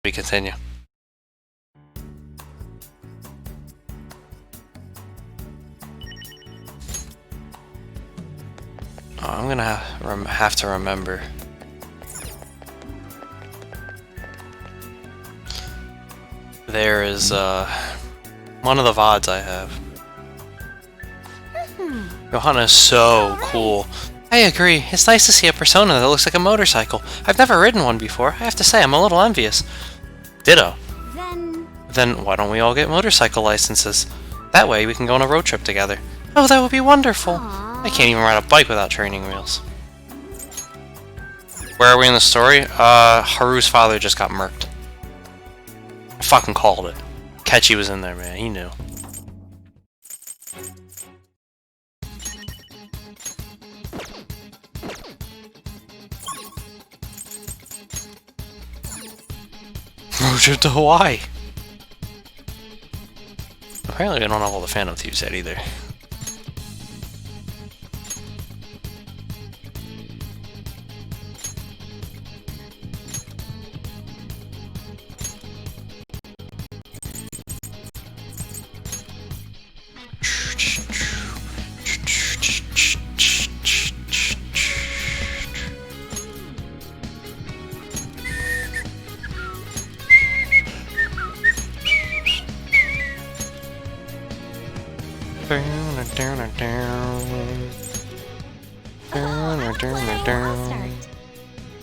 We continue. Oh, I'm gonna have to remember. There is one of the VODs I have. Johanna is so cool. I agree. It's nice to see a Persona that looks like a motorcycle. I've never ridden one before. I have to say, I'm a little envious. Ditto. Then why don't we all get motorcycle licenses? That way we can go on a road trip together. Oh, that would be wonderful. I can't even ride a bike without training wheels. Where are we in the story? Haru's father just got murked. I fucking called it. Ketchy was in there, man. He knew. Road trip to Hawaii. Apparently, we don't have all the Phantom Thieves yet either.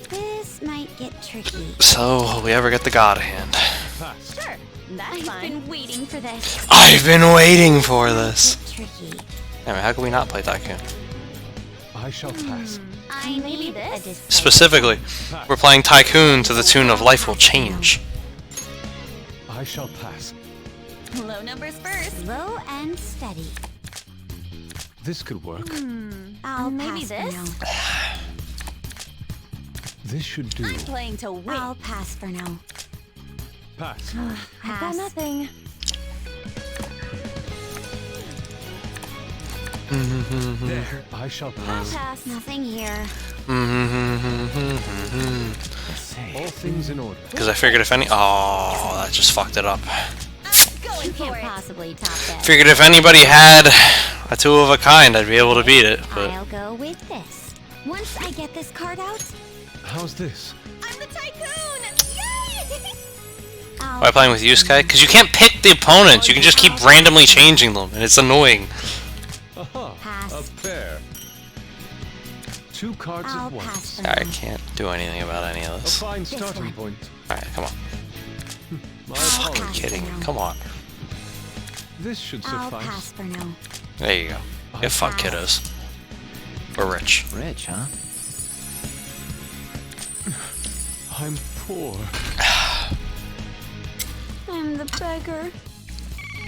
This might get tricky. So, will we ever get the God Hand? Sure, that's fine. I've been waiting for this. I've been waiting for this! Tricky. Anyway, how can we not play Tycoon? I shall pass. I need this. Specifically, we're playing Tycoon to the tune of Life Will Change. I shall pass. Low numbers first. Low and steady. This could work. I'll maybe pass this. For now. This should do. I'm playing to win. I'll pass for now. Pass. I've got nothing. There. I shall pass. Pass. Nothing here. All things in order. Because I figured if any— oh, that just fucked it up. You can't possibly top that. Figured if anybody had a two of a kind, I'd be able to beat it, but— I'll go with this. Once I get this card out, How's this? I'm the Tycoon! Yay! Why playing with Yusuke? Because you can't pick the opponents, you can just keep randomly changing them, and it's annoying. Aha! Pass. A pair. Two cards I'll at pass once. for I now. can't do anything about any of A this. fine This starting one. point. Alright, come on. My Fucking apologies. kidding me, come on. This should I'll suffice. pass for now. There you go. Get fucked, kiddos. We're rich. Rich, huh? I'm poor. I'm the beggar.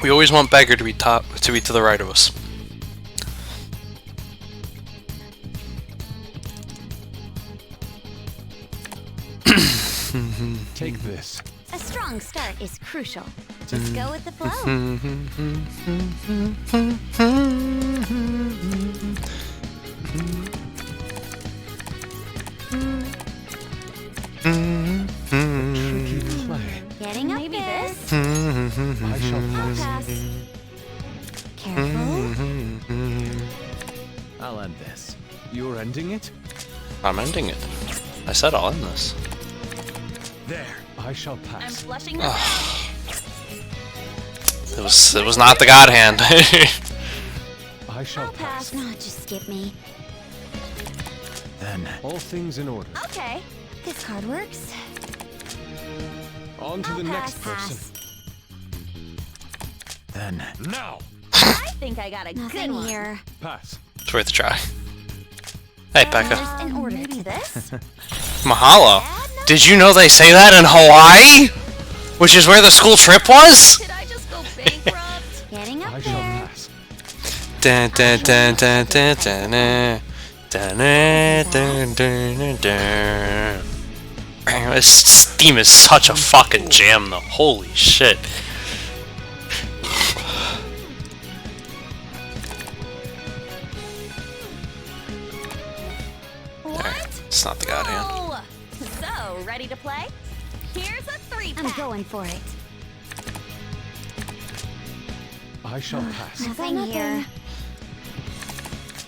We always want beggar to be to the right of us. Take this. A strong start is crucial. Just go with the flow. Tricky play. Getting up there. I shall pass. Pass. Careful. I'll end this. You're ending it? I'm ending it. I said I'll end this. There. I shall I'm pass. flushing this out. It was not the God Hand. I shall I'll pass. pass. No, just skip me. Then All things in order. Okay. This card works. On to the next person. then Now. I think I got a good one. Here. Pass. It's worth a try. Hey, Becca. Just in order to this. Mahalo. Did you know they say that in Hawaii? Which is where the school trip was? Did I just go bankrupt? Getting up I shall there. pass. Dun, dun, dun, dun, dun, dun, dun. Dun, dun, dun, dun, dun. This theme is such a fucking jam, though. Holy shit. What? It's not the God Hand. Oh, so, ready to play? Here's a Hurry back. I'm going for it. I shall pass. Nothing here.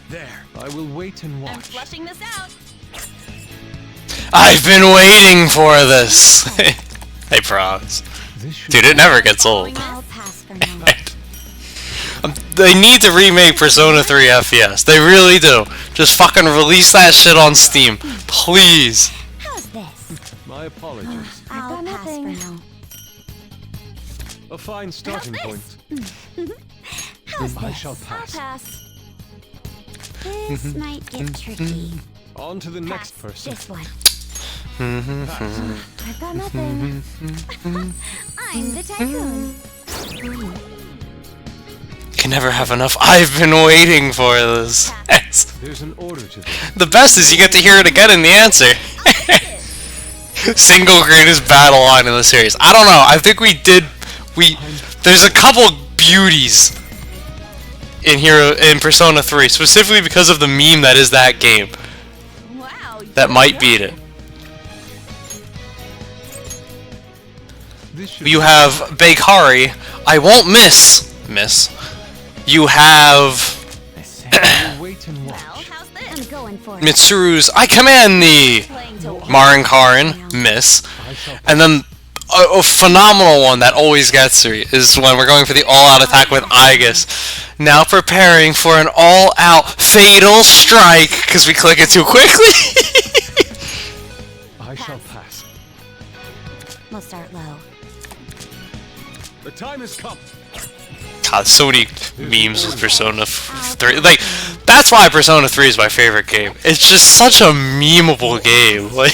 There. I will wait and watch. I'm flushing this out. I've been waiting for this. Hey, promise. This should Dude, it never gets old. I'll pass for now. They need to remake Persona 3 FPS. They really do. Just fucking release that shit on Steam. Please. How's this? My apologies. I'll pass for now. A fine starting point. How's I this? shall pass. I'll pass. This might get tricky. On to the next Pass. person. This one. Pass. I've got nothing. I'm the tycoon. Can never have enough. I've been waiting for this. There's an order to this. The best is you get to hear it again in the answer. Single greatest battle line in the series. I don't know. I think there's a couple beauties in here in Persona 3, specifically because of the meme that is that game. Wow. That might beat it. This should You have Bakari. I won't miss. You have I will wait and Well, watch. how's this? I'm going for it. Mitsuru's I command thee. Playing to Marin Karin, miss. I shall And then a phenomenal one that always gets me is when we're going for the all-out attack with Aegis. Now preparing for an all-out fatal strike because we click it too quickly. I shall pass. We'll start low. The time has come. God, so many memes with Persona 3. Like, that's why Persona 3 is my favorite game. It's just such a memeable game. Like,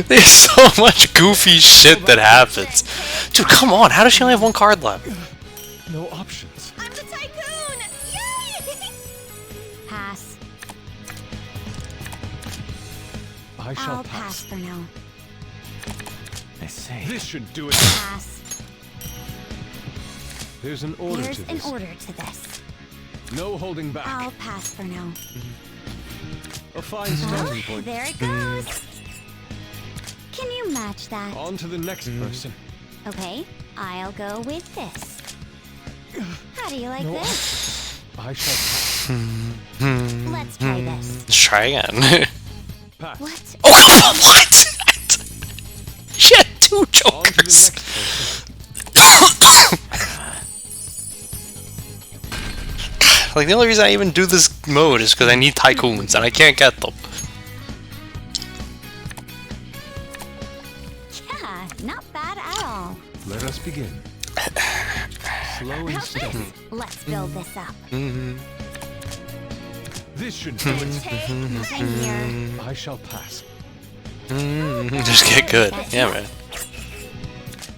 there's so much goofy shit that happens. Dude, come on. How does she only have one card left? No options. I'm the tycoon! Yay! Pass. I shall I'll pass pass. for now. I say. This should do it. Pass. There's an order There's to an this. order to this. No holding back. I'll pass for now. A fine starting point. There it goes. Can you match that? On to the next person. Okay, I'll go with this. How do you like No. this? I shall pass. Let's try this. Let's try again. What? Pass. Oh, what? She had two On to the jokers. next person. Like, the only reason I even do this mode is because I need tycoons, and I can't get them. Yeah, not bad at all. Let us begin. Slow and How's this? steady. Let's build this up. This should do it. Take nothing here. I shall pass. Just get good. Yeah, man.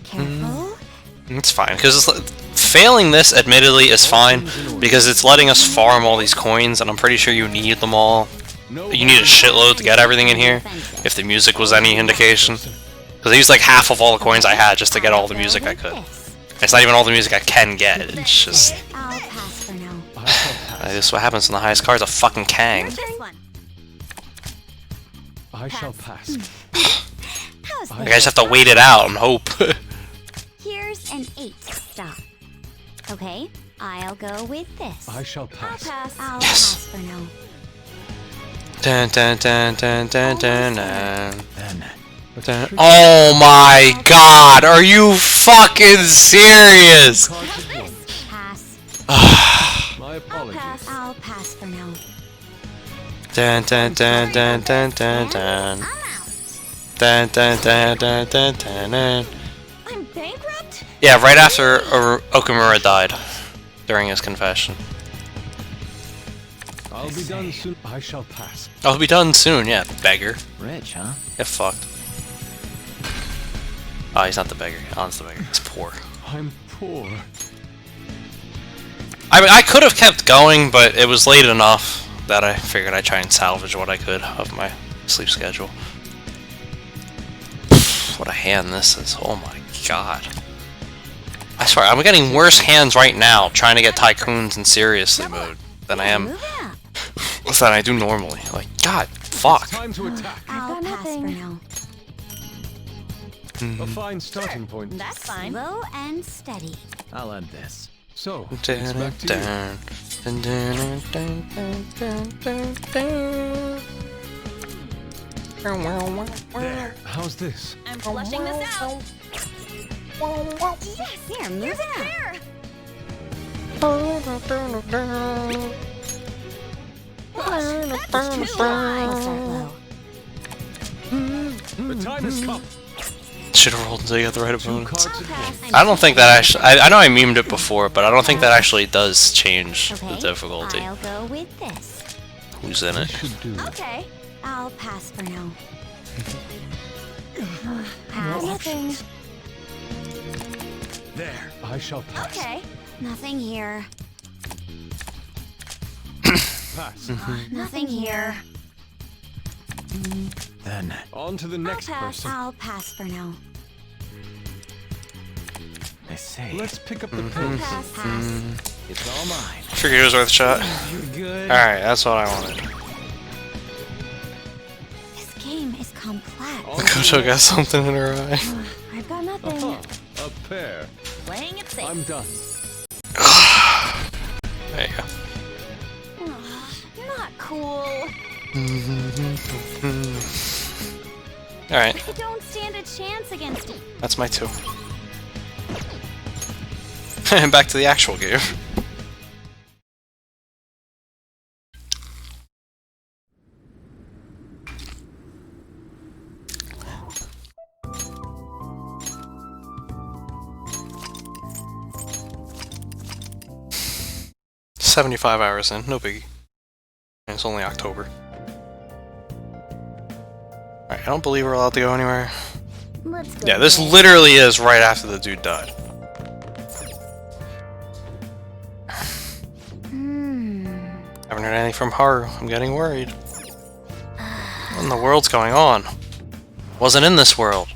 Careful. It's fine, because failing this, admittedly, is fine, because it's letting us farm all these coins, and I'm pretty sure you need them all. No You need a shitload to get everything in here, if the music was any indication. Because I used like half of all the coins I had just to get all the music I could. It's not even all the music I can get, it's just... I'll pass for now. I shall pass. This is what happens when the highest card's a fucking Kang. This one. I shall pass. How's You this? guys have to wait it out and hope. Here's an 8 stop. Okay, I'll go with this. I shall I'll pass. pass. I'll Yes. pass for now. Dun, dun, dun, dun, dun, dun, dun. Then. Dun. Oh my god, are you fucking serious? Card How's to one. this? Pass. My I'll apologies. pass. I'll pass for now. Dun, dun, dun, dun, dun, dun, And dun. I'm out. Dun, dun, dun, dun, dun, dun, dun. I'm bankrupt? Yeah, right after Okamura died, during his confession. I'll be done soon. I shall pass. I'll be done soon, yeah, beggar. Rich, huh? Get fucked. Oh, he's not the beggar. Alan's the beggar. He's poor. I'm poor. I mean, I could have kept going, but it was late enough that I figured I'd try and salvage what I could of my sleep schedule. What a hand this is. Oh my god. I swear, I'm getting worse hands right now trying to get tycoons in seriously mode than I am Move up. than I do normally. Like, god, fuck. Time to attack. I'll pass for now. A fine starting point. That's fine. Slow and steady. I'll end this. So, it's Dun, back to you. dun, dun, dun, dun, dun, dun, dun, There. How's this? I'm flushing this out. Yes, here, move it There. That's too high. I'll start low. The time has come. Should have rolled until you got the right 2 opponents. cards in hand. I don't think that actually. I know I memed it before, but I don't think that actually does change the Okay, difficulty. I'll go with this. Who's in This it? should do. Okay. I'll pass for now. No Pass. nothing. There. I shall pass. Okay. Nothing here. Pass. Nothing here. Then. On to the next pass. person. I'll pass for now. I say. Let's pick up the Mm-hmm. pace. Pass. Pass. It's all mine. Figured it was worth a shot. You're good. Alright, that's what I wanted. This game is complex. Koto got something in her eye. I've got nothing. Uh-huh. A pair. Playing it safe. I'm done. There you go. Not cool. Alright, I don't stand a chance against it. that's my 2. Back to the actual game. "75 hours in, no biggie. And it's only October. Alright, I don't believe we're allowed to go anywhere. Let's go. Yeah, this literally is right after the dude died. Haven't heard anything from Haru. I'm getting worried. What in the world's going on? Wasn't in this world.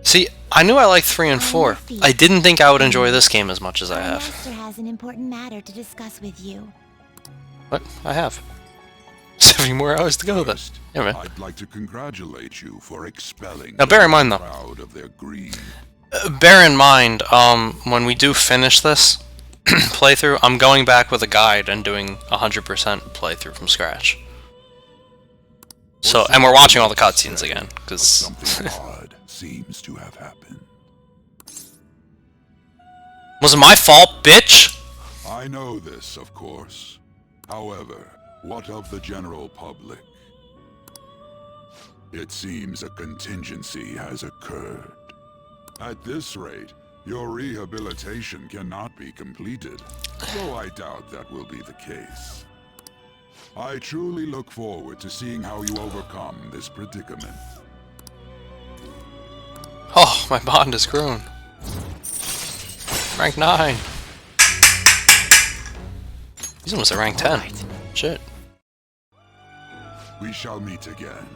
See, I knew I liked 3 and 4. I didn't think I would enjoy this game as much as I have. Master has an important matter to discuss with you. But I have. 70 more hours to go then. First, Yeah, man. I'd like to congratulate you for expelling Now, bear in mind, though. the crowd of their greed. Bear in mind, when we do finish this playthrough, I'm going back with a guide and doing 100% playthrough from scratch. So, and we're watching all the cutscenes again, But because something odd seems to have happened. wasn't my fault, bitch. I know this, of course. However, what of the general public? It seems a contingency has occurred. At this rate, your rehabilitation cannot be completed, though I doubt that will be the case. I truly look forward to seeing how you overcome this predicament. Oh, my bond has grown. Rank 9. He's almost at rank 10. Shit. We shall meet again.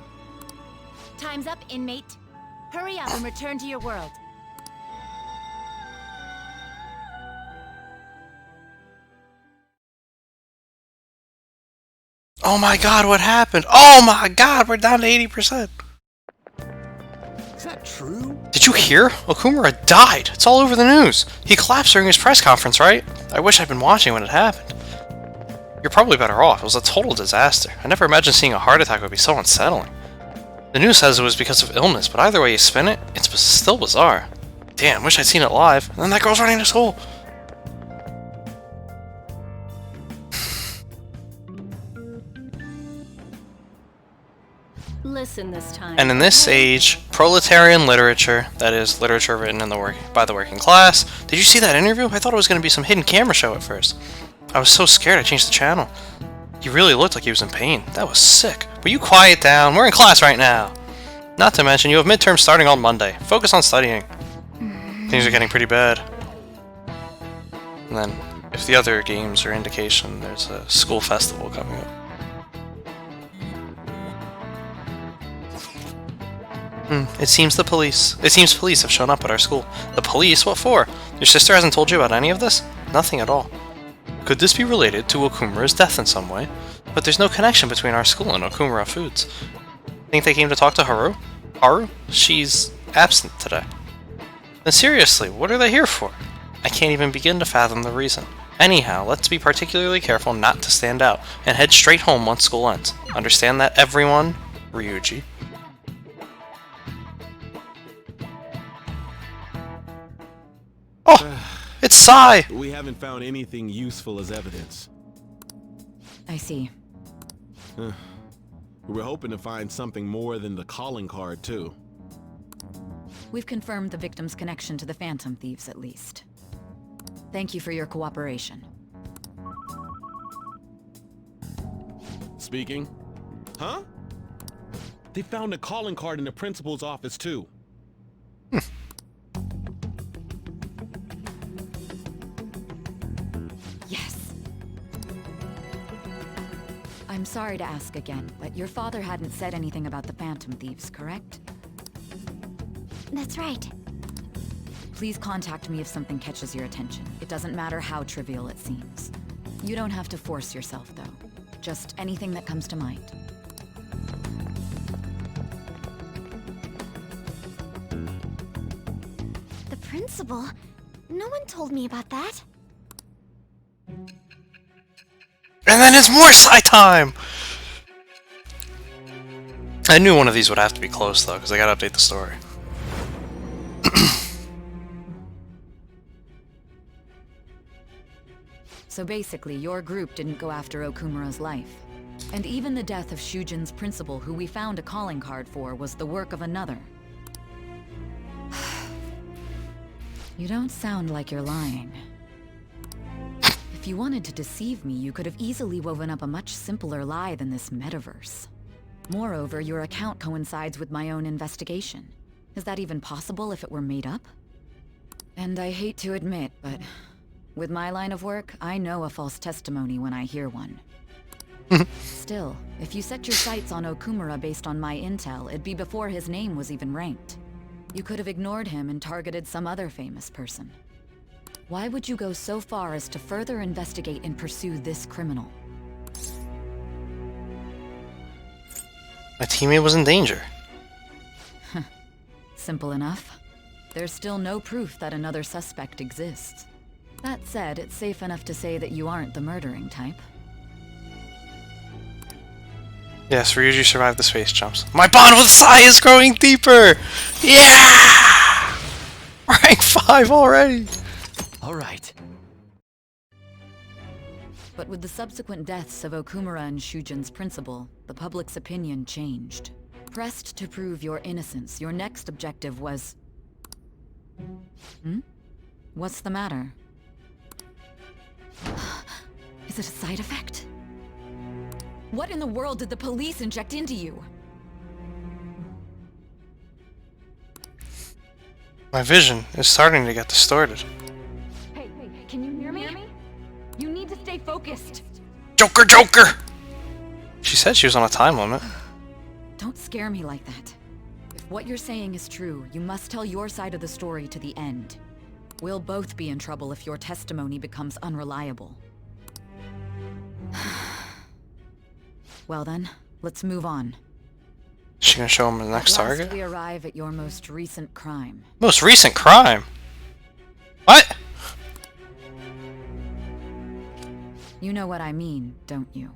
Time's up, inmate. Hurry up and return to your world. Oh my god, what happened? Oh my god, we're down to 80%. Is that true? Did you hear? Okumura died. It's all over the news. He collapsed during his press conference, right? I wish I'd been watching when it happened. You're probably better off. It was a total disaster. I never imagined seeing a heart attack would be so unsettling. The news says it was because of illness, but either way you spin it, it's still bizarre. Damn, wish I'd seen it live. And then that girl's running to school. Listen this time. And in this age, proletarian literature, that is, literature written in by the working class. Did you see that interview? I thought it was going to be some hidden camera show at first. I was so scared I changed the channel. He really looked like he was in pain. That was sick. Will you quiet down? We're in class right now. Not to mention, you have midterms starting on Monday. Focus on studying. Things are getting pretty bad. And then, if the other games are indication, there's a school festival coming up. It seems police have shown up at our school. The police? What for? Your sister hasn't told you about any of this? Nothing at all. Could this be related to Okumura's death in some way? But there's no connection between our school and Okumura Foods. Think they came to talk to Haru? Haru? She's absent today. Then seriously, what are they here for? I can't even begin to fathom the reason. Anyhow, let's be particularly careful not to stand out, and head straight home once school ends. Understand that, everyone? Ryuji. Oh! It's Sai! We haven't found anything useful as evidence. I see. We were hoping to find something more than the calling card, too. We've confirmed the victim's connection to the Phantom Thieves, at least. Thank you for your cooperation. Speaking? Huh? They found a calling card in the principal's office, too. Yes. I'm sorry to ask again, but your father hadn't said anything about the Phantom Thieves, correct? That's right. Please contact me if something catches your attention. It doesn't matter how trivial it seems. You don't have to force yourself, though. Just anything that comes to mind. The principal? No one told me about that. And then it's more Sai time! I knew one of these would have to be close, though, because I gotta update the story. So basically, your group didn't go after Okumura's life. And even the death of Shujin's principal, who we found a calling card for, was the work of another. You don't sound like you're lying. If you wanted to deceive me, you could have easily woven up a much simpler lie than this metaverse. Moreover, your account coincides with my own investigation. Is that even possible if it were made up? And I hate to admit, but with my line of work, I know a false testimony when I hear one. Still, if you set your sights on Okumura based on my intel, it'd be before his name was even ranked. You could have ignored him and targeted some other famous person. Why would you go so far as to further investigate and pursue this criminal? My teammate was in danger. Simple enough. There's still no proof that another suspect exists. That said, it's safe enough to say that you aren't the murdering type. Yes, Ryuji survived the space jumps. My bond with Sai is growing deeper! Yeah! Rank 5 already! All right. But with the subsequent deaths of Okumura and Shujin's principal, the public's opinion changed. Pressed to prove your innocence, your next objective was... What's the matter? Is it a side effect? What in the world did the police inject into you? My vision is starting to get distorted. Hey, can you hear me? You need to stay focused. Joker, Joker! She said she was on a time limit. Don't scare me like that. If what you're saying is true, you must tell your side of the story to the end. We'll both be in trouble if your testimony becomes unreliable. Well then, let's move on. She gonna show him the next At last target? we arrive at your most recent crime. Most recent crime? What? You know what I mean, don't you?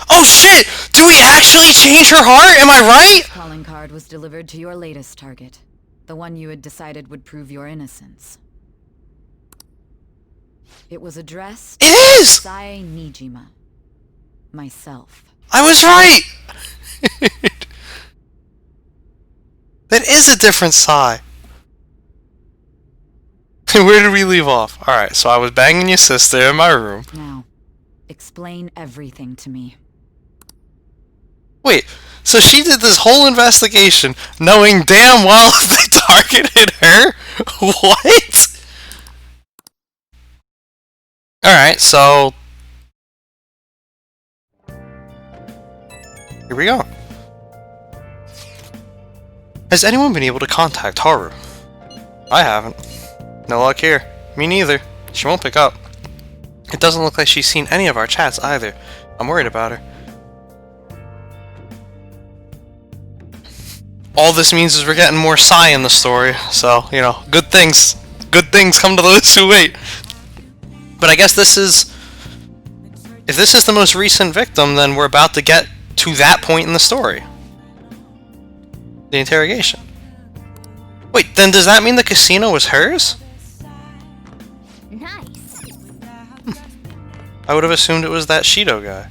Oh shit! Do we actually change her heart? Am I right? Calling card was delivered to your latest target. The one you had decided would prove your innocence. It was addressed It is! Sae Nijima. Myself. I was right! That is a different Sai. Where did we leave off? Alright, so I was banging your sister in my room. Now, explain everything to me. Wait, so she did this whole investigation knowing damn well they targeted her? What? Alright, so... here we go. Has anyone been able to contact Haru? I haven't. No luck here. Me neither. She won't pick up. It doesn't look like she's seen any of our chats either. I'm worried about her. All this means is we're getting more Sai in the story, so, you know, good things come to those who wait. But I guess this is... If this is the most recent victim, then we're about to get to that point in the story. The interrogation. Wait, then does that mean the casino was hers? Nice. I would have assumed it was that Shido guy.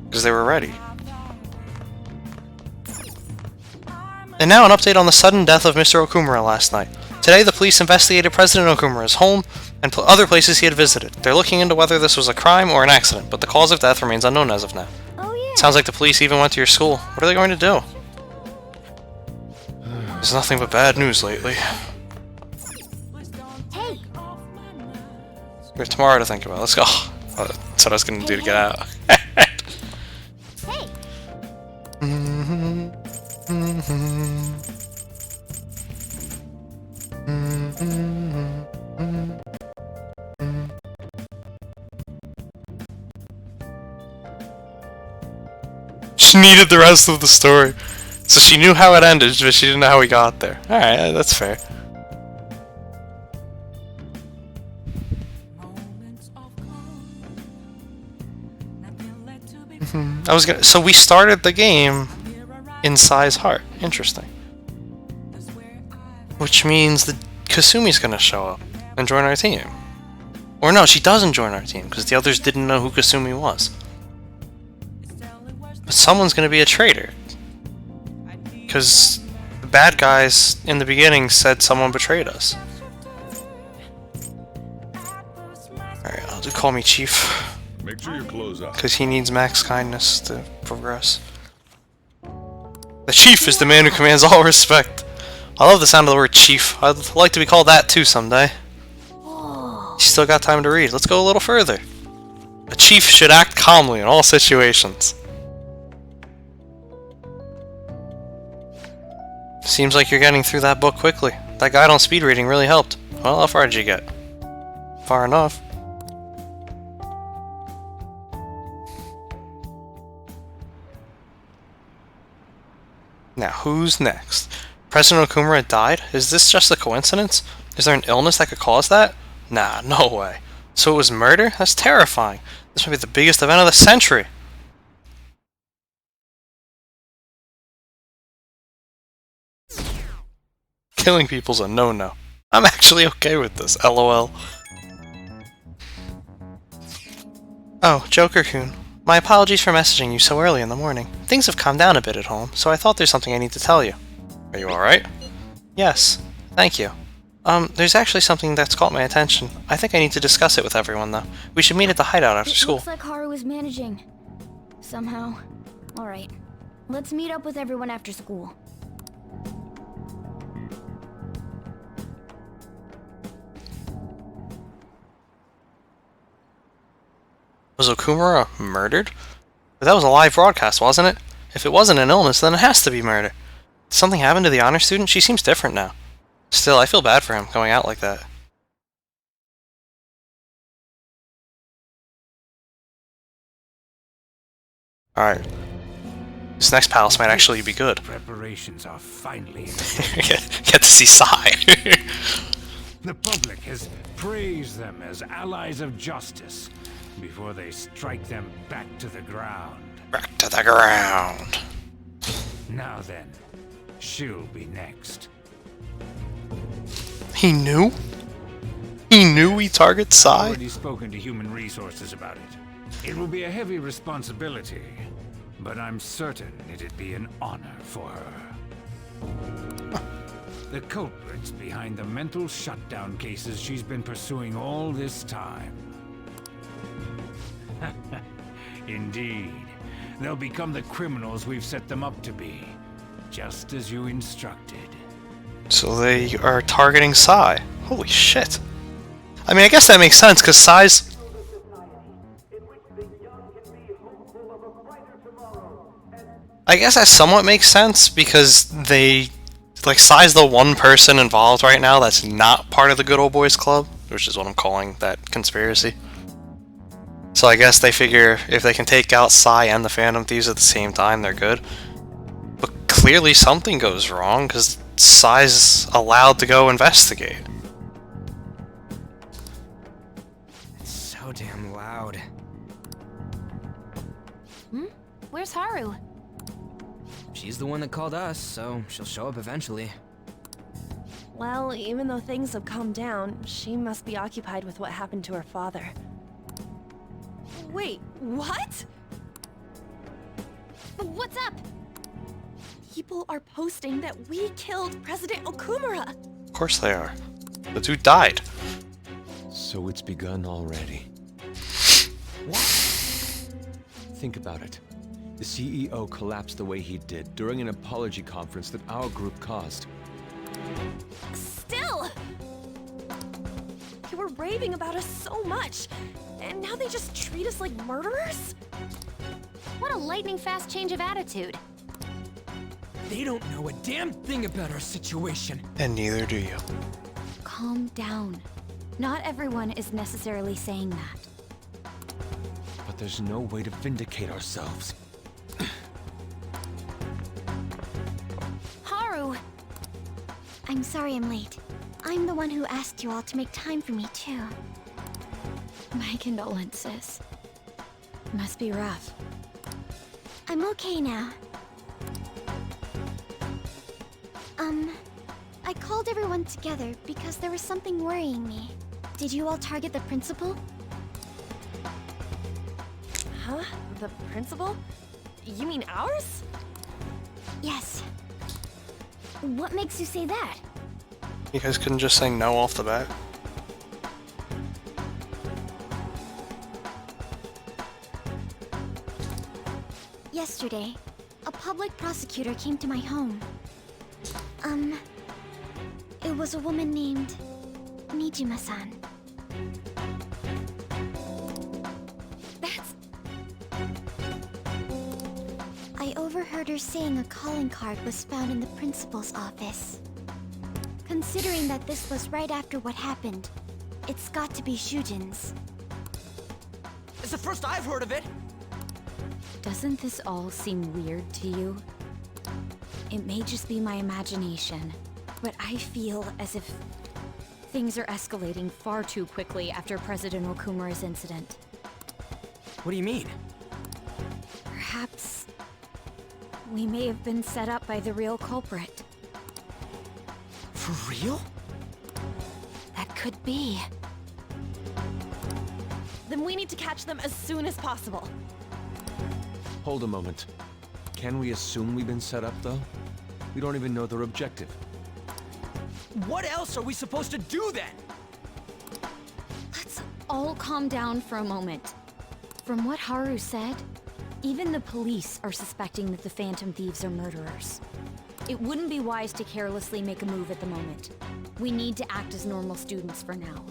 Because they were ready. And now an update on the sudden death of Mr. Okumura last night. Today the police investigated President Okumura's home and other places he had visited. They're looking into whether this was a crime or an accident, but the cause of death remains unknown as of now. Oh yeah. Sounds like the police even went to your school. What are they going to do? There's nothing but bad news lately. Hey. We have tomorrow to think about. Let's go. Oh, that's what I was going to do to get out. Hey. She needed the rest of the story. So she knew how it ended, but she didn't know how he got there. Alright, that's fair. So we started the game in Sai's heart. Interesting. Which means that Kasumi's gonna show up and join our team. Or no, she doesn't join our team, because the others didn't know who Kasumi was. But someone's gonna be a traitor. Because the bad guys in the beginning said someone betrayed us. Alright, I'll just call me Chief. Make sure your clothes up. Because he needs max kindness to progress. The Chief is the man who commands all respect. I love the sound of the word Chief. I'd like to be called that too someday. You still got time to read. Let's go a little further. A chief should act calmly in all situations. Seems like you're getting through that book quickly. That guide on speed reading really helped. Well, how far did you get? Far enough. Now, who's next? President Okumura died? Is this just a coincidence? Is there an illness that could cause that? Nah, no way. So it was murder? That's terrifying. This might be the biggest event of the century. Killing people's a no-no. I'm actually okay with this, lol. Oh, Joker-kun. My apologies for messaging you so early in the morning. Things have calmed down a bit at home, so I thought there's something I need to tell you. Are you alright? Yes. Thank you. There's actually something that's caught my attention. I think I need to discuss it with everyone, though. We should meet at the hideout after school. Looks like Haru is managing. Somehow. Alright. Let's meet up with everyone after school. Was Okumura murdered? But that was a live broadcast, wasn't it? If it wasn't an illness, then it has to be murder. Did something happen to the honor student? She seems different now. Still, I feel bad for him going out like that. Alright. This next palace might actually be good. Preparations are finally Get to see Sai. The public has praised them as allies of justice before they strike them back to the ground. Back to the ground. Now then, she'll be next. He knew? He knew we target I've Sai? already spoken to Human Resources about it. It will be a heavy responsibility, but I'm certain it'd be an honor for her. The culprits behind the mental shutdown cases she's been pursuing all this time. Indeed, they'll become the criminals we've set them up to be, just as you instructed. So they are targeting Sai. Holy shit. I mean, I guess that makes sense, because Sai's... I guess that somewhat makes sense because they like size the one person involved right now that's not part of the Good Old Boys Club, which is what I'm calling that conspiracy. So I guess they figure if they can take out Sai and the Phantom Thieves at the same time, they're good. But clearly something goes wrong because Sai's allowed to go investigate. It's so damn loud. Where's Haru? She's the one that called us, so she'll show up eventually. Well, even though things have calmed down, she must be occupied with what happened to her father. Wait, what? What's up? People are posting that we killed President Okumura. Of course they are. The dude died. So it's begun already. What? Think about it. The CEO collapsed the way he did during an apology conference that our group caused. Still! They were raving about us so much, and now they just treat us like murderers? What a lightning-fast change of attitude. They don't know a damn thing about our situation. And neither do you. Calm down. Not everyone is necessarily saying that. But there's no way to vindicate ourselves. Haru! I'm sorry I'm late. I'm the one who asked you all to make time for me, too. My condolences. Must be rough. I'm okay now. I called everyone together because there was something worrying me. Did you all target the principal? Huh? The principal? You mean ours? Yes. What makes you say that? You guys couldn't just say no off the bat? Yesterday, a public prosecutor came to my home. It was a woman named Nijima-san. That's... I overheard her saying a calling card was found in the principal's office. Considering that this was right after what happened, it's got to be Shujin's. It's the first I've heard of it. Doesn't this all seem weird to you? It may just be my imagination, but I feel as if things are escalating far too quickly after President Okumura's incident. What do you mean? Perhaps we may have been set up by the real culprit. For real? That could be. Then we need to catch them as soon as possible. Hold a moment. Can we assume we've been set up, though? We don't even know their objective. What else are we supposed to do then? Let's all calm down for a moment. From what Haru said, even the police are suspecting that the Phantom Thieves are murderers. It wouldn't be wise to carelessly make a move at the moment. We need to act as normal students for now.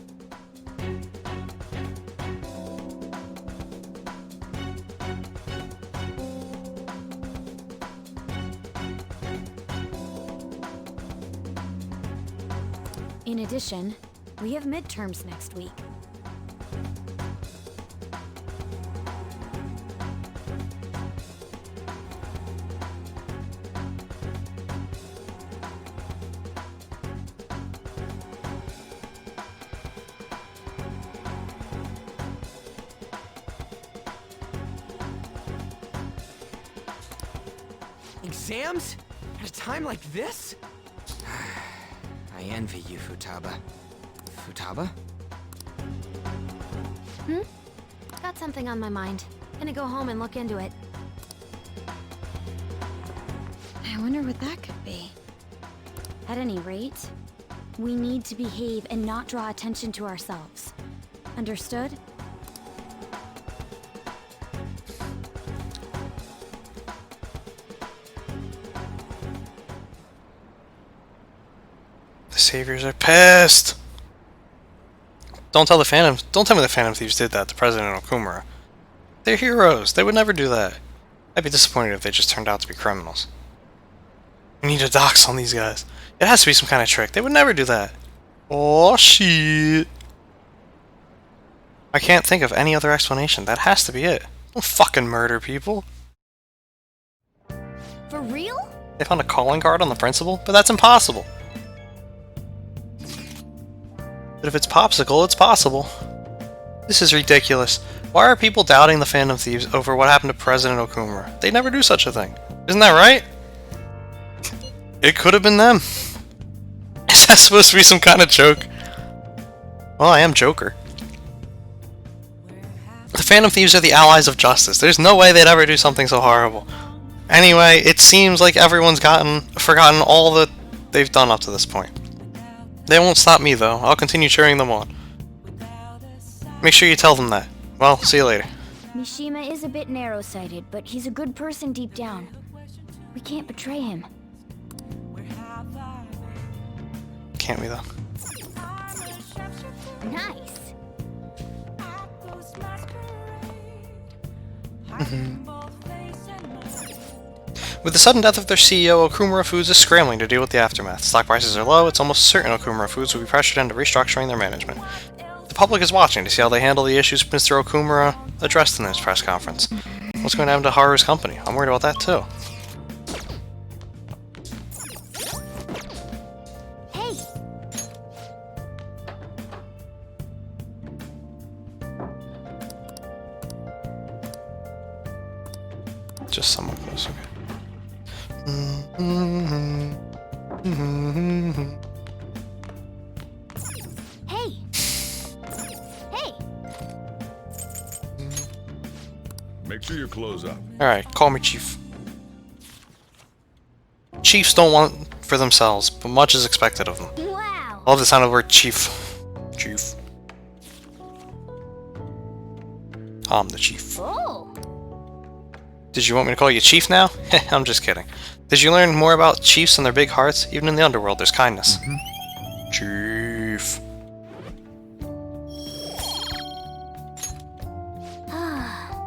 In addition, we have midterms next week. Exams? At a time like this? I envy you, Futaba. Futaba? Got something on my mind. Gonna go home and look into it. I wonder what that could be. At any rate, we need to behave and not draw attention to ourselves. Understood? The Saviors are pissed! Don't tell me the Phantom Thieves did that to President Okumura. They're heroes. They would never do that. I'd be disappointed if they just turned out to be criminals. We need to dox on these guys. It has to be some kind of trick. They would never do that. Oh shit. I can't think of any other explanation. That has to be it. Don't fucking murder people. For real? They found a calling card on the principal? But that's impossible. But if it's Popsicle, it's possible. This is ridiculous. Why are people doubting the Phantom Thieves over what happened to President Okumura? They'd never do such a thing. Isn't that right? It could have been them. Is that supposed to be some kind of joke? Well, I am Joker. The Phantom Thieves are the allies of justice. There's no way they'd ever do something so horrible. Anyway, it seems like everyone's forgotten all that they've done up to this point. They won't stop me, though. I'll continue cheering them on. Make sure you tell them that. Well, see you later. Mishima is a bit narrow-sighted, but he's a good person deep down. We can't betray him. Can't we, though? Nice. With the sudden death of their CEO, Okumura Foods is scrambling to deal with the aftermath. Stock prices are low. It's almost certain Okumura Foods will be pressured into restructuring their management. The public is watching to see how they handle the issues Mr. Okumura addressed in this press conference. What's going to happen to Haru's company? I'm worried about that too. Hey! Just someone close, okay. Hey! Hey! Make sure you close up. Alright, call me Chief. Chiefs don't want for themselves, but much is expected of them. Wow! I love the sound of the word chief. Chief. I'm the chief. Oh! Did you want me to call you Chief now? I'm just kidding. Did you learn more about chiefs and their big hearts? Even in the underworld, there's kindness. Chief.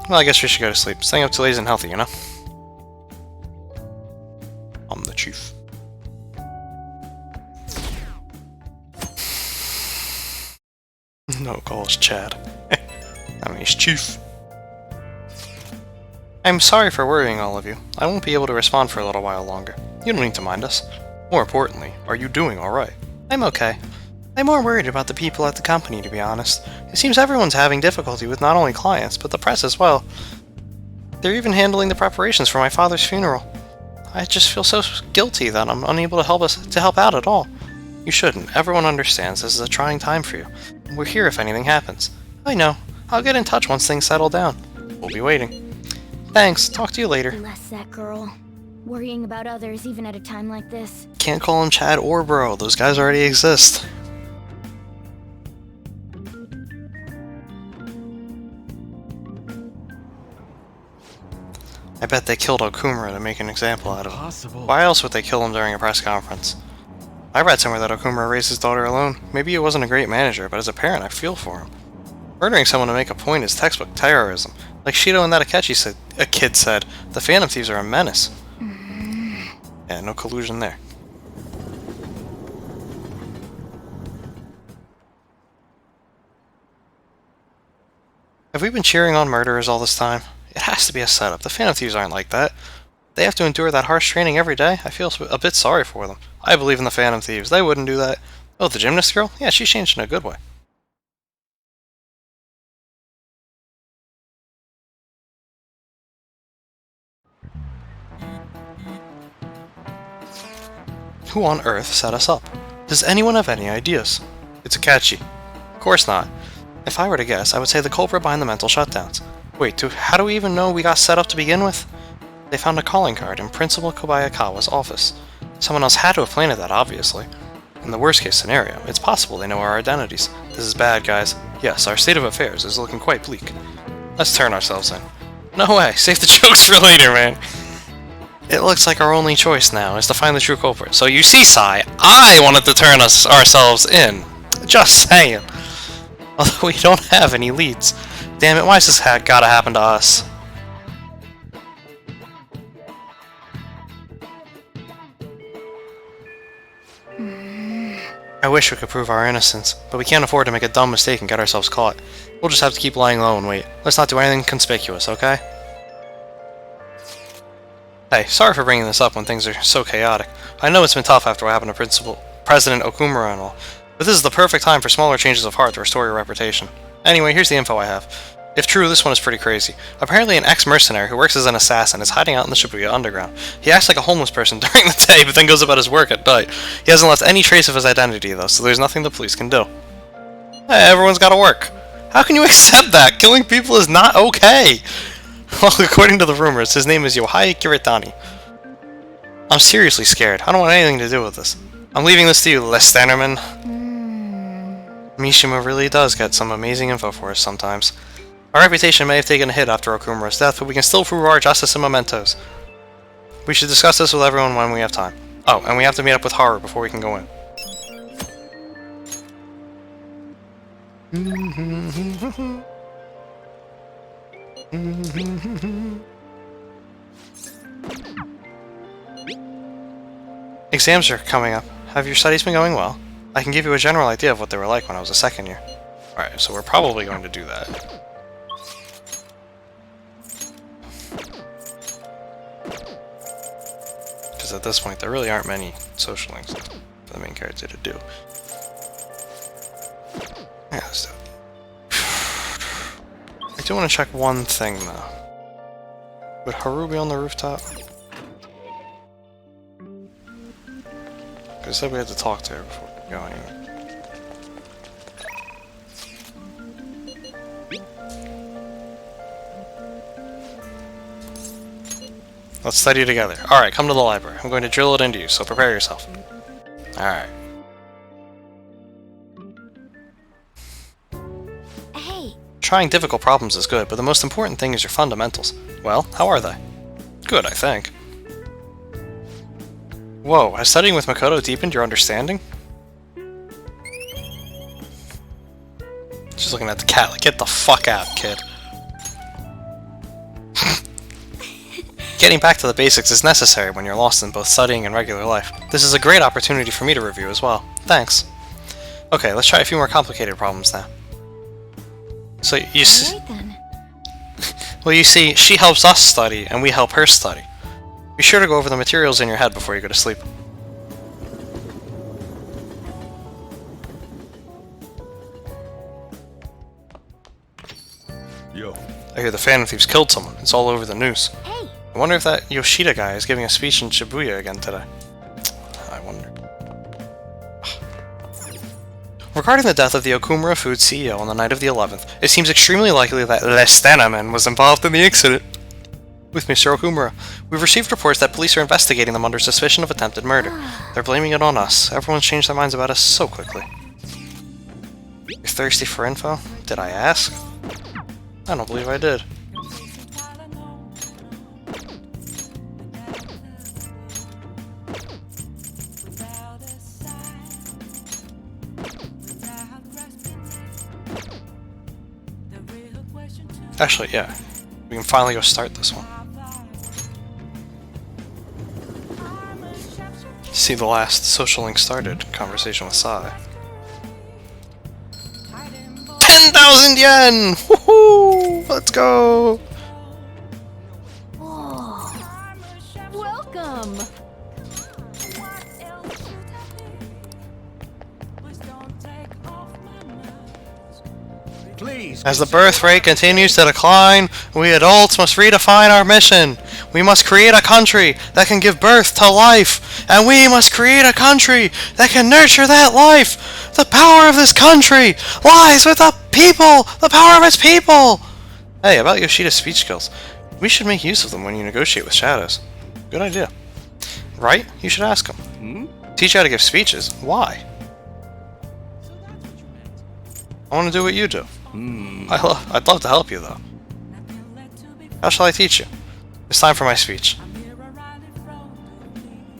Well, I guess we should go to sleep. Staying up too late isn't healthy, you know? I'm the chief. No, call us Chad. I mean, he's Chief. I'm sorry for worrying all of you. I won't be able to respond for a little while longer. You don't need to mind us. More importantly, are you doing alright? I'm okay. I'm more worried about the people at the company, to be honest. It seems everyone's having difficulty with not only clients, but the press as well. They're even handling the preparations for my father's funeral. I just feel so guilty that I'm unable to help out at all. You shouldn't. Everyone understands this is a trying time for you. We're here if anything happens. I know. I'll get in touch once things settle down. We'll be waiting. Thanks. Talk to you later. Bless that girl. Worrying about others even at a time like this. Can't call him Chad or Bro. Those guys already exist. I bet they killed Okumura to make an example out of him. Why else would they kill him during a press conference? I read somewhere that Okumura raised his daughter alone. Maybe he wasn't a great manager, but as a parent, I feel for him. Murdering someone to make a point is textbook terrorism. Like Shido and that Akechi said, a kid said, the Phantom Thieves are a menace. Yeah, no collusion there. Have we been cheering on murderers all this time? It has to be a setup. The Phantom Thieves aren't like that. They have to endure that harsh training every day. I feel a bit sorry for them. I believe in the Phantom Thieves. They wouldn't do that. Oh, the gymnast girl? Yeah, she's changed in a good way. Who on earth set us up? Does anyone have any ideas? It's Akechi. Of course not. If I were to guess, I would say the culprit behind the mental shutdowns. Wait, how do we even know we got set up to begin with? They found a calling card in Principal Kobayakawa's office. Someone else had to have planted that, obviously. In the worst case scenario, it's possible they know our identities. This is bad, guys. Yes, our state of affairs is looking quite bleak. Let's turn ourselves in. No way, save the jokes for later, man. It looks like our only choice now is to find the true culprit. So you see, Sai, I wanted to turn ourselves in. Just saying. Although we don't have any leads. Damn it, why is this gotta happen to us? I wish we could prove our innocence, but we can't afford to make a dumb mistake and get ourselves caught. We'll just have to keep lying low and wait. Let's not do anything conspicuous, okay? Hey, sorry for bringing this up when things are so chaotic. I know it's been tough after what happened to President Okumura and all, but this is the perfect time for smaller changes of heart to restore your reputation. Anyway, here's the info I have. If true, this one is pretty crazy. Apparently an ex-mercenary who works as an assassin is hiding out in the Shibuya underground. He acts like a homeless person during the day, but then goes about his work at night. He hasn't left any trace of his identity, though, so there's nothing the police can do. Hey, everyone's gotta work. How can you accept that? Killing people is not okay! Well, according to the rumors, his name is Yohei Kiritani. I'm seriously scared. I don't want anything to do with this. I'm leaving this to you, Lesterman. Mishima really does get some amazing info for us sometimes. Our reputation may have taken a hit after Okumura's death, but we can still prove our justice and mementos. We should discuss this with everyone when we have time. Oh, and we have to meet up with Haru before we can go in. Exams are coming up. Have your studies been going well? I can give you a general idea of what they were like when I was a second year. Alright, so we're probably going to do that. Because at this point, there really aren't many social links for the main character to do. Yeah, let's do it. I do want to check one thing, though. Would Haru be on the rooftop? I said we had to talk to her before going. Let's study together. Alright, come to the library. I'm going to drill it into you, so prepare yourself. Alright. Hey. Trying difficult problems is good, but the most important thing is your fundamentals. Well, how are they? Good, I think. Whoa, has studying with Makoto deepened your understanding? She's looking at the cat like, get the fuck out, kid. Getting back to the basics is necessary when you're lost in both studying and regular life. This is a great opportunity for me to review as well. Thanks. Okay, let's try a few more complicated problems now. So you see... Well, you see, she helps us study, and we help her study. Be sure to go over the materials in your head before you go to sleep. Yo. I hear the Phantom Thieves killed someone. It's all over the news. Hey. I wonder if that Yoshida guy is giving a speech in Shibuya again today. I wonder. Regarding the death of the Okumura Foods CEO on the night of the 11th, it seems extremely likely that Lesterman was involved in the incident with Mr. Okumura. We've received reports that police are investigating them under suspicion of attempted murder. They're blaming it on us. Everyone's changed their minds about us so quickly. You're thirsty for info? Did I ask? I don't believe I did. Actually, yeah. We can finally go start this one. See the last social link started conversation with Sai. 10,000 yen! Woohoo! Let's go! Welcome! Please. As the birth rate continues to decline, we adults must redefine our mission. We must create a country that can give birth to life, and we must create a country that can nurture that life. The power of this country lies with the people, the power of its people. Hey, about Yoshida's speech skills. We should make use of them when you negotiate with shadows. Good idea. Right? You should ask him. Teach you how to give speeches. Why? I want to do what you do. I'd love to help you, though. How shall I teach you? It's time for my speech.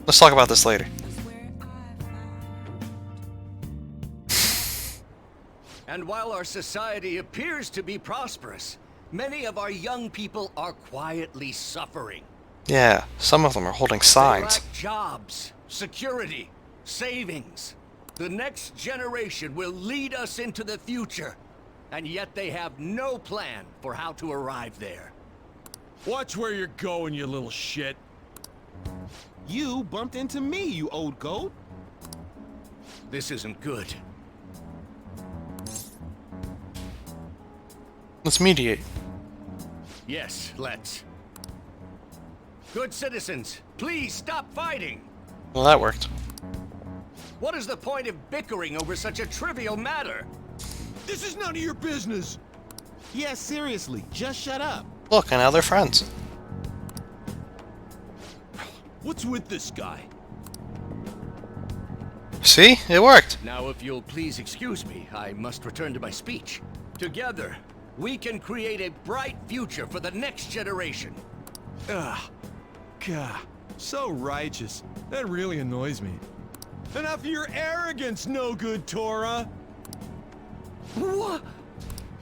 Let's talk about this later. And while our society appears to be prosperous, many of our young people are quietly suffering. Yeah, some of them are holding signs. They lack jobs, security, savings. The next generation will lead us into the future, and yet they have no plan for how to arrive there. Watch where you're going, you little shit. You bumped into me, you old goat. This isn't good. Let's mediate. Yes, let's. Good citizens, please stop fighting! Well, that worked. What is the point of bickering over such a trivial matter? This is none of your business. Yeah, seriously, just shut up. Look, and now they're friends. What's with this guy? See? It worked. Now, if you'll please excuse me, I must return to my speech. Together, we can create a bright future for the next generation. Ugh. God, so righteous. That really annoys me. Enough of your arrogance, no good Tora! What?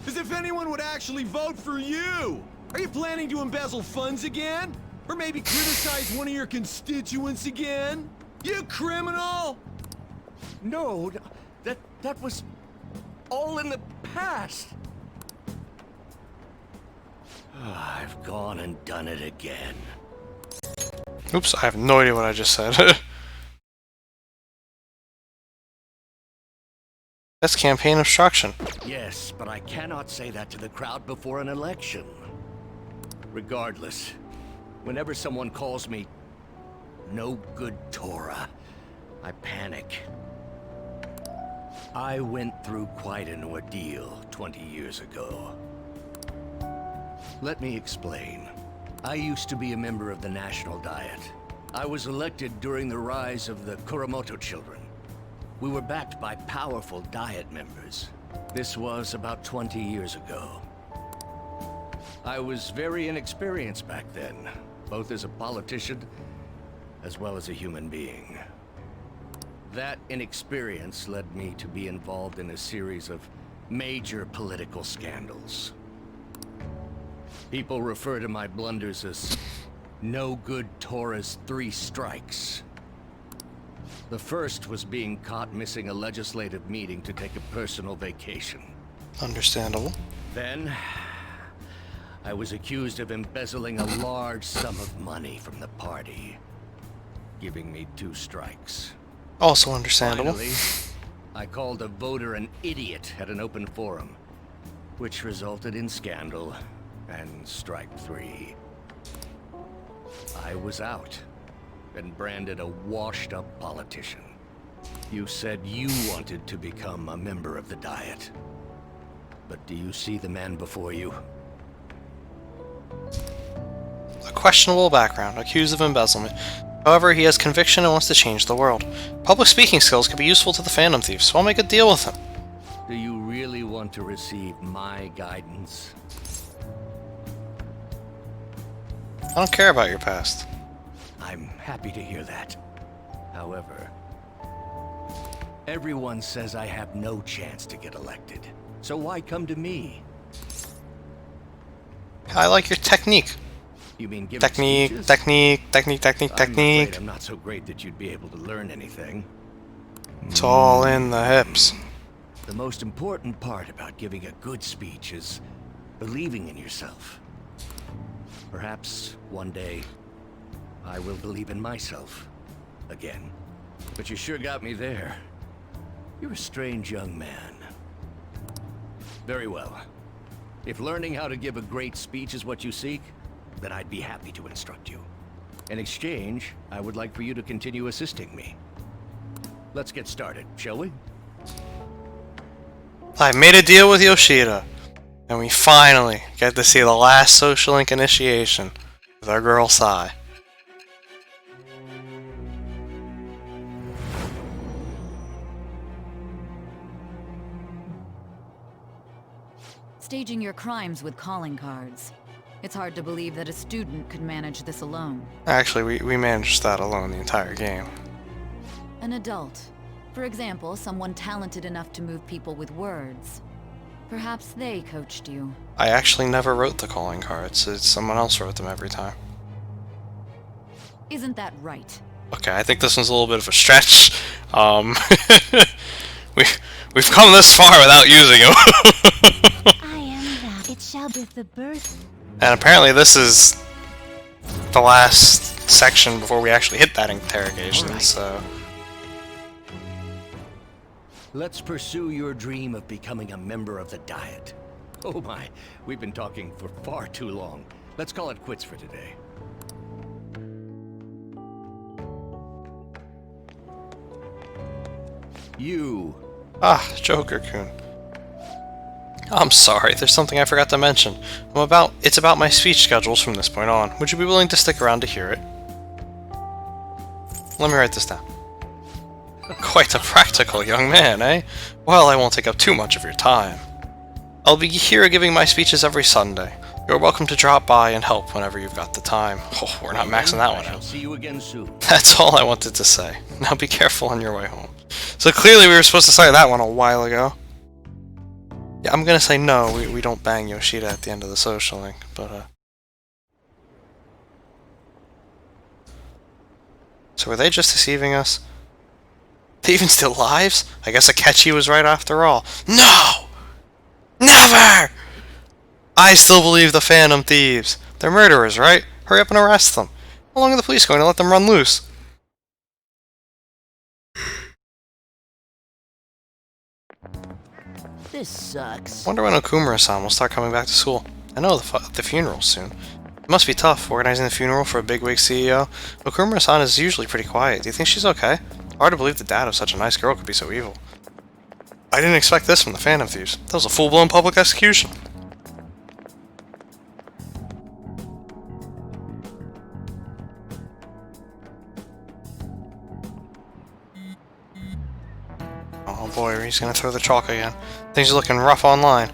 As if anyone would actually vote for you! Are you planning to embezzle funds again? Or maybe criticize one of your constituents again? You criminal! No, that was all in the past. I've gone and done it again. Oops, I have no idea what I just said. That's campaign obstruction. Yes, but I cannot say that to the crowd before an election. Regardless, whenever someone calls me no good Tora, I panic. I went through quite an ordeal 20 years ago. Let me explain. I used to be a member of the National Diet. I was elected during the rise of the Kuramoto children. We were backed by powerful Diet members. This was about 20 years ago. I was very inexperienced back then, both as a politician as well as a human being. That inexperience led me to be involved in a series of major political scandals. People refer to my blunders as no good Tora's 3 strikes. The first was being caught missing a legislative meeting to take a personal vacation. Understandable. Then, I was accused of embezzling a large sum of money from the party, giving me 2 strikes. Also understandable. Finally, I called a voter an idiot at an open forum, which resulted in scandal and strike 3. I was out and branded a washed-up politician. You said you wanted to become a member of the Diet. But do you see the man before you? A questionable background, accused of embezzlement. However, he has conviction and wants to change the world. Public speaking skills could be useful to the Phantom Thieves, so I'll make a deal with him. Do you really want to receive my guidance? I don't care about your past. I'm happy to hear that. However, everyone says I have no chance to get elected. So why come to me? I like your technique. You mean giving Technique, speeches? technique. I'm afraid I'm not so great that you'd be able to learn anything. It's all in the hips. The most important part about giving a good speech is believing in yourself. Perhaps one day I will believe in myself again. But you sure got me there. You're a strange young man. Very well. If learning how to give a great speech is what you seek, then I'd be happy to instruct you. In exchange, I would like for you to continue assisting me. Let's get started, shall we? I made a deal with Yoshida, and we finally get to see the last Social Link initiation with our girl Sai. Staging your crimes with calling cards. It's hard to believe that a student could manage this alone. Actually, we managed that alone the entire game. An adult. For example, someone talented enough to move people with words. Perhaps they coached you. I actually never wrote the calling cards. Someone else wrote them every time. Isn't that right? Okay, I think this one's a little bit of a stretch. We've come this far without using them. I am that. It shall be the birth. And apparently this is the last section before we actually hit that interrogation, Alright. so... Let's pursue your dream of becoming a member of the Diet. Oh my, we've been talking for far too long. Let's call it quits for today. You. Ah, Joker-kun. I'm sorry, there's something I forgot to mention. It's about my speech schedules from this point on. Would you be willing to stick around to hear it? Let me write this down. Quite a practical young man, eh? Well, I won't take up too much of your time. I'll be here giving my speeches every Sunday. You're welcome to drop by and help whenever you've got the time. Oh, we're not maxing that one I'll out. see you again soon. That's all I wanted to say. Now be careful on your way home. So clearly we were supposed to say that one a while ago. Yeah, I'm gonna say no, we don't bang Yoshida at the end of the social link, but So were they just deceiving us? They even steal lives? I guess Akechi was right after all. No! Never! I still believe the Phantom Thieves. They're murderers, right? Hurry up and arrest them. How long are the police going to let them run loose? This sucks. Wonder when Okumura-san will start coming back to school. I know the funeral's soon. It must be tough, organizing the funeral for a bigwig CEO. Okumura-san is usually pretty quiet. Do you think she's okay? Hard to believe the dad of such a nice girl could be so evil. I didn't expect this from the Phantom Thieves. That was a full-blown public execution. Oh boy, he's gonna throw the chalk again. Things are looking rough online.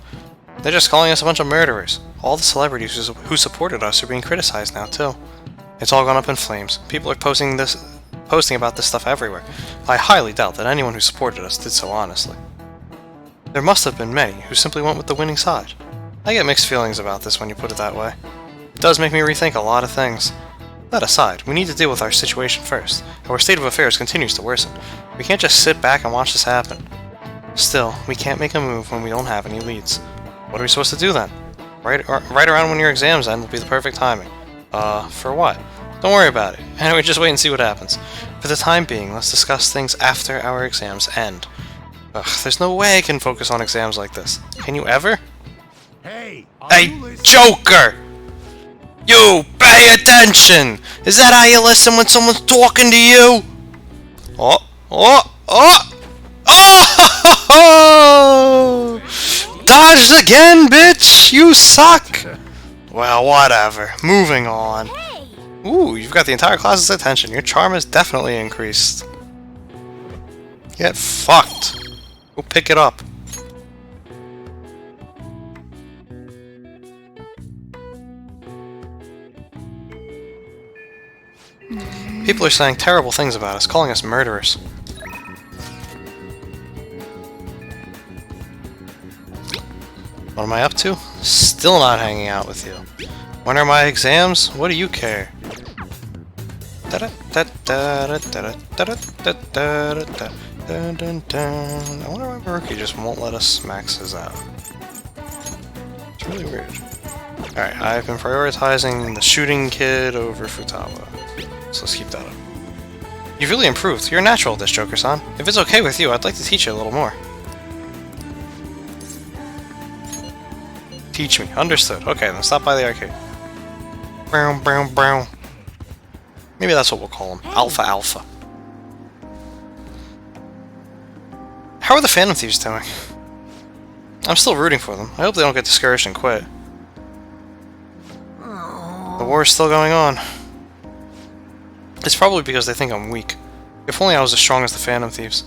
They're just calling us a bunch of murderers. All the celebrities who supported us are being criticized now, too. It's all gone up in flames. People are posting about this stuff everywhere. I highly doubt that anyone who supported us did so honestly. There must have been many who simply went with the winning side. I get mixed feelings about this when you put it that way. It does make me rethink a lot of things. That aside, we need to deal with our situation first. Our state of affairs continues to worsen. We can't just sit back and watch this happen. Still, we can't make a move when we don't have any leads. What are we supposed to do then? Right around when your exams end will be the perfect timing. For what? Don't worry about it. Anyway, just wait and see what happens. For the time being, let's discuss things after our exams end. Ugh, there's no way I can focus on exams like this. Can you ever? Hey, Hey, Joker! You, pay attention! Is that how you listen when someone's talking to you? Oh! Dodged again, bitch! You suck! Well, whatever. Moving on. Ooh, you've got the entire class's attention. Your charm has definitely increased. Get fucked. Go pick it up. People are saying terrible things about us, calling us murderers. What am I up to? Still not hanging out with you. When are my exams? What do you care? I wonder why Baruki just won't let us max his out. It's really weird. Alright, I've been prioritizing the shooting kid over Futaba. So let's keep that up. You've really improved. You're a natural at this, Joker-san. If it's okay with you, I'd like to teach you a little more. Teach me. Understood. Okay, then stop by the arcade. Brown, brown, brown. Maybe that's what we'll call him. Alpha Alpha. How are the Phantom Thieves doing? I'm still rooting for them. I hope they don't get discouraged and quit. The war is still going on. It's probably because they think I'm weak. If only I was as strong as the Phantom Thieves.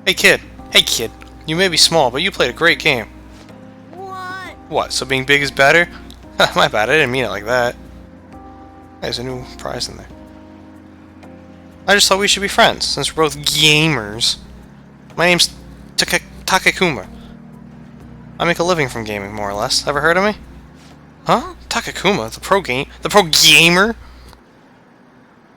Hey kid! Hey kid! You may be small, but you played a great game. What, so being big is better? My bad, I didn't mean it like that. There's a new prize in there. I just thought we should be friends, since we're both gamers. My name's Takekuma. I make a living from gaming, more or less. Ever heard of me? Huh? Takekuma, the pro gamer?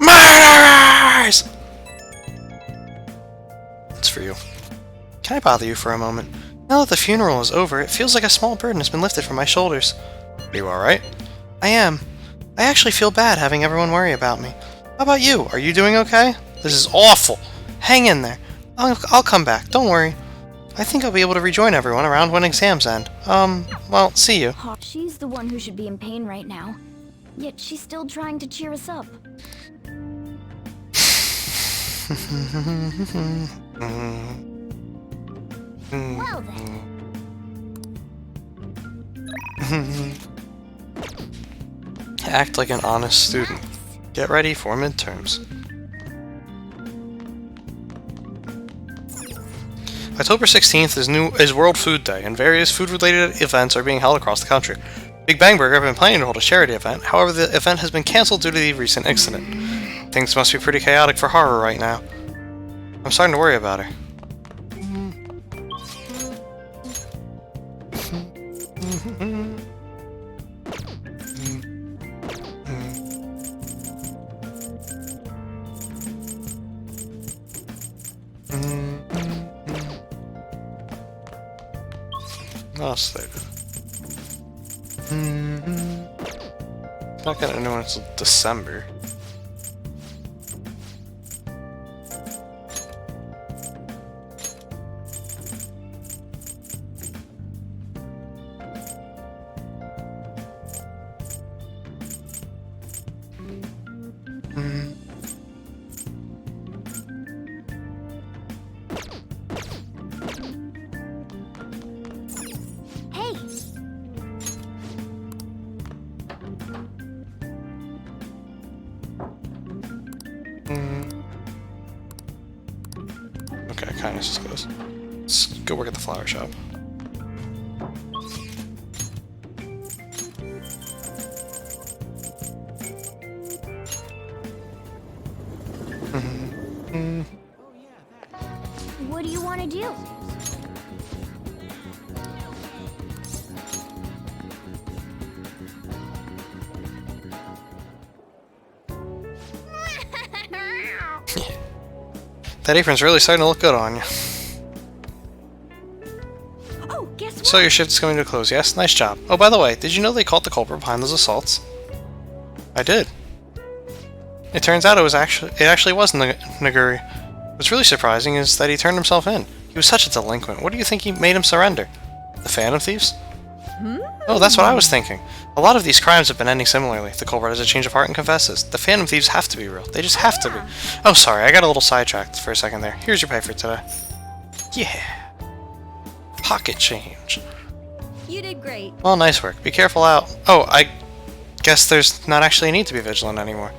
Murderers! It's for you. Can I bother you for a moment? Now that the funeral is over, it feels like a small burden has been lifted from my shoulders. Are you alright? I am. I actually feel bad having everyone worry about me. How about you? Are you doing okay? This is awful. Hang in there. I'll come back. Don't worry. I think I'll be able to rejoin everyone around when exams end. Well, see you. She's the one who should be in pain right now. Yet she's still trying to cheer us up. Well then. Act like an honest student. Get ready for midterms. October 16th is World Food Day, and various food-related events are being held across the country. Big Bang Burger have been planning to hold a charity event, however the event has been cancelled due to the recent incident. Things must be pretty chaotic for Haru right now. I'm starting to worry about her. I'll save it. Not gonna know until December. Okay, kindness just goes. Let's go work at the flower shop. What do you want to do? That apron's really starting to look good on you. Oh, guess what? So your shift is coming to a close, yes? Nice job. Oh, by the way, did you know they caught the culprit behind those assaults? I did. It turns out it actually was Naguri. What's really surprising is that he turned himself in. He was such a delinquent. What do you think made him surrender? The Phantom Thieves? Oh, that's what I was thinking. A lot of these crimes have been ending similarly. The culprit has a change of heart and confesses. The Phantom Thieves have to be real. They just have to be. Oh, sorry, I got a little sidetracked for a second there. Here's your pay for today. Yeah. Pocket change. You did great. Well, nice work. Be careful out. Oh, I guess there's not actually a need to be vigilant anymore.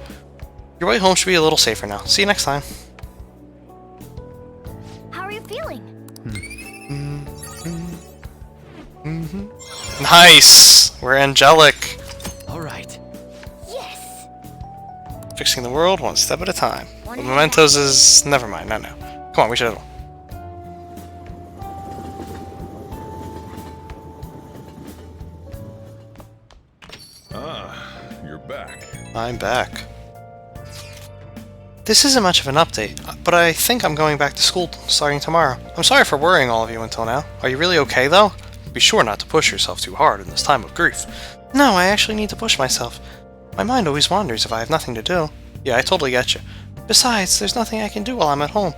Your way home should be a little safer now. See you next time. How are you feeling? Nice! We're angelic. Alright. Yes! Fixing the world one step at a time. But mementos is... never mind, not now. Come on, we should have one. Ah, you're back. I'm back. This isn't much of an update, but I think I'm going back to school starting tomorrow. I'm sorry for worrying all of you until now. Are you really okay, though? Be sure not to push yourself too hard in this time of grief. No, I actually need to push myself. My mind always wanders if I have nothing to do. Yeah, I totally get you. Besides, there's nothing I can do while I'm at home.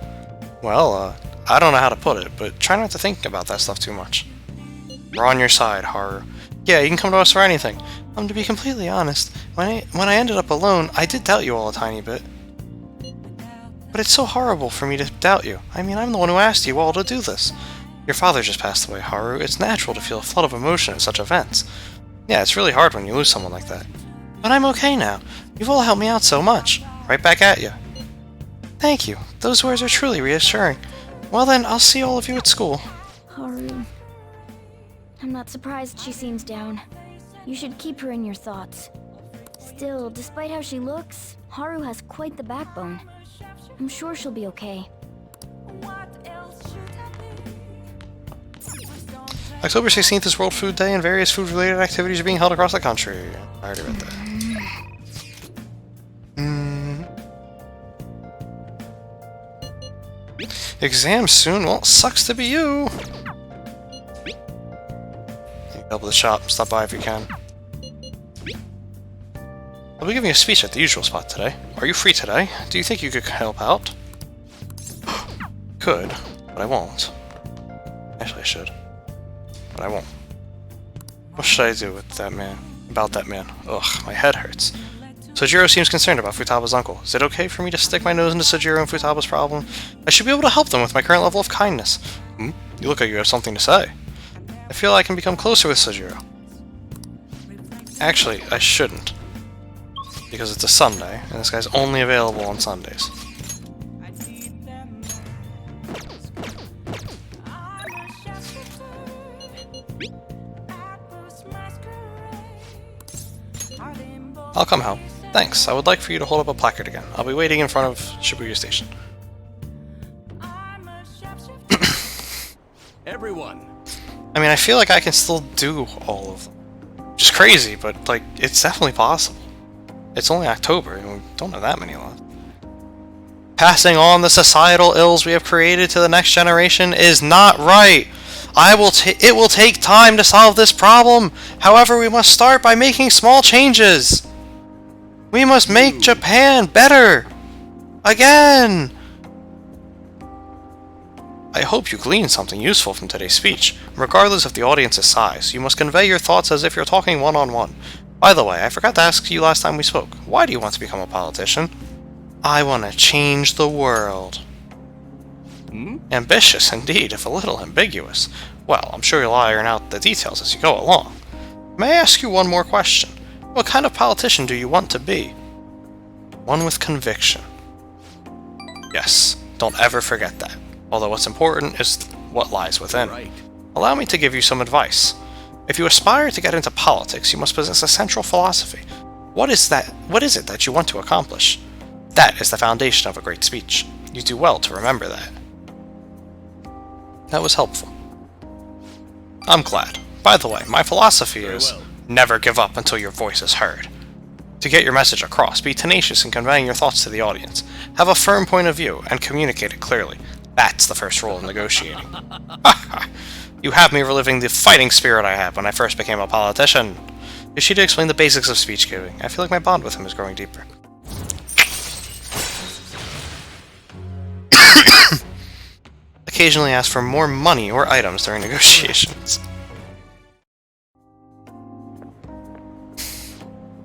Well, I don't know how to put it, but try not to think about that stuff too much. We're on your side, Haru. Yeah, you can come to us for anything. To be completely honest, when I ended up alone, I did doubt you all a tiny bit. But it's so horrible for me to doubt you. I mean, I'm the one who asked you all to do this. Your father just passed away, Haru. It's natural to feel a flood of emotion at such events. Yeah, it's really hard when you lose someone like that. But I'm okay now. You've all helped me out so much. Right back at you. Thank you. Those words are truly reassuring. Well then, I'll see all of you at school. Haru. I'm not surprised she seems down. You should keep her in your thoughts. Still, despite how she looks, Haru has quite the backbone. I'm sure she'll be okay. October 16th is World Food Day, and various food-related activities are being held across the country. I already read that. Exam soon? Well, sucks to be you. Go to the shop. Stop by if you can. I'll be giving a speech at the usual spot today. Are you free today? Do you think you could help out? Could, but I won't. Actually, I should. But I won't. What should I do with that man? About that man? Ugh, my head hurts. Sojiro seems concerned about Futaba's uncle. Is it okay for me to stick my nose into Sojiro and Futaba's problem? I should be able to help them with my current level of kindness. You look like you have something to say. I feel I can become closer with Sojiro. Actually, I shouldn't. Because it's a Sunday, and this guy's only available on Sundays. I'll come help. Thanks. I would like for you to hold up a placard again. I'll be waiting in front of Shibuya Station. Everyone. I mean, I feel like I can still do all of them. Which is crazy, but, like, it's definitely possible. It's only October, and we don't have that many left. Passing on the societal ills we have created to the next generation is not right. It will take time to solve this problem. However, we must start by making small changes. We must make Japan better. Again. I hope you gleaned something useful from today's speech. Regardless of the audience's size, you must convey your thoughts as if you're talking one-on-one. By the way, I forgot to ask you last time we spoke. Why do you want to become a politician? I want to change the world. Ambitious indeed, if a little ambiguous. Well, I'm sure you'll iron out the details as you go along. May I ask you one more question? What kind of politician do you want to be? One with conviction. Yes, don't ever forget that. Although what's important is what lies within. Right. Allow me to give you some advice. If you aspire to get into politics, you must possess a central philosophy. What is it that you want to accomplish? That is the foundation of a great speech. You do well to remember that. That was helpful. I'm glad. By the way, my philosophy is never give up until your voice is heard. To get your message across, be tenacious in conveying your thoughts to the audience. Have a firm point of view and communicate it clearly. That's the first rule of negotiating. You have me reliving the fighting spirit I had when I first became a politician. Yoshida explained the basics of speech giving. I feel like my bond with him is growing deeper. Occasionally ask for more money or items during negotiations.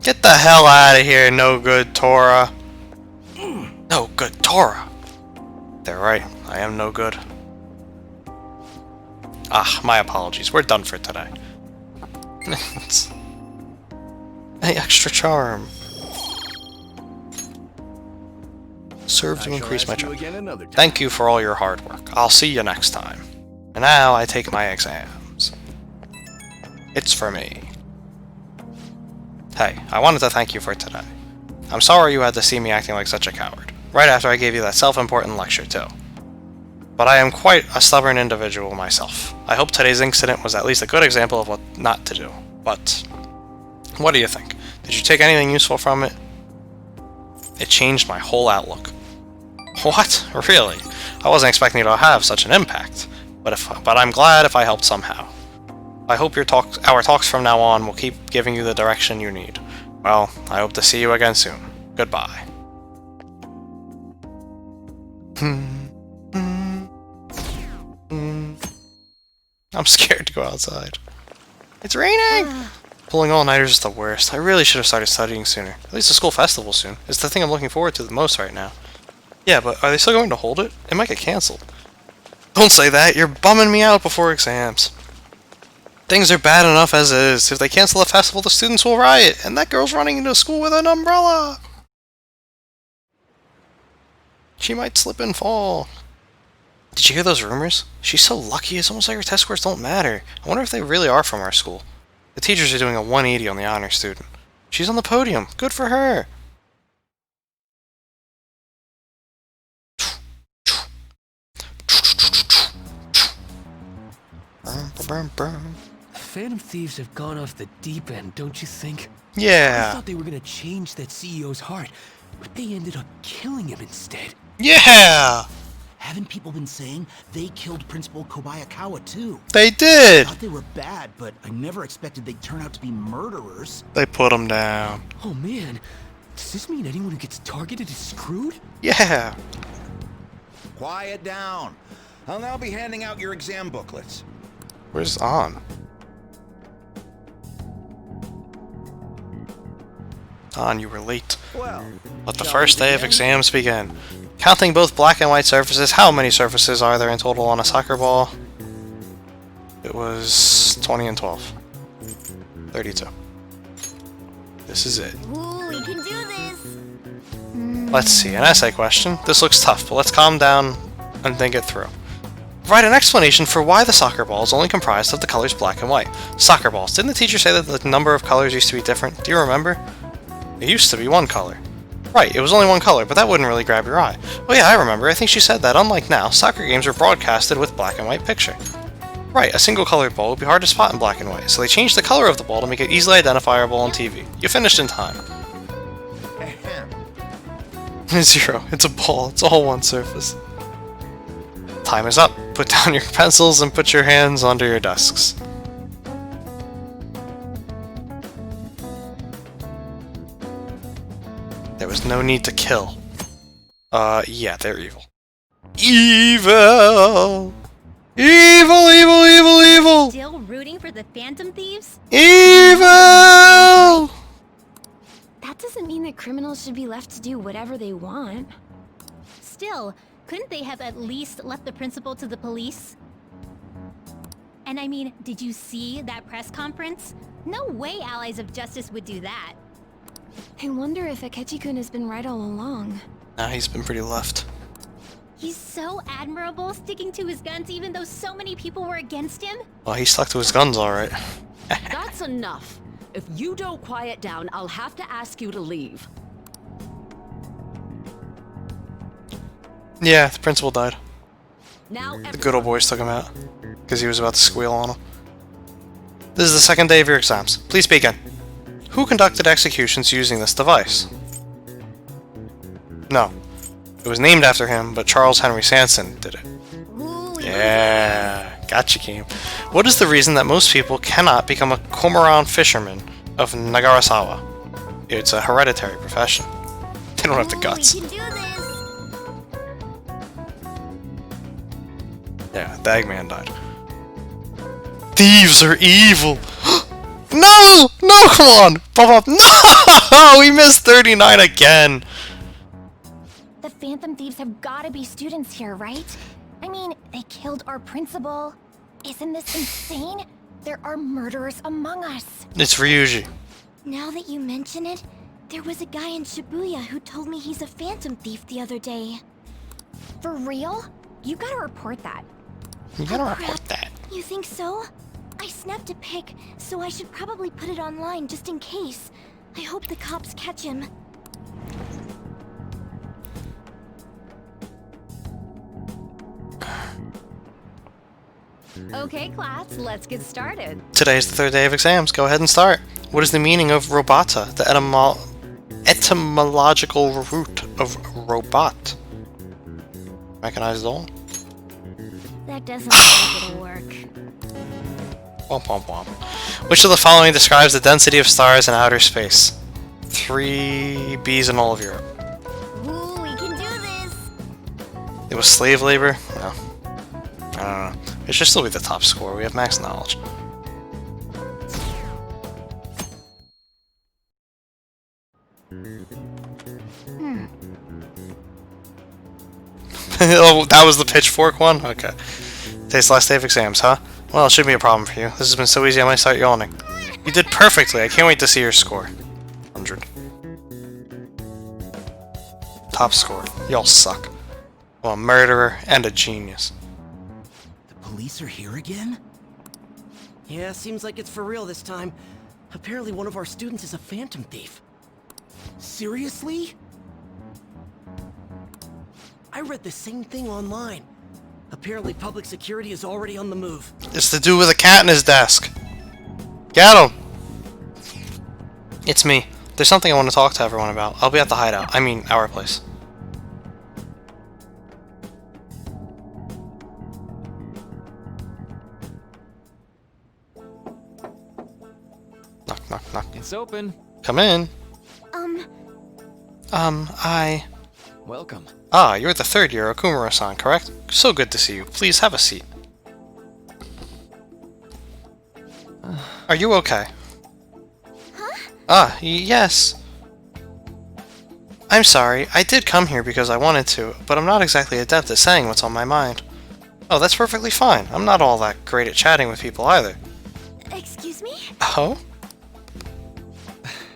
Get the hell out of here, no good Tora. No good Tora. They're right, I am no good. Ah, my apologies, we're done for today. Hey, extra charm. Serve to increase my charm. Thank you for all your hard work. I'll see you next time. And now I take my exams. It's for me. Hey, I wanted to thank you for today. I'm sorry you had to see me acting like such a coward, right after I gave you that self-important lecture too. But I am quite a stubborn individual myself. I hope today's incident was at least a good example of what not to do. But, what do you think? Did you take anything useful from it? It changed my whole outlook. What? Really? I wasn't expecting it to have such an impact. But I'm glad if I helped somehow. I hope our talks from now on will keep giving you the direction you need. Well, I hope to see you again soon. Goodbye. I'm scared to go outside. It's raining! Pulling all-nighters is the worst. I really should have started studying sooner. At least the school festival soon. It's the thing I'm looking forward to the most right now. Yeah, but are they still going to hold it? It might get cancelled. Don't say that! You're bumming me out before exams. Things are bad enough as is. If they cancel the festival, the students will riot, and that girl's running into school with an umbrella! She might slip and fall. Did you hear those rumors? She's so lucky, it's almost like her test scores don't matter. I wonder if they really are from our school. The teachers are doing a 180 on the honor student. She's on the podium. Good for her. Phantom Thieves have gone off the deep end, don't you think? Yeah. I thought they were gonna change that CEO's heart, but they ended up killing him instead. Yeah! Haven't people been saying they killed Principal Kobayakawa too? They did! I thought they were bad, but I never expected they'd turn out to be murderers. They put him down. Oh man, does this mean anyone who gets targeted is screwed? Yeah. Quiet down. I'll now be handing out your exam booklets. Where's On? On, you were late. Well, Let the first day of exams begin. Counting both black and white surfaces, how many surfaces are there in total on a soccer ball? It was 20 and 12. 32. This is it. Ooh, we can do this! Let's see, an essay question. This looks tough, but let's calm down and think it through. Write an explanation for why the soccer ball is only comprised of the colors black and white. Soccer balls. Didn't the teacher say that the number of colors used to be different? Do you remember? It used to be one color. Right, it was only one color, but that wouldn't really grab your eye. Oh yeah, I remember. I think she said that, unlike now, soccer games were broadcasted with black and white picture. Right, a single colored ball would be hard to spot in black and white, so they changed the color of the ball to make it easily identifiable on TV. You finished in time. 0. It's a ball. It's all one surface. Time is up. Put down your pencils and put your hands under your desks. There was no need to kill. Yeah, they're evil. Evil! Evil, evil, evil, evil! Still rooting for the Phantom Thieves? Evil! That doesn't mean that criminals should be left to do whatever they want. Still, couldn't they have at least left the principal to the police? And I mean, did you see that press conference? No way Allies of Justice would do that. I wonder if Akechi-kun has been right all along. Nah, he's been pretty left. He's so admirable, sticking to his guns even though so many people were against him. Well, he stuck to his guns alright. That's enough. If you don't quiet down, I'll have to ask you to leave. Yeah, the principal died. Now The good old boys took him out, because he was about to squeal on him. This is the second day of your exams. Please begin. Who conducted executions using this device? No. It was named after him, but Charles Henry Sanson did it. Yeah, gotcha game. What is the reason that most people cannot become a cormorant fisherman of Nagarasawa? It's a hereditary profession. They don't have the guts. Yeah, Dagman died. Thieves are evil! No! No, come on! Pop up! No! We missed 39 again! The Phantom Thieves have gotta be students here, right? I mean, they killed our principal. Isn't this insane? There are murderers among us. It's Ryuji. Now that you mention it, there was a guy in Shibuya who told me he's a Phantom Thief the other day. For real? You gotta report that. You gotta report that. You think so? I snapped a pic, so I should probably put it online just in case. I hope the cops catch him. Okay, class, let's get started. Today is the third day of exams. Go ahead and start. What is the meaning of robota? The etymological root of robot. Mechanized all? That doesn't look like it'll work. Womp womp womp. Which of the following describes the density of stars in outer space? 3 Bs in all of Europe. Ooh, we can do this! It was slave labor? No. I don't know. It should still be the top score. We have max knowledge. Oh, that was the pitchfork one? Okay. Today's last day of exams, huh? Well, it shouldn't be a problem for you. This has been so easy I might start yawning. You did perfectly. I can't wait to see your score. 100. Top score. Y'all suck. I'm a murderer and a genius. The police are here again? Yeah, seems like it's for real this time. Apparently one of our students is a Phantom Thief. Seriously? I read the same thing online. Apparently public security is already on the move. It's the dude with a cat in his desk. Get him! It's me. There's something I want to talk to everyone about. I'll be at the hideout. I mean, our place. Knock, knock, knock. It's open. Come in. Welcome. Ah, you're the third year Okumura-san, correct? So good to see you. Please have a seat. Are you okay? Ah, yes. I'm sorry, I did come here because I wanted to, but I'm not exactly adept at saying what's on my mind. Oh, that's perfectly fine. I'm not all that great at chatting with people either. Excuse me? Oh?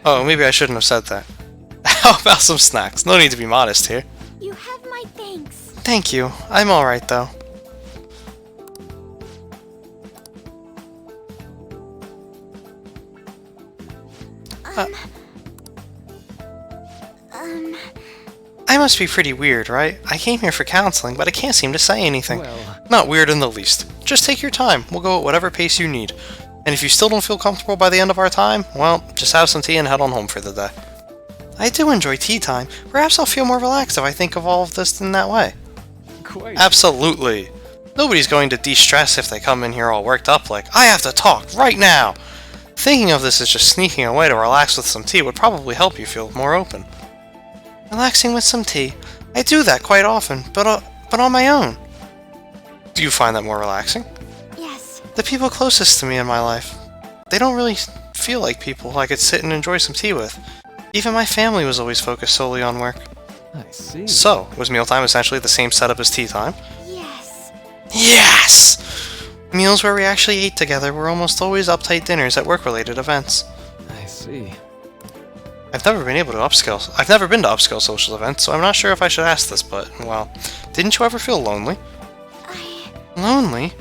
Oh, maybe I shouldn't have said that. How about some snacks? No need to be modest here. You have my thanks. Thank you. I'm alright though. I must be pretty weird, right? I came here for counseling, but I can't seem to say anything. Well... Not weird in the least. Just take your time. We'll go at whatever pace you need. And if you still don't feel comfortable by the end of our time, well, just have some tea and head on home for the day. I do enjoy tea time. Perhaps I'll feel more relaxed if I think of all of this in that way. Quite. Absolutely. Nobody's going to de-stress if they come in here all worked up like, I have to talk right now! Thinking of this as just sneaking away to relax with some tea would probably help you feel more open. Relaxing with some tea. I do that quite often, but on my own. Do you find that more relaxing? Yes. The people closest to me in my life. They don't really feel like people I could sit and enjoy some tea with. Even my family was always focused solely on work. I see. So, was mealtime essentially the same setup as tea time? Yes. Yes! Meals where we actually ate together were almost always uptight dinners at work-related events. I see. I've never been to upscale social events, so I'm not sure if I should ask this, but, well, didn't you ever feel lonely? Lonely?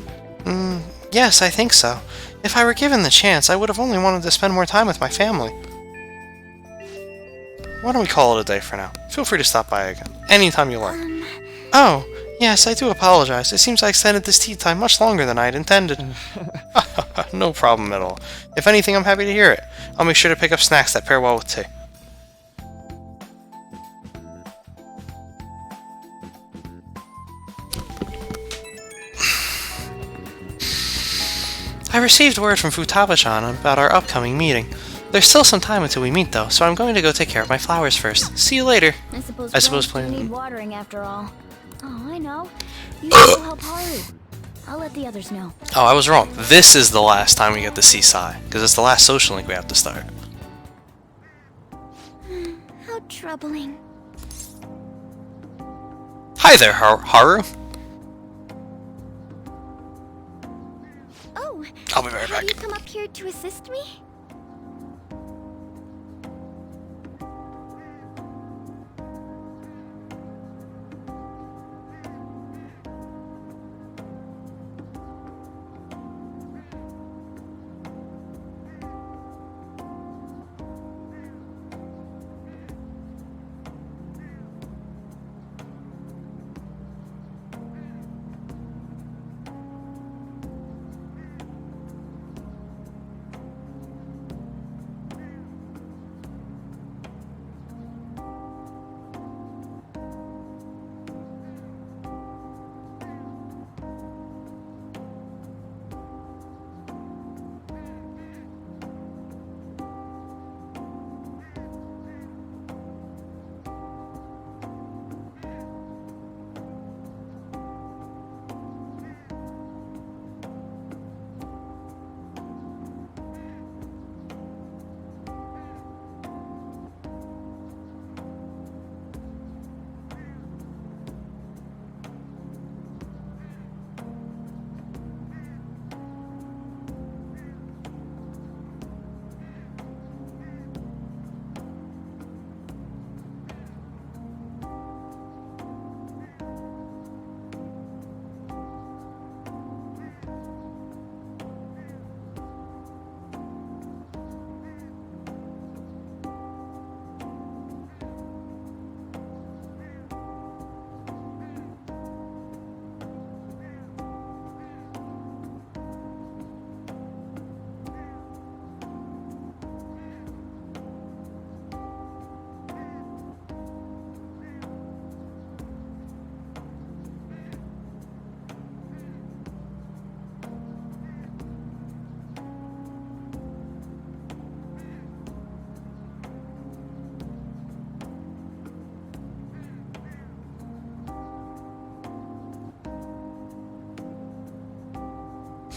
Yes, I think so. If I were given the chance, I would have only wanted to spend more time with my family. Why don't we call it a day for now? Feel free to stop by again, anytime you like. Oh, yes, I do apologize. It seems I extended this tea time much longer than I had intended. No problem at all. If anything, I'm happy to hear it. I'll make sure to pick up snacks that pair well with tea. I received word from Futaba-chan about our upcoming meeting. There's still some time until we meet though, so I'm going to go take care of my flowers first. See you later. I suppose plants need watering after all. Oh, I know. You should go help Haru. I'll let the others know. Oh, I was wrong. This is the last time we get to see Sai, because it's the last social link we have to start. How troubling. Hi there, Haru. Oh, I'll be right back. Have you come up here to assist me?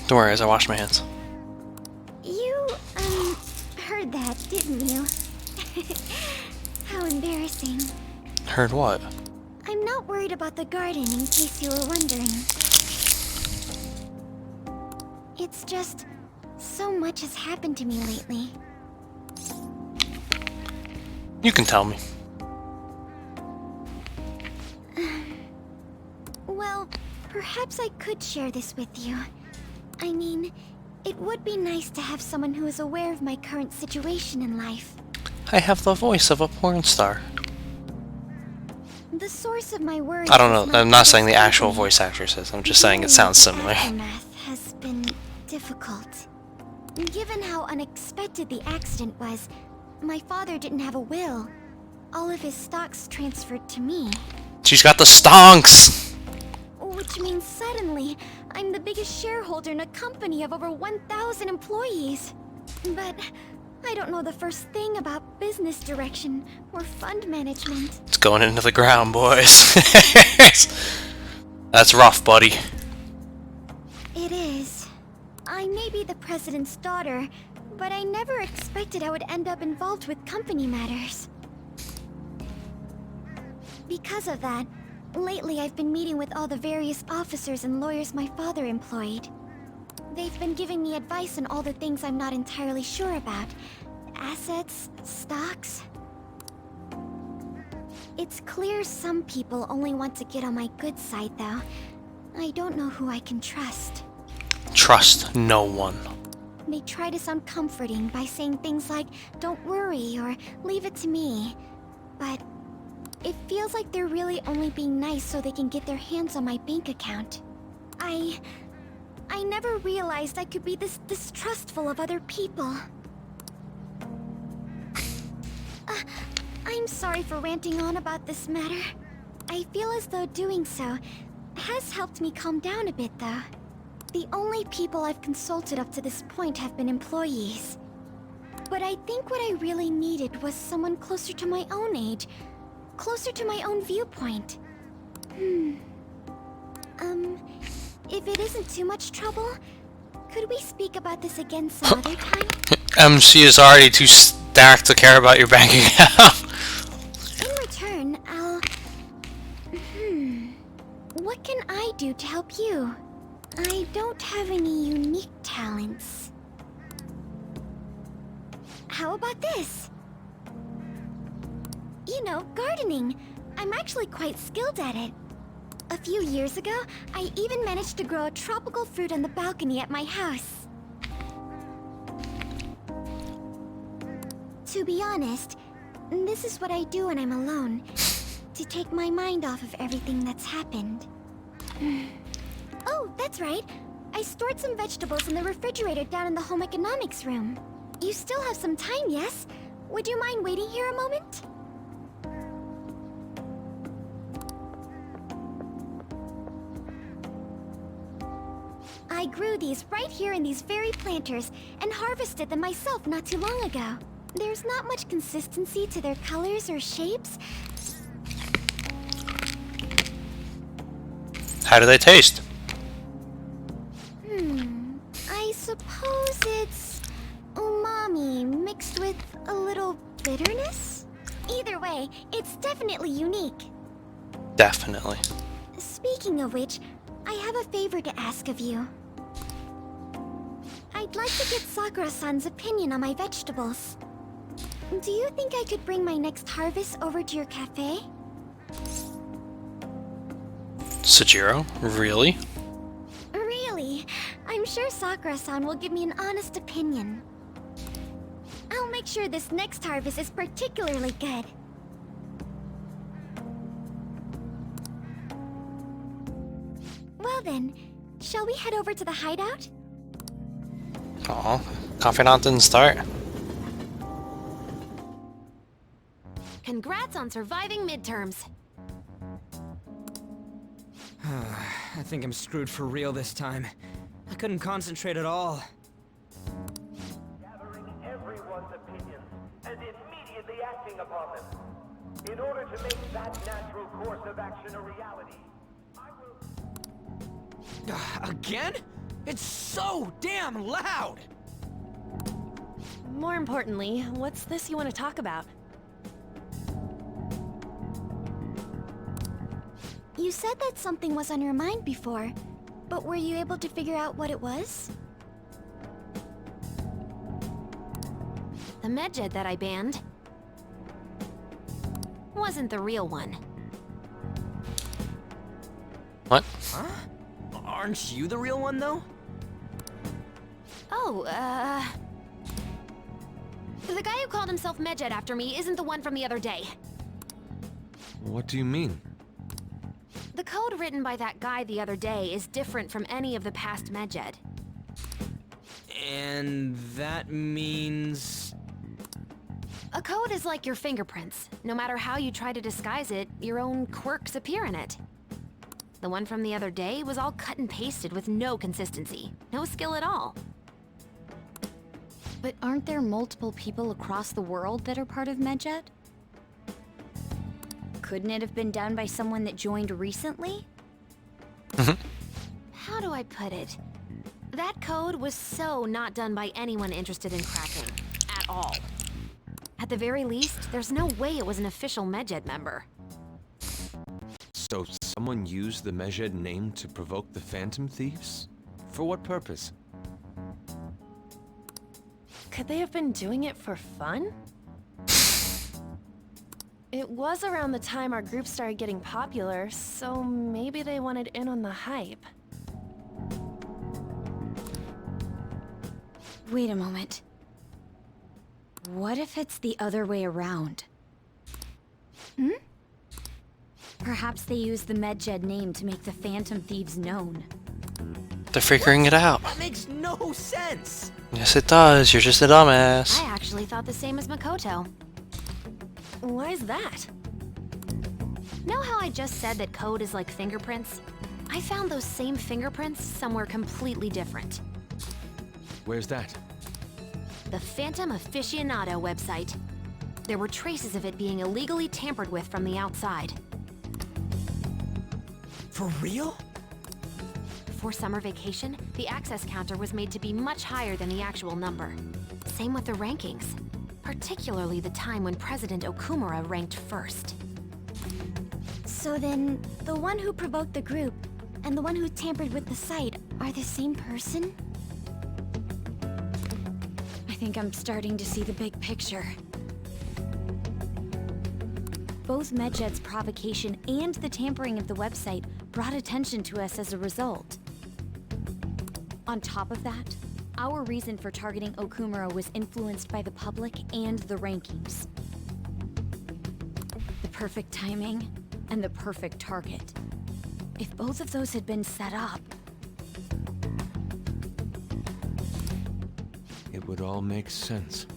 Don't worry, as I wash my hands. You, heard that, didn't you? How embarrassing. Heard what? I'm not worried about the garden, in case you were wondering. It's just, so much has happened to me lately. You can tell me. Well, perhaps I could share this with you. I mean, it would be nice to have someone who is aware of my current situation in life. I have the voice of a porn star. The source of my worries. I don't know. I'm not saying the actual voice actress is. I'm just saying it sounds similar. Aftermath has been difficult. Given how unexpected the accident was, my father didn't have a will. All of his stocks transferred to me. She's got the stonks! Which means suddenly, I'm the biggest shareholder in a company of over 1,000 employees. But I don't know the first thing about business direction or fund management. It's going into the ground, boys. That's rough, buddy. It is. I may be the president's daughter, but I never expected I would end up involved with company matters. Because of that, lately I've been meeting with all the various officers and lawyers my father employed. They've been giving me advice on all the things I'm not entirely sure about. Assets, stocks. It's clear some people only want to get on my good side, though. I don't know who I can trust. Trust no one. They try to sound comforting by saying things like, "Don't worry," or "Leave it to me." But it feels like they're really only being nice so they can get their hands on my bank account. I never realized I could be this distrustful of other people. I'm sorry for ranting on about this matter. I feel as though doing so has helped me calm down a bit, though. The only people I've consulted up to this point have been employees. But I think what I really needed was someone closer to my own age, closer to my own viewpoint. If it isn't too much trouble, could we speak about this again some other time? She is already too stacked to care about your bank account. In return, I'll... What can I do to help you? I don't have any unique talents. How about this? You know, gardening. I'm actually quite skilled at it. A few years ago, I even managed to grow a tropical fruit on the balcony at my house. To be honest, this is what I do when I'm alone, to take my mind off of everything that's happened. Oh, that's right. I stored some vegetables in the refrigerator down in the home economics room. You still have some time, yes? Would you mind waiting here a moment? I grew these right here in these very planters and harvested them myself not too long ago. There's not much consistency to their colors or shapes. How do they taste? I suppose it's umami mixed with a little bitterness? Either way, it's definitely unique. Definitely. Speaking of which, I have a favor to ask of you. I'd like to get Sakura-san's opinion on my vegetables. Do you think I could bring my next harvest over to your cafe? Sojiro? Really? Really? I'm sure Sakura-san will give me an honest opinion. I'll make sure this next harvest is particularly good. Well then, shall we head over to the hideout? Aw, Confidant didn't start. Congrats on surviving midterms. I think I'm screwed for real this time. I couldn't concentrate at all. Gathering everyone's opinions and immediately acting upon them. In order to make that natural course of action a reality, I will... Again? It's so damn loud! More importantly, what's this you want to talk about? You said that something was on your mind before, but were you able to figure out what it was? The Medjed that I banned wasn't the real one. What? Huh? Aren't you the real one, though? Oh, the guy who called himself Medjed after me isn't the one from the other day. What do you mean? The code written by that guy the other day is different from any of the past Medjed. And that means... A code is like your fingerprints. No matter how you try to disguise it, your own quirks appear in it. The one from the other day was all cut and pasted with no consistency. No skill at all. But aren't there multiple people across the world that are part of Medjed? Couldn't it have been done by someone that joined recently? How do I put it? That code was so not done by anyone interested in cracking. At all. At the very least, there's no way it was an official Medjed member. So someone used the Medjed name to provoke the Phantom Thieves? For what purpose? Could they have been doing it for fun? It was around the time our group started getting popular, so maybe they wanted in on the hype. Wait a moment. What if it's the other way around? Perhaps they used the Medjed name to make the Phantom Thieves known. They're figuring it out. That makes no sense! Yes, it does. You're just a dumbass. I actually thought the same as Makoto. Why's that? Know how I just said that code is like fingerprints? I found those same fingerprints somewhere completely different. Where's that? The Phantom Aficionado website. There were traces of it being illegally tampered with from the outside. For real? For summer vacation, the access counter was made to be much higher than the actual number. Same with the rankings. Particularly the time when President Okumura ranked first. So then, the one who provoked the group and the one who tampered with the site are the same person? I think I'm starting to see the big picture. Both Medjed's provocation and the tampering of the website brought attention to us as a result. On top of that, our reason for targeting Okumura was influenced by the public and the rankings. The perfect timing and the perfect target. If both of those had been set up, It would all make sense.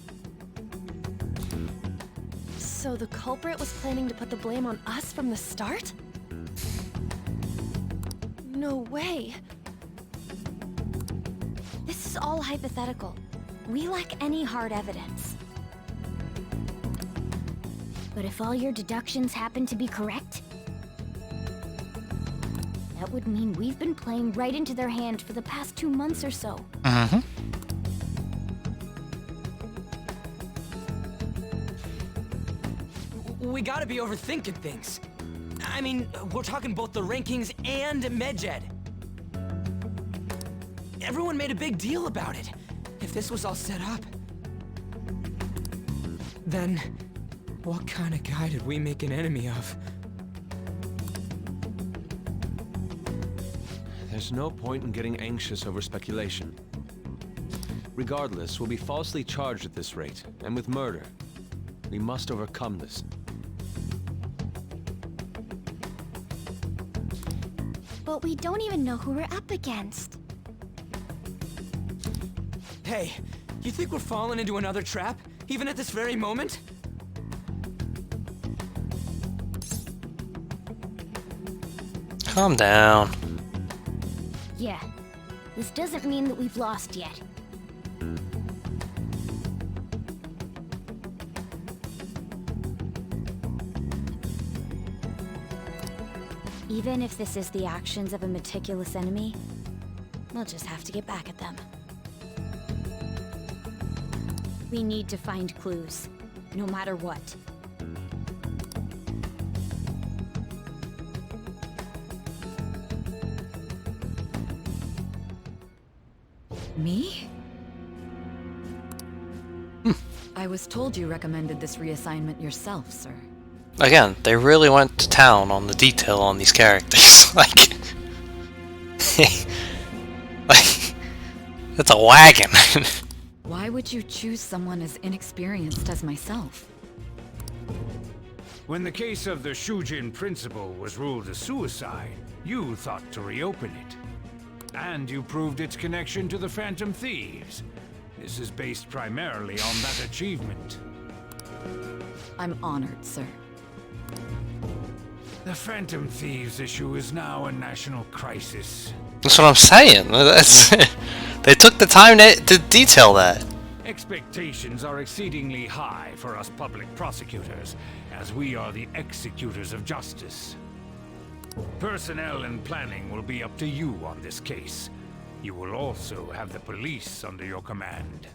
So the culprit was planning to put the blame on us from the start? No way. This is all hypothetical. We lack any hard evidence. But if all your deductions happen to be correct, that would mean we've been playing right into their hand for the past 2 months or so. We gotta be overthinking things. I mean, we're talking both the rankings and Medjed. Everyone made a big deal about it. If this was all set up, then what kind of guy did we make an enemy of? There's no point in getting anxious over speculation. Regardless, we'll be falsely charged at this rate, and with murder. We must overcome this. But we don't even know who we're up against. Hey, you think we're falling into another trap, even at this very moment? Calm down. Yeah, this doesn't mean that we've lost yet. Even if this is the actions of a meticulous enemy, We'll just have to get back at them. We need to find clues, no matter what. Me? I was told you recommended this reassignment yourself, sir. Again, they really went to town on the detail on these characters. like, it's a wagon. Why would you choose someone as inexperienced as myself? When the case of the Shujin principal was ruled a suicide, you thought to reopen it. And you proved its connection to the Phantom Thieves. This is based primarily on that achievement. I'm honored, sir. The Phantom Thieves issue is now a national crisis. That's what I'm saying. That's they took the time to detail that. Expectations are exceedingly high for us public prosecutors, as we are the executors of justice. Personnel and planning will be up to you on this case. You will also have the police under your command.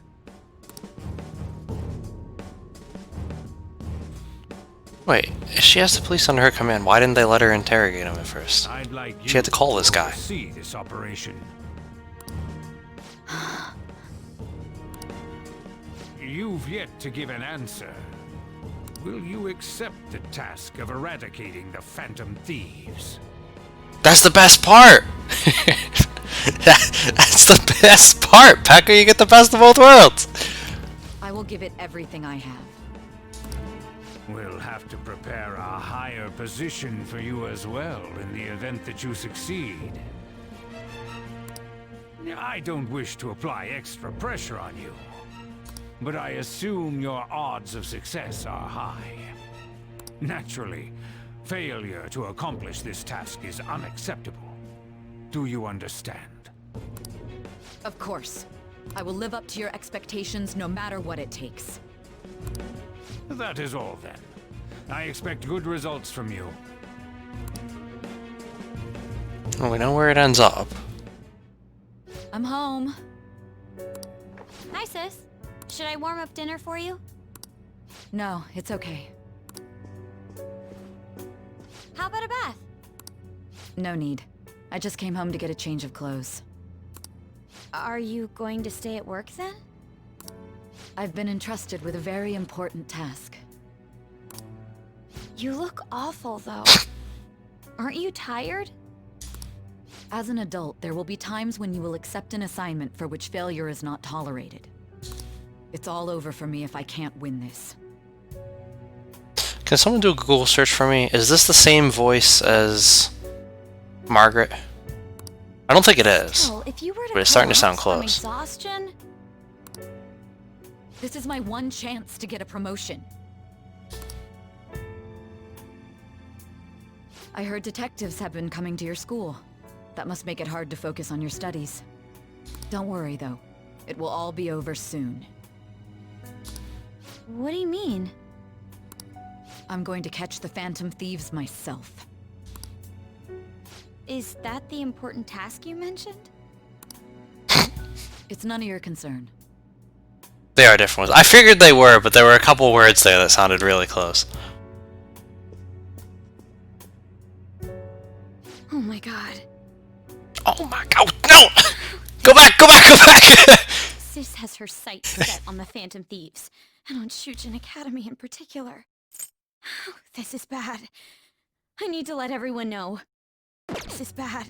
Wait, if she has the police under her command, why didn't they let her interrogate him at first? I'd like She had to call this guy. See this operation. You've yet to give an answer. Will you accept the task of eradicating the Phantom Thieves? That's the best part! That's the best part! Packer, you get the best of both worlds! I will give it everything I have. We'll have to prepare a higher position for you as well in the event that you succeed. I don't wish to apply extra pressure on you, but I assume your odds of success are high. Naturally, failure to accomplish this task is unacceptable. Do you understand? Of course. I will live up to your expectations no matter what it takes. That is all then. I expect good results from you. Well, we know where it ends up. I'm home. Hi, sis. Should I warm up dinner for you? No, it's okay. How about a bath? No need. I just came home to get a change of clothes. Are you going to stay at work then? I've been entrusted with a very important task. You look awful, though. Aren't you tired? As an adult, there will be times when you will accept an assignment for which failure is not tolerated. It's all over for me if I can't win this. Can someone do a Google search for me? Is this the same voice as Margaret? I don't think it is, Well, if you were to but it's starting to sound collapse from close. exhaustion. This is my one chance to get a promotion. I heard detectives have been coming to your school. That must make it hard to focus on your studies. Don't worry, though. It will all be over soon. What do you mean? I'm going to catch the Phantom Thieves myself. Is that the important task you mentioned? It's none of your concern. They are different ones. I figured they were, but there were a couple words there that sounded really close. Oh my god. Oh my god, no! Go back, go back, go back! Sis has her sights set on the Phantom Thieves, and on Shujin Academy in particular. This is bad. I need to let everyone know. This is bad.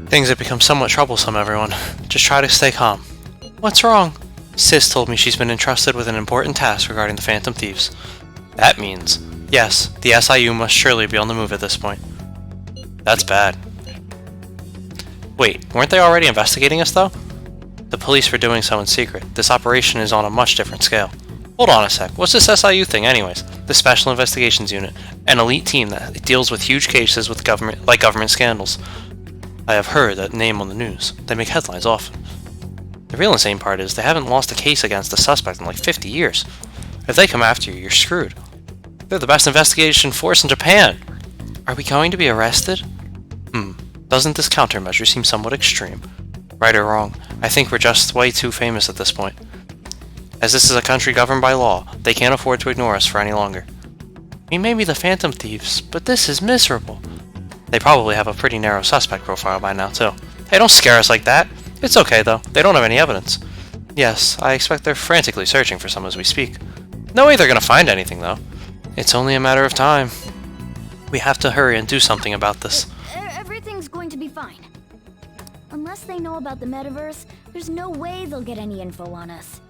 Things have become somewhat troublesome, everyone. Just try to stay calm. What's wrong? Sis told me she's been entrusted with an important task regarding the Phantom Thieves. That means, yes, the SIU must surely be on the move at this point. That's bad. Wait, weren't they already investigating us, though? The police were doing so in secret. This operation is on a much different scale. Hold on a sec, what's this SIU thing anyways? The Special Investigations Unit, an elite team that deals with huge cases with government scandals. I have heard that name on the news. They make headlines often. The real insane part is they haven't lost a case against a suspect in like 50 years. If they come after you, you're screwed. They're the best investigation force in Japan. Are we going to be arrested? Doesn't this countermeasure seem somewhat extreme? Right or wrong, I think we're just way too famous at this point. As this is a country governed by law, they can't afford to ignore us for any longer. We may be the Phantom Thieves, but this is miserable. They probably have a pretty narrow suspect profile by now, too. Hey, don't scare us like that. It's okay, though. They don't have any evidence. Yes, I expect they're frantically searching for some as we speak. No way they're gonna find anything, though. It's only a matter of time. We have to hurry and do something about this. Everything's going to be fine. Unless they know about the metaverse, there's no way they'll get any info on us.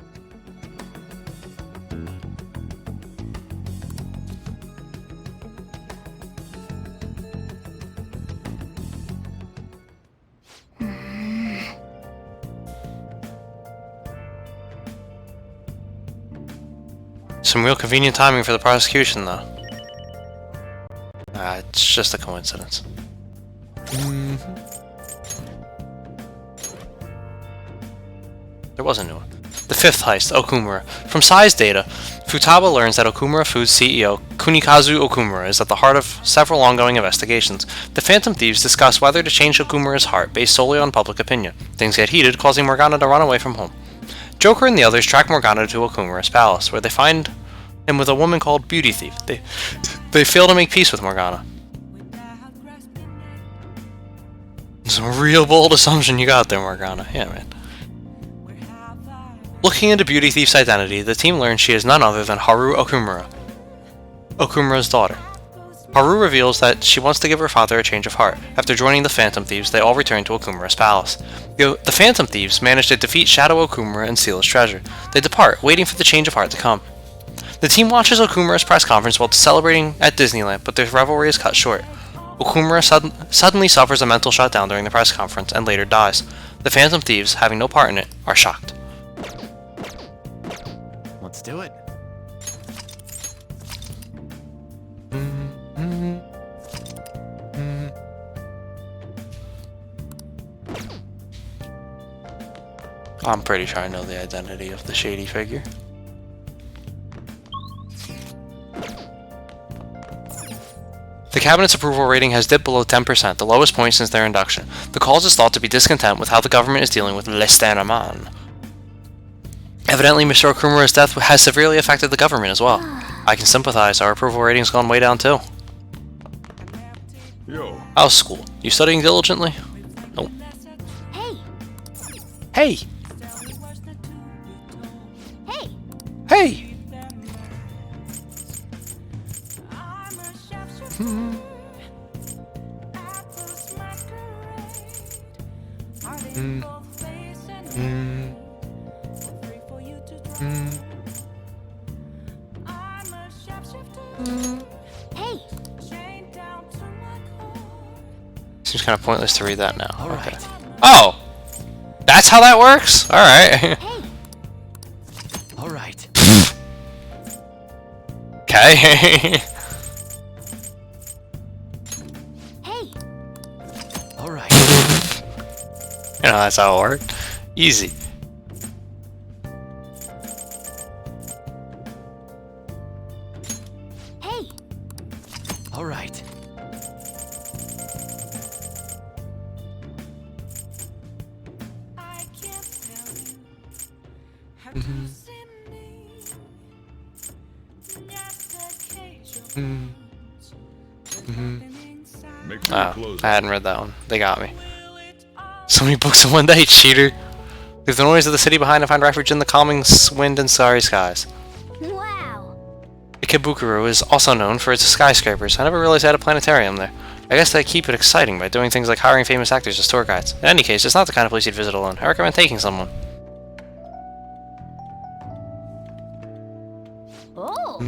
Some real convenient timing for the prosecution, though. It's just a coincidence. There was a new one. The fifth heist, Okumura. From size data, Futaba learns that Okumura Foods CEO Kunikazu Okumura is at the heart of several ongoing investigations. The Phantom Thieves discuss whether to change Okumura's heart based solely on public opinion. Things get heated, causing Morgana to run away from home. Joker and the others track Morgana to Okumura's palace, where they find him with a woman called Beauty Thief. They fail to make peace with Morgana. It's a real bold assumption you got there, Morgana. Yeah, man. Looking into Beauty Thief's identity, the team learns she is none other than Haru Okumura, Okumura's daughter. Haru reveals that she wants to give her father a change of heart. After joining the Phantom Thieves, they all return to Okumura's palace. The Phantom Thieves manage to defeat Shadow Okumura and steal his treasure. They depart, waiting for the change of heart to come. The team watches Okumura's press conference while celebrating at Disneyland, but their revelry is cut short. Okumura suddenly suffers a mental shutdown during the press conference and later dies. The Phantom Thieves, having no part in it, are shocked. Let's do it. I'm pretty sure I know the identity of the shady figure. The cabinet's approval rating has dipped below 10%, the lowest point since their induction. The cause is thought to be discontent with how the government is dealing with Lestanaman. Evidently, Mr. Okumura's death has severely affected the government as well. I can sympathize, our approval rating's gone way down too. Yo. How's school? You studying diligently? Nope. Hey! Hey! Hey! Hey! Hey! Seems kind of pointless to read that now. Okay. Oh! That's how that works? Alright. All right. Okay. Hey! All right. You know, that's how it worked. Easy. Hey! All right. Oh, I hadn't read that one. They got me. So many books in one day, cheater! Leave the noise of the city behind and find refuge in the calming wind and starry skies. Wow! Ikebukuro is also known for its skyscrapers. I never realized they had a planetarium there. I guess they keep it exciting by doing things like hiring famous actors as tour guides. In any case, it's not the kind of place you'd visit alone. I recommend taking someone. Oh!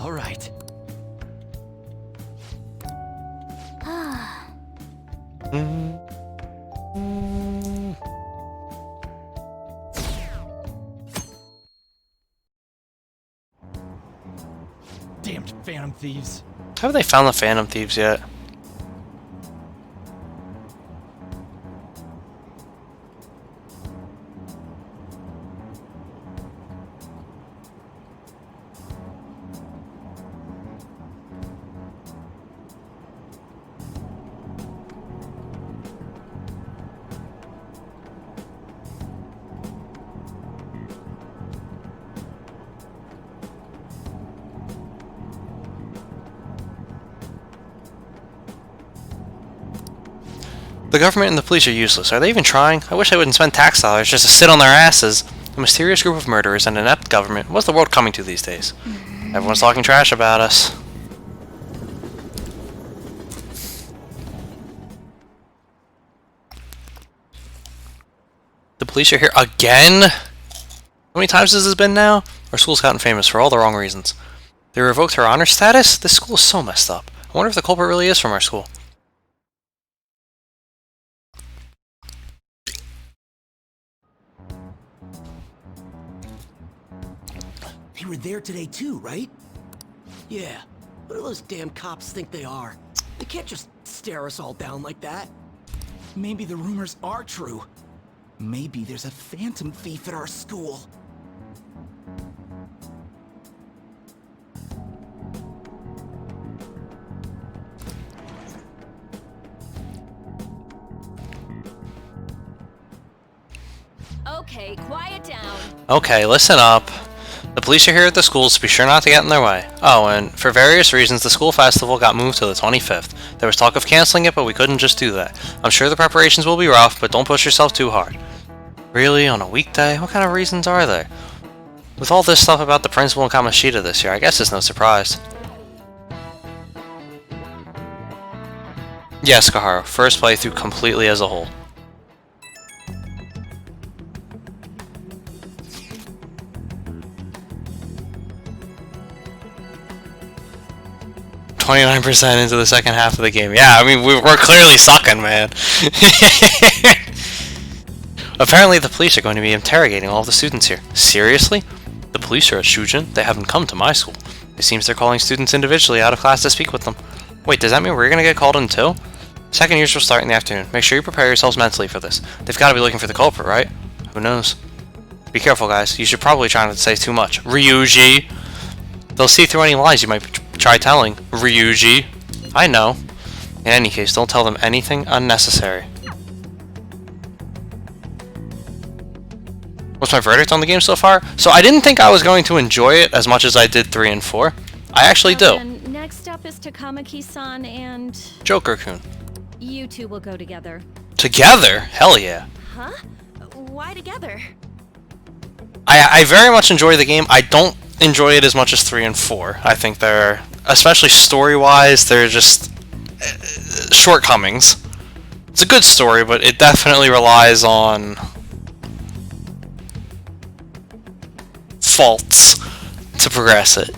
All right. Damned Phantom Thieves. Haven't they found the Phantom Thieves yet? The government and the police are useless. Are they even trying? I wish they wouldn't spend tax dollars just to sit on their asses. A mysterious group of murderers and an inept government. What's the world coming to these days? Everyone's talking trash about us. The police are here again? How many times has this been now? Our school's gotten famous for all the wrong reasons. They revoked her honor status? This school is so messed up. I wonder if the culprit really is from our school. They were there today too, right? Yeah. What do those damn cops think they are? They can't just stare us all down like that. Maybe the rumors are true. Maybe there's a phantom thief at our school. Okay, quiet down. Okay, listen up. The police are here at the school, so be sure not to get in their way. Oh, and for various reasons, the school festival got moved to the 25th. There was talk of canceling it, but we couldn't just do that. I'm sure the preparations will be rough, but don't push yourself too hard. Really? On a weekday? What kind of reasons are there? With all this stuff about the principal and Kamoshida this year, I guess it's no surprise. Yes, Kaharu. First playthrough completely as a whole. .29% into the second half of the game. Yeah, I mean, we're clearly sucking, man. Apparently, the police are going to be interrogating all of the students here. Seriously? The police are at Shujin? They haven't come to my school. It seems they're calling students individually out of class to speak with them. Wait, does that mean we're going to get called in too? Second years will start in the afternoon. Make sure you prepare yourselves mentally for this. They've got to be looking for the culprit, right? Who knows? Be careful, guys. You should probably try not to say too much. Ryuji! They'll see through any lies you might try telling. Ryuji. I know. In any case, don't tell them anything unnecessary. What's my verdict on the game so far? So I didn't think I was going to enjoy it as much as I did 3 and 4. I actually do. And next up is Takamaki-san and... Joker-kun. You two will go together. Together? Hell yeah. Huh? Why together? I very much enjoy the game. I don't enjoy it as much as 3 and 4. I think they're, especially story-wise, they're just shortcomings. It's a good story, but it definitely relies on faults to progress it.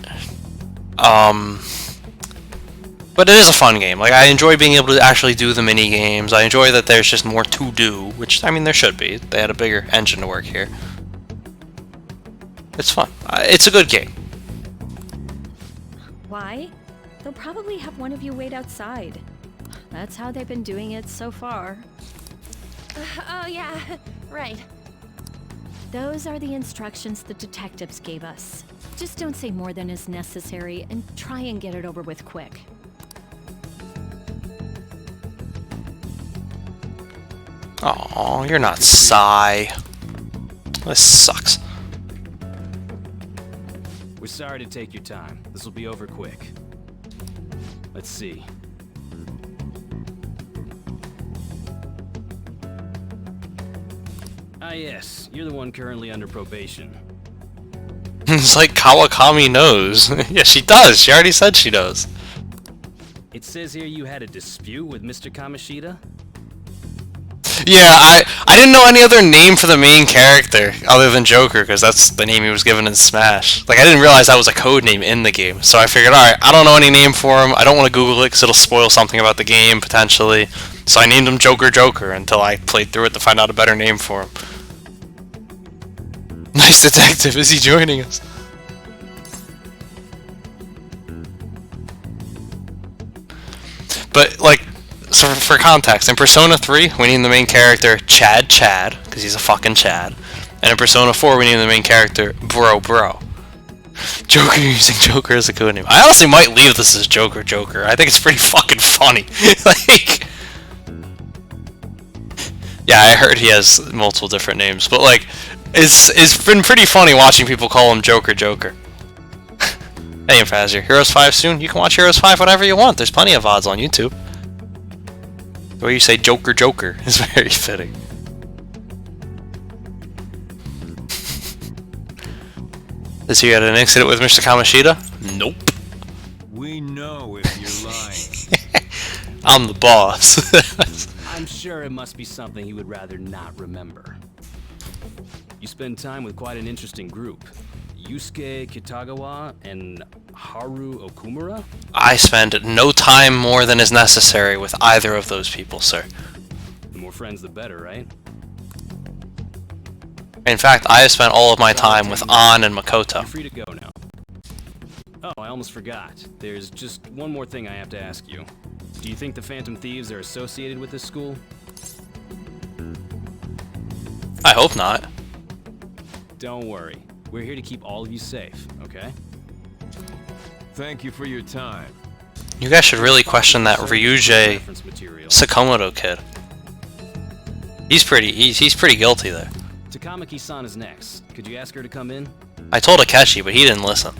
But it is a fun game. Like, I enjoy being able to actually do the mini games. I enjoy that there's just more to do, which, I mean, there should be. They had a bigger engine to work here. It's fun. It's a good game. Why? They'll probably have one of you wait outside. That's how they've been doing it so far. Oh yeah, right. Those are the instructions the detectives gave us. Just don't say more than is necessary and try and get it over with quick. Oh, you're not Sai. This sucks. We're sorry to take your time. This will be over quick. Let's see. Ah yes, you're the one currently under probation. It's like Kawakami knows. Yeah, she does. She already said she knows. It says here you had a dispute with Mr. Kamoshida? Yeah, I didn't know any other name for the main character other than Joker, because that's the name he was given in Smash. Like, I didn't realize that was a code name in the game, so I figured, alright, I don't know any name for him, I don't want to Google it because it'll spoil something about the game, potentially. So I named him Joker until I played through it to find out a better name for him. Nice detective, is he joining us? But, like, so for context, in Persona 3, we named the main character Chad, because he's a fucking Chad. And in Persona 4, we named the main character Bro. Joker using Joker as a code name. I honestly might leave this as Joker. I think it's pretty fucking funny. Like, yeah, I heard he has multiple different names, but like, it's been pretty funny watching people call him Joker. Hey, Fazio, Heroes 5 soon? You can watch Heroes 5 whenever you want. There's plenty of VODs on YouTube. The way you say Joker is very fitting. Is he at an incident with Mr. Kamoshida? Nope. We know if you're lying. I'm the boss. I'm sure it must be something he would rather not remember. You spend time with quite an interesting group. Yusuke Kitagawa and Haru Okumura? I spend no time more than is necessary with either of those people, sir. The more friends, the better, right? In fact, I have spent all of my time with An and Makoto. You're free to go now. Oh, I almost forgot. There's just one more thing I have to ask you. Do you think the Phantom Thieves are associated with this school? I hope not. Don't worry. We're here to keep all of you safe, okay? Thank you for your time. You guys should really question that Ryujei Sakamoto kid. He's pretty guilty there. Takamaki-san is next. Could you ask her to come in? I told Akechi, but he didn't listen.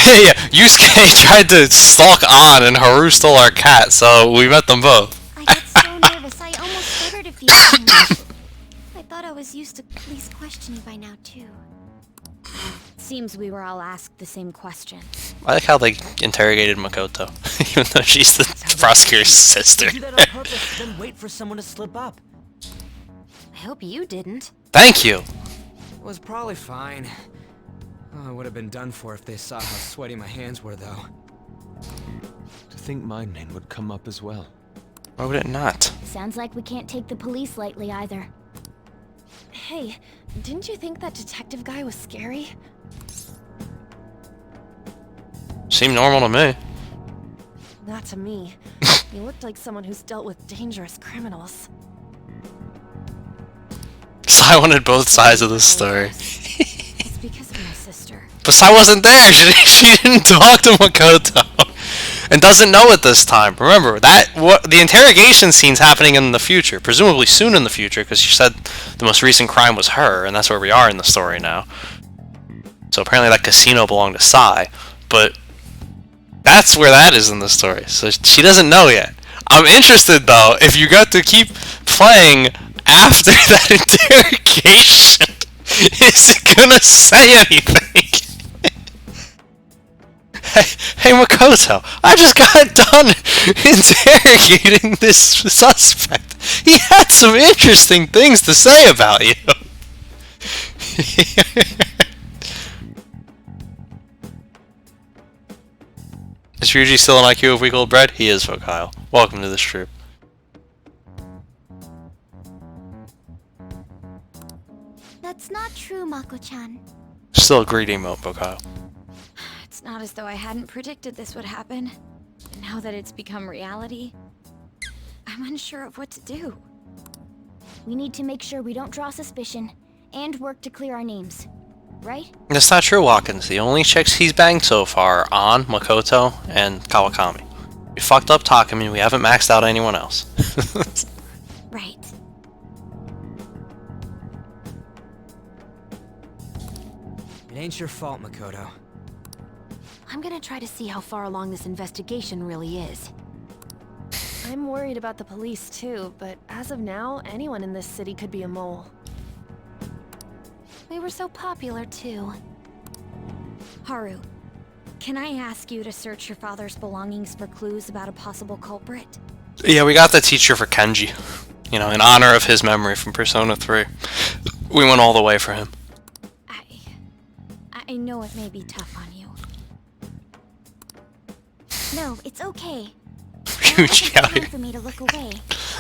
Yeah, Yusuke tried to stalk An and Haru stole our cat, so we met them both. I got so nervous I almost stuttered a few times. I thought I was used to police questioning by now, too. Seems we were all asked the same question. I like how they interrogated Makoto, even though she's the prosecutor's sister. Do that on purpose, then wait for someone to slip up. I hope you didn't. Thank you. It was probably fine. Oh, I would have been done for if they saw how sweaty my hands were, though. To think my name would come up as well. Why would it not? Sounds like we can't take the police lightly either. Hey, didn't you think that detective guy was scary? Seemed normal to me. Not to me. He looked like someone who's dealt with dangerous criminals. Sai wanted both sides of the story. It's because of my sister. But Sai wasn't there. She didn't talk to Makoto, and doesn't know it this time. Remember that the interrogation scene's happening in the future, presumably soon in the future, because she said the most recent crime was her, and that's where we are in the story now. So apparently that casino belonged to Sai, but that's where that is in the story. So she doesn't know yet. I'm interested though if you got to keep playing after that interrogation. Is it gonna say anything? Hey Makoto, I just got done interrogating this suspect. He had some interesting things to say about you. Is Ryuji still an IQ of week old bread? He is, Kyle. Welcome to this troop. That's not true, Mako-chan. Still a greedy emote, Kyle. It's not as though I hadn't predicted this would happen. And now that it's become reality, I'm unsure of what to do. We need to make sure we don't draw suspicion, and work to clear our names. Right? That's not true, Watkins. The only chicks he's banged so far are An, Makoto, and Kawakami. We fucked up Takumi, we haven't maxed out anyone else. Right. It ain't your fault, Makoto. I'm gonna try to see how far along this investigation really is. I'm worried about the police too, but as of now, anyone in this city could be a mole. We were so popular, too. Haru, Can I ask you to search your father's belongings for clues about a possible culprit? Yeah, we got the teacher for Kenji. You know, in honor of his memory from Persona 3. We went all the way for him. I know it may be tough on you. No, it's okay. Ryuji out here. For me to look away.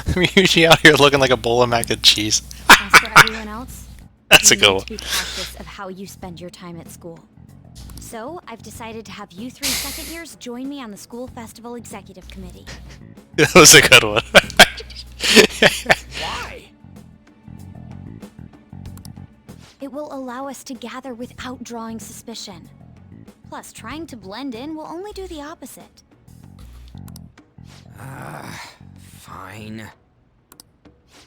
Ryuji out here looking like a bowl of mac and cheese. As for everyone else, That's a you good need one. to be cautious of how you spend your time at school. So, I've decided to have you 3 second years join me on the school festival executive committee. That was a good one. Why? It will allow us to gather without drawing suspicion. Plus, trying to blend in will only do the opposite. Fine.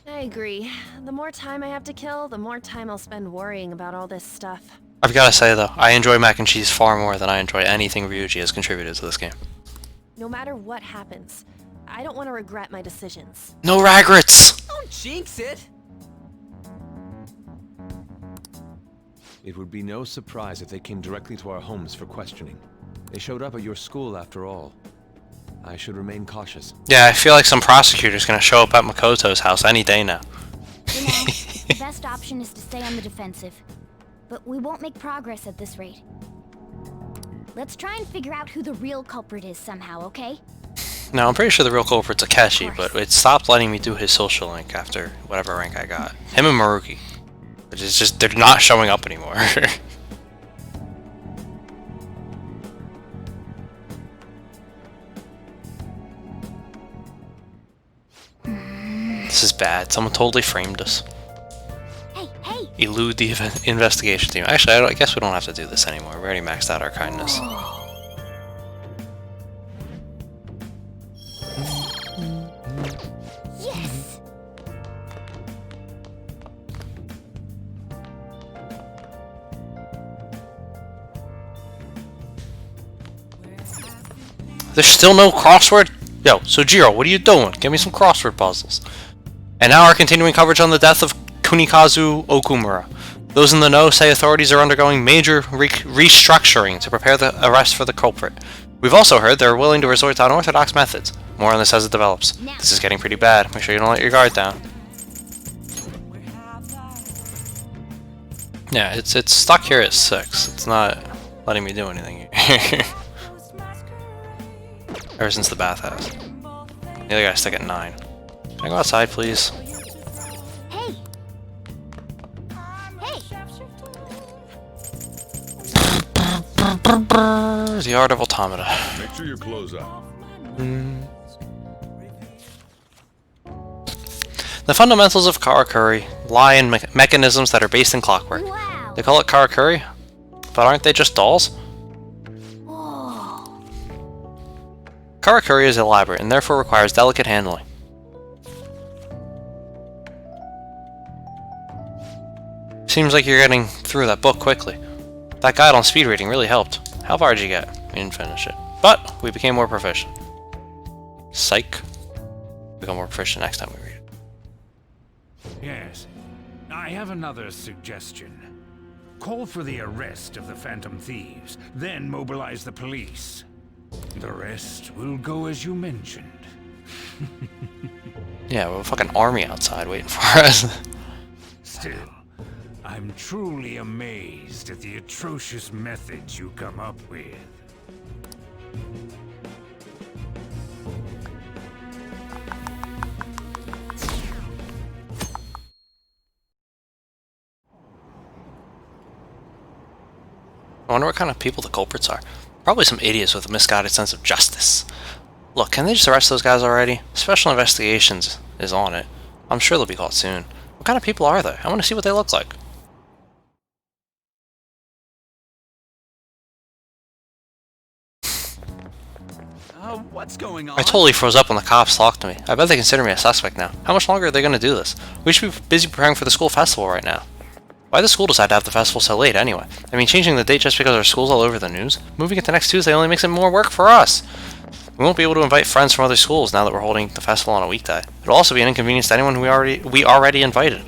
I agree. The more time I have to kill, the more time I'll spend worrying about all this stuff. I've got to say though, I enjoy mac and cheese far more than I enjoy anything Ryuji has contributed to this game. No matter what happens, I don't want to regret my decisions. No regrets! Don't jinx it! It would be no surprise if they came directly to our homes for questioning. They showed up at your school after all. I should remain cautious. Yeah, I feel like some prosecutor's gonna show up at Makoto's house any day now. For now, the best option is to stay on the defensive. But we won't make progress at this rate. Let's try and figure out who the real culprit is somehow, okay? No, I'm pretty sure the real culprit's Akechi, but it stopped letting me do his social link after whatever rank I got. Him and Maruki. It's just, they're not showing up anymore. This is bad. Someone totally framed us. Hey! Elude the investigation team. Actually, I guess we don't have to do this anymore. We already maxed out our kindness. Yes! There's still no crossword? Yo, Sojiro, what are you doing? Give me some crossword puzzles. And now our continuing coverage on the death of Kunikazu Okumura. Those in the know say authorities are undergoing major restructuring to prepare the arrest for the culprit. We've also heard they're willing to resort to unorthodox methods. More on this as it develops. This is getting pretty bad. Make sure you don't let your guard down. Yeah, it's stuck here at 6. It's not letting me do anything here. Ever since the bathhouse. The other guy's stuck at 9. Can I go outside, please? Hey! Hey! The Art of Automata. Make sure your clothes out. The fundamentals of Karakuri lie in mechanisms that are based in clockwork. Wow. They call it Karakuri, but aren't they just dolls? Whoa. Karakuri is elaborate and therefore requires delicate handling. Seems like you're getting through that book quickly. That guide on speed reading really helped. How far did you get? We didn't finish it. But we became more proficient. Psych. Become more proficient next time we read it. Yes. I have another suggestion. Call for the arrest of the Phantom Thieves, then mobilize the police. The rest will go as you mentioned. Yeah, we have a fucking army outside waiting for us. Still, I'm truly amazed at the atrocious methods you come up with. I wonder what kind of people the culprits are. Probably some idiots with a misguided sense of justice. Look, can they just arrest those guys already? Special Investigations is on it. I'm sure they'll be caught soon. What kind of people are they? I want to see what they look like. What's going on? I totally froze up when the cops talked to me. I bet they consider me a suspect now. How much longer are they going to do this? We should be busy preparing for the school festival right now. Why did the school decide to have the festival so late anyway? I mean, changing the date just because our school's all over the news? Moving it to next Tuesday only makes it more work for us. We won't be able to invite friends from other schools now that we're holding the festival on a weekday. It'll also be an inconvenience to anyone we already invited.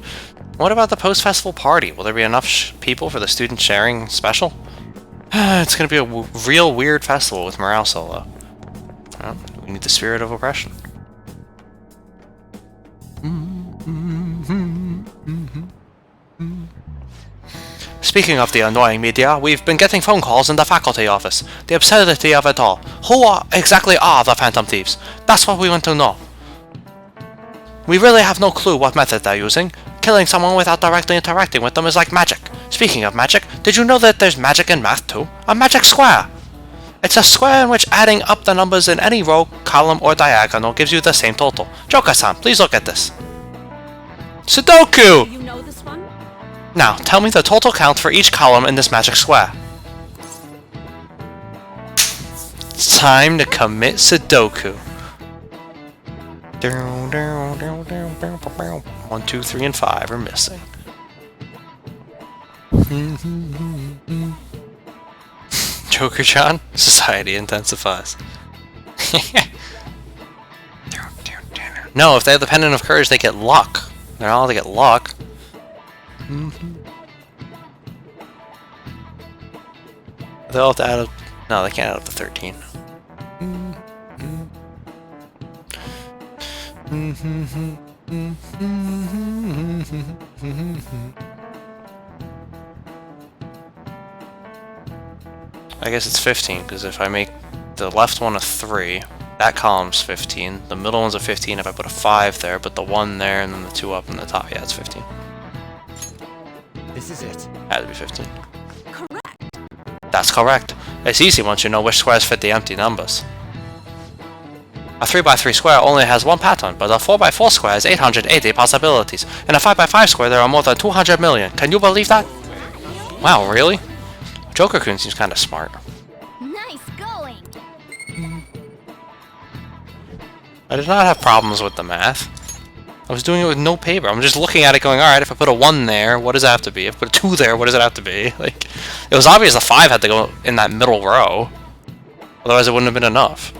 What about the post-festival party? Will there be enough people for the student sharing special? It's gonna be a real weird festival with morale so low. Well, we need the spirit of oppression. Speaking of the annoying media, we've been getting phone calls in the faculty office. The absurdity of it all. Who exactly are the Phantom Thieves? That's what we want to know. We really have no clue what method they're using. Killing someone without directly interacting with them is like magic. Speaking of magic, did you know that there's magic in math too? A magic square! It's a square in which adding up the numbers in any row, column, or diagonal gives you the same total. Joker-san, please look at this. Sudoku! Do you know this one? Now, tell me the total count for each column in this magic square. It's time to commit Sudoku. 1, 2, 3, and 5 are missing. Joker-chan, society intensifies. No, if they have the Pendant of Courage, they get luck. They're all to get luck. They'll have to add up. No, they can't add up to 13. I guess it's 15, because if I make the left one a 3, that column's 15. The middle one's a 15 if I put a 5 there, but the 1 there and then the 2 up in the top, yeah, it's 15. This is it. Had to be 15. Correct. That's correct. It's easy once you know which squares fit the empty numbers. A 3x3 square only has one pattern, but a 4x4 square has 880 possibilities. In a 5x5 square, there are more than 200 million. Can you believe that? Wow, really? Joker-kun seems kind of smart. Nice going. I did not have problems with the math. I was doing it with no paper. I'm just looking at it going, alright, if I put a 1 there, what does it have to be? If I put a 2 there, what does it have to be? Like, it was obvious the 5 had to go in that middle row. Otherwise it wouldn't have been enough.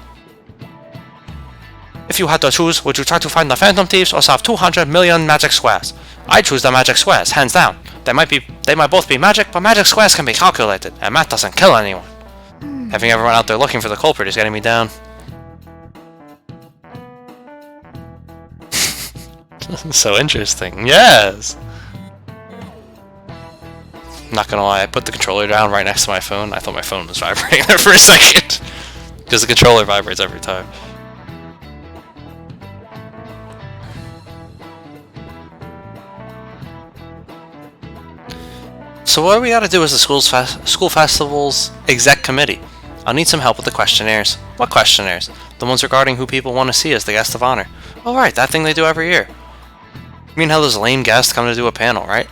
If you had to choose, would you try to find the Phantom Thieves or solve 200 million magic squares? I choose the magic squares, hands down. They might both be magic, but magic squares can be calculated, and math doesn't kill anyone. Having everyone out there looking for the culprit is getting me down. So interesting. Yes! Not gonna lie, I put the controller down right next to my phone. I thought my phone was vibrating there for a second. Because the controller vibrates every time. So what we gotta do is the school festival's exec committee. I'll need some help with the questionnaires. What questionnaires? The ones regarding who people want to see as the guest of honor. Oh right, that thing they do every year. You mean how those lame guests come to do a panel, right?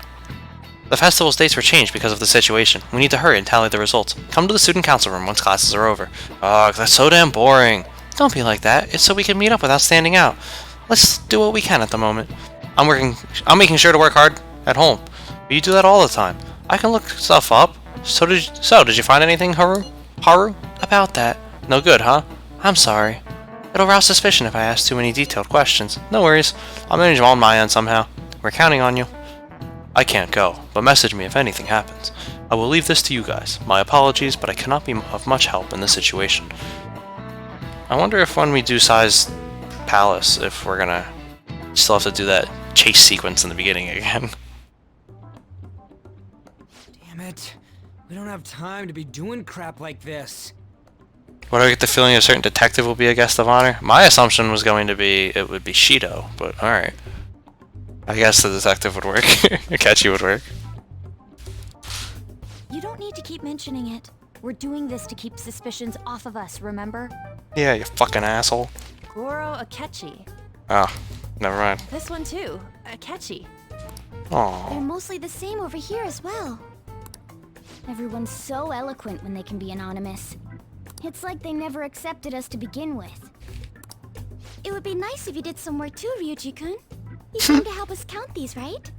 The festival's dates were changed because of the situation. We need to hurry and tally the results. Come to the student council room once classes are over. Ugh, that's so damn boring. Don't be like that. It's so we can meet up without standing out. Let's do what we can at the moment. I'm making sure to work hard at home. But you do that all the time. I can look stuff up. So did you find anything, Haru? About that? No good, huh? I'm sorry. It'll rouse suspicion if I ask too many detailed questions. No worries. I'll manage them on my end somehow. We're counting on you. I can't go, but message me if anything happens. I will leave this to you guys. My apologies, but I cannot be of much help in this situation. I wonder if when we do Sai's Palace, if we're gonna still have to do that chase sequence in the beginning again. Damn it. We don't have time to be doing crap like this. What do I get the feeling a certain detective will be a guest of honor? My assumption was going to be it would be Shido, but alright. I guess the detective would work. Akechi would work. You don't need to keep mentioning it. We're doing this to keep suspicions off of us, remember? Yeah, you fucking asshole. Goro Akechi. Oh, never mind. This one too, Akechi. Aww. They're mostly the same over here as well. Everyone's so eloquent when they can be anonymous. It's like they never accepted us to begin with. It would be nice if you did some work too, Ryuji-kun. You came to help us count these, right?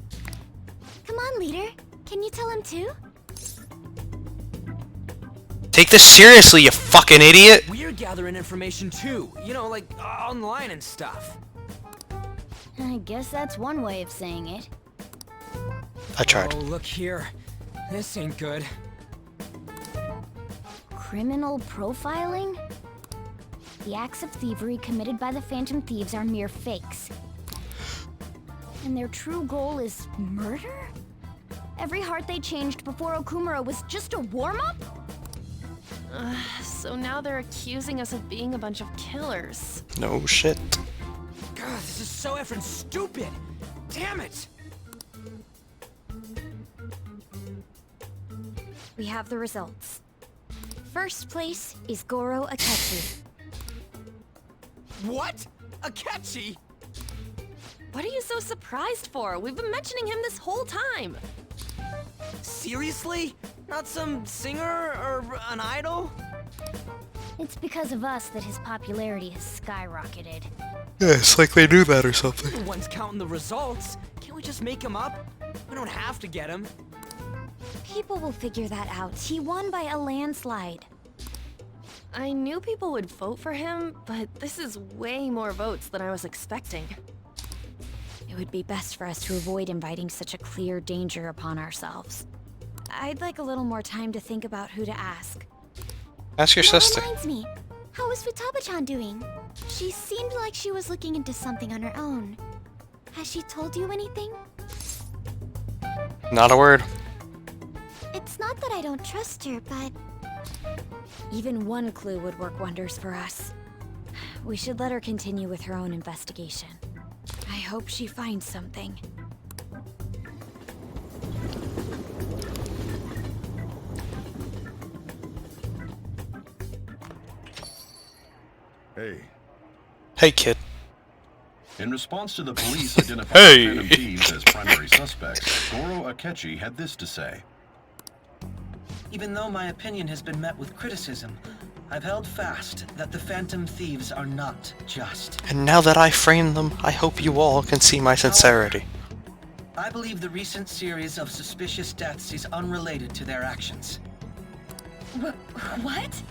Come on, leader. Can you tell him too? Take this seriously, you fucking idiot! We're gathering information too. You know, like online and stuff. I guess that's one way of saying it. I tried. Oh, look here. This ain't good. Criminal profiling? The acts of thievery committed by the Phantom Thieves are mere fakes. And their true goal is murder? Every heart they changed before Okumura was just a warm-up? So now they're accusing us of being a bunch of killers. No shit. God, this is so effing stupid! Damn it! We have the results. First place is Goro Akechi. What? Akechi? What are you so surprised for? We've been mentioning him this whole time. Seriously? Not some singer or an idol? It's because of us that his popularity has skyrocketed. Yeah, it's like they knew that or something. The one's counting the results. Can't we just make him up? We don't have to get him. People will figure that out. He won by a landslide. I knew people would vote for him, but this is way more votes than I was expecting. It would be best for us to avoid inviting such a clear danger upon ourselves. I'd like a little more time to think about who to ask. Ask your sister. Reminds me, how is Futaba-chan doing? She seemed like she was looking into something on her own. Has she told you anything? Not a word. It's not that I don't trust her, but... Even one clue would work wonders for us. We should let her continue with her own investigation. I hope she finds something. Hey. Hey, kid. In response to the police identifying Phantom Thieves as primary suspects, Goro Akechi had this to say. Even though my opinion has been met with criticism, I've held fast that the Phantom Thieves are not just. And now that I framed them, I hope you all can see my sincerity. I believe the recent series of suspicious deaths is unrelated to their actions. What?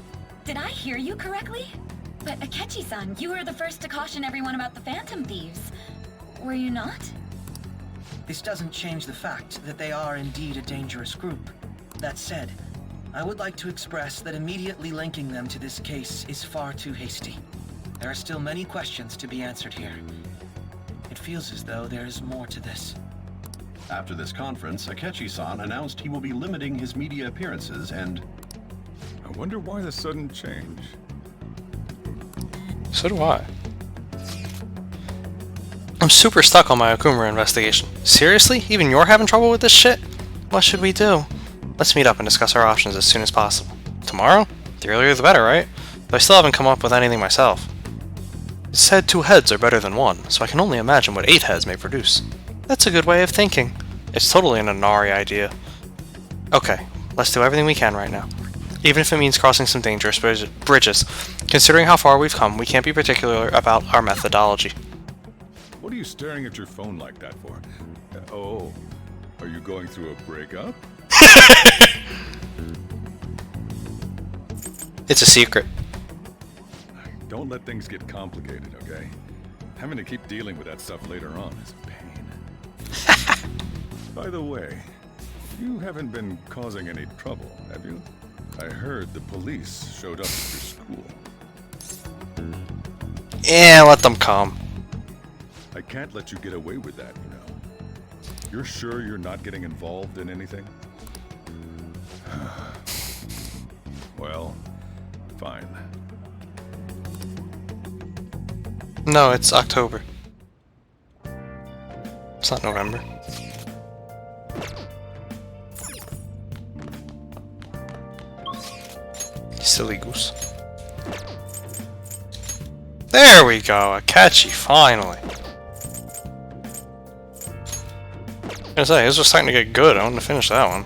Did I hear you correctly? But Akechi-san, you were the first to caution everyone about the Phantom Thieves. Were you not? This doesn't change the fact that they are indeed a dangerous group. That said, I would like to express that immediately linking them to this case is far too hasty. There are still many questions to be answered here. It feels as though there is more to this. After this conference, Akechi-san announced he will be limiting his media appearances and... I wonder why the sudden change. So do I. I'm super stuck on my Okumura investigation. Seriously? Even you're having trouble with this shit? What should we do? Let's meet up and discuss our options as soon as possible. Tomorrow? The earlier the better, right? But I still haven't come up with anything myself. It said 2 heads are better than 1, so I can only imagine what 8 heads may produce. That's a good way of thinking. It's totally an Inari idea. Okay, let's do everything we can right now. Even if it means crossing some dangerous bridges. Considering how far we've come, we can't be particular about our methodology. What are you staring at your phone like that for? Oh, are you going through a breakup? It's a secret. Don't let things get complicated, okay? Having to keep dealing with that stuff later on is a pain. By the way, you haven't been causing any trouble, have you? I heard the police showed up at your school. Yeah, let them come. I can't let you get away with that, you know. You're sure you're not getting involved in anything? Well, fine. No, it's October. It's not November. Silly goose. There we go, Akechi, finally. I was gonna say, this was starting to get good. I wanted to finish that one.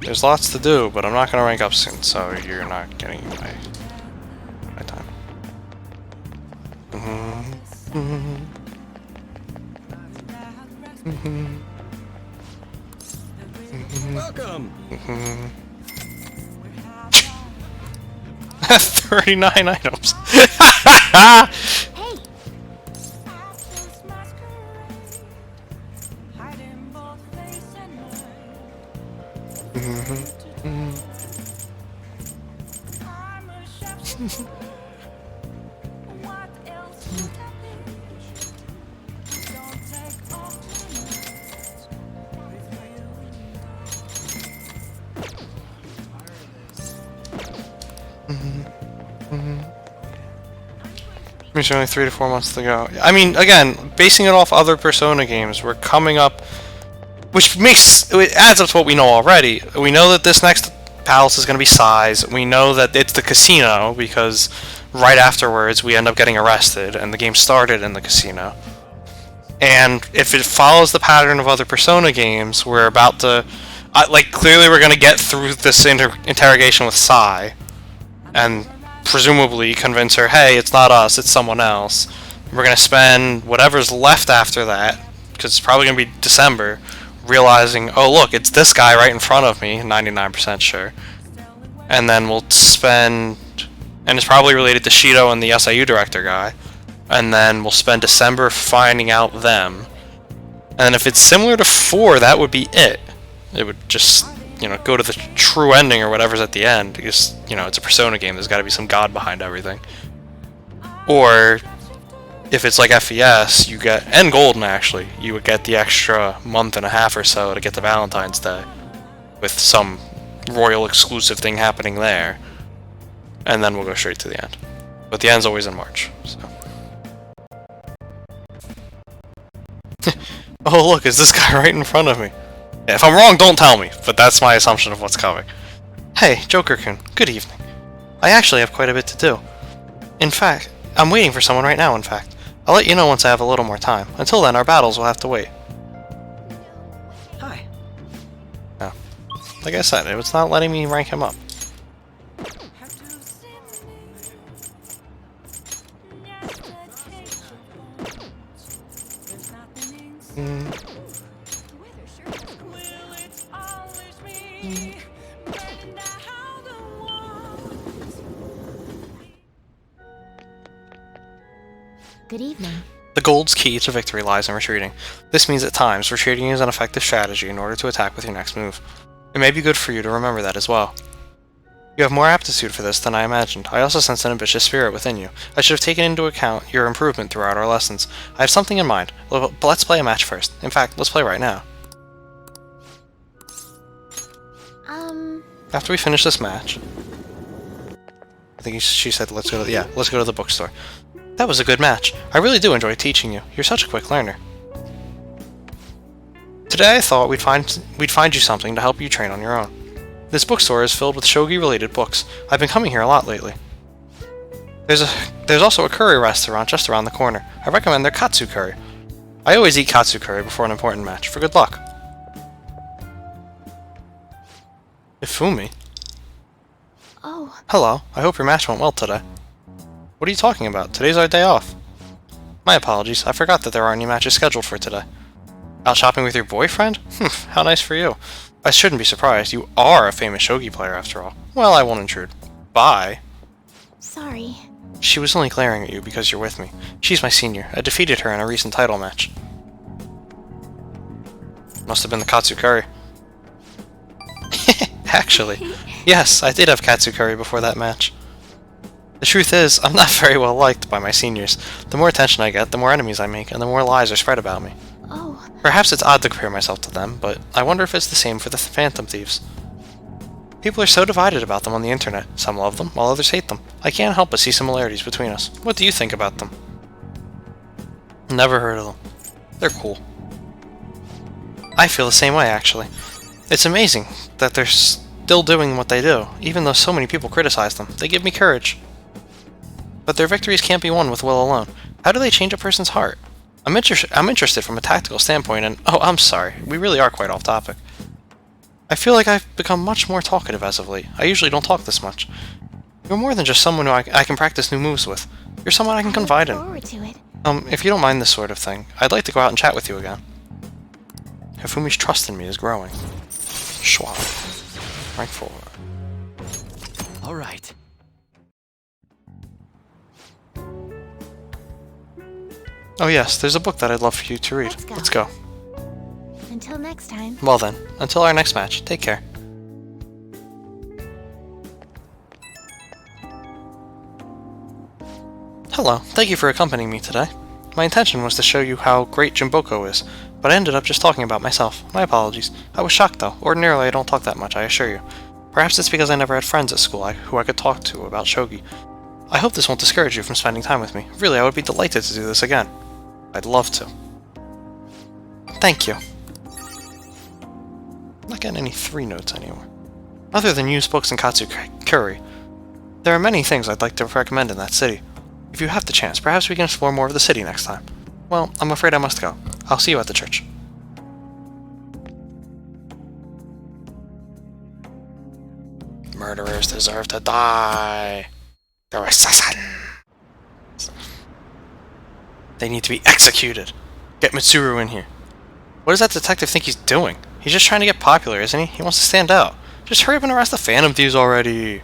There's lots to do, but I'm not gonna rank up soon, so you're not getting my time. Welcome. 39 items. Hey, There's only 3 to 4 months to go. I mean, again, basing it off other Persona games, we're coming up, which it adds up to what we know already. We know that this next palace is going to be Sai's. We know that it's the casino because right afterwards we end up getting arrested, and the game started in the casino. And if it follows the pattern of other Persona games, we're about to, clearly we're going to get through this interrogation with Sai, and presumably convince her, hey, it's not us, it's someone else. We're going to spend whatever's left after that, because it's probably going to be December, realizing, oh look, it's this guy right in front of me, 99% sure. And then we'll spend, and it's probably related to Shido and the SIU director guy, and then we'll spend December finding out them. And if it's similar to 4, that would be it. It would just, go to the true ending or whatever's at the end, because, it's a Persona game, there's got to be some god behind everything. Or, if it's like FES, you get, and Golden actually, you would get the extra month and a half or so to get to Valentine's Day, with some royal exclusive thing happening there, and then we'll go straight to the end. But the end's always in March, so. Oh look, is this guy right in front of me? If I'm wrong, don't tell me, but that's my assumption of what's coming. Hey, Joker-kun, good evening. I actually have quite a bit to do. In fact, I'm waiting for someone right now, in fact. I'll let you know once I have a little more time. Until then, our battles will have to wait. Hi. Oh. Like I said, it's not letting me rank him up. Good evening. The gold's key to victory lies in retreating. This means at times, retreating is an effective strategy in order to attack with your next move. It may be good for you to remember that as well. You have more aptitude for this than I imagined. I also sense an ambitious spirit within you. I should have taken into account your improvement throughout our lessons. I have something in mind, but let's play a match first. In fact, let's play right now. After we finish this match, I think she said let's go to let's go to the bookstore. That was a good match. I really do enjoy teaching you. You're such a quick learner. Today I thought we'd find you something to help you train on your own. This bookstore is filled with shogi-related books. I've been coming here a lot lately. There's also a curry restaurant just around the corner. I recommend their katsu curry. I always eat katsu curry before an important match, for good luck. Ifumi? Oh. Hello, I hope your match went well today. What are you talking about? Today's our day off. My apologies, I forgot that there aren't any matches scheduled for today. Out shopping with your boyfriend? How nice for you. I shouldn't be surprised, you are a famous shogi player after all. Well, I won't intrude. Bye. Sorry. She was only glaring at you because you're with me. She's my senior. I defeated her in a recent title match. Must have been the katsu curry. Actually, yes, I did have katsu curry before that match. The truth is, I'm not very well liked by my seniors. The more attention I get, the more enemies I make, and the more lies are spread about me. Oh. Perhaps it's odd to compare myself to them, but I wonder if it's the same for the Phantom Thieves. People are so divided about them on the internet. Some love them, while others hate them. I can't help but see similarities between us. What do you think about them? Never heard of them. They're cool. I feel the same way, actually. It's amazing that they're still doing what they do, even though so many people criticize them. They give me courage. But their victories can't be won with will alone. How do they change a person's heart? I'm interested from a tactical standpoint, and oh, I'm sorry, we really are quite off topic. I feel like I've become much more talkative as of late. I usually don't talk this much. You're more than just someone who I can practice new moves with. You're someone I can confide in. Forward to it. If you don't mind this sort of thing, I'd like to go out and chat with you again. Hifumi's trust in me is growing. Schwab. Rank 4. All right. Oh yes, there's a book that I'd love for you to read. Let's go. Until next time. Well then, until our next match, take care. Hello, thank you for accompanying me today. My intention was to show you how great Jimboko is, but I ended up just talking about myself. My apologies. I was shocked though. Ordinarily I don't talk that much, I assure you. Perhaps it's because I never had friends at school who I could talk to about shogi. I hope this won't discourage you from spending time with me. Really, I would be delighted to do this again. I'd love to. Thank you. I'm not getting any 3 notes anymore. Other than used books and Katsukuri, there are many things I'd like to recommend in that city. If you have the chance, perhaps we can explore more of the city next time. Well, I'm afraid I must go. I'll see you at the church. Murderers deserve to die. They're assassins. They need to be executed. Get Mitsuru in here. What does that detective think he's doing? He's just trying to get popular, isn't he? He wants to stand out. Just hurry up and arrest the Phantom Thieves already.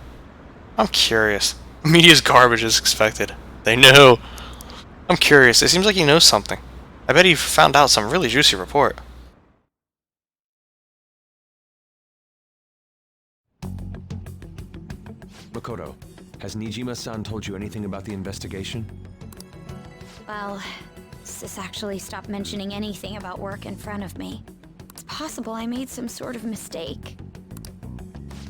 I'm curious. Media's garbage is expected. They know. I'm curious. It seems like he knows something. I bet he found out some really juicy report. Makoto, has Nijima-san told you anything about the investigation? Well, Sis actually stopped mentioning anything about work in front of me. It's possible I made some sort of mistake.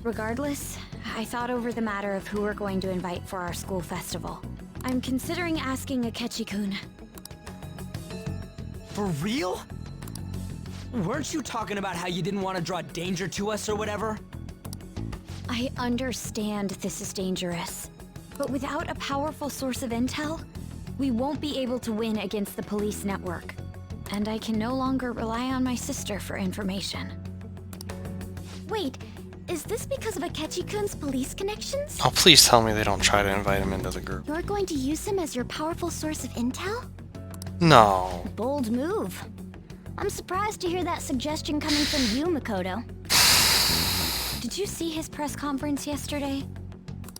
Regardless, I thought over the matter of who we're going to invite for our school festival. I'm considering asking Akechi-kun. For real? Weren't you talking about how you didn't want to draw danger to us or whatever? I understand this is dangerous, but without a powerful source of intel, we won't be able to win against the police network. And I can no longer rely on my sister for information. Wait, is this because of Akechi-kun's police connections? Oh, please tell me they don't try to invite him into the group. You're going to use him as your powerful source of intel? No. Bold move. I'm surprised to hear that suggestion coming from you, Makoto. Did you see his press conference yesterday?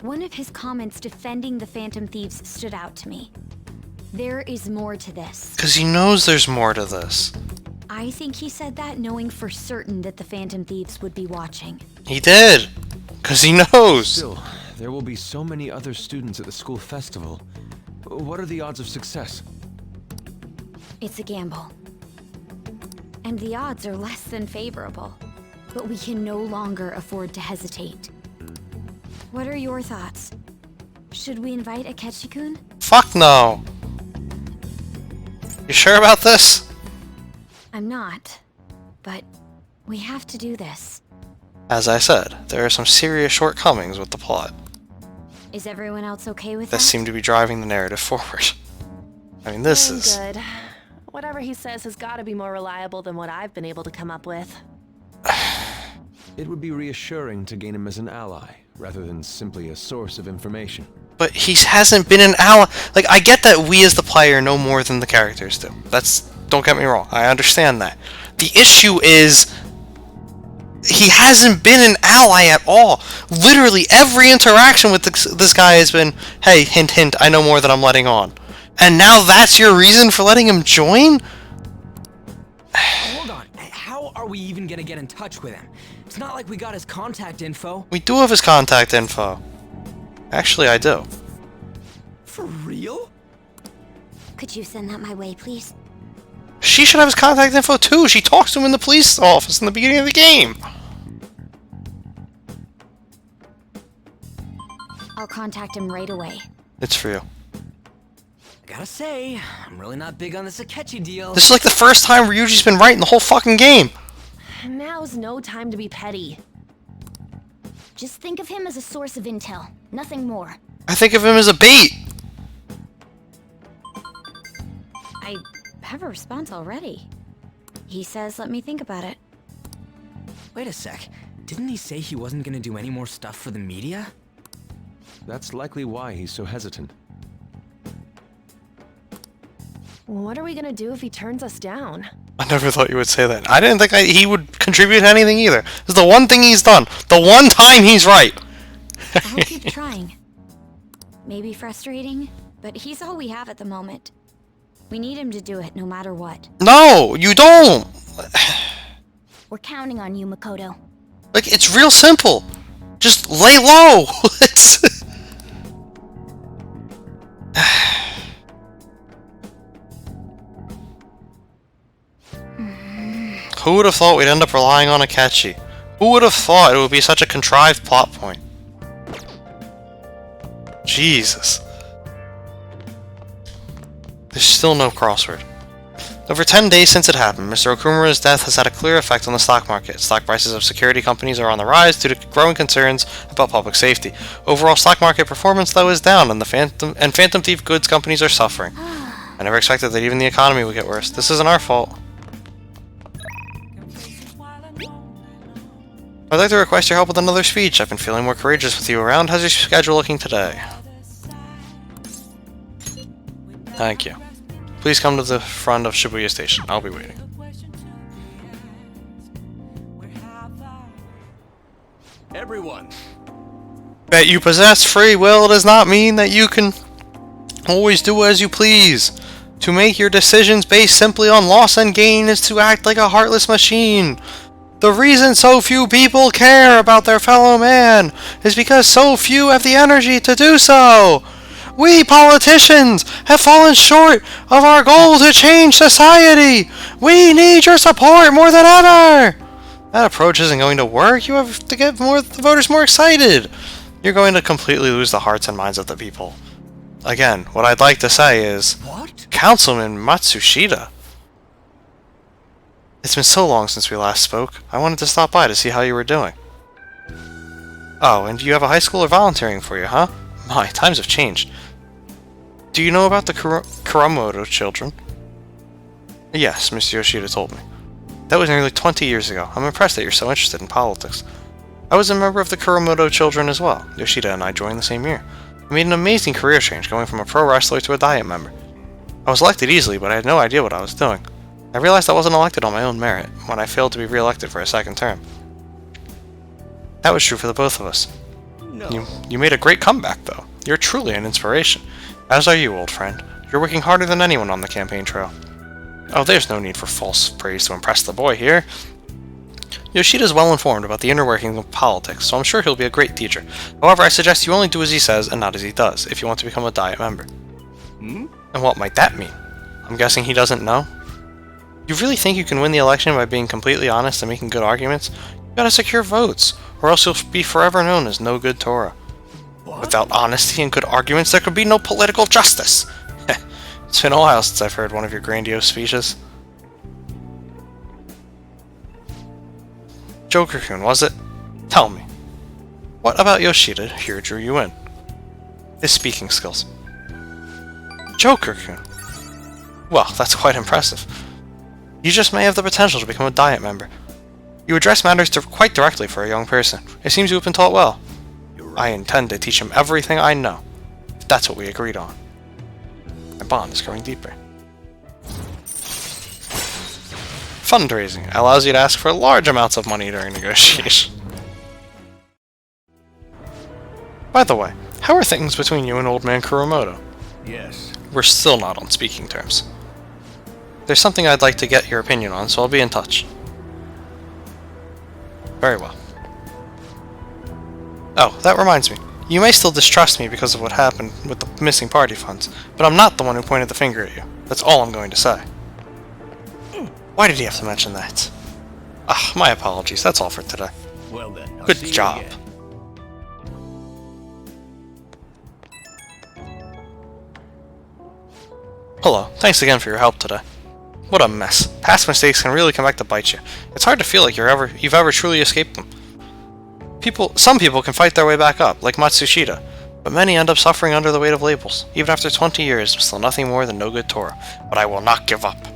One of his comments defending the Phantom Thieves stood out to me. There is more to this. Because he knows there's more to this. I think he said that knowing for certain that the Phantom Thieves would be watching. He did! Because he knows! Still, there will be so many other students at the school festival. What are the odds of success? It's a gamble. And the odds are less than favorable. But we can no longer afford to hesitate. What are your thoughts? Should we invite Akechi-kun? Fuck no! You sure about this? I'm not. But we have to do this. As I said, there are some serious shortcomings with the plot Is everyone else okay with that that? seem to be driving the narrative forward. I mean, this I'm is... good. Whatever he says has got to be more reliable than what I've been able to come up with. It would be reassuring to gain him as an ally, rather than simply a source of information. But he hasn't been an ally. Like, I get that we as the player know more than the characters do. Don't get me wrong, I understand that. The issue is, he hasn't been an ally at all. Literally, every interaction with this guy has been, hey, hint, hint, I know more than I'm letting on. And now that's your reason for letting him join? Hold on, how are we even gonna get in touch with him? It's not like we got his contact info. We do have his contact info. Actually, I do. For real? Could you send that my way, please? She should have his contact info too. She talks to him in the police office in the beginning of the game. I'll contact him right away. It's for you. I gotta say, I'm really not big on this Akechi deal. This is like the first time Ryuji's been right in the whole fucking game. Now's no time to be petty. Just think of him as a source of intel, nothing more. I think of him as a bait. I have a response already. He says, let me think about it. Wait a sec. Didn't he say he wasn't gonna do any more stuff for the media? That's likely why he's so hesitant. What are we gonna do if he turns us down? I never thought you would say that. I didn't think he would contribute to anything either. This is the one thing he's done. The one time he's right. I'll keep trying. Maybe frustrating, but he's all we have at the moment. We need him to do it no matter what. No, you don't. We're counting on you, Makoto. Like, it's real simple. Just lay low. Who would have thought we'd end up relying on Akechi? Who would have thought it would be such a contrived plot point? Jesus. There's still no crossword. Over 10 days since it happened, Mr. Okumura's death has had a clear effect on the stock market. Stock prices of security companies are on the rise due to growing concerns about public safety. Overall stock market performance, though, is down, and Phantom Thief goods companies are suffering. I never expected that even the economy would get worse. This isn't our fault. I'd like to request your help with another speech. I've been feeling more courageous with you around. How's your schedule looking today? Thank you. Please come to the front of Shibuya Station. I'll be waiting. Everyone. That you possess free will does not mean that you can always do as you please. To make your decisions based simply on loss and gain is to act like a heartless machine. The reason so few people care about their fellow man is because so few have the energy to do so. We politicians have fallen short of our goal to change society. We need your support more than ever. That approach isn't going to work. You have to get the voters more excited. You're going to completely lose the hearts and minds of the people. Again, what I'd like to say is, what? Councilman Matsushita. It's been so long since we last spoke. I wanted to stop by to see how you were doing. Oh, and you have a high schooler volunteering for you, huh? My, times have changed. Do you know about the Kuramoto children? Yes, Mr. Yoshida told me. That was nearly 20 years ago. I'm impressed that you're so interested in politics. I was a member of the Kuramoto children as well. Yoshida and I joined the same year. I made an amazing career change, going from a pro wrestler to a Diet member. I was elected easily, but I had no idea what I was doing. I realized I wasn't elected on my own merit when I failed to be re-elected for a second term. That was true for the both of us. No. You made a great comeback, though. You're truly an inspiration. As are you, old friend. You're working harder than anyone on the campaign trail. Oh, there's no need for false praise to impress the boy here. Yoshida's well informed about the inner workings of politics, so I'm sure he'll be a great teacher. However, I suggest you only do as he says and not as he does, if you want to become a Diet member. Hmm? And what might that mean? I'm guessing he doesn't know? You really think you can win the election by being completely honest and making good arguments? You gotta secure votes, or else you'll be forever known as no good Tora. Without honesty and good arguments, there could be no political justice. It's been a while since I've heard one of your grandiose speeches. Joker-kun, was it? Tell me. What about Yoshida here drew you in? His speaking skills. Joker-kun. Well, that's quite impressive. You just may have the potential to become a Diet member. You address matters quite directly for a young person. It seems you have been taught well. I intend to teach him everything I know, if that's what we agreed on. My bond is growing deeper. Fundraising allows you to ask for large amounts of money during negotiation. By the way, how are things between you and Old Man Kuramoto? Yes. We're still not on speaking terms. There's something I'd like to get your opinion on, so I'll be in touch. Very well. Oh, that reminds me. You may still distrust me because of what happened with the missing party funds, but I'm not the one who pointed the finger at you. That's all I'm going to say. Why did he have to mention that? Ah, my apologies. That's all for today. Well then, I'll Good see you job. again. Hello. Thanks again for your help today. What a mess. Past mistakes can really come back to bite you. It's hard to feel like you've ever truly escaped them. Some people can fight their way back up, like Matsushita, but many end up suffering under the weight of labels. Even after 20 years, I'm still nothing more than no good Tora. But I will not give up.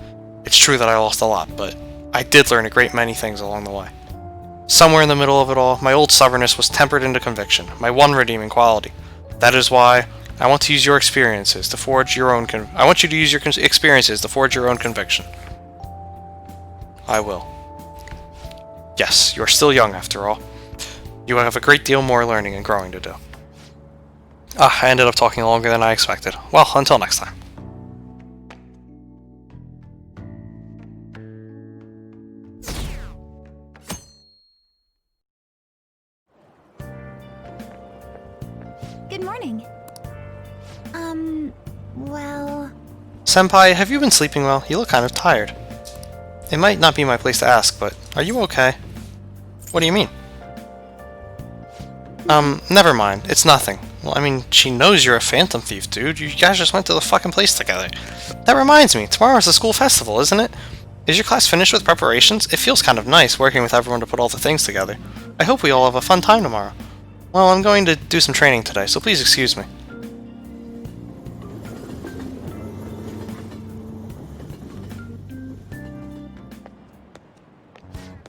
It's true that I lost a lot, but I did learn a great many things along the way. Somewhere in the middle of it all, my old stubbornness was tempered into conviction, my one redeeming quality. That is why I want to use your experiences to forge your own I want you to use your experiences to forge your own conviction. I will. Yes, you're still young after all. You have a great deal more learning and growing to do. I ended up talking longer than I expected. Well, until next time. Good morning. Well... Senpai, have you been sleeping well? You look kind of tired. It might not be my place to ask, but are you okay? What do you mean? Never mind. It's nothing. Well, I mean, she knows you're a Phantom Thief, dude. You guys just went to the fucking place together. That reminds me, tomorrow's the school festival, isn't it? Is your class finished with preparations? It feels kind of nice working with everyone to put all the things together. I hope we all have a fun time tomorrow. Well, I'm going to do some training today, so please excuse me.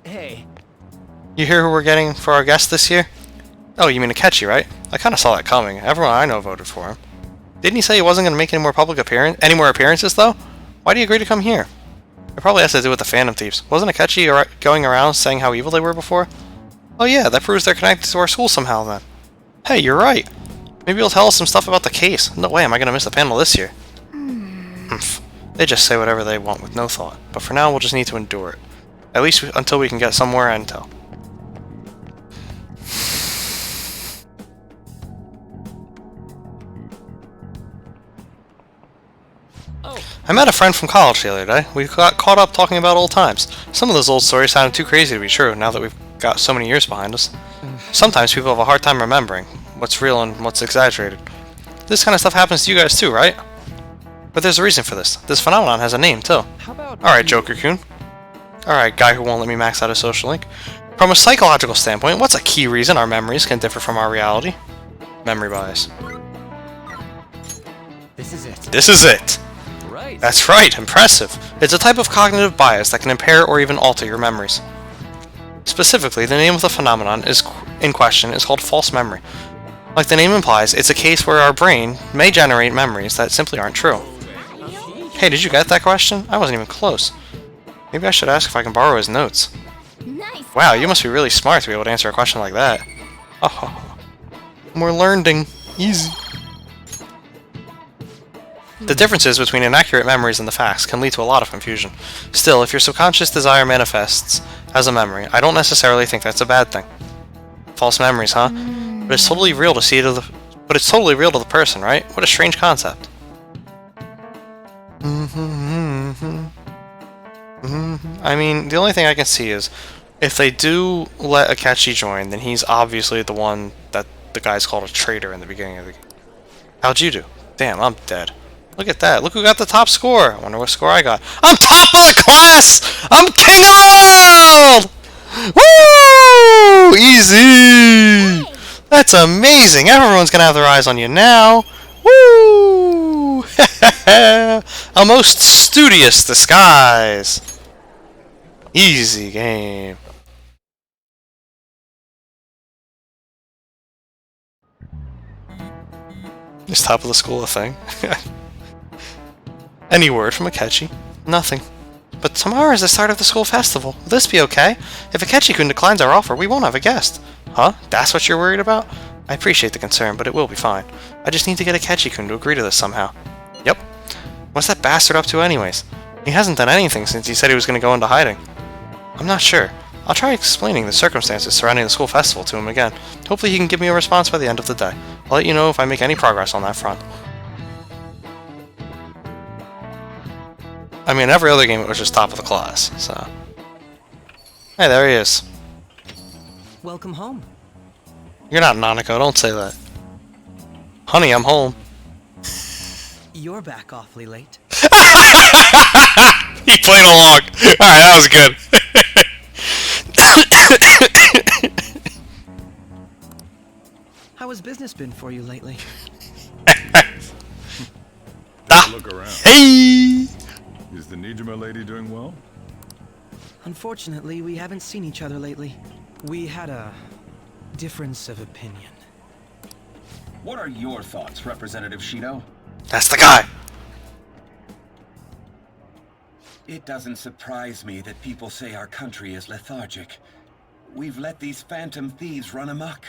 Hey. You hear who we're getting for our guest this year? Oh, you mean Akechi, right? I kind of saw that coming. Everyone I know voted for him. Didn't he say he wasn't going to make any more appearances, though? Why do you agree to come here? It probably has to do with the Phantom Thieves. Wasn't Akechi going around saying how evil they were before? Oh yeah, that proves they're connected to our school somehow then. Hey, you're right. Maybe you'll tell us some stuff about the case. No way am I going to miss the panel this year. Humph. They just say whatever they want with no thought. But for now, we'll just need to endure it. At least until we can get some more intel. I met a friend from college the other day. We got caught up talking about old times. Some of those old stories sounded too crazy to be true now that we've got so many years behind us. Sometimes people have a hard time remembering what's real and what's exaggerated. This kind of stuff happens to you guys too, right? But there's a reason for this. This phenomenon has a name too. Alright, Joker-kun. Alright, guy who won't let me max out a social link. From a psychological standpoint, what's a key reason our memories can differ from our reality? Memory bias. This is it. This is it! Right. That's right, impressive. It's a type of cognitive bias that can impair or even alter your memories. Specifically, the name of the phenomenon in question is called false memory. Like the name implies, it's a case where our brain may generate memories that simply aren't true. Hey, did you get that question? I wasn't even close. Maybe I should ask if I can borrow his notes. Nice. Wow, you must be really smart to be able to answer a question like that. Oh, more learning. Easy. The differences between inaccurate memories and the facts can lead to a lot of confusion. Still, if your subconscious desire manifests as a memory, I don't necessarily think that's a bad thing. False memories, huh? But it's totally real to see but it's totally real to the person, right? What a strange concept. I mean, the only thing I can see is if they do let Akechi join, then he's obviously the one that the guys called a traitor in the beginning of the game. How'd you do? Damn, I'm dead. Look at that. Look who got the top score. I wonder what score I got. I'm top of the class! I'm king of the world! Woo! Easy! That's amazing. Everyone's gonna have their eyes on you now. Woo! A most studious disguise. Easy game. Is top of the school a thing? Any word from Akechi? Nothing. But tomorrow is the start of the school festival. Will this be okay? If Akechi-kun declines our offer, we won't have a guest. Huh? That's what you're worried about? I appreciate the concern, but it will be fine. I just need to get Akechi-kun to agree to this somehow. Yep. What's that bastard up to anyways? He hasn't done anything since he said he was going to go into hiding. I'm not sure. I'll try explaining the circumstances surrounding the school festival to him again. Hopefully he can give me a response by the end of the day. I'll let you know if I make any progress on that front. I mean, every other game it was just top of the class, so... Hey, there he is. Welcome home. You're not Nanako, don't say that. Honey, I'm home. You're back awfully late. He played along. Alright, that was good. How has business been for you lately? Look around. Hey! Is the Nijima lady doing well? Unfortunately, we haven't seen each other lately. We had a difference of opinion. What are your thoughts, Representative Shido? That's the guy! It doesn't surprise me that people say our country is lethargic. We've let these phantom thieves run amok.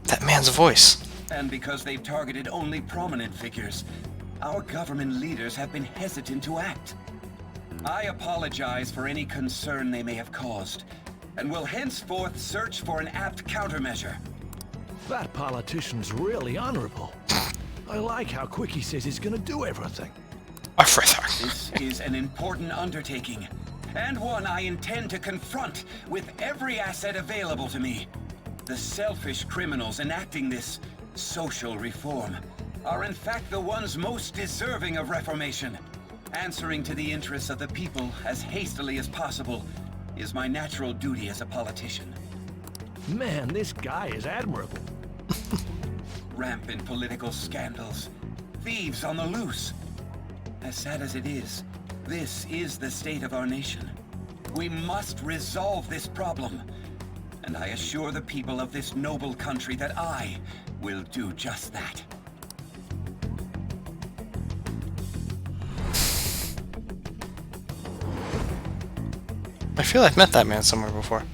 That man's voice. And because they've targeted only prominent figures, our government leaders have been hesitant to act. I apologize for any concern they may have caused, and will henceforth search for an apt countermeasure. That politician's really honorable. I like how quick he says he's gonna do everything. This is an important undertaking, and one I intend to confront with every asset available to me. the selfish criminals enacting this social reform are in fact the ones most deserving of reformation. Answering to the interests of the people as hastily as possible is my natural duty as a politician. Man, this guy is admirable. Rampant political scandals, thieves on the loose. As sad as it is, this is the state of our nation. We must resolve this problem. And I assure the people of this noble country that I will do just that. I feel I've met that man somewhere before.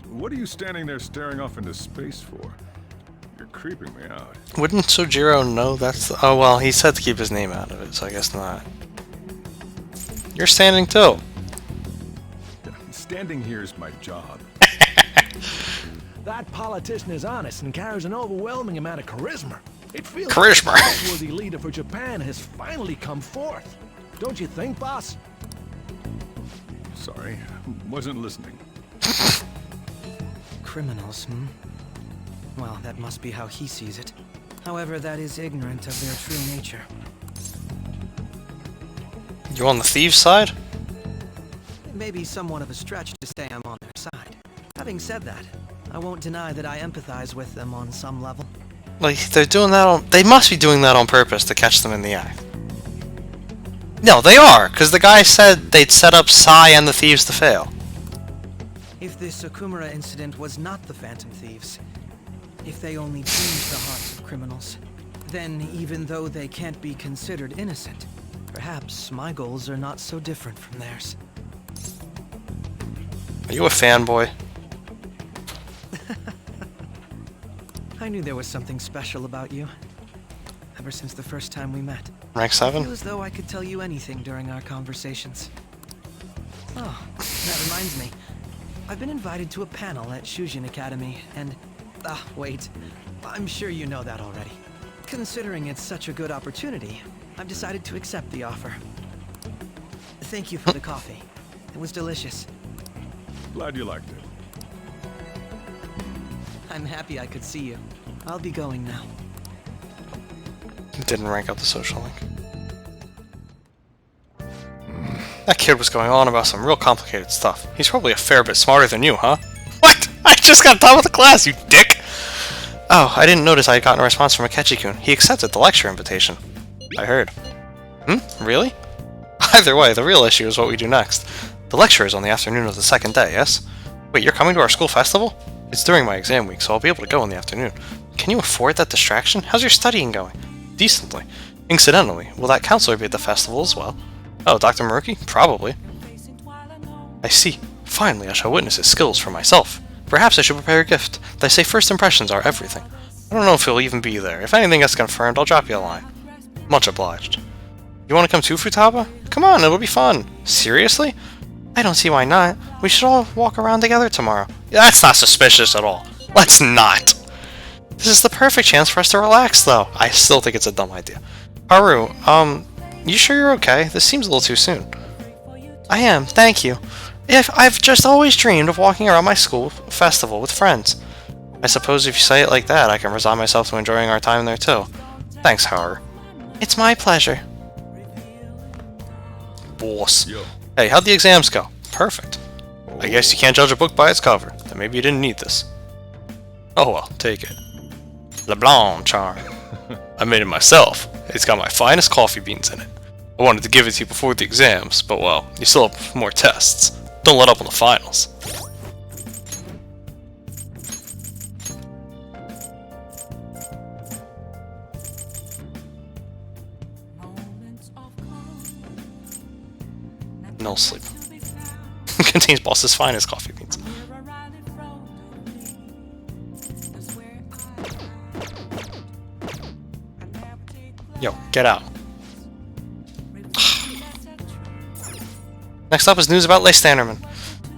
What are you standing there staring off into space for? You're creeping me out. Wouldn't Sojiro know that's... Oh, well, he said to keep his name out of it, so I guess not. You're standing too. Standing here is my job. That politician is honest and carries an overwhelming amount of charisma. It feels Charisma. like the trustworthy leader for Japan has finally come forth. Don't you think, boss? Sorry, wasn't listening. Criminals, hmm? Well, that must be how he sees it. However, that is ignorant of their true nature. You on the thieves' side? It may be somewhat of a stretch to say I'm on their side. Having said that, I won't deny that I empathize with them on some level. Like, they're doing that on... They must be doing that on purpose to catch them in the act. No, they are, because the guy said they'd set up Sai and the thieves to fail. If this Okumura incident was not the Phantom Thieves, if they only changed the hearts of criminals, then even though they can't be considered innocent, perhaps my goals are not so different from theirs. Are you a fanboy? I knew there was something special about you. Ever since the first time we met. Rank 7? I feel as though I could tell you anything during our conversations. Oh, that reminds me. I've been invited to a panel at Shujin Academy, and... wait. I'm sure you know that already. Considering it's such a good opportunity, I've decided to accept the offer. Thank you for the coffee. It was delicious. Glad you liked it. I'm happy I could see you. I'll be going now. It didn't rank up the social link. That kid was going on about some real complicated stuff. He's probably a fair bit smarter than you, huh? What? I just got done with the class, you dick! Oh, I didn't notice I had gotten a response from Akechi-kun. He accepted the lecture invitation. I heard. Really? Either way, the real issue is what we do next. The lecture is on the afternoon of the second day, yes? Wait, you're coming to our school festival? It's during my exam week, so I'll be able to go in the afternoon. Can you afford that distraction? How's your studying going? Decently. Incidentally, will that counselor be at the festival as well? Oh, Dr. Maruki? Probably. I see. Finally, I shall witness his skills for myself. Perhaps I should prepare a gift. They say first impressions are everything. I don't know if he'll even be there. If anything gets confirmed, I'll drop you a line. Much obliged. You want to come too, Futaba? Come on, it'll be fun. Seriously? I don't see why not. We should all walk around together tomorrow. That's not suspicious at all. Let's not. This is the perfect chance for us to relax, though. I still think it's a dumb idea. Haru, you sure you're okay? This seems a little too soon. I am, thank you. I've just always dreamed of walking around my school festival with friends. I suppose if you say it like that, I can resign myself to enjoying our time there too. Thanks, Haru. It's my pleasure. Boss. Yo. Hey, how'd the exams go? Perfect. I guess you can't judge a book by its cover. Then maybe you didn't need this. Oh well, take it. LeBlanc charm. I made it myself. It's got my finest coffee beans in it. I wanted to give it to you before the exams, but well, you still have more tests. Don't let up on the finals. No sleep. Contains boss's finest coffee beans. Yo, get out. Next up is news about Leigh Standerman.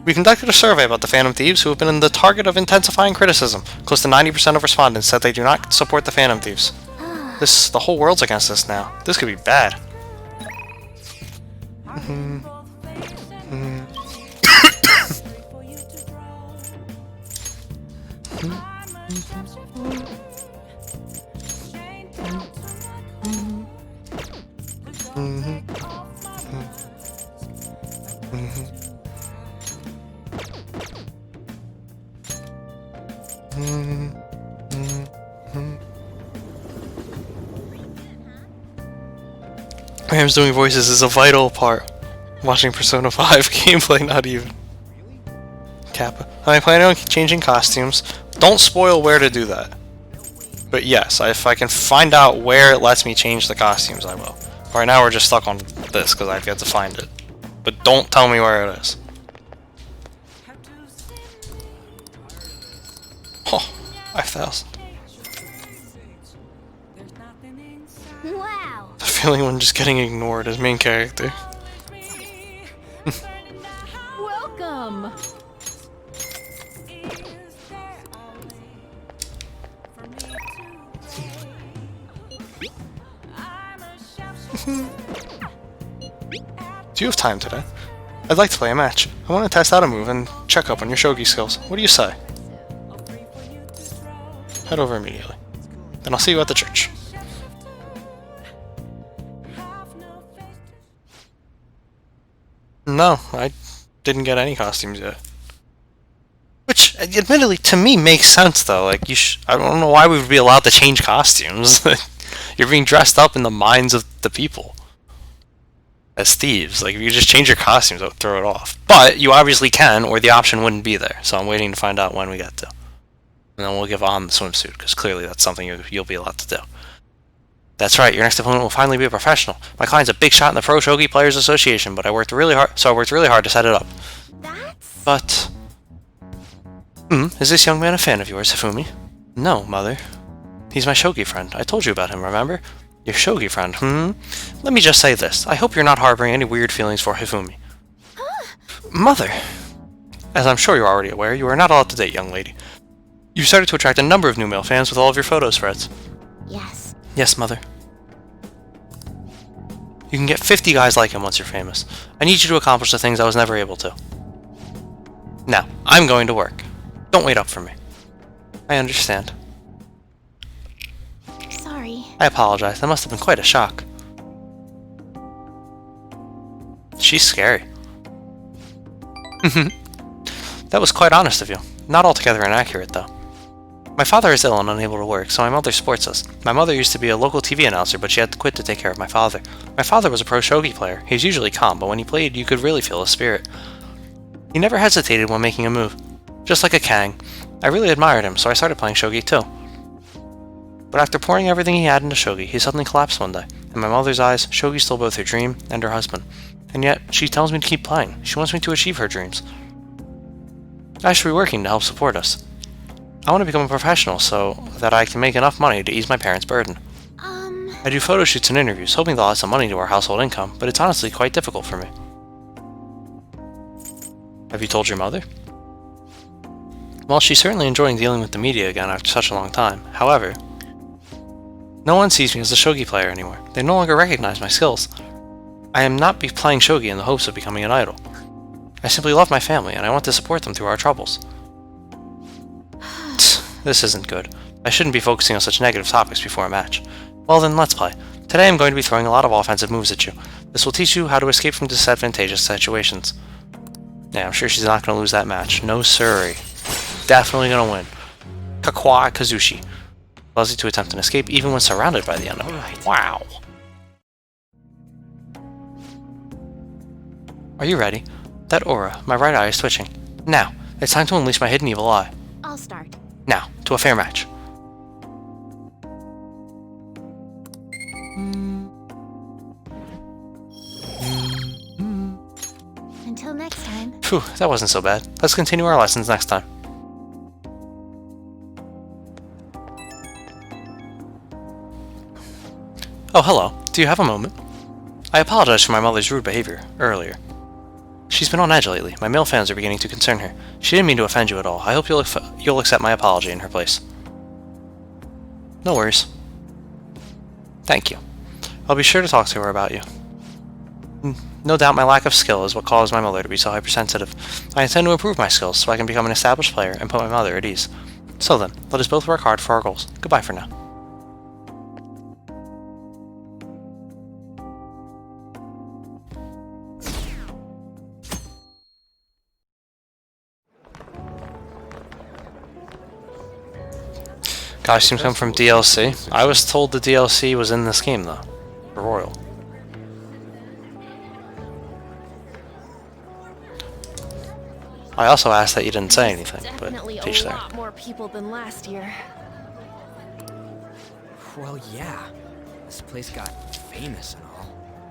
We conducted a survey about the Phantom Thieves who have been the target of intensifying criticism. Close to 90% of respondents said they do not support the Phantom Thieves. The whole world's against us now. This could be bad. Rams doing voices is a vital part. Watching Persona 5 gameplay, not even. Kappa. I'm planning on changing costumes. Don't spoil where to do that. But yes, if I can find out where it lets me change the costumes, I will. Right now we're just stuck on this because I've got to find it. But don't tell me where it is. Oh, 5,000. Wow. The feeling when just getting ignored as main character. Welcome. Do you have time today? I'd like to play a match. I want to test out a move and check up on your shogi skills. What do you say? Head over immediately. Then I'll see you at the church. No, I didn't get any costumes yet. Which, admittedly, to me makes sense though. Like, I don't know why we would be allowed to change costumes. You're being dressed up in the minds of the people. As thieves. Like, if you just change your costumes, it would throw it off. But you obviously can, or the option wouldn't be there. So I'm waiting to find out when we get to. And then we'll give on the swimsuit, because clearly that's something you'll be allowed to do. That's right, your next opponent will finally be a professional. My client's a big shot in the Pro Shogi Players Association, but I worked really hard to set it up. But... is this young man a fan of yours, Hifumi? No, mother. He's my shogi friend. I told you about him, remember? Your shogi friend, Let me just say this. I hope you're not harboring any weird feelings for Hifumi. Mother! As I'm sure you're already aware, you are not allowed to date, young lady. You've started to attract a number of new male fans with all of your photo spreads. Yes. Yes, mother. You can get 50 guys like him once you're famous. I need you to accomplish the things I was never able to. Now, I'm going to work. Don't wait up for me. I understand. Sorry. I apologize. That must have been quite a shock. She's scary. That was quite honest of you. Not altogether inaccurate, though. My father is ill and unable to work, so my mother supports us. My mother used to be a local TV announcer, but she had to quit to take care of my father. My father was a pro shogi player. He was usually calm, but when he played, you could really feel his spirit. He never hesitated when making a move. Just like a Kang. I really admired him, so I started playing shogi too. But after pouring everything he had into shogi, he suddenly collapsed one day. In my mother's eyes, shogi stole both her dream and her husband. And yet, she tells me to keep playing. She wants me to achieve her dreams. I should be working to help support us. I want to become a professional so that I can make enough money to ease my parents' burden. I do photo shoots and interviews, hoping they'll add some money to our household income, but it's honestly quite difficult for me. Have you told your mother? Well, she's certainly enjoying dealing with the media again after such a long time. However, no one sees me as a shogi player anymore. They no longer recognize my skills. I am not playing shogi in the hopes of becoming an idol. I simply love my family, and I want to support them through our troubles. This isn't good. I shouldn't be focusing on such negative topics before a match. Well then, let's play. Today I'm going to be throwing a lot of offensive moves at you. This will teach you how to escape from disadvantageous situations. Yeah, I'm sure she's not going to lose that match. No siree. Definitely going to win. Kakwa Kazushi. Allows you to attempt an escape even when surrounded by the enemy. Wow. Are you ready? That aura, my right eye is twitching. Now, it's time to unleash my hidden evil eye. I'll start. Now, to a fair match. Until next time. Phew, that wasn't so bad. Let's continue our lessons next time. Oh, hello. Do you have a moment? I apologize for my mother's rude behavior earlier. She's been on edge lately. My male fans are beginning to concern her. She didn't mean to offend you at all. I hope you'll accept my apology in her place. No worries. Thank you. I'll be sure to talk to her about you. No doubt my lack of skill is what caused my mother to be so hypersensitive. I intend to improve my skills so I can become an established player and put my mother at ease. So then, let us both work hard for our goals. Goodbye for now. Costumes come from DLC. I was told the DLC was in this game, though. For Royal. I also asked that you didn't say anything, Definitely but a teach there. lot more people than last year. Well, yeah. This place got famous and all.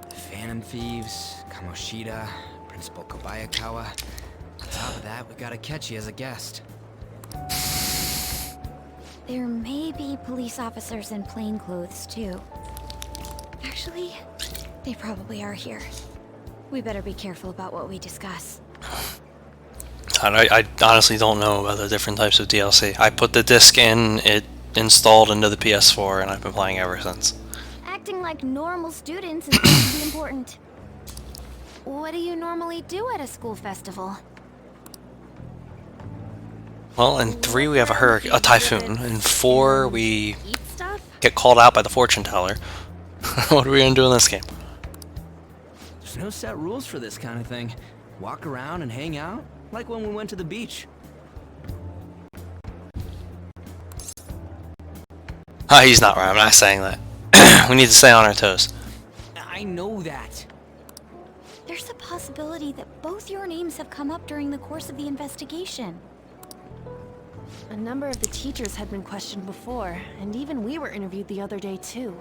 The Phantom Thieves, Kamoshida, Principal Kobayakawa. On top of that, we got Akechi as a guest. There may be police officers in plain clothes, too. Actually, they probably are here. We better be careful about what we discuss. I honestly don't know about the different types of DLC. I put the disc in, it installed into the PS4, and I've been playing ever since. Acting like normal students is going to be important. What do you normally do at a school festival? Well, in 3 we have a typhoon. In 4 we get called out by the fortune teller. What are we gonna do in this game? There's no set rules for this kind of thing. Walk around and hang out, like when we went to the beach. He's not right. I'm not saying that. We need to stay on our toes. I know that. There's a possibility that both your names have come up during the course of the investigation. A number of the teachers had been questioned before, and even we were interviewed the other day too.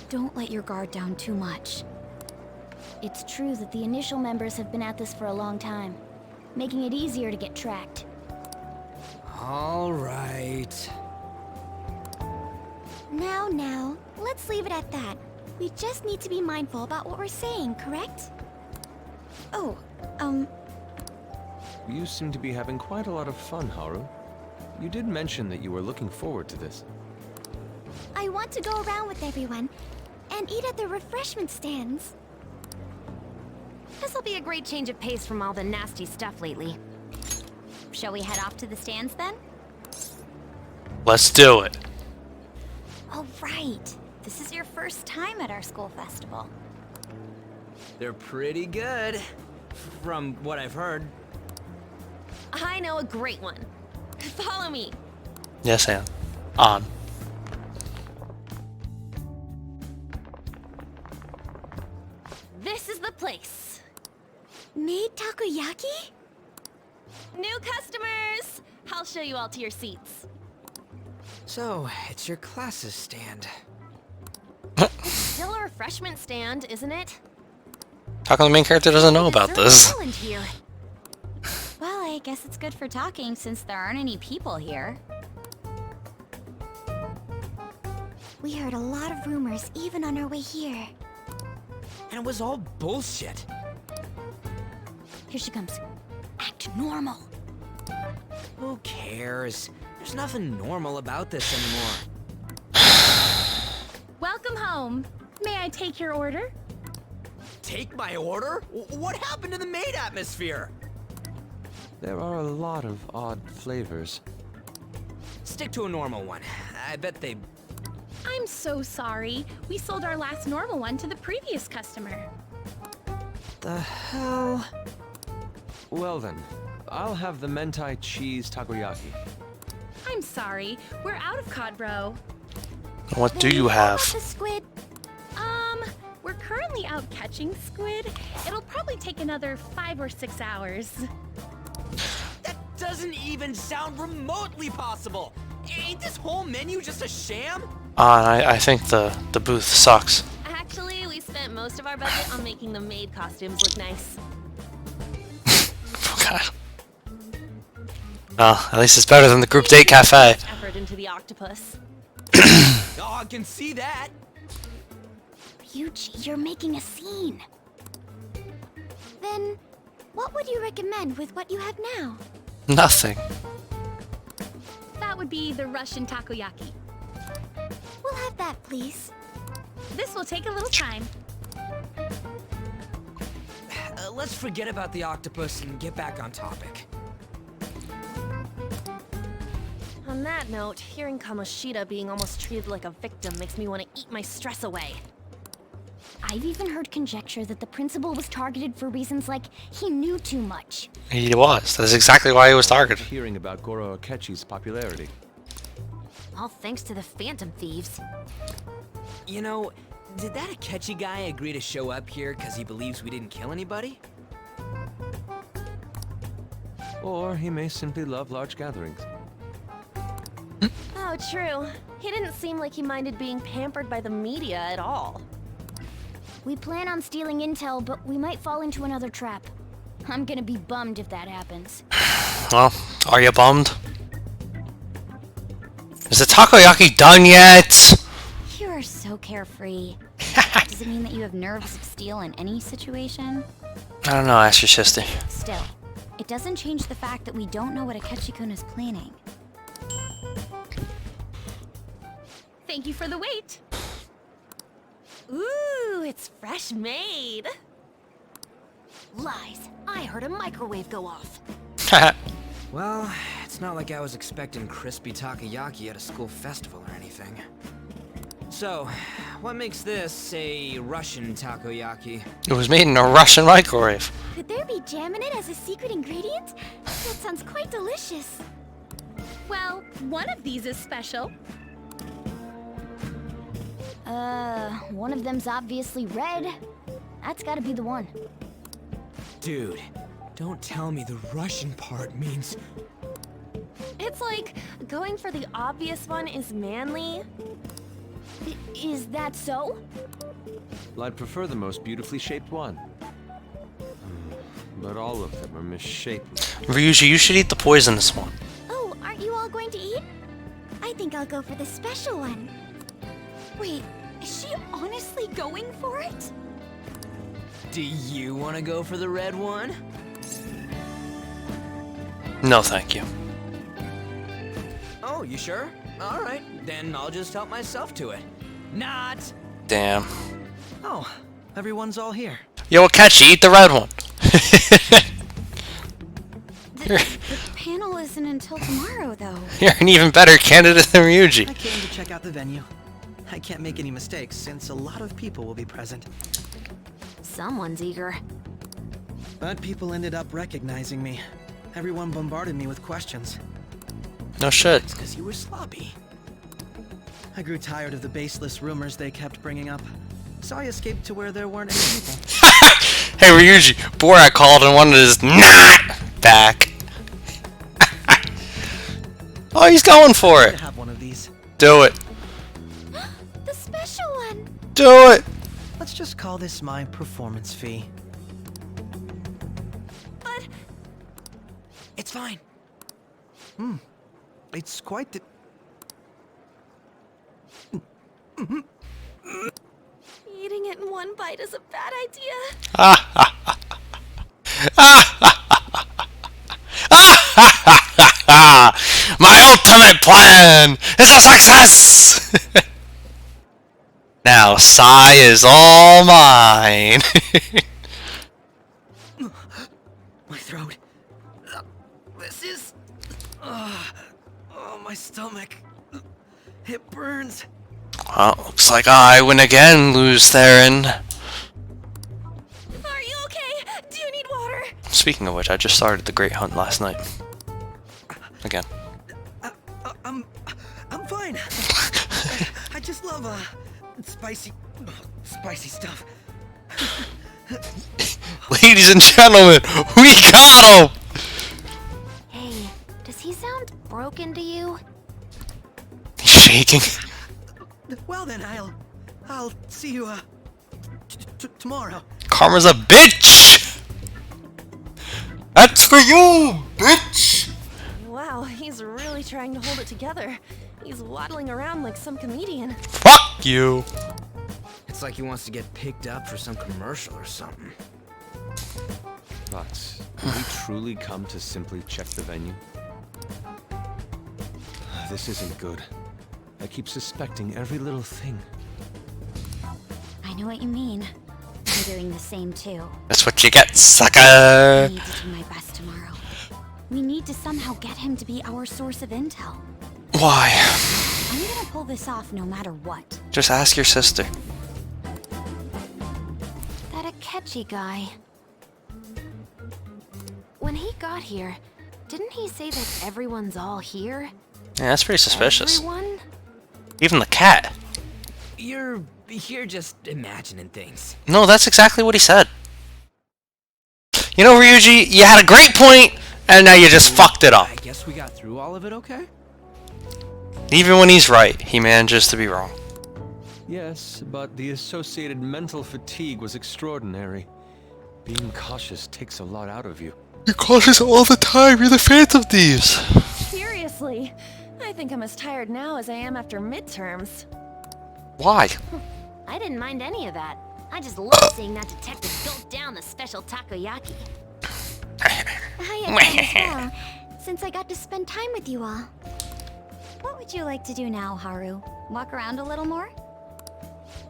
Don't let your guard down too much. It's true that the initial members have been at this for a long time, making it easier to get tracked. All right. Now, let's leave it at that. We just need to be mindful about what we're saying, correct? Oh, You seem to be having quite a lot of fun, Haru. You did mention that you were looking forward to this. I want to go around with everyone and eat at the refreshment stands. this'll be a great change of pace from all the nasty stuff lately. Shall we head off to the stands then? Let's do it. Oh, right. This is your first time at our school festival. They're pretty good, from what I've heard. I know a great one. Follow me. Yes, Anne. On. This is the place. Made takoyaki? New customers! I'll show you all to your seats. So, it's your class's stand. Still a refreshment stand, isn't it? How come the main character doesn't know about this? Here. Well, I guess it's good for talking since there aren't any people here. We heard a lot of rumors even on our way here. And it was all bullshit. Here she comes. Act normal. Who cares? There's nothing normal about this anymore. Welcome home. May I take your order? Take my order? What happened to the maid atmosphere? There are a lot of odd flavors. Stick to a normal one. I bet they... I'm so sorry. We sold our last normal one to the previous customer. The hell? Well then, I'll have the mentai cheese takoyaki. I'm sorry. We're out of cod bro. What do you have? The squid. We're currently out catching squid. It'll probably take another 5 or 6 hours. That doesn't even sound remotely possible. Ain't this whole menu just a sham? I think the booth sucks. Actually, we spent most of our budget on making the maid costumes look nice. God. Well, at least it's better than the group date cafe. Effort into the octopus. Oh, I can see that. Ryuji, you're making a scene. Then, what would you recommend with what you have now? Nothing. That would be the Russian takoyaki. We'll have that, please. This will take a little time. Let's forget about the octopus and get back on topic. On that note, hearing Kamoshida being almost treated like a victim makes me want to eat my stress away. I've even heard conjecture that the principal was targeted for reasons like he knew too much. He was. That's exactly why he was targeted. Hearing about Goro Akechi's popularity. All thanks to the Phantom Thieves. You know, did that Akechi guy agree to show up here because he believes we didn't kill anybody? Or he may simply love large gatherings. Oh, true. He didn't seem like he minded being pampered by the media at all. We plan on stealing intel, but we might fall into another trap. I'm gonna be bummed if that happens. Well, are you bummed? Is the takoyaki done yet? You are so carefree. Does it mean that you have nerves of steel in any situation? I don't know, ask your sister. Still, it doesn't change the fact that we don't know what Akechi-kun is planning. Thank you for the wait. Ooh, it's fresh made. Lies. I heard a microwave go off. Well, it's not like I was expecting crispy takoyaki at a school festival or anything. So, what makes this a Russian takoyaki? It was made in a Russian microwave. Could there be jam in it as a secret ingredient? That sounds quite delicious. Well, one of these is special. One of them's obviously red. That's gotta be the one. Dude, don't tell me the Russian part means... It's like going for the obvious one is manly. Is that so? Well, I'd prefer the most beautifully shaped one. But all of them are misshapen. Ryuji, you should eat the poisonous one. Oh, aren't you all going to eat? I think I'll go for the special one. Wait, is she honestly going for it? Do you want to go for the red one? No, thank you. Oh, you sure? Alright, then I'll just help myself to it. Not! Damn. Oh, everyone's all here. Yo, Akechi, eat the red one. The panel isn't until tomorrow, though. You're an even better candidate than Ryuji. I came to check out the venue. I can't make any mistakes since a lot of people will be present. Someone's eager. But people ended up recognizing me. Everyone bombarded me with questions. No shit. It's because you were sloppy. I grew tired of the baseless rumors they kept bringing up, so I escaped to where there weren't any people. Hey Ryuji, Borat called and wanted his not back. Oh, he's going for it. I have one of these. Do it. The special one. Do it. Let's just call this my performance fee. But it's fine. It's quite the... eating it in one bite is a bad idea. My ultimate plan is a success! Now, Sai is all mine. My throat. This is... oh, my stomach. It burns. Well, looks like I win again, lose Theron. Are you okay? Do you need water? Speaking of which, I just started the Great Hunt last night. Again. I'm fine. I just love spicy stuff. Ladies and gentlemen, we got him! Hey, does he sound broken to you? He's shaking. Well then, I'll see you tomorrow. Karma's a bitch! That's for you, bitch! Wow, he's really trying to hold it together. He's waddling around like some comedian. Fuck you! It's like he wants to get picked up for some commercial or something. But, have we truly come to simply check the venue? This isn't good. I keep suspecting every little thing. I know what you mean. I'm doing the same too. That's what you get, sucker! I need to do my best tomorrow. We need to somehow get him to be our source of intel. Why? I'm gonna pull this off no matter what. Just ask your sister. That Akechi guy. When he got here, didn't he say that everyone's all here? Yeah, that's pretty suspicious. Everyone? Even the cat. You're just imagining things. No, that's exactly what he said. You know, Ryuji, you had a great point, And now you just fucked it up. I guess we got through all of it okay? Even when he's right, he manages to be wrong. Yes, but the associated mental fatigue was extraordinary. Being cautious takes a lot out of you. You're cautious all the time. You're the Phantom Thieves. Seriously, I think I'm as tired now as I am after midterms. Why? I didn't mind any of that. I just love seeing that detective gulp down the special takoyaki. I enjoyed as well, since I got to spend time with you all. What would you like to do now, Haru? Walk around a little more?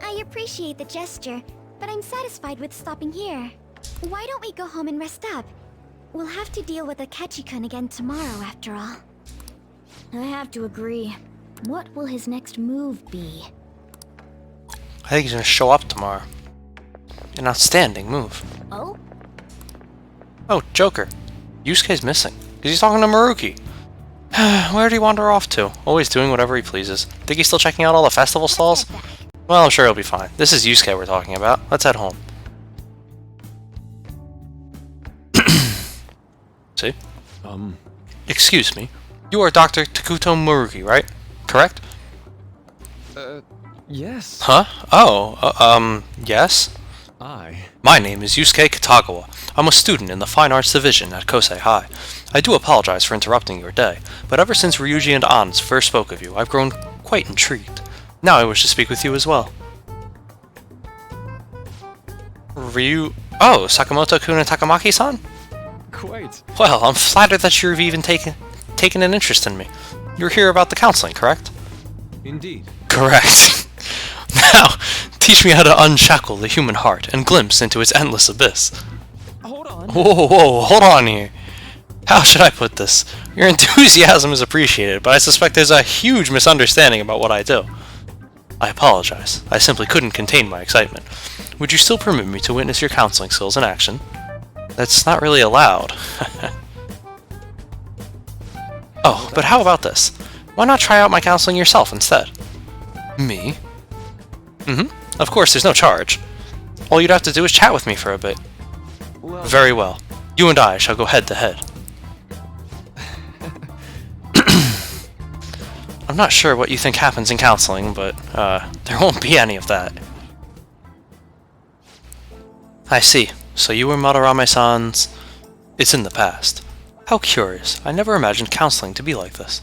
I appreciate the gesture, but I'm satisfied with stopping here. Why don't we go home and rest up? We'll have to deal with Akechi-kun again tomorrow, after all. I have to agree. What will his next move be? I think he's gonna show up tomorrow. An outstanding move. Oh? Oh, Joker. Yusuke's missing. Because he's talking to Maruki. Where did he wander off to? Always doing whatever he pleases. Think he's still checking out all the festival stalls? Well, I'm sure he'll be fine. This is Yusuke we're talking about. Let's head home. See? Excuse me. You are Dr. Takuto Maruki, right? Correct? Yes. Huh? Oh, yes? My name is Yusuke Kitagawa. I'm a student in the Fine Arts Division at Kosei High. I do apologize for interrupting your day, but ever since Ryuji and Ans first spoke of you, I've grown quite intrigued. Now I wish to speak with you as well. Oh, Sakamoto-kun and Takamaki-san? Quite. Well, I'm flattered that you've even taken an interest in me. You're here about the counseling, correct? Indeed. Correct. Now, teach me how to unshackle the human heart and glimpse into its endless abyss. Hold on. Whoa, hold on here. How should I put this? Your enthusiasm is appreciated, but I suspect there's a huge misunderstanding about what I do. I apologize. I simply couldn't contain my excitement. Would you still permit me to witness your counseling skills in action? That's not really allowed. Oh, but how about this? Why not try out my counseling yourself instead? Me? Of course, there's no charge. All you'd have to do is chat with me for a bit. Very well. You and I shall go head to head. I'm not sure what you think happens in counseling, but there won't be any of that. I see. So you were Madarame-san's... It's in the past. How curious. I never imagined counseling to be like this.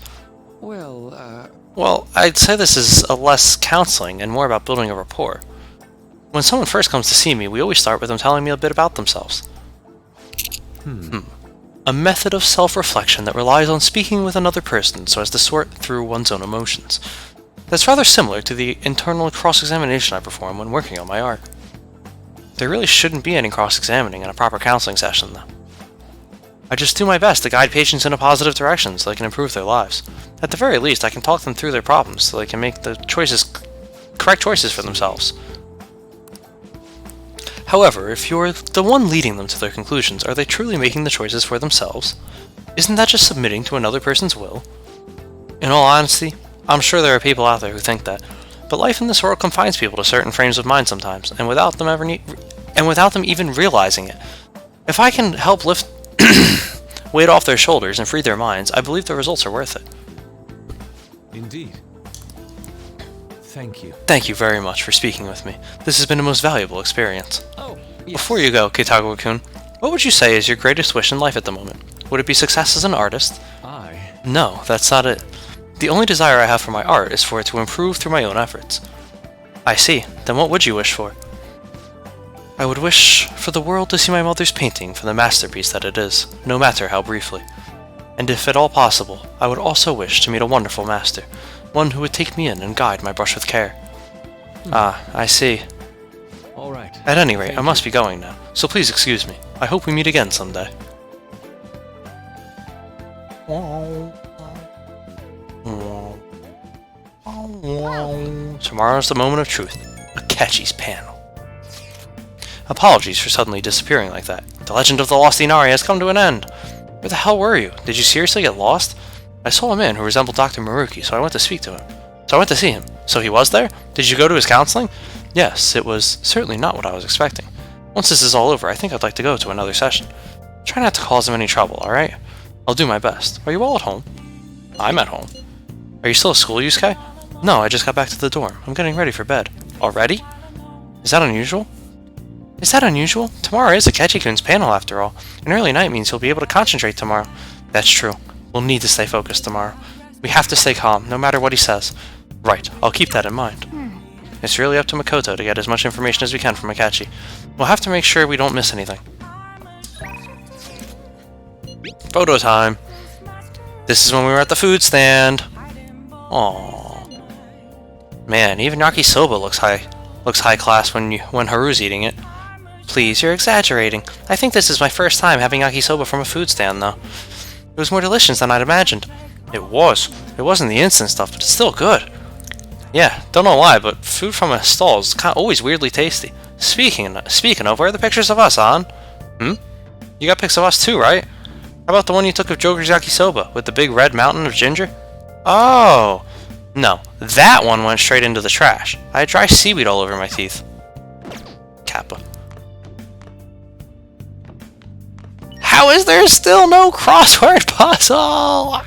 Well, I'd say this is less counseling and more about building a rapport. When someone first comes to see me, we always start with them telling me a bit about themselves. A method of self-reflection that relies on speaking with another person so as to sort through one's own emotions. That's rather similar to the internal cross-examination I perform when working on my art. There really shouldn't be any cross-examining in a proper counseling session, though. I just do my best to guide patients in a positive direction so they can improve their lives. At the very least, I can talk them through their problems so they can make the correct choices for themselves. However, if you're the one leading them to their conclusions, are they truly making the choices for themselves? Isn't that just submitting to another person's will? In all honesty, I'm sure there are people out there who think that, but life in this world confines people to certain frames of mind sometimes, and without them even realizing it. If I can help lift weight off their shoulders and free their minds, I believe the results are worth it. Indeed. Thank you. Thank you very much for speaking with me. This has been a most valuable experience. Oh, yes. Before you go, Kitagawa-kun, what would you say is your greatest wish in life at the moment? Would it be success as an artist? No, that's not it. The only desire I have for my art is for it to improve through my own efforts. I see. Then what would you wish for? I would wish for the world to see my mother's painting for the masterpiece that it is, no matter how briefly. And if at all possible, I would also wish to meet a wonderful master, one who would take me in and guide my brush with care. Ah, I see. All right. At any rate, I must be going now, so please excuse me. I hope we meet again someday. Tomorrow's the moment of truth. Akechi's panel. Apologies for suddenly disappearing like that. The legend of the Lost Inari has come to an end. Where the hell were you? Did you seriously get lost? I saw a man who resembled Dr. Maruki, so I went to speak to him. So I went to see him. So he was there? Did you go to his counseling? Yes, it was certainly not what I was expecting. Once this is all over, I think I'd like to go to another session. Try not to cause him any trouble, alright? I'll do my best. Are you all at home? I'm at home. Are you still at school, Yusuke? No, I just got back to the dorm. I'm getting ready for bed. Already? Is that unusual? Is that unusual? Tomorrow is Akechi-kun's panel after all. An early night means he'll be able to concentrate tomorrow. That's true. We'll need to stay focused tomorrow. We have to stay calm, no matter what he says. Right, I'll keep that in mind. It's really up to Makoto to get as much information as we can from Akechi. We'll have to make sure we don't miss anything. Photo time. This is when we were at the food stand. Aww. Man, even yakisoba looks high class when Haru's eating it. Please, you're exaggerating. I think this is my first time having yakisoba from a food stand, though. It was more delicious than I'd imagined. It was. It wasn't the instant stuff, but it's still good. Yeah, don't know why, but food from a stall is always weirdly tasty. Speaking of, where are the pictures of us, An? You got pics of us too, right? How about the one you took of Joker's yakisoba, with the big red mountain of ginger? Oh! No, that one went straight into the trash. I had dry seaweed all over my teeth. Kappa. How is there still no crossword puzzle?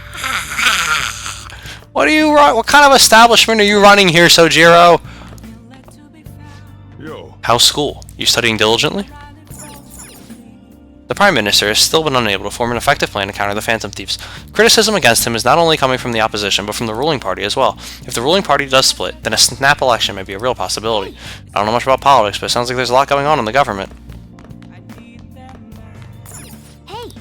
What kind of establishment are you running here, Sojiro? Yo. How's school? You studying diligently? The Prime Minister has still been unable to form an effective plan to counter the Phantom Thieves. Criticism against him is not only coming from the opposition, but from the ruling party as well. If the ruling party does split, then a snap election may be a real possibility. I don't know much about politics, but it sounds like there's a lot going on in the government. Hey!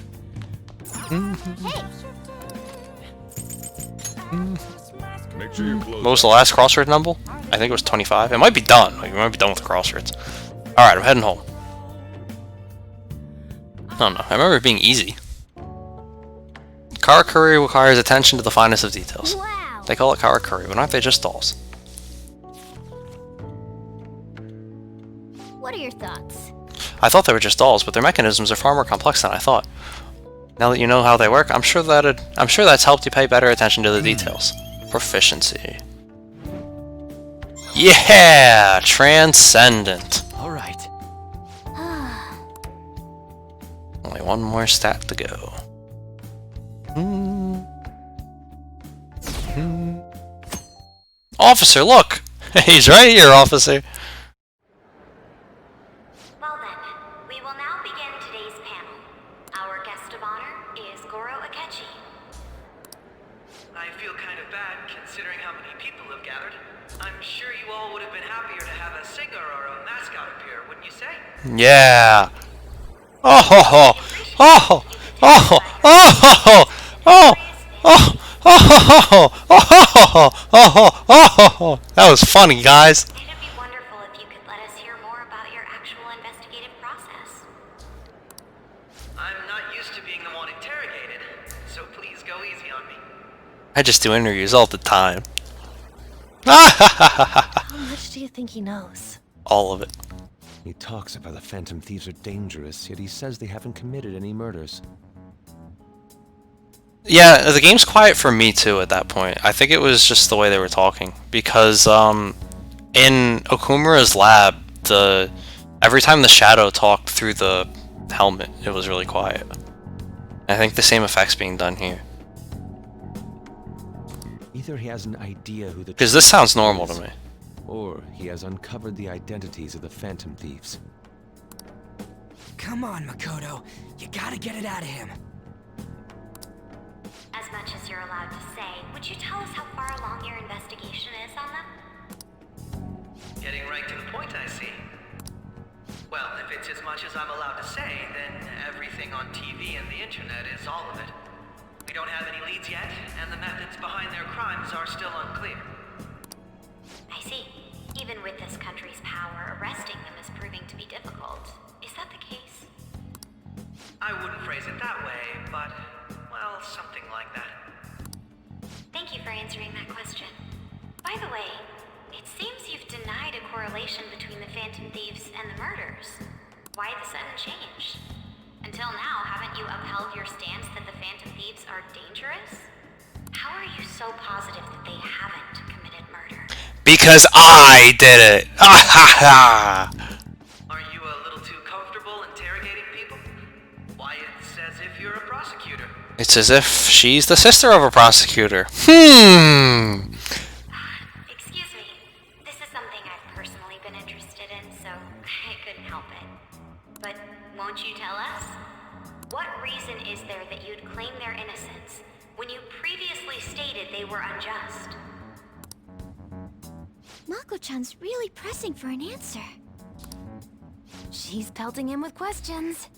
Make sure you close. What was the last crossword number? I think it was 25. It might be done. Like, we might be done with the crosswords. Alright, I'm heading home. I don't know. I remember it being easy. Karakuri requires attention to the finest of details. Wow. They call it Karakuri, but aren't they just dolls? What are your thoughts? I thought they were just dolls, but their mechanisms are far more complex than I thought. Now that you know how they work, I'm sure that's helped you pay better attention to the details. Proficiency. Yeah! Transcendent. Alright. Only one more stat to go. Officer, look! He's right here, officer. Well then, we will now begin today's panel. Our guest of honor is Goro Akechi. I feel kind of bad considering how many people have gathered. I'm sure you all would have been happier to have a singer or a mascot appear, wouldn't you say? Yeah. Oh ho ho. Oh oh oh oh oh oh oh oh oh. That was funny, guys. It'd be wonderful if you could let us hear more about your actual investigative process. I'm not used to being the one interrogated, so please go easy on me. I just do interviews all the time. How much do you think he knows? All of it. He talks about the Phantom Thieves are dangerous, yet he says they haven't committed any murders. Yeah, the game's quiet for me too at that point. I think it was just the way they were talking. Because in Okumura's lab, every time the shadow talked through the helmet, it was really quiet. I think the same effect's being done here. Either he has an idea who the Because this sounds normal to me. or he has uncovered the identities of the Phantom Thieves. Come on, Makoto. You gotta get it out of him. As much as you're allowed to say, would you tell us how far along your investigation is on them? Getting right to the point, I see. Well, if it's as much as I'm allowed to say, then everything on TV and the internet is all of it. We don't have any leads yet, and the methods behind their crimes are still unclear. I see. Even with this country's power, arresting them is proving to be difficult. Is that the case? I wouldn't phrase it that way, but, well, something like that. Thank you for answering that question. By the way, it seems you've denied a correlation between the Phantom Thieves and the murders. Why the sudden change? Until now, haven't you upheld your stance that the Phantom Thieves are dangerous? How are you so positive that they haven't committed murder? Because I did it! Are you a little too comfortable interrogating people? Why, it's as if you're a prosecutor. It's as if she's the sister of a prosecutor. Hmm. Excuse me. This is something I've personally been interested in, so I couldn't help it. But won't you tell us? What reason is there that you'd claim their innocence when you previously stated they were unjust? Mako-chan's really pressing for an answer. She's pelting him with questions.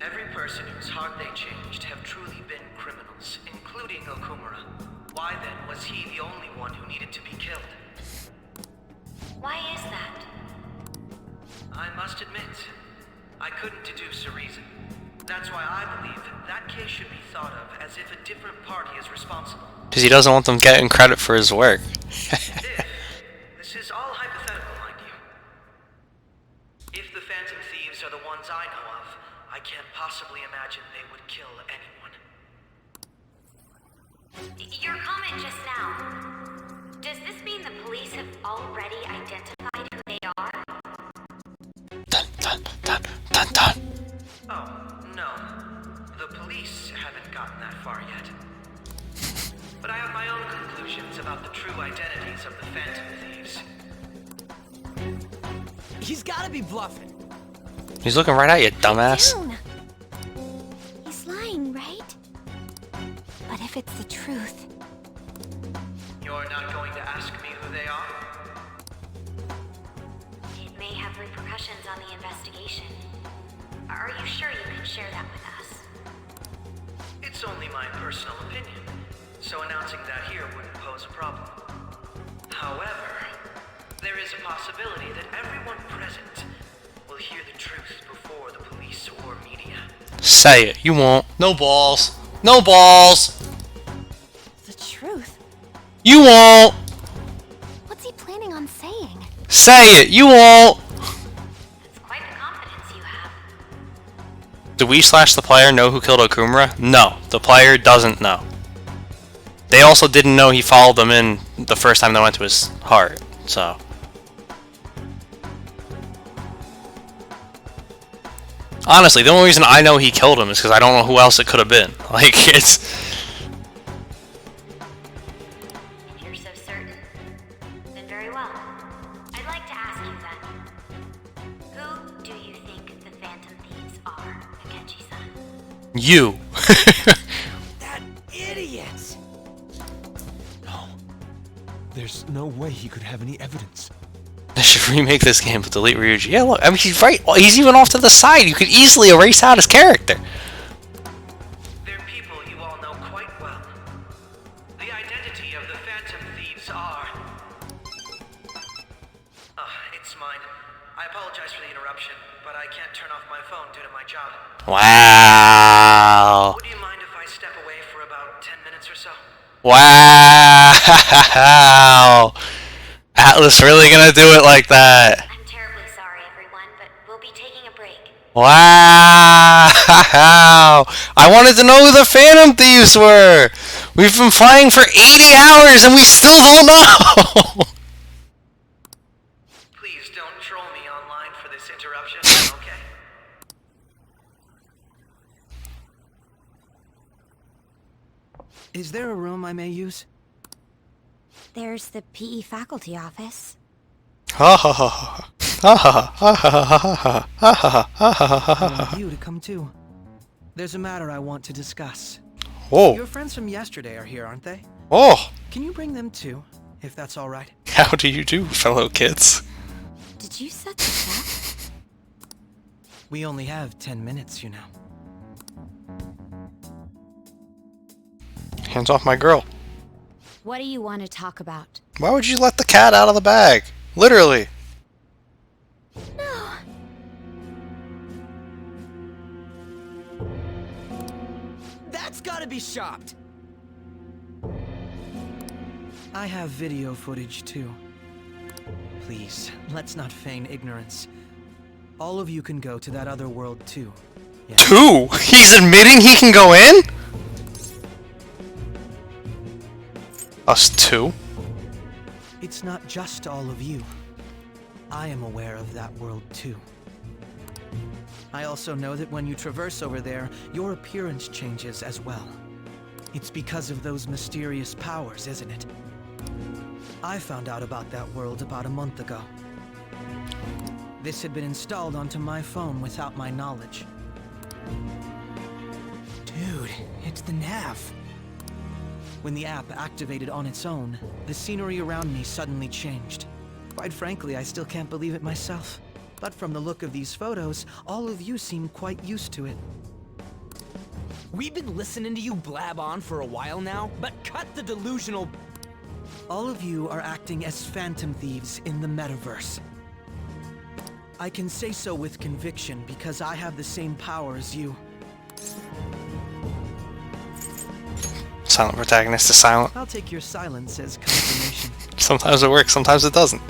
Every person whose heart they changed have truly been criminals, including Okumura. Why then was he the only one who needed to be killed? Why is that? I must admit, I couldn't deduce a reason. That's why I believe that case should be thought of as if a different party is responsible. Because he doesn't want them getting credit for his work. This is all hypothetical, mind you. If the Phantom Thieves are the ones I know of, I can't possibly imagine they would kill anyone. Your comment just now. Does this mean the police have already identified who they are? Dun dun dun dun dun. Oh, no. The police haven't gotten that far yet. But I have my own conclusions about the true identities of the Phantom Thieves. He's gotta be bluffing. He's looking right at you, dumbass. He's lying, right? But if it's the truth... You're not going to ask me who they are? It may have repercussions on the investigation. Are you sure you can share that with us? It's only my personal opinion, so announcing that here wouldn't pose a problem. However, there is a possibility that everyone present will hear the truth before the police or media. Say it. You won't. No balls. No balls. The truth? You won't. What's he planning on saying? Say it. You won't. That's quite the confidence you have. Do we / the player know who killed Okumura? No. The player doesn't know. They also didn't know he followed them in the first time they went to his heart, so... Honestly, the only reason I know he killed him is because I don't know who else it could have been. Like, it's... If you're so certain, then very well. I'd like to ask you then. Who do you think the Phantom Thieves are, Akechi-san? You. That idiot! There's no way he could have any evidence. They should remake this game with delete Ryuji. Yeah, look, I mean, he's right. He's even off to the side. You could easily erase out his character. They're people you all know quite well. The identity of the Phantom Thieves are... it's mine. I apologize for the interruption, but I can't turn off my phone due to my job. Wow. Would you mind if I step away for about 10 minutes or so? Wow. Atlas really gonna do it like that. I'm terribly sorry, everyone, but we'll be taking a break. Wow. I wanted to know who the Phantom Thieves were. We've been playing for 80 hours and we still don't know. Please don't troll me online for this interruption, okay? Is there a room I may use? There's the PE faculty office. Ha ha ha ha ha ha ha ha ha I want you to come too. There's a matter I want to discuss. Oh. Your friends from yesterday are here, aren't they? Oh. Can you bring them too, if that's all right? How do you do, fellow kids? Did you set this up? We only have 10 minutes, you know. Hands off my girl. What do you want to talk about? Why would you let the cat out of the bag? Literally. No. That's gotta be shopped! I have video footage too. Please, let's not feign ignorance. All of you can go to that other world too. Yeah. 2? He's admitting he can go in? Us 2? It's not just all of you. I am aware of that world too. I also know that when you traverse over there, your appearance changes as well. It's because of those mysterious powers, isn't it? I found out about that world about a month ago. This had been installed onto my phone without my knowledge. Dude, it's the nav. When the app activated on its own, the scenery around me suddenly changed. Quite frankly, I still can't believe it myself. But from the look of these photos, all of you seem quite used to it. We've been listening to you blab on for a while now, but cut the delusional... All of you are acting as phantom thieves in the metaverse. I can say so with conviction because I have the same power as you. Silent protagonist is silent. I'll take your silence as confirmation. Sometimes it works, sometimes it doesn't.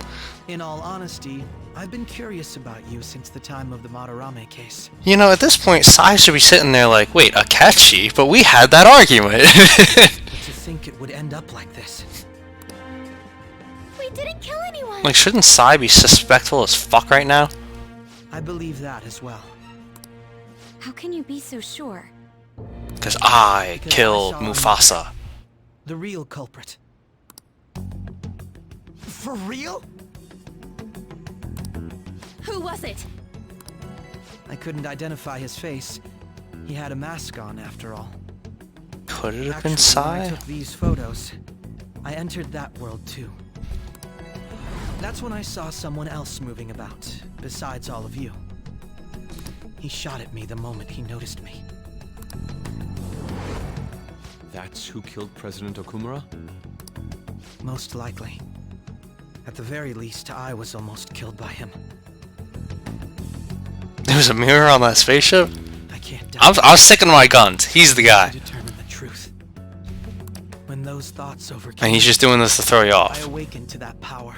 In all honesty, I've been curious about you since the time of the Madarame case. You know, at this point, Sai should be sitting there like, wait, Akechi? But we had that argument. But to think it would end up like this. We didn't kill anyone! Like, shouldn't Sai be suspectful as fuck right now? I believe that as well. How can you be so sure? Because I killed Mufasa. The real culprit. For real? Who was it? I couldn't identify his face. He had a mask on, after all. Could it have Actually, been Sai? when I took these photos, I entered that world too. That's when I saw someone else moving about, besides all of you. He shot at me the moment he noticed me. That's who killed President Okumura? Most likely. At the very least, I was almost killed by him. There was a mirror on that spaceship? I can't die. I'm sticking to my guns. He's the guy. Determine the truth. When those thoughts overcame, And he's just doing this to throw you off. I awakened to that power.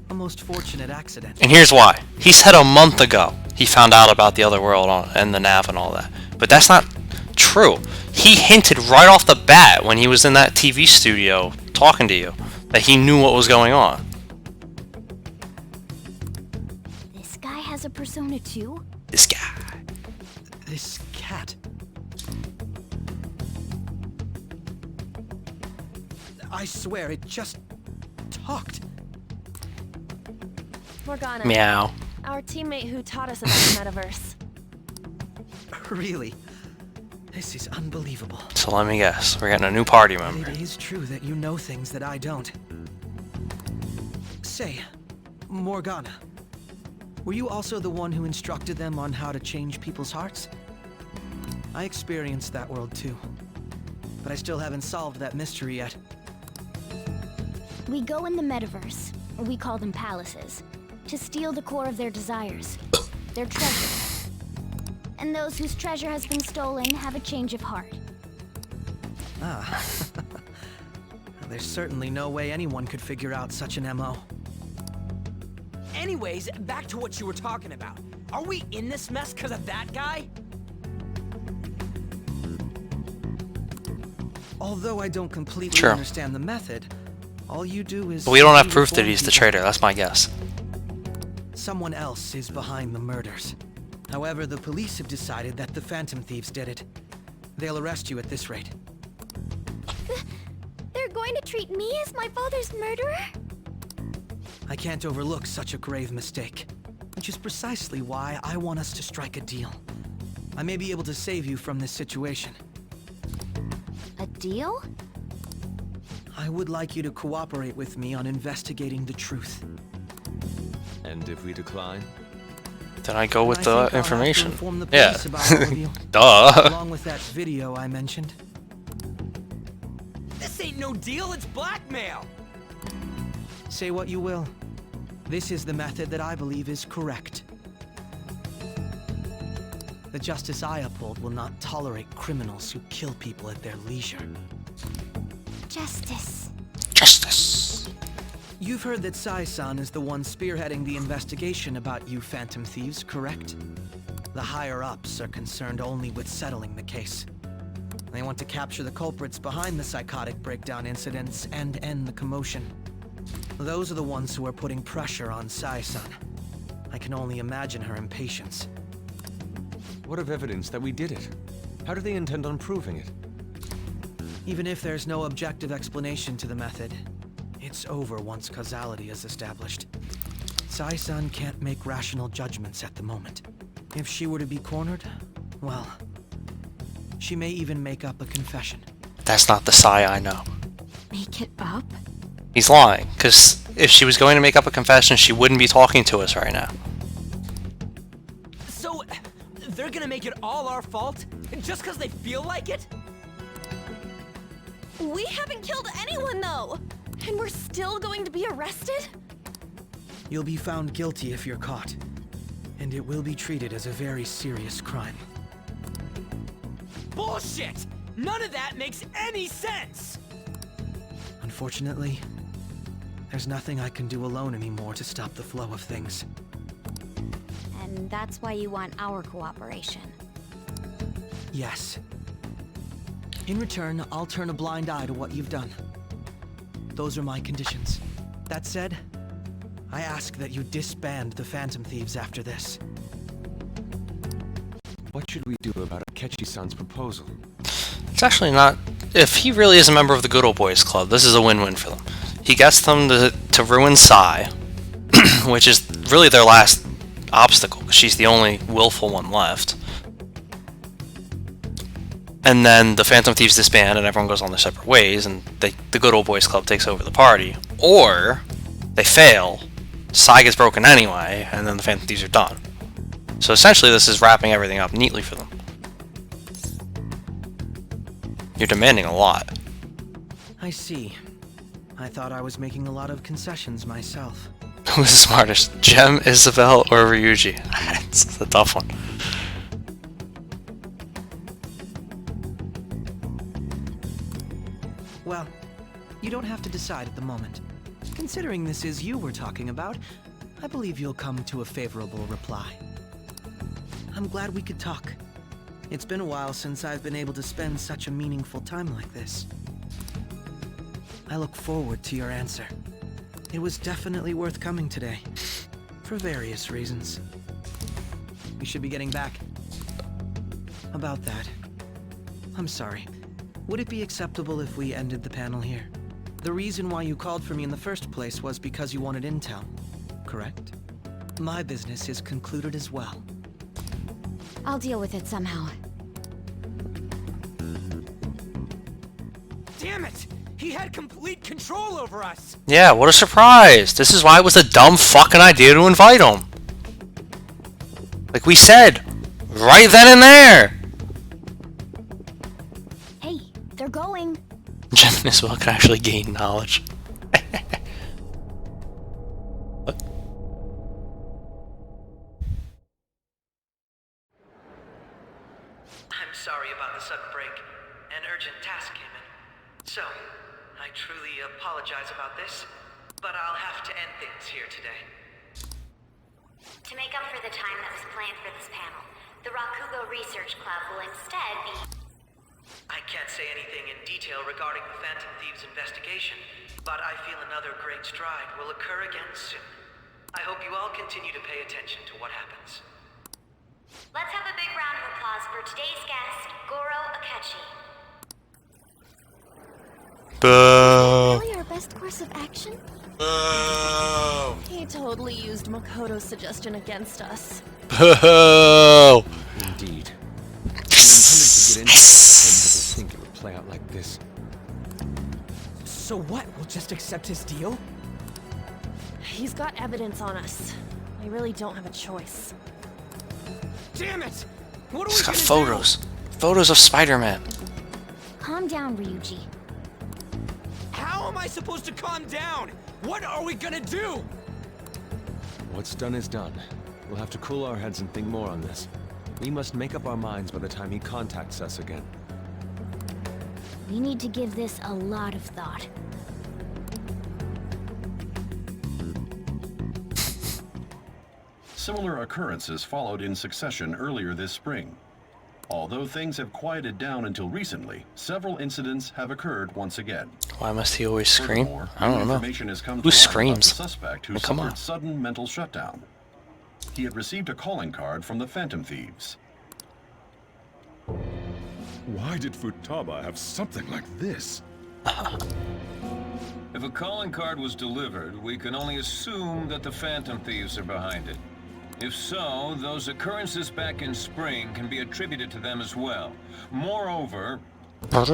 A most fortunate accident. And here's why. He said a month ago he found out about the other world and the nav and all that. But that's not true. He hinted right off the bat when he was in that TV studio talking to you that he knew what was going on. This guy has a persona too? This guy. This cat. I swear it just talked. Morgana. Meow. Our teammate who taught us about the metaverse. Really? This is unbelievable. So let me guess. We're getting a new party member. It is true that you know things that I don't. Say, Morgana, were you also the one who instructed them on how to change people's hearts? I experienced that world too, but I still haven't solved that mystery yet. We go in the metaverse, or we call them palaces, to steal the core of their desires, their treasure. And those whose treasure has been stolen have a change of heart. Ah. There's certainly no way anyone could figure out such an MO. Anyways, back to what you were talking about. Are we in this mess because of that guy? Although I don't completely understand the method, all you do is... But we don't have proof that he's the traitor. That's my guess. Someone else is behind the murders. However, the police have decided that the Phantom Thieves did it. They'll arrest you at this rate. They're going to treat me as my father's murderer? I can't overlook such a grave mistake, which is precisely why I want us to strike a deal. I may be able to save you from this situation. A deal? I would like you to cooperate with me on investigating the truth. And if we decline? Then I go with the information. The yeah. about all of you, Duh. Along with that video I mentioned. This ain't no deal, it's blackmail! Say what you will. This is the method that I believe is correct. The justice I uphold will not tolerate criminals who kill people at their leisure. Justice. Justice. You've heard that Sai-san is the one spearheading the investigation about you Phantom Thieves, correct? The higher-ups are concerned only with settling the case. They want to capture the culprits behind the psychotic breakdown incidents and end the commotion. Those are the ones who are putting pressure on Sai-san. I can only imagine her impatience. What of evidence that we did it? How do they intend on proving it? Even if there's no objective explanation to the method, it's over once causality is established. Sai-san can't make rational judgments at the moment. If she were to be cornered, well, she may even make up a confession. That's not the Sai I know. Make it up? He's lying, because if she was going to make up a confession, she wouldn't be talking to us right now. So, they're gonna make it all our fault? Just because they feel like it? We haven't killed anyone, though! And we're still going to be arrested? You'll be found guilty if you're caught, and it will be treated as a very serious crime. Bullshit! None of that makes any sense! Unfortunately, there's nothing I can do alone anymore to stop the flow of things. And that's why you want our cooperation. Yes. In return, I'll turn a blind eye to what you've done. Those are my conditions. That said, I ask that you disband the Phantom Thieves after this. What should we do about Akechi-san's proposal? It's actually not... If he really is a member of the Good Old Boys Club, this is a win-win for them. He gets them to ruin Sai, which is really their last obstacle, because she's the only willful one left. And then the Phantom Thieves disband and everyone goes on their separate ways, and the Good Old Boys Club takes over the party. Or they fail, Sai gets broken anyway, and then the Phantom Thieves are done. So essentially this is wrapping everything up neatly for them. You're demanding a lot. I see. I thought I was making a lot of concessions myself. Who's the smartest, Gem, Isabel, or Ryuji? It's a tough one. Well, you don't have to decide at the moment. Considering this is you we're talking about, I believe you'll come to a favorable reply. I'm glad we could talk. It's been a while since I've been able to spend such a meaningful time like this. I look forward to your answer. It was definitely worth coming today, for various reasons. We should be getting back. About that, I'm sorry. Would it be acceptable if we ended the panel here? The reason why you called for me in the first place was because you wanted intel, correct? My business is concluded as well. I'll deal with it somehow. Damn it! He had complete control over us! Yeah, what a surprise! This is why it was a dumb fucking idea to invite him. Like we said, right then and there! Hey, they're going. Gem and Isabel can actually gain knowledge. I'm sorry about the sudden break. An urgent task came in. So, I truly apologize about this, but I'll have to end things here today. To make up for the time that was planned for this panel, the Rakugo Research Club will instead be... I can't say anything in detail regarding the Phantom Thieves investigation, but I feel another great stride will occur again soon. I hope you all continue to pay attention to what happens. Let's have a big round of applause for today's guest, Goro Akechi. Boo! Really our best course of action? Boo! He totally used Makoto's suggestion against us. Boo! Indeed. I intended to get into it, I never think it would play out like this. So what? We'll just accept his deal? He's got evidence on us. We really don't have a choice. Damn it! What are He's we got gonna photos. Photos of Spider-Man. Calm down, Ryuji. How am I supposed to calm down? What are we gonna do? What's done is done. We'll have to cool our heads and think more on this. We must make up our minds by the time he contacts us again. We need to give this a lot of thought. Similar occurrences followed in succession earlier this spring. Although things have quieted down until recently, several incidents have occurred once again. Why must he always scream? I don't know. Information has come Who to light about screams? the suspect who Come suffered on. sudden mental shutdown. he had received a calling card from the Phantom Thieves. Why did Futaba have something like this? If a calling card was delivered, we can only assume that the Phantom Thieves are behind it. If so, those occurrences back in spring can be attributed to them as well. Moreover... God.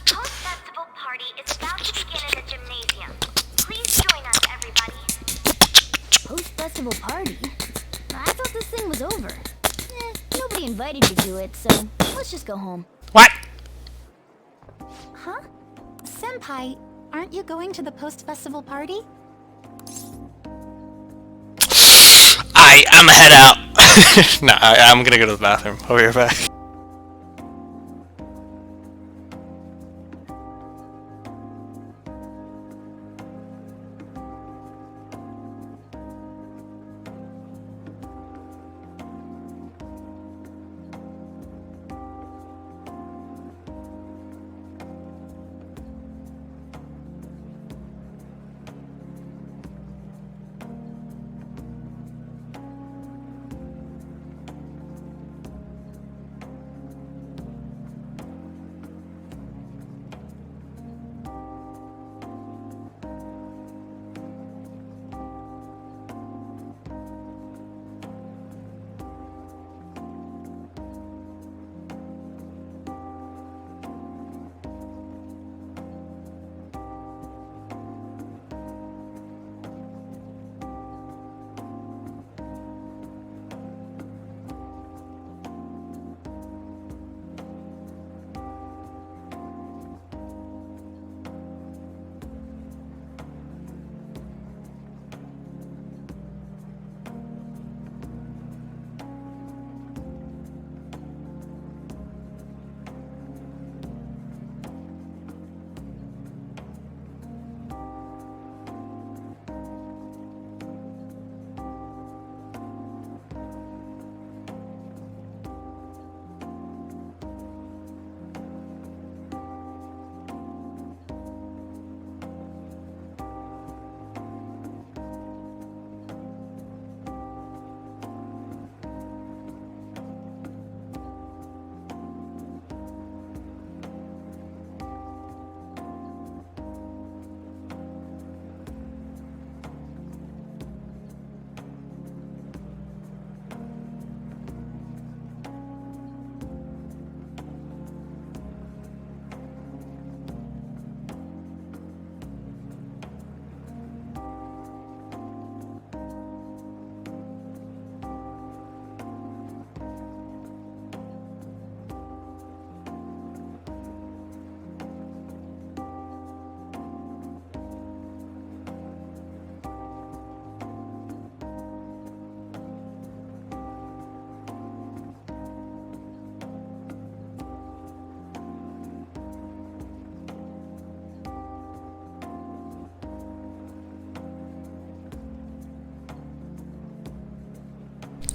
Post-festival party is about to begin in the gymnasium. Please join us, everybody. Post-festival party? I thought this thing was over. Nobody invited you to it, so let's just go home. What? Huh? Senpai, aren't you going to the post-festival party? I'm head out. No, I'm gonna go to the bathroom. I'll be right back.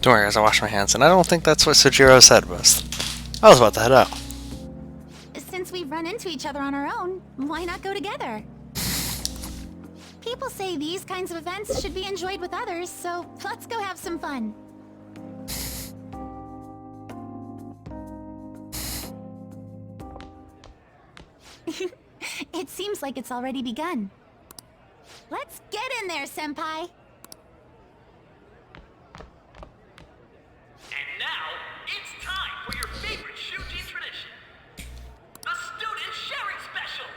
Don't worry, guys, I wash my hands, and I don't think that's what Sojiro said was. I was about to head out. Since we've run into each other on our own, why not go together? People say these kinds of events should be enjoyed with others, so let's go have some fun. It seems like it's already begun. Let's get in there, Senpai! And now, it's time for your favorite Shuji tradition. The Student Sharing Special!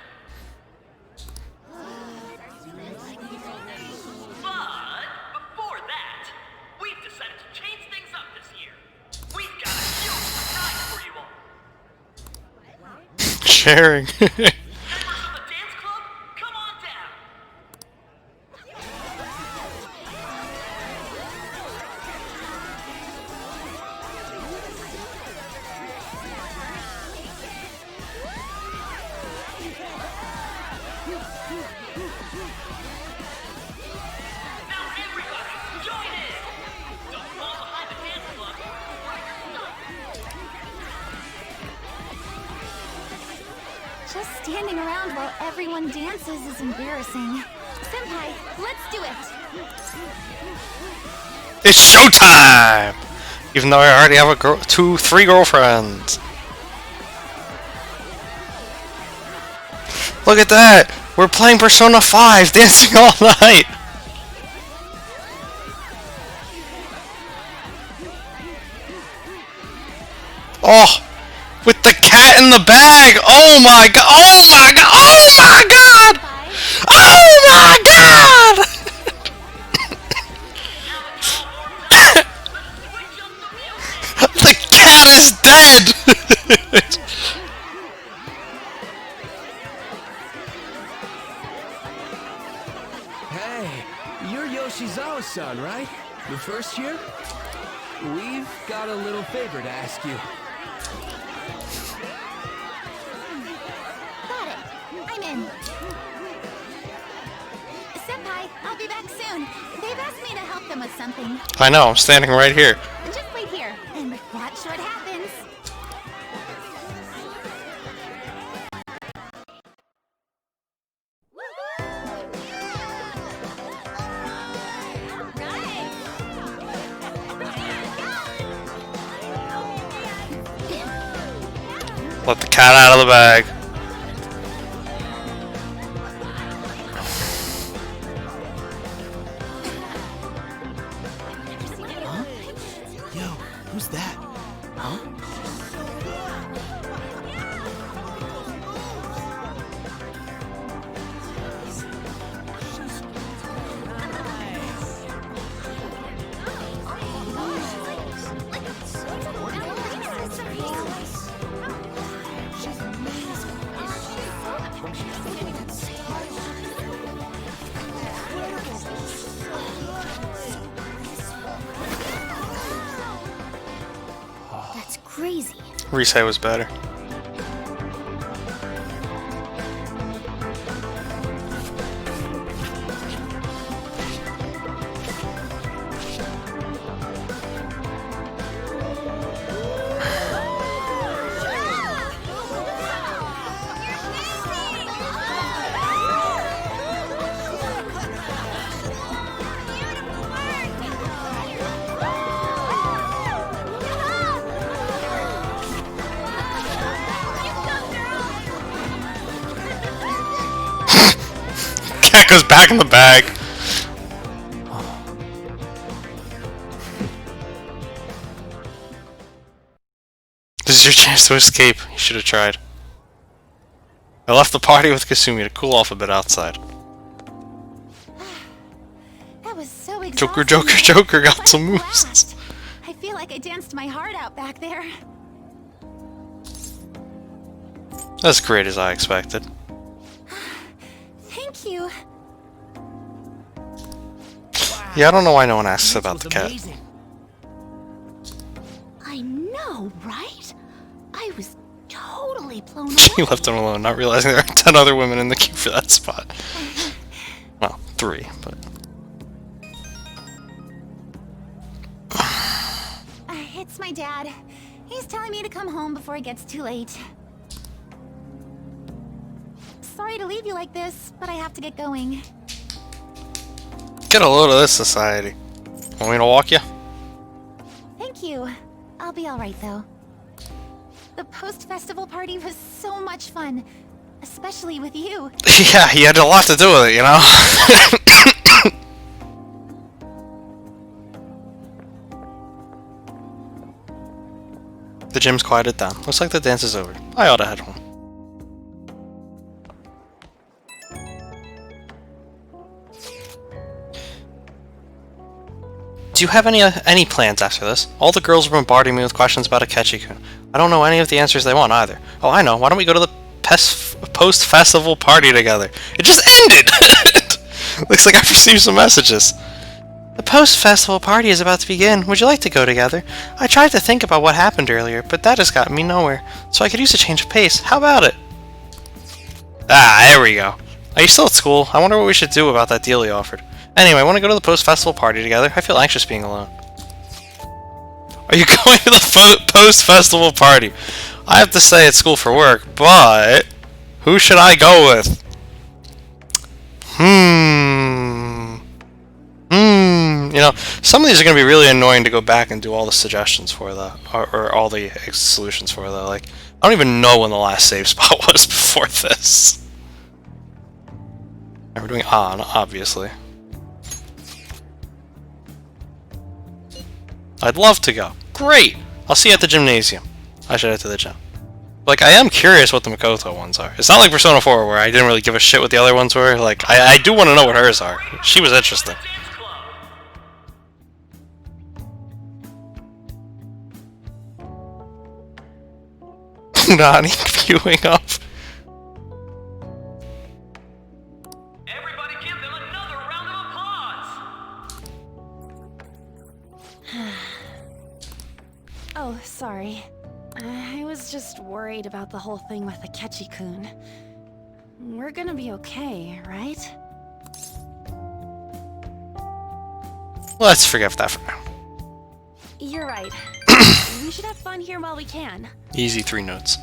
But, before that, we've decided to change things up this year. We've got a huge surprise for you all. Sharing. Just standing around while everyone dances is embarrassing. Senpai, let's do it! It's showtime! Even though I already have a three girlfriends. Look at that! We're playing Persona 5, dancing all night! Oh! With the cat in the bag! Oh my god! Oh my god! Oh my god! Oh my god! The cat is dead! Hey, you're Yoshizawa-san, right? The first year? We've got a little favor to ask you. Got it. I'm in. Senpai, I'll be back soon. They've asked me to help them with something. I know, I'm standing right here. Just wait here and watch what happens. Let the cat out of the bag. Huh? Yo, who's that? Huh? That's crazy. Rise was better. Cat goes back in the bag. This is your chance to escape. You should have tried. I left the party with Kasumi to cool off a bit outside. That was so exhausting. Joker, Joker, Joker got some moves. I feel like I danced my heart out back there. As great as I expected. Thank you. Yeah, I don't know why no one asks about the cat. I know, right? I was totally blown away. She left him alone, not realizing there are 10 other women in the queue for that spot. Well, 3, but... It's my dad. He's telling me to come home before it gets too late. Sorry to leave you like this, but I have to get going. Get a load of this society. Want me to walk you? Thank you. I'll be alright though. The post-festival party was so much fun. Especially with you. Yeah, he had a lot to do with it, you know? The gym's quieted down. Looks like the dance is over. I ought to head home. Do you have any plans after this? All the girls are bombarding me with questions about Akechi-kun. I don't know any of the answers they want either. Oh, I know. Why don't we go to the post-festival party together? It just ended! Looks like I've received some messages. The post-festival party is about to begin. Would you like to go together? I tried to think about what happened earlier, but that has gotten me nowhere. So I could use a change of pace. How about it? Ah, there we go. Are you still at school? I wonder what we should do about that deal he offered. Anyway, I want to go to the post-festival party together. I feel anxious being alone. Are you going to the post-festival party? I have to stay at school for work, but... Who should I go with? You know, some of these are going to be really annoying to go back and do all the suggestions for, though. Or all the solutions for, though. Like, I don't even know when the last save spot was before this. And we're doing on, obviously. I'd love to go. Great! I'll see you at the gymnasium. I should head to the gym. Like, I am curious what the Makoto ones are. It's not like Persona 4 where I didn't really give a shit what the other ones were. Like, I do want to know what hers are. She was interesting. Nani queuing up. Everybody give them another round of applause. Oh, sorry. I was just worried about the whole thing with Akechi-kun. We're gonna be okay, right? Let's forget that for now. You're right. We should have fun here while we can. Easy 3 notes.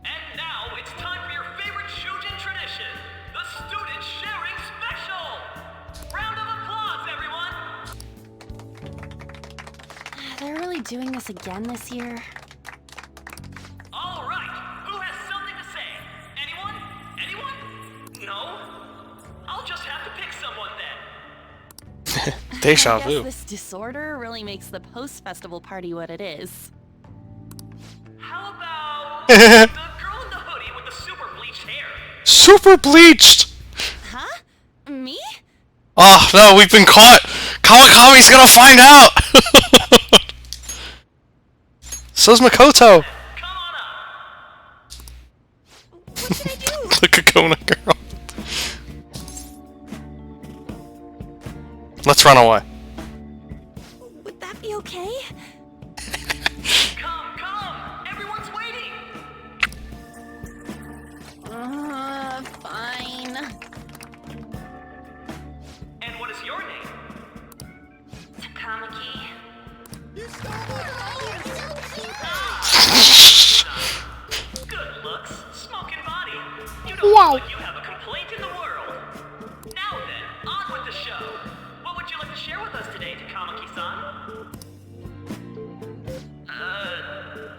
And now it's time for your favorite Shujin tradition, the Student Sharing Special! Round of applause, everyone! They're really doing this again this year? All right, who has something to say? Anyone? Anyone? No? I'll just have to pick someone then. Deja I guess vu. this disorder really makes the post-festival party what it is. How about the girl in the hoodie with the super bleached hair? Super bleached! Huh? Me? Oh no, we've been caught! Kawakami's gonna find out! So's Makoto! What did I do? The Kokona girl. Let's run away. Would that be okay? Come! Everyone's waiting! Fine. And what is your name? Takamaki. Good looks, smoking body. You don't look like you have a complaint in the world. Now then, on with the show. What would you like to share with us today, Takamaki-san?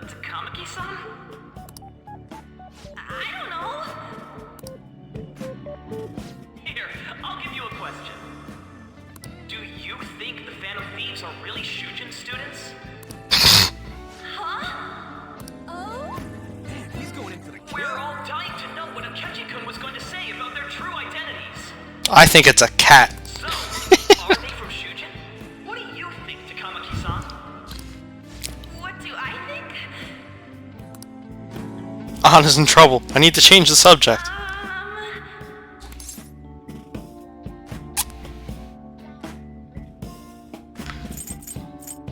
Takamaki-san? I don't know. Here, I'll give you a question. Do you think the Phantom Thieves are really Shujin students? Huh? Oh? He's going into the kill. We're all dying to know what Akechi-kun was going to say about their true identities. I think it's a cat. So, are they from Shujin? What do you think, Takamaki-san? What do I think? Anna's in trouble. I need to change the subject.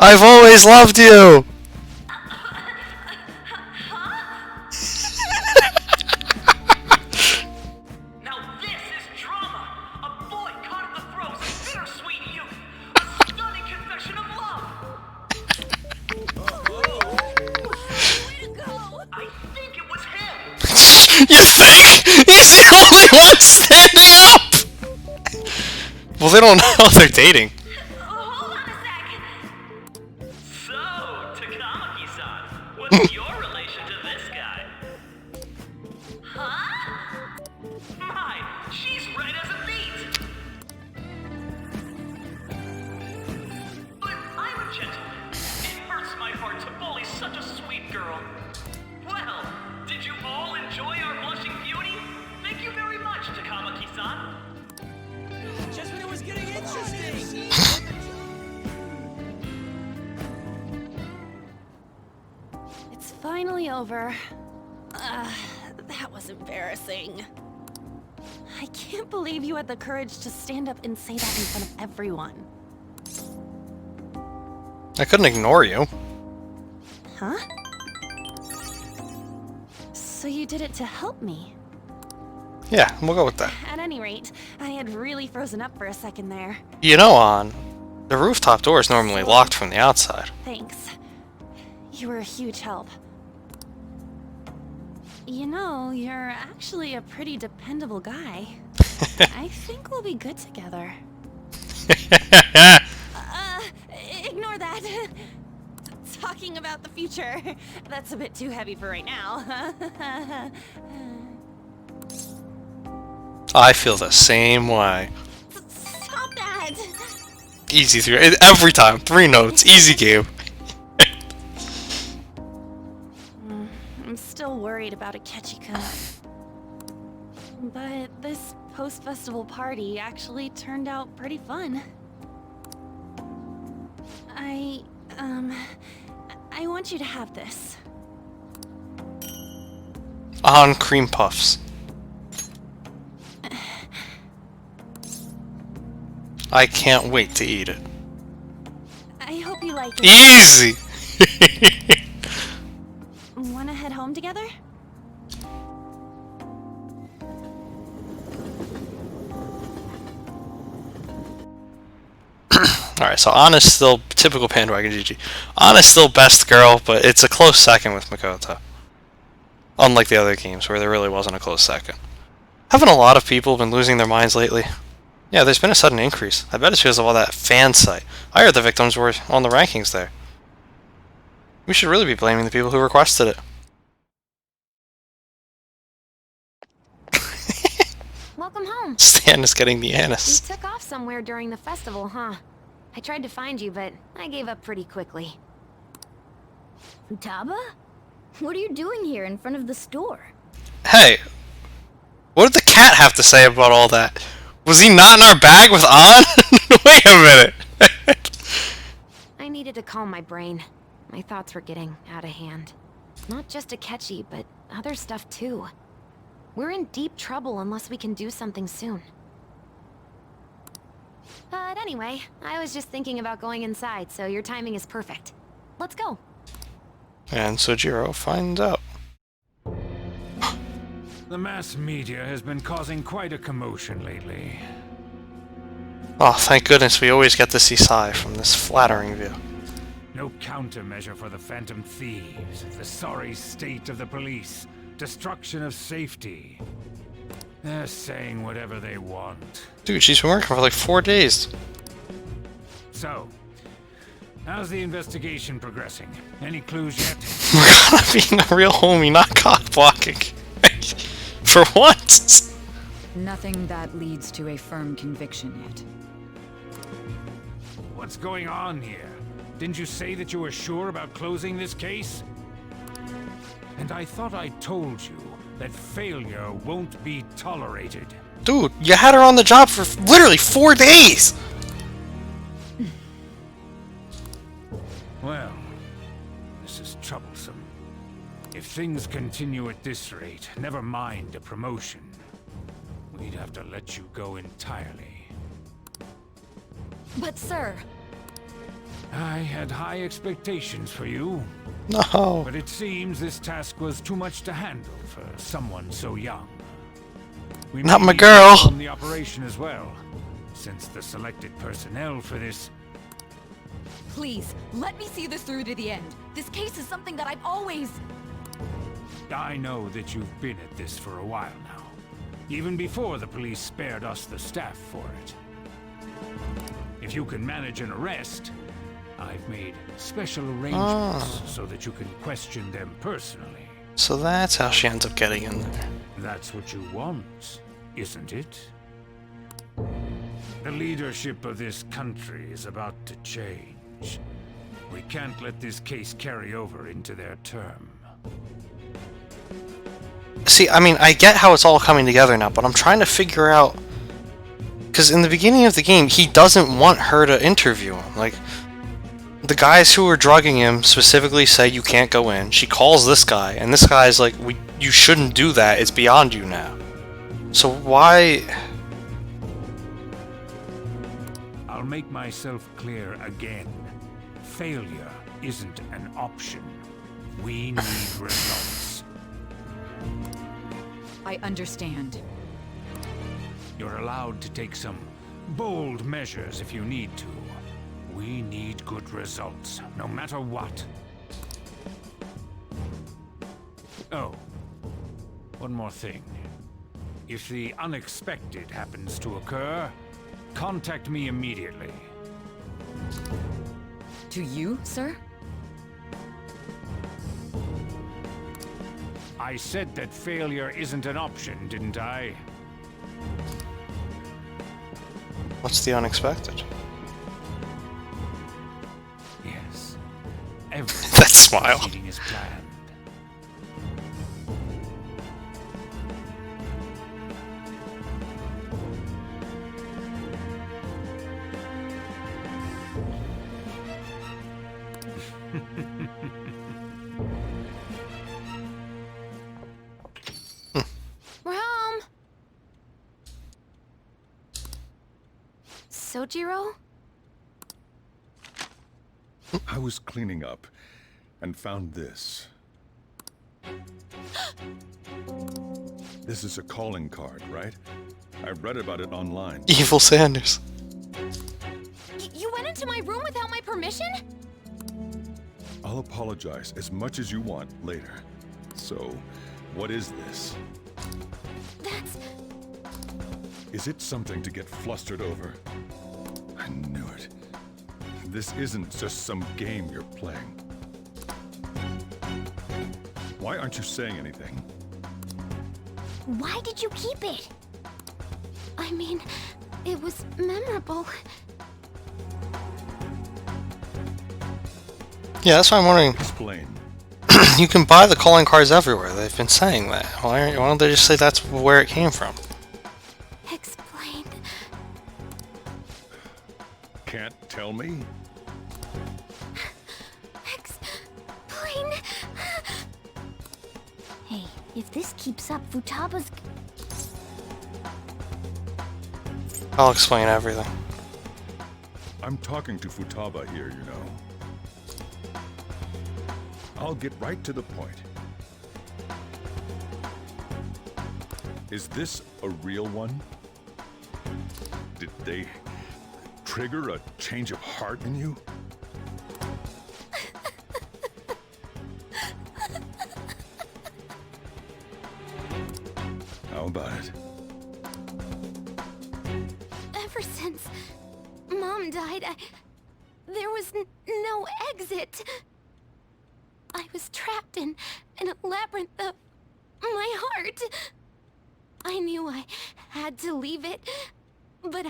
I've always loved you! Now this is drama! A boy caught in the throes of bittersweet youth! A stunning confession of love! I think it was him! You think? He's the only one standing up! Well, they don't know they're dating. So, Takamaki-san, what's your relation to this guy? Huh? My, she's right as a beat! But I'm a gentleman. It hurts my heart to bully such a sweet girl. Well, did you all enjoy our blushing beauty? Thank you very much, Takamaki-san. Just when it was getting interesting. It's finally over. That was embarrassing. I can't believe you had the courage to stand up and say that in front of everyone. I couldn't ignore you. Huh? So you did it to help me? Yeah, we'll go with that. At any rate, I had really frozen up for a second there. You know, An, the rooftop door is normally locked from the outside. Thanks. You were a huge help. You know, you're actually a pretty dependable guy. I think we'll be good together. Ignore that. Talking about the future. That's a bit too heavy for right now. I feel the same way. Stop that! Easy 3. Every time. 3 notes. Easy game. I'm still worried about Akechi-kun. But this post-festival party actually turned out pretty fun. I want you to have this. On cream puffs. I can't wait to eat it. I hope you like it. Easy! Wanna head home together? Alright, so Anna's still typical Pandawagon GG. Anna's still best girl, but it's a close second with Makoto. Unlike the other games where there really wasn't a close second. Haven't a lot of people been losing their minds lately? Yeah, there's been a sudden increase. I bet it's because of all that fan site. I heard the victims were on the rankings there. We should really be blaming the people who requested it. Welcome home. Stan is getting the anise. You took off somewhere during the festival, huh? I tried to find you, but I gave up pretty quickly. Futaba? What are you doing here in front of the store? Hey, what did the cat have to say about all that? Was he not in our bag with An? Wait a minute. I needed to calm my brain. My thoughts were getting out of hand. Not just Akechi, but other stuff too. We're in deep trouble unless we can do something soon. But anyway, I was just thinking about going inside, so your timing is perfect. Let's go. And Sojiro finds out. The mass media has been causing quite a commotion lately. Oh, thank goodness we always get to see Sai from this flattering view. No countermeasure for the Phantom Thieves, the sorry state of the police, destruction of safety. They're saying whatever they want. Dude, she's been working for like 4 days. So, how's the investigation progressing? Any clues yet? We're being a real homie, not cock blocking. For once. Nothing that leads to a firm conviction yet. What's going on here? Didn't you say that you were sure about closing this case? And I thought I told you that failure won't be tolerated. Dude, you had her on the job for literally 4 days! Well, this is troublesome. If things continue at this rate, never mind a promotion. We'd have to let you go entirely. But sir... I had high expectations for you. No. But it seems this task was too much to handle for someone so young. We Not may my need girl. you from the operation as well, since the selected personnel for this... Please, let me see this through to the end. This case is something that I've always... I know that you've been at this for a while now. Even before the police spared us the staff for it. If you can manage an arrest, I've made special arrangements so that you can question them personally. So that's how she ends up getting in there. That's what you want, isn't it? The leadership of this country is about to change. We can't let this case carry over into their term. See, I mean, I get how it's all coming together now, but I'm trying to figure out... Because in the beginning of the game, he doesn't want her to interview him. Like, the guys who are drugging him specifically say you can't go in. She calls this guy, and this guy's like, you shouldn't do that, it's beyond you now. So why... I'll make myself clear again. Failure isn't an option. We need results. I understand. You're allowed to take some bold measures if you need to. We need good results, no matter what. Oh, One more thing. If the unexpected happens to occur, contact me immediately. To you, sir? I said that failure isn't an option, didn't I? What's the unexpected? Yes. Everything That smile. is planned. Rom! Sojiro? I was cleaning up and found this. This is a calling card, right? I read about it online. Evil Sanders. You went into my room without my permission? I'll apologize as much as you want later. So, what is this? That's... Is it something to get flustered over? I knew it. This isn't just some game you're playing. Why aren't you saying anything? Why did you keep it? I mean, it was memorable. Yeah, that's why I'm wondering. Explain. You can buy the calling cards everywhere. They've been saying that. Why don't they just say that's where it came from? Explain. Can't tell me? Explain. Hey, if this keeps up, Futaba's... I'll explain everything. I'm talking to Futaba here, you know. I'll get right to the point. Is this a real one? Did they trigger a change of heart in you? How about it? Ever since Mom died, there was no exit. I was trapped in a labyrinth of my heart. I knew I had to leave it, but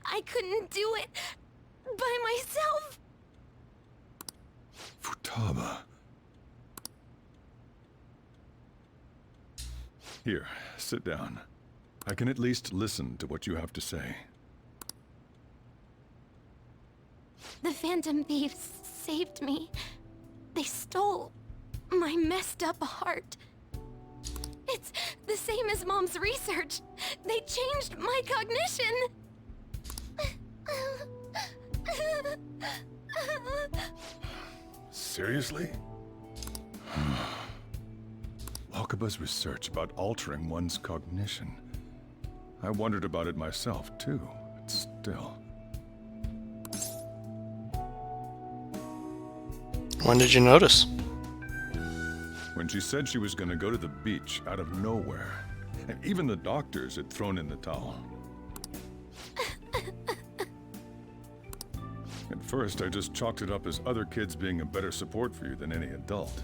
I couldn't do it by myself. Futaba. Here, sit down. I can at least listen to what you have to say. The Phantom Thieves saved me. They stole my messed up heart. It's the same as Mom's research. They changed my cognition. Seriously? Wakaba's research about altering one's cognition. I wondered about it myself, too. But still. When did you notice? When she said she was going to go to the beach out of nowhere. And even the doctors had thrown in the towel. At first, I just chalked it up as other kids being a better support for you than any adult.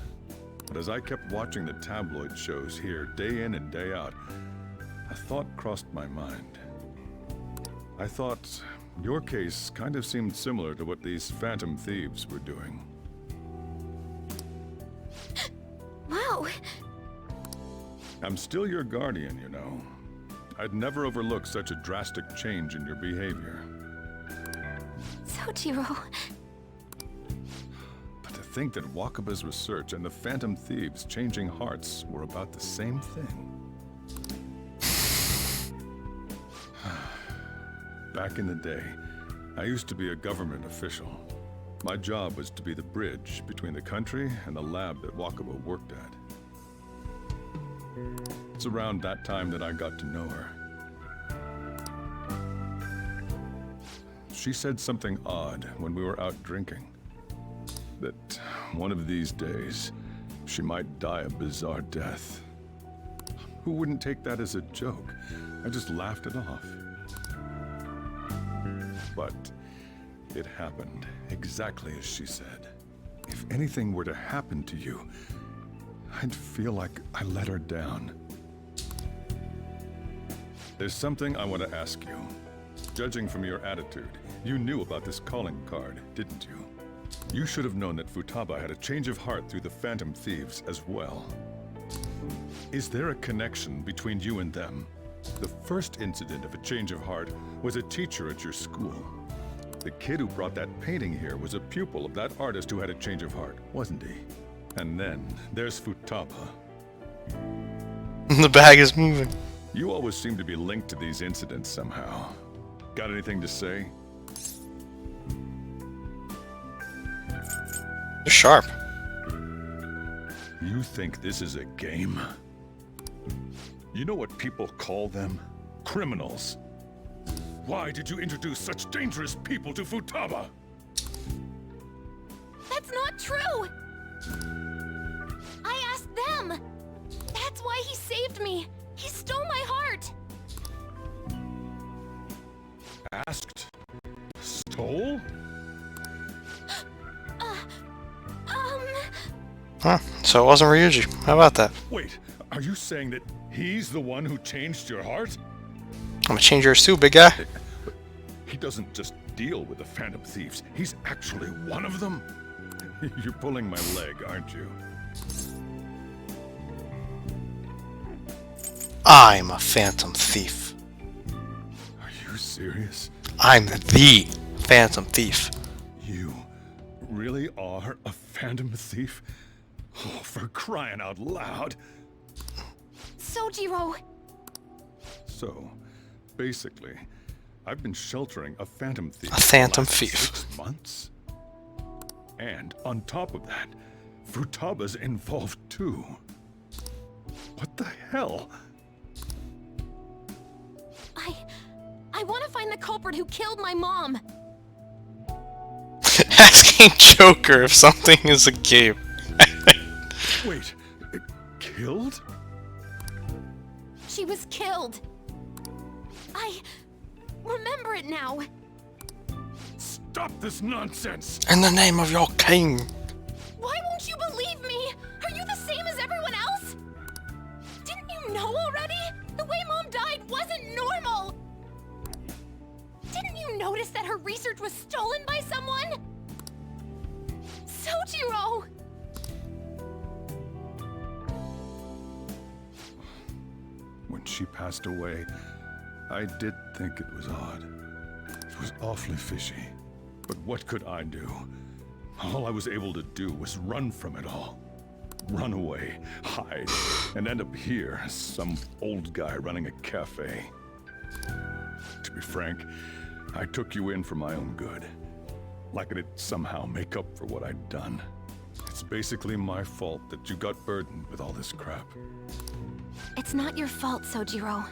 But as I kept watching the tabloid shows here, day in and day out, a thought crossed my mind. I thought your case kind of seemed similar to what these Phantom Thieves were doing. Wow. I'm still your guardian, you know. I'd never overlook such a drastic change in your behavior. Sojiro. But to think that Wakaba's research and the Phantom Thieves changing hearts were about the same thing. Back in the day, I used to be a government official. My job was to be the bridge between the country and the lab that Wakaba worked at. It's around that time that I got to know her. She said something odd when we were out drinking. That one of these days, she might die a bizarre death. Who wouldn't take that as a joke? I just laughed it off. But it happened exactly as she said. If anything were to happen to you, I'd feel like I let her down. There's something I want to ask you. Judging from your attitude, you knew about this calling card, didn't you? You should have known that Futaba had a change of heart through the Phantom Thieves as well. Is there a connection between you and them? The first incident of a change of heart was a teacher at your school. The kid who brought that painting here was a pupil of that artist who had a change of heart, wasn't he? And then there's Futaba. The bag is moving. You always seem to be linked to these incidents somehow. Got anything to say? You're sharp. You think this is a game? You know what people call them? Criminals. Why did you introduce such dangerous people to Futaba? That's not true! I asked them! That's why he saved me! He stole my heart! Asked? Stole? Huh, so it wasn't Ryuji. How about that? Wait, are you saying that he's the one who changed your heart? I'm gonna change yours too, big guy. He doesn't just deal with the Phantom Thieves. He's actually one of them? You're pulling my leg, aren't you? I'm a Phantom Thief. Are you serious? I'm the Phantom Thief. You really are a Phantom Thief? Oh, for crying out loud. Sojiro! So, basically, I've been sheltering a Phantom Thief. A Phantom for the last Thief. 6 months? And on top of that, Futaba's involved too. What the hell? I want to find the culprit who killed my mom! Asking Joker if something is a game. Wait, killed? She was killed! I remember it now! Stop this nonsense! In the name of your king! Why won't you believe me? Are you the same as everyone else? Didn't you know already? The way Mom died wasn't normal! Didn't you notice that her research was stolen by someone? Sojiro! When she passed away, I did think it was odd. It was awfully fishy. But what could I do? All I was able to do was run from it all. Run away, hide, and end up here as some old guy running a cafe. To be frank, I took you in for my own good. Like it'd somehow make up for what I'd done. It's basically my fault that you got burdened with all this crap. It's not your fault, Sojiro.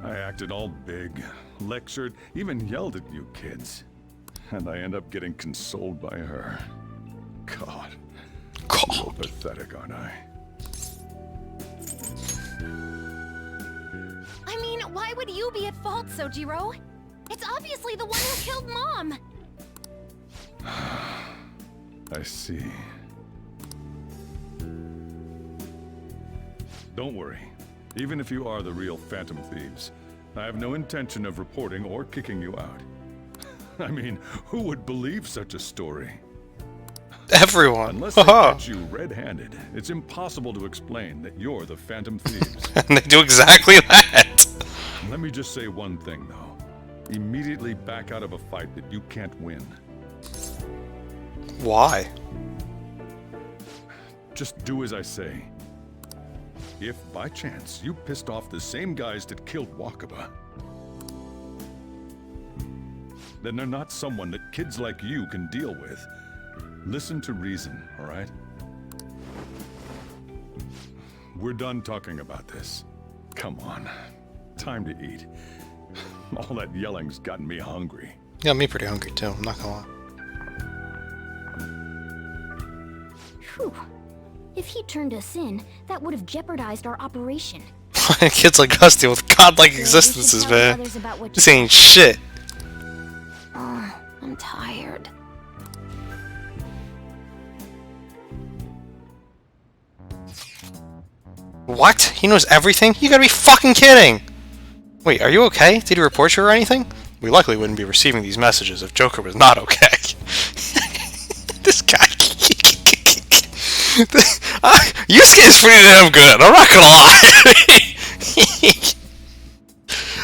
I acted all big, lectured, even yelled at you kids. And I end up getting consoled by her. God. So pathetic, aren't I? I mean, why would you be at fault, Sojiro? It's obviously the one who killed Mom! I see. Don't worry. Even if you are the real Phantom Thieves, I have no intention of reporting or kicking you out. I mean, who would believe such a story? Everyone. Unless they catch you red-handed, it's impossible to explain that you're the Phantom Thieves. And they do exactly that. Let me just say one thing, though. Immediately back out of a fight that you can't win. Why? Just do as I say. If, by chance, you pissed off the same guys that killed Wakaba, then they're not someone that kids like you can deal with. Listen to reason, all right? We're done talking about this. Come on. Time to eat. All that yelling's gotten me hungry. Yeah, me pretty hungry too, I'm not gonna lie. Whew. If he turned us in, that would have jeopardized our operation. Kids like us deal with godlike existences, man. This ain't shit. Oh, I'm tired. What? He knows everything? You gotta be fucking kidding! Wait, are you okay? Did he report you or anything? We likely wouldn't be receiving these messages if Joker was not okay. This guy. Yusuke is pretty damn good, I'm not gonna lie.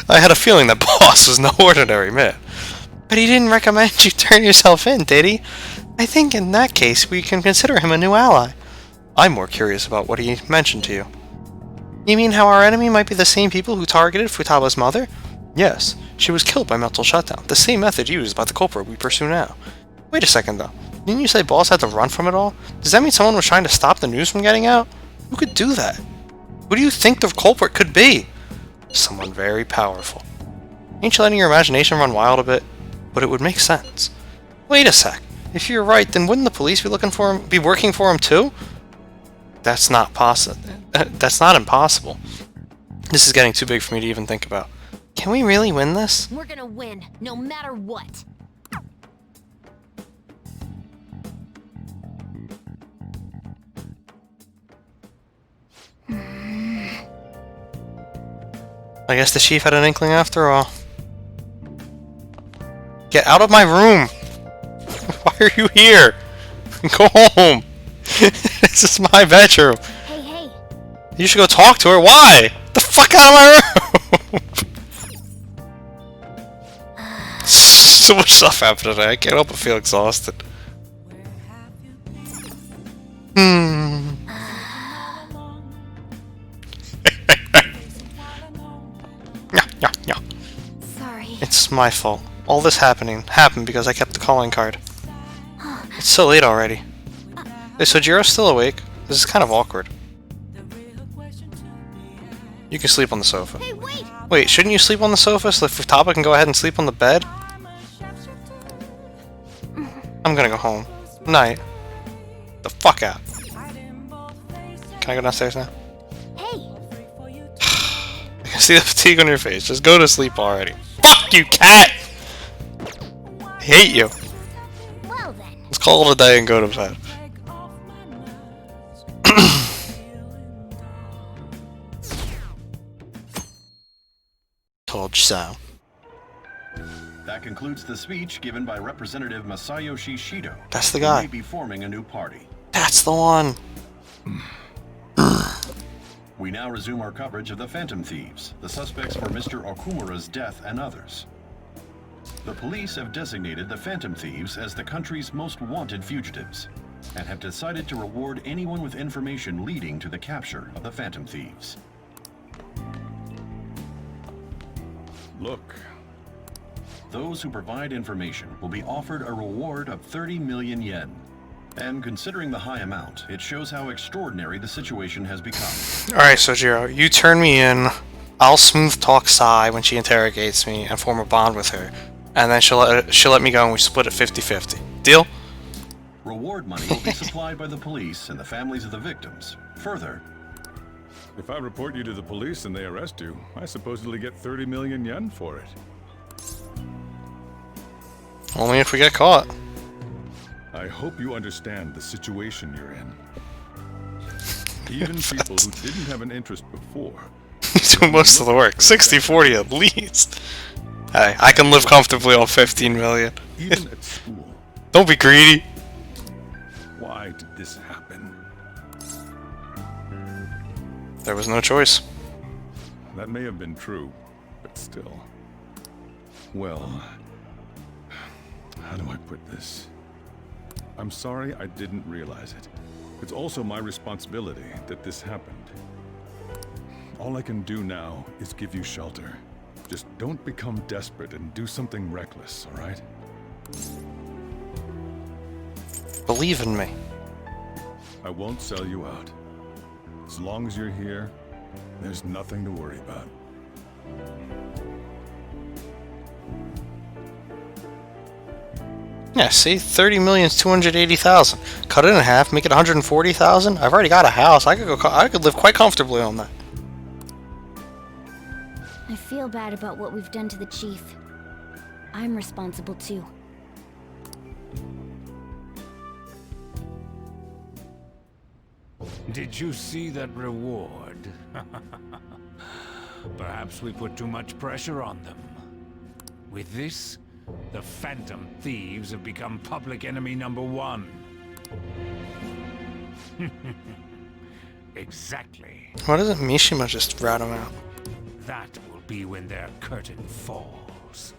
I had a feeling that boss was no ordinary man. But he didn't recommend you turn yourself in, did he? I think in that case we can consider him a new ally. I'm more curious about what he mentioned to you. You mean how our enemy might be the same people who targeted Futaba's mother? Yes, she was killed by mental shutdown, the same method used by the culprit we pursue now. Wait a second though, didn't you say Boss had to run from it all? Does that mean someone was trying to stop the news from getting out? Who could do that? Who do you think the culprit could be? Someone very powerful. Ain't you letting your imagination run wild a bit? But it would make sense. Wait a sec, if you're right, then wouldn't the police be looking for him, be working for him too? That's not possible. That's not impossible. This is getting too big for me to even think about. Can we really win this? We're gonna win, no matter what. I guess the chief had an inkling after all. Get out of my room! Why are you here? Go home! This is my bedroom! Hey, hey! You should go talk to her. Why? Get the fuck out of my room! So much stuff happened today. I can't help but feel exhausted. Sorry. It's my fault. All this happened because I kept the calling card. It's so late already. Is Sojiro still awake? This is kind of awkward. You can sleep on the sofa. Hey, wait! Wait, shouldn't you sleep on the sofa so that Futaba can go ahead and sleep on the bed? I'm gonna go home. Night. The fuck out. Can I go downstairs now? Hey! I can see the fatigue on your face. Just go to sleep already. Fuck you, cat! I hate you. Well then. Let's call it a day and go to bed. Told you so. That concludes the speech given by Representative Masayoshi Shido. That's the He guy. may be forming a new party. That's the one. We now resume our coverage of the Phantom Thieves, the suspects for Mr. Okumura's death and others. The police have designated the Phantom Thieves as the country's most wanted fugitives, and have decided to reward anyone with information leading to the capture of the Phantom Thieves. Look. Those who provide information will be offered a reward of 30 million yen. And considering the high amount, it shows how extraordinary the situation has become. Alright, Sojiro, you turn me in. I'll smooth talk Sai when she interrogates me and form a bond with her. And then she'll let me go and we split it 50-50. Deal? Reward money will be supplied by the police and the families of the victims. Further, If I report you to the police and they arrest you, I supposedly get 30 million yen for it. Only if we get caught. I hope you understand the situation you're in. Even people who didn't have an interest before. Do most of the work. 60-40 at least. Hey, I can live comfortably on 15 million. Even at school. Don't be greedy. Why did this happen? There was no choice. That may have been true, but still. Well, how do I put this? I'm sorry I didn't realize it. It's also my responsibility that this happened. All I can do now is give you shelter. Just don't become desperate and do something reckless, all right? Believe in me. I won't sell you out. As long as you're here, there's nothing to worry about. Yeah, see? 30,280,000. Cut it in half, make it 140,000. I've already got a house. I could live quite comfortably on that. I feel bad about what we've done to the chief. I'm responsible too. Did you see that reward? Perhaps we put too much pressure on them. With this, the Phantom Thieves have become public enemy #1. Exactly. Why doesn't Mishima just rat him out? That will be when their curtain falls.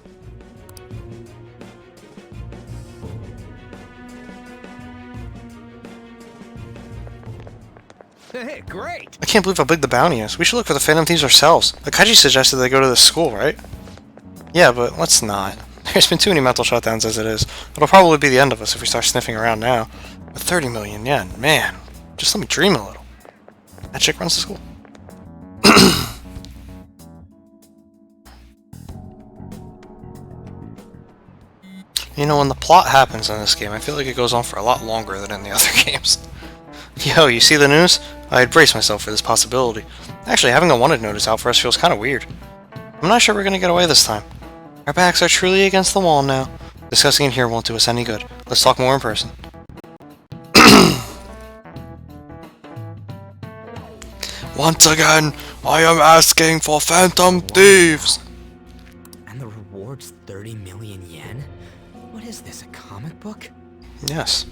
Hey, great! I can't believe how big the bounty is. We should look for the Phantom Thieves ourselves. Akaji suggested they go to the school, right? Yeah, but let's not. There's been too many mental shutdowns as it is. It'll probably be the end of us if we start sniffing around now. But 30 million yen, man. Just let me dream a little. That chick runs the school. You know, when the plot happens in this game, I feel like it goes on for a lot longer than in the other games. Yo, you see the news? I'd brace myself for this possibility. Actually, having a wanted notice out for us feels kind of weird. I'm not sure we're gonna get away this time. Our backs are truly against the wall now. Discussing it here won't do us any good. Let's talk more in person. Once again, I am asking for Phantom Thieves! And the reward's 30 million yen? What is this, a comic book? Yes.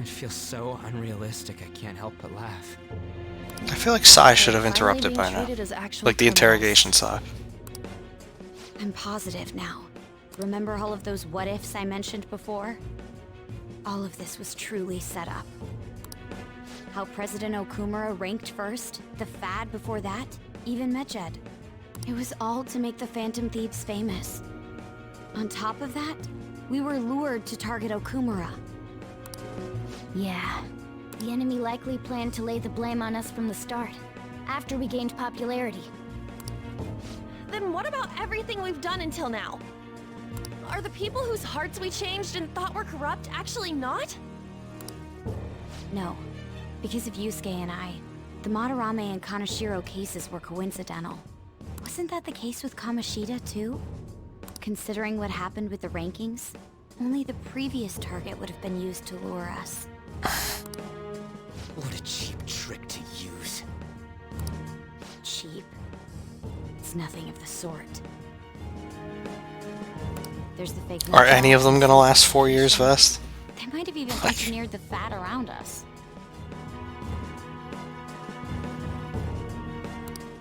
It feels so unrealistic, I can't help but laugh. I feel like Sai should have interrupted by now. Like the interrogation Sai. I'm positive now. Remember all of those what-ifs I mentioned before? All of this was truly set up. How President Okumura ranked first, the Fad before that, even Medjed. It was all to make the Phantom Thieves famous. On top of that, we were lured to target Okumura. Yeah, the enemy likely planned to lay the blame on us from the start, after we gained popularity. Then what about everything we've done until now? Are the people whose hearts we changed and thought were corrupt actually not? No. Because of Yusuke and I, the Madarame and Kaneshiro cases were coincidental. Wasn't that the case with Kamoshida, too? Considering what happened with the rankings, only the previous target would have been used to lure us. What a cheap trick to use. Cheap? It's nothing of the sort. There's the fake... Are any of them gonna last 4 years, Vest? They might have even engineered the fat around us.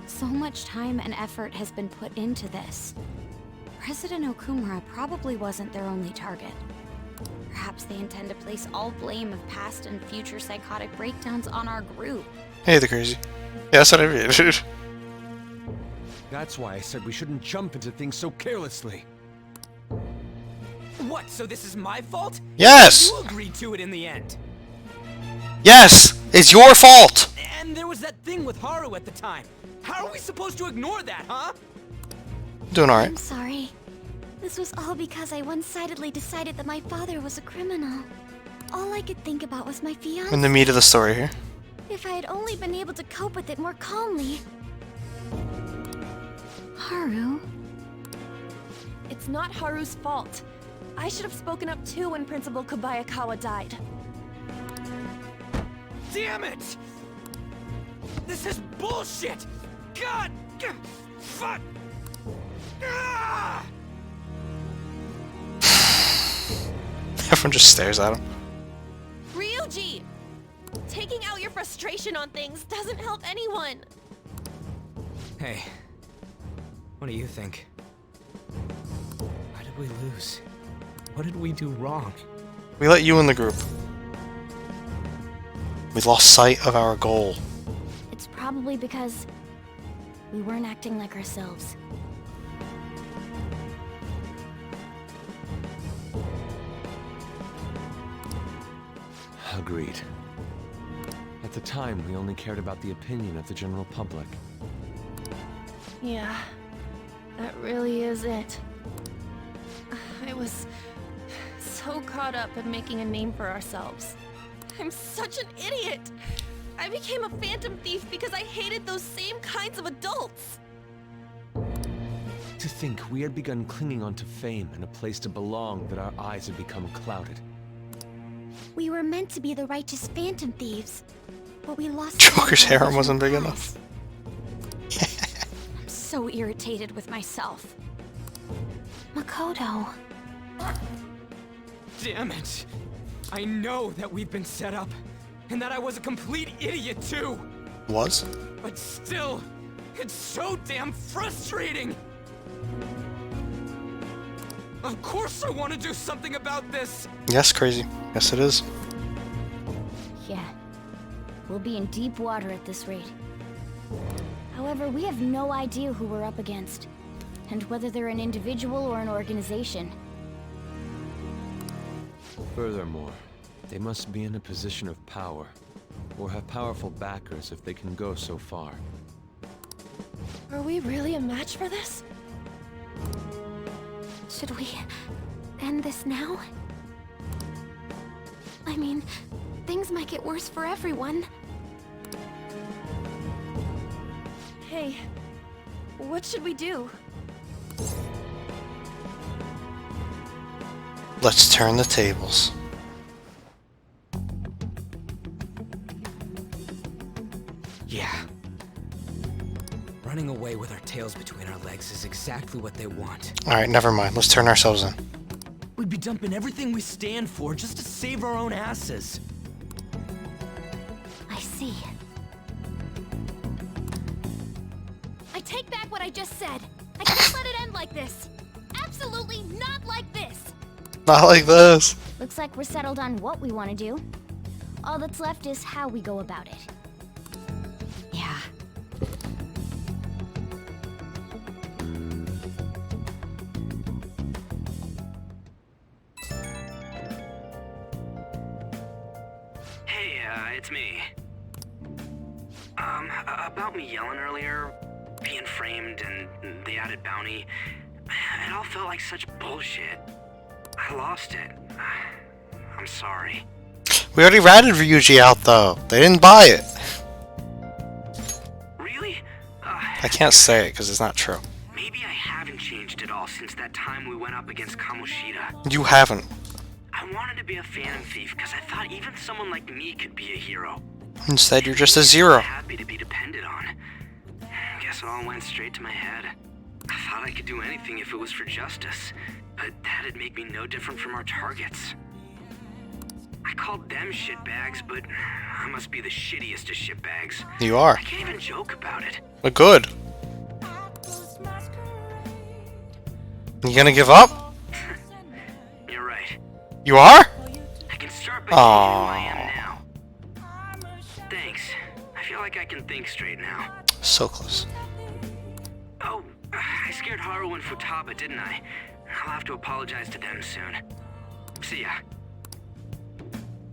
So much time and effort has been put into this. President Okumura probably wasn't their only target. Perhaps they intend to place all blame of past and future psychotic breakdowns on our group. Hey, the crazy. Yeah, that's what I mean. That's why I said we shouldn't jump into things so carelessly. What, so this is my fault? Yes! You agreed to it in the end. Yes! It's your fault! And there was that thing with Haru at the time. How are we supposed to ignore that, huh? Doing alright. I'm sorry. This was all because I one-sidedly decided that my father was a criminal. All I could think about was my fiancé. In the meat of the story here. If I had only been able to cope with it more calmly. Haru? It's not Haru's fault. I should have spoken up too when Principal Kobayakawa died. Damn it! This is bullshit! God! Fuck! Ah! Everyone just stares at him. Ryuji! Taking out your frustration on things doesn't help anyone. Hey, what do you think? Why did we lose? What did we do wrong? We let you in the group. We lost sight of our goal. It's probably because we weren't acting like ourselves. Agreed. At the time, we only cared about the opinion of the general public. Yeah, that really is it. I was so caught up in making a name for ourselves. I'm such an idiot! I became a phantom thief because I hated those same kinds of adults! To think we had begun clinging onto fame and a place to belong that our eyes had become clouded. We were meant to be the righteous phantom thieves, but we lost... Joker's harem wasn't big enough. I'm so irritated with myself. Makoto. Damn it! I know that we've been set up, and that I was a complete idiot too! Was? But still, it's so damn frustrating! Of course I want to do something about this! Yes, crazy. Yes, it is. Yeah. We'll be in deep water at this rate. However, we have no idea who we're up against, and whether they're an individual or an organization. Furthermore, they must be in a position of power, or have powerful backers if they can go so far. Are we really a match for this? Should we end this now? I mean, things might get worse for everyone. Hey, what should we do? Let's turn the tables. Yeah. Running away with our tails between our legs is exactly what they want. Alright, never mind. Let's turn ourselves in. We'd be dumping everything we stand for just to save our own asses. I see. I take back what I just said. I can't let it end like this. Absolutely not like this. Not like this. Looks like we're settled on what we want to do. All that's left is how we go about it. Yeah. Hey, it's me. About me yelling earlier, being framed, and the added bounty, it all felt like such bullshit. I lost it. I'm sorry. We already ratted Ryuji out, though. They didn't buy it. Really? I can't say it because it's not true. Maybe I haven't changed at all since that time we went up against Kamoshida. You haven't. I wanted to be a phantom thief because I thought even someone like me could be a hero. Instead, you're just a zero. Happy to be depended on. Guess it all went straight to my head. I thought I could do anything if it was for justice, but that'd make me no different from our targets. I called them shitbags, but I must be the shittiest of shitbags. You are. I can't even joke about it. But good. You gonna give up? You're right. You are? I can start by saying who I am now. Thanks. I feel like I can think straight now. So close. Oh, I scared Haru and Futaba, didn't I? I'll have to apologize to them soon. See ya.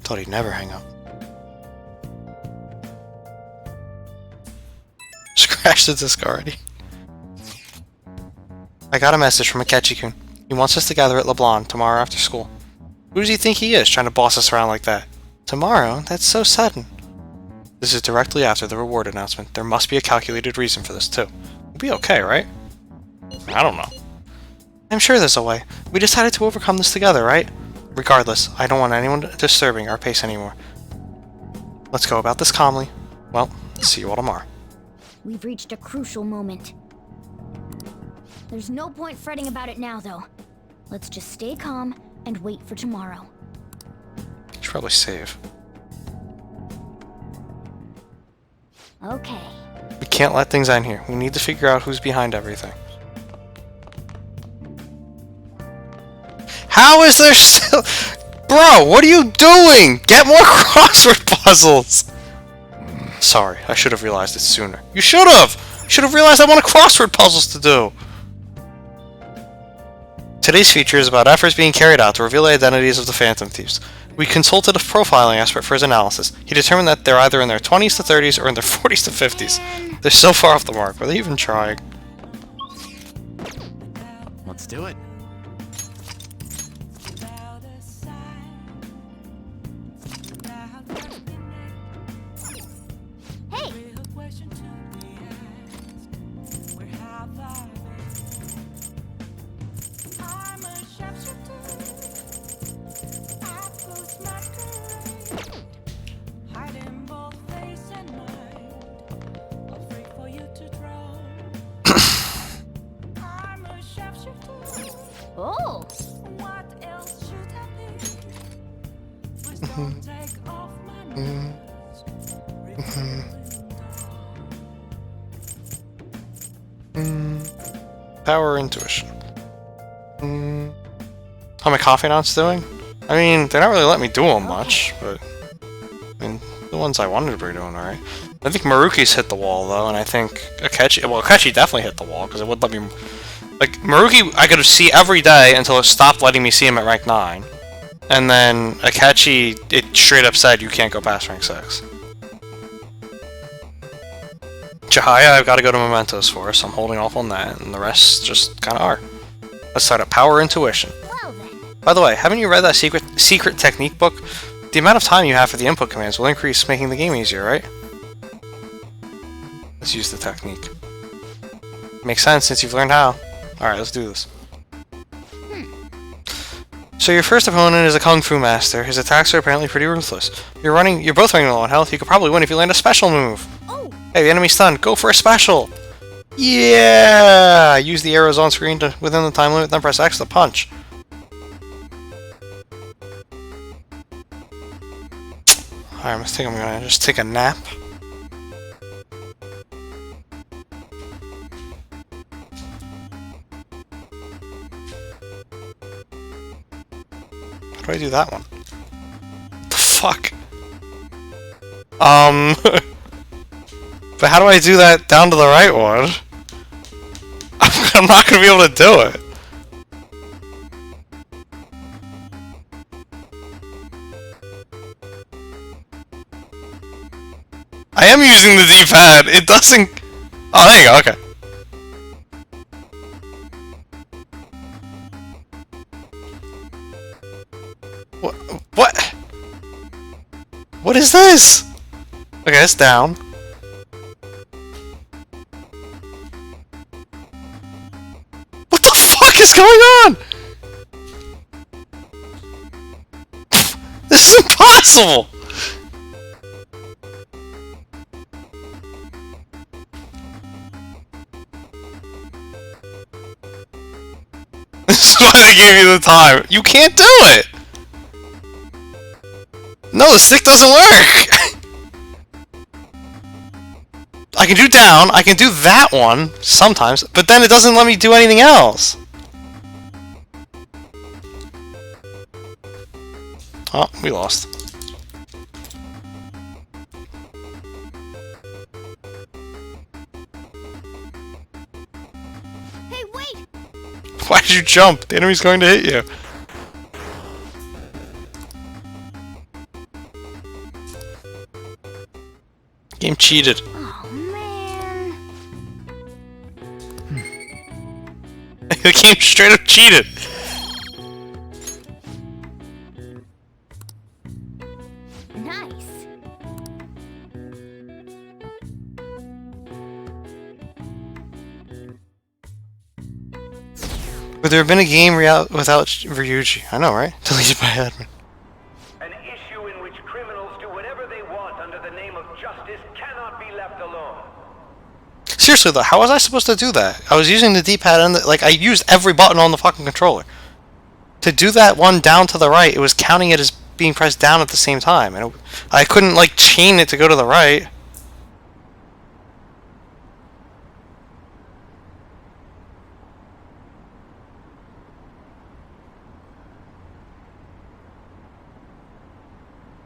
Thought he'd never hang up. Just crashed the disc already. I got a message from Akechi-kun. He wants us to gather at LeBlanc tomorrow after school. Who does he think he is, trying to boss us around like that? Tomorrow? That's so sudden. This is directly after the reward announcement. There must be a calculated reason for this, too. We'll be okay, right? I don't know. I'm sure there's a way. We decided to overcome this together, right? Regardless, I don't want anyone disturbing our pace anymore. Let's go about this calmly. Well, see you all tomorrow. We've reached a crucial moment. There's no point fretting about it now, though. Let's just stay calm and wait for tomorrow. Should probably save. Okay. We can't let things end here. We need to figure out who's behind everything. How is there still... Bro, what are you doing? Get more crossword puzzles! Sorry, I should have realized it sooner. You should have! You should have realized I wanted crossword puzzles to do! Today's feature is about efforts being carried out to reveal the identities of the Phantom Thieves. We consulted a profiling expert for his analysis. He determined that they're either in their 20s to 30s or in their 40s to 50s. They're so far off the mark. Were they even trying? Let's do it. Power intuition. How my coffee notes doing? I mean, they're not really letting me do them much, but I mean, the ones I wanted to be doing alright. I think Maruki's hit the wall though, and I think Akechi definitely hit the wall because it would let me. Like Maruki, I could see every day until it stopped letting me see him at rank 9, and then Akechi, it straight up said you can't go past rank 6. Chihaya, I've got to go to Mementos for, so I'm holding off on that, and the rest just kind of are. Let's start at Power Intuition. By the way, haven't you read that secret technique book? The amount of time you have for the input commands will increase, making the game easier, right? Let's use the technique. Makes sense since you've learned how. Alright, let's do this. So your first opponent is a Kung Fu master. His attacks are apparently pretty ruthless. You're both running low on health. You could probably win if you land a special move. Hey, the enemy's stunned. Go for a special! Yeah! Use the arrows on screen within the time limit, then press X to punch. Alright, I think I'm gonna just take a nap. How do I do that one? What the fuck? But how do I do that down to the right one? I'm not gonna be able to do it. I am using the D-pad. It doesn't... Oh, there you go. Okay. What? What is this? Okay, it's down. What the fuck is going on? This is impossible! This is why they gave you the time. You can't do it! No, the stick doesn't work! I can do down, I can do that one, sometimes, but then it doesn't let me do anything else! Oh, we lost. Hey, wait! Why did you jump? The enemy's going to hit you. Game cheated. Oh, man. The game straight up cheated. Nice. Would there have been a game without Ryuji? I know, right? Deleted by admin. An issue in which criminals do whatever they want under the name of justice cannot be left alone. Seriously though, how was I supposed to do that? I was using the D-pad and I used every button on the fucking controller. To do that one down to the right, it was counting it as being pressed down at the same time, and I couldn't chain it to go to the right.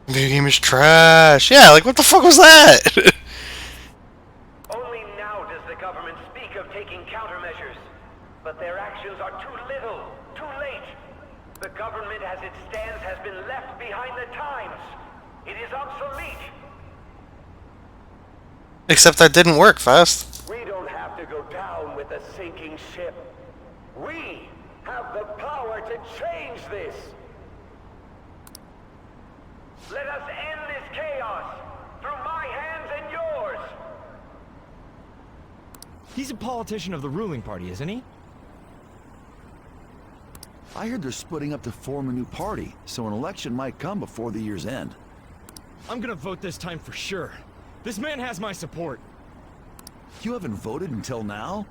Video game is trash. Yeah, what the fuck was that? Only now does the government speak of taking countermeasures. But their actions are too little, too late. The government as it stands has been left behind the times. It is obsolete. Except that didn't work fast. We don't have to go down with a sinking ship. We have the power to change this. Let us end this chaos through my hands and yours. He's a politician of the ruling party, isn't he? I heard they're splitting up to form a new party, so an election might come before the year's end. I'm gonna vote this time for sure. This man has my support. You haven't voted until now?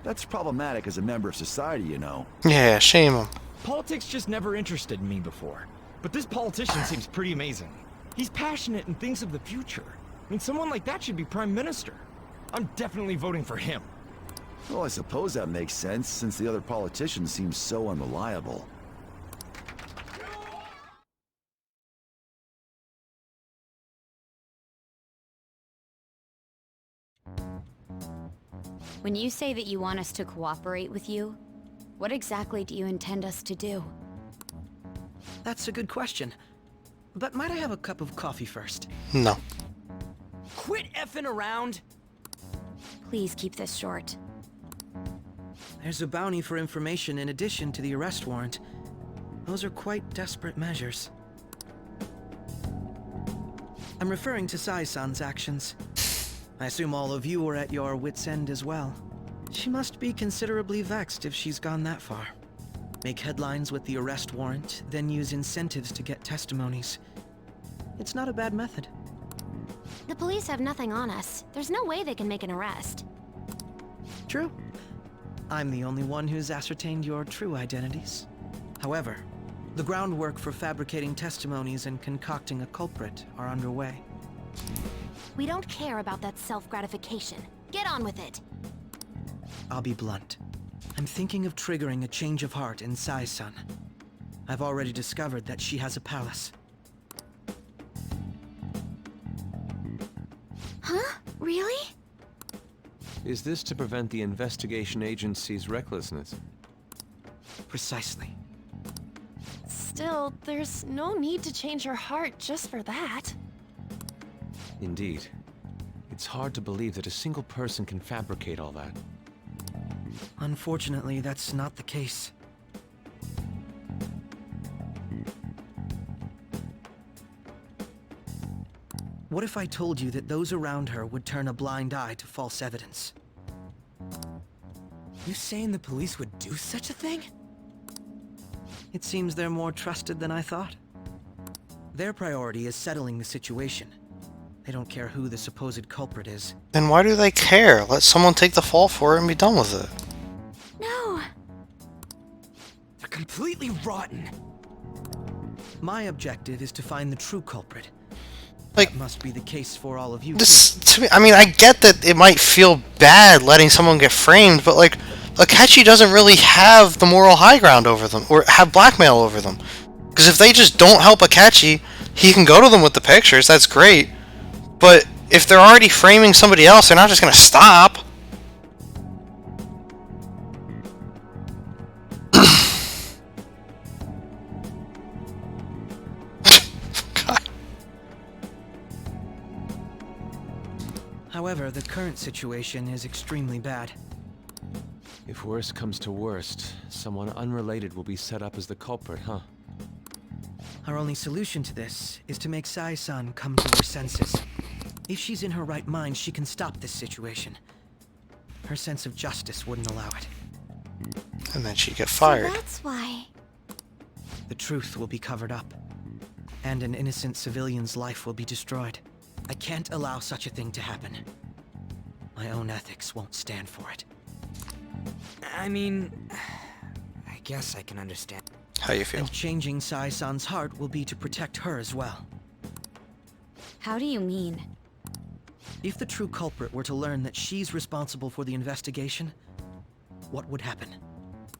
That's problematic as a member of society, you know. Yeah, shame him. Politics just never interested me before. but this politician seems pretty amazing. He's passionate and thinks of the future. I mean, someone like that should be prime minister. I'm definitely voting for him. Well, I suppose that makes sense, since the other politicians seem so unreliable. When you say that you want us to cooperate with you, what exactly do you intend us to do? That's a good question. But might I have a cup of coffee first? No. Quit effing around! Please keep this short. There's a bounty for information in addition to the arrest warrant. Those are quite desperate measures. I'm referring to Sai-san's actions. I assume all of you are at your wit's end as well. She must be considerably vexed if she's gone that far. Make headlines with the arrest warrant, then use incentives to get testimonies. It's not a bad method. The police have nothing on us. There's no way they can make an arrest. True. I'm the only one who's ascertained your true identities. However, the groundwork for fabricating testimonies and concocting a culprit are underway. We don't care about that self-gratification. Get on with it. I'll be blunt. I'm thinking of triggering a change of heart in Sai-san. I've already discovered that she has a palace. Huh? Really? Is this to prevent the investigation agency's recklessness? Precisely. Still, there's no need to change her heart just for that. Indeed. It's hard to believe that a single person can fabricate all that. Unfortunately, that's not the case. What if I told you that those around her would turn a blind eye to false evidence? You saying the police would do such a thing? It seems they're more trusted than I thought. Their priority is settling the situation. They don't care who the supposed culprit is. Then why do they care? Let someone take the fall for it and be done with it. No! They're completely rotten. My objective is to find the true culprit. Like, that must be the case for all of you. This, to me, I mean, I get that it might feel bad letting someone get framed, but like, Akechi doesn't really have the moral high ground over them, or have blackmail over them. Because if they just don't help Akechi, he can go to them with the pictures, that's great. But if they're already framing somebody else, they're not just gonna stop. However, the current situation is extremely bad. If worst comes to worst, someone unrelated will be set up as the culprit, huh? Our only solution to this is to make Sai-san come to her senses. If she's in her right mind, she can stop this situation. Her sense of justice wouldn't allow it. And then she'd get fired. So that's why. The truth will be covered up, and an innocent civilian's life will be destroyed. I can't allow such a thing to happen. My own ethics won't stand for it. I mean, I guess I can understand. How you feel? And changing Sai-san's heart will be to protect her as well. How do you mean? If the true culprit were to learn that she's responsible for the investigation, what would happen?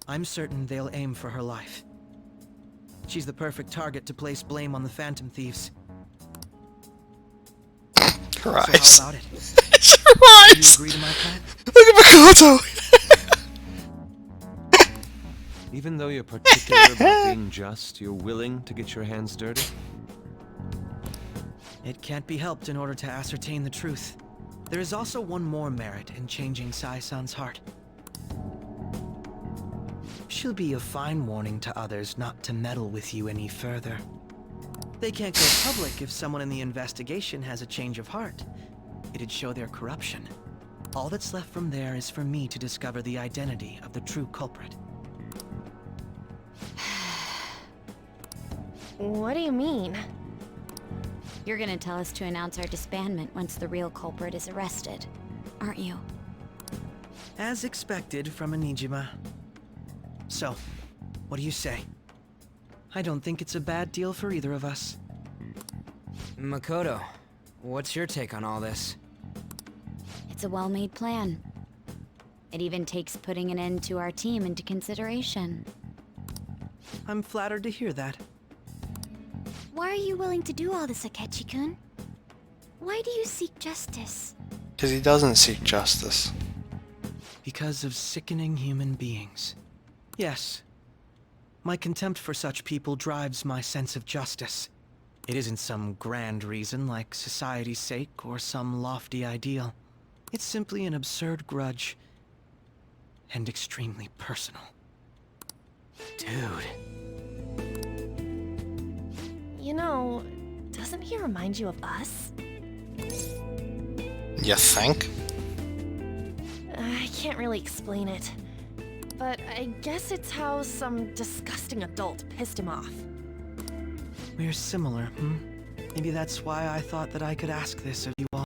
I'm certain they'll aim for her life. She's the perfect target to place blame on the Phantom Thieves. Her eyes. So how about it? It's her eyes! Do you agree to my plan? Look at Makoto! Even though you're particular about being just, you're willing to get your hands dirty? It can't be helped in order to ascertain the truth. There is also one more merit in changing Sai-san's heart. She'll be a fine warning to others not to meddle with you any further. They can't go public if someone in the investigation has a change of heart. It'd show their corruption. All that's left from there is for me to discover the identity of the true culprit. What do you mean? You're gonna tell us to announce our disbandment once the real culprit is arrested, aren't you? As expected from a Nijima. So, what do you say? I don't think it's a bad deal for either of us. Makoto, what's your take on all this? It's a well-made plan. It even takes putting an end to our team into consideration. I'm flattered to hear that. Why are you willing to do all this, Akechi-kun? Why do you seek justice? Because he doesn't seek justice. Because of sickening human beings. Yes. My contempt for such people drives my sense of justice. It isn't some grand reason like society's sake or some lofty ideal. It's simply an absurd grudge. And extremely personal. Dude. You know, doesn't he remind you of us? You think? I can't really explain it. But I guess it's how some disgusting adult pissed him off. We're similar, hmm? Maybe that's why I thought that I could ask this of you all.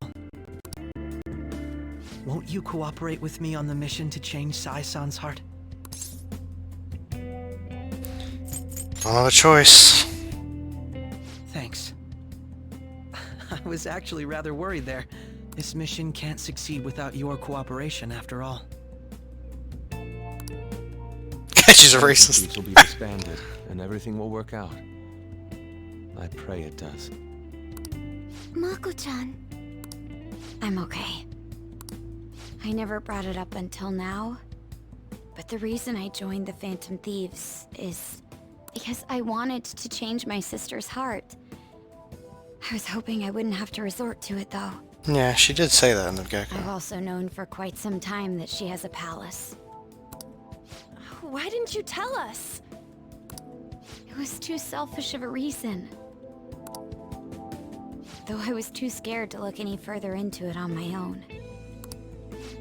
Won't you cooperate with me on the mission to change Sai-san's heart? Don't have a choice. Thanks. I was actually rather worried there. This mission can't succeed without your cooperation, after all. She's a racist. The will be disbanded, and everything will work out. I pray it does. Mako-chan. I'm okay. I never brought it up until now, but the reason I joined the Phantom Thieves is because I wanted to change my sister's heart. I was hoping I wouldn't have to resort to it, though. Yeah, she did say that in the get-go. I've also known for quite some time that she has a palace. Why didn't you tell us? It was too selfish of a reason. Though I was too scared to look any further into it on my own.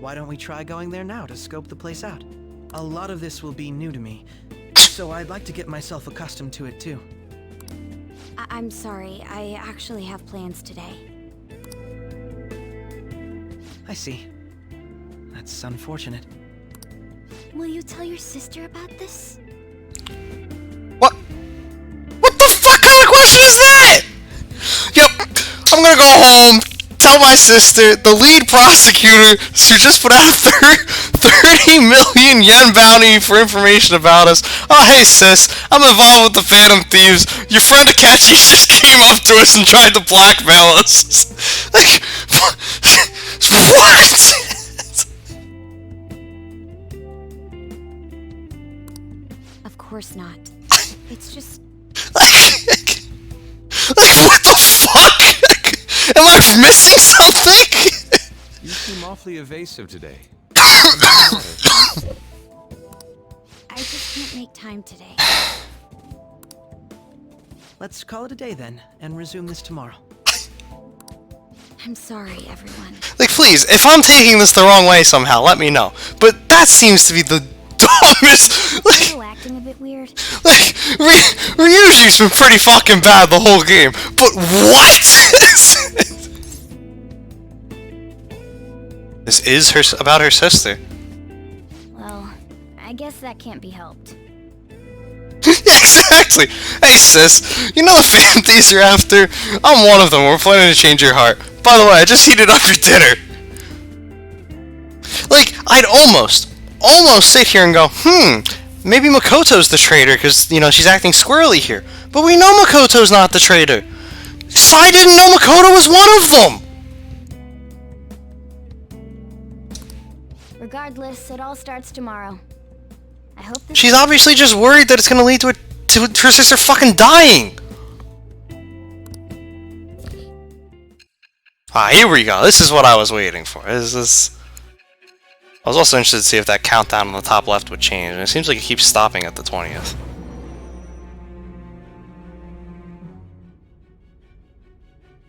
Why don't we try going there now to scope the place out? A lot of this will be new to me, so I'd like to get myself accustomed to it too. I'm sorry, I actually have plans today. I see. That's unfortunate. Will you tell your sister about this? What the fuck kind of question is that? Yep, I'm gonna go home, tell my sister, the lead prosecutor, who just put out a 30 million yen bounty for information about us. Oh, hey sis, I'm involved with the Phantom Thieves. Your friend Akechi just came up to us and tried to blackmail us. Like, what? Of course not. It's just... Like, what the fuck? Am I missing something? You seem awfully evasive today. I just can't make time today. Let's call it a day then, and resume this tomorrow. I'm sorry, everyone. Like, please, if I'm taking this the wrong way somehow, let me know. But that seems to be the dumbest... Like, Still acting a bit weird. like Ryuji's been pretty fucking bad the whole game. But what? This is about her sister. Well, I guess that can't be helped. Exactly! Hey sis, you know the Phantom Thieves you're after? I'm one of them, we're planning to change your heart. By the way, I just heated up your dinner. Like, I'd almost sit here and go, maybe Makoto's the traitor, because, you know, she's acting squirrely here. But we know Makoto's not the traitor. Sai didn't know Makoto was one of them! Regardless, it all starts tomorrow. I hope this... She's obviously just worried that it's gonna lead to her sister fucking dying! Ah, here we go. This is what I was waiting for. I was also interested to see if that countdown on the top left would change, and it seems like it keeps stopping at the 20th.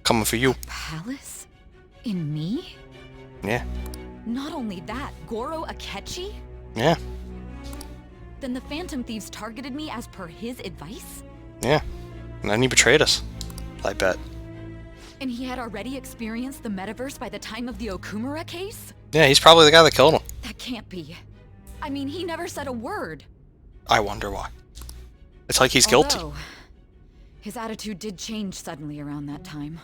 Coming for you. Palace? In me? Yeah. Not only that, Goro Akechi? Yeah. Then the Phantom Thieves targeted me as per his advice? Yeah. And then he betrayed us. I bet. And he had already experienced the metaverse by the time of the Okumura case? Yeah, he's probably the guy that killed him. That can't be. I mean, he never said a word. I wonder why. It's like he's guilty. Although, his attitude did change suddenly around that time.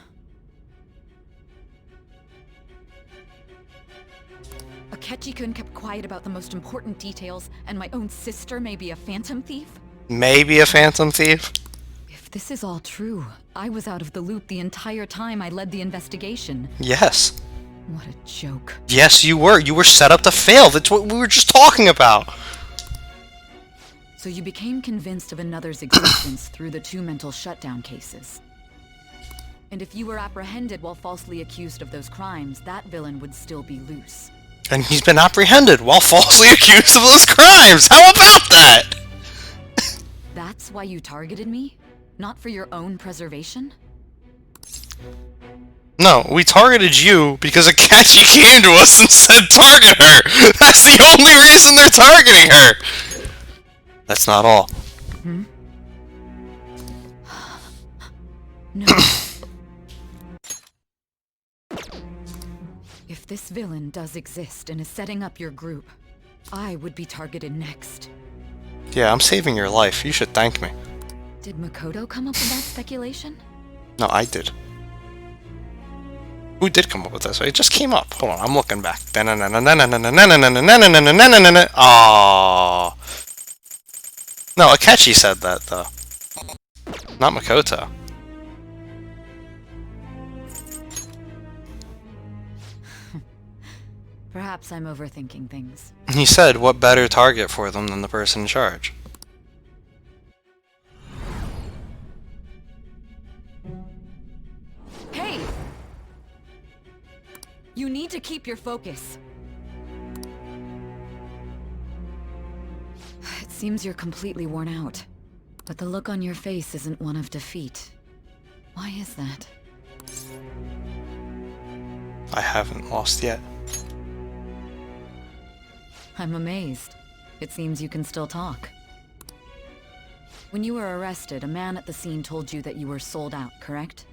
Akechi-kun kept quiet about the most important details, and my own sister may be a phantom thief? Maybe a phantom thief? If this is all true, I was out of the loop the entire time I led the investigation. Yes. What a joke. Yes, you were. You were set up to fail. That's what we were just talking about. So you became convinced of another's existence through the 2 mental shutdown cases. And if you were apprehended while falsely accused of those crimes, that villain would still be loose. And he's been apprehended while falsely accused of those crimes! How about that? That's why you targeted me? Not for your own preservation? No, we targeted you because Akechi came to us and said target her! That's the only reason they're targeting her! That's not all. Hmm? No. If this villain does exist and is setting up your group, I would be targeted next. Yeah, I'm saving your life. You should thank me. Did Makoto come up with that speculation? No, I did. Who did come up with this? It just came up. Hold on, I'm looking back. Aww. No, Akechi said that, though. Not Makoto. Perhaps I'm overthinking things. He said, what better target for them than the person in charge? Hey! You need to keep your focus. It seems you're completely worn out. But the look on your face isn't one of defeat. Why is that? I haven't lost yet. I'm amazed. It seems you can still talk. When you were arrested, a man at the scene told you that you were sold out, correct?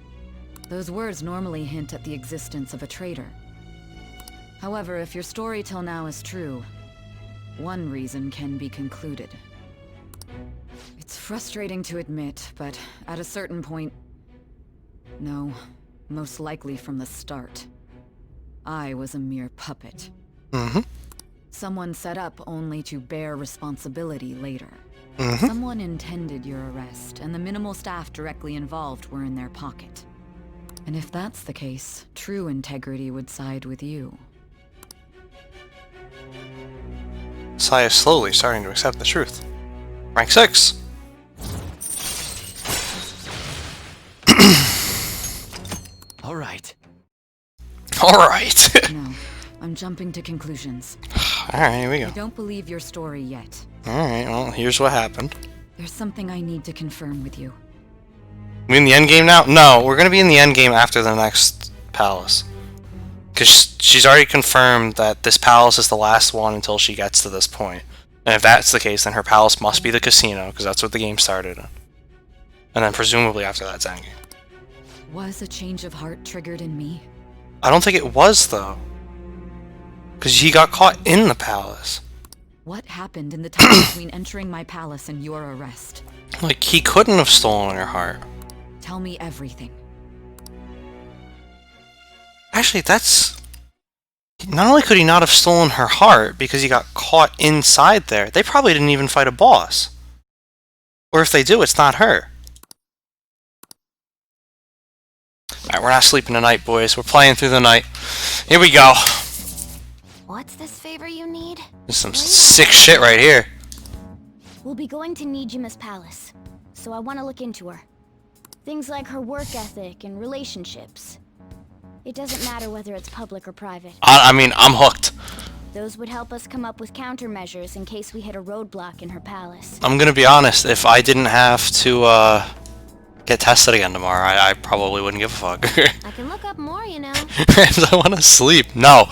Those words normally hint at the existence of a traitor. However, if your story till now is true, one reason can be concluded. It's frustrating to admit, but at a certain point... No, most likely from the start. I was a mere puppet. Mm-hmm. Someone set up only to bear responsibility later. Mm-hmm. Someone intended your arrest, and the minimal staff directly involved were in their pocket. And if that's the case, true integrity would side with you. Saya is slowly starting to accept the truth. Rank 6! Alright. Alright! No, I'm jumping to conclusions. Alright, here we go. I don't believe your story yet. Alright, well, here's what happened. There's something I need to confirm with you. We in the endgame now? No, we're gonna be in the endgame after the next palace. Because she's already confirmed that this palace is the last one until she gets to this point. And if that's the case, then her palace must be the casino, because that's what the game started in. And then presumably after that's endgame. Was a change of heart triggered in me? I don't think it was, though. Because he got caught in the palace. What happened in the time between entering my palace and your arrest? Like, he couldn't have stolen her heart. Tell me everything. Actually, that's... Not only could he not have stolen her heart because he got caught inside there, they probably didn't even fight a boss. Or if they do, it's not her. Alright, we're not sleeping tonight, boys. We're playing through the night. Here we go. What's this favor you need? There's some sick shit right here. We'll be going to Nijima's palace, so I want to look into her. Things like her work ethic and relationships. It doesn't matter whether it's public or private. I mean, I'm hooked. Those would help us come up with countermeasures in case we hit a roadblock in her palace. I'm gonna be honest, if I didn't have to, get tested again tomorrow, I probably wouldn't give a fuck. I can look up more, you know. I want to sleep. No.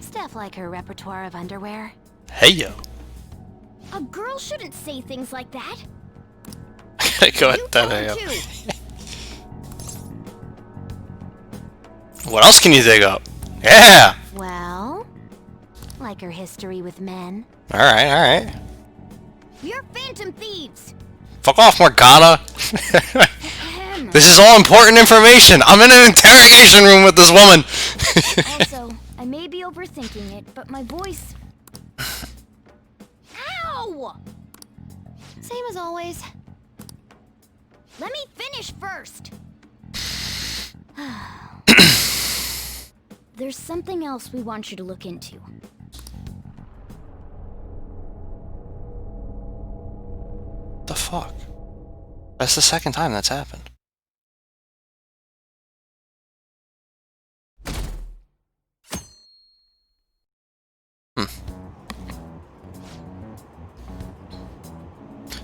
Stuff like her repertoire of underwear. Hey, yo. A girl shouldn't say things like that. Go ahead, that up. What else can you dig up? Yeah! Well, like her history with men. Alright, alright. We're Phantom Thieves! Fuck off, Morgana! This is all important information! I'm in an interrogation room with this woman! Also, I may be overthinking it, but my voice... Ow! Same as always. Let me finish first! There's something else we want you to look into. The fuck? That's the second time that's happened.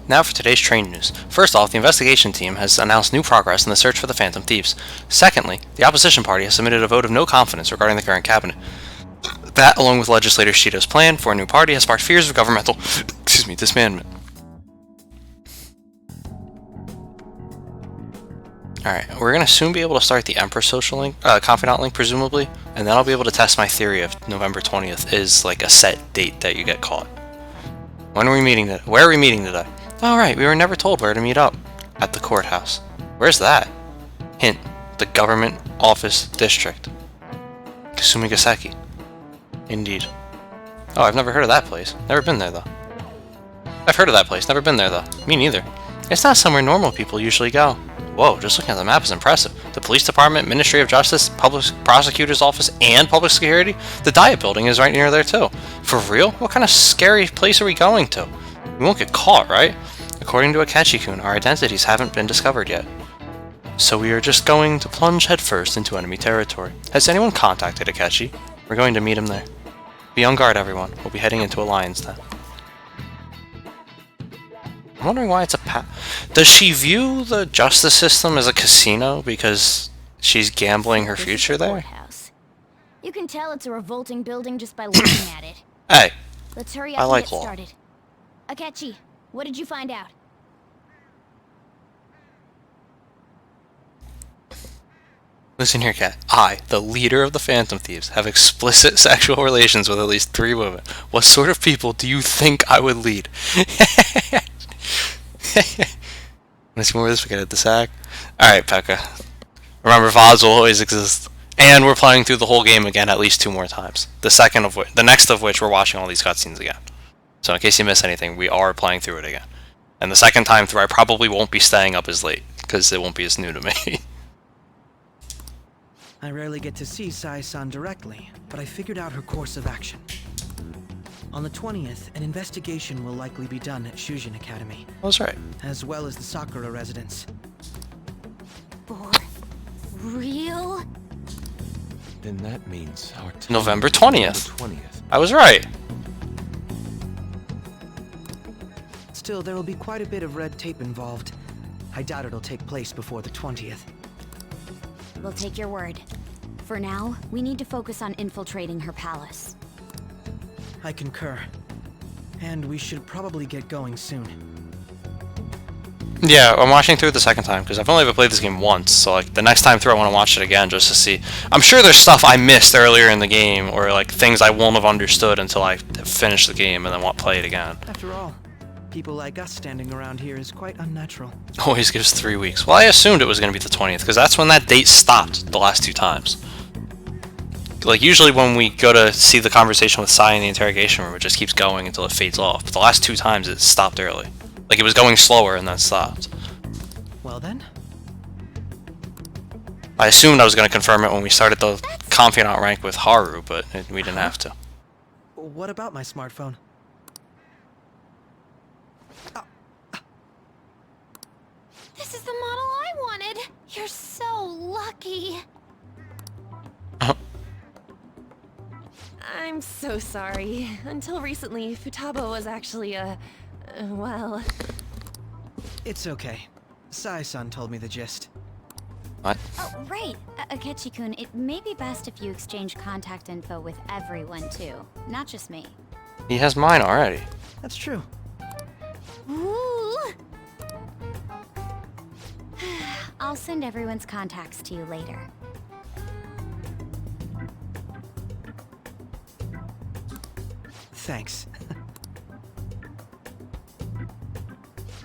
Now for today's train news. First off, the investigation team has announced new progress in the search for the Phantom Thieves. Secondly, the opposition party has submitted a vote of no confidence regarding the current cabinet. That, along with legislator Shido's plan for a new party, has sparked fears of governmental disbandment. Alright, we're going to soon be able to start the Emperor social link, confidant link, presumably, and then I'll be able to test my theory of November 20th is like a set date that you get caught. When are we meeting today? Where are we meeting today? Alright, we were never told where to meet up. At the courthouse. Where's that? Hint, the government office district. Kasumigaseki. Indeed. Oh, I've never heard of that place. Never been there, though. I've heard of that place, never been there, though. Me neither. It's not somewhere normal people usually go. Whoa, just looking at the map is impressive. The police department, Ministry of Justice, public prosecutor's office, and public security? The Diet building is right near there, too. For real? What kind of scary place are we going to? We won't get caught, right? According to Akechi-kun, our identities haven't been discovered yet. So we are just going to plunge headfirst into enemy territory. Has anyone contacted Akechi? We're going to meet him there. Be on guard, everyone. We'll be heading into a lion's den. I'm wondering why it's a Does she view the justice system as a casino because she's gambling her future there? You can tell it's a revolting building just by looking at it. Hey, Let's hurry up I and like get law. started. Akechi, what did you find out? Listen here, Kat. I, the leader of the Phantom Thieves, have explicit sexual relations with at least 3 women. What sort of people do you think I would lead? Wanna see more of this? We gotta hit the sack. Alright, Pekka. Remember, VODs will always exist. And we're playing through the whole game again at least 2 more times. The next of which we're watching all these cutscenes again. So in case you miss anything, we are playing through it again. And the second time through, I probably won't be staying up as late, because it won't be as new to me. I rarely get to see Sai-san directly, but I figured out her course of action. On the 20th, an investigation will likely be done at Shujin Academy. That's right. As well as the Sakura residence. For real? Then that means our November 20th. November 20th. I was right. Still, there will be quite a bit of red tape involved. I doubt it'll take place before the 20th. We'll take your word. For now, we need to focus on infiltrating her palace. I concur. And we should probably get going soon. Yeah, I'm watching through it the second time, because I've only ever played this game once, so like the next time through I want to watch it again just to see. I'm sure there's stuff I missed earlier in the game, or like things I won't have understood until I finish the game and then want to play it again. After all, people like us standing around here is quite unnatural. Always gives 3 weeks. Well, I assumed it was going to be the 20th, because that's when that date stopped the last 2 times. Like, usually when we go to see the conversation with Sai in the interrogation room, it just keeps going until it fades off. But the last 2 times, it stopped early. Like, it was going slower and then stopped. Well then? I assumed I was going to confirm it when we started the confidant rank with Haru, but we didn't have to. What about my smartphone? This is the model I wanted. You're so lucky. I'm so sorry. Until recently, Futaba was actually well... It's okay. Sai-san told me the gist. What? Oh, right. Akechi-kun, it may be best if you exchange contact info with everyone, too. Not just me. He has mine already. That's true. Ooh. I'll send everyone's contacts to you later. Thanks.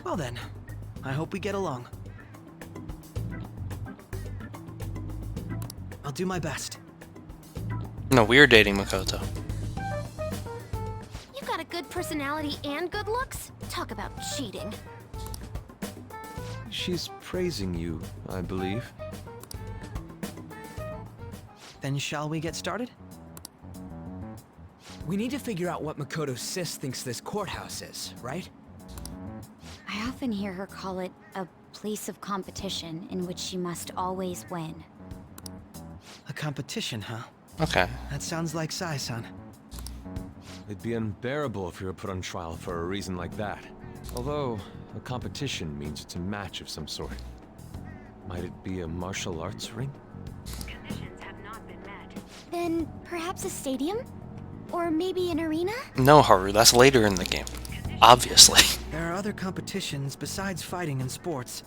Well then, I hope we get along. I'll do my best. No, we're dating Makoto. You got a good personality and good looks? Talk about cheating. She's praising you, I believe. Then shall we get started? We need to figure out what Makoto Sis thinks this courthouse is, right? I often hear her call it a place of competition in which she must always win. A competition, huh? Okay. That sounds like Sai-san. It'd be unbearable if you were put on trial for a reason like that. Although, a competition means it's a match of some sort. Might it be a martial arts ring? Then perhaps a stadium? Or maybe an arena? No, Haru, that's later in the game. Obviously. There are other competitions besides fighting and sports.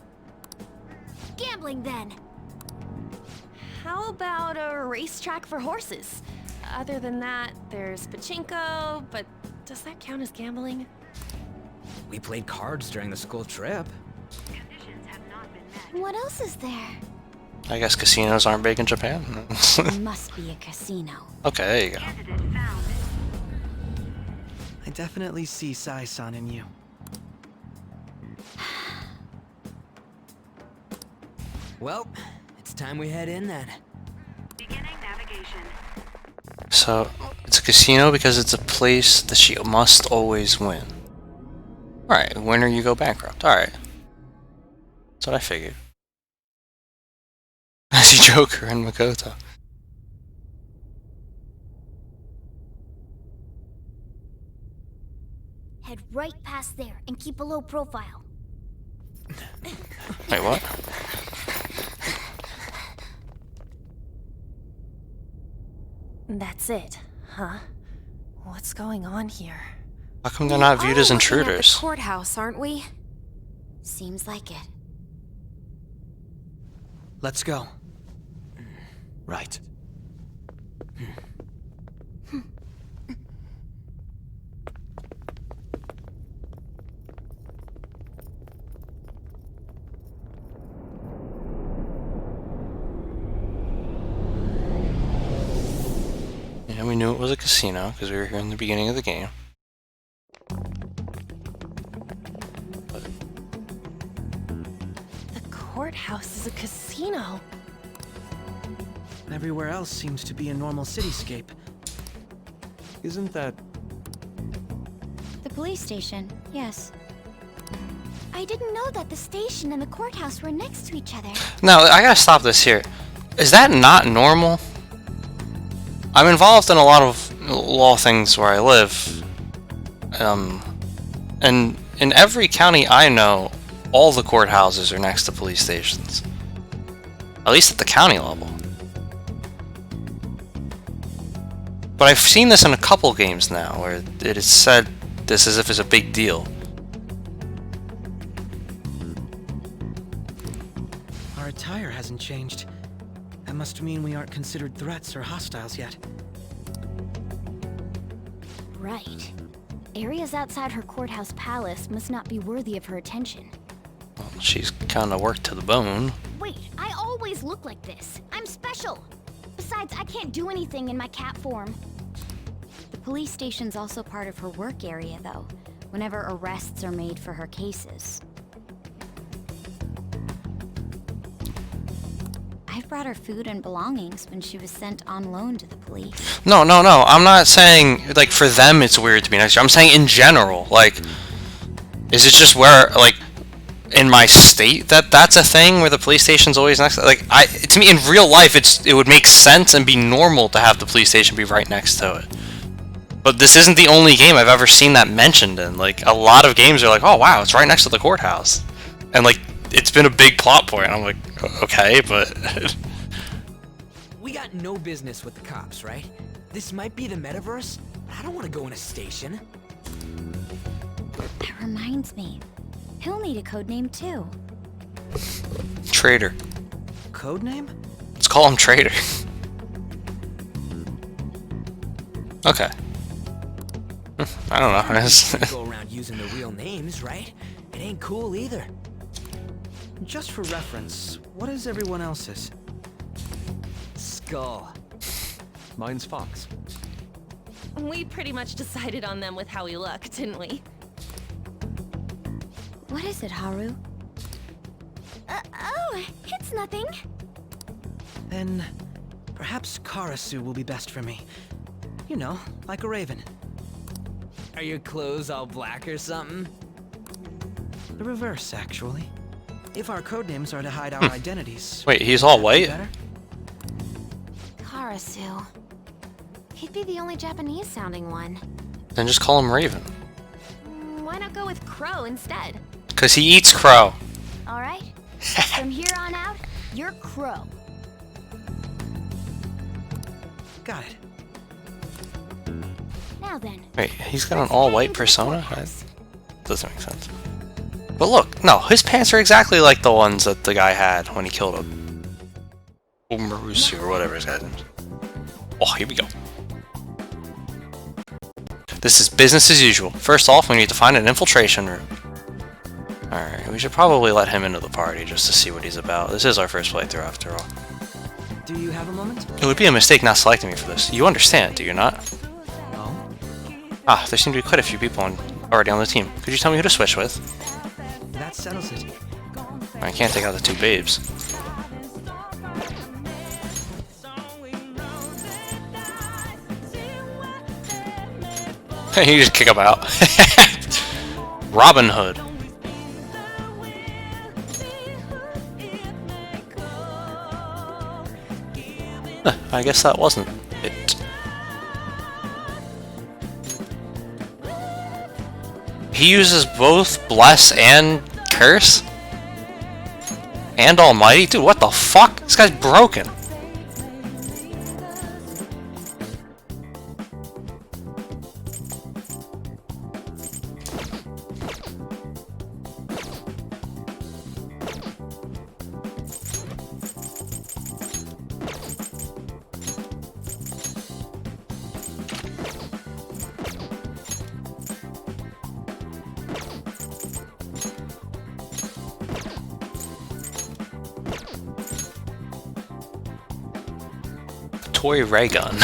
Gambling, then. How about a racetrack for horses? Other than that, there's pachinko, but does that count as gambling? We played cards during the school trip. What else is there? I guess casinos aren't big in Japan. There must be a casino. Okay, there you go. I definitely see Sai-san in you. Well, it's time we head in then. So, it's a casino because it's a place that she must always win. Alright, winner you go bankrupt. Alright. That's what I figured. I see Joker and Makoto. Head right past there and keep a low profile. Wait, what? That's it, huh? What's going on here? How come they're not viewed as intruders? Courthouse, aren't we? Seems like it. Let's go. Right. Yeah, we knew it was a casino because we were here in the beginning of the game. The courthouse is a casino. Everywhere else seems to be a normal cityscape. Isn't that... The police station, yes. I didn't know that the station and the courthouse were next to each other. Now, I gotta stop this here. Is that not normal? I'm involved in a lot of law things where I live. And in every county I know, all the courthouses are next to police stations. At least at the county level. But I've seen this in a couple games now, where it is said this as if it's a big deal. Our attire hasn't changed. That must mean we aren't considered threats or hostiles yet. Right. Areas outside her courthouse palace must not be worthy of her attention. Well, she's kinda worked to the bone. Wait, I always look like this. I'm special. Besides, I can't do anything in my cat form. The police station's also part of her work area, though, whenever arrests are made for her cases. I brought her food and belongings when she was sent on loan to the police. No. I'm not saying, like, for them it's weird to be next to you. I'm saying in general. Like, is it just where, like, in my state that's a thing where the police station's always next to, like, to me in real life it would make sense and be normal to have the police station be right next to it. But this isn't the only game I've ever seen that mentioned in. Like, a lot of games are like, oh wow, it's right next to the courthouse. And, like, it's been a big plot point. I'm like, okay, but... We got no business with the cops, right? This might be the metaverse, but I don't want to go in a station. That reminds me. He'll need a codename too. Traitor. Codename? Let's call him Traitor. Okay. I don't know. Go around using the real names, right? It ain't cool either. Just for reference, what is everyone else's? Skull. Mine's Fox. We pretty much decided on them with how we look, didn't we? What is it, Haru? Oh, it's nothing. Then perhaps Karasu will be best for me. You know, like a raven. Are your clothes all black or something? The reverse, actually. If our codenames are to hide our identities. Wait, he's all white? Karasu. He'd be the only Japanese-sounding one. Then just call him Raven. Why not go with Crow instead? Because he eats crow. All right. From here on out, you're Crow. Got it. Now then. Wait, he's got an all-white persona? That doesn't make sense. But look, no, his pants are exactly like the ones that the guy had when he killed him. Marusu or whatever his guy's name is. Oh, here we go. This is business as usual. First off, we need to find an infiltration route. Alright, we should probably let him into the party just to see what he's about. This is our first playthrough after all. Do you have a moment? It would be a mistake not selecting me for this. You understand, do you not? Oh? Ah, there seem to be quite a few people already on the team. Could you tell me who to switch with? That settles it. I can't take out the two babes. You just kick them out. Robin Hood. I guess that wasn't it. He uses both Bless and Curse? And Almighty? Dude, what the fuck? This guy's broken. Toy ray gun.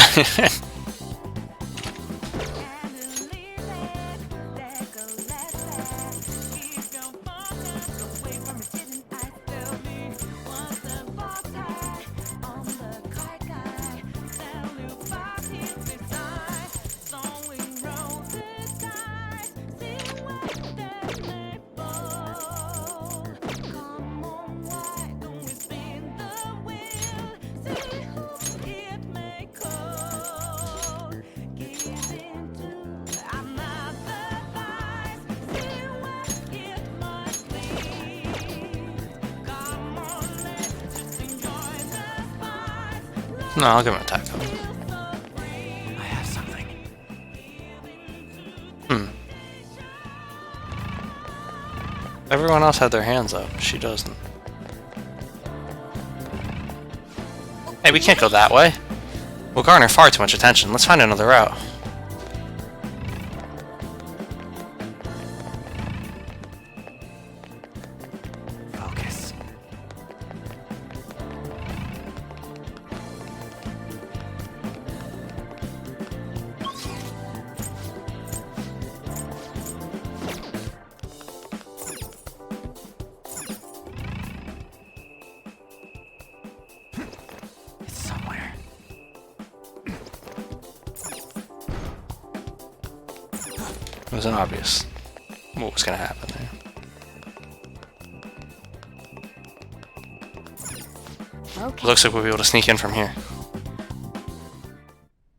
No, I'll give him a attack up. I have something. Everyone else had their hands up. She doesn't. Hey, we can't go that way. We'll garner far too much attention. Let's find another route. Focus. It's somewhere. It wasn't obvious what was going to happen there. Okay. Looks like we'll be able to sneak in from here.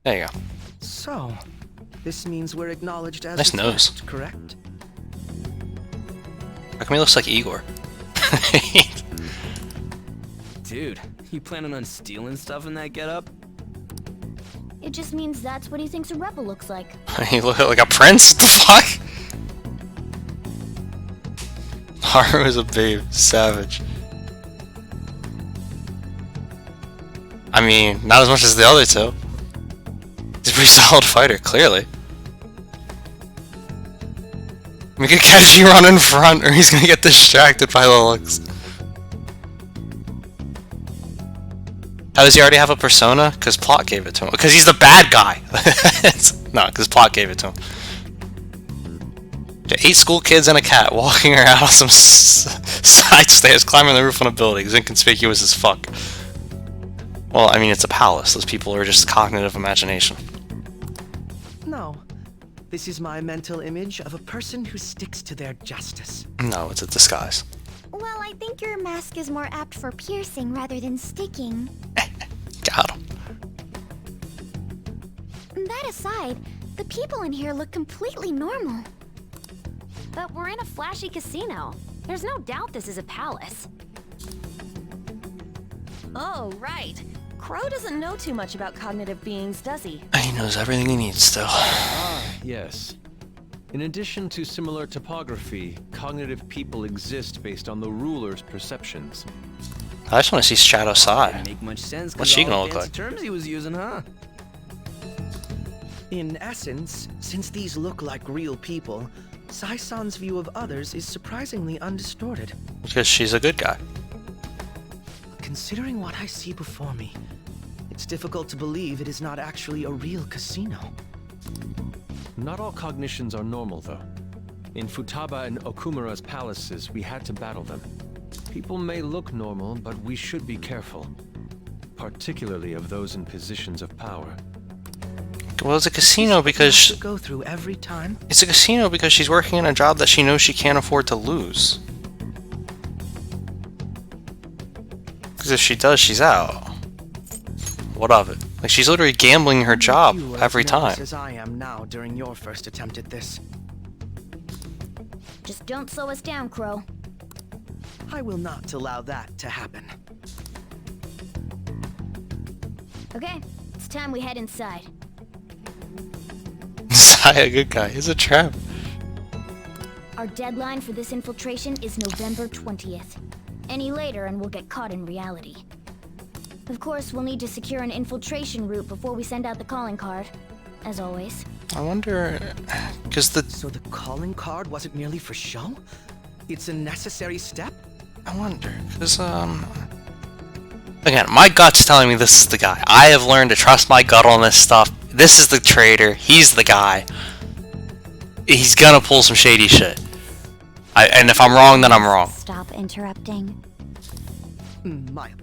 There you go. So, this means we're acknowledged as Nice the nose. first, correct? How come he looks like Igor? Dude, you planning on stealing stuff in that getup? It just means that's what he thinks a rebel looks like. He look like a prince? The fuck? Haru is a babe. Savage. I mean, not as much as the other two. He's a pretty solid fighter, clearly. We could catch you run in front, or he's gonna get distracted by the looks. How does he already have a persona? Because Plot gave it to him. Because he's the bad guy. No, because Plot gave it to him. 8 school kids and a cat walking around on some side stairs, climbing the roof on a building. It's inconspicuous as fuck. Well, I mean, it's a palace. Those people are just cognitive imagination. No. This is my mental image of a person who sticks to their justice. No, it's a disguise. Well, I think your mask is more apt for piercing rather than sticking. Got him. That aside, the people in here look completely normal. But we're in a flashy casino. There's no doubt this is a palace. Oh, right. Crow doesn't know too much about cognitive beings, does he? He knows everything he needs still. Ah, yes. In addition to similar topography, cognitive people exist based on the ruler's perceptions. I just want to see Shadow Sai. Make much sense. What's she gonna look fancy like? Terms he was using, huh? In essence, since these look like real people, Sai-san's view of others is surprisingly undistorted. Because she's a good guy. Considering what I see before me, it's difficult to believe it is not actually a real casino. Not all cognitions are normal, though. In Futaba and Okumura's palaces, we had to battle them. People may look normal, but we should be careful. Particularly of those in positions of power. Well, it's a casino because... Go through every time? It's a casino because she's working in a job that she knows she can't afford to lose. Because if she does, she's out. What of it? Like, she's literally gambling her job every time. As I am now during your first attempt at this. Just don't slow us down, Crow. I will not allow that to happen. Okay, it's time we head inside. Sai, a good guy. He's a trap. Our deadline for this infiltration is November 20th. Any later and we'll get caught in reality. Of course, we'll need to secure an infiltration route before we send out the calling card, as always. I wonder... because the... So the calling card wasn't merely for show? It's a necessary step? I wonder, because, again, my gut's telling me this is the guy. I have learned to trust my gut on this stuff. This is the traitor. He's the guy. He's gonna pull some shady shit. And if I'm wrong, then I'm wrong. Stop interrupting.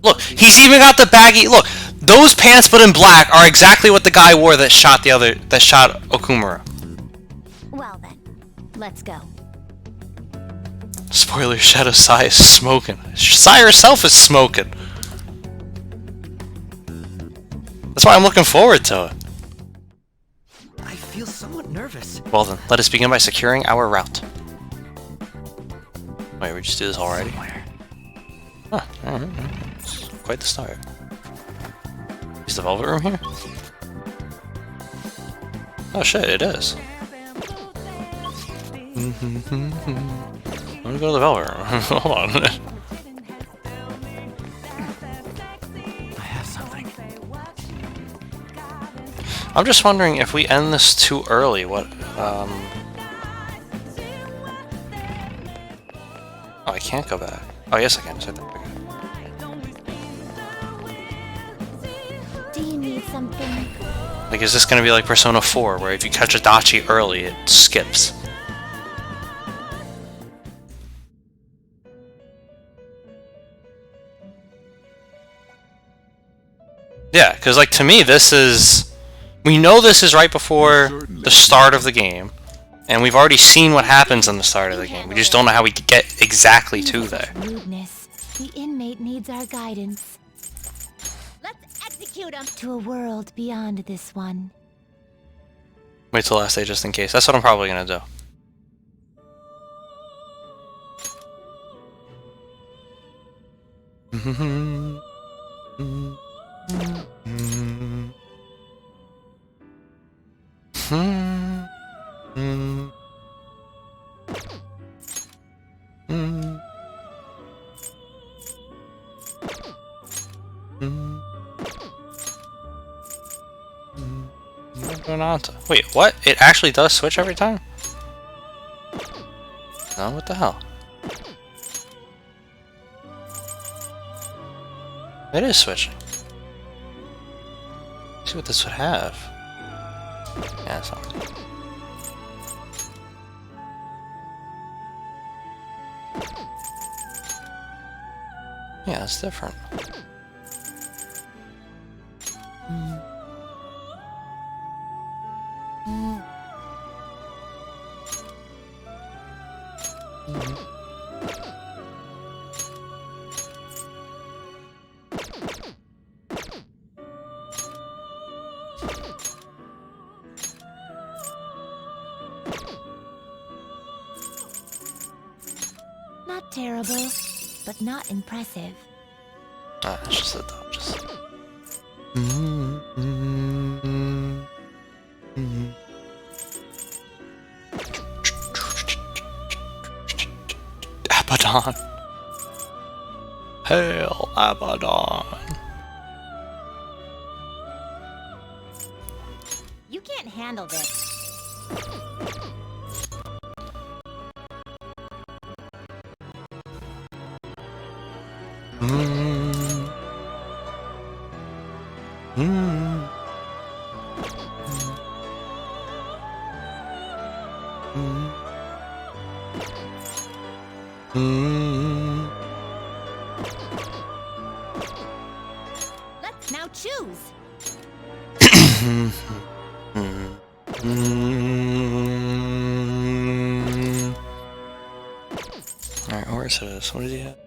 Look, he's even got the baggy... Look, those pants but in black are exactly what the guy wore that shot Okumura. Well then, let's go. Spoiler, Shadow Sai is smoking. Sai herself is smoking. That's why I'm looking forward to it. I feel somewhat nervous. Well then, let us begin by securing our route. Wait, we just did this already? Huh, alright. It's quite the start. Is the Velvet Room here? Oh shit, it is. Let me go to the Velvet Room. Hold on. I have something. I'm just wondering if we end this too early, what, Oh, I can't go back. Oh, yes I can. Do you need something? Like, is this gonna be like Persona 4, where if you catch Adachi early, it skips? Yeah, because, like, to me, this is... We know this is right before the start of the game, and we've already seen what happens in the start of the game. We just don't know how we get exactly to there. Rudeness. The inmate needs our guidance. Let's execute him to a world beyond this one. Wait till last day just in case. That's what I'm probably gonna do. What's going on? Wait, what? It actually does switch every time? huh? What the hell? It is switching. Let's see what this would have. Yeah, it's not. Yeah, it's different. Not terrible, but not impressive. Ah, it's just a Dodges. Abaddon. Hail Abaddon. You can't handle this. Let's now choose. Alright, where's this? What did he have?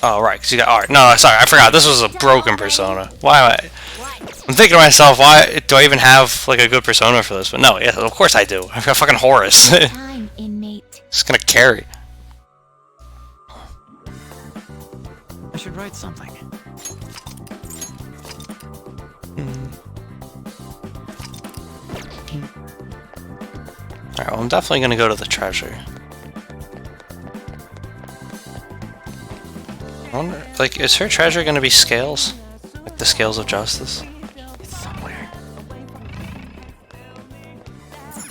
Oh, right, because you got art. No, sorry, I forgot. This was a broken persona. Why am I... I'm thinking to myself, why do I even have, like, a good persona for this? But no, yeah, of course I do. I've got fucking Horus. Time, inmate. It's gonna carry. I should write something. Alright, well, I'm definitely gonna go to the treasure. I wonder, like, is her treasure gonna be scales? Like the scales of justice? It's somewhere.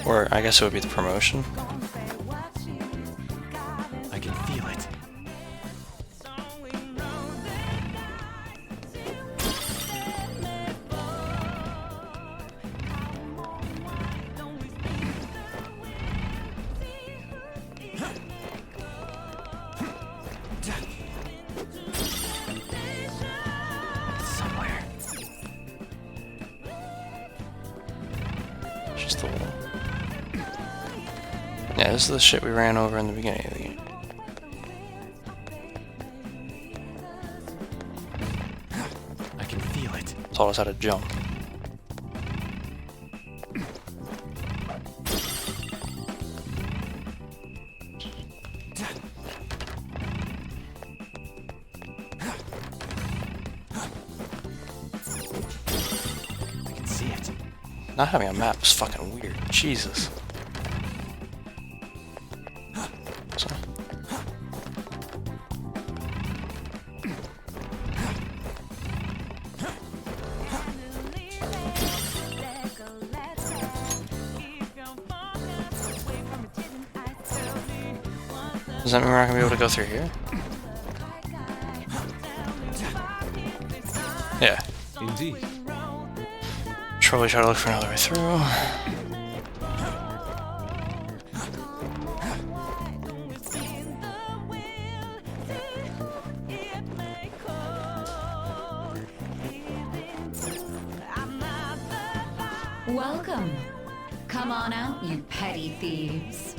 Or, I guess it would be the promotion. I can feel it. Just the wall. Yeah, this is the shit we ran over in the beginning of the game. I can feel it. Taught us how to jump. I can see it. Not having a map is fucking weird. Jesus. So. Does that mean we're not gonna be able to go through here? Yeah. Indeed. Probably try to look for another way through. Welcome. Come on out, you petty thieves.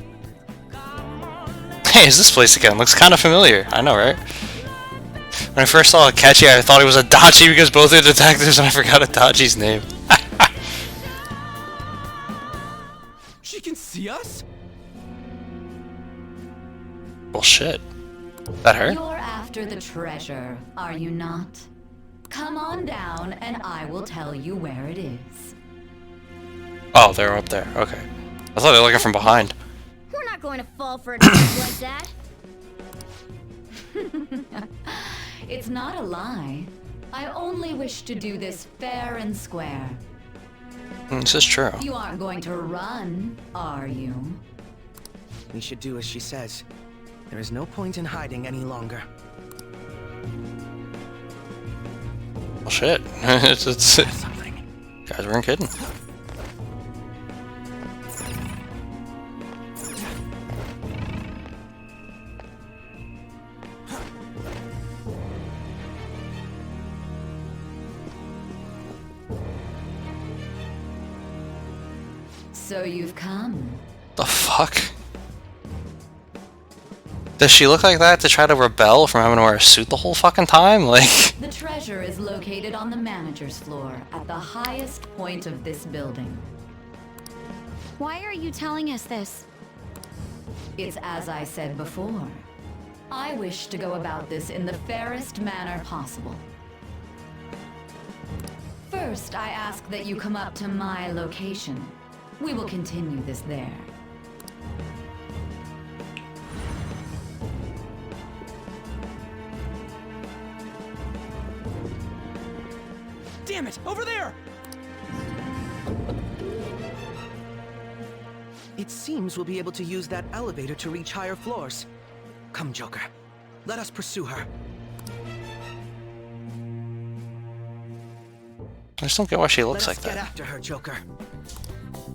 Hey, is this place again? Looks kind of familiar. I know, right? When I first saw Akechi, I thought he was Adachi because both are detectives, and I forgot Adachi's name. She can see us? Well, shit. Is that her? You're after the treasure, are you not? Come on down, and I will tell you where it is. Oh, they're up there. Okay. I thought they were looking from behind. We're not going to fall for a trick like that. It's not a lie. I only wish to do this fair and square. This is true. You aren't going to run, are you? We should do as she says. There is no point in hiding any longer. Well, shit. it's guys weren't kidding. So you've come. The fuck? Does she look like that to try to rebel from having to wear a suit the whole fucking time? Like... The treasure is located on the manager's floor, at the highest point of this building. Why are you telling us this? It's as I said before. I wish to go about this in the fairest manner possible. First, I ask that you come up to my location. We will continue this there. Damn it! Over there! It seems we'll be able to use that elevator to reach higher floors. Come, Joker. Let us pursue her. I just don't get why she looks like Get that. after her, Joker.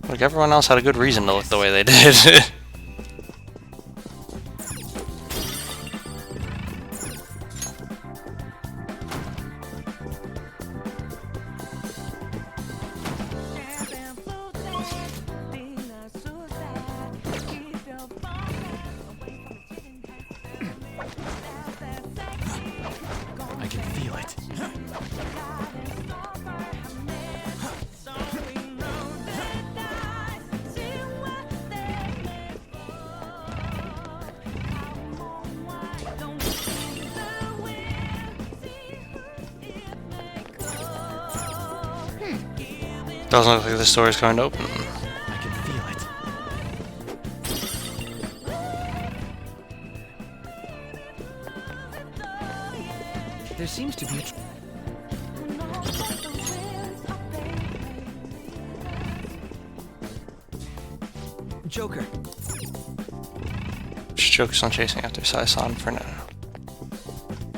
Like, everyone else had a good reason to look the way they did. I can feel it. Doesn't look like the store is going to open. I can feel it. There seems to be a... Joker. Joker's not chasing after Sai-san for now.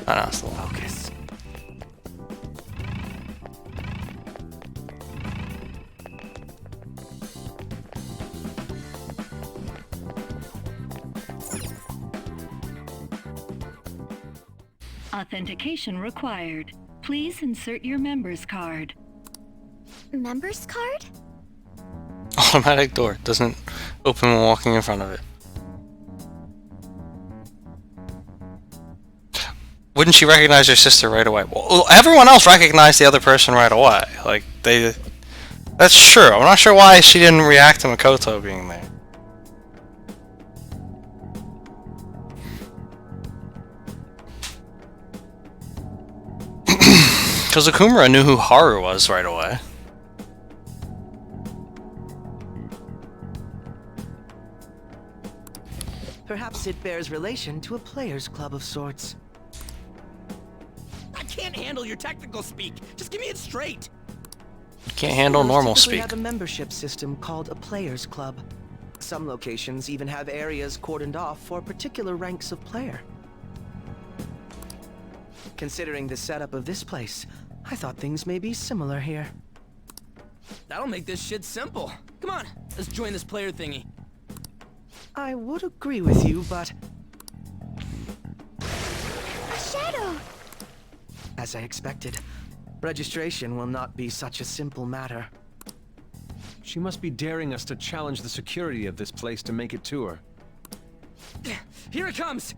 Oh no, it's the Focus. Authentication required. Please insert your member's card. Member's card? automatic door. Doesn't open when walking in front of it. Wouldn't she recognize her sister right away? Well, everyone else recognized the other person right away. Like, they... That's true. I'm not sure why she didn't react to Makoto being there. Because Okumura knew who Haru was right away. Perhaps it bears relation to a players' club of sorts. I can't handle your technical speak. Just give me it straight. You can't handle normal We speak. have a membership system called a players' club. Some locations even have areas cordoned off for particular ranks of player. Considering the setup of this place, I thought things may be similar here. That'll make this shit simple. Come on, let's join this player thingy. I would agree with you, but... A shadow! As I expected, registration will not be such a simple matter. She must be daring us to challenge the security of this place to make it to her. Here it comes!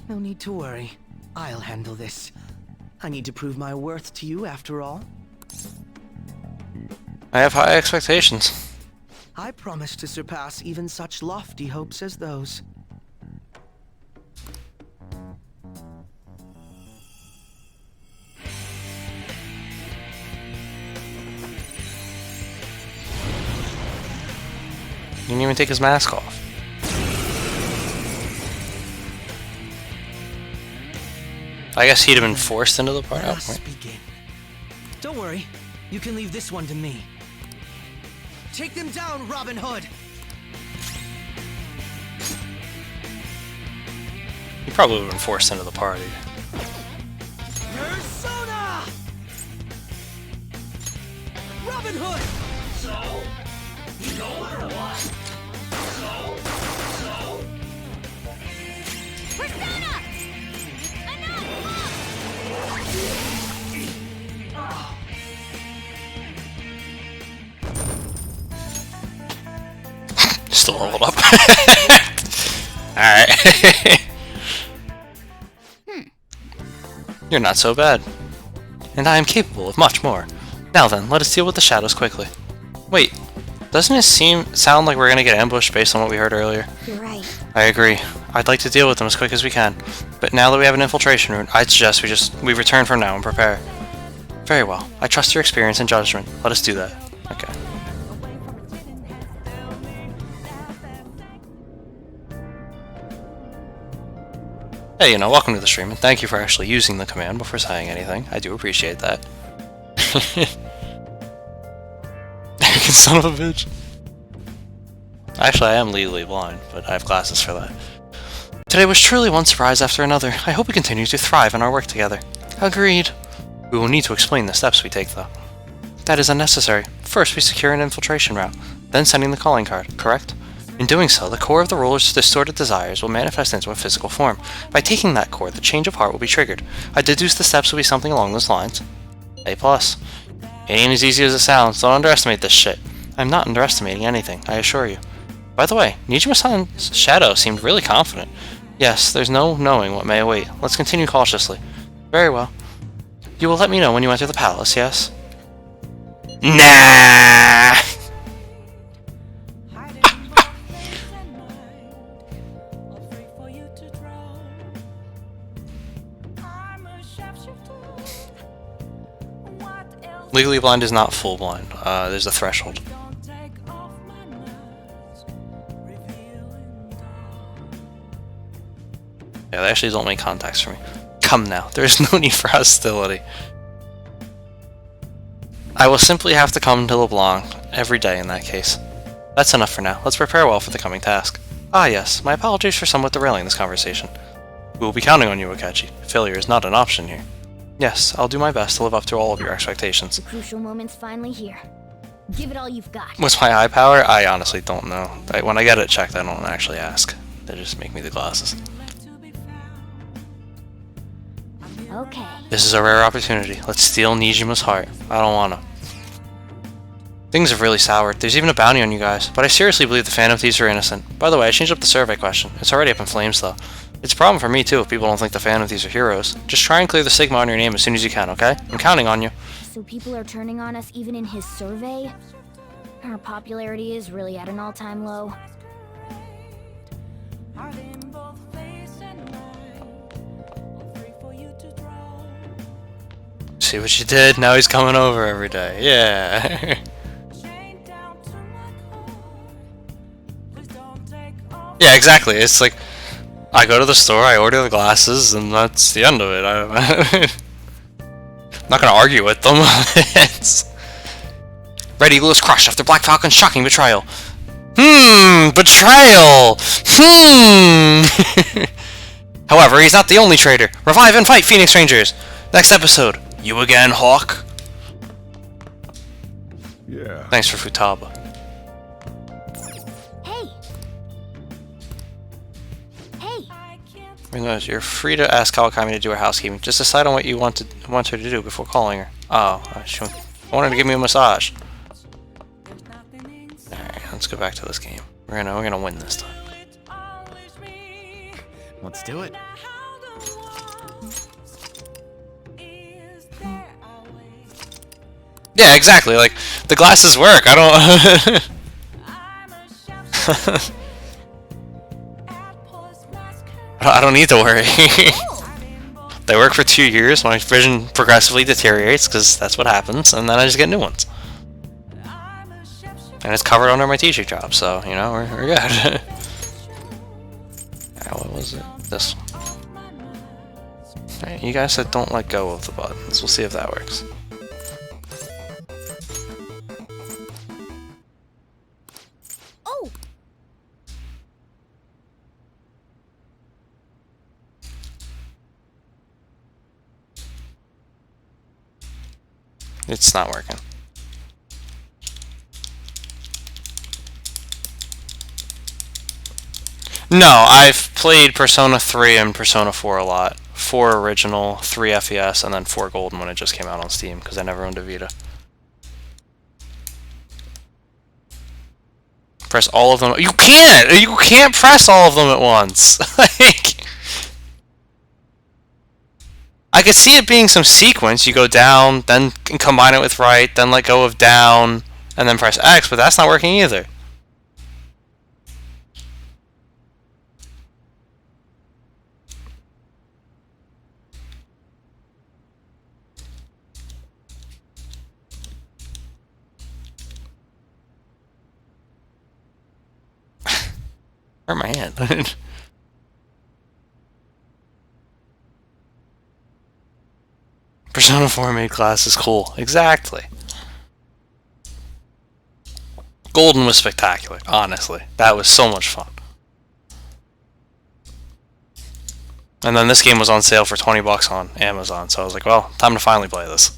No need to worry. I'll handle this. I need to prove my worth to you, after all. I have high expectations. I promise to surpass even such lofty hopes as those. He didn't even take his mask off. I guess he'd have been forced into the part. Let us begin. Don't worry, you can leave this one to me. Take them down, Robin Hood! He probably would have been forced into the party. Persona! Robin Hood! So? You know it or what? So? Persona! Still leveled up. Alright. You're not so bad. And I am capable of much more. Now then, let us deal with the shadows quickly. Wait, doesn't it sound like we're gonna get ambushed based on what we heard earlier? You're right. I agree. I'd like to deal with them as quick as we can. But now that we have an infiltration route, I'd suggest we return from now and prepare. Very well. I trust your experience and judgment. Let us do that. Okay. Hey, welcome to the stream, and thank you for actually using the command before saying anything. I do appreciate that. Son of a bitch. Actually, I am legally blind, but I have glasses for that. Today was truly one surprise after another. I hope we continue to thrive in our work together. Agreed. We will need to explain the steps we take, though. That is unnecessary. First, we secure an infiltration route, then sending the calling card, correct? In doing so, the core of the ruler's distorted desires will manifest into a physical form. By taking that core, the change of heart will be triggered. I deduce the steps will be something along those lines. A+. It ain't as easy as it sounds. Don't underestimate this shit. I'm not underestimating anything, I assure you. By the way, Nijima-san's shadow seemed really confident. Yes, there's no knowing what may await. Let's continue cautiously. Very well. You will let me know when you enter the palace, yes? Nah! Legally blind is not full blind. There's a threshold. Yeah, they actually don't make contacts for me. Come now, there is no need for hostility. I will simply have to come to LeBlanc every day in that case. That's enough for now. Let's prepare well for the coming task. Ah yes, my apologies for somewhat derailing this conversation. We will be counting on you, Akechi. Failure is not an option here. Yes, I'll do my best to live up to all of your expectations. The crucial moment's finally here. Give it all you've got. What's my eye power? I honestly don't know. When I get it checked, I don't actually ask. They just make me the glasses. Okay. This is a rare opportunity. Let's steal Nijima's heart. I don't wanna. Things have really soured. There's even a bounty on you guys. But I seriously believe the Phantom Thieves are innocent. By the way, I changed up the survey question. It's already up in flames, though. It's a problem for me, too, if people don't think the Phantom Thieves are heroes. Just try and clear the stigma on your name as soon as you can, okay? I'm counting on you. So people are turning on us even in his survey? Our popularity is really at an all-time low. See what you did? Now he's coming over every day. Yeah. Yeah, exactly. It's like, I go to the store, I order the glasses, and that's the end of it. I'm not gonna argue with them. Red Eagle is crushed after Black Falcon's shocking betrayal. Betrayal! However, he's not the only traitor. Revive and fight, Phoenix Rangers! Next episode, you again, Hawk? Yeah. Thanks for Futaba. You're free to ask Kawakami to do her housekeeping. Just decide on what you want her to do before calling her. Oh, I want her to give me a massage. Alright, let's go back to this game. We're gonna win this time. Let's do it. Yeah, exactly. Like, the glasses work. I don't... I don't need to worry. They work for 2 years, my vision progressively deteriorates, because that's what happens, and then I just get new ones. And it's covered under my teaching job, so, we're good. Alright, what was it? This one. Alright, you guys said don't let go of the buttons. We'll see if that works. It's not working. No, I've played Persona 3 and Persona 4 a lot. 4 original, 3 FES, and then 4 Golden when it just came out on Steam, because I never owned a Vita. Press all of them. You can't! You can't press all of them at once! Like, I could see it being some sequence. You go down, then combine it with right, then let go of down, and then press X, but that's not working either. Hurt my hand. Persona 4 made classes cool. Exactly. Golden was spectacular, honestly. That was so much fun. And then this game was on sale for 20 bucks on Amazon, so I was like, well, time to finally play this.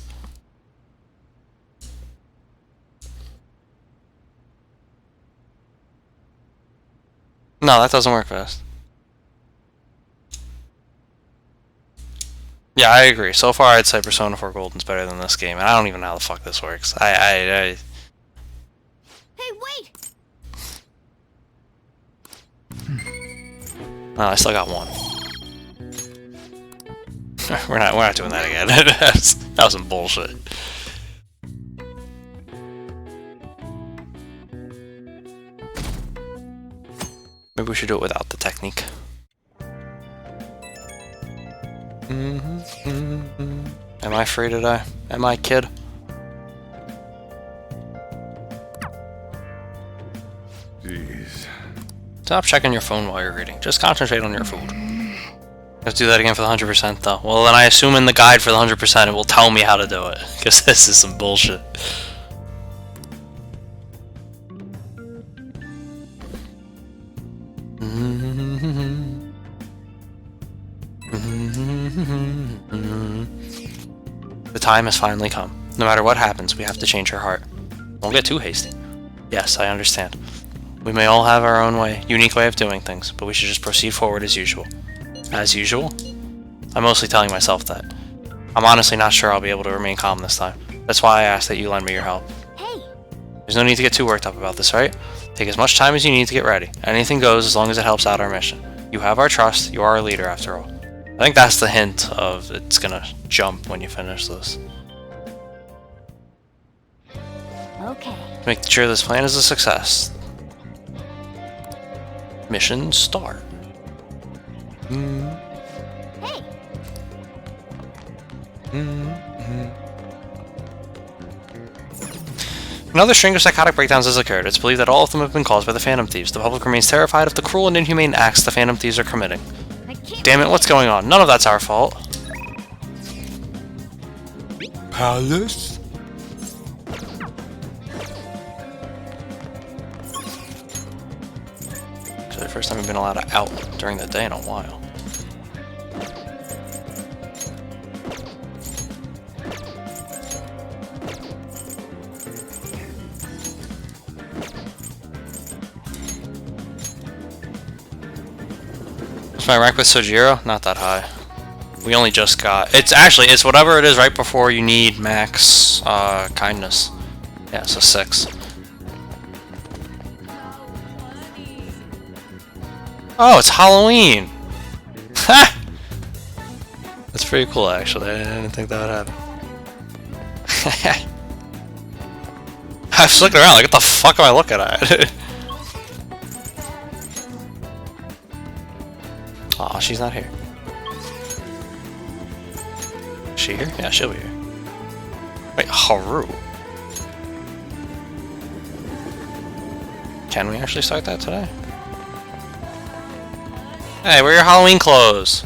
No, that doesn't work fast. Yeah, I agree. So far, I'd say Persona 4 Golden's better than this game, and I don't even know how the fuck this works. Hey, wait! Oh, I still got one. we're not doing that again. That was some bullshit. Maybe we should do it without the technique. Am I free today? Am I, kid? Jeez. Stop checking your phone while you're reading. Just concentrate on your food. Let's do that again for the 100% though. Well, then I assume in the guide for the 100% it will tell me how to do it. Because this is some bullshit. The time has finally come. No matter what happens, we have to change her heart. Don't get too hasty. Yes, I understand. We may all have our own way, unique way of doing things, but we should just proceed forward as usual. As usual? I'm mostly telling myself that. I'm honestly not sure I'll be able to remain calm this time. That's why I asked that you lend me your help. Hey! There's no need to get too worked up about this, right? Take as much time as you need to get ready. Anything goes as long as it helps out our mission. You have our trust, you are our leader after all. I think that's the hint of it's gonna jump when you finish this. Okay. Make sure this plan is a success. Mission start. Hey. Another string of psychotic breakdowns has occurred. It's believed that all of them have been caused by the Phantom Thieves. The public remains terrified of the cruel and inhumane acts the Phantom Thieves are committing. Damn it, what's going on? None of that's our fault. Palace? It's the first time we've been allowed out during the day in a while. What's my rank with Sojiro? Not that high. We only just got... It's whatever it is right before you need max kindness. Yeah, so 6. Oh, it's Halloween! Ha! That's pretty cool, actually. I didn't think that would happen. I was looking around like, what the fuck am I looking at? Aw, she's not here. Is she here? Yeah, she'll be here. Wait, Haru? Can we actually start that today? Hey, where are your Halloween clothes?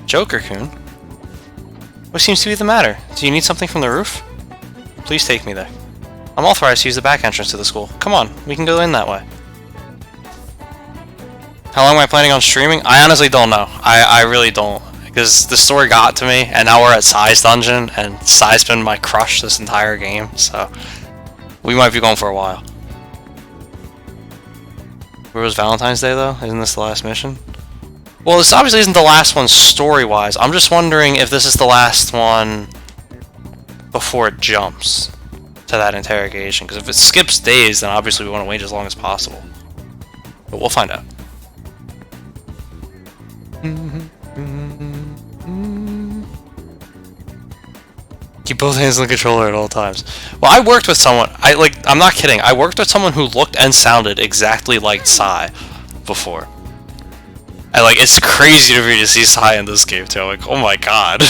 Joker-kun? What seems to be the matter? Do you need something from the roof? Please take me there. I'm authorized to use the back entrance to the school. Come on, we can go in that way. How long am I planning on streaming? I honestly don't know. I really don't. Because the story got to me, and now we're at Sai's dungeon, and Sai's been my crush this entire game, so we might be going for a while. Where was Valentine's Day, though? Isn't this the last mission? Well, this obviously isn't the last one story-wise. I'm just wondering if this is the last one before it jumps to that interrogation. Because if it skips days, then obviously we want to wait as long as possible. But we'll find out. Keep both hands on the controller at all times. Well, I worked with someone. I'm not kidding. I worked with someone who looked and sounded exactly like Sai before. And it's crazy to me to see Sai in this game too. I'm like, oh my god.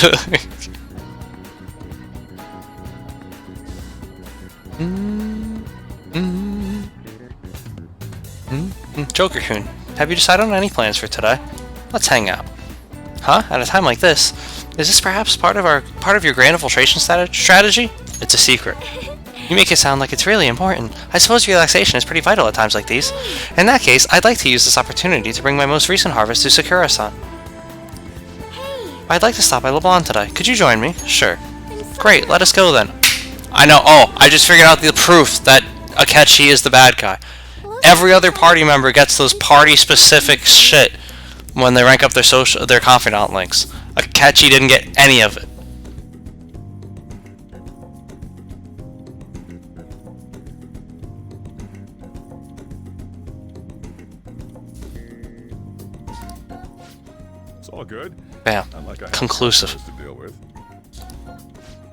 Joker-kun, have you decided on any plans for today? Let's hang out. Huh? At a time like this? Is this perhaps part of your grand infiltration strategy? It's a secret. You make it sound like it's really important. I suppose relaxation is pretty vital at times like these. In that case, I'd like to use this opportunity to bring my most recent harvest to Sakura-san. I'd like to stop by LeBlanc today. Could you join me? Sure. Great, let us go then. I know. Oh, I just figured out the proof that Akechi is the bad guy. Every other party member gets those party-specific shit when they rank up their confidant links. Akechi didn't get any of it. It's all good. Bam. Like Conclusive. To deal with.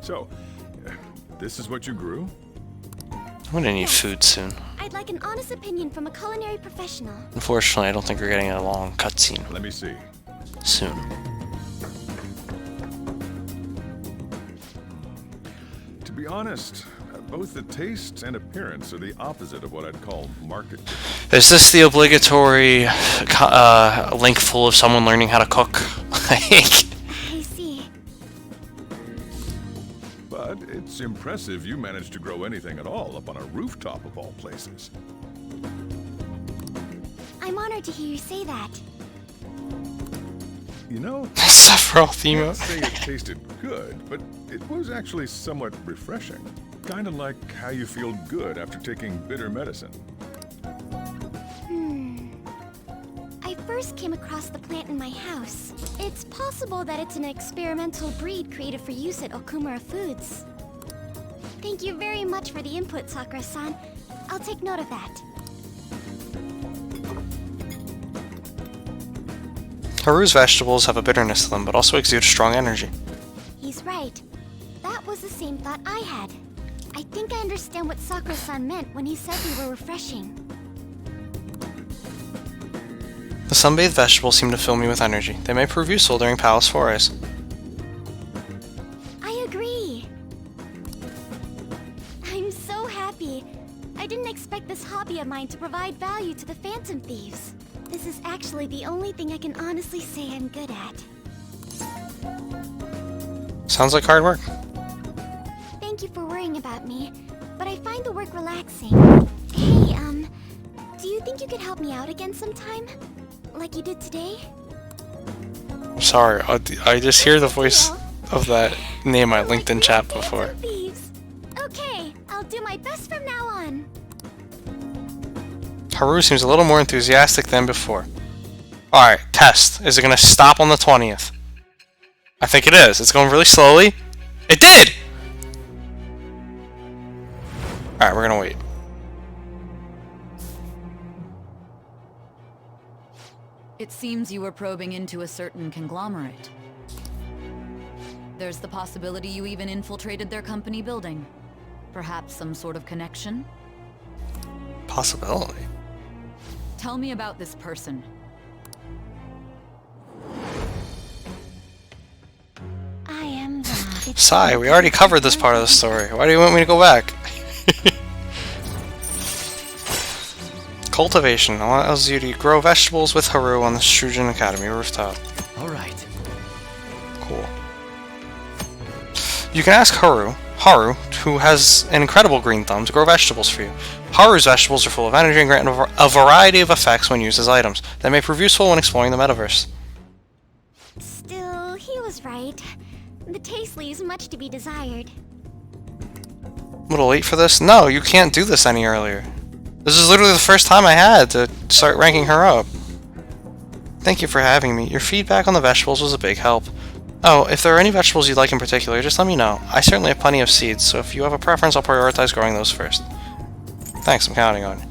So, this is what you grew? I'm gonna need food soon. I'd like an honest opinion from a culinary professional. Unfortunately, I don't think we're getting a long cutscene. Let me see. Soon. To be honest, both the taste and appearance are the opposite of what I'd call market. Is this the obligatory link full of someone learning how to cook? I see. But it's impressive you managed to grow anything at all up on a rooftop of all places. I'm honored to hear you say that. You know, Sephiroth I'd say it tasted good, but it was actually somewhat refreshing. Kind of like how you feel good after taking bitter medicine. I first came across the plant in my house. It's possible that it's an experimental breed created for use at Okumura Foods. Thank you very much for the input, Sakura-san. I'll take note of that. Haru's vegetables have a bitterness to them, but also exude strong energy. He's right. That was the same thought I had. I think I understand what Sakura-san meant when he said they were refreshing. The sunbathed vegetables seem to fill me with energy. They may prove useful during palace forays. I agree. I'm so happy. I didn't expect this hobby of mine to provide value to the Phantom Thieves. This is actually the only thing I can honestly say I'm good at. Sounds like hard work. Thank you for worrying about me, but I find the work relaxing. Hey, do you think you could help me out again sometime? Like you did today? I'm sorry, I just hear the voice of that name I linked in chat before. Thieves. Okay, I'll do my best from now on. Haru seems a little more enthusiastic than before. Alright, test. Is it going to stop on the 20th? I think it is. It's going really slowly. It did! Alright, we're going to wait. It seems you were probing into a certain conglomerate. There's the possibility you even infiltrated their company building. Perhaps some sort of connection? Possibility. Tell me about this person. I am the... Sai, we already covered this part of the story. Why do you want me to go back? Cultivation allows you to grow vegetables with Haru on the Shujin Academy rooftop. Alright. Cool. You can ask Haru, who has an incredible green thumb, to grow vegetables for you. Haru's vegetables are full of energy and grant a variety of effects when used as items that may prove useful when exploring the metaverse. Still, he was right. The taste leaves much to be desired. A little late for this? No, you can't do this any earlier. This is literally the first time I had to start ranking her up. Thank you for having me. Your feedback on the vegetables was a big help. Oh, if there are any vegetables you'd like in particular, just let me know. I certainly have plenty of seeds, so if you have a preference, I'll prioritize growing those first. Thanks, I'm counting on you.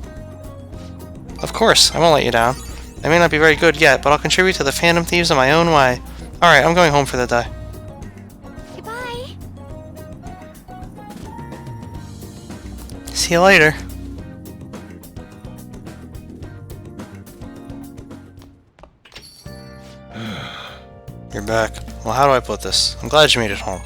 Of course, I won't let you down. I may not be very good yet, but I'll contribute to the Phantom Thieves in my own way. Alright, I'm going home for the day. Goodbye. See you later. You're back. Well, how do I put this? I'm glad you made it home.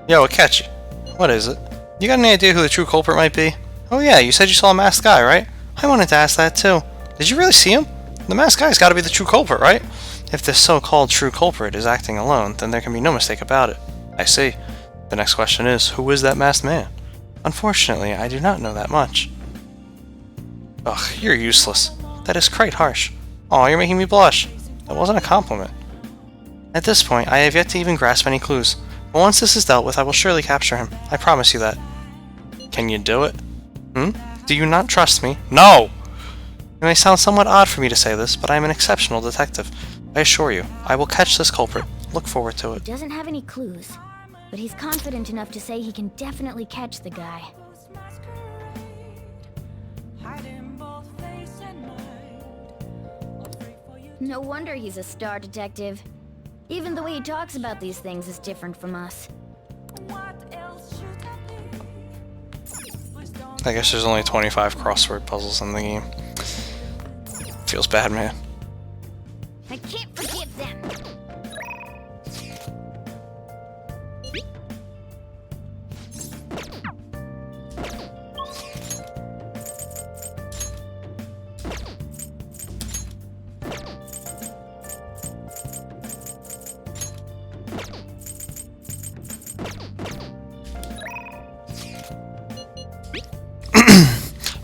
Yo, Akechi. What is it? You got any idea who the true culprit might be? Oh yeah, you said you saw a masked guy, right? I wanted to ask that too. Did you really see him? The masked guy's gotta be the true culprit, right? If this so-called true culprit is acting alone, then there can be no mistake about it. I see. The next question is, who is that masked man? Unfortunately, I do not know that much. Ugh, you're useless. That is quite harsh. Aw, you're making me blush. That wasn't a compliment. At this point, I have yet to even grasp any clues. But once this is dealt with, I will surely capture him. I promise you that. Can you do it? Do you not trust me? No! It may sound somewhat odd for me to say this, but I am an exceptional detective. I assure you, I will catch this culprit. Look forward to it. He doesn't have any clues, but he's confident enough to say he can definitely catch the guy. No wonder he's a star detective. Even the way he talks about these things is different from us. I guess there's only 25 crossword puzzles in the game. Feels bad, man. I can't forgive them.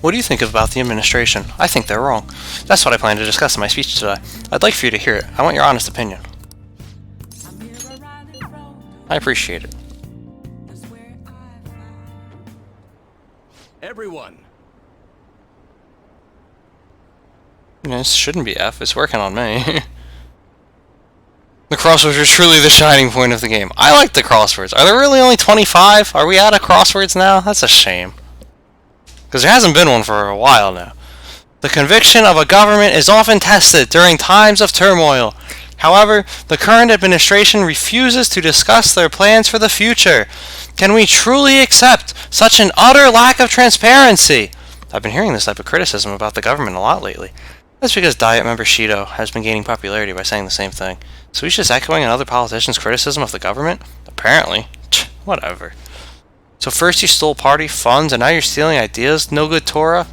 What do you think about the administration? I think they're wrong. That's what I plan to discuss in my speech today. I'd like for you to hear it. I want your honest opinion. I appreciate it. Everyone. This shouldn't be F. It's working on me. The crosswords are truly the shining point of the game. I like the crosswords. Are there really only 25? Are we out of crosswords now? That's a shame. Because there hasn't been one for a while now. The conviction of a government is often tested during times of turmoil. However, the current administration refuses to discuss their plans for the future. Can we truly accept such an utter lack of transparency? I've been hearing this type of criticism about the government a lot lately. That's because Diet member Shido has been gaining popularity by saying the same thing. So he's just echoing another politician's criticism of the government? Apparently. Whatever. So first you stole party funds, and now you're stealing ideas? No good, Tora?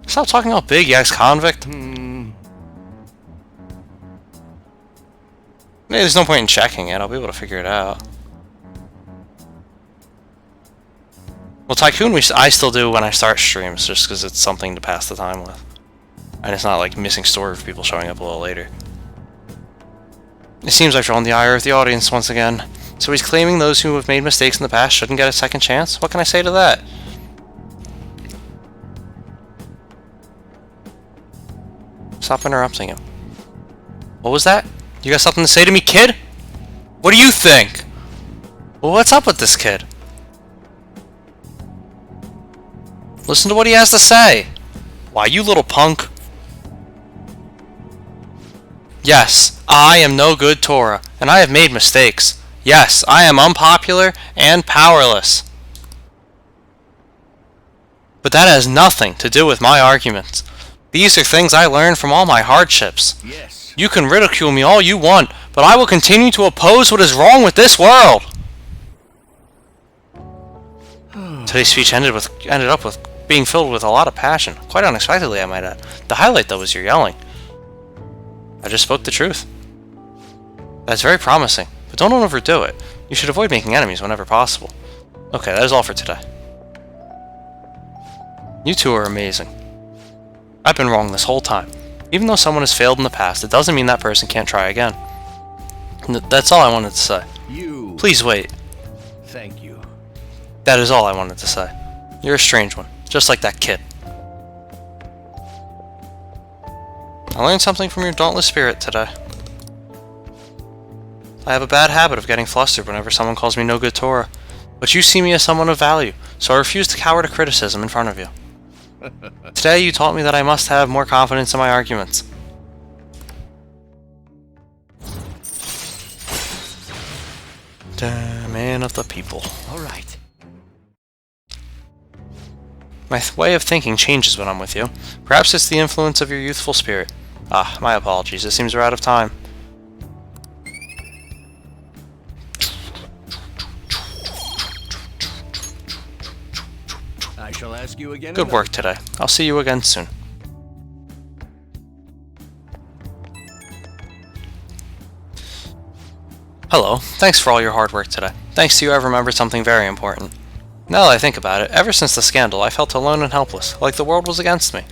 Stop talking all big, you ex-convict. Maybe there's no point in checking it. I'll be able to figure it out. Well, Tycoon I still do when I start streams, just because it's something to pass the time with. And it's not like missing story of people showing up a little later. It seems I've drawn the ire of the audience once again. So he's claiming those who have made mistakes in the past shouldn't get a second chance? What can I say to that? Stop interrupting him. What was that? You got something to say to me, kid? What do you think? Well, what's up with this kid? Listen to what he has to say. Why, you little punk. Yes, I am no good Tora, and I have made mistakes. Yes, I am unpopular and powerless. But that has nothing to do with my arguments. These are things I learned from all my hardships. Yes. You can ridicule me all you want, but I will continue to oppose what is wrong with this world. Today's speech ended up with being filled with a lot of passion. Quite unexpectedly, I might add. The highlight, though, was your yelling. I just spoke the truth. That's very promising. But don't overdo it. You should avoid making enemies whenever possible. Okay, that is all for today. You two are amazing. I've been wrong this whole time. Even though someone has failed in the past, it doesn't mean that person can't try again. That's all I wanted to say. Please wait. Thank you. That is all I wanted to say. You're a strange one, just like that kid. I learned something from your dauntless spirit today. I have a bad habit of getting flustered whenever someone calls me no good Tora, but you see me as someone of value, so I refuse to cower to criticism in front of you. Today you taught me that I must have more confidence in my arguments. The man of the people. All right. My way of thinking changes when I'm with you. Perhaps it's the influence of your youthful spirit. Ah, my apologies. It seems we're out of time. I shall ask you again. Good work today. I'll see you again soon. Hello. Thanks for all your hard work today. Thanks to you, I've remembered something very important. Now that I think about it, ever since the scandal, I felt alone and helpless, like the world was against me.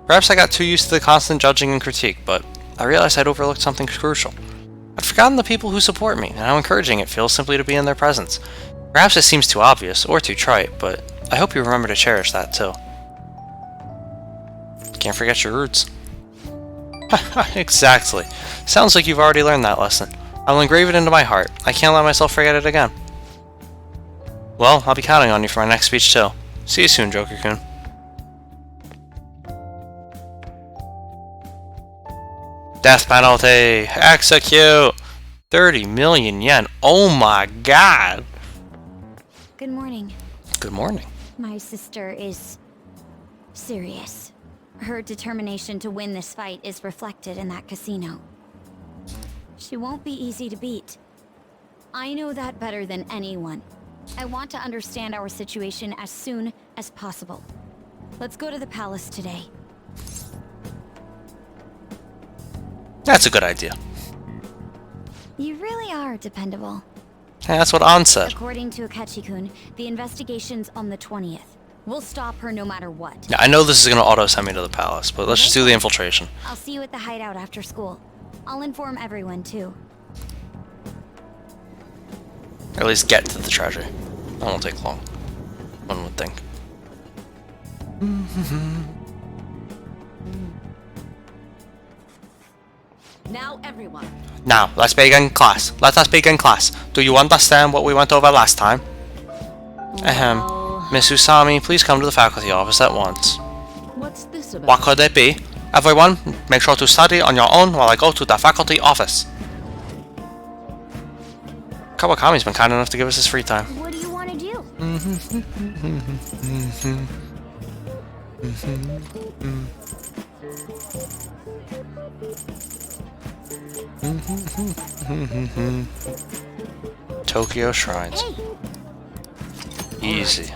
Perhaps I got too used to the constant judging and critique, but I realized I'd overlooked something crucial. I'd forgotten the people who support me, and how encouraging it feels simply to be in their presence. Perhaps it seems too obvious, or too trite, but I hope you remember to cherish that too. Can't forget your roots. Exactly. Sounds like you've already learned that lesson. I'll engrave it into my heart. I can't let myself forget it again. Well, I'll be counting on you for my next speech too. See you soon, Joker-kun. Death penalty! Execute! 30 million yen. Oh my god! Good morning. Good morning. My sister is serious. Her determination to win this fight is reflected in that casino. She won't be easy to beat. I know that better than anyone. I want to understand our situation as soon as possible. Let's go to the palace today. That's a good idea. You really are dependable. Hey, that's what An said. According to Akechi-kun, the investigation's on the 20th. We'll stop her no matter what. Yeah, I know this is going to auto-send me to the palace, but let's just do the infiltration. I'll see you at the hideout after school. I'll inform everyone, too. Or at least get to the treasure. That won't take long. One would think. Now, everyone. Now, let's begin class. Let us begin class. Do you understand what we went over last time? Miss Usami, please come to the faculty office at once. What's this about? What could it be? Everyone, make sure to study on your own while I go to the faculty office. Kawakami's been kind enough to give us his free time. What do you want to do? Tokyo Shrines. Easy.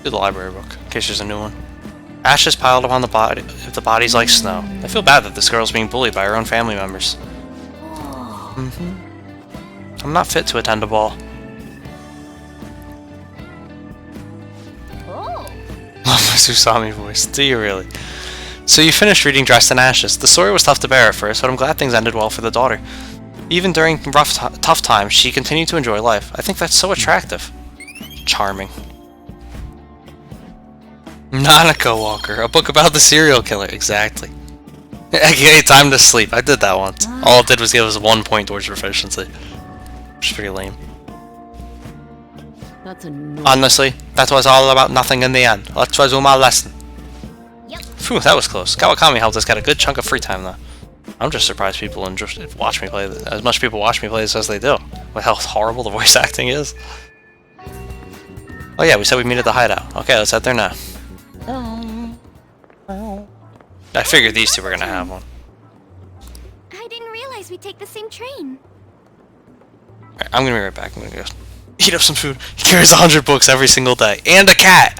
Do the library book, in case there's a new one. Ashes piled upon the body, if the body's like snow. I feel bad that this girl's being bullied by her own family members. I'm not fit to attend a ball. Love my Susami voice. Do you really? So you finished reading Dressed in Ashes. The story was tough to bear at first, but I'm glad things ended well for the daughter. Even during tough times, she continued to enjoy life. I think that's so attractive. Charming. Nanako Walker, a book about the serial killer. Exactly. AKA Time to Sleep. I did that once. All it did was give us 1 point towards proficiency. Which is pretty lame. That's annoying. Honestly, that was all about nothing in the end. Let's resume our lesson. Phew, that was close. Kawakami helped us get a good chunk of free time, though. I'm just surprised people watch me play this, as much people watch me play this as they do. With how horrible the voice acting is. Oh yeah, we said we'd meet at the hideout. Okay, let's head there now. I figured these two were gonna have one. I didn't realize we'd take the same train. Alright, I'm gonna be right back. I'm gonna go eat up some food. He carries 100 books every single day. And a cat!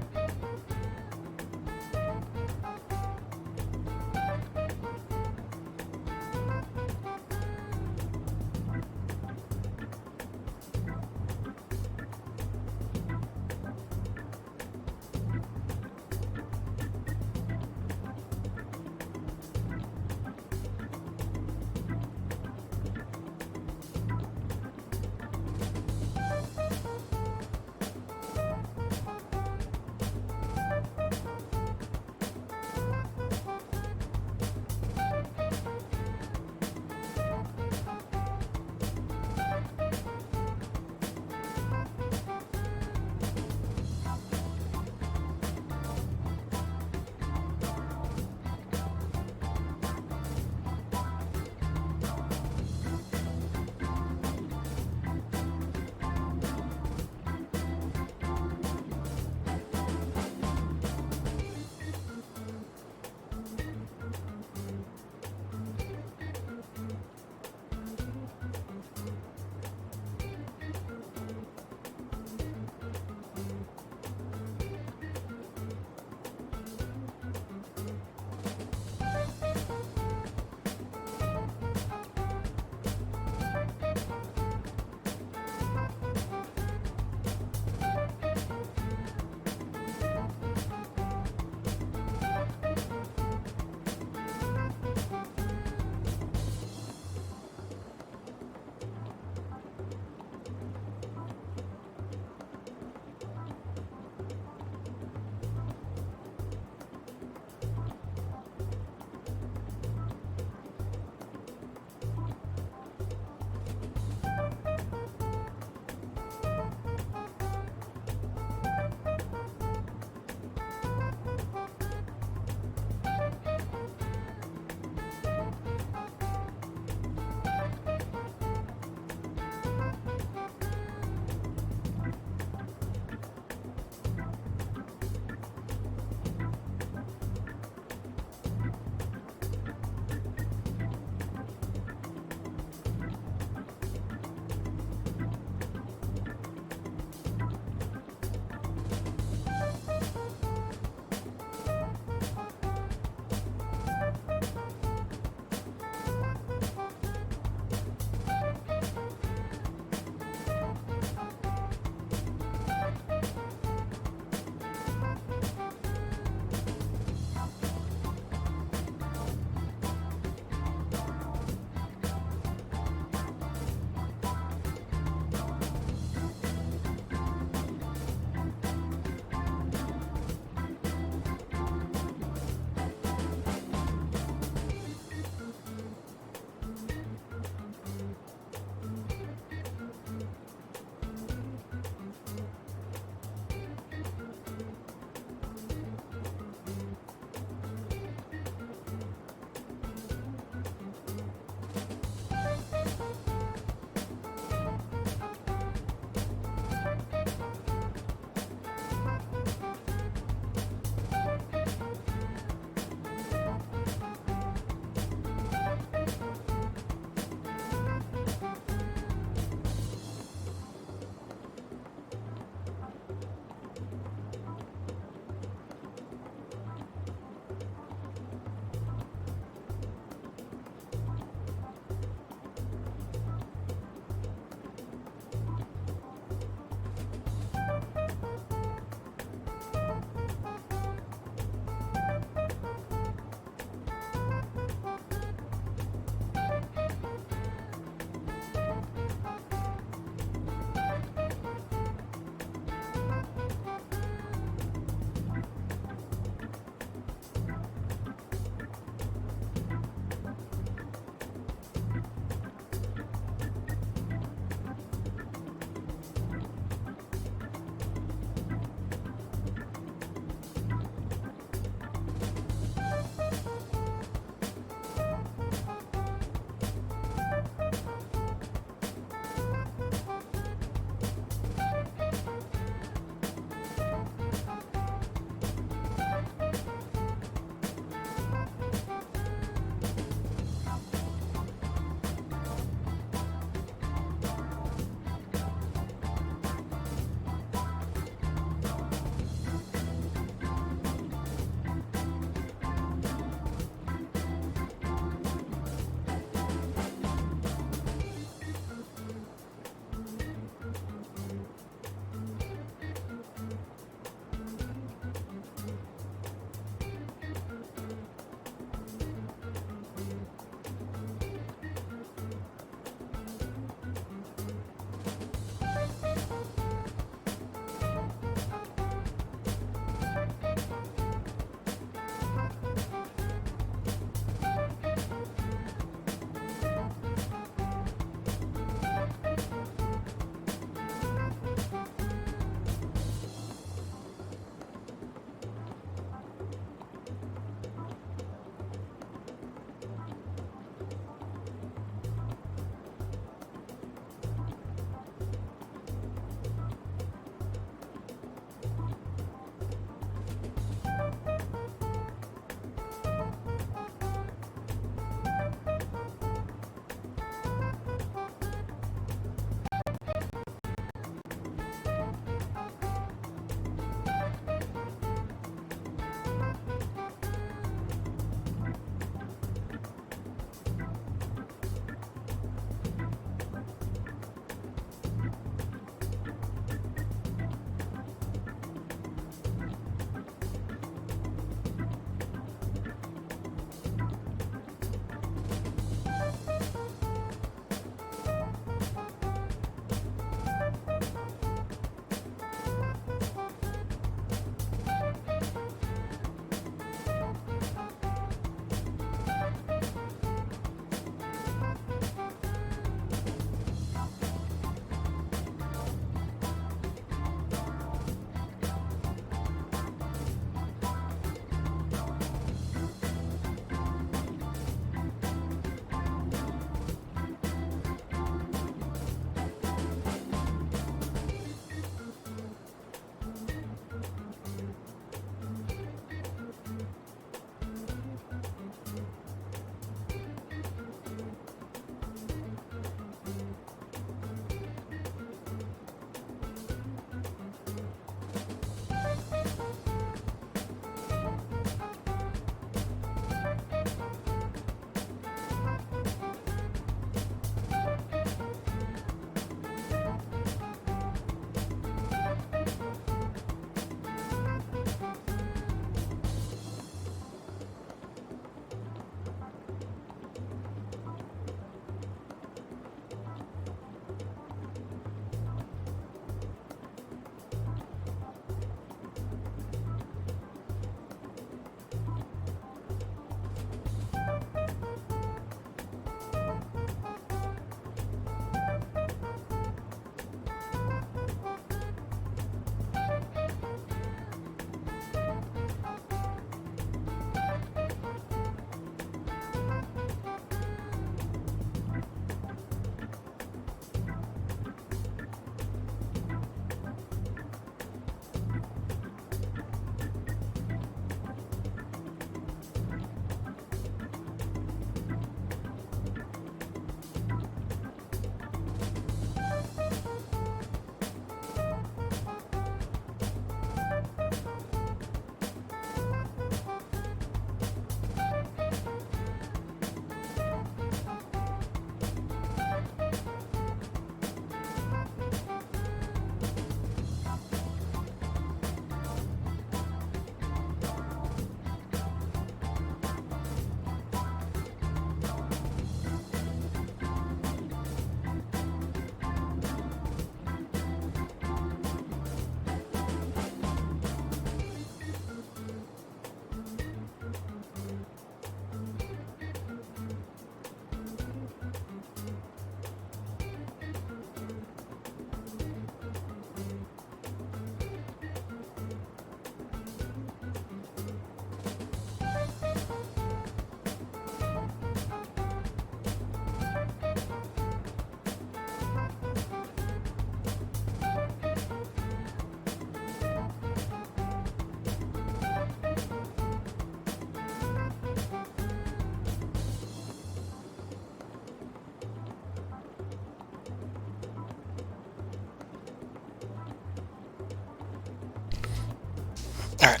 Alright.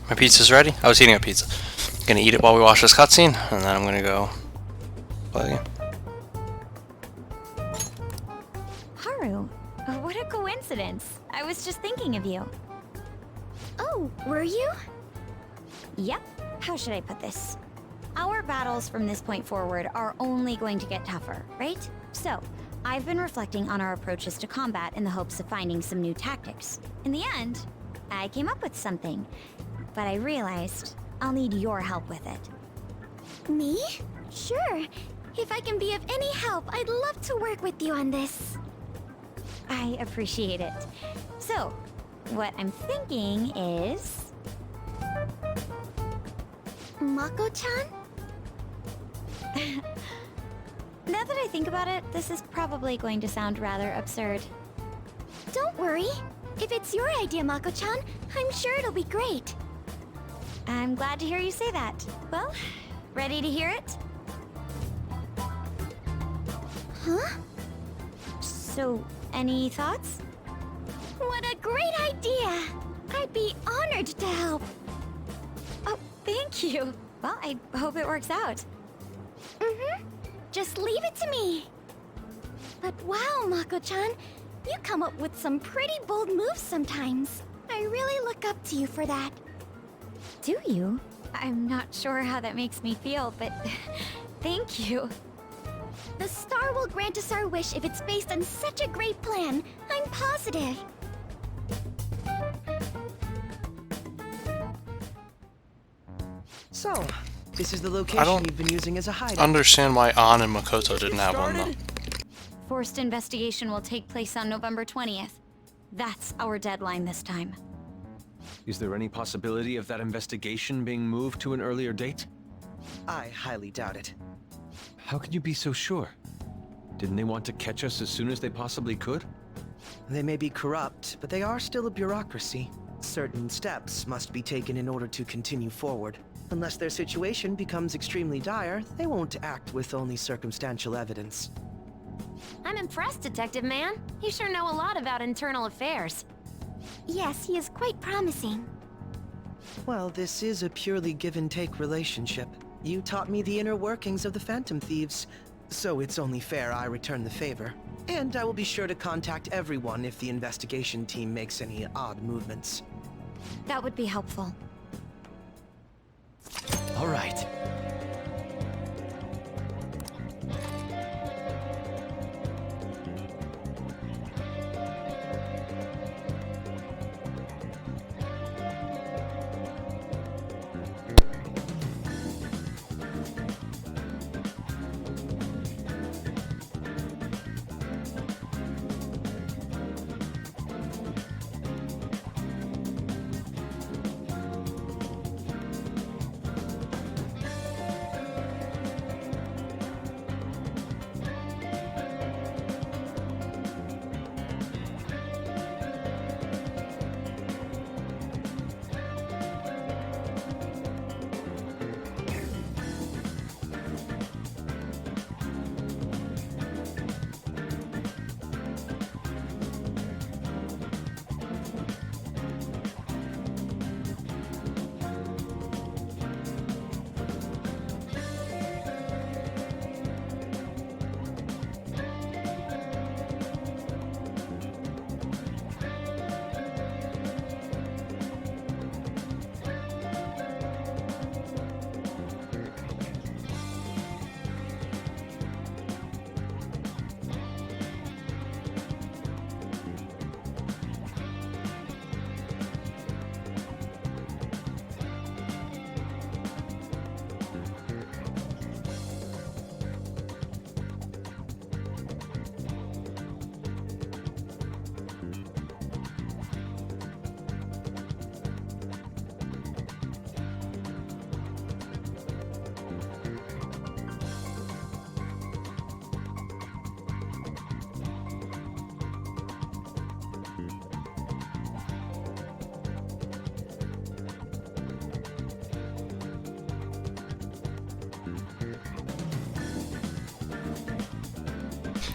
My pizza's ready. I was eating a pizza. Gonna eat it while we watch this cutscene, and then I'm gonna go play again. Haru, what a coincidence. I was just thinking of you. Oh, were you? Yep. How should I put this? Our battles from this point forward are only going to get tougher, right? So, I've been reflecting on our approaches to combat in the hopes of finding some new tactics. In the end, I came up with something, but I realized I'll need your help with it. Me? Sure. If I can be of any help, I'd love to work with you on this. I appreciate it. So, what I'm thinking is... Mako-chan? Now that I think about it, this is probably going to sound rather absurd. Don't worry. If it's your idea, Mako-chan, I'm sure it'll be great. I'm glad to hear you say that. Well, ready to hear it? Huh? So, any thoughts? What a great idea! I'd be honored to help. Oh, thank you. Well, I hope it works out. Mm-hmm. Just leave it to me. But wow, Mako-chan, you come up with some pretty bold moves sometimes. I really look up to you for that. Do you? I'm not sure how that makes me feel, but thank you. The star will grant us our wish if it's based on such a great plan. I'm positive. So, this is the location you've been using as a hideout. Understand why An and Makoto didn't have one though. Forced investigation will take place on November 20th. That's our deadline this time. Is there any possibility of that investigation being moved to an earlier date? I highly doubt it. How can you be so sure? Didn't they want to catch us as soon as they possibly could? They may be corrupt, but they are still a bureaucracy. Certain steps must be taken in order to continue forward. Unless their situation becomes extremely dire, they won't act with only circumstantial evidence. I'm impressed, Detective Man. You sure know a lot about internal affairs. Yes, he is quite promising. Well, this is a purely give-and-take relationship. You taught me the inner workings of the Phantom Thieves, so it's only fair I return the favor. And I will be sure to contact everyone if the investigation team makes any odd movements. That would be helpful. All right.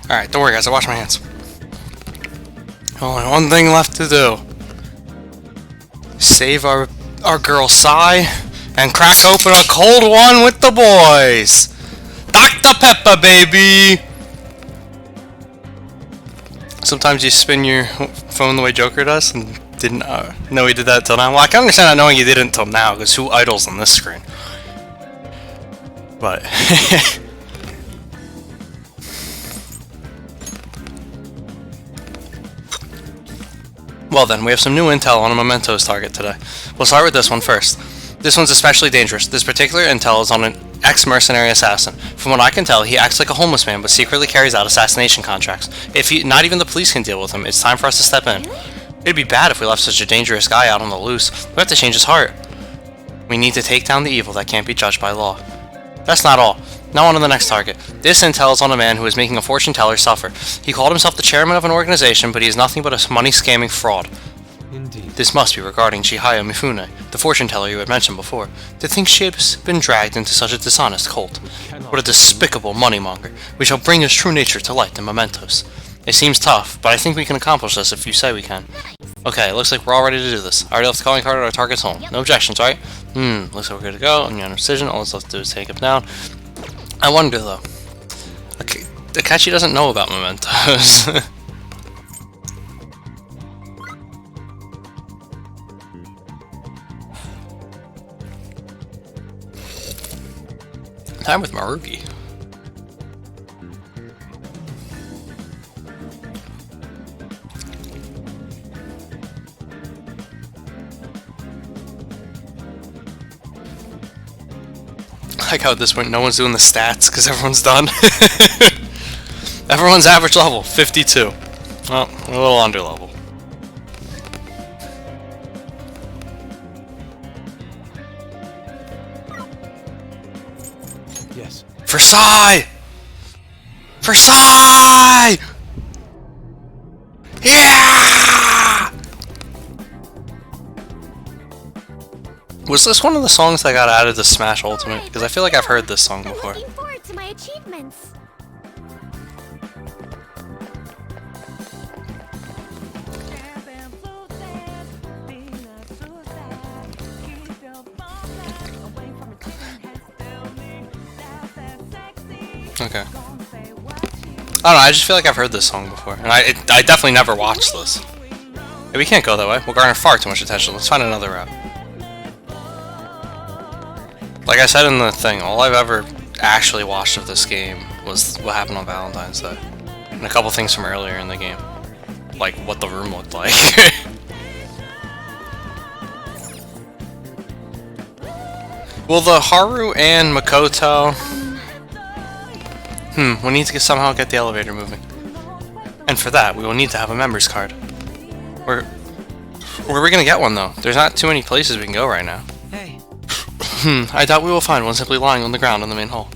Alright, don't worry guys, I washed my hands. Only one thing left to do. Save our girl Sai and crack open a cold one with the boys. Dr. Pepper, baby. Sometimes you spin your phone the way Joker does, and didn't know he did that till now. Well, I can understand not knowing he did it until now, because who idles on this screen? But well then, we have some new intel on a Mementos target today. We'll start with this one first. This one's especially dangerous. This particular intel is on an ex-mercenary assassin. From what I can tell, he acts like a homeless man, but secretly carries out assassination contracts. Not even the police can deal with him, it's time for us to step in. It'd be bad if we left such a dangerous guy out on the loose. We have to change his heart. We need to take down the evil that can't be judged by law. That's not all. Now on to the next target. This intel is on a man who is making a fortune teller suffer. He called himself the chairman of an organization, but he is nothing but a money-scamming fraud. Indeed. This must be regarding Chihaya Mifune, the fortune teller you had mentioned before. To think she has been dragged into such a dishonest cult. What a despicable moneymonger. We shall bring his true nature to light in Mementos. It seems tough, but I think we can accomplish this if you say we can. Okay, looks like we're all ready to do this. I already left the calling card at our target's home. No objections, right? Looks like we're good to go. On your decision, all that's left to do is take him down. I wonder, though. Okay, Akechi doesn't know about Mementos. Time with Maruki. I like how at this point no one's doing the stats because everyone's done. Everyone's average level, 52. Well, a little under level. Yes. For Sai! For Sai! Yeah! Was this one of the songs that got added to Smash Ultimate? Because I feel like I've heard this song before. Looking forward to my achievements. Okay. I don't know, I just feel like I've heard this song before. And I definitely never watched this. Hey, we can't go that way. We'll garner far too much attention. Let's find another route. Like I said in the thing, all I've ever actually watched of this game was what happened on Valentine's Day. And a couple things from earlier in the game. Like what the room looked like. Will the Haru and Makoto... we need to somehow get the elevator moving. And for that, we will need to have a member's card. Where are we gonna get one, though? There's not too many places we can go right now. Hey. I doubt we will find one simply lying on the ground in the main hall.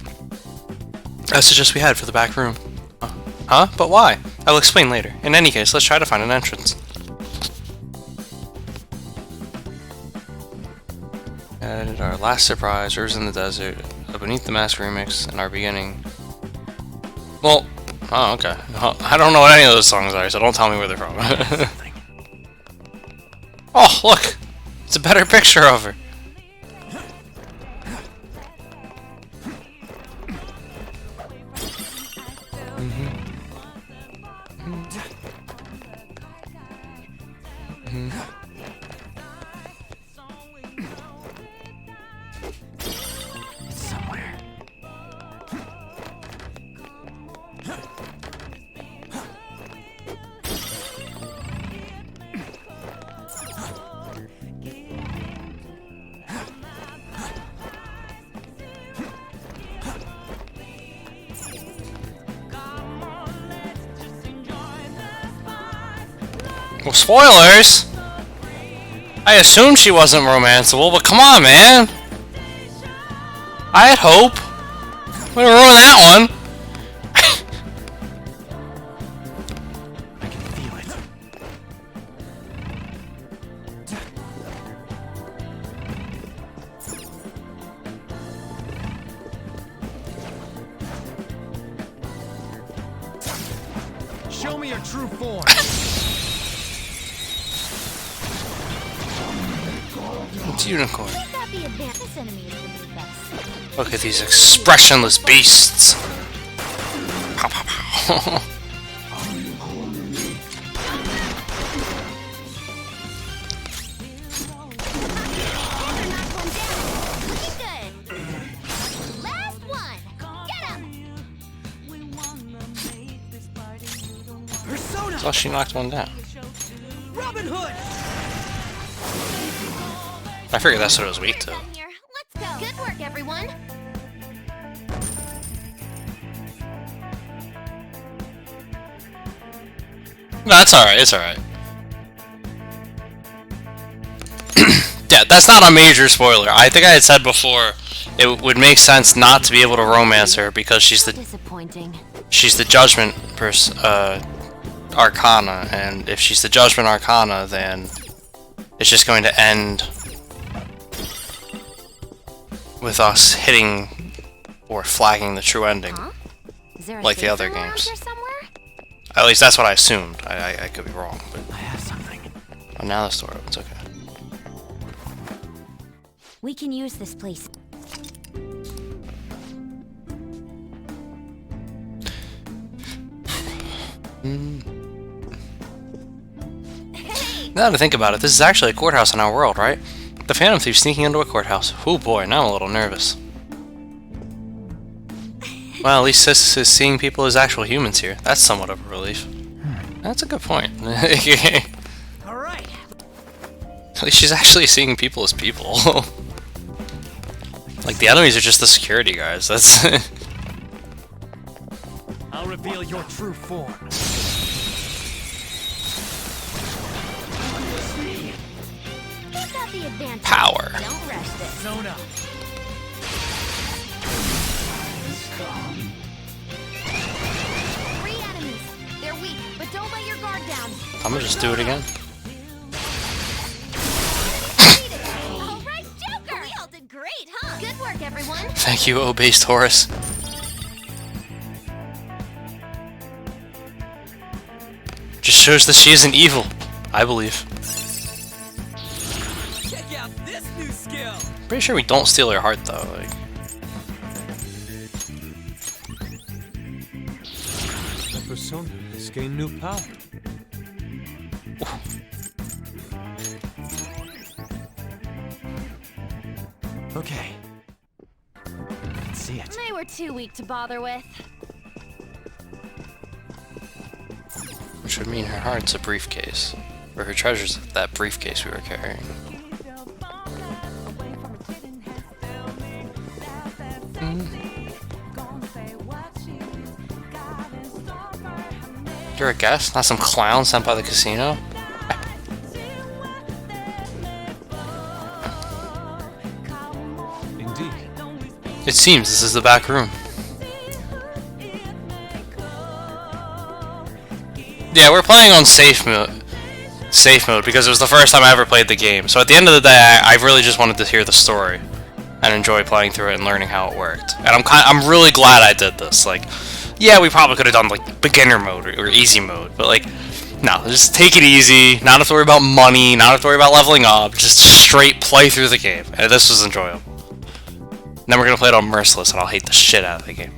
I suggest we head for the back room. Huh? But why? I will explain later. In any case, let's try to find an entrance. And our last surprise, Rivers in the Desert, Beneath the Mask remix, and our beginning. Well, oh, okay. I don't know what any of those songs are, so don't tell me where they're from. Oh, look! It's a better picture of her. Well, spoilers! I assumed she wasn't romanceable, but come on, man! I had hope! We didn't ruin that one! I can feel it. Show me your true form. It's a unicorn. Might not be advanced. This enemy is beneath us. Look at these expressionless beasts. Pow, pow, pow. Last one. Get him. Persona! So she knocked one down. Robin Hood! I figured that's what it was weak to. Let's go. Good work, everyone. No, it's alright, it's alright. Yeah, that's not a major spoiler. I think I had said before it would make sense not to be able to romance her because she's the judgment arcana, and if she's the judgment arcana, then it's just going to end with us hitting or flagging the true ending, like the other games. At least that's what I assumed. I could be wrong, but I have something. Oh, now the store opens. Okay. We can use this place. Now to think about it, this is actually a courthouse in our world, right? The Phantom Thief sneaking into a courthouse. Oh boy, now I'm a little nervous. Well, at least Sis is seeing people as actual humans here. That's somewhat of a relief. That's a good point. Alright. At least she's actually seeing people as people. Like, the enemies are just the security guys. That's... I'll reveal your true form. Power. Don't rush this. Zona. Three enemies. They're weak, but don't let your guard down. I'm gonna just do it again. All right, Joker. We all did great, huh? Good work, everyone. Thank you, O-based Horus. Just shows that she isn't evil, I believe. Check out this new skill. Pretty sure we don't steal her heart though. Like, My persona has gained new power. Okay. Let's see it. They were too weak to bother with. which would mean her heart's a briefcase, or her treasure's that briefcase we were carrying. You're a guest, not some clown sent by the casino? Indeed. It seems this is the back room. Yeah, we're playing on safe mode because it was the first time I ever played the game. So at the end of the day, I really just wanted to hear the story and enjoy playing through it and learning how it worked. And I'm really glad I did this. Like, yeah, we probably could have done like beginner mode or easy mode, but like, no, just take it easy. Not have to worry about money. Not have to worry about leveling up. Just straight play through the game. And this was enjoyable. Then we're gonna play it on Merciless, and I'll hate the shit out of the game.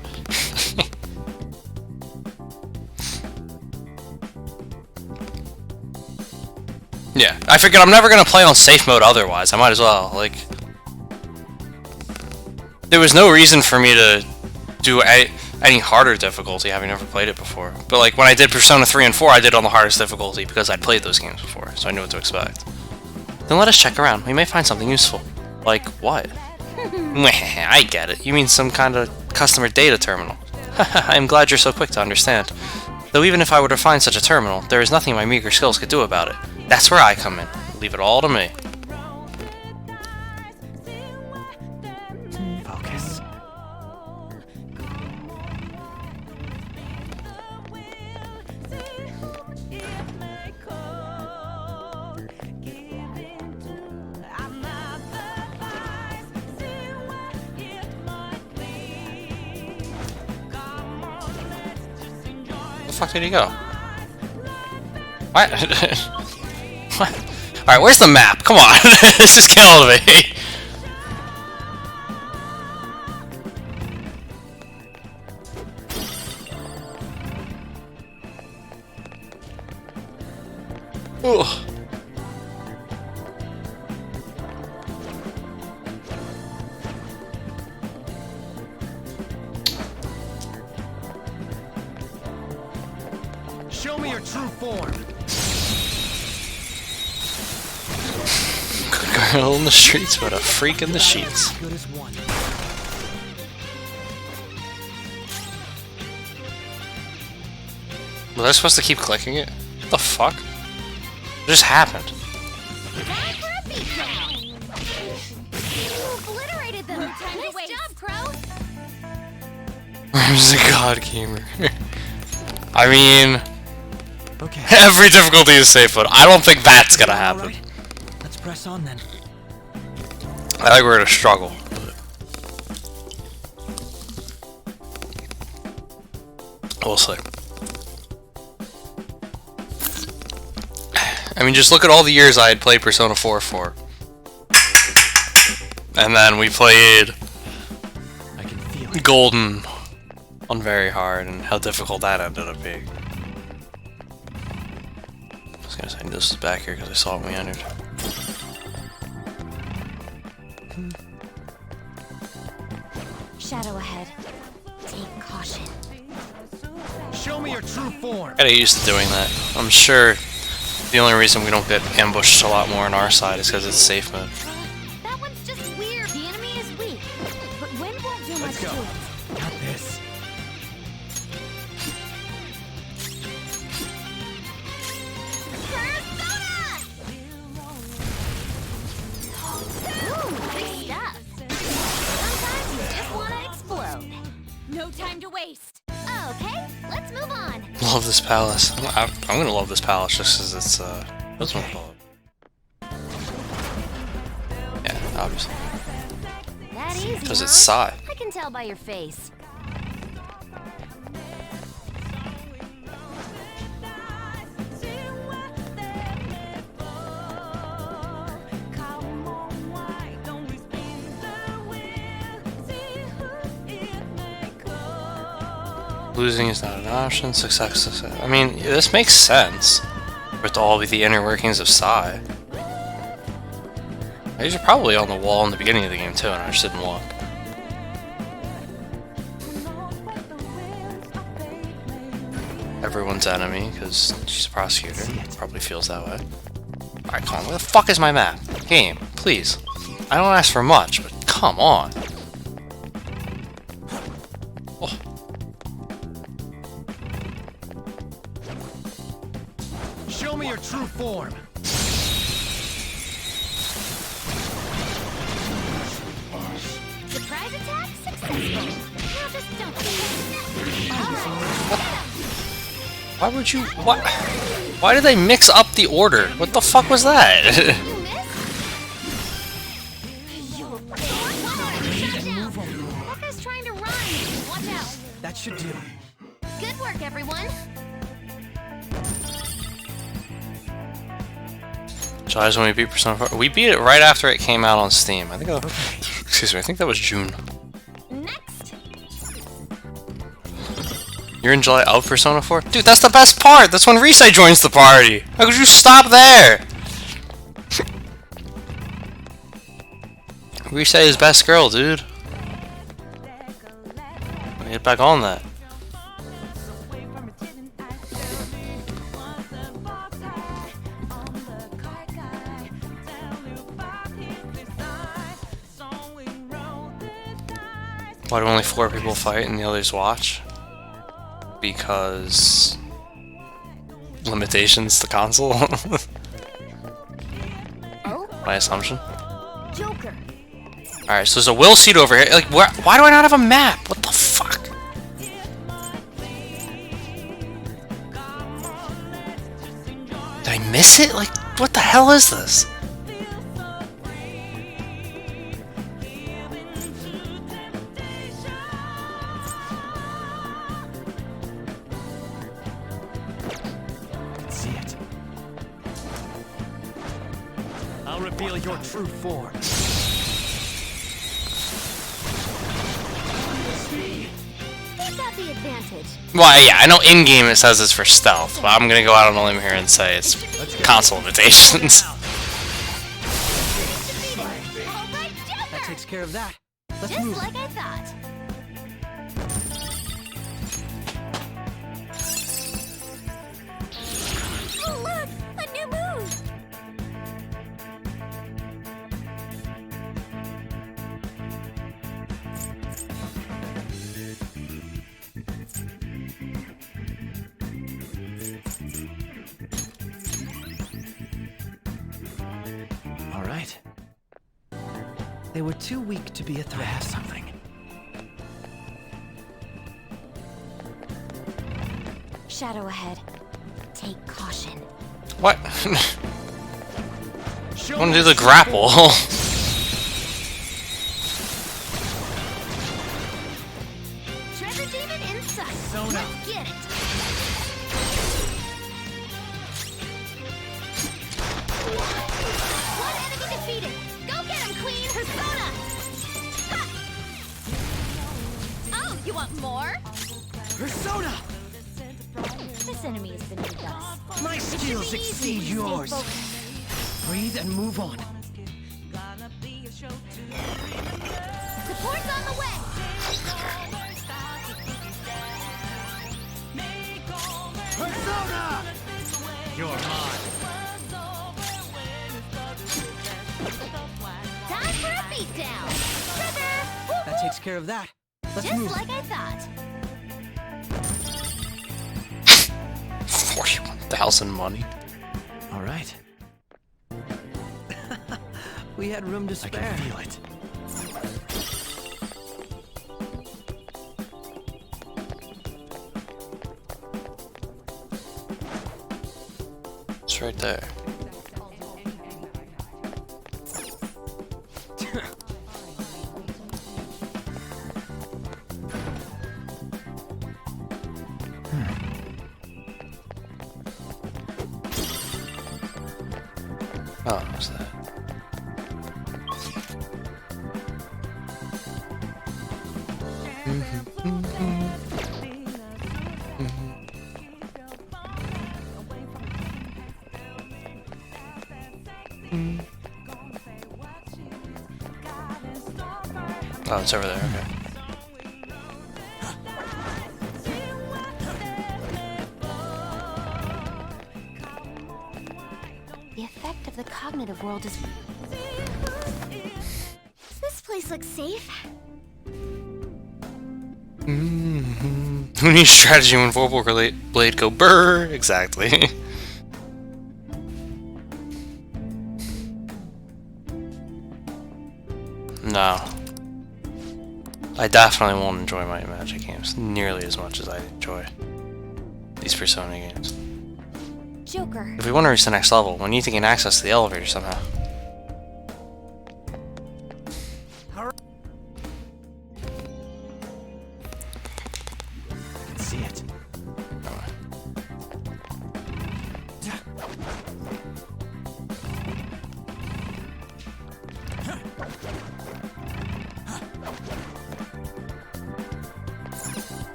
Yeah, I figured I'm never gonna play on safe mode otherwise. I might as well. Like, there was no reason for me to do any harder difficulty, having never played it before. But like when I did Persona 3 and 4, I did on the hardest difficulty because I'd played those games before, so I knew what to expect. Then let us check around. We may find something useful. Like what? I get it. You mean some kind of customer data terminal. I'm glad you're so quick to understand. Though even if I were to find such a terminal, there is nothing my meager skills could do about it. That's where I come in. Leave it all to me. Focus. Where the fuck did he go? What? What? Alright, where's the map? Come on. This is killing me. Ugh. Show me your true form. Good girl in the streets, but a freak in the sheets. Good as one. Was I supposed to keep clicking it? What the fuck? What just happened? You obliterated them. Nice job, Crow. Where's the god gamer? I mean, Okay. every difficulty is safe, but I don't think that's gonna happen. Alright. Let's press on then. I think we're gonna struggle. We'll see. I mean, just look at all the years I had played Persona 4 for. And then we played Golden on very hard, and how difficult that ended up being. I was gonna say this is back here because I saw it when we entered. Shadow ahead. Take caution. Show me your true form. Gotta get used to doing that. I'm sure the only reason we don't get ambushed a lot more on our side is because it's safe mode. That one's just weird. The enemy is weak, but wind won't do much to it. Got this. Ooh, big stuff. Sometimes you just want to explode. No time to waste. Okay, let's move on. Love this palace. I'm gonna love this palace just because it's what's one called? Yeah, obviously. That easy, Because it's huh? Sai. I can tell by your face. Losing is not an option. Success. I mean, this makes sense with all the inner workings of Sai. These are probably on the wall in the beginning of the game too, and I just didn't look. Everyone's enemy because she's a prosecutor. Probably feels that way. Alright, come on. Where the fuck is my map? Game, please. I don't ask for much, but come on. Oh. Show me your true form. Surprise attack successful. Now just don't. Why would you? What? Why did they mix up the order? What the fuck was that? That guy's trying to run. Watch out. That should do. Good work, everyone. So I just want to beat Persona 4. We beat it right after it came out on Steam. I think. Excuse me. I think that was June. Next. You're in July of Persona 4? Dude, that's the best part! That's when Risei joins the party! How could you stop there? Risei is best girl, dude. Get back on that. Why do only 4 people fight and the others watch? Because limitations to console. My assumption. Joker. Alright, so there's a will seat over here. Like, why do I not have a map? What the fuck? Did I miss it? Like, what the hell is this? reveal your true form. Who's got the advantage? Well, yeah, I know in-game it says it's for stealth, but I'm gonna go out on a limb here and say it's console limitations. That takes care of that. Let's Just move. like I thought. Oh look! A new move! All right. They were too weak to be a threat. I have something. Shadow ahead. Take caution. What? I want to do the grapple. Treasure demon in sight. Let's get it. One enemy defeated. Go get him, Queen. Persona. Ha! Oh, you want more? Persona! This enemy is beneath us. My skills exceed yours. Breathe and move on. Support's on the way. Persona! You're mine. Time for a beatdown. Trigger. That takes care of that. Let's Just move. like I thought. 41,000 money. All right. We had room to spare. I can feel it. It's right there. Oh, what's that? Oh, it's over there, okay. The effect of the cognitive world is... Does this place look safe? Who needs strategy when Vorpal Blade go brrr? Exactly. No. I definitely won't enjoy my Magic games nearly as much as I enjoy these Persona games. Joker. If we want to reach the next level, we need to gain access to the elevator somehow. I can see it.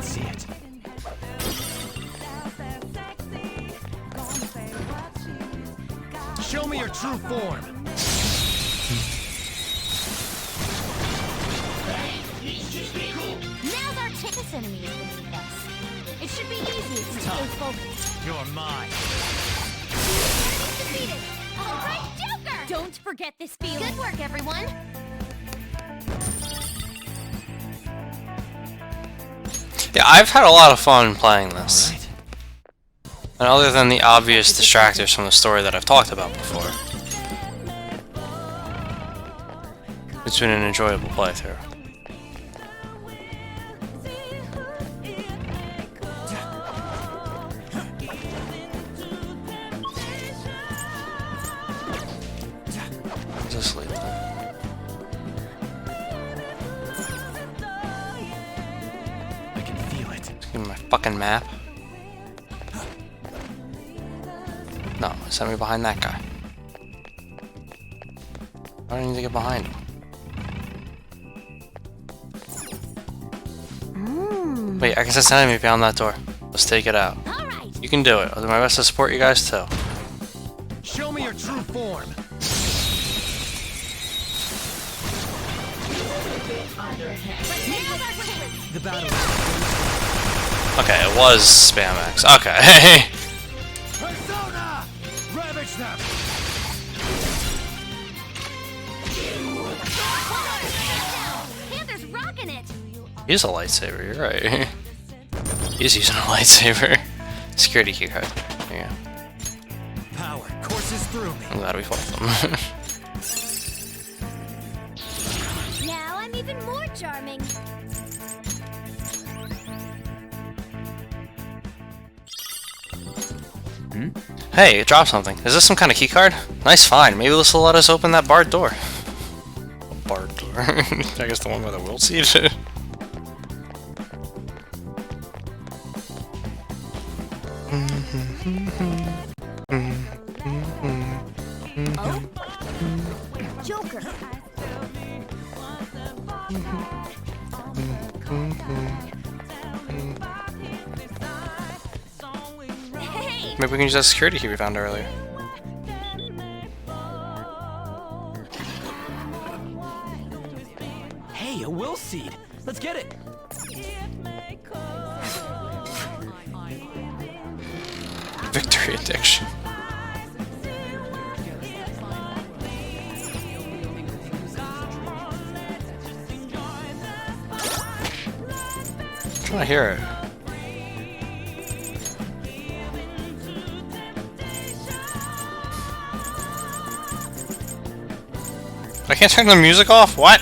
See it. Show me your true form. Now's our chance. This enemy is beneath us. It should be easy if we stay focused. You're mine. Enemy's defeated. All right, Joker. Don't forget this feeling. Good work, everyone. Yeah, I've had a lot of fun playing this. And other than the obvious distractors from the story that I've talked about before, it's been an enjoyable playthrough. Just leave it there. I can feel it. Just give him my fucking map. No, send me behind that guy. I don't need to get behind him. Wait, I can sense an enemy beyond that door. Let's take it out. You can do it. I'll do my best to support you guys too. Show me your true form. The battle. Okay, it was Spam X. Okay. Persona! Ravage them! Panther's rocking it! Use a lightsaber, you're right. He's using a lightsaber. Security key card. There you go. Power courses through me. I'm glad we fought them. Now I'm even more charming. Hey, it dropped something. Is this some kind of key card? Nice find. Maybe this will let us open that barred door. Barred door. I guess the one with the will seed. Joker. Hey! Maybe we can use that security key we found earlier. Hey, a will seed. Let's get it. Victory addiction. I'm trying to hear it. I can't turn the music off? What?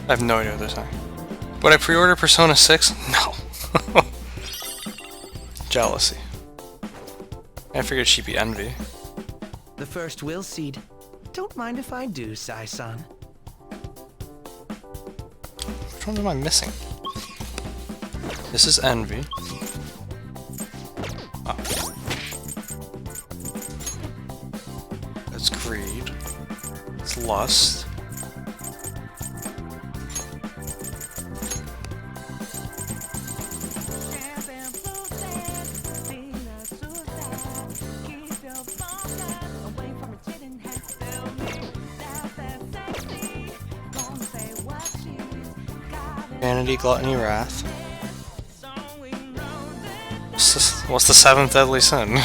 I have no idea what they're saying. Would I pre-order Persona 6? No. Jealousy. I figured she'd be envy. The first will seed. Don't mind if I do, Sai-san. Which one am I missing? This is envy. Oh. That's greed. It's lust. Vanity, gluttony, wrath. What's the seventh deadly sin?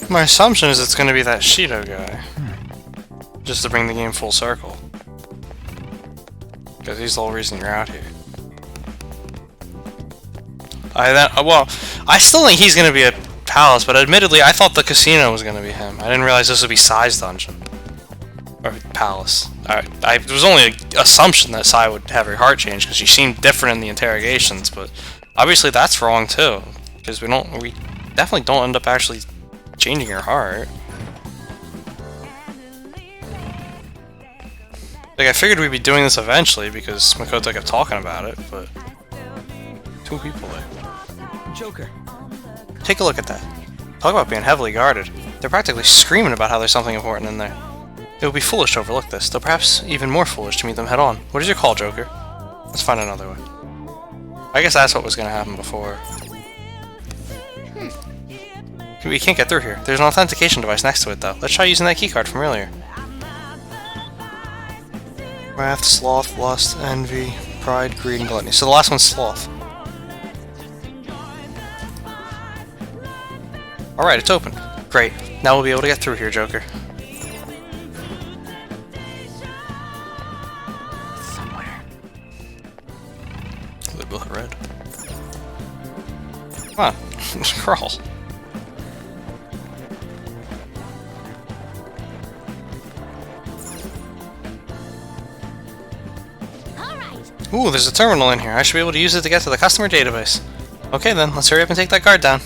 My assumption is it's going to be that Shido guy. Just to bring the game full circle. Because he's the whole reason you're out here. I still think he's going to be at Palace, but admittedly I thought the casino was going to be him. I didn't realize this would be Sai's dungeon. Or Palace. It was only an assumption that Sai would have her heart change, because she seemed different in the interrogations, but obviously that's wrong too. Because we definitely don't end up actually changing her heart. Like, I figured we'd be doing this eventually because Makoto kept talking about it, but 2 people there. Joker. Take a look at that. Talk about being heavily guarded. They're practically screaming about how there's something important in there. It would be foolish to overlook this, though perhaps even more foolish to meet them head on. What is your call, Joker? Let's find another way. I guess that's what was going to happen before. We can't get through here. There's an authentication device next to it, though. Let's try using that keycard from earlier. Wrath, sloth, lust, envy, pride, greed, and gluttony. So the last one's sloth. Alright, it's open. Great. Now we'll be able to get through here, Joker. Somewhere. The bullet red. Come on, just crawl. Ooh, there's a terminal in here. I should be able to use it to get to the customer database. Okay then, let's hurry up and take that guard down.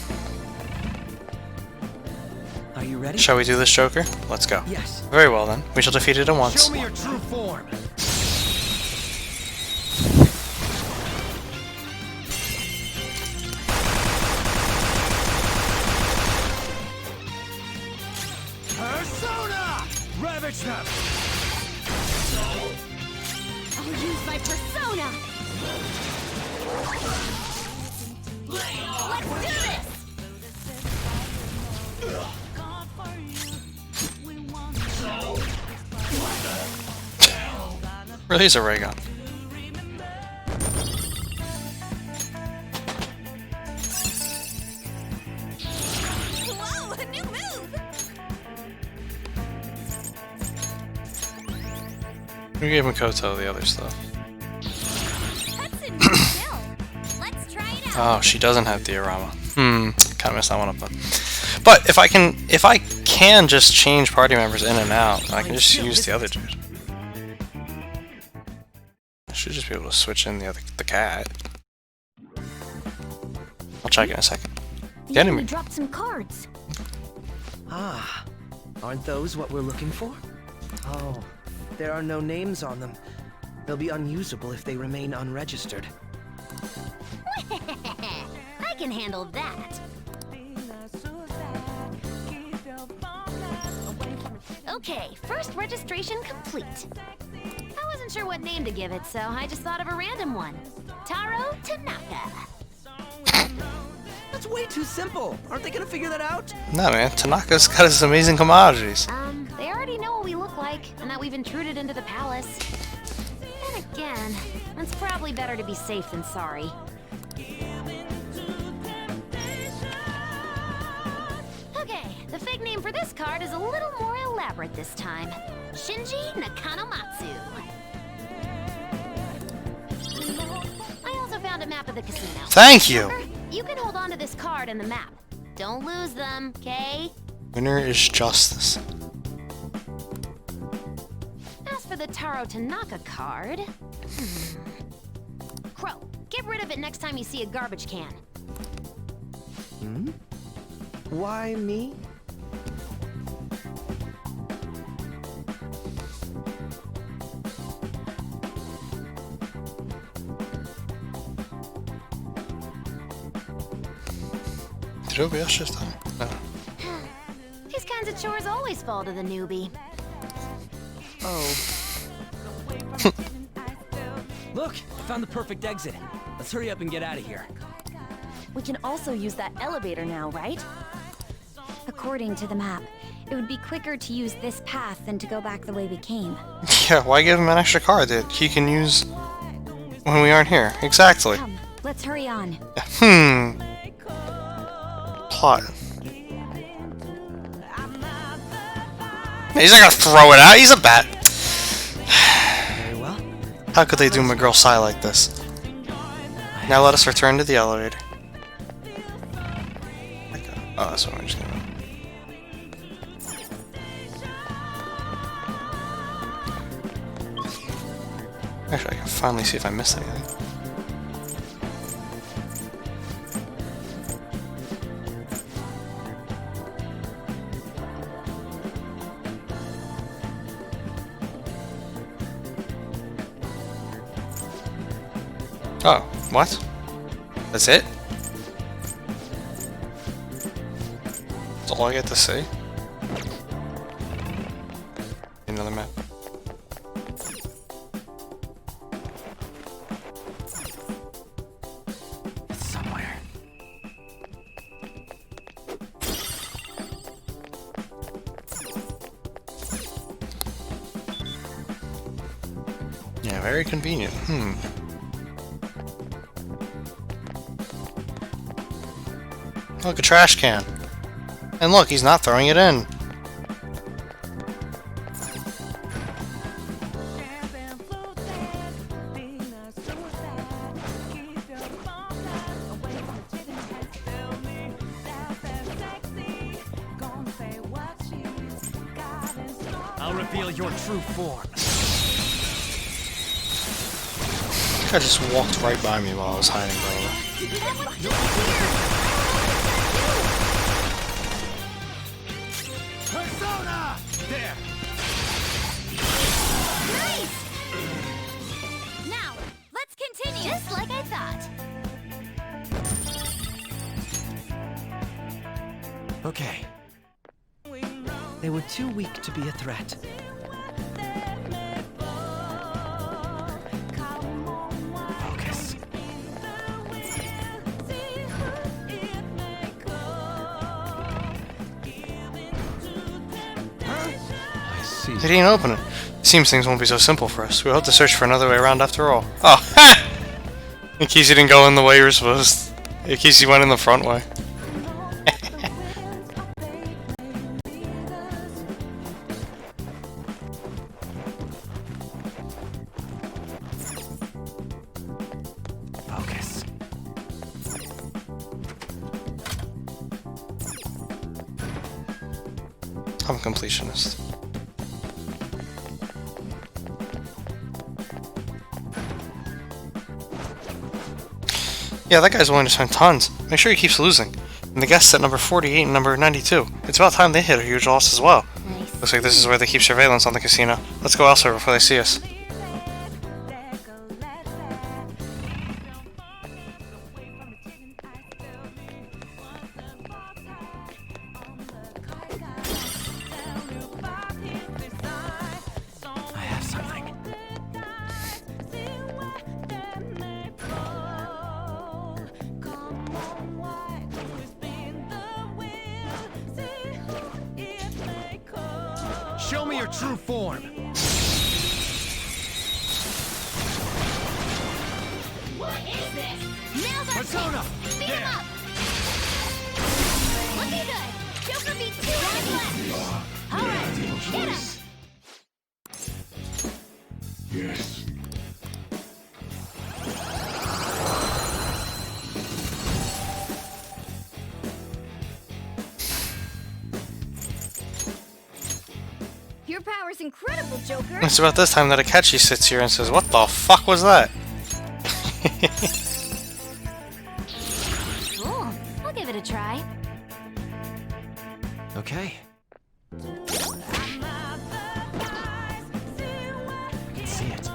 Are you ready? Shall we do this, Joker? Let's go. Yes. Very well then. We shall defeat it at once. Show me your true form. Persona! Ravage them! I'll use my persona! Let's do this! Release a ray gun. Whoa, a new move! We gave Makoto the other stuff. That's a new skill. Let's try it out. Oh, she doesn't have diorama. Kind of messed that one up, but if I can just change party members in and out, I can just use the other dude. I should just be able to switch in the cat. I'll check in a second. The enemy me. dropped some cards. Ah, aren't those what we're looking for? Oh, there are no names on them. They'll be unusable if they remain unregistered. I can handle that. Okay, first registration complete. I wasn't sure what name to give it, so I just thought of a random one. Taro Tanaka. That's way too simple. Aren't they gonna figure that out? No, man. Tanaka's got his amazing commodities. They already know what we look like, and that we've intruded into the palace. Then again, it's probably better to be safe than sorry. Okay, the fake name for this card is a little more elaborate this time. Shinji Nakanomatsu. I also found a map of the casino. Thank you! Joker, you can hold on to this card and the map. Don't lose them, okay? Winner is justice. As for the Taro Tanaka card... Crow, get rid of it next time you see a garbage can. Hmm? Why me? Did OBS just time? No. These kinds of chores always fall to the newbie. Oh. Look, I found the perfect exit. Let's hurry up and get out of here. We can also use that elevator now, right? According to the map, it would be quicker to use this path than to go back the way we came. Yeah, why give him an extra card that he can use when we aren't here? Exactly. Come, let's hurry on. Plot. He's not gonna throw it out, he's a bat. Very well. How could they do my girl Sai like this? Now let us return to the elevator. Oh, that's what I'm just gonna... Actually, I can finally see if I missed anything. Oh, what? That's it? That's all I get to see? Another map. Somewhere. Yeah, very convenient. Look, a trash can. And look, he's not throwing it in. I'll reveal your true form. That guy just walked right by me while I was hiding, bro. Persona! There! Nice! Now, let's continue. Just like I thought. Okay. They were too weak to be a threat. Focus. I see. He didn't open it. Seems things won't be so simple for us. We'll have to search for another way around after all. Oh, ha! In case you didn't go in the way you were supposed. In case you went in the front way. Focus. I'm a completionist. Yeah, that guy's willing to spend tons. Make sure he keeps losing. And the guests at number 48 and number 92. It's about time they hit a huge loss as well. Nice. Looks like this is where they keep surveillance on the casino. Let's go elsewhere before they see us. I have something. Show me your true form. What is this? Nails are Persona! Beat him There! up! Looking good! Joker beats 2 left! Alright, get him! Yes. Your power's incredible, Joker. It's about this time that Akechi sits here and says, "What the fuck was that?" Cool. I'll give it a try. Okay. I can see it.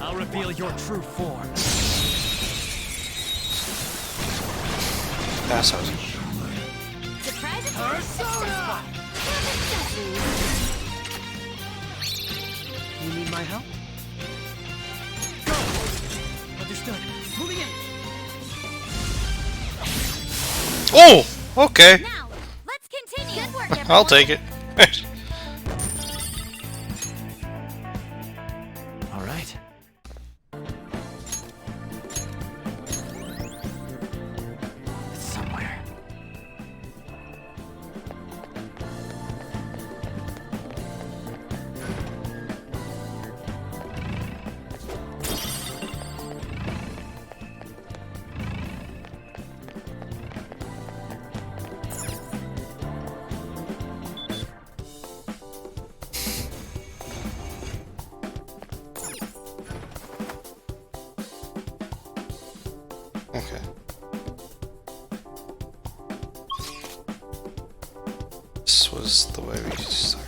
I'll reveal your true form. Assholes. Surprise it. Persona! You need my help? Go! Understood. Moving in. Oh! Okay. Now, let's continue. Good work, everyone. I'll take it. All right. It's somewhere. Okay. This was the way we started.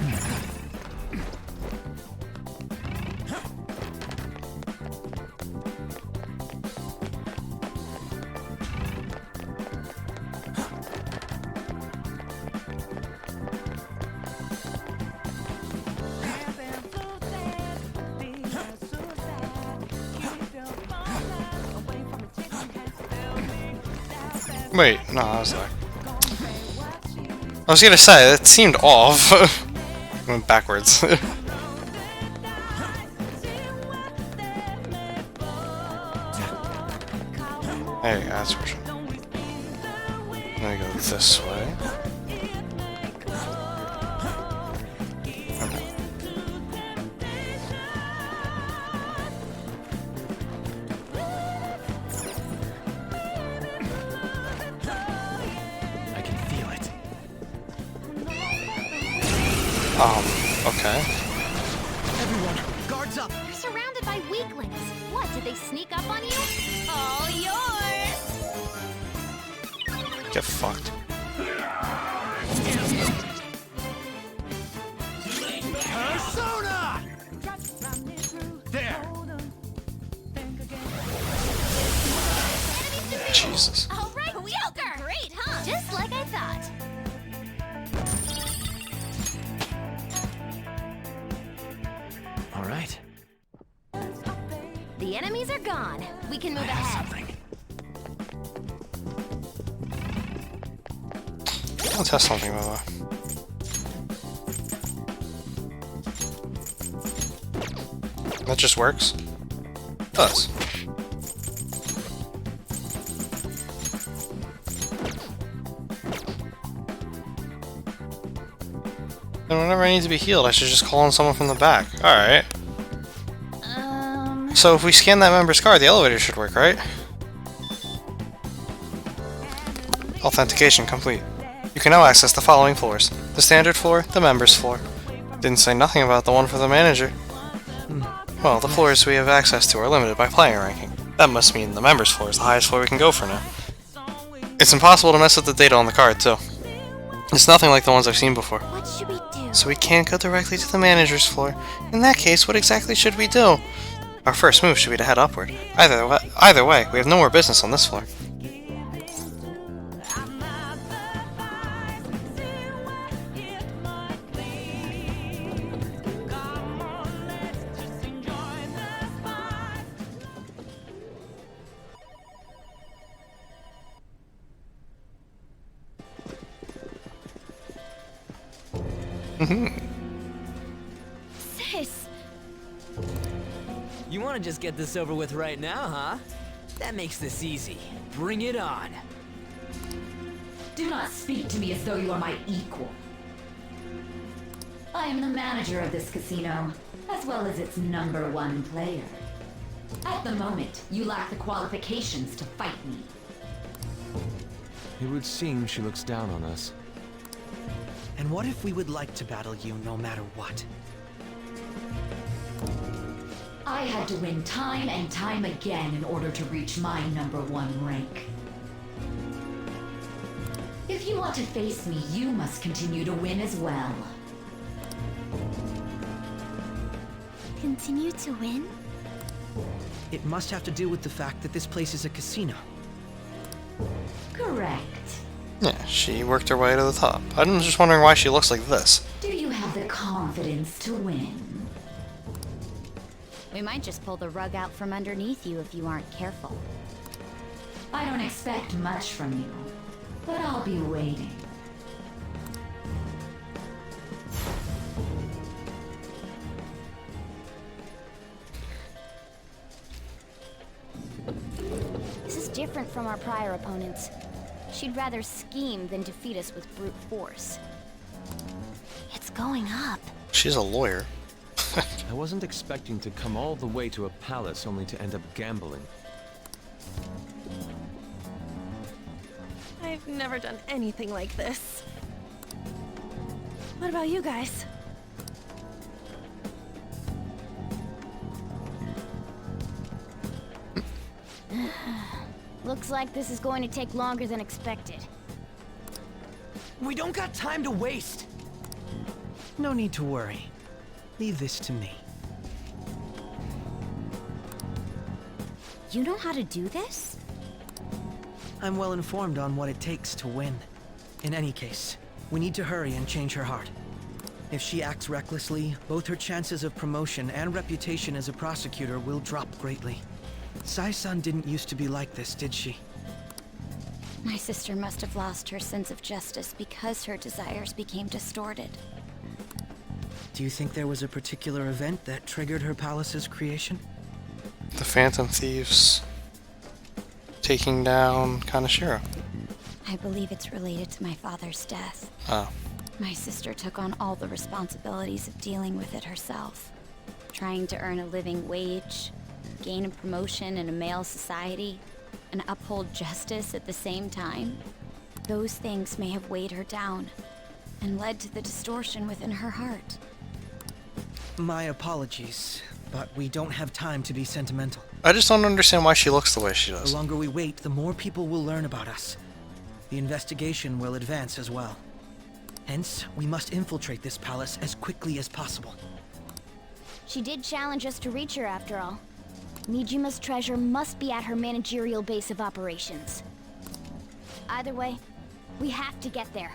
Wait, no, that was there. I was gonna say, that seemed off. Went backwards. There you go, that's where I'm gonna go this way. Okay. Everyone, guards up! You're surrounded by weaklings. What, did they sneak up on you? All yours! Get fucked. Persona! There! Jesus. All right, Joker! Great, huh? Just like I thought. All right. The enemies are gone. We can move ahead. I'll test something, by the way. That just works? It does. Then whenever I need to be healed, I should just call on someone from the back. Alright. So if we scan that member's card, the elevator should work, right? Authentication complete. You can now access the following floors. The standard floor, the members floor. Didn't say nothing about the one for the manager. Well, the floors we have access to are limited by player ranking. That must mean the members floor is the highest floor we can go for now. It's impossible to mess with the data on the card, too. It's nothing like the ones I've seen before. What should we do? So we can't go directly to the manager's floor. In that case, what exactly should we do? Our first move should be to head upward. Either way, we have no more business on this floor. Sis! You want to just get this over with right now, huh? That makes this easy. Bring it on. Do not speak to me as though you are my equal. I am the manager of this casino, as well as its #1 player. At the moment, you lack the qualifications to fight me. It would seem she looks down on us. And what if we would like to battle you no matter what? I had to win time and time again in order to reach my #1 rank. If you want to face me, you must continue to win as well. Continue to win? It must have to do with the fact that this place is a casino. Correct. Yeah, she worked her way to the top. I'm just wondering why she looks like this. Do you have the confidence to win? We might just pull the rug out from underneath you if you aren't careful. I don't expect much from you, but I'll be waiting. This is different from our prior opponents. She'd rather scheme than defeat us with brute force. It's going up. She's a lawyer. I wasn't expecting to come all the way to a palace only to end up gambling. I've never done anything like this. What about you guys? Looks like this is going to take longer than expected. We don't got time to waste! No need to worry. Leave this to me. You know how to do this? I'm well informed on what it takes to win. In any case, we need to hurry and change her heart. If she acts recklessly, both her chances of promotion and reputation as a prosecutor will drop greatly. Sai-san didn't used to be like this, did she? My sister must have lost her sense of justice because her desires became distorted. Do you think there was a particular event that triggered her palace's creation? The Phantom Thieves taking down Kaneshiro. I believe it's related to my father's death. Oh. My sister took on all the responsibilities of dealing with it herself. Trying to earn a living wage, gain a promotion in a male society, and uphold justice at the same time. Those things may have weighed her down and led to the distortion within her heart. My apologies, but we don't have time to be sentimental. I just don't understand why she looks the way she does. The longer we wait, the more people will learn about us. The investigation will advance as well. Hence, we must infiltrate this palace as quickly as possible. She did challenge us to reach her after all. Nijima's treasure must be at her managerial base of operations. Either way, we have to get there.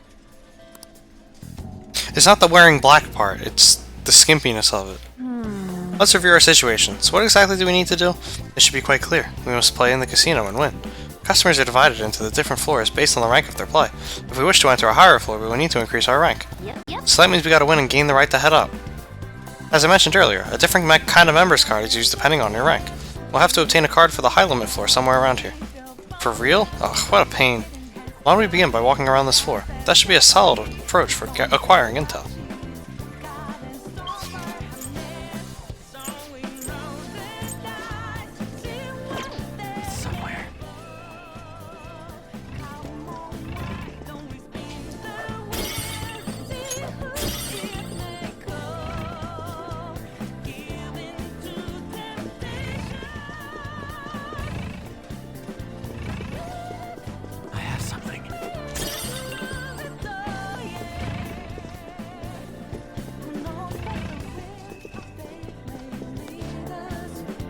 It's not the wearing black part, it's the skimpiness of it. Let's review our situation. So what exactly do we need to do? It should be quite clear. We must play in the casino and win. Customers are divided into the different floors based on the rank of their play. If we wish to enter a higher floor, we will need to increase our rank. Yep. So that means we gotta win and gain the right to head up. As I mentioned earlier, a different kind of members card is used depending on your rank. We'll have to obtain a card for the high limit floor somewhere around here. For real? Ugh, what a pain. Why don't we begin by walking around this floor? That should be a solid approach for acquiring intel.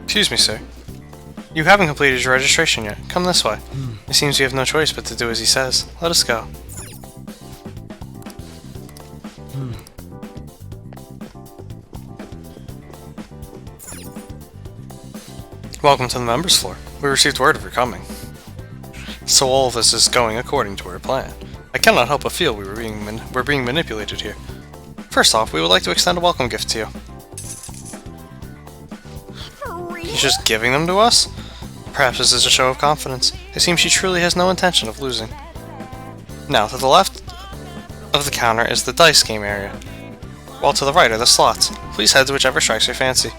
Excuse me, sir. You haven't completed your registration yet. Come this way. It seems you have no choice but to do as he says. Let us go. Welcome to the members floor. We received word of your coming. So all of this is going according to our plan. I cannot help but feel we're being manipulated here. First off, we would like to extend a welcome gift to you. He's just giving them to us? Perhaps this is a show of confidence. It seems she truly has no intention of losing. Now, to the left of the counter is the dice game area, while to the right are the slots. Please head to whichever strikes your fancy.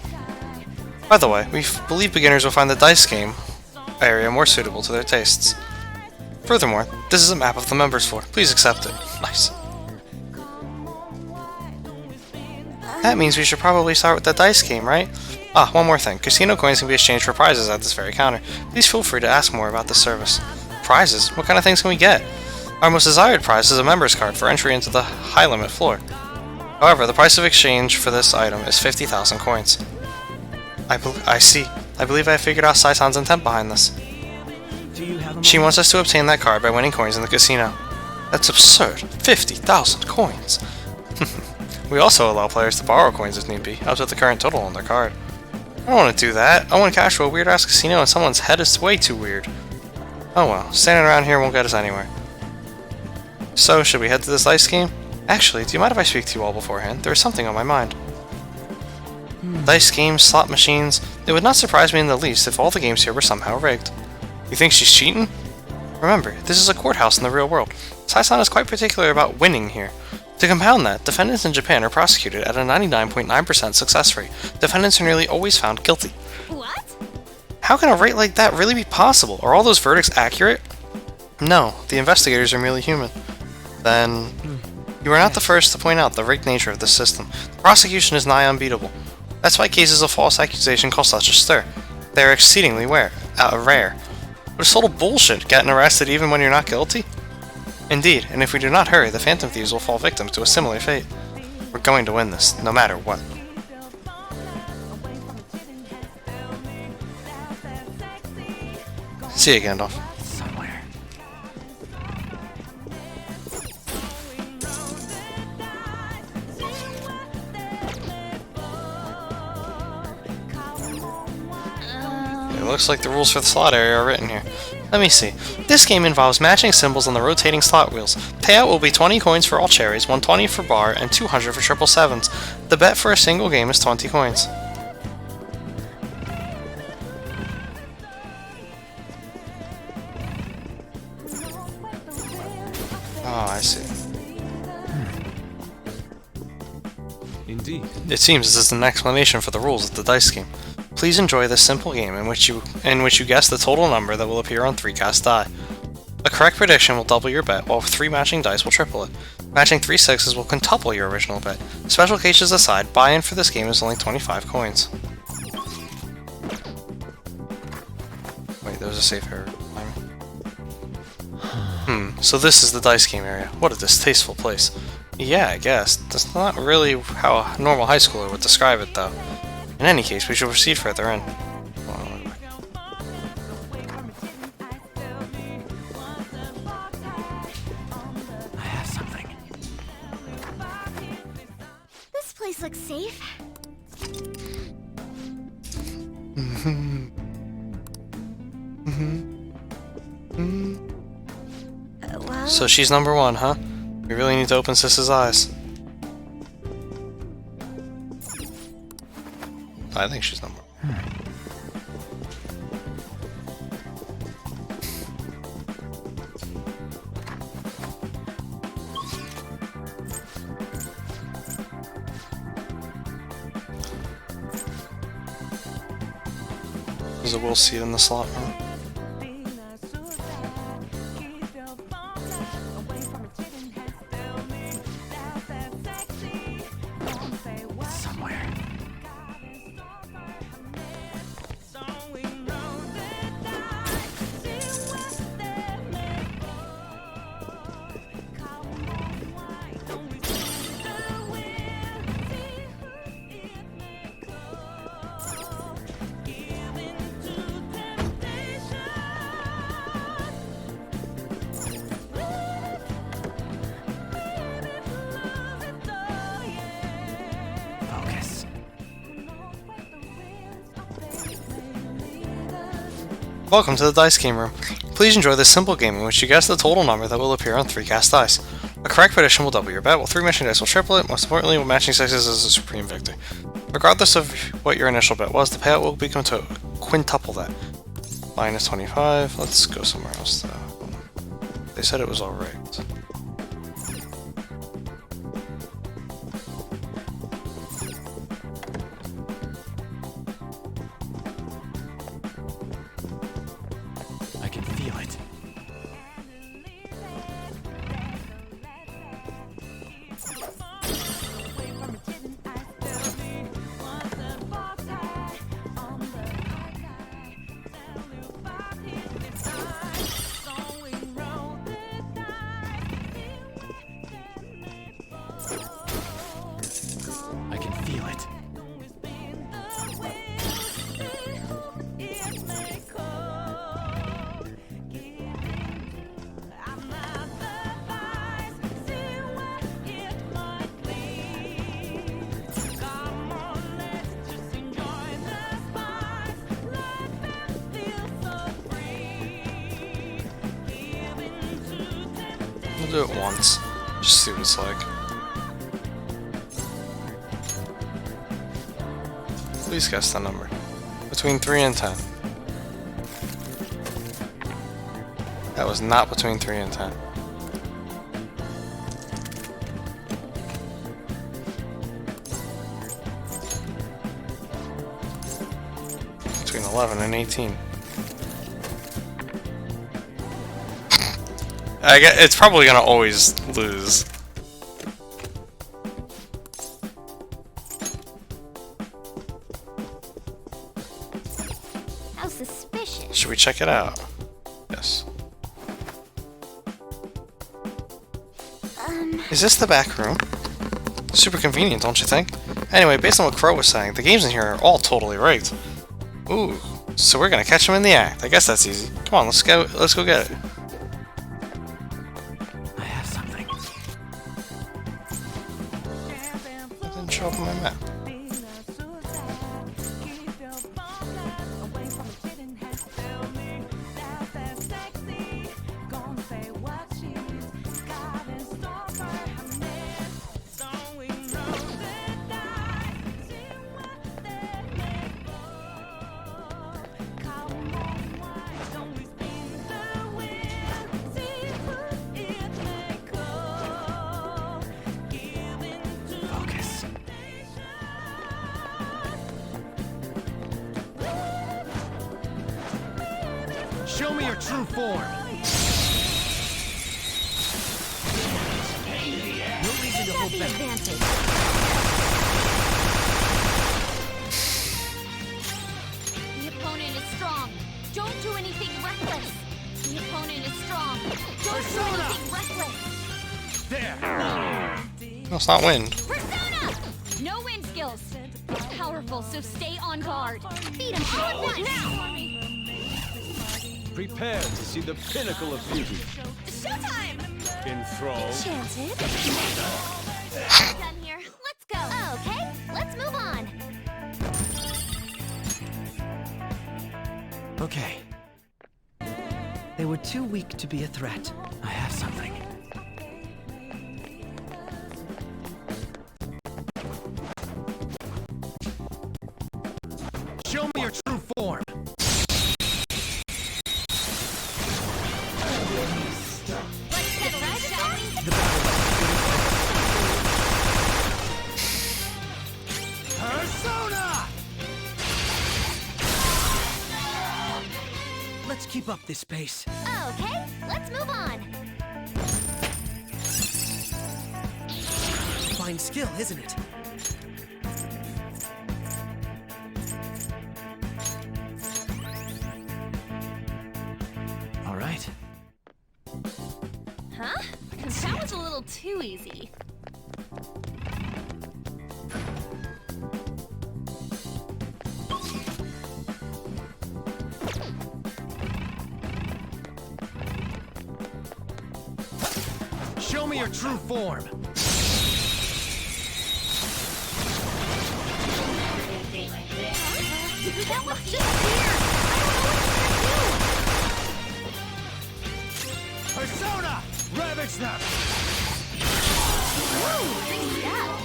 By the way, we believe beginners will find the dice game area more suitable to their tastes. Furthermore, this is a map of the members floor. Please accept it. Nice. That means we should probably start with the dice game, right? Ah, one more thing. Casino coins can be exchanged for prizes at this very counter. Please feel free to ask more about this service. Prizes? What kind of things can we get? Our most desired prize is a member's card for entry into the high limit floor. However, the price of exchange for this item is 50,000 coins. I see. I believe I have figured out Saitan's intent behind this. She wants us to obtain that card by winning coins in the casino. That's absurd. 50,000 coins. We also allow players to borrow coins if need be, up to the current total on their card. I don't want to do that. I want to cash to a weird-ass casino and someone's head is way too weird. Oh well, standing around here won't get us anywhere. So, should we head to this dice game? Actually, do you mind if I speak to you all beforehand? There is something on my mind. Dice games, slot machines, it would not surprise me in the least if all the games here were somehow rigged. You think she's cheating? Remember, this is a courthouse in the real world. Saitan is quite particular about winning here. To compound that, defendants in Japan are prosecuted at a 99.9% success rate. Defendants are nearly always found guilty. What? How can a rate like that really be possible? Are all those verdicts accurate? No, the investigators are merely human. Then, you are not the first to point out the rigged nature of this system. The prosecution is nigh unbeatable. That's why cases of false accusation cause such a stir. They are exceedingly rare. But it's total bullshit getting arrested even when you're not guilty. Indeed, and if we do not hurry, the Phantom Thieves will fall victim to a similar fate. We're going to win this, no matter what. See you, Gandalf. Somewhere. It looks like the rules for the slot area are written here. Let me see. This game involves matching symbols on the rotating slot wheels. Payout will be 20 coins for all cherries, 120 for bar, and 200 for triple sevens. The bet for a single game is 20 coins. Oh, I see. Indeed. It seems this is an explanation for the rules of the dice game. Please enjoy this simple game in which you guess the total number that will appear on 3 cast die. A correct prediction will double your bet, while 3 matching dice will triple it. Matching 3 sixes will quintuple your original bet. Special cases aside, buy-in for this game is only 25 coins. Wait, there's a safe error. So this is the dice game area. What a distasteful place. Yeah, I guess. That's not really how a normal high schooler would describe it, though. In any case, we should proceed further in. I have something. This place looks safe. Well... So she's number 1, huh? We really need to open Sis's eyes. I think she's number 1. There's a will seat in the slot room. Welcome to the dice game room. Please enjoy this simple game in which you guess the total number that will appear on 3 cast dice. A correct prediction will double your bet, while 3 matching dice will triple it. Most importantly, with matching sixes is a supreme victory. Regardless of what your initial bet was, the payout will become to quintuple that. Minus 25. Let's go somewhere else though. They said it was all rigged. I can feel it. I can feel it. We'll do it once. Just see what it's like. Please guess the number. Between 3 and 10. That was not between 3 and 10. Between 11 and 18. I guess it's probably gonna always lose. How suspicious. Should we check it out? Yes. Is this the back room? Super convenient, don't you think? Anyway, based on what Crow was saying, the games in here are all totally rigged. Ooh, so we're gonna catch him in the act. I guess that's easy. Come on, let's go get it. I have something. It didn't show up on my map. Show me your true form. No reason to hold back. The opponent is strong. Don't do anything reckless. The opponent is strong. Don't do anything reckless. There. No, it's not wind. Persona! No wind skills. It's powerful, so stay on guard. Beat him all at once now. Prepare to see the pinnacle of beauty. Showtime! Enthralled. Enchanted. Done here. Let's go. Okay, let's move on. Okay. They were too weak to be a threat. I have something. Show me your true form. Let's settle this, shall we? Persona! Let's keep up this pace. Okay, let's move on. Fine skill, isn't it? All right. Huh? That was a little too easy. Show me your true form. That was just weird. Persona! Ravage them! Woo, nice job.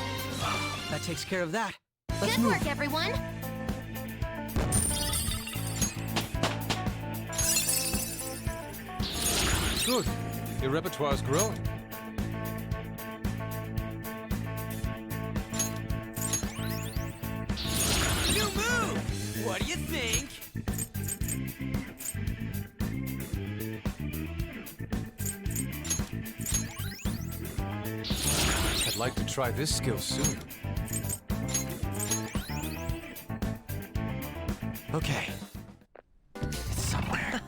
That takes care of that. Let's Good move. work, everyone. Good. Your repertoire's growing. New move! What do you think? I'd like to try this skill soon. Okay. It's somewhere.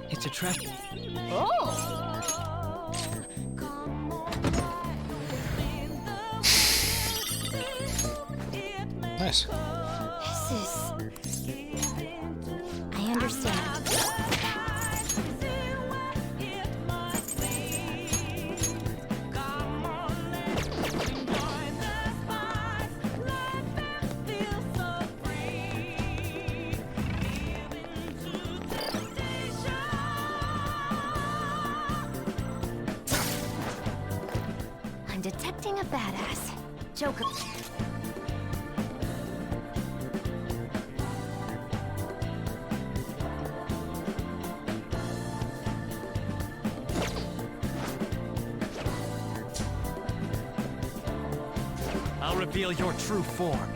It's a trap. Oh! Nice. This is... I understand. I'm detecting a badass. Joker. I'll reveal your true form.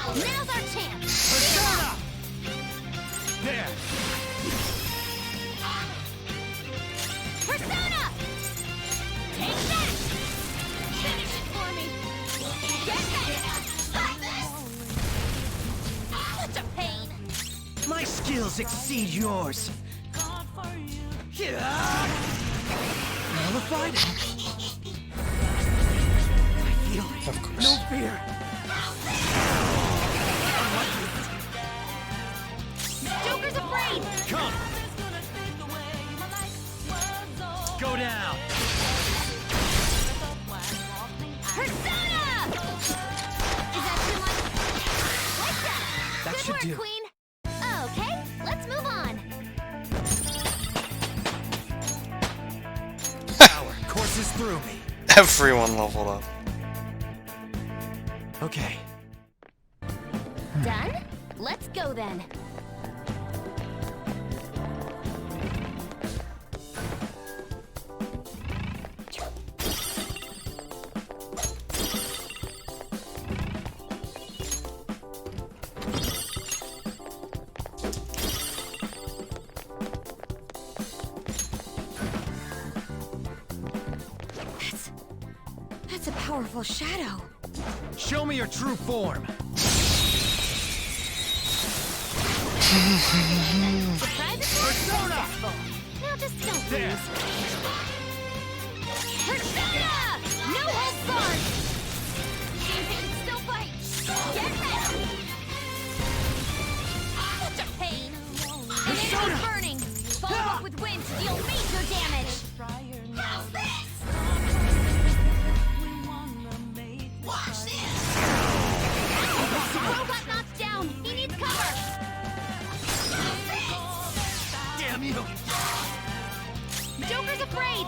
Now's our chance! Persona! There! Persona! Take that! Finish it for me! Get that! Such a pain! My skills exceed yours. Nullified? I feel no fear. Joker's afraid! Come! Go down! Persona! Is that too much? Like that! That Good should work, do. Queen! Okay, let's move on. Power courses through me. Everyone leveled up. Okay. Done? Let's go then. That's a powerful shadow. Show me your true form. Persona! Now just don't lose. Persona! No holds barred! Seems it can still fight. Get ready! Such a pain! Persona! Burning! Follow up with wind to deal major damage! How's this? Watch this! Robot knocked down! He needs cover! Damn you! Joker's afraid!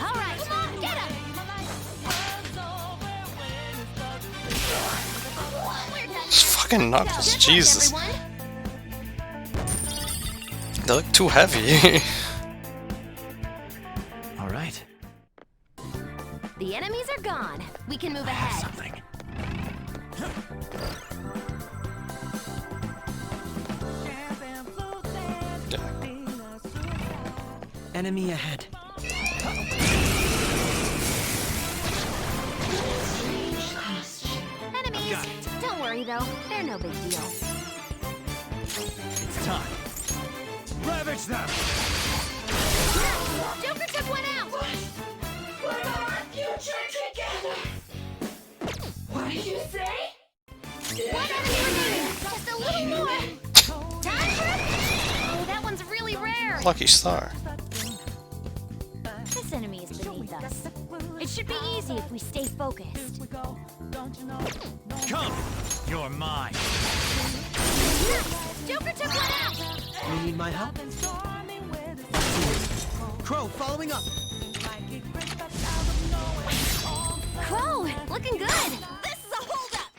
Alright, come on, get him! It's fucking Knuckles, Jesus. Everyone. They look too heavy. Alright. The enemies are gone. We can move ahead. Something. Enemy ahead. Enemies! Don't worry though, they're no big deal. It's time. Ravage them! Joker took one out! We're our future together! What did you say? One enemy remaining! Just a little more! Time for a... Oh, that one's really rare! Lucky star. This enemy is beneath us. It should be easy if we stay focused. Come! You're mine. Joker took one out! You need my help? Crow, following up. Crow, looking good! This is a holdup!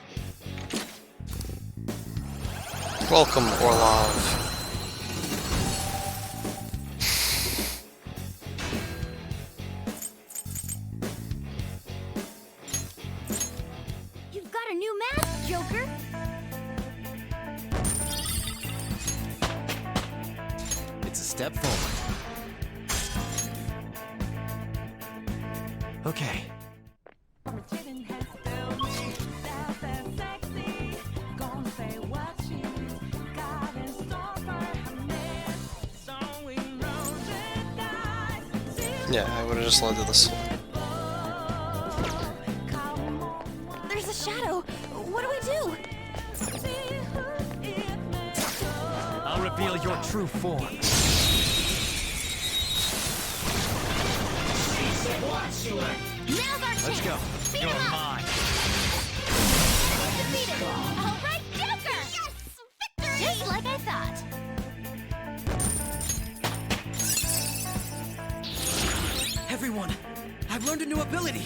Welcome, Orlov. You've got a new mask, Joker! It's a step forward. Okay. Yeah, I would have just led to this. There's a shadow! What do we do? I'll reveal your true form. Now's our chance! Let's go. Beat You're him up! mine. Defeated! Alright, Joker! Yes! Victory! Just like I thought. Everyone, I've learned a new ability.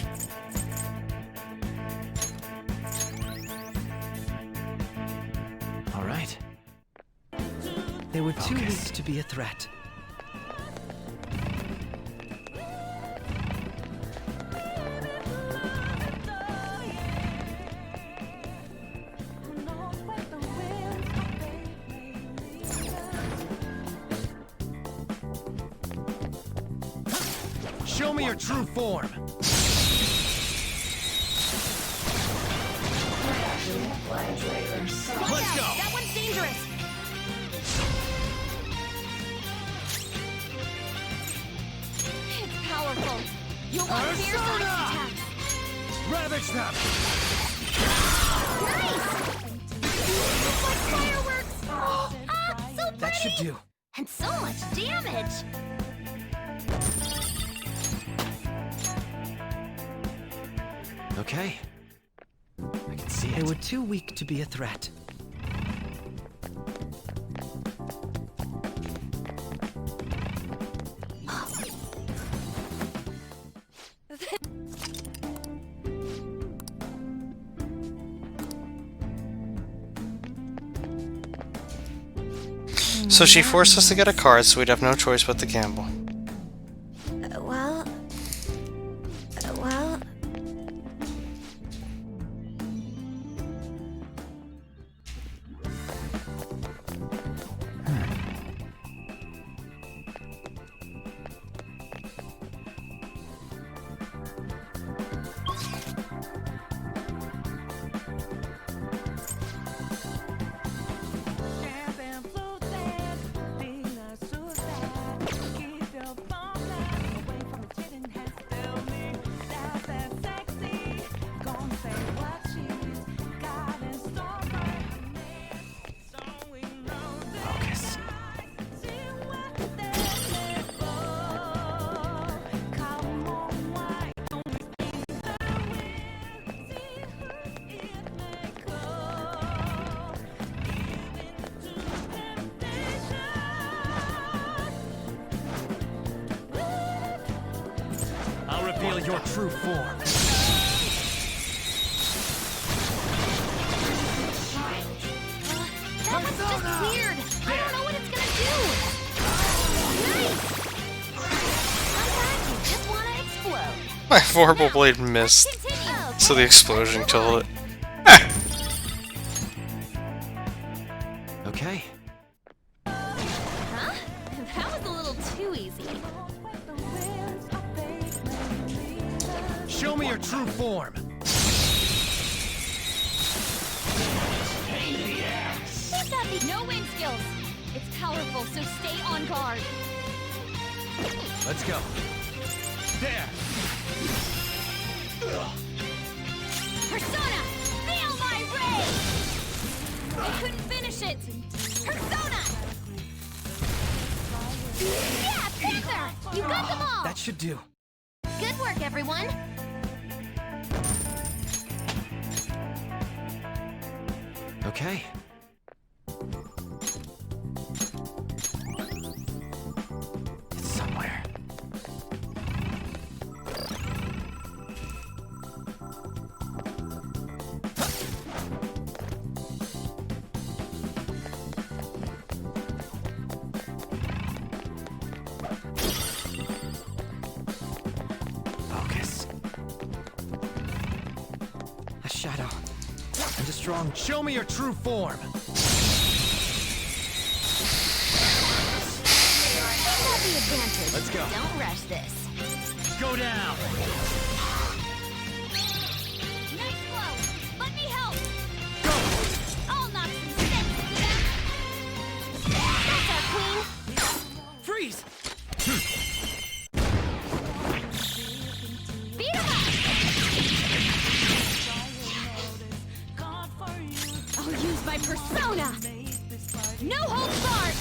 All right. They were too weak to be a threat. Show me your true form. Let's go! That one's dangerous! It's powerful. You'll want fierce ice attacks. Ravage them! Nice! It's like fireworks! Ah, so pretty! That should do. And so much damage! Okay. I can see it. They were too weak to be a threat. So she forced us to get a card so we'd have no choice but to gamble. Well... I'll reveal your true form. That was just weird. I don't know what it's gonna do. Nice. Sometimes you just wanna explode. My Vorpal Blade missed, so the explosion killed it. Okay. Huh? That was a little too easy. Show me your true form. He's got these no wing skills. It's powerful, so stay on guard. Let's go. There. Persona! Feel my rage! I couldn't finish it! Persona! Yeah, Panther! You got them all! That should do. Good work, everyone. Okay. It's somewhere. Focus. A shadow. And a strong... Show me your true form. Got the advantage. Let's go. Don't rush this. Go down. Nice blow! Let me help! I'll knock some sense into them! That's our queen. Freeze. Beat him up! I'll use my persona! No holds barred!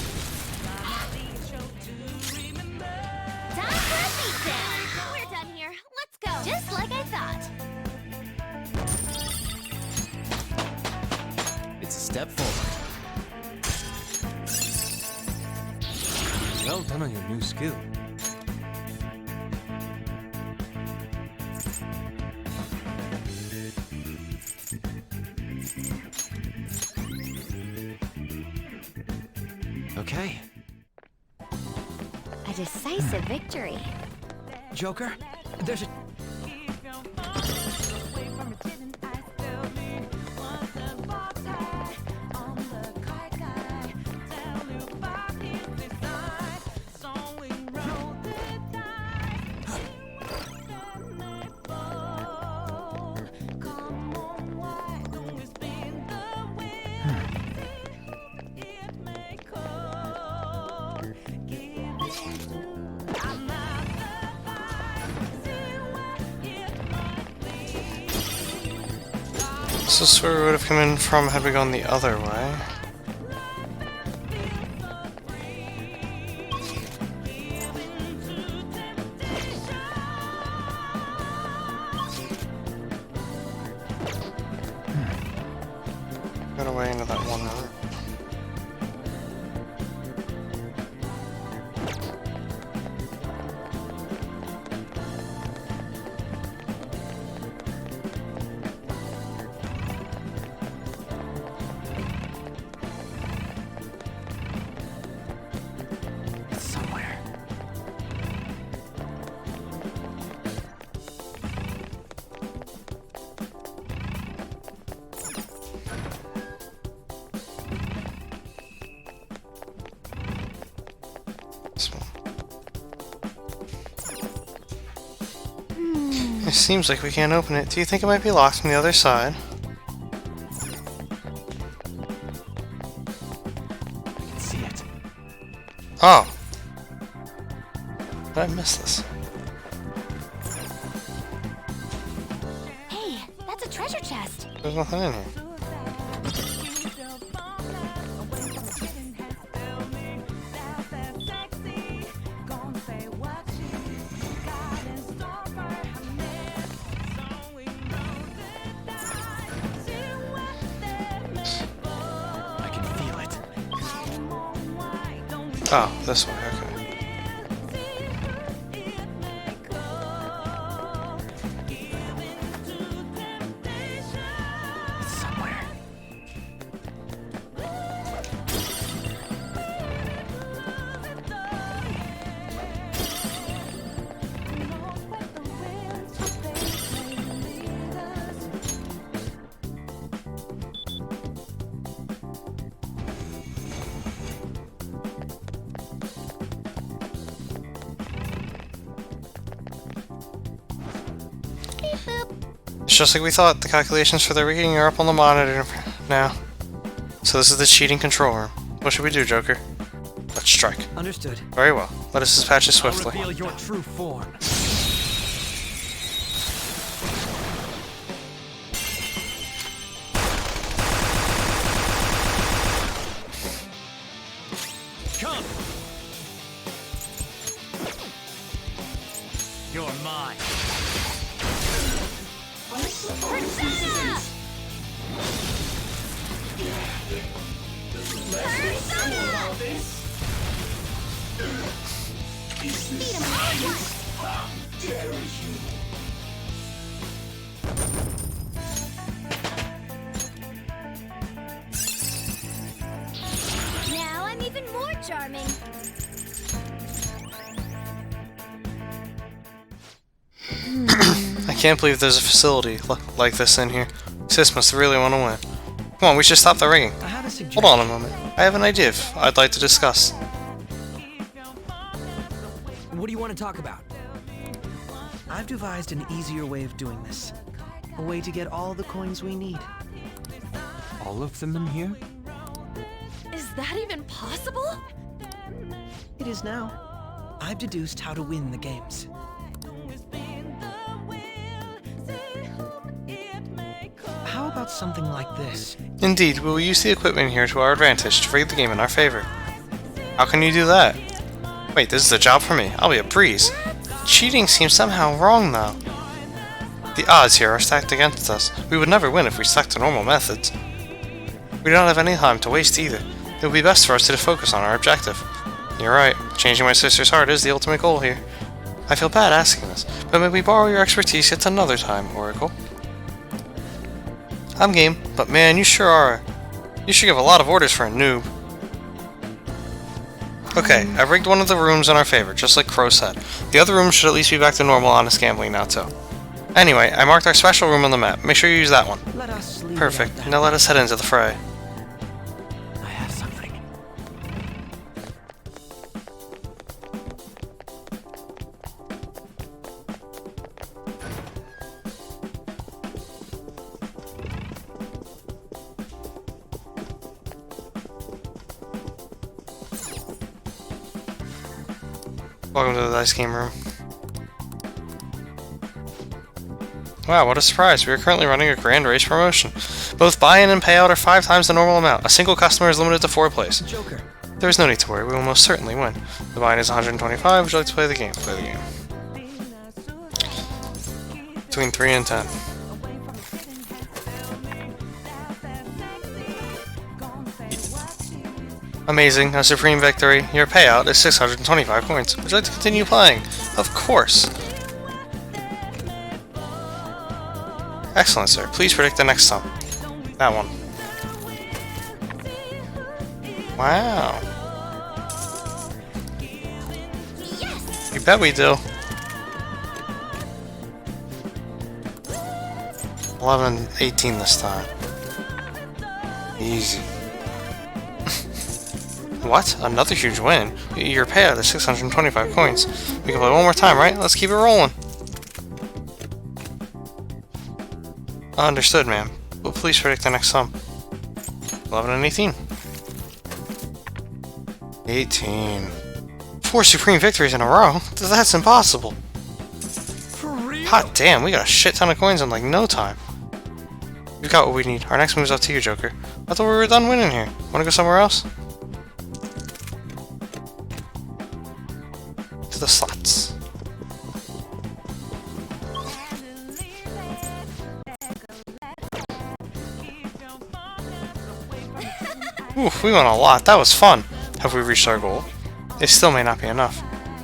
Time for a beatdown. We're done here. Let's go. Just like I thought. It's a step forward. Well done on your new skill. Okay. A decisive victory. Joker, there's a... This is where we would have come in from had we gone the other way. Got away into that one room. This one. It seems like we can't open it. Do you think it might be locked from the other side? I can see it. Oh. Did I miss this? Hey, that's a treasure chest. There's nothing in here. I can feel it. Oh, this way, okay. It's somewhere. It's just like we thought. The calculations for the rigging are up on the monitor now. So this is the cheating control room. What should we do, Joker? Let's strike. Understood. Very well. Let us dispatch it I'll swiftly. reveal your true form. Come. You're mine. Persona! Beat him all at once! How dare you! Now I'm even more charming. I can't believe there's a facility like this in here. Sis must really want to win. Come on, we should stop the rigging. I had a suggestion. Hold on a moment. I have an idea I'd like to discuss. What do you want to talk about? I've devised an easier way of doing this. A way to get all the coins we need. All of them in here? Is that even possible? It is now. I've deduced how to win the games. How about something like this? Indeed, we will use the equipment here to our advantage to rig the game in our favor. How can you do that? Wait, this is a job for me. I'll be a breeze. Cheating seems somehow wrong, though. The odds here are stacked against us. We would never win if we stuck to normal methods. We don't have any time to waste either. It would be best for us to focus on our objective. You're right. Changing my sister's heart is the ultimate goal here. I feel bad asking this, but may we borrow your expertise yet another time, Oracle? I'm game, but man, you sure are. You should give a lot of orders for a noob. Okay, I rigged one of the rooms in our favor, just like Crow said. The other rooms should at least be back to normal honest gambling now, too. Anyway, I marked our special room on the map. Make sure you use that one. Let us leave Perfect. it at that. Now let us head into the fray. I have something. Welcome to the dice game room. Wow, what a surprise. We are currently running a grand race promotion. Both buy-in and payout are 5 times the normal amount. A single customer is limited to 4 plays. Joker. There is no need to worry, we will most certainly win. The buy-in is 125. Would you like to play the game? Play the game. Between 3 and 10. Amazing, a supreme victory. Your payout is 625 points. Would you like to continue playing? Of course. Excellent, sir. Please predict the next sum. That one. Wow. You bet we do. 11, 18 this time. Easy. What? Another huge win? Your payout is 625 coins. We can play one more time, right? Let's keep it rolling. Understood, ma'am. Well, please predict the next sum. 11 and 18. 18. 4 supreme victories in a row? That's impossible. For real? Hot damn, we got a shit ton of coins in like no time. We've got what we need. Our next move's up to you, Joker. I thought we were done winning here. Wanna go somewhere else? To the slots. Oof, we won a lot. That was fun. Have we reached our goal? It still may not be enough.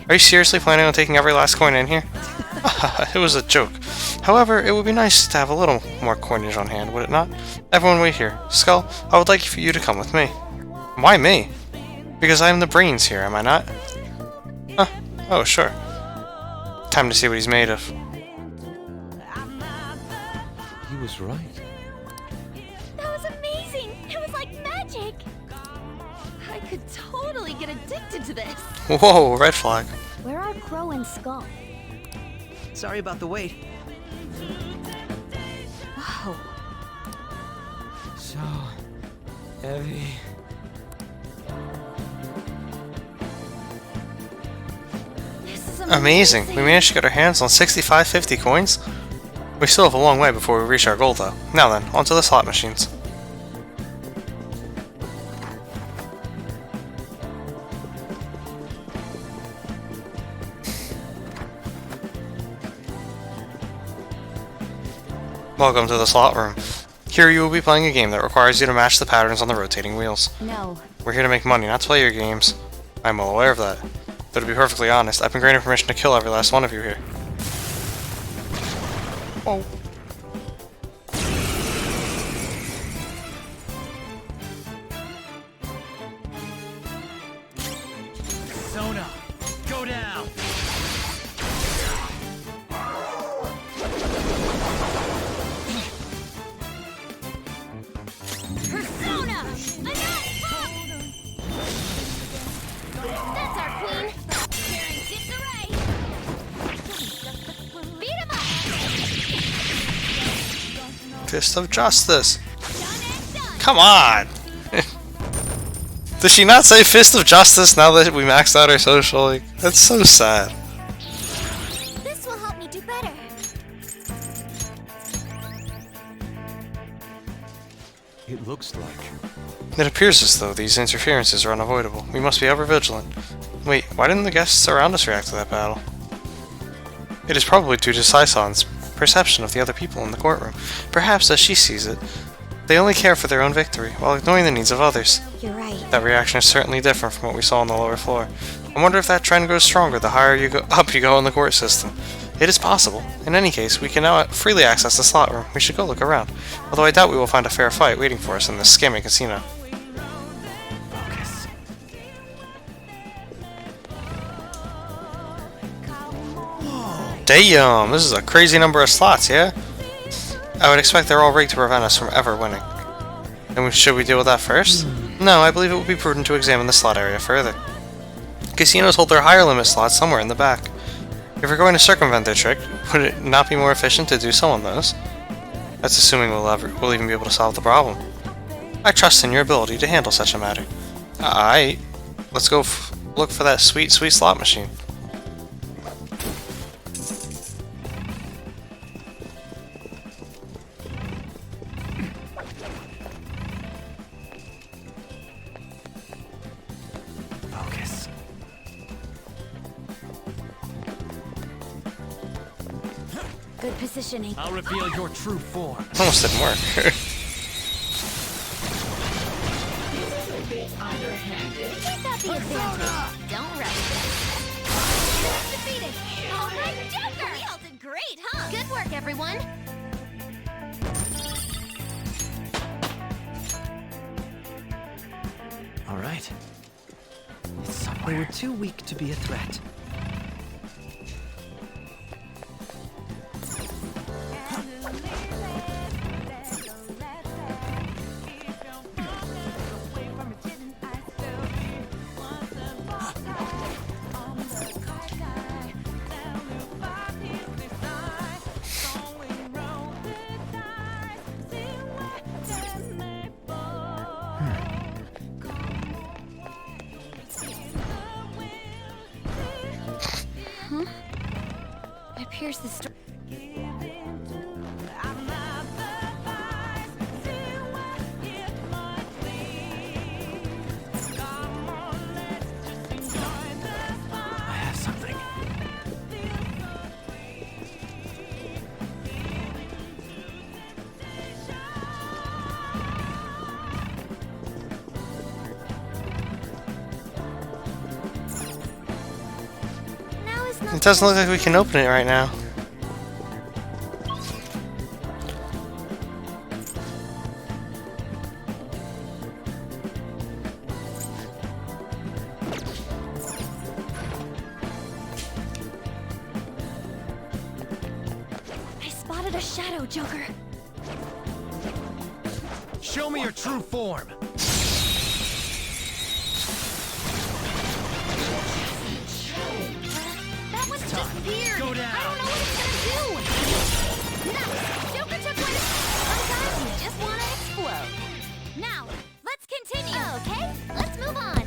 Are you seriously planning on taking every last coin in here? It was a joke. However, it would be nice to have a little more coinage on hand, would it not? Everyone wait here. Skull, I would like for you to come with me. Why me? Because I am the brains here, am I not? Huh. Oh, sure. Time to see what he's made of. He was right. That was amazing! It was like magic! I could totally get addicted to this. Whoa, red flag. Where are Crow and Skull? Sorry about the wait. Whoa. So heavy. Amazing. We managed to get our hands on 6550 coins. We still have a long way before we reach our goal, though. Now then, onto the slot machines. Welcome to the slot room. Here you will be playing a game that requires you to match the patterns on the rotating wheels. No. We're here to make money, not to play your games. I'm well aware of that. But to be perfectly honest, I've been granted permission to kill every last one of you here. Oh. Sona, go down. Persona! That's our queen! Carrying disarray! Beat him up! Fist of Justice. Come on! Does she not say Fist of Justice now that we maxed out our social? Like, that's so sad. This will help me do better. It looks like... It appears as though these interferences are unavoidable. We must be ever vigilant. Wait, why didn't the guests around us react to that battle? It is probably due to Saison's perception of the other people in the courtroom. Perhaps, as she sees it, they only care for their own victory, while ignoring the needs of others. You're right. That reaction is certainly different from what we saw on the lower floor. I wonder if that trend goes stronger the higher you go up you go in the court system. It is possible. In any case, we can now freely access the slot room. We should go look around. Although I doubt we will find a fair fight waiting for us in this scamming casino. Damn, this is a crazy number of slots, yeah? I would expect they're all rigged to prevent us from ever winning. And should we deal with that first? No, I believe it would be prudent to examine the slot area further. Casinos hold their higher limit slots somewhere in the back. If we're going to circumvent their trick, would it not be more efficient to do so on those? That's assuming we'll even be able to solve the problem. I trust in your ability to handle such a matter. Aight. Let's go look for that sweet, sweet slot machine. Focus. Good positioning. I'll reveal your true form. Almost didn't work. Keep up the advantage. Don't rush this. Defeated. All right, Joker. We all did great, huh? Good work, everyone. All right. They were too weak to be a threat. here's the story. I have something. Now is not It doesn't look like we can open it right now. I spotted a shadow, Joker. Show me your true form. That was just weird. Go down. I don't know what it's gonna do. Nuts. Joker took my... Sometimes you just want to explode. Now, let's continue. Okay, let's move on.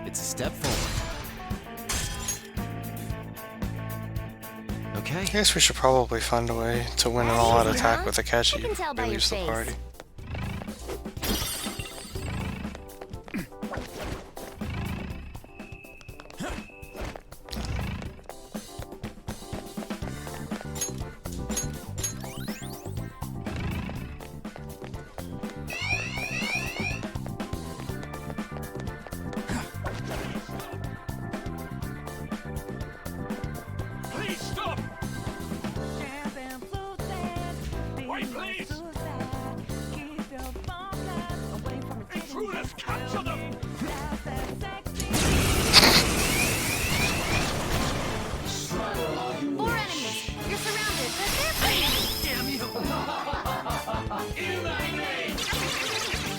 It's a step forward. Okay. I guess we should probably find a way to win an all-out attack with Akechi I can tell if by we your leaves the face. party. Please stop! Wait, please! Intruders, capture them! Four enemies. You're surrounded, but they're free. Damn you! In thy name!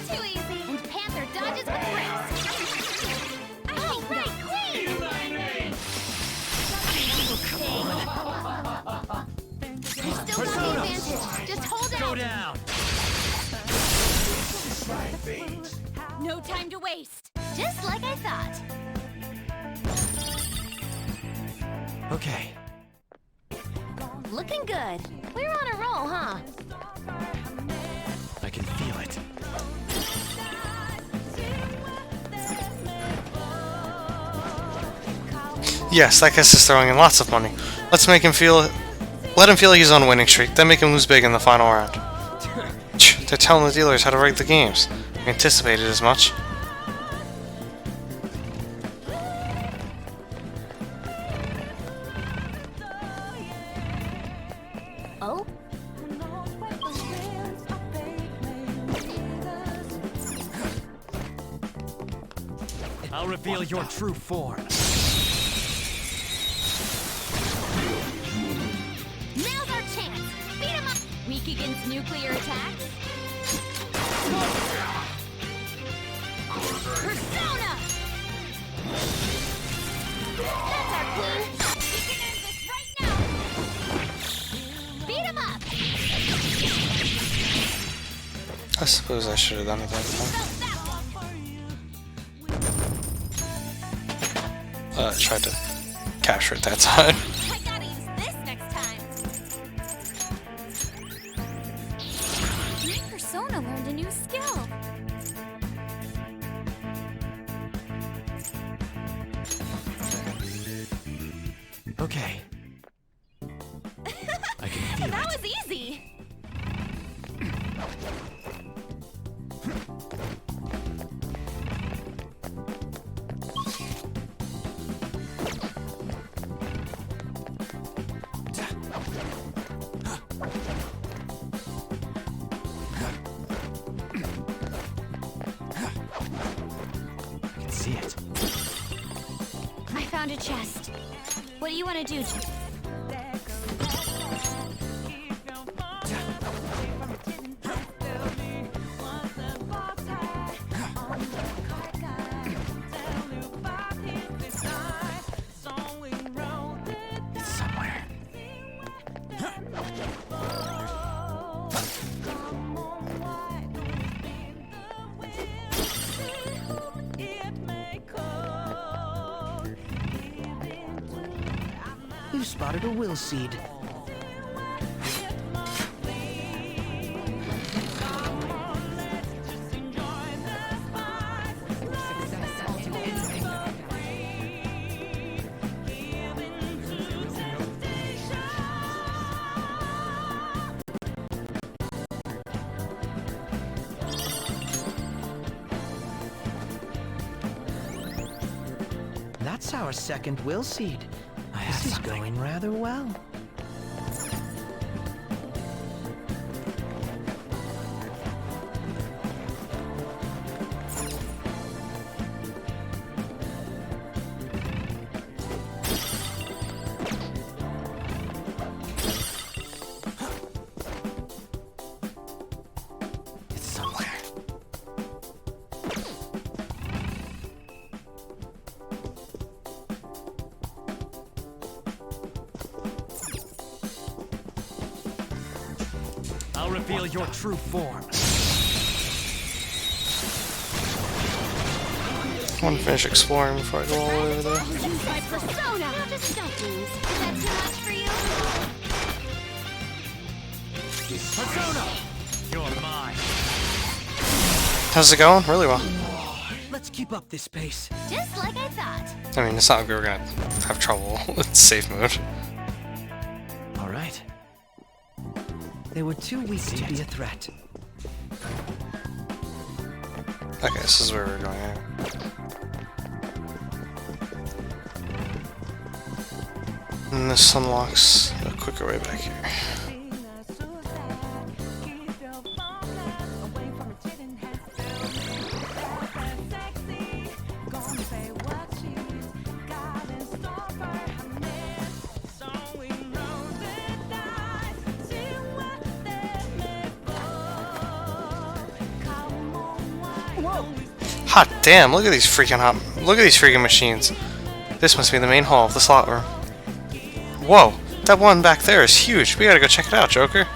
Too easy. And Panther dodges with grace. Oh, right, Queen! In thy name! You still got the advantage. Just hold out. Go down. No time to waste. Just like I thought. Okay. Looking good. We're on a roll, huh? I can feel it. Yes, that guy's just throwing in lots of money. Let's make him feel... Let him feel he's on a winning streak, then make him lose big in the final round. They're telling the dealers how to rig the games. We anticipated as much. Oh? I'll reveal your true form. Now's our chance. Beat him up. Weak against nuclear attacks. Persona! That's our queen. We can end this right now. Beat him up. I suppose I should have done it that time. Tried to capture it that time. I gotta use this next time. My persona learned a new skill. Okay. I can feel That it. was easy. I can see it. I found a chest. What do you want to do? It's somewhere. We've spotted a will seed. That's our second will seed. This is going rather well. It's somewhere. I'll reveal your true form. I want to finish exploring before I go all the way over there. Use my persona! Now just don't lose. Is that too much for you? Persona! You're mine. How's it going? Really well. Let's keep up this pace. Just like I thought. I mean, it's not like we were gonna have trouble with safe mode. All right. They were too weak to be a threat. Okay, this is where we're going now. And this unlocks a quicker way back here. Hot damn, look at these freaking machines. This must be the main hall of the slot room. Whoa, that one back there is huge. We gotta go check it out, Joker.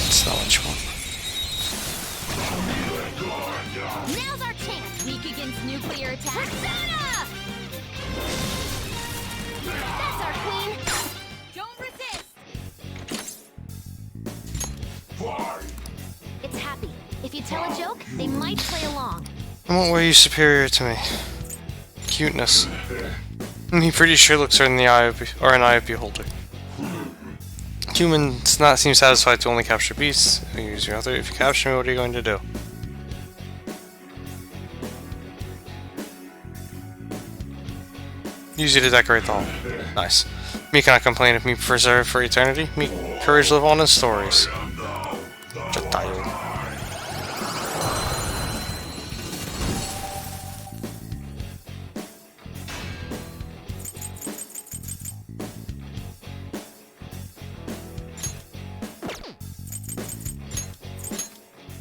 That's not what you want. Now's our chance. Weak against nuclear attack. Persona! That's our queen. Don't resist. It's happy. If you tell a joke, they might play along. In what way are you superior to me? Cuteness. He pretty sure looks her in the eye of an eye of beholder. Humans not seem satisfied to only capture beasts. Use your other. If you capture me, what are you going to do? Use you to decorate the hall. Nice. Me cannot complain if me preserve for eternity. Me courage live on in stories. Jatayo.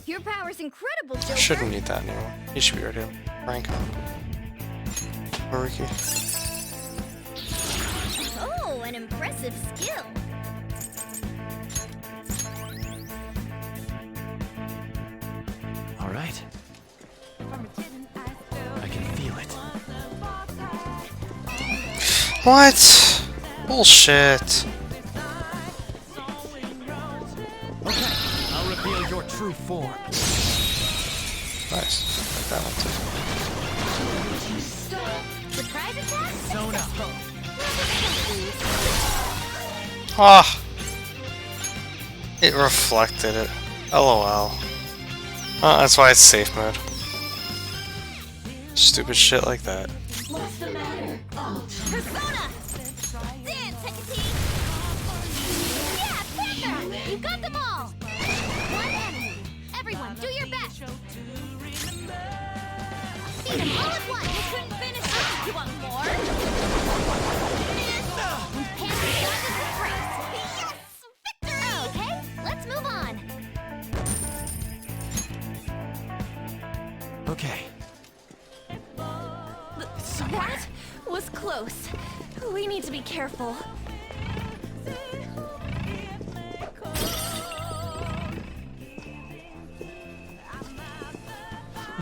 Your power's incredible, Joker. Shouldn't need that anymore. He should be ready to rank up. Mariki. Oh, an impressive skill. All right. I can feel it. What? Bullshit. Okay, I'll reveal your true form. Nice. Like that one too. Surprise attack? Persona. Ah. It reflected it. LOL. That's why it's safe mode. Stupid shit like that. What's the matter? Persona! Dance, Hecate! Yeah, Panther! You got them all! One enemy. Everyone, do your best! Beat them all at once! You couldn't finish it! You want more? Panther dodges the breaks! Yes! Victory! Okay, let's move on! Okay. That was close. We need to be careful.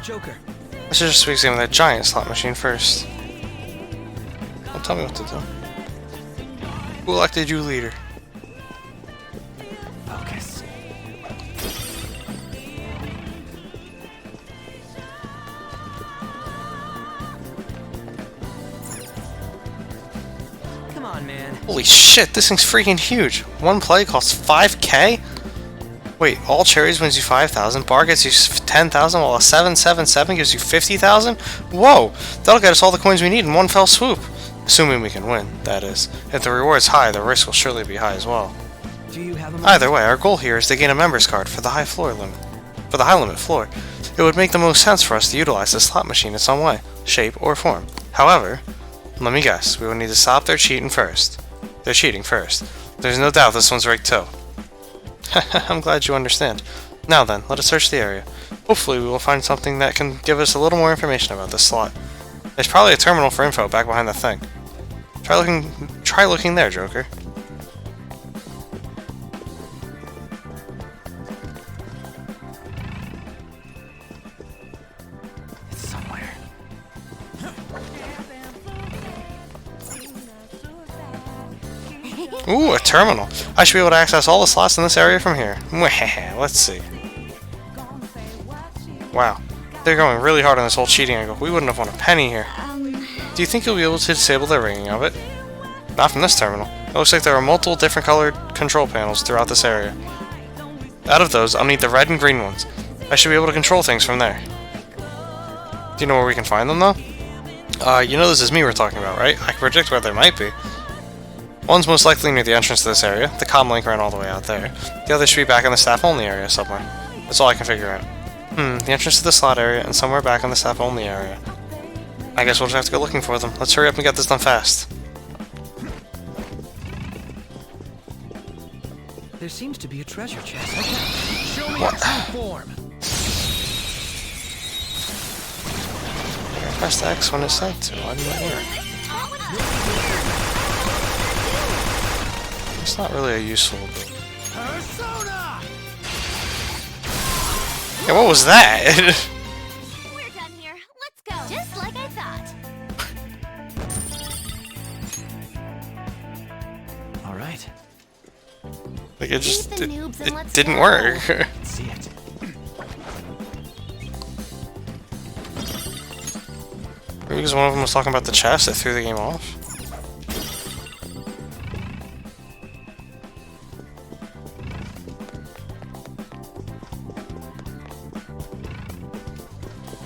Joker. I should just examine that giant slot machine first. Don't tell me what to do. Who elected you leader? Focus. Come on, man. Holy shit, this thing's freaking huge. One play costs 5k? Wait, all cherries wins you 5,000, bar gets you 10,000, while a 777 gives you 50,000? Whoa! That'll get us all the coins we need in one fell swoop. Assuming we can win, that is. If the reward's high, the risk will surely be high as well. Do you have a Either way, our goal here is to gain a member's card for the high limit floor. It would make the most sense for us to utilize the slot machine in some way, shape, or form. However, let me guess, we will need to stop their cheating first. There's no doubt this one's rigged too. I'm glad you understand. Now then, let us search the area. Hopefully we will find something that can give us a little more information about this slot. There's probably a terminal for info back behind the thing. Try looking there, Joker. It's somewhere. Ooh, a terminal. I should be able to access all the slots in this area from here. Let's see. Wow. They're going really hard on this whole cheating angle. We wouldn't have won a penny here. Do you think you'll be able to disable the ringing of it? Not from this terminal. It looks like there are multiple different colored control panels throughout this area. Out of those, I'll need the red and green ones. I should be able to control things from there. Do you know where we can find them, though? You know this is me we're talking about, right? I can predict where there might be. One's most likely near the entrance to this area. The comm link ran all the way out there. The other should be back in the staff-only area somewhere. That's all I can figure out. The entrance to the slot area and somewhere back in the staff-only area. I guess we'll just have to go looking for them. Let's hurry up and get this done fast. There seems to be a treasure chest. Okay. Show me What? your true form. Press X when it's sent to. Why didn't it work? It's not really a useful ability. Persona! Yeah, what was that? We're done here. Let's go. Just like I thought. All right. Like it just Leave the noobs and it let's didn't go. work. Let's see it. Maybe because one of them was talking about the chest that threw the game off.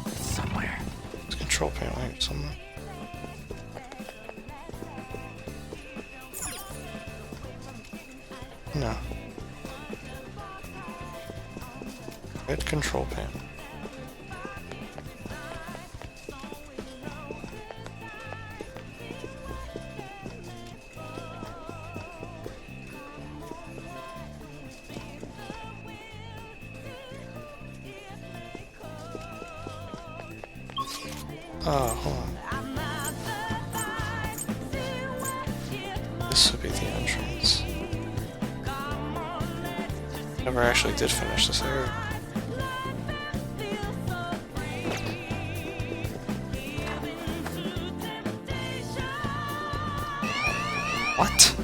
It's somewhere. It's a control panel here somewhere. No. Red control panel. Oh, hold on. This would be the entrance. Never actually did finish this area. What?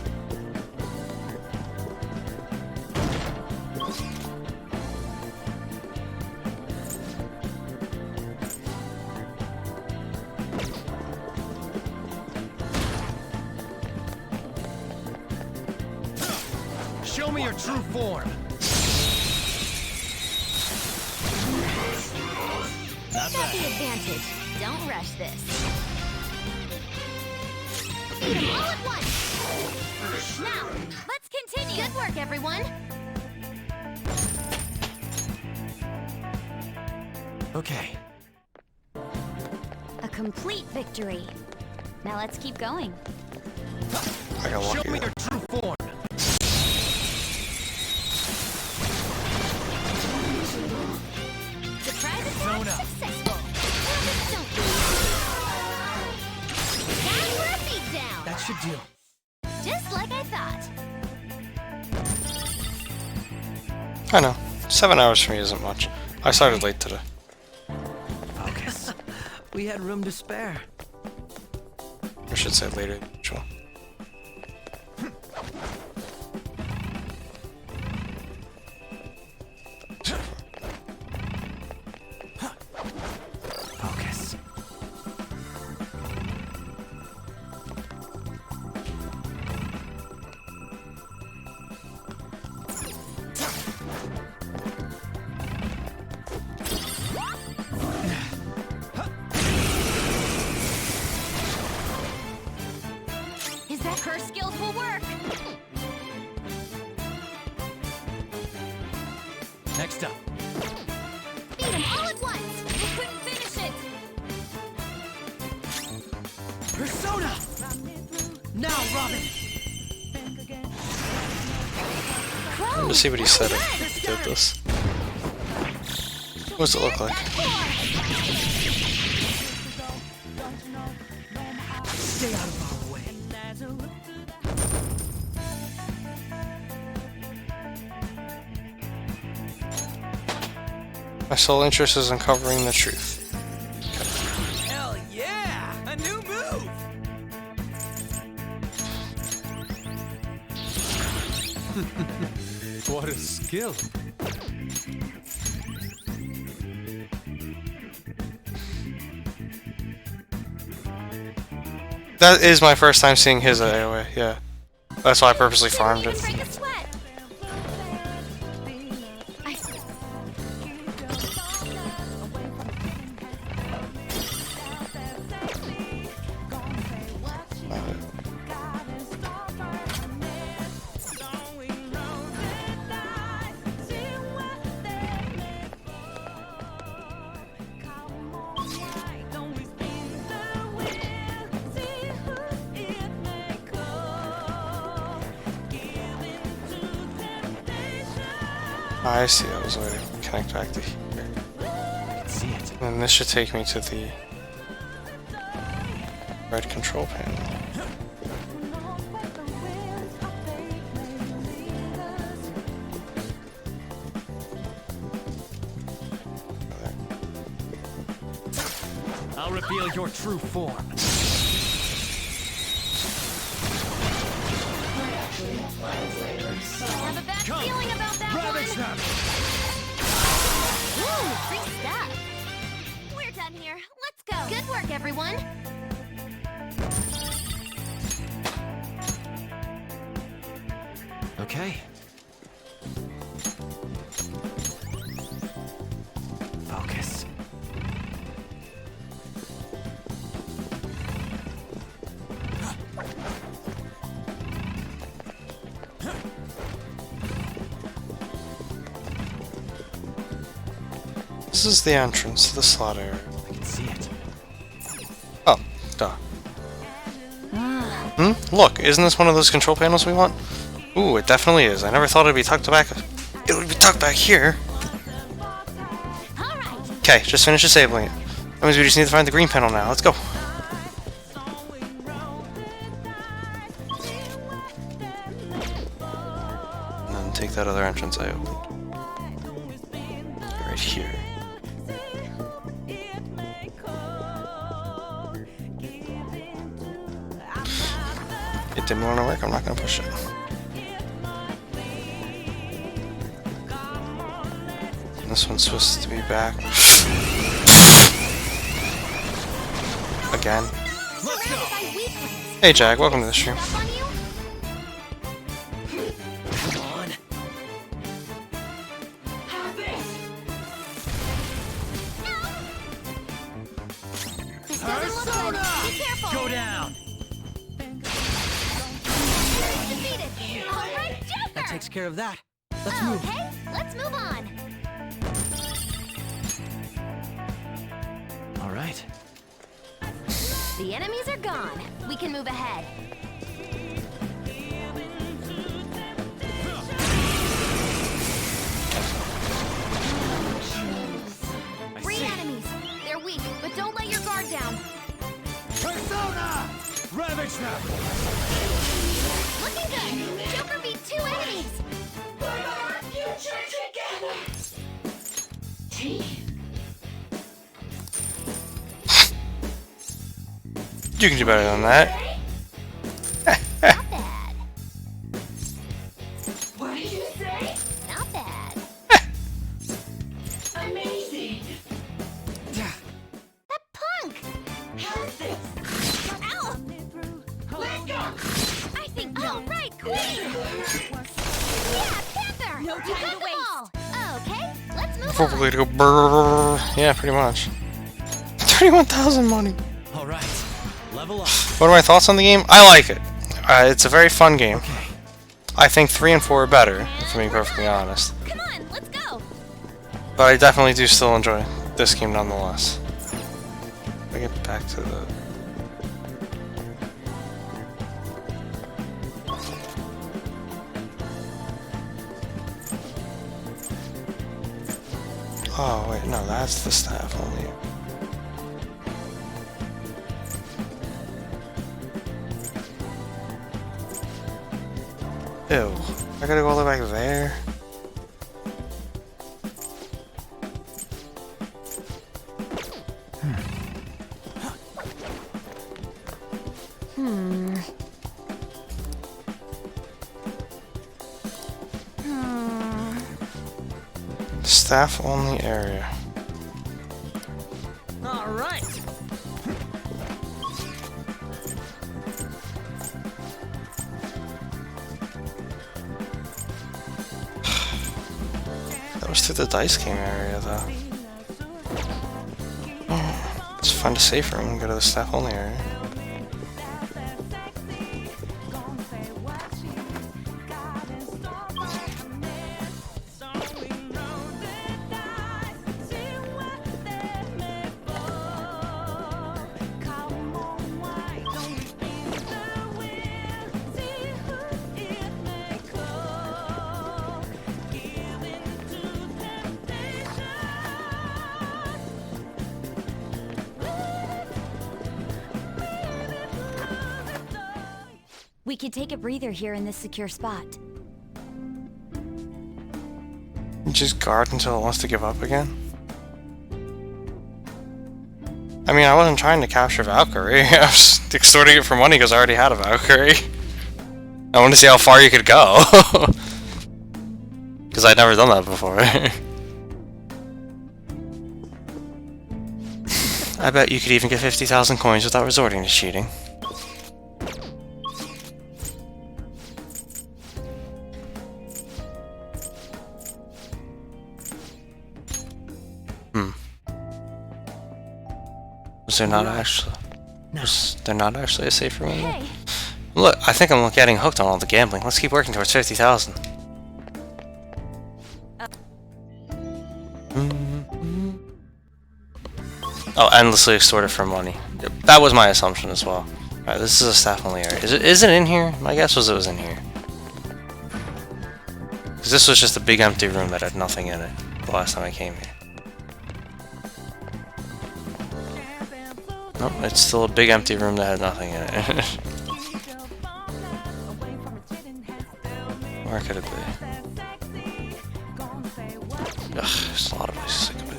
Show me your true form. Got the advantage. Don't rush this. Beat 'em all at once! Now, let's continue! Good work, everyone! Okay. A complete victory. Now let's keep going. I got lucky. Show me your true form. Surprise attack Persona. successful! Don't lose. Time for a beatdown! That should do. Just like I thought. I know. 7 hours for me isn't much. I started late today. Focus. We had room to spare. I should say later than usual. Focus. Is that her skills will work? Next up. Beat 'em all at once! We couldn't finish it! Persona! Now, Robin! I wanted to see what he said if he did this. What does it look like? Stay out of our way. My sole interest is uncovering the truth. Hell yeah! A new move! What a skill. That is my first time seeing his AoE, yeah. That's why I purposely farmed it. Break a sweat! I see, I was waiting to connect back to here. See it. And this should take me to the red control panel. I'll reveal your true form. Have a bad feeling about that one! Woo! Free stuff! We're done here. Let's go! Good work, everyone! Okay. Focus. This is the entrance to the slot area. I can see it. Oh, duh. Look, isn't this one of those control panels we want? Ooh, it definitely is. I never thought it'd be tucked back. It would be tucked back here. Okay, just finish disabling it. That means we just need to find the green panel now. Let's go. And then take that other entrance I opened. Right here. It didn't want to work, I'm not going to push it. And this one's supposed to be back. Again. Hey Jag, welcome to the stream. Go down. Defeated. All right, Joker. That takes care of that. Let's move. Okay, let's move on. All right. The enemies are gone. We can move ahead. Three enemies. They're weak, but don't let your guard down. Persona! Ravage them! Looking good. Joker beat 2 enemies. For our future together! Team. You can do better than that. Not bad. What did you say? Not bad. Amazing! That punk! How's this? Ow! Let go! I think. Oh, right, Queen! Yeah, Panther! No You time got to them waste. all. Okay, let's move Probably to go brrrr. Yeah, pretty much. 31,000 money. All right. Level up. What are my thoughts on the game? I like it. It's a very fun game. I think 3 and 4 are better, if I'm being perfectly honest. Come on, let's go! But I definitely do still enjoy this game nonetheless. If I get back to the... Oh, wait, no, that's the staff only. Ew. I gotta go all the way back there? Staff only area. All right. That was through the dice game area, though. Let's find a safe room and go to the staff only area. We could take a breather here in this secure spot. Just guard until it wants to give up again? I mean, I wasn't trying to capture Valkyrie. I was extorting it for money because I already had a Valkyrie. I wanted to see how far you could go. Because I'd never done that before. I bet you could even get 50,000 coins without resorting to cheating. Was there not actually? Was there not actually a safe room in there? Look, I think I'm getting hooked on all the gambling. Let's keep working towards 50,000. Oh, endlessly extorted for money. That was my assumption as well. Alright, this is a staff only area. Is it in here? My guess was it was in here. Because this was just a big empty room that had nothing in it the last time I came here. Nope, it's still a big empty room that had nothing in it. Where could it be? Ugh, there's a lot of places I could be.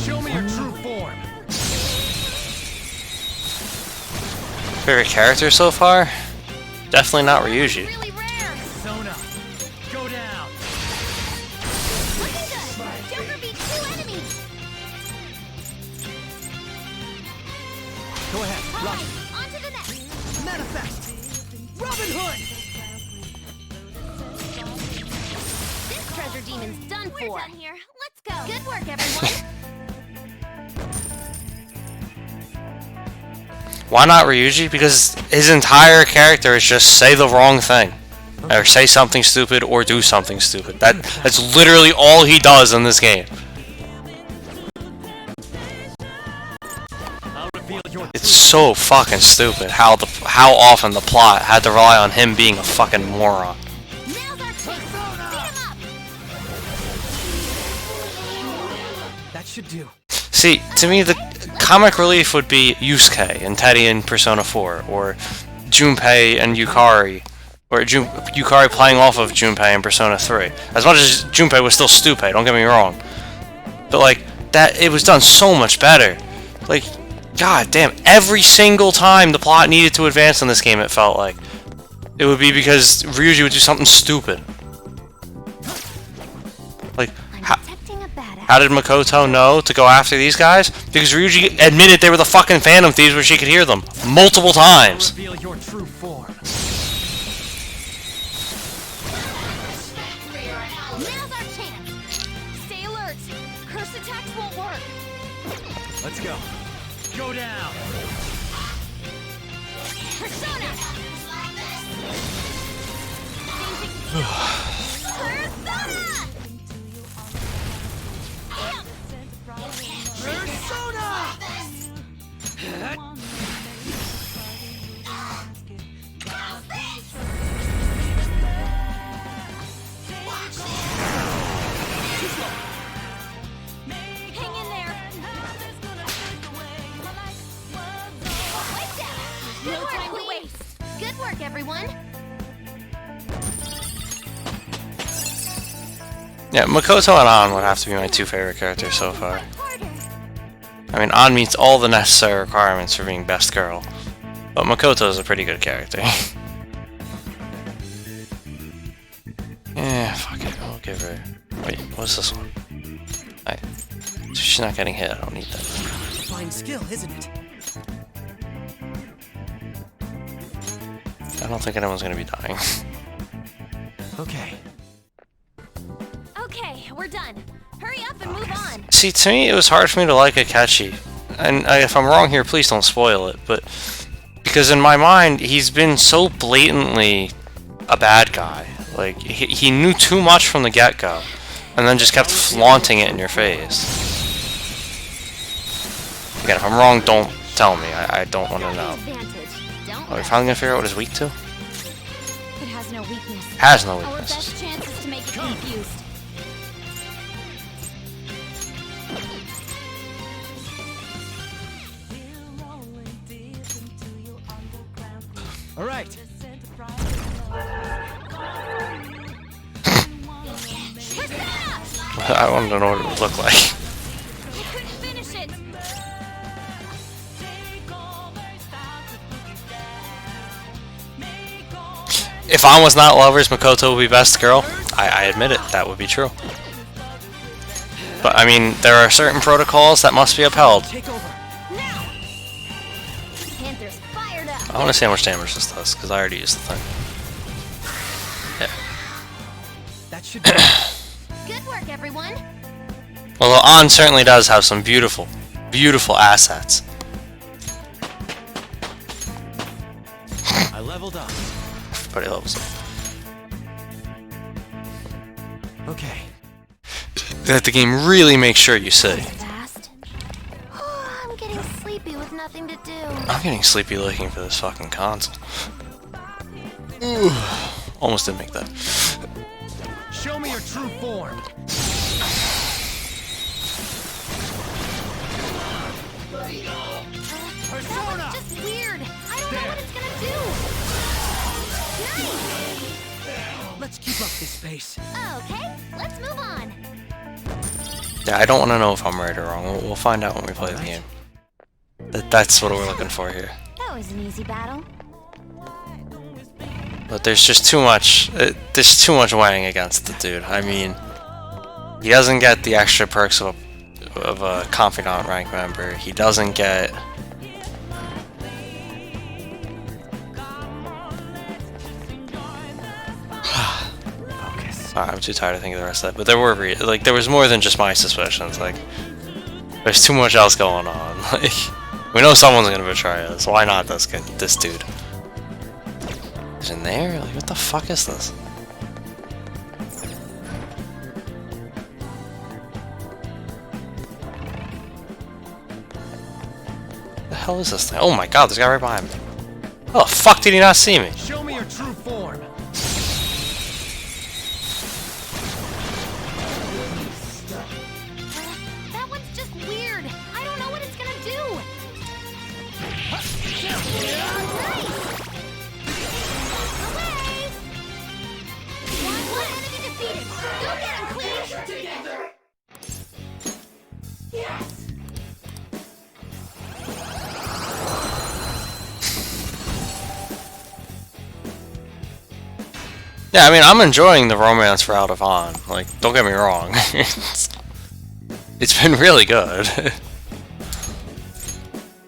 Show me your true form. Favorite character so far? Definitely not Ryuji. Sona, go down. Looking good. Joker beat 2 enemies. Go ahead, All right, on to the next. Manifest. Robin Hood. demon's done for. We're done here. Let's go. Good work, everyone. Why not Ryuji? Because his entire character is just say the wrong thing. Or say something stupid or do something stupid. That's literally all he does in this game. It's so fucking stupid how often the plot had to rely on him being a fucking moron. That should do. See, to me, the comic relief would be Yusuke and Teddy in Persona 4, or Junpei and Yukari, or Yukari playing off of Junpei in Persona 3. As much as Junpei was still stupid, don't get me wrong. But, like, that, it was done so much better. Like, god damn, every single time the plot needed to advance in this game, it felt like. It would be because Ryuji would do something stupid. Like, how did Makoto know to go after these guys? Because Ryuji admitted they were the fucking Phantom Thieves where she could hear them. Multiple times. Reveal your true form. Now's our chance. Stay alert. Curse attacks won't work. Let's go. Go down. Persona. Hang in there. No time to waste. Good work, everyone. Yeah, Makoto and An would have to be my two favorite characters so far. I mean, An meets all the necessary requirements for being best girl, but Makoto is a pretty good character. Yeah, fuck it, I'll give her... Wait, what's this one? She's not getting hit, I don't need that. Fine skill, isn't it? I don't think anyone's gonna be dying. Okay. Okay, we're done. Hurry up and move on. See, to me, it was hard for me to like Akechi. And if I'm wrong here, please don't spoil it, but... Because in my mind, he's been so blatantly a bad guy. Like, he knew too much from the get-go, and then just kept flaunting it in your face. Again, if I'm wrong, don't tell me. I don't want to know. Are we finally gonna figure out what it's weak to? It has no weakness. Has no Our weaknesses. best chance is to make it confused. All right. I wanted to know what it would look like. I couldn't finish it. If An was not lovers, Makoto would be best girl. I admit it, that would be true. But I mean, there are certain protocols that must be upheld. Panther's fired up. I want to see how much damage this does, because I already used the thing. Yeah. That should Good work, everyone. Although An certainly does have some beautiful, beautiful assets. I leveled up. Everybody levels up. Okay. That the game really makes sure you see. Fast. Oh, I'm getting sleepy with nothing to do. I'm getting sleepy looking for this fucking console. Ooh, almost didn't make that. Show me your true form. That was just weird. I don't know what it's gonna do. Nice. Let's keep up this pace. Okay, let's move on. Yeah, I don't want to know if I'm right or wrong. We'll find out when we play the game. That's what we're looking for here. That was an easy battle. But there's just too much. There's too much weighing against the dude. I mean, he doesn't get the extra perks of a confidant rank member. He doesn't get. Focus. I'm too tired to think of the rest of that. But there were like there was more than just my suspicions. Like there's too much else going on. Like we know someone's gonna betray us. Why not this kid? This dude. He's in there. Like what the fuck is this? What the hell is this thing? Oh my god, there's a guy right behind me. Oh the fuck did he not see me? Show me your true form. That one's just weird. I don't know what it's gonna do. Away! One enemy defeated. Go get him, Queen! Together! Yes! Yeah, I mean, I'm enjoying the romance for Out of On. Like, don't get me wrong. It's been really good.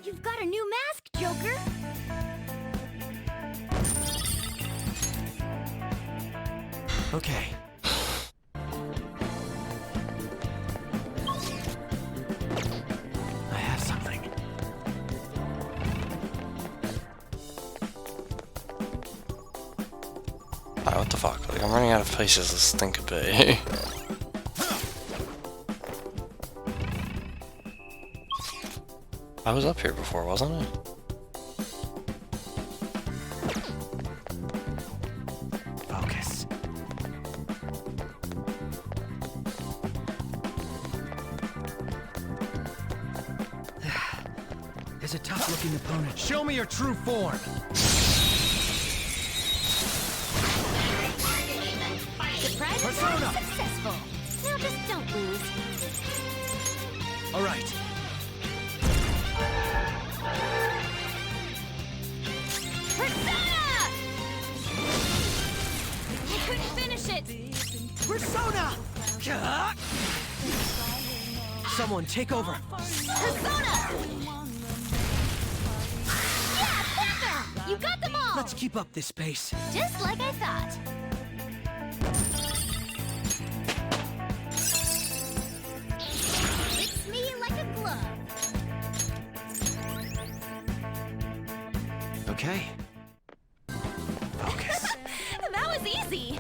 You've got a new mask, Joker. Okay. I have something. Alright, what the fuck? Like, I'm running out of places this thing could be. I was up here before, wasn't I? Focus. There's a tough-looking opponent. Show me your true form. Surprise Persona! successful. Now just don't lose. All right. Persona! I couldn't finish it. Persona! Someone take over. Persona! Yeah, Panther! You got them all! Let's keep up this pace. Just like I thought. Fits me like a glove. Okay. Focus. That was easy.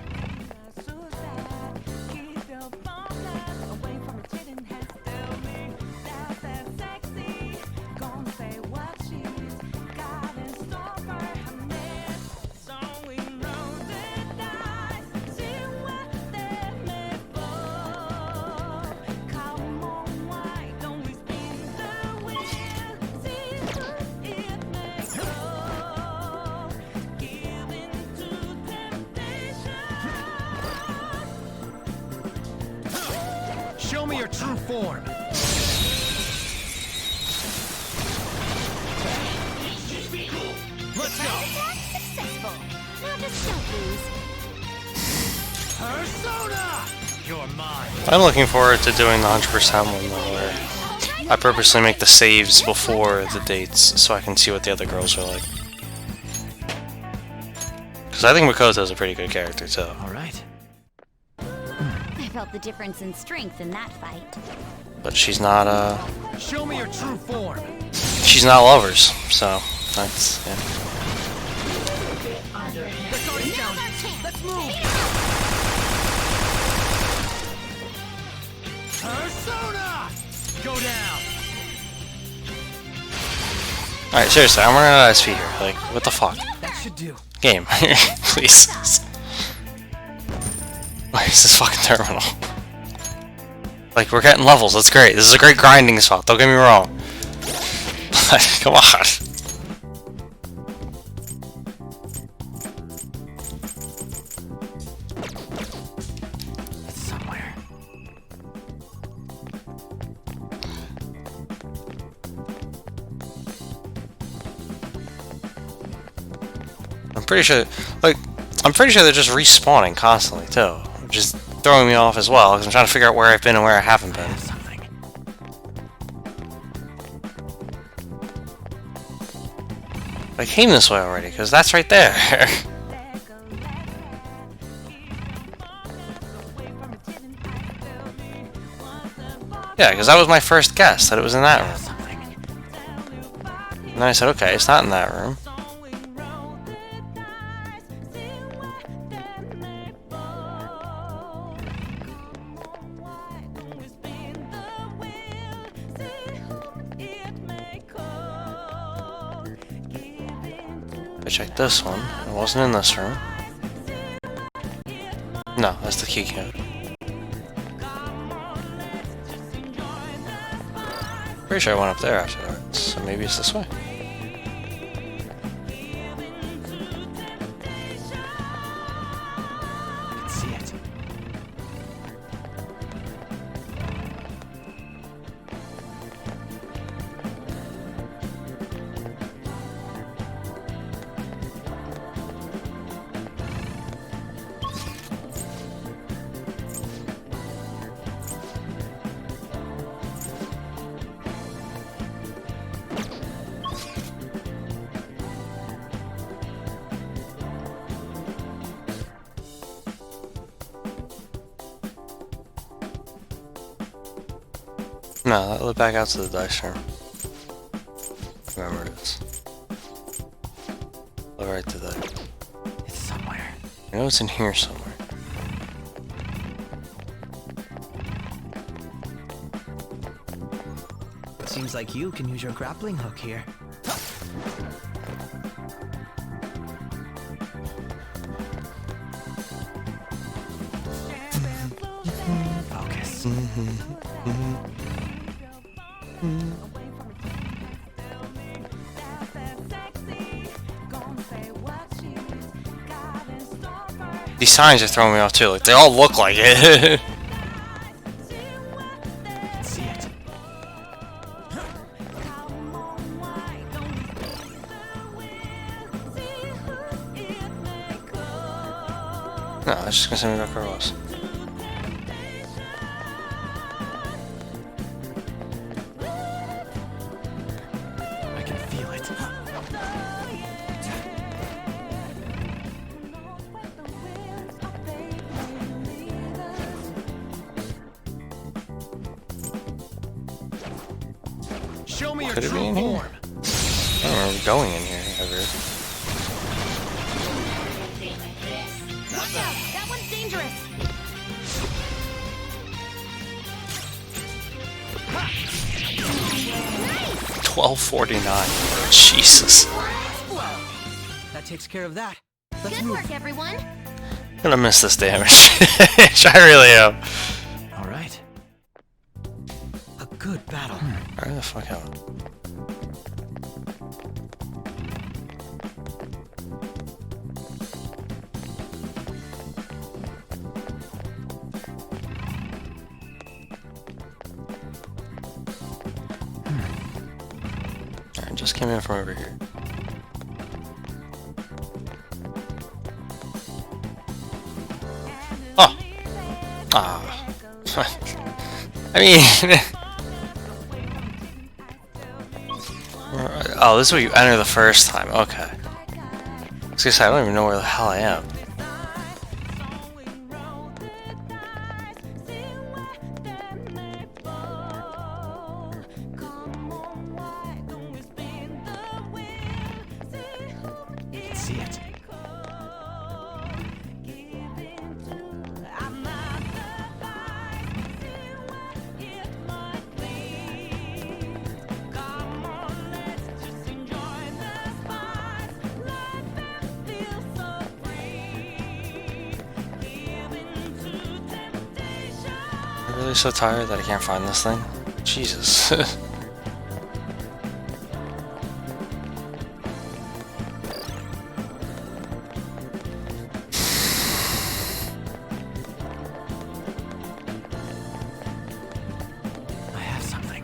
Show me your true form. Let's go. Successful. Now just don't lose. Persona! You're mine. I'm looking forward to doing the 100% one though, where I purposely make the saves before the dates so I can see what the other girls are like. Because I think Makoto's a pretty good character too. Alright. I felt the difference in strength in that fight. But she's not, Show me your true form. she's not lovers, so that's, yeah. That's already down. Let's move. Persona! Go down. Alright, seriously, I'm running out of SP here. Like, what the fuck? That should do. Game, please. Where's this fucking terminal? Like, we're getting levels, that's great. This is a great grinding spot, don't get me wrong. But, come on. It's somewhere. I'm pretty sure, like, I'm pretty sure they're just respawning constantly, too. Which is throwing me off as well, because I'm trying to figure out where I've been and where I haven't been. I came this way already, because that's right there. Yeah, because that was my first guess, that it was in that room. And then I said, okay, it's not in that room. I checked this one. It wasn't in this room. No, that's the key code. Pretty sure I went up there afterwards, so maybe it's this way. See it. No, that led back out to the dice room. Remember it is. Led right to that. It's somewhere. I know it's in here somewhere. Seems like you can use your grappling hook here. Focus. These signs are throwing me off too. Like they all look like it. See it. No, it's just gonna send me back where I was. I can feel it. Show me your Could it be true in here? form. I don't remember going in here ever. Watch out! That one's dangerous! Nice! 1249. Jesus. That takes care of that. Good work, everyone! I'm gonna miss this damage. I really am. All right. A good battle. Where the fuck out? I just came in from over here. Oh! Ah. I mean... Oh, this is where you enter the first time. Okay. I was gonna say, I don't even know where the hell I am. See it. I'm really so tired that I can't find this thing. Jesus. I have something.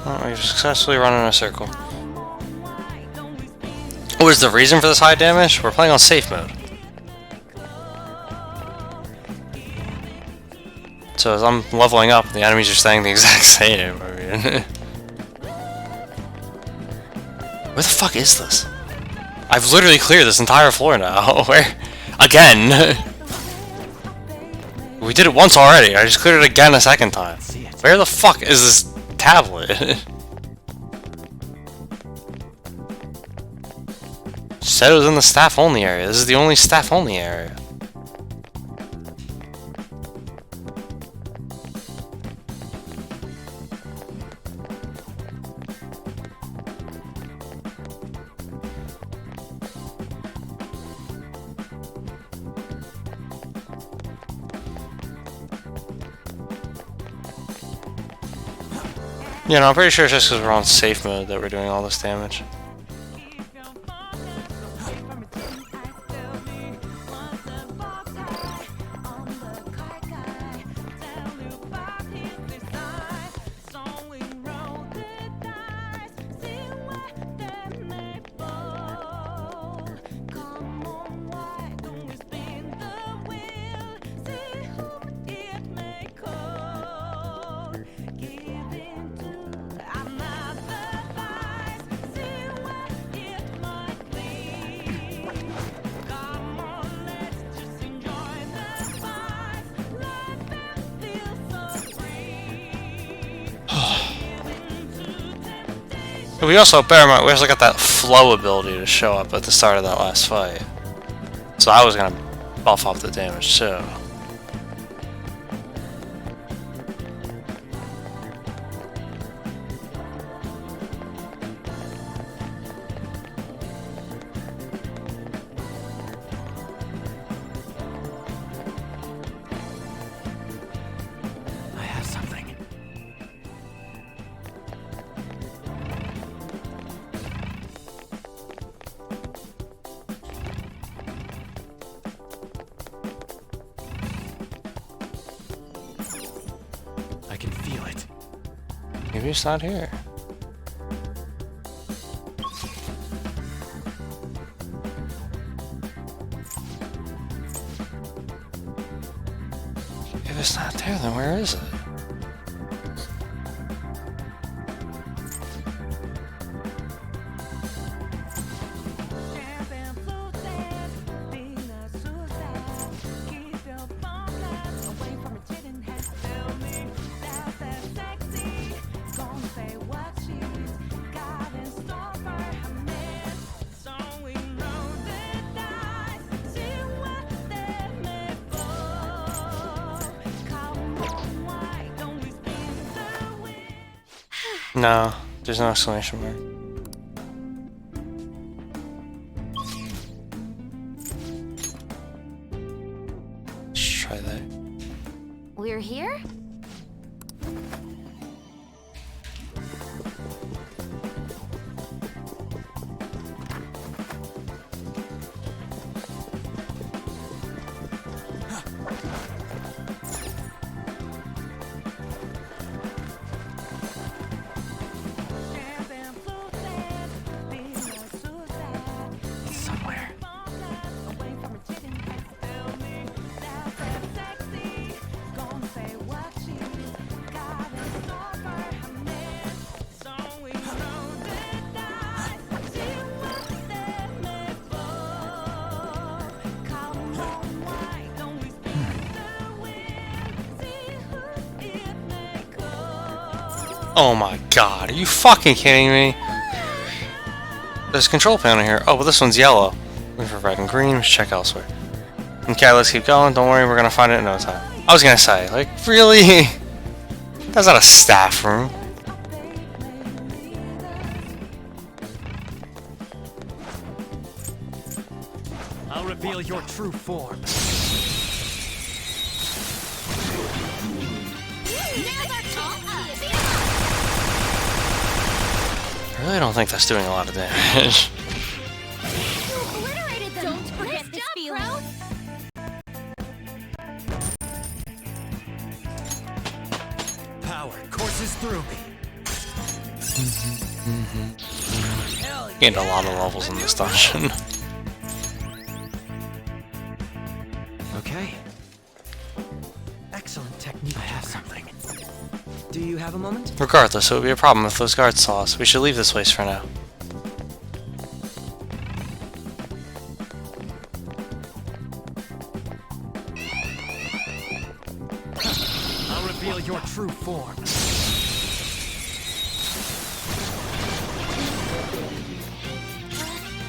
Oh, we've successfully run in a circle. What is the reason for this high damage? We're playing on safe mode. So as I'm leveling up, the enemies are staying the exact same. I mean, where the fuck is this? I've literally cleared this entire floor now. Where? Again? We did it once already. I just cleared it again a second time. Where the fuck is this tablet? Said it was in the staff-only area. This is the only staff-only area. You know, I'm pretty sure it's just because we're on safe mode that we're doing all this damage. We also, bear in mind, we also got that flow ability to show up at the start of that last fight. So I was gonna buff off the damage too. I have something. I can feel it. Maybe it's not here. If it's not there, then where is it? No, there's no exclamation mark. Let's try that. We're here? Oh my god, are you fucking kidding me? There's a control panel here. Oh, well this one's yellow. Looking for red and green, let's check elsewhere. Okay, let's keep going. Don't worry, we're gonna find it in no time. I was gonna say, like, really? That's not a staff room. I'll reveal your true form. I really don't think that's doing a lot of damage. Don't forget this feeling. Power courses through me. Gained a lot of levels in this dungeon. Okay. Excellent technique. I have something. Do you have a moment? Regardless, it would be a problem if those guards saw us. We should leave this place for now. I'll reveal your true form.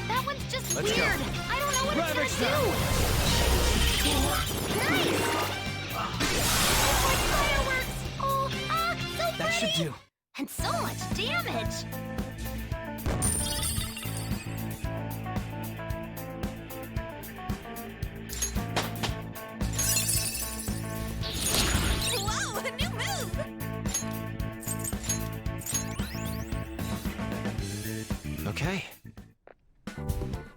That one's just Let's weird. go. I don't know what Grab it's it, gonna do. Nice. Fireworks. Oh, so That should pretty. do. And so much damage. Whoa, a new move. Okay.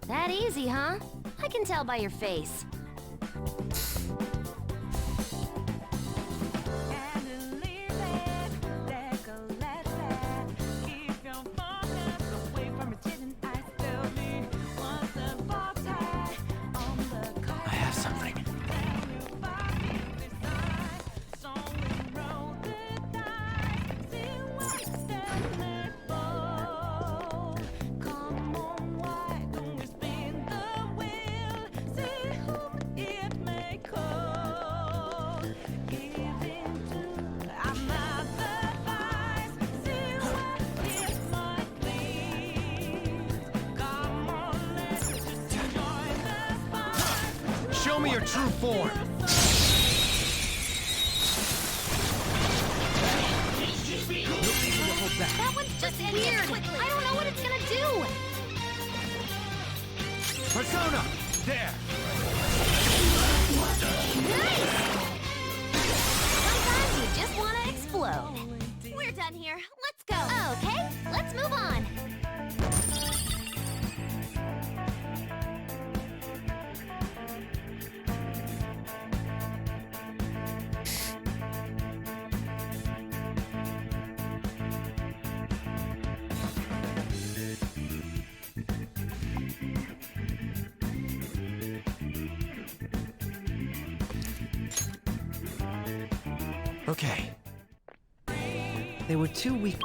That easy, huh? I can tell by your face. I have something. Show me your true form. That one's just weird. I don't know what it's gonna do. Persona! There! Sometimes you just want to explode. We're done here. Let's go. Okay, let's move on. Okay. They were too weak.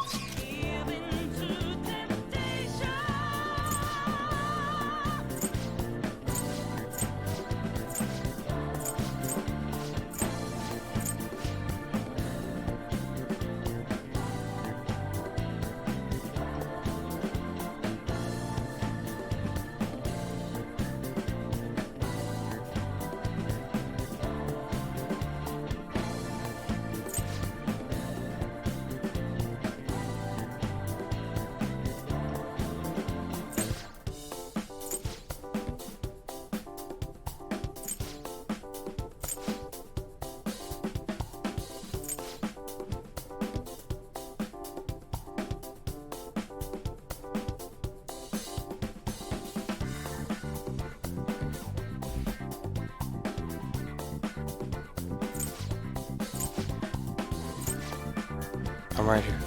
I'm right here.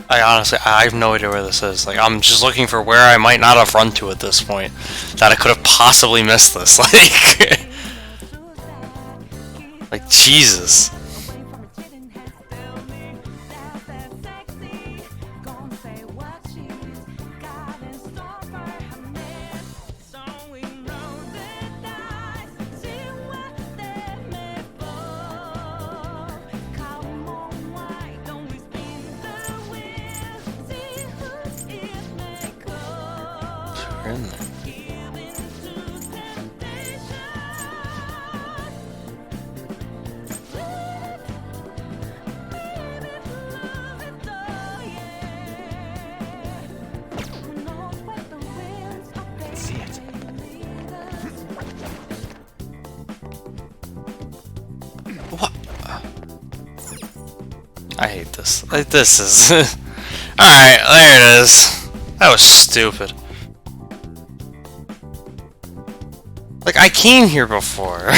I have no idea where this is. Like, I'm just looking for where I might not have run to at this point. That I could have possibly missed this. Like, like, Jesus. We're in there. See it. What? I hate this. Like, this is... Alright, there it is. That was stupid. Like, I came here before.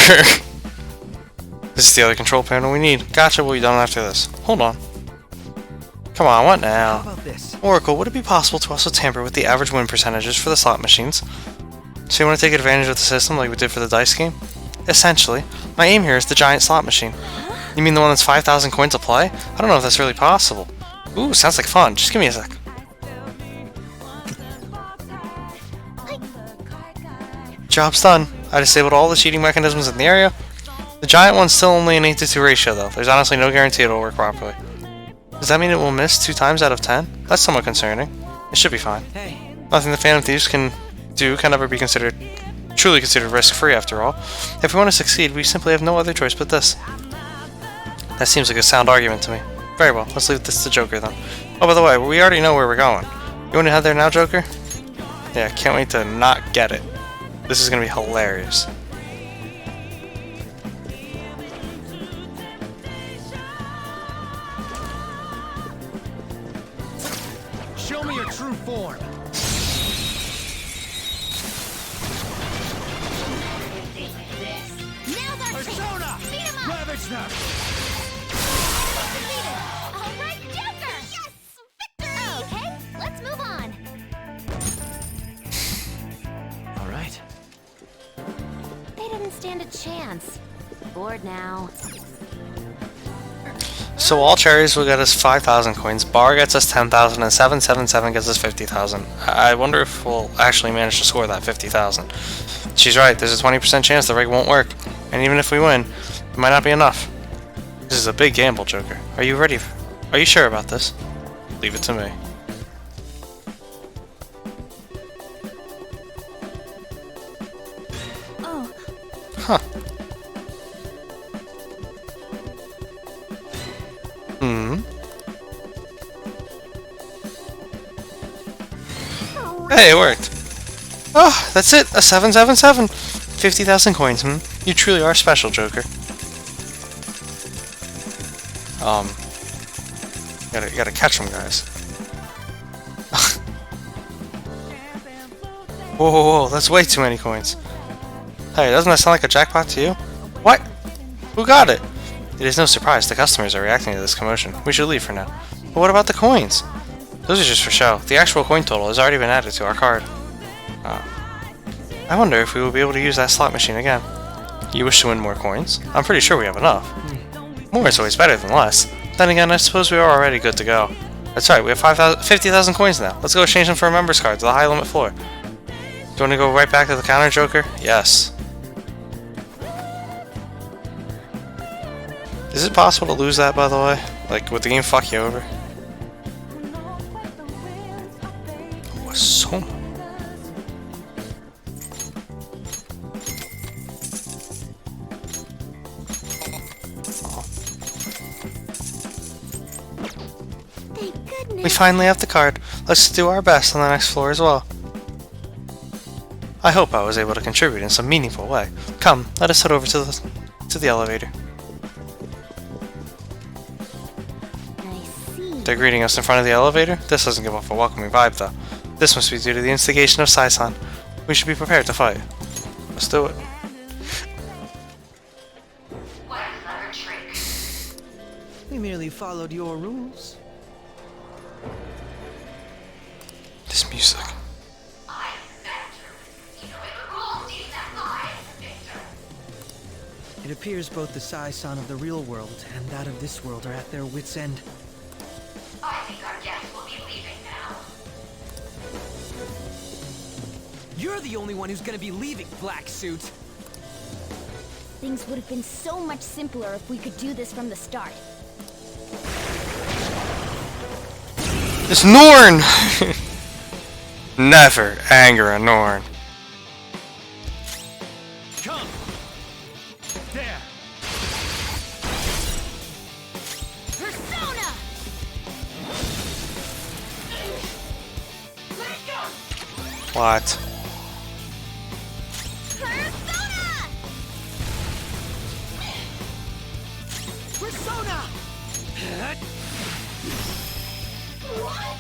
This is the other control panel we need. Gotcha, we'll be done after this. Hold on. Come on, what now? How about this? Oracle, would it be possible to also tamper with the average win percentages for the slot machines? So you want to take advantage of the system like we did for the dice game? Essentially, my aim here is the giant slot machine. You mean the one that's 5,000 coins a play? I don't know if that's really possible. Ooh, sounds like fun. Just give me a sec. Job's done. I disabled all the cheating mechanisms in the area. The giant one's still only an 8-to-2 ratio though. There's honestly no guarantee it'll work properly. Does that mean it will miss 2 times out of 10? That's somewhat concerning. It should be fine. Hey. Nothing the Phantom Thieves can do can ever be truly considered risk-free after all. If we want to succeed, we simply have no other choice but this. That seems like a sound argument to me. Very well, let's leave this to Joker then. Oh, by the way, we already know where we're going. You want to head there now, Joker? Yeah, can't wait to not get it. This is gonna be hilarious. Show me your true form. Persona! Ravage them! Alright, Joker! Yes! Victory! Okay, let's move on. Alright. They didn't stand a chance. Bored now. So all cherries will get us 5,000 coins, bar gets us 10,000, and 777 gets us 50,000. I wonder if we'll actually manage to score that 50,000. She's right, there's a 20% chance the rig won't work. And even if we win, it might not be enough. This is a big gamble, Joker. Are you ready? Are you sure about this? Leave it to me. Oh. Huh. Hey, it worked. Oh, that's it. A 777. 50,000 coins, You truly are special, Joker. You gotta catch them, guys. Whoa, that's way too many coins. Hey, doesn't that sound like a jackpot to you? What? Who got it? It is no surprise the customers are reacting to this commotion. We should leave for now. But what about the coins? Those are just for show. The actual coin total has already been added to our card. I wonder if we will be able to use that slot machine again. You wish to win more coins? I'm pretty sure we have enough. More is always better than less. Then again, I suppose we are already good to go. That's right, we have 50,000 coins now. Let's go exchange them for a member's card to the high limit floor. Do you want to go right back to the counter, Joker? Yes. Is it possible to lose that, by the way? Like, would the game fuck you over? Oh, so much. We finally have the card. Let's do our best on the next floor as well. I hope I was able to contribute in some meaningful way. Come, let us head over to the elevator. They're greeting us in front of the elevator? This doesn't give off a welcoming vibe, though. This must be due to the instigation of Sai-san. We should be prepared to fight. Let's do it. We merely followed your rules. This music. It appears both the Sai-san of the real world and that of this world are at their wits' end. I think our guests will be leaving now. You're the only one who's gonna be leaving, Black Suit. Things would have been so much simpler if we could do this from the start. It's Norn! Never anger a Norn. Come! There! Persona! What? Persona! What?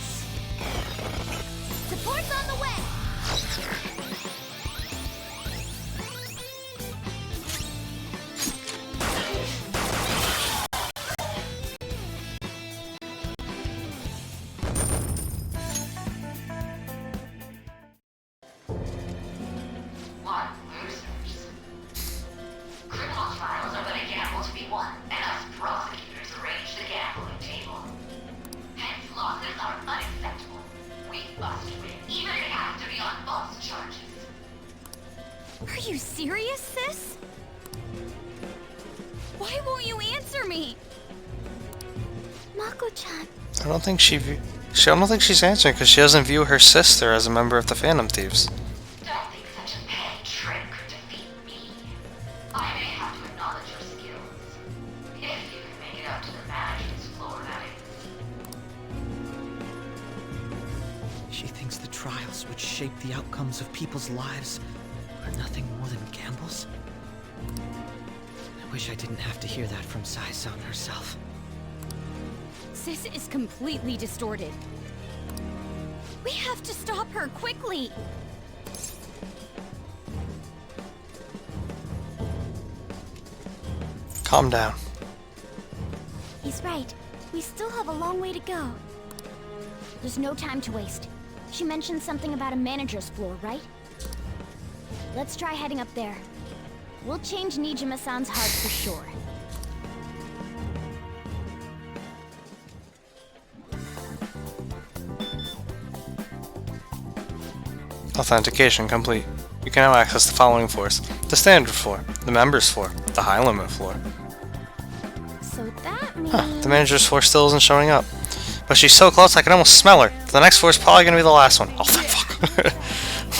Support's on the way! Are you serious, sis? Why won't you answer me? Mako-chan. I don't think I don't think she's answering because she doesn't view her sister as a member of the Phantom Thieves. Don't think such a petty trick could defeat me. I may have to acknowledge your skills. If you can make it up to the manager's floor, that is. She thinks the trials which shape the outcomes of people's lives are nothing more than gambles? I wish I didn't have to hear that from Sai-san herself. Sis is completely distorted. We have to stop her quickly. Calm down. He's right. We still have a long way to go. There's no time to waste. She mentioned something about a manager's floor, right? Let's try heading up there. We'll change Nijima-san's heart for sure. Authentication complete. You can now access the following floors. The standard floor, the members floor, the high limit floor. So that means... The manager's floor still isn't showing up. But she's so close I can almost smell her. The next floor is probably going to be the last one. Oh, fuck.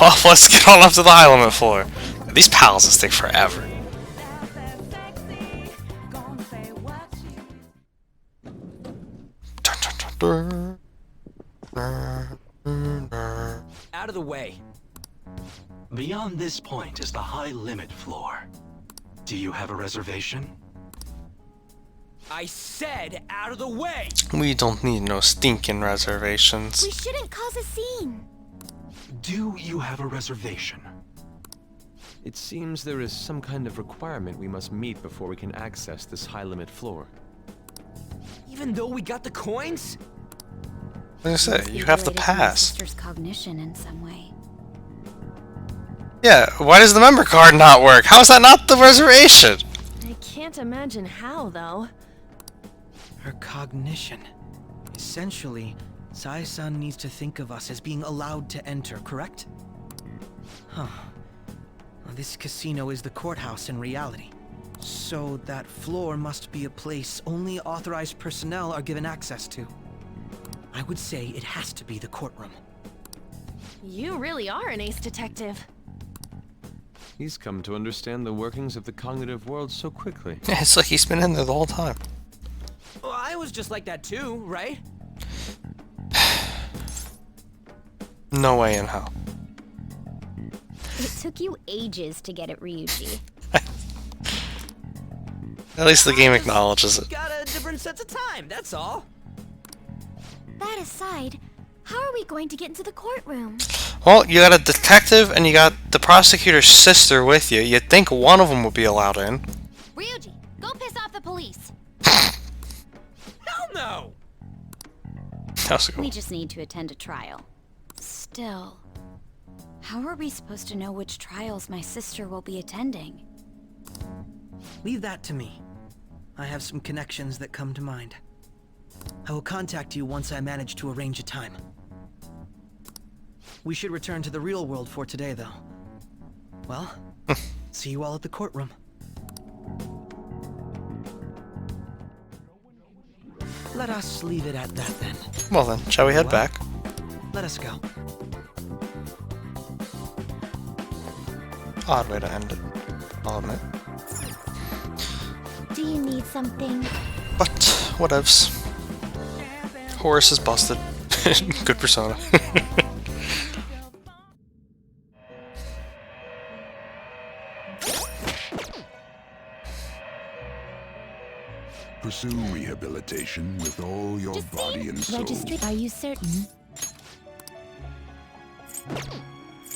Well, let's get on up to the high limit floor. These palaces take forever. Out of the way. Beyond this point is the high limit floor. Do you have a reservation? I said out of the way! We don't need no stinking reservations. We shouldn't cause a scene. Do you have a reservation? It seems there is some kind of requirement we must meet before we can access this high-limit floor. Even though we got the coins? Like I said, you have the Related to my pass. sister's cognition in some way. Yeah, why does the member card not work? How is that not the reservation? I can't imagine how, though. Her cognition. Essentially, Sai-san needs to think of us as being allowed to enter, correct? Huh. Well, this casino is the courthouse in reality. So that floor must be a place only authorized personnel are given access to. I would say it has to be the courtroom. You really are an ace detective. He's come to understand the workings of the cognitive world so quickly. Yeah, it's like he's been in there the whole time. Well, I was just like that too, right? No way in hell. It took you ages to get it, Ryuji. At least the game acknowledges it. Got a different sense of time, that's all. That aside, how are we going to get into the courtroom? Well, you got a detective and you got the prosecutor's sister with you. You'd think one of them would be allowed in. Ryuji, go piss off the police. Hell no! That's cool. We just need to attend a trial. Still, how are we supposed to know which trials my sister will be attending? Leave that to me. I have some connections that come to mind. I will contact you once I manage to arrange a time. We should return to the real world for today, though. Well, see you all at the courtroom. Let us leave it at that, then. Well then, shall we head back? Let us go. Odd way to end it, I'll admit. Do you need something? But, whatevs. Horus is busted. Good persona. Pursue rehabilitation with all your body and soul. Registry. Are you certain?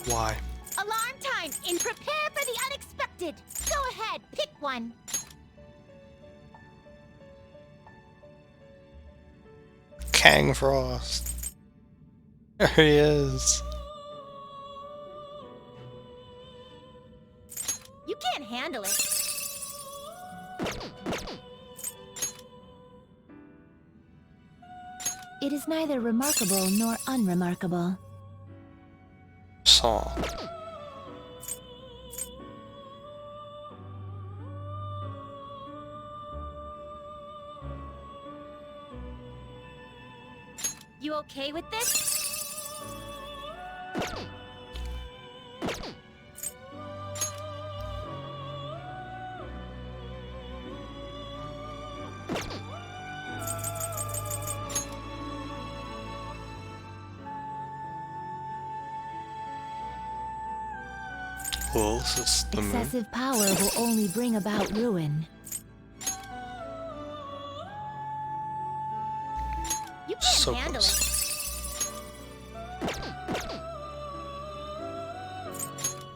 Why? Alarm time and prepare for the unexpected. Go ahead, pick one. Kang Frost. There he is. You can't handle it. It is neither remarkable nor unremarkable. Saul. You okay with this? Cool, this is the moon. Excessive power will only bring about ruin. You can't So handle close.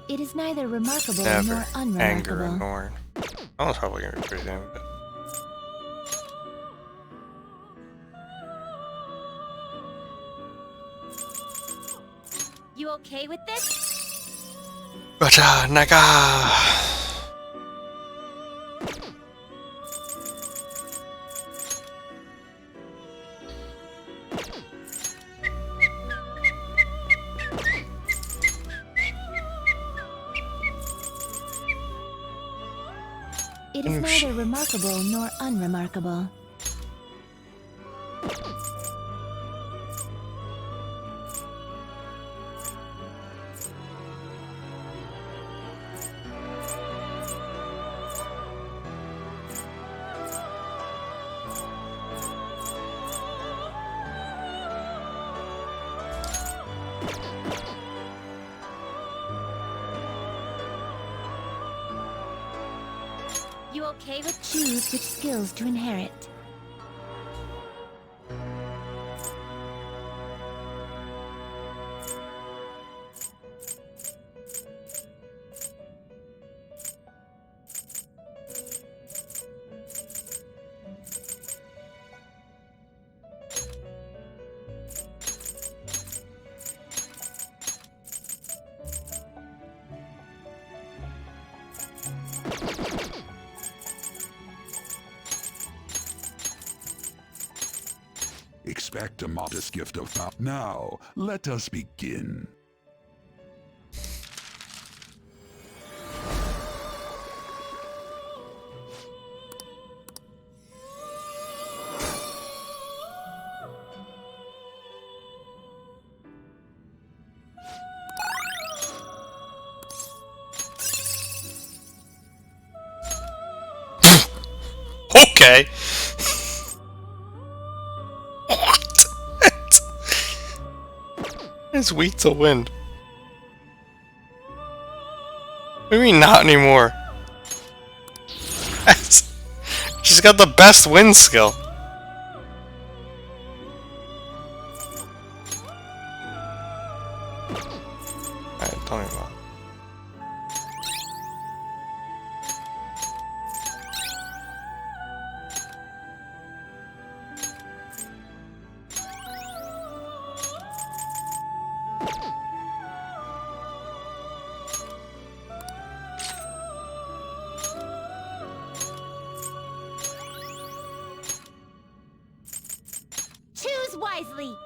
It is neither remarkable Never nor anger unremarkable. Norn. That one's probably gonna be pretty damn good. You okay with this? Gacha Naga! It is neither remarkable nor unremarkable. You okay with Choose which skills to inherit. Expect a modest gift of power. Now, let us begin. Okay! It's weak to wind. What do you mean not anymore? She's got the best wind skill. Alright, tell me about it. Choose wisely.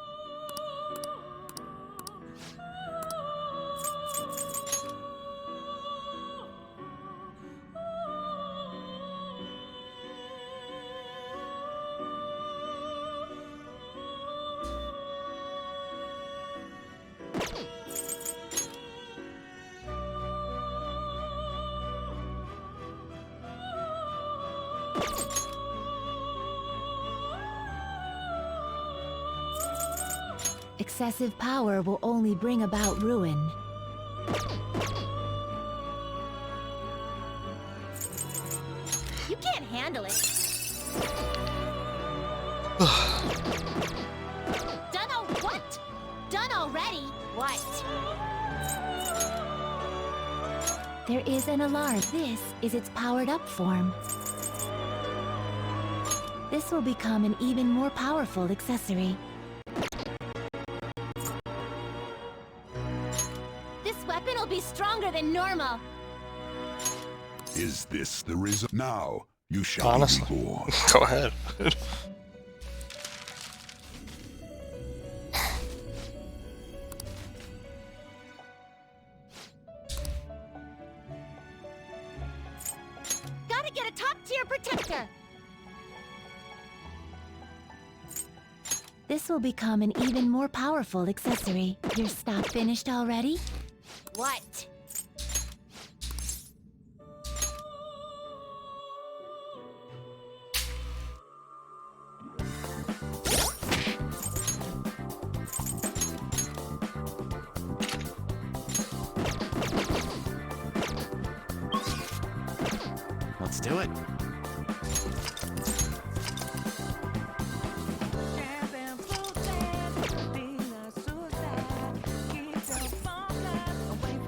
Excessive power will only bring about ruin. You can't handle it. Done what? Done already? What? There is an alarm. This is its powered up form. This will become an even more powerful accessory. This weapon will be stronger than normal. Is this the result? Now, you shall Honestly. be born. Go ahead. Gotta get a top-tier protector. This will become an even more powerful accessory. Your stock finished already? What? Let's do it.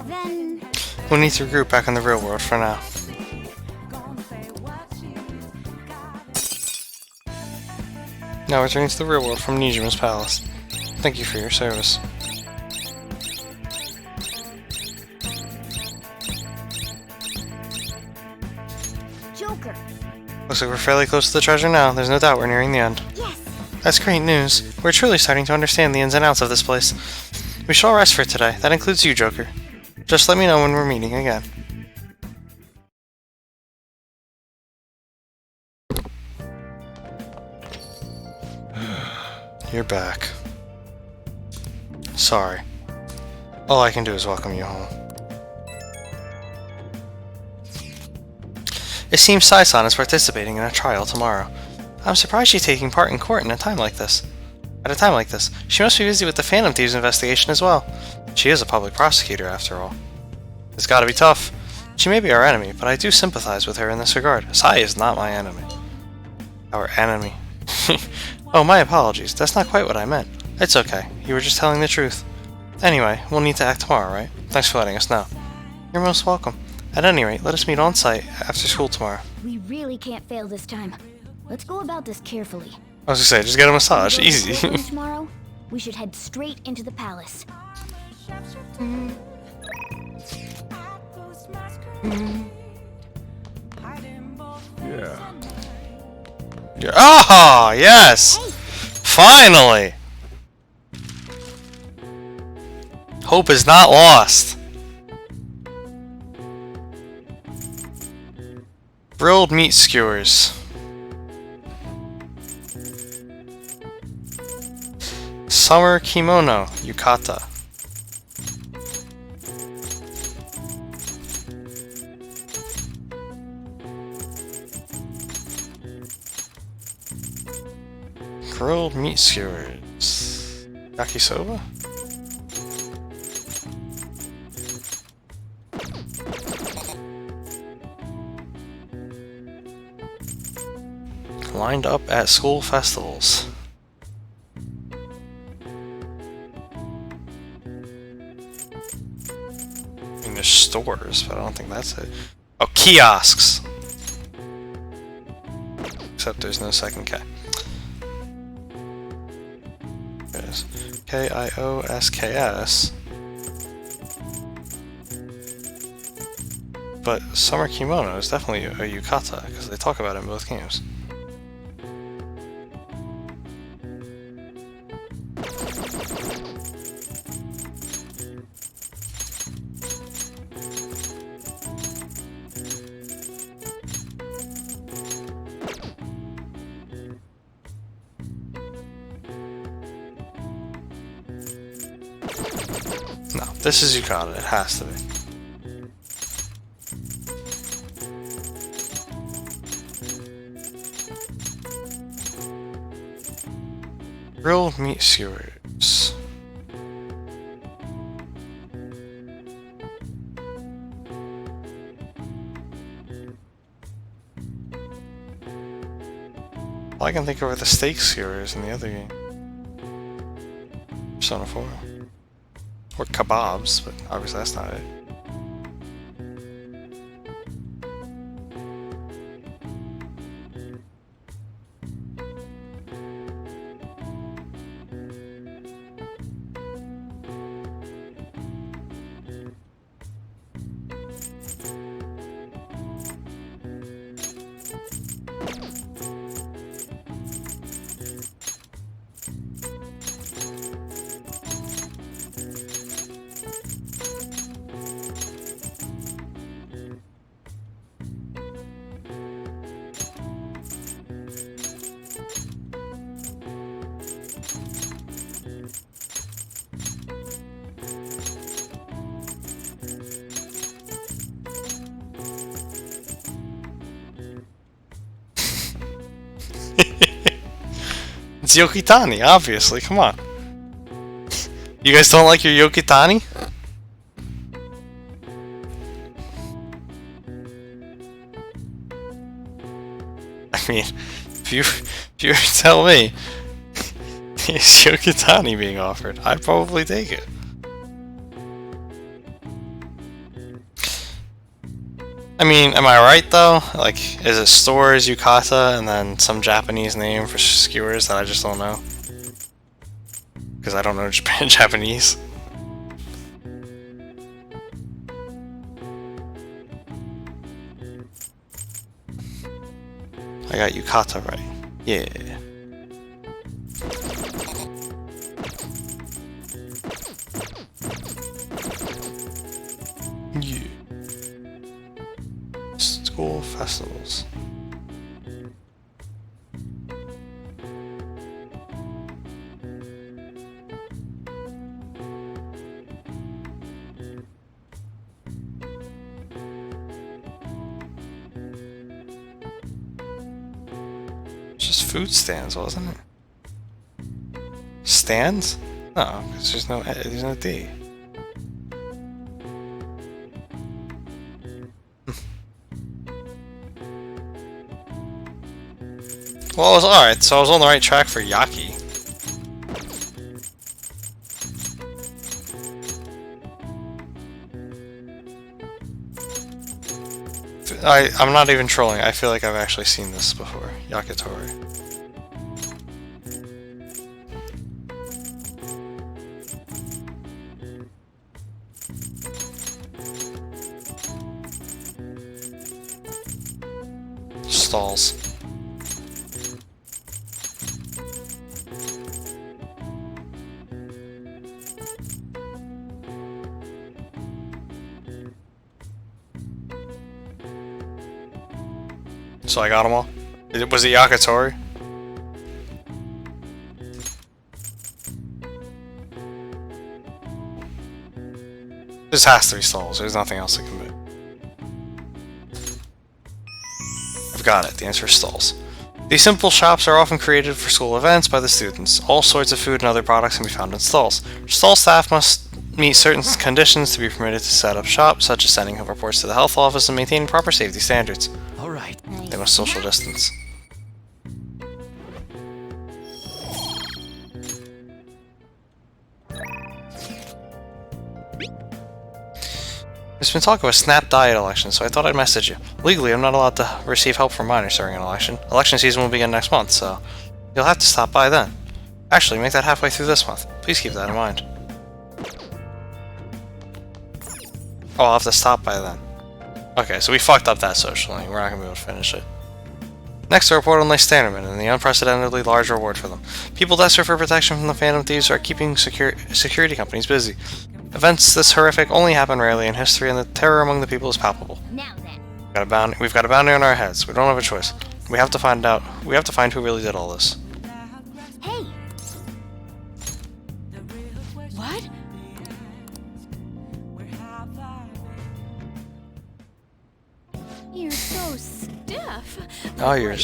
Then... We'll need to regroup back in the real world for now. Now returning to the real world from Nijima's palace. Thank you for your service. Joker. Looks like we're fairly close to the treasure now. There's no doubt we're nearing the end. Yes. That's great news. We're truly starting to understand the ins and outs of this place. We shall rest for today. That includes you, Joker. Just let me know when we're meeting again. You're back. Sorry. All I can do is welcome you home. It seems Sai-san is participating in a trial tomorrow. I'm surprised she's taking part in court in a time like this. At a time like this, she must be busy with the Phantom Thieves investigation as well. She is a public prosecutor, after all. It's gotta be tough. She may be our enemy, but I do sympathize with her in this regard. Sai is not my enemy. Our enemy. Oh, my apologies. That's not quite what I meant. It's okay. You were just telling the truth. Anyway, we'll need to act tomorrow, right? Thanks for letting us know. You're most welcome. At any rate, let us meet on site after school tomorrow. We really can't fail this time. Let's go about this carefully. I was gonna say, just get a massage. Easy. Tomorrow, we should head straight into the palace. Yeah. Ah, yes! Finally! Hope is not lost. Grilled meat skewers. Summer kimono, yukata. Grilled meat skewers. Yakisoba? Lined up at school festivals. I mean, there's stores, but I don't think that's it. Oh, kiosks! Except there's no second K. There it is. KIOSKS. But Summer Kimono is definitely a yukata, because they talk about it in both games. No, this is yukata, it has to be. Grilled meat skewers. All I can think of are the steak skewers in the other game. Persona 4. Or kebabs, but obviously that's not it. Yokitani, obviously. Come on. You guys don't like your Yokitani? I mean, if you tell me it's Yokitani being offered, I'd probably take it. I mean, am I right though? Like, is it stores Yukata and then some Japanese name for skewers that I just don't know? Because I don't know Japanese. I got Yukata right. Yeah. Yeah. School festivals. Just food stands, wasn't it? Stands? No, because there's no D. Well, it was alright, so I was on the right track for Yaki. I'm not even trolling, I feel like I've actually seen this before. Yakitori. Stalls. So I got them all? Was it Yakitori? This has to be stalls. There's nothing else I can do. I've got it. The answer is stalls. These simple shops are often created for school events by the students. All sorts of food and other products can be found in stalls. Stall staff must meet certain conditions to be permitted to set up shop, such as sending reports to the health office and maintaining proper safety standards. All right. They must social distance. There's been talk of a snap diet election, so I thought I'd message you. Legally, I'm not allowed to receive help from minors during an election. Election season will begin next month, so you'll have to stop by then. Actually, make that halfway through this month. Please keep that in mind. Oh, I'll have to stop by then. Okay, so we fucked up that socially. We're not going to be able to finish it. Next, a report on Lace Standerman and the unprecedentedly large reward for them. People desperate for protection from the Phantom Thieves are keeping security companies busy. Events this horrific only happen rarely in history, and the terror among the people is palpable. Now then. We've got a bounty on our heads. We don't have a choice. We have to find out. We have to find who really did all this. Hey! What? You're so stiff. Oh, your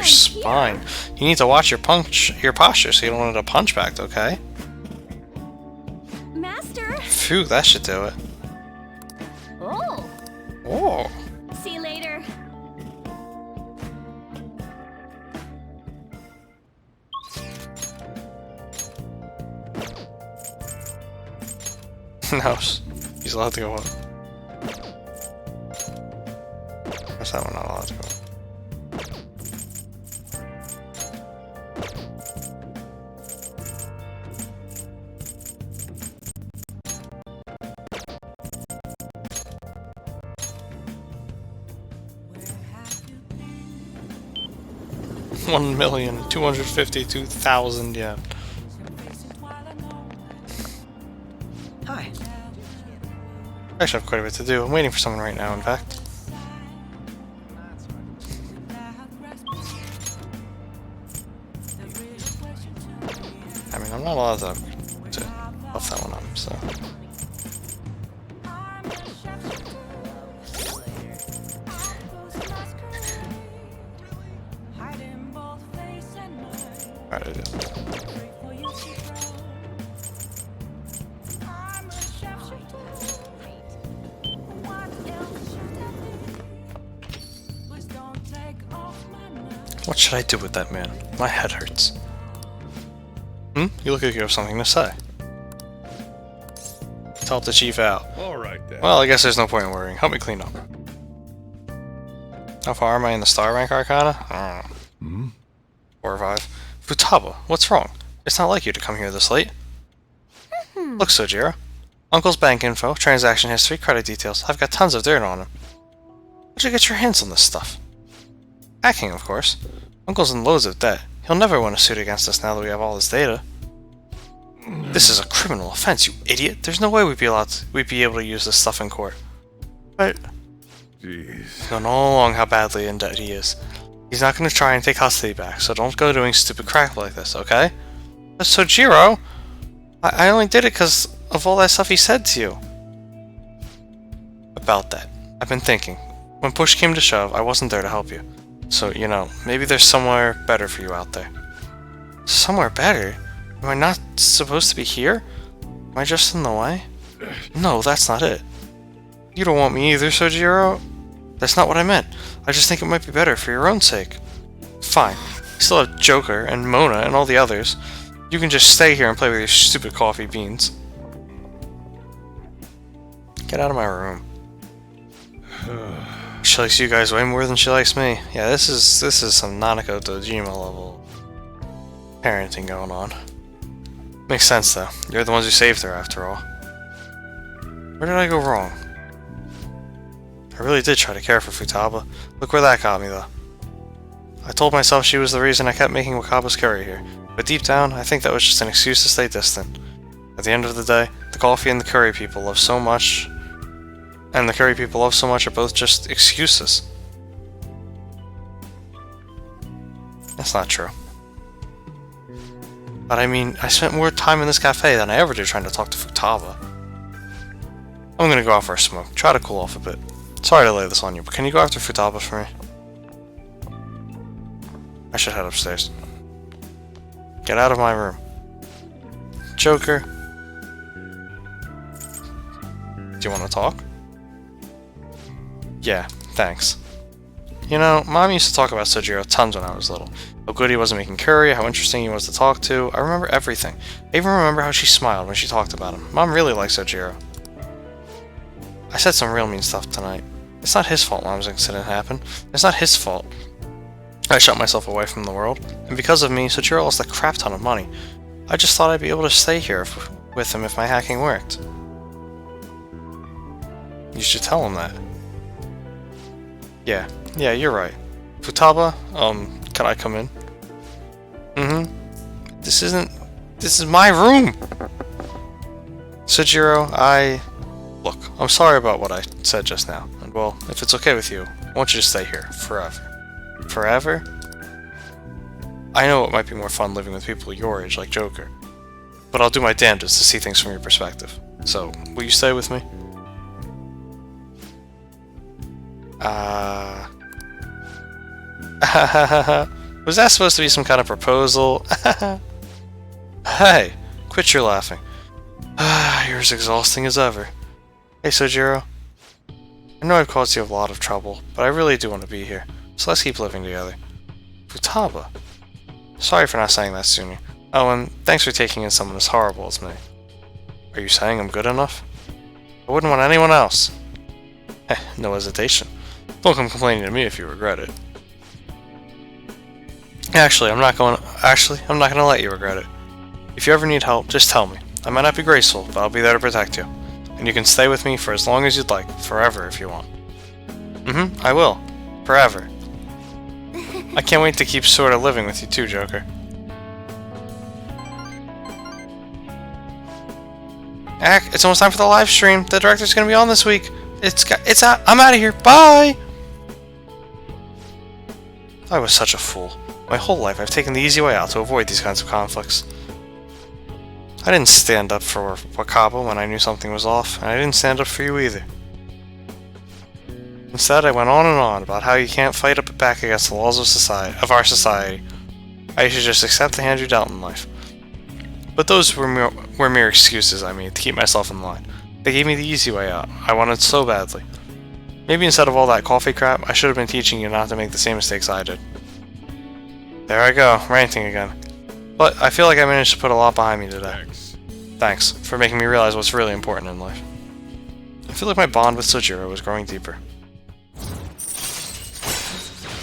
spine. You need to watch your posture so you don't end up hunchbacked, okay? Master. Phew, that should do it. Oh. Oh. See you later. No, he's allowed to go up. Where's that one not allowed to go up? $1,252,000 yen. Hi. I actually have quite a bit to do. I'm waiting for someone right now, in fact. I mean, I'm not allowed to buff that one up, so... Alright, What should I do with that man? My head hurts. You look like you have something to say. Help the chief out. Alright then. Well, I guess there's no point in worrying. Help me clean up. How far am I in the star rank arcana? I don't know. 4 or 5. Futaba, what's wrong? It's not like you to come here this late. Look, Sojiro. Uncle's bank info, transaction history, credit details. I've got tons of dirt on him. How'd you get your hands on this stuff? Hacking, of course. Uncle's in loads of debt. He'll never win a suit against us now that we have all this data. This is a criminal offense, you idiot. There's no way we'd be able to use this stuff in court. But jeez. You know all along how badly in debt he is. He's not going to try and take custody back, so don't go doing stupid crap like this, okay? But Sojiro, I only did it because of all that stuff he said to you. About that, I've been thinking. When push came to shove, I wasn't there to help you. So, you know, maybe there's somewhere better for you out there. Somewhere better? Am I not supposed to be here? Am I just in the way? No, that's not it. You don't want me either, Sojiro? That's not what I meant. I just think it might be better for your own sake. Fine. You still have Joker and Mona and all the others. You can just stay here and play with your stupid coffee beans. Get out of my room. She likes you guys way more than she likes me. Yeah, this is some Nanako Dojima level parenting going on. Makes sense though. You're the ones who saved her after all. Where did I go wrong? I really did try to care for Futaba. Look where that got me though. I told myself she was the reason I kept making Wakaba's curry here, but deep down, I think that was just an excuse to stay distant. At the end of the day, the coffee and the curry people love so much, and the curry people love so much are both just excuses. That's not true. But I mean, I spent more time in this cafe than I ever did trying to talk to Futaba. I'm gonna go out for a smoke, try to cool off a bit. Sorry to lay this on you, but can you go after Futaba for me? I should head upstairs. Get out of my room. Joker. Do you want to talk? Yeah, thanks. You know, Mom used to talk about Sojiro tons when I was little. How good he was at making curry, how interesting he was to talk to. I remember everything. I even remember how she smiled when she talked about him. Mom really likes Sojiro. I said some real mean stuff tonight. It's not his fault Mom's incident happened. It's not his fault. I shut myself away from the world, and because of me, Sojiro lost a crap ton of money. I just thought I'd be able to stay here with him if my hacking worked. You should tell him that. Yeah, you're right. Futaba, can I come in? This is my room! Sojiro, Look, I'm sorry about what I said just now, and well, if it's okay with you, I want you to stay here, forever. Forever? I know it might be more fun living with people your age, like Joker, but I'll do my damnedest to see things from your perspective. So, will you stay with me? Was that supposed to be some kind of proposal? Hey, quit your laughing. You're as exhausting as ever. Hey, Sojiro. I know I've caused you a lot of trouble, but I really do want to be here, so let's keep living together. Futaba. Sorry for not saying that sooner. Oh, and thanks for taking in someone as horrible as me. Are you saying I'm good enough? I wouldn't want anyone else. No hesitation. Don't come complaining to me if you regret it. Actually, I'm not gonna let you regret it. If you ever need help, just tell me. I might not be graceful, but I'll be there to protect you. And you can stay with me for as long as you'd like, forever if you want. I will. Forever. I can't wait to keep sort of living with you too, Joker. It's almost time for the live stream. The director's gonna be on this week. It's out. I'm out of here. Bye! I was such a fool. My whole life I've taken the easy way out to avoid these kinds of conflicts. I didn't stand up for Wakaba when I knew something was off, and I didn't stand up for you either. Instead, I went on and on about how you can't fight back against the laws of our society. I should just accept the hand you dealt in life. But those were mere excuses I made to keep myself in line. They gave me the easy way out. I wanted so badly. Maybe instead of all that coffee crap, I should have been teaching you not to make the same mistakes I did. There I go, ranting again. But I feel like I managed to put a lot behind me today. Thanks for making me realize what's really important in life. I feel like my bond with Sojiro was growing deeper.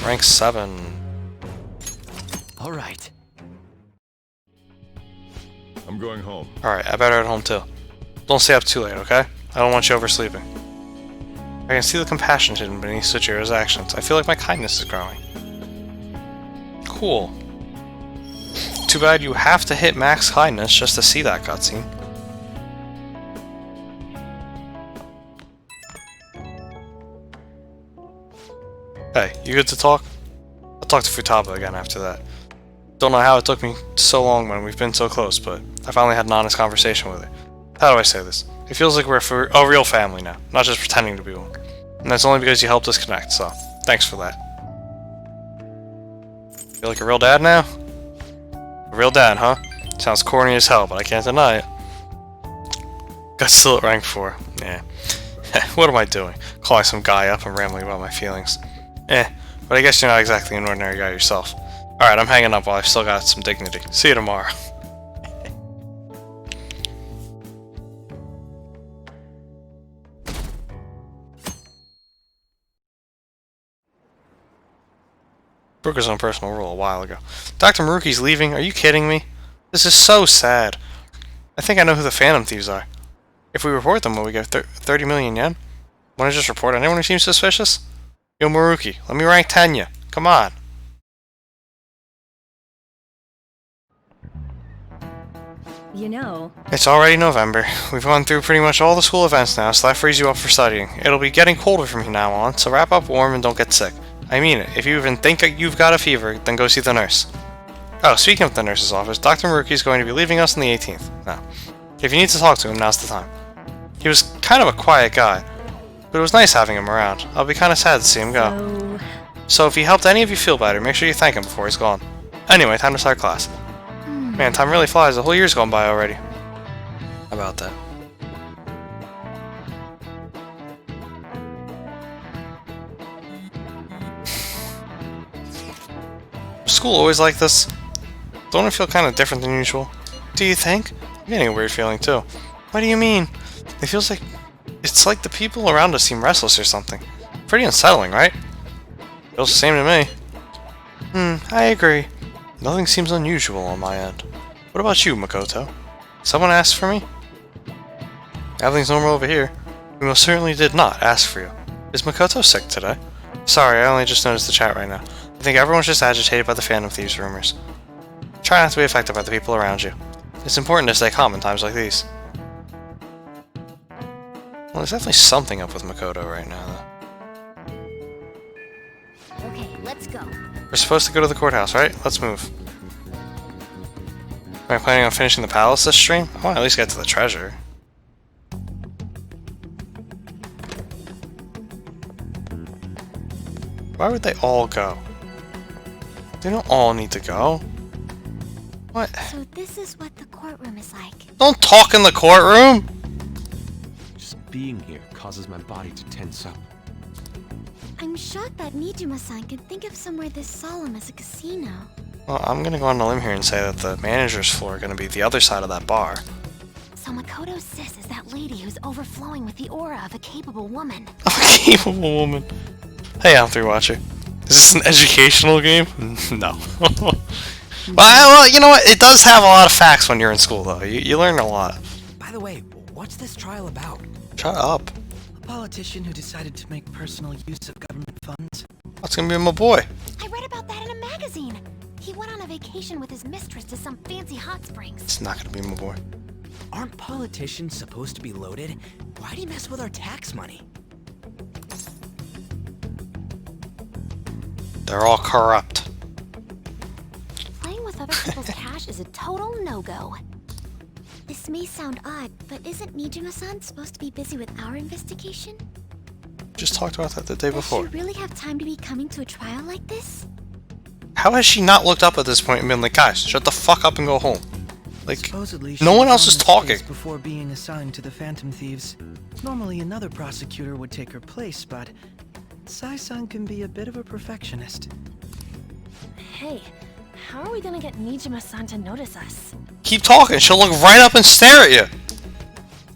Rank 7. Alright. I'm going home. Alright, I better head home too. Don't stay up too late, okay? I don't want you oversleeping. I can see the compassion hidden beneath Sojiro's actions. I feel like my kindness is growing. Cool. Too bad you have to hit max kindness just to see that cutscene. Hey, you good to talk? I'll talk to Futaba again after that. Don't know how it took me so long when we've been so close, but I finally had an honest conversation with her. How do I say this? It feels like we're a real family now, not just pretending to be one. And that's only because you helped us connect, so thanks for that. Feel like a real dad now? A real dad, huh? Sounds corny as hell, but I can't deny it. Got still at rank 4. Yeah. What am I doing? Calling some guy up and rambling about my feelings. But I guess you're not exactly an ordinary guy yourself. Alright, I'm hanging up while I've still got some dignity. See you tomorrow. Broke his own personal rule a while ago. Dr. Maruki's leaving? Are you kidding me? This is so sad. I think I know who the Phantom Thieves are. If we report them, will we get 30 million yen? Want to just report anyone who seems suspicious? Yo, Maruki, let me rank 10 ya. Come on. You know... It's already November. We've gone through pretty much all the school events now, so that frees you up for studying. It'll be getting colder from now on, so wrap up warm and don't get sick. I mean it. If you even think you've got a fever, then go see the nurse. Oh, speaking of the nurse's office, Dr. Maruki is going to be leaving us on the 18th. Now, if you need to talk to him, now's the time. He was kind of a quiet guy, but it was nice having him around. I'll be kind of sad to see him go. So if he helped any of you feel better, make sure you thank him before he's gone. Anyway, time to start class. Man, time really flies. The whole year's gone by already. How about that? School always like this? Don't it feel kind of different than usual? Do you think? I'm getting a weird feeling too. What do you mean? It feels like... It's like the people around us seem restless or something. Pretty unsettling, right? Feels the same to me. I agree. Nothing seems unusual on my end. What about you, Makoto? Someone asked for me? Everything's normal over here. We most certainly did not ask for you. Is Makoto sick today? Sorry, I only just noticed the chat right now. I think everyone's just agitated by the Phantom Thieves rumors. Try not to be affected by the people around you. It's important to stay calm in times like these. Well, there's definitely something up with Makoto right now, though. Okay, let's go. We're supposed to go to the courthouse, right? Let's move. Am I planning on finishing the palace this stream? I want to at least get to the treasure. Why would they all go? They don't all need to go. What? So this is what the courtroom is like. Don't talk in the courtroom! Just being here causes my body to tense up. I'm shocked that Nijima-san could think of somewhere this solemn as a casino. Well, I'm gonna go on a limb here and say that the manager's floor is gonna be the other side of that bar. So Makoto's sis is that lady who's overflowing with the aura of a capable woman. A capable woman. Hey, I'm3 Watcher. Is this an educational game? No. Well, you know what? It does have a lot of facts when you're in school, though. You learn a lot. By the way, what's this trial about? Shut up. A politician who decided to make personal use of government funds. That's gonna be my boy. I read about that in a magazine. He went on a vacation with his mistress to some fancy hot springs. It's not gonna be my boy. Aren't politicians supposed to be loaded? Why'd he mess with our tax money? They're all corrupt. Playing with other people's cash is a total no-go. This may sound odd, but isn't Nijima-san supposed to be busy with our investigation? Just talked about that the day before. Does she really have time to be coming to a trial like this? How has she not looked up at this point and been like, guys, shut the fuck up and go home? Like, Supposedly, no she one was else on is this talking. case before being assigned to the Phantom Thieves. Normally, another prosecutor would take her place, but Sai-san can be a bit of a perfectionist. Hey, how are we gonna get Nijima-san to notice us? Keep talking. She'll look right up and stare at you.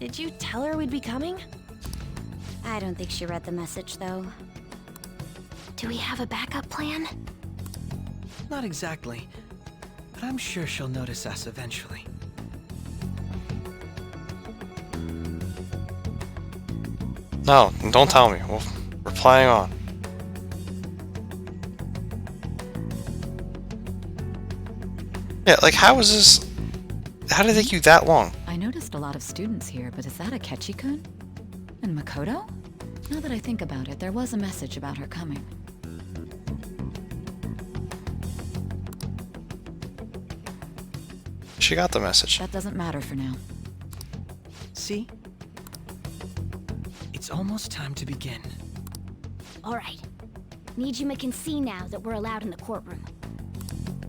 Did you tell her we'd be coming? I don't think she read the message, though. Do we have a backup plan? Not exactly, but I'm sure she'll notice us eventually. No, don't tell me. We're playing on. Yeah, like, how is this... How did it take you that long? I noticed a lot of students here, but is that Akechi-kun? And Makoto? Now that I think about it, there was a message about her coming. She got the message. That doesn't matter for now. See? It's almost time to begin. Alright. Nijima can see now that we're allowed in the courtroom.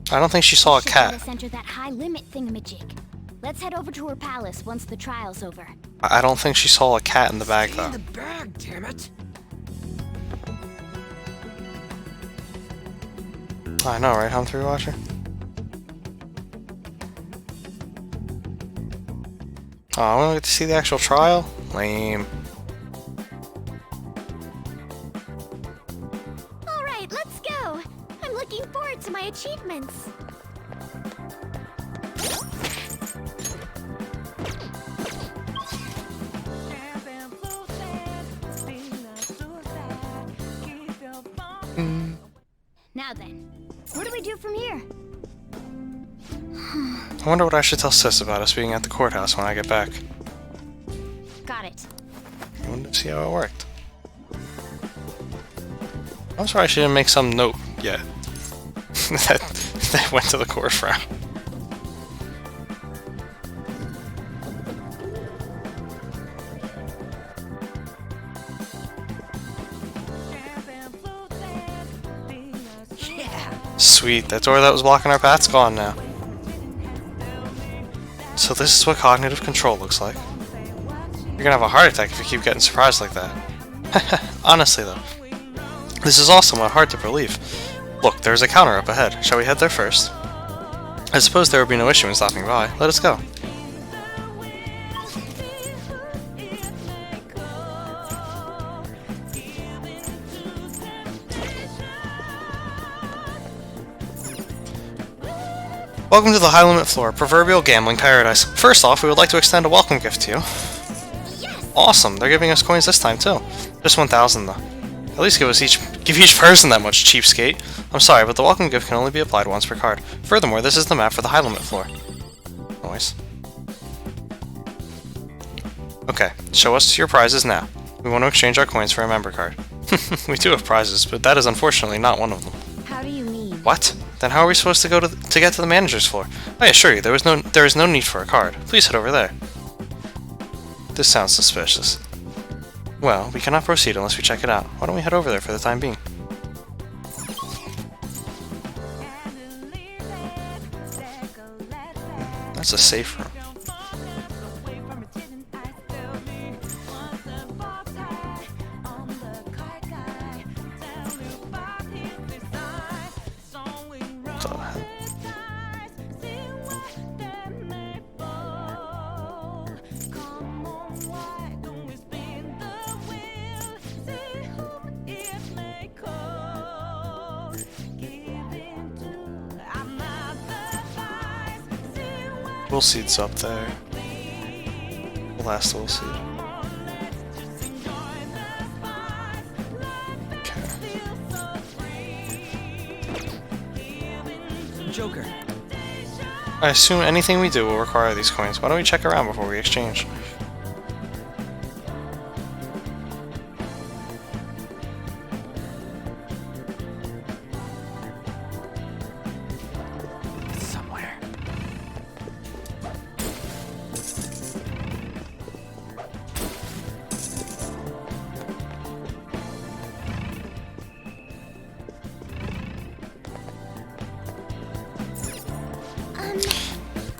I don't think she saw a Should cat. let us enter that high-limit thingamajig. Let's head over to her palace once the trial's over. I don't think she saw a cat in the bag, Stay in though. the bag, damn it. I know, right, Humphrey Watcher? Oh, we don't get to see the actual trial? Lame. Alright, let's go! I'm looking forward to my achievements. Now then, what do we do from here? I wonder what I should tell Sis about us being at the courthouse when I get back. Got it. I wanted to see how it worked. I'm sorry she didn't make some note yet. that went to the court for. Sweet, that door that was blocking our path's gone now. So this is what cognitive control looks like. You're gonna have a heart attack if you keep getting surprised like that. Honestly though, this is all somewhat hard to believe. Look, there's a counter up ahead. Shall we head there first? I suppose there would be no issue in stopping by. Let us go. Welcome to the High Limit Floor, proverbial gambling paradise. First off, we would like to extend a welcome gift to you. Yes! Awesome, they're giving us coins this time too. Just 1,000 though. At least give each person that much, cheapskate. I'm sorry, but the welcome gift can only be applied once per card. Furthermore, this is the map for the High Limit Floor. Noise. Okay, show us your prizes now. We want to exchange our coins for a member card. We do have prizes, but that is unfortunately not one of them. How do you mean? What? Then how are we supposed to go to get to the manager's floor? I assure you, there is no need for a card. Please head over there. This sounds suspicious. Well, we cannot proceed unless we check it out. Why don't we head over there for the time being? That's a safe room. Wool seed's up there. The last wool seed. Okay. Joker. I assume anything we do will require these coins. Why don't we check around before we exchange?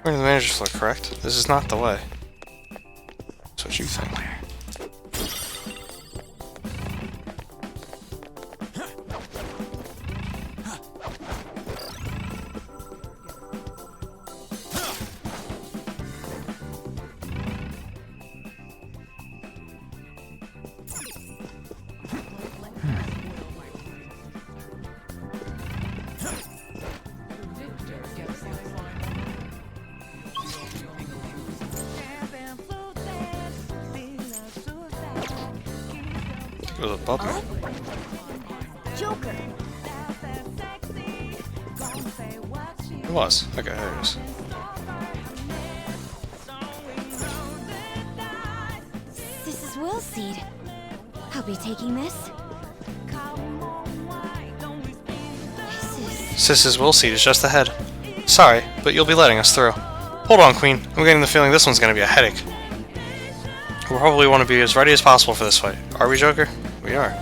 We're in the manager's floor, correct? This is not the way. That's what you think. With a bubble. Joker. It was. Okay, there it is. This is Willseed. I'll be taking this. Sis's Willseed is just ahead. Sorry, but you'll be letting us through. Hold on, Queen. I'm getting the feeling this one's gonna be a headache. We'll probably want to be as ready as possible for this fight. Are we, Joker? We are.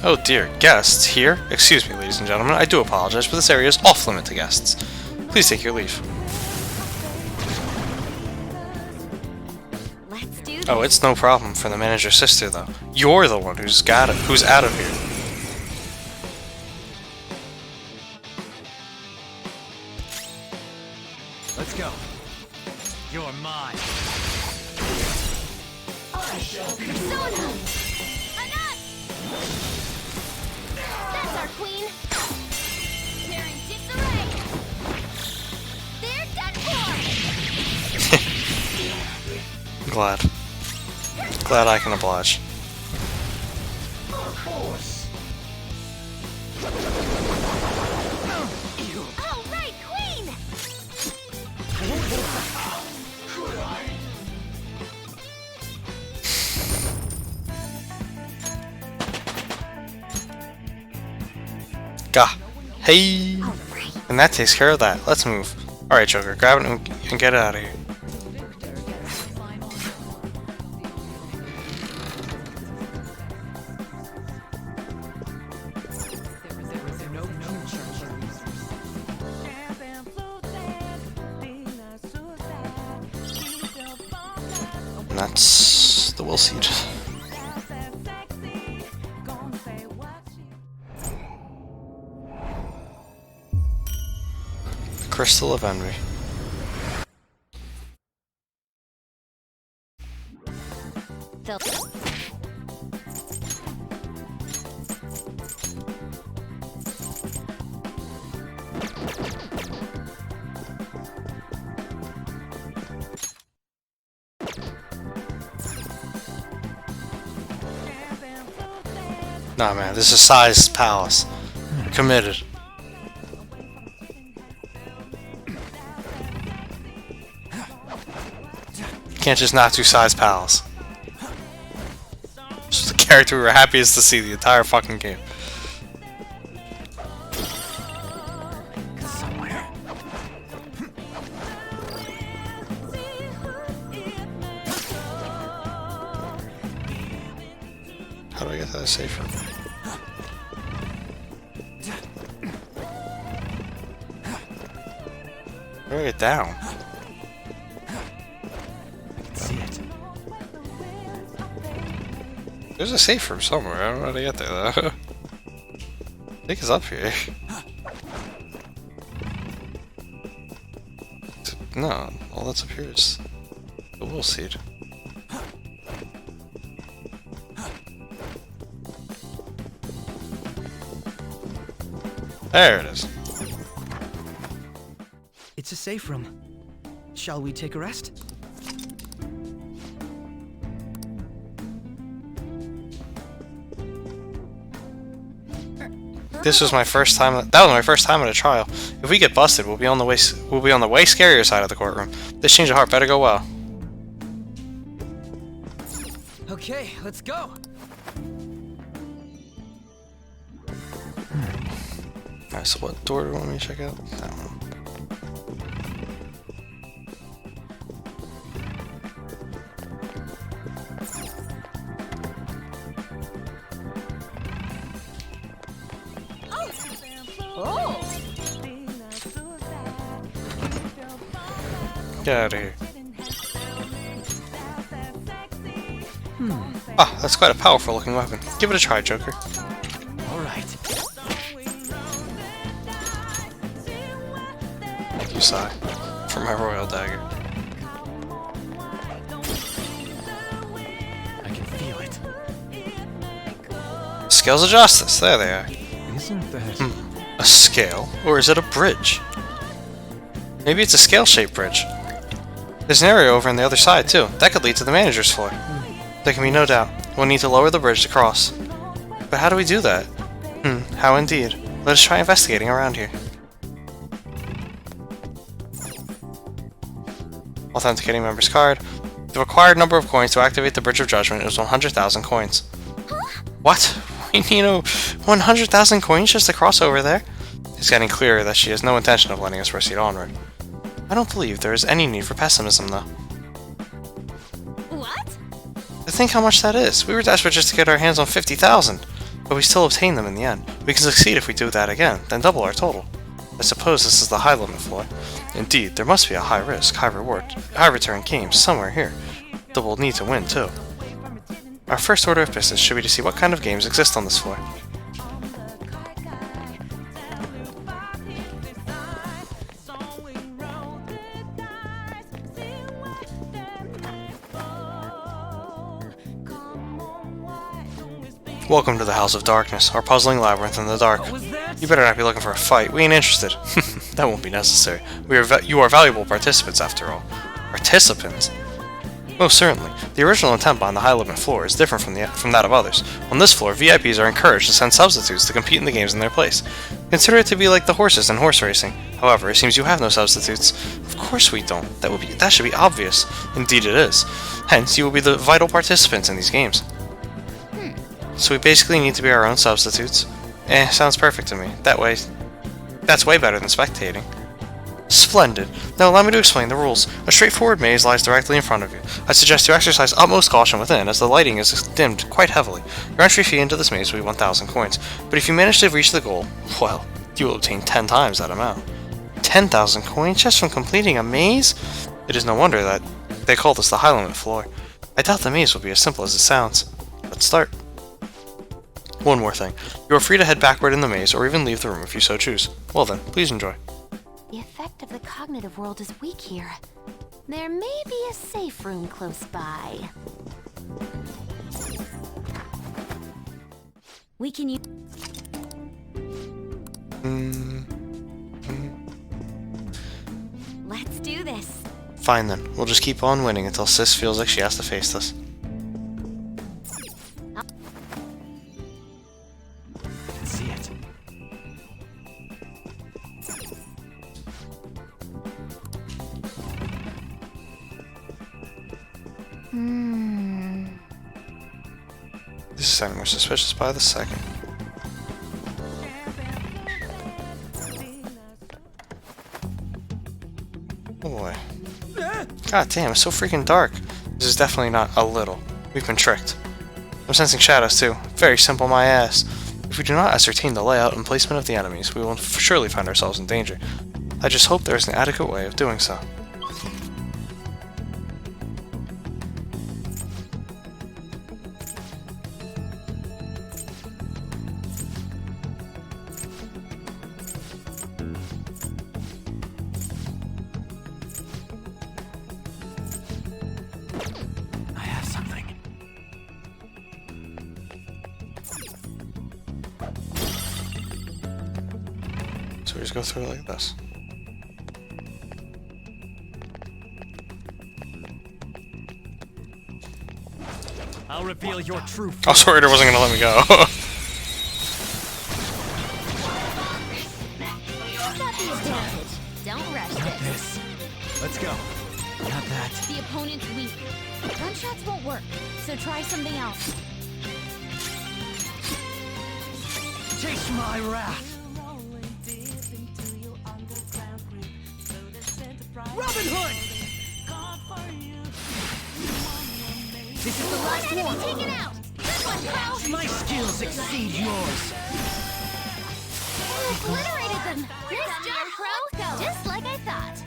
Oh dear, guests here? Excuse me, ladies and gentlemen, I do apologize, but this area is off-limit to guests. Please take your leave. Let's do this. Oh, it's no problem for the manager's sister, though. You're the one who's out of here. Let's go. You're mine. I shall be Persona! Enough! That's our queen. They're in disarray. They're done for. Glad I can oblige. of course. All right, queen. Could I? Gah. Hey! And that takes care of that. Let's move. Alright, Joker, grab it and get it out of here. And that's the Willseed. Crystal of Envy. Nah, man, this is Sai's palace. We're committed. Can't just not do Sai's palace. Just the character we were happiest to see the entire fucking game. How do I get that safe room? Where do I get down? There's a safe room somewhere. I don't know how to get there though. I think it's up here. No, all that's up here is the Willseed. There it is. It's a safe room. Shall we take a rest? This was my first time. That was my first time at a trial. If we get busted, we'll be on the way scarier side of the courtroom. This change of heart better go well. Okay, let's go. Alright, so what door do you want me to check out? That one. Get out of here. Ah, that's quite a powerful looking weapon. Give it a try, Joker. Alright. Thank you, Sai, for my royal dagger. I can feel it. Scales of Justice, there they are. Isn't that... A scale? Or is it a bridge? Maybe it's a scale-shaped bridge. There's an area over on the other side, too. That could lead to the manager's floor. There can be no doubt. We'll need to lower the bridge to cross. But how do we do that? How indeed. Let us try investigating around here. Authenticating member's card. The required number of coins to activate the Bridge of Judgment is 100,000 coins. What? We need 100,000 coins just to cross over there? It's getting clearer that she has no intention of letting us proceed onward. I don't believe there is any need for pessimism, though. What? Think how much that is. We were desperate just to get our hands on 50,000, but we still obtained them in the end. We can succeed if we do that again, then double our total. I suppose this is the high limit floor. Indeed, there must be a high risk, high reward, high return game somewhere here that we'll need to win too. Our first order of business should be to see what kind of games exist on this floor. Welcome to the House of Darkness, our puzzling labyrinth in the dark. You better not be looking for a fight. We ain't interested. That won't be necessary. You are valuable participants, after all. Participants? Most certainly. The original intent behind the high limit floor is different from that of others. On this floor, VIPs are encouraged to send substitutes to compete in the games in their place. Consider it to be like the horses in horse racing. However, it seems you have no substitutes. Of course we don't. That should be obvious. Indeed it is. Hence, you will be the vital participants in these games. So we basically need to be our own substitutes. Sounds perfect to me. That's way better than spectating. Splendid. Now allow me to explain the rules. A straightforward maze lies directly in front of you. I suggest you exercise utmost caution within, as the lighting is dimmed quite heavily. Your entry fee into this maze will be 1,000 coins, but if you manage to reach the goal, well, you will obtain 10 times that amount. 10,000 coins just from completing a maze? It is no wonder that they call this the high limit floor. I doubt the maze will be as simple as it sounds. Let's start. One more thing. You are free to head backward in the maze, or even leave the room if you so choose. Well then, please enjoy. The effect of the cognitive world is weak here. There may be a safe room close by. We can use... Let's do this. Fine then. We'll just keep on winning until Sis feels like she has to face this. This is sounding more suspicious by the second. Oh boy. God damn, it's so freaking dark. This is definitely not a little. We've been tricked. I'm sensing shadows too. Very simple, my ass. If we do not ascertain the layout and placement of the enemies, we will surely find ourselves in danger. I just hope there is an adequate way of doing so. So we just go through it like this. I'll reveal your true I was worried it wasn't gonna let me go. Don't rush Not this. Let's go. Not that. The opponent's weak. Gunshots won't work, so try something else. Chase my wrath. Robin Hood! This is the last one! Take it out! Good one, Crow! My skills exceed yours! Obliterated them! Nice job, Crow! Just like I thought.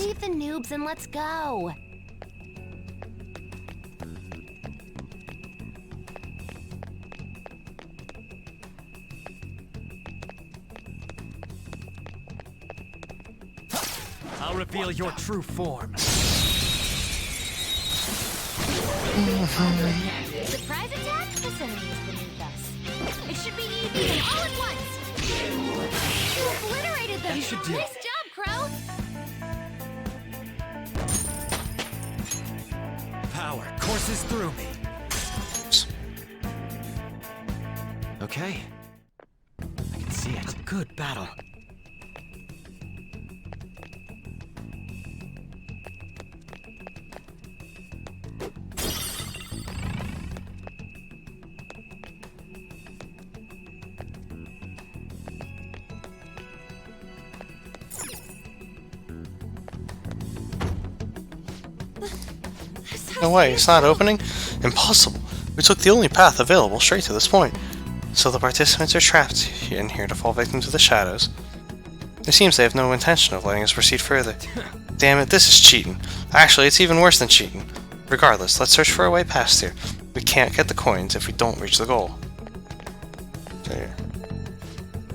Leave the noobs and let's go. I'll reveal your true form. Surprise attack? This enemy is beneath us. It should be easy and all at once. You obliterated them. That should do it. Nice job, Crow. Power courses through me. Okay. I can see it. A good battle. No way, it's not opening? Impossible. We took the only path available straight to this point. So the participants are trapped in here to fall victim to the shadows. It seems they have no intention of letting us proceed further. Damn it, this is cheating. Actually, it's even worse than cheating. Regardless, let's search for a way past here. We can't get the coins if we don't reach the goal. There.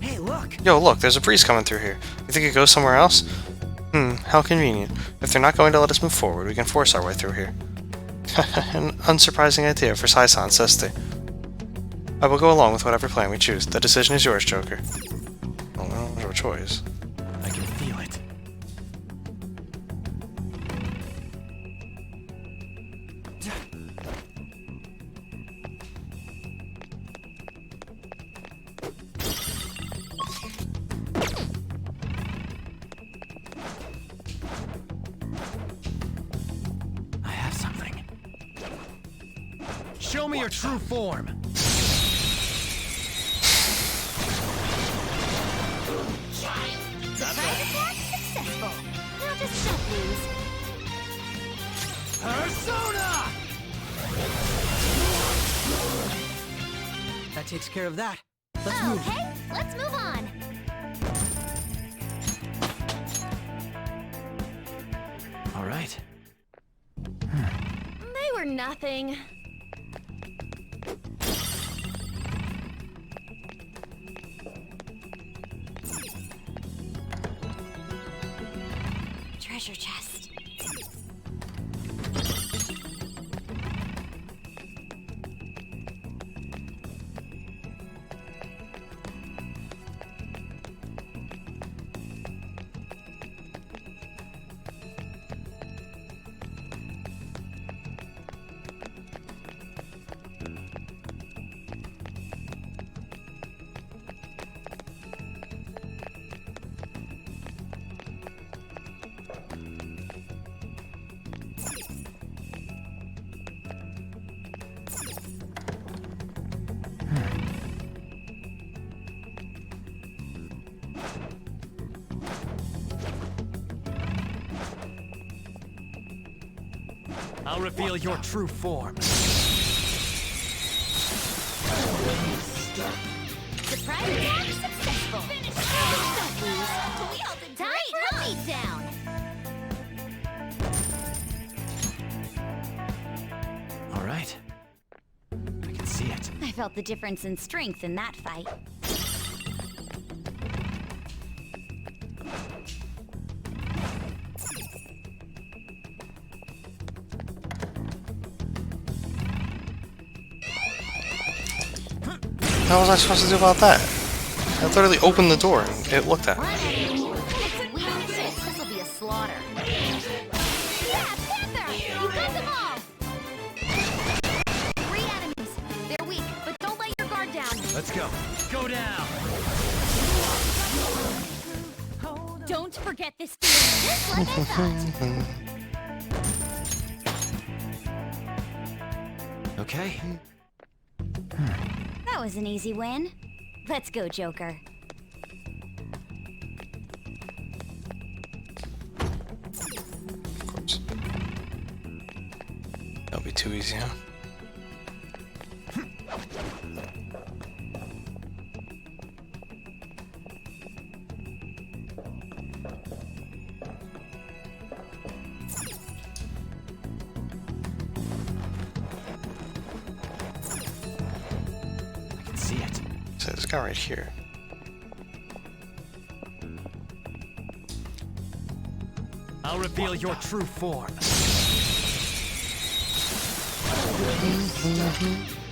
Hey, look! Yo, look, there's a breeze coming through here. You think it goes somewhere else? How convenient. If they're not going to let us move forward, we can force our way through here. An unsurprising idea for Sai-san, says they. I will go along with whatever plan we choose. The decision is yours, Joker. Well, we don't have a choice. I can feel it. I have something. Show me your true form. Surprise attack successful. Now just don't lose. Persona! That takes care of that. Let's move. Okay, let's move on. All right. They were nothing. Treasure chest. I'll reveal your true form. Surprise attack successful. Finish. Don't lose. We all did tight, huh? Beat down. All right. I can see it. I felt the difference in strength in that fight. What was I supposed to do about that? I literally opened the door and it looked at me. This'll be a slaughter. Yeah, Panther! You got them all! 3 enemies. They're weak, but don't let your guard down. Let's go. Go down. Don't forget this feeling. Just like I thought. Okay. That was an easy win. Let's go, Joker. Of course. That'll be too easy, huh? So this guy right here. I'll reveal your true form.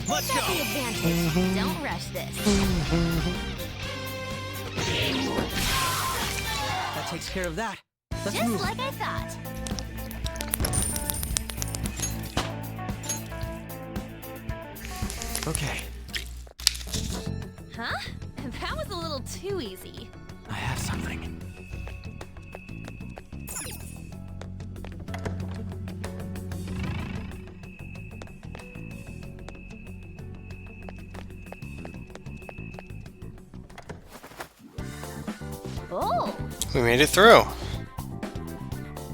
Let's go. The advantage. Don't rush this. That takes care of that. Let's Just move. like I thought. Okay, Huh? That was a little too easy. I have something. Oh. We made it through.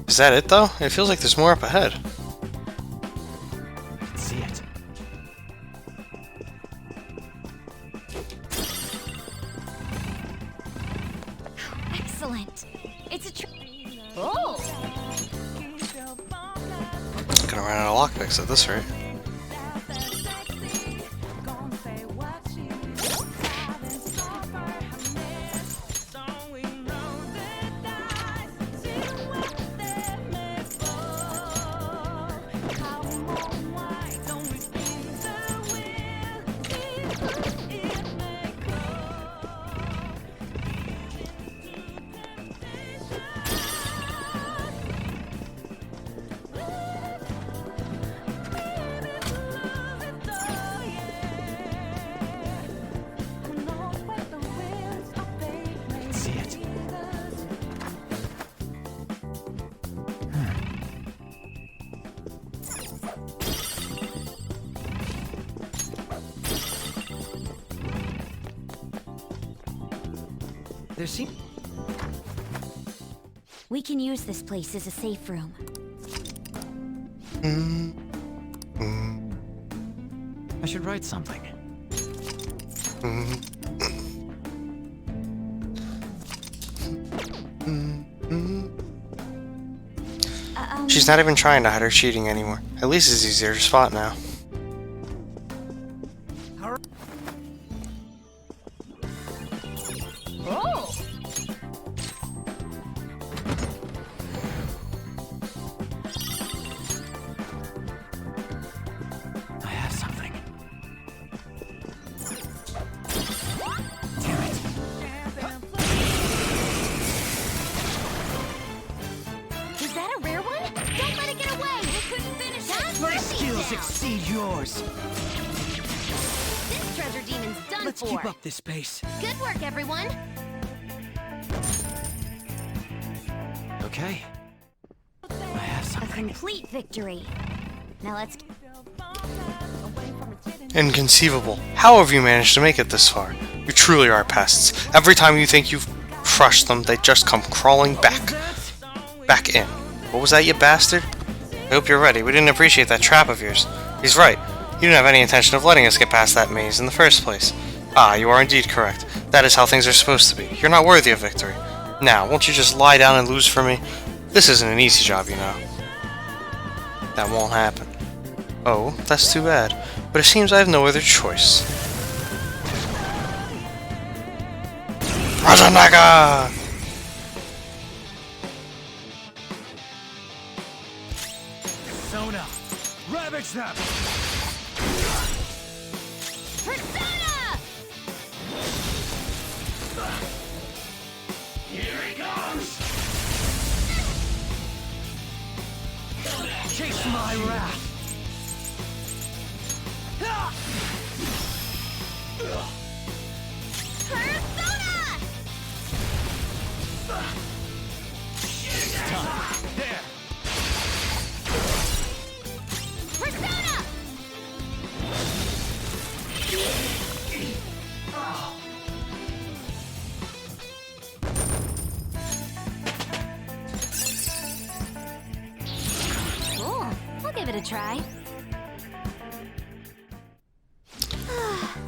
Is that it though? It feels like there's more up ahead. Let's see it. Excellent. It's a Oh. Gonna run out of lockpicks at this rate. Let's see it. There seems... We can use this place as a safe room. I should write something. She's not even trying to hide her cheating anymore. At least it's easier to spot now. Oh. I have something. Is that a rare one? Don't let it get away. We couldn't finish it. My skills exceed yours. This treasure demon's done Let's for. keep up this pace. Good work, everyone. Okay. I have A something. complete victory. Now let's. Inconceivable. How have you managed to make it this far? You truly are pests. Every time you think you've crushed them, they just come crawling back. Back in. What was that, you bastard? I hope you're ready. We didn't appreciate that trap of yours. He's right. You didn't have any intention of letting us get past that maze in the first place. Ah, you are indeed correct. That is how things are supposed to be. You're not worthy of victory. Now, won't you just lie down and lose for me? This isn't an easy job, you know. That won't happen. Oh, that's too bad. But it seems I have no other choice. Rajanaga! Sona! Ravage them! Persona! Here he comes! Chase my wrath! Persona! There! Persona! Cool. I'll give it a try.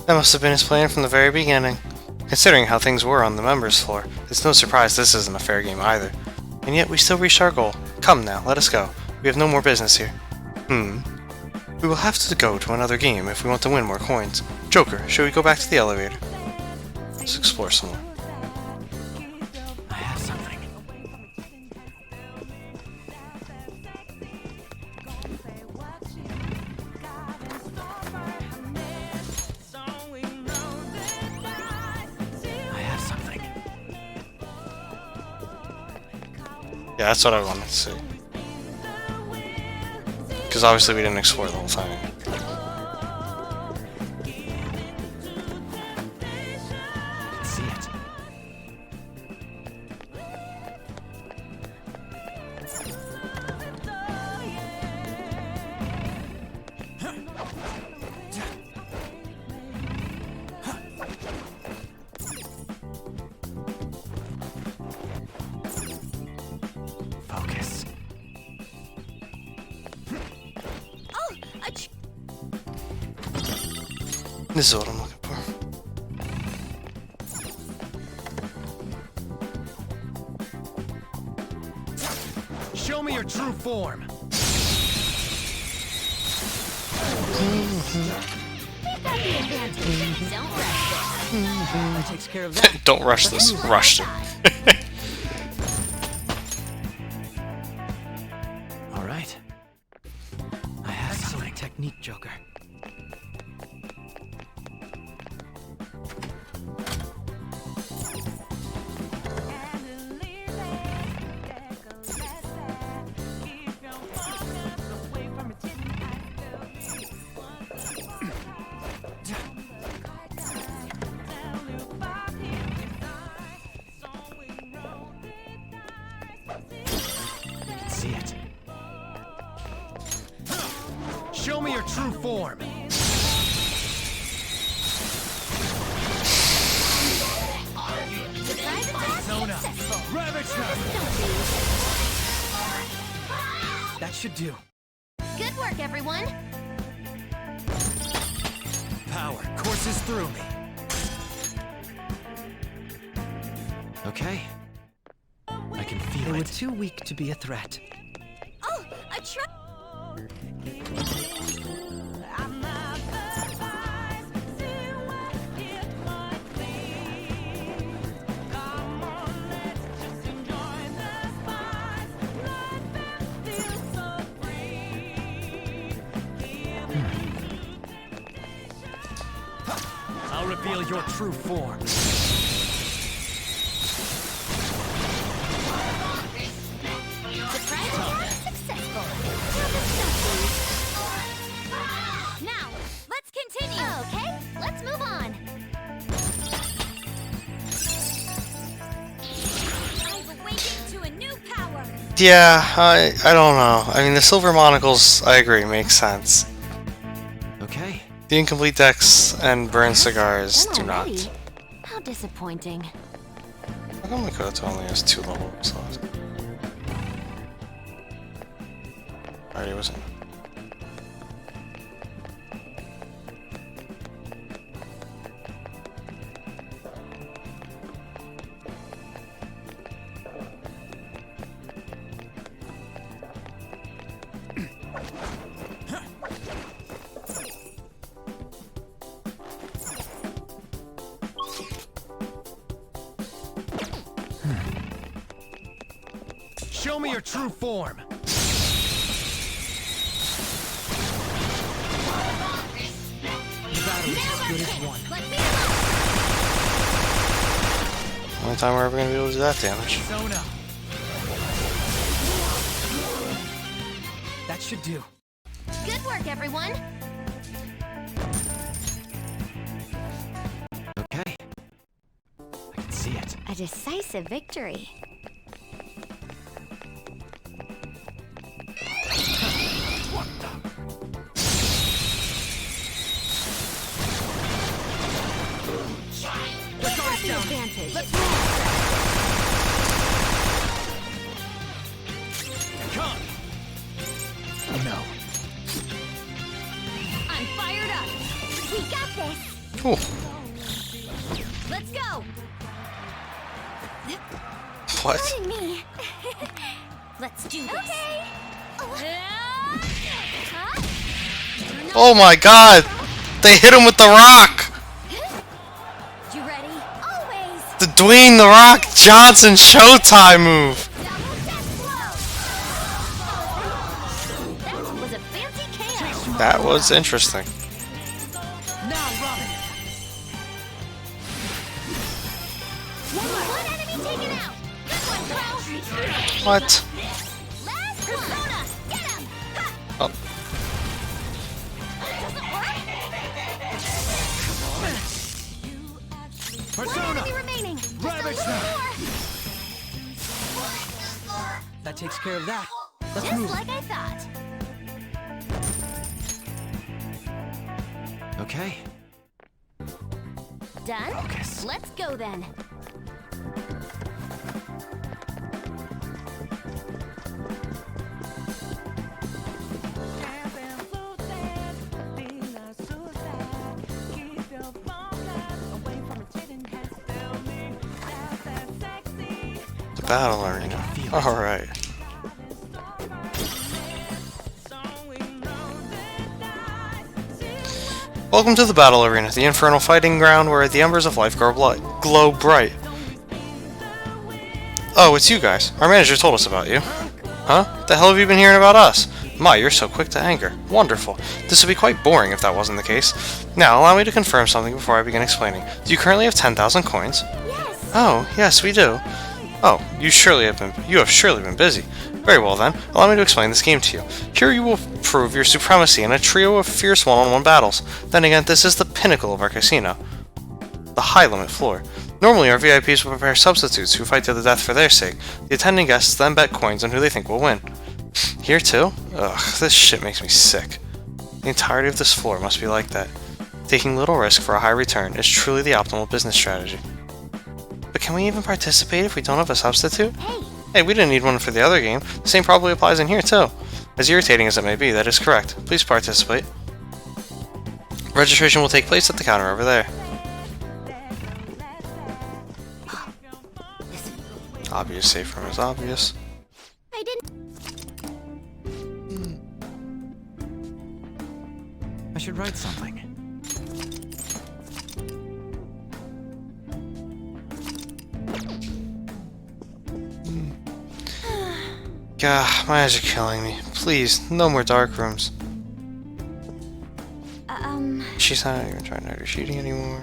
That must have been his plan from the very beginning. Considering how things were on the members floor, it's no surprise this isn't a fair game either. And yet we still reached our goal. Come now, let us go. We have no more business here. We will have to go to another game if we want to win more coins. Joker, should we go back to the elevator? Let's explore some more. I have something. I have something. Yeah, that's what I wanted to see. Because obviously we didn't explore the whole time. See it. Focus. Oh, This is what I'm looking for. Show me your true form. That takes care of that. Don't rush this. Rushed it. All right. I have something. Technique, Joker. See it. Show me your true form. Zona. Ravage That should do. Good work, everyone. Power courses through me. Okay. I can feel They were it. too weak to be a threat. Oh, I tried. I'll reveal your true form. Now, let's continue. Okay, let's move on. I've awakened to a new power. Yeah, I don't know. I mean, the silver monocles, I agree, makes sense. Okay. The incomplete decks and burn cigars do not. Already? How disappointing. How come Makoto only has 2 levels left? Alrighty, was it? Show me your true form. The battle is as good as won. Only time we're ever gonna be able to do that damage. Zona. That should do. Good work, everyone. Okay. I can see it. A decisive victory. Advantage. Let's Come. No. I'm fired up. We got this. Ooh. Let's go. What? Pardon me. Let's do this. Okay. Oh my god! They hit him with the rock! You ready? Always! The Dwayne The Rock Johnson Showtime move! That was a fancy KO. That was interesting. Now, Robin. One enemy taken out. Good one, bro. What? Last Persona. Get him. Oh. Persona! Enemy remaining. Ravage them! That takes care of that. Let's Just move. like I thought. Okay. Done? Focus. Let's go then. The battle arena. Alright. Welcome to the battle arena, the infernal fighting ground where the embers of life glow bright. Oh, it's you guys. Our manager told us about you. Huh? The hell have you been hearing about us? My, you're so quick to anger. Wonderful. This would be quite boring if that wasn't the case. Now, allow me to confirm something before I begin explaining. Do you currently have 10,000 coins? Yes. Oh, yes, we do. Oh, you have surely been busy. Very well then, allow me to explain this game to you. Here you will prove your supremacy in a trio of fierce one-on-one battles. Then again, this is the pinnacle of our casino. The high-limit floor. Normally, our VIPs will prepare substitutes who fight to the death for their sake. The attending guests then bet coins on who they think will win. Here too? Ugh, this shit makes me sick. The entirety of this floor must be like that. Taking little risk for a high return is truly the optimal business strategy. But can we even participate if we don't have a substitute? Hey, we didn't need one for the other game. The same probably applies in here too. As irritating as it may be, that is correct. Please participate. Registration will take place at the counter over there. Obvious safe room is obvious. I didn't. I should write something. Gah, my eyes are killing me. Please, no more dark rooms. She's not even trying to hide her cheating anymore.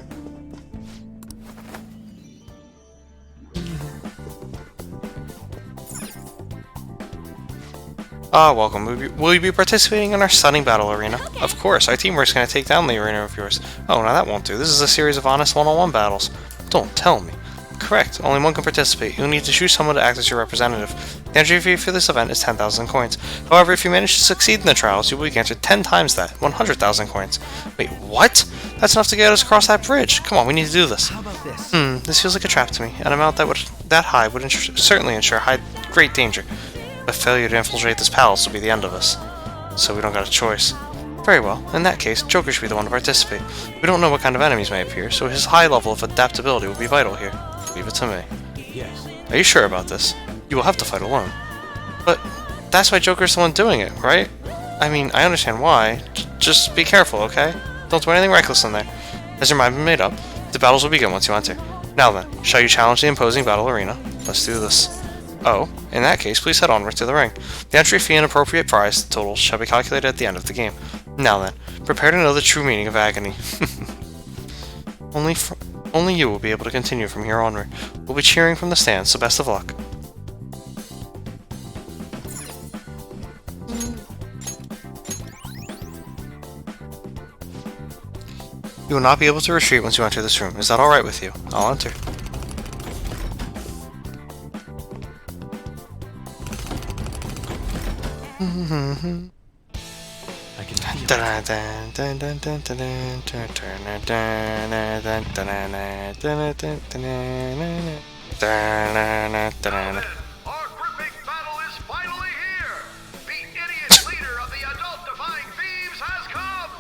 Welcome. Will you be participating in our stunning battle arena? Okay. Of course, our teamwork's gonna take down the arena of yours. Oh, now that won't do. This is a series of honest one-on-one battles. Don't tell me. Correct. Only one can participate. You'll need to choose someone to act as your representative. The entry fee for this event is 10,000 coins. However, if you manage to succeed in the trials, you will be granted 10 times that, 100,000 coins. Wait, what? That's enough to get us across that bridge. Come on, we need to do this. How about this? This feels like a trap to me. An amount that high would certainly ensure great danger. But failure to infiltrate this palace will be the end of us. So we don't got a choice. Very well. In that case, Joker should be the one to participate. We don't know what kind of enemies may appear, so his high level of adaptability will be vital here. Leave it to me. Yes. Are you sure about this? You will have to fight alone. But that's why Joker's the one doing it, right? I mean, I understand why. Just be careful, okay? Don't do anything reckless in there. Has your mind been made up? The battles will begin once you enter. Now then, shall you challenge the imposing battle arena? Let's do this. Oh, in that case, please head onward to the ring. The entry fee and appropriate prize totals shall be calculated at the end of the game. Now then, prepare to know the true meaning of agony. Only you will be able to continue from here onward. We'll be cheering from the stands, so best of luck. You will not be able to retreat once you enter this room. Is that alright with you? I'll enter. I can feel Our gripping battle is finally here! The idiot leader of the adult-defying thieves has come!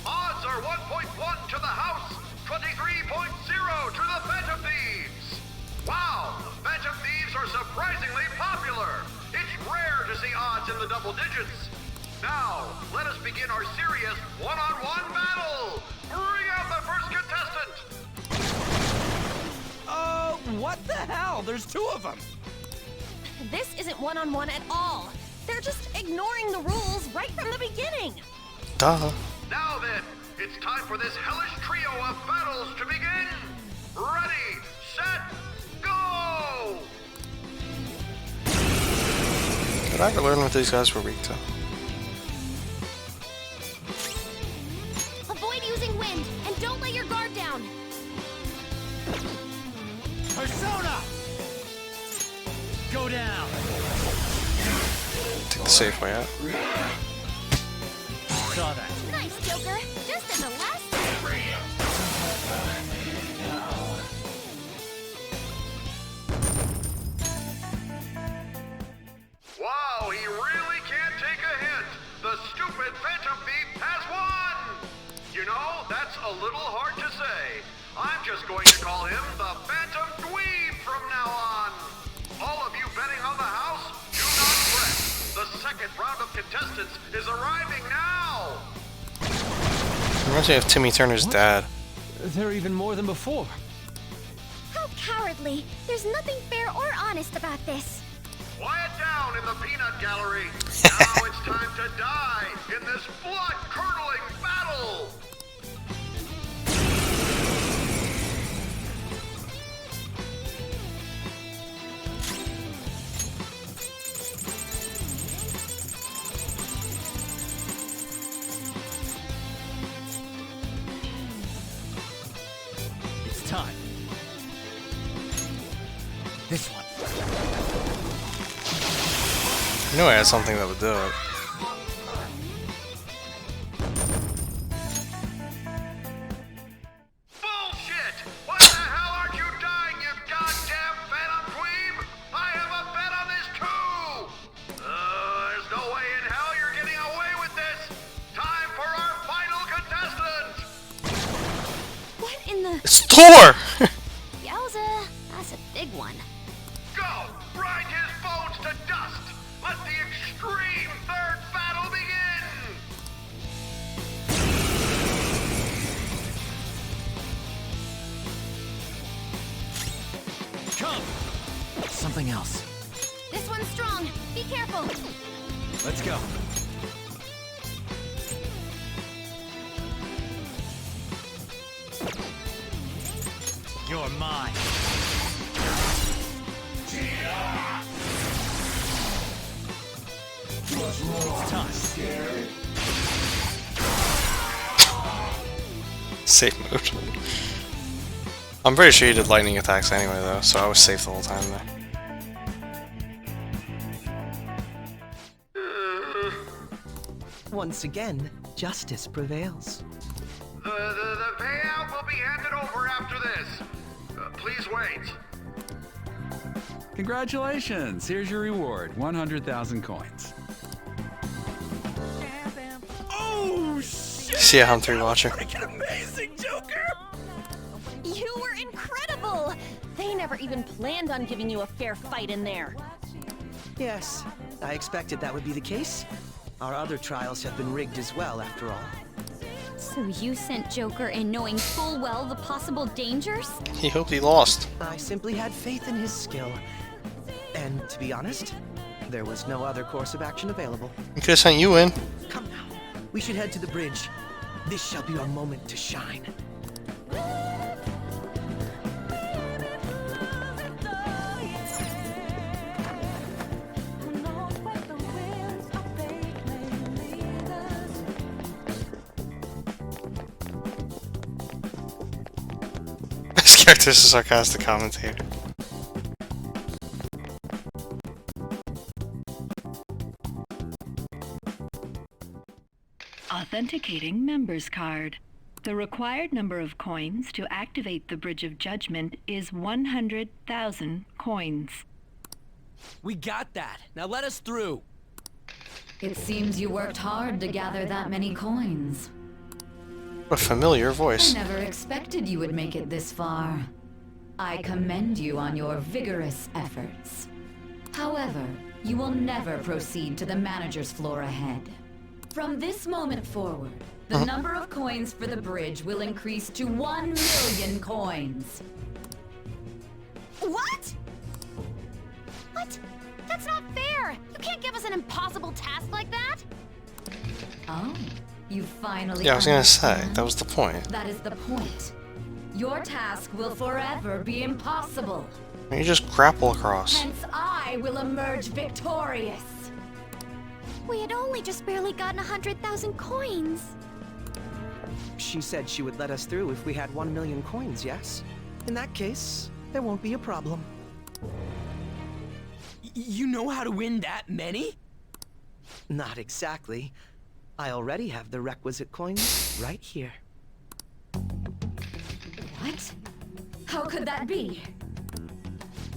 Odds are 1.1 to the house, 23.0 to the Phantom Thieves! Wow, the Phantom Thieves are surprisingly popular! It's rare to see odds in the double digits! Now, let us begin our serious one-on-one battle! Bring out the first contestant! hell? There's two of them! This isn't one-on-one at all. They're just ignoring the rules right from the beginning. Duh. Now then, it's time for this hellish trio of battles to begin! Ready, set, go! Did I ever learn what these guys were weak to? Avoid using wind, and don't let your guard down. Persona! Go down! Take the safe way out. Saw that. Nice, Joker. Just in the last... Wow, he really can't take a hint! The stupid Phantom Thief has won! You know, that's a little hard to say. I'm just going to call him the Phantom Dweeb from now on! All of you betting on the house, do not fret! The second round of contestants is arriving now! Reminds me of Timmy Turner's dad. They're even more than before. How cowardly! There's nothing fair or honest about this. Quiet down in the peanut gallery! Now it's time to die in this blood-curdling battle! It's time. This one. I knew I had something that would do it. Bullshit! Why the hell aren't you dying, you goddamn Phantom Dweeb? I have a bet on this too! There's no way in hell you're getting away with this! Time for our final contestant! What in the... It's Thor! Yowza, that's a big one. Go! Grind his bones to dust! Let the extreme third battle begin! Come! Something else. This one's strong. Be careful. Let's go. You're mine. It's time. Safe mode. I'm pretty sure he did lightning attacks anyway though, so I was safe the whole time there. Once again, justice prevails. The payout will be handed over after this. Please wait. Congratulations! Here's your reward, 100,000 coins. Oh, shit! See a Hunt3 watcher. Freaking amazing, Joker! You were incredible! They never even planned on giving you a fair fight in there. Yes, I expected that would be the case. Our other trials have been rigged as well, after all. So you sent Joker in knowing full well the possible dangers? He hoped he lost. I simply had faith in his skill. And to be honest, there was no other course of action available. He could have sent you in. Come now, we should head to the bridge. This shall be our moment to shine. This character's a sarcastic commentator. Authenticating member's card. The required number of coins to activate the Bridge of Judgment is 100,000 coins. We got that. Now let us through. It seems you worked hard to gather that many coins. A familiar voice. I never expected you would make it this far. I commend you on your vigorous efforts. However, you will never proceed to the manager's floor ahead. From this moment forward, the number of coins for the bridge will increase to 1 million coins. What? What? That's not fair! You can't give us an impossible task like that! Oh, you finally Yeah, I was gonna say, understand? that was the point. That is the point. Your task will forever be impossible. You just grapple across. Hence, I will emerge victorious. We had only just barely gotten 100,000 coins. She said she would let us through if we had 1 million coins, yes? In that case, there won't be a problem. You know how to win that many? Not exactly. I already have the requisite coins right here. What? How could that be?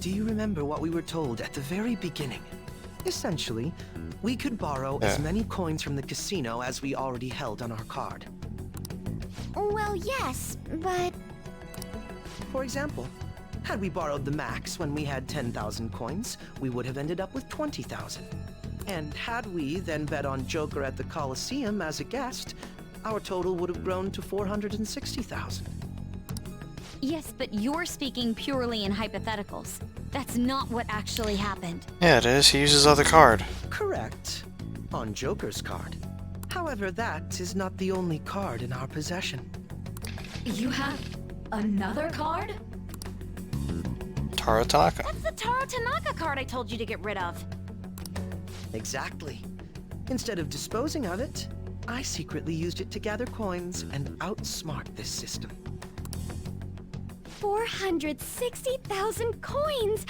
Do you remember what we were told at the very beginning? Essentially, we could borrow as many coins from the casino as we already held on our card. Well, yes, but... For example, had we borrowed the max when we had 10,000 coins, we would have ended up with 20,000. And had we then bet on Joker at the Coliseum as a guest, our total would have grown to 460,000. Yes, but you're speaking purely in hypotheticals. That's not what actually happened. Yeah, it is. He uses other card. Correct. On Joker's card. However, that is not the only card in our possession. You have another card? Taro Tanaka. That's the Taro Tanaka card I told you to get rid of. Exactly. Instead of disposing of it, I secretly used it to gather coins and outsmart this system. 460,000 coins!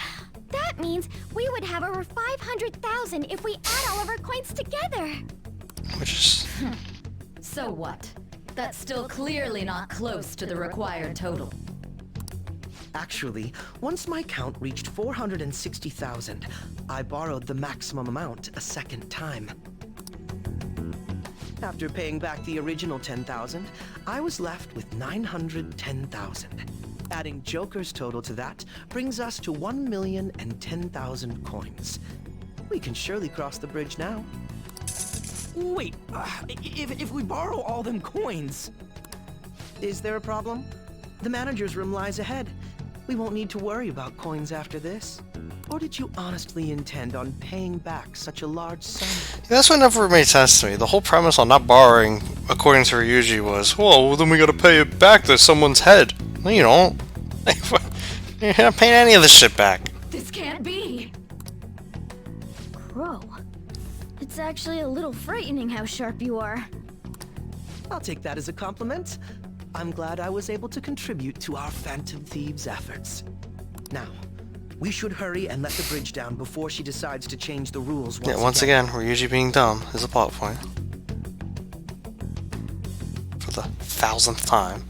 That means we would have over 500,000 if we add all of our coins together! Which is... So what? That's still clearly not close to the required total. Actually, once my count reached 460,000, I borrowed the maximum amount a second time. After paying back the original 10,000, I was left with 910,000. Adding Joker's total to that brings us to 1,010,000 coins. We can surely cross the bridge now. Wait, if we borrow all them coins... Is there a problem? The manager's room lies ahead. We won't need to worry about coins after this. Or did you honestly intend on paying back such a large sum? Yeah, that's what never made sense to me. The whole premise on not borrowing, according to Ryuji, was, whoa, well, then we gotta pay it back to someone's head. No, you don't. You're not paying any of this shit back. This can't be! Crow. It's actually a little frightening how sharp you are. I'll take that as a compliment. I'm glad I was able to contribute to our Phantom Thieves' efforts. Now, we should hurry and let the bridge down before she decides to change the rules once again, Ryuji being dumb is a plot point. For the 1000th time.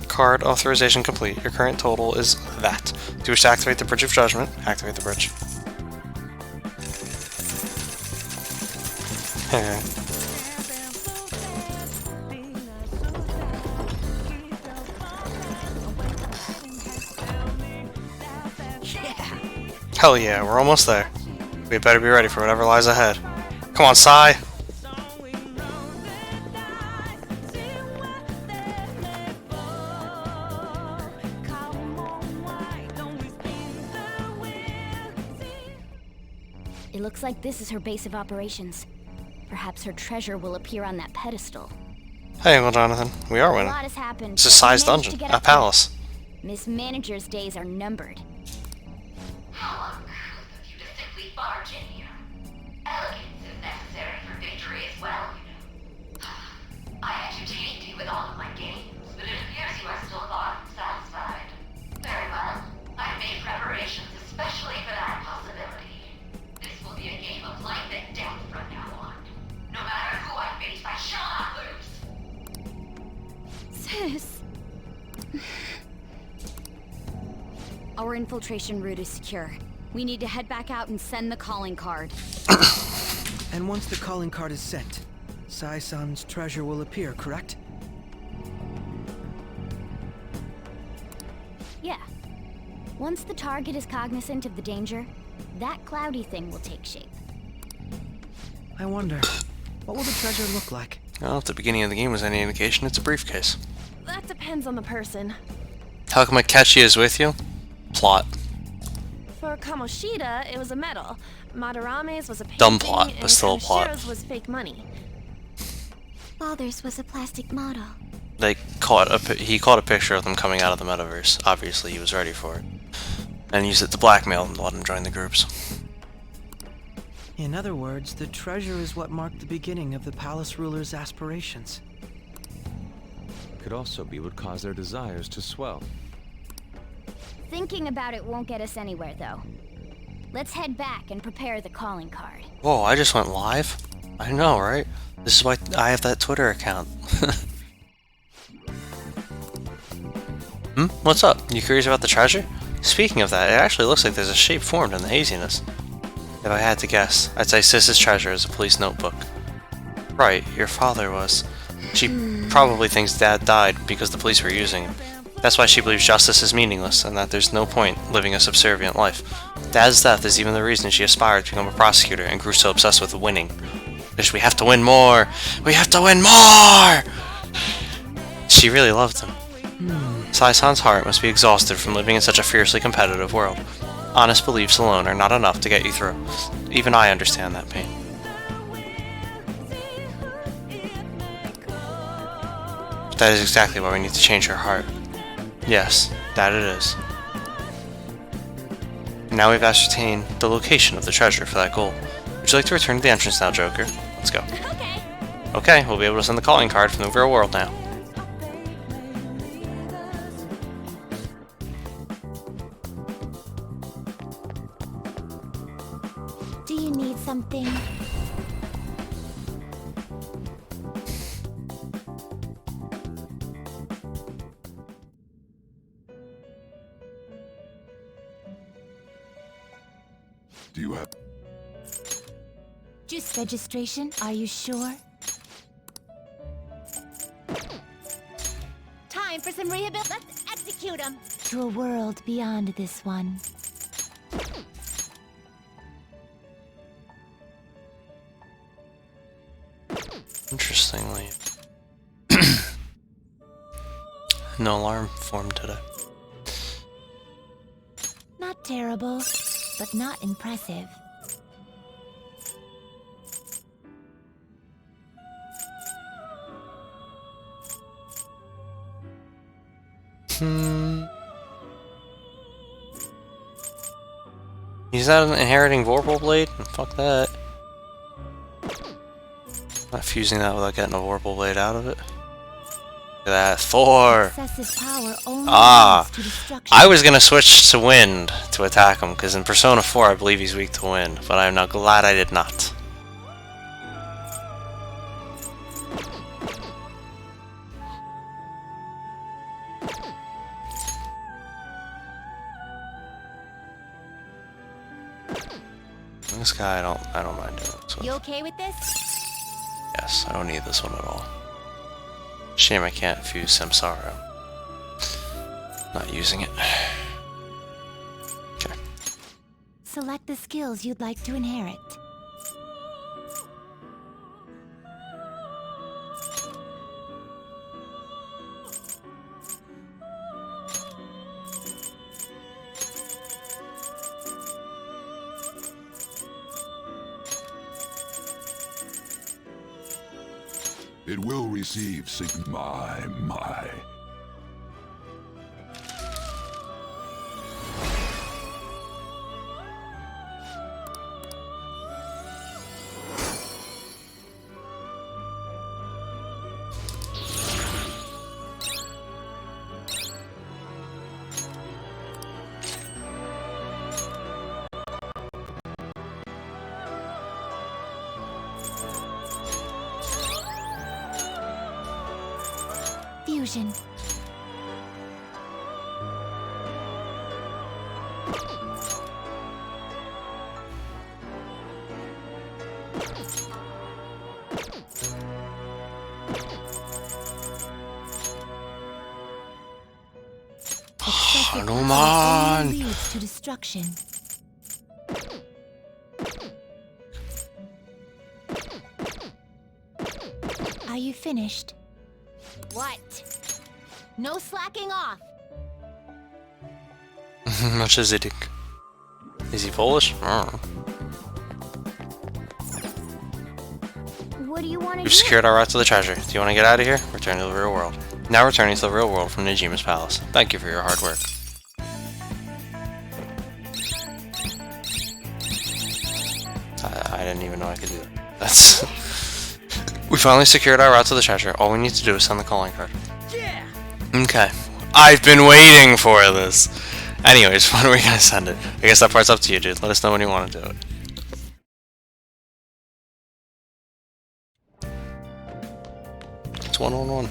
Card authorization complete. Your current total is that. Do you wish to activate the Bridge of Judgment? Activate the bridge. Hell yeah, we're almost there. We better be ready for whatever lies ahead. Come on, Sai! It looks like this is her base of operations. Perhaps her treasure will appear on that pedestal. Hey, well, Jonathan, we are A winning. lot has happened. It's a but we Sai's managed to dungeon, get a up palace. here. Miss Manager's days are numbered. How uncouth of you to simply barge in here. Elegance is necessary for victory as well, you know. I entertained you with all of my games, but it appears you are still far from satisfied. Very well. I've made preparations especially for that possibility. This will be a game of life and death from now on. No matter who I face, I shall not lose. Sis. Our infiltration route is secure. We need to head back out and send the calling card. And once the calling card is sent, Sai-san's treasure will appear, correct? Yeah. Once the target is cognizant of the danger, that cloudy thing will take shape. I wonder, what will the treasure look like? Well, if the beginning of the game was any indication, it's a briefcase. that depends on the person. How come Akechi is with you? Plot. For Kamoshida, it was a medal. Madarame's was a painting, Dumb plot, but and still a plot. Kanashiro's was fake money. Father's was a plastic model. He caught a picture of them coming out of the metaverse. Obviously, he was ready for it. And used it to blackmail them to let him join the groups. In other words, the treasure is what marked the beginning of the palace ruler's aspirations. Could also be what caused their desires to swell. Thinking about it won't get us anywhere, though. Let's head back and prepare the calling card. Whoa, I just went live? I know, right? This is why I have that Twitter account. What's up? You curious about the treasure? Speaking of that, it actually looks like there's a shape formed in the haziness. If I had to guess, I'd say Sis's treasure is a police notebook. Right, your father was. She probably thinks Dad died because the police were using it. That's why she believes justice is meaningless and that there's no point living a subservient life. Dad's death is even the reason she aspired to become a prosecutor and grew so obsessed with winning. Because we have to win more! We have to win more! She really loved him. Sai-san's heart must be exhausted from living in such a fiercely competitive world. Honest beliefs alone are not enough to get you through. Even I understand that pain. But that is exactly why we need to change her heart. Yes, that it is. Now we've ascertained the location of the treasure for that goal. Would you like to return to the entrance now, Joker? Let's go. Okay, we'll be able to send the calling card from the real world now. Do you need something? Do you have... Just registration, are you sure? Time for some rehabilitation. Let's execute them! To a world beyond this one. Interestingly, no alarm formed today. Not terrible, but not impressive. He's not inheriting Vorpal Blade? Fuck that. Not fusing that without getting a Vorpal Blade out of it. Look at that. Thor! I was gonna switch to Wind to attack him, because in Persona 4 I believe he's weak to Wind, but I'm now glad I did not. This guy, I don't mind doing this one. You okay with this? Yes, I don't need this one at all. Shame I can't fuse Samsara. Not using it. Okay. Select the skills you'd like to inherit. It will receive my. Fusion. Hanuman! Leads to destruction. Are you finished? What? No slacking off. Much does he think? Is he Polish? What do you want to We've do? secured our route to the treasure. Do you want to get out of here? Return to the real world. Now returning to the real world from Nejima's palace. Thank you for your hard work. I didn't even know I could do that. That's... We finally secured our route to the treasure. All we need to do is send the calling card. Yeah. Okay. I've been waiting for this. Anyways, when are we gonna send it? I guess that part's up to you, dude. Let us know when you want to do it. It's 1-on-1.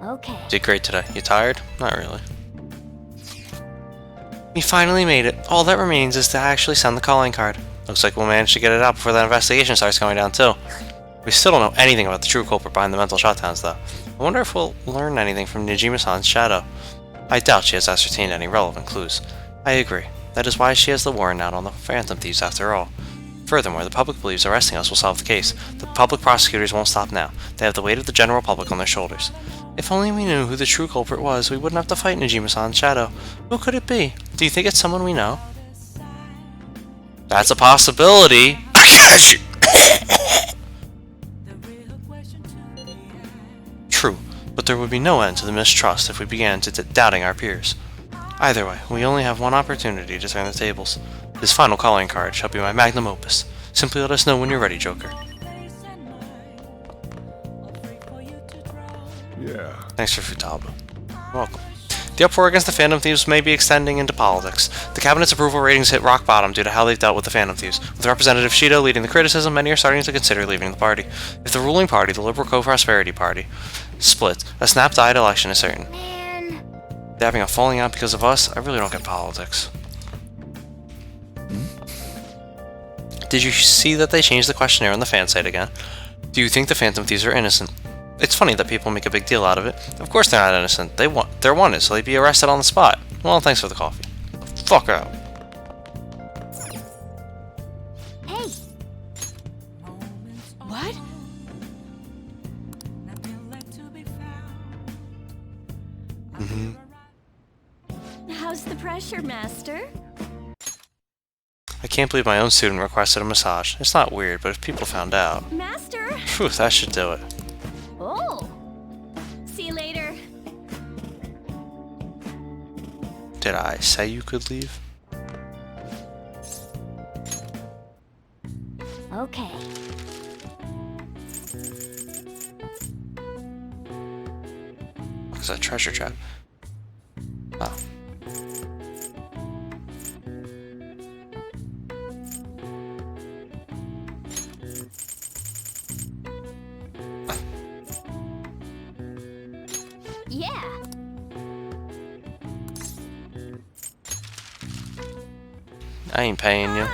Okay. Did great today. You tired? Not really. We finally made it. All that remains is to actually send the calling card. Looks like we'll manage to get it out before that investigation starts going down too. We still don't know anything about the true culprit behind the mental shutdowns though. I wonder if we'll learn anything from Nejima-san's shadow. I doubt she has ascertained any relevant clues. I agree. That is why she has the warrant out on the Phantom Thieves after all. Furthermore, the public believes arresting us will solve the case. The public prosecutors won't stop now. They have the weight of the general public on their shoulders. If only we knew who the true culprit was, we wouldn't have to fight Nejima-san's shadow. Who could it be? Do you think it's someone we know? That's a possibility. True, but there would be no end to the mistrust if we began to doubting our peers. Either way, we only have one opportunity to turn the tables. This final calling card shall be my magnum opus. Simply let us know when you're ready, Joker. Yeah. Thanks for Futaba. Welcome. The uproar against the Phantom Thieves may be extending into politics. The Cabinet's approval ratings hit rock bottom due to how they've dealt with the Phantom Thieves. With Representative Shido leading the criticism, many are starting to consider leaving the party. If the ruling party, the Liberal Co-Prosperity Party, splits, a snap-died election is certain. They're having a falling out because of us? I really don't get politics. Did you see that they changed the questionnaire on the fan site again? Do you think the Phantom Thieves are innocent? It's funny that people make a big deal out of it. Of course they're not innocent. They're wanted, so they'd be arrested on the spot. Well, thanks for the coffee. Fuck out. Hey. What? How's the pressure, Master? I can't believe my own student requested a massage. It's not weird, but if people found out... Master? Phew, that should do it. Oh. See you later. Did I say you could leave? Okay. What's that treasure trap? Oh. Yeah. I ain't paying you.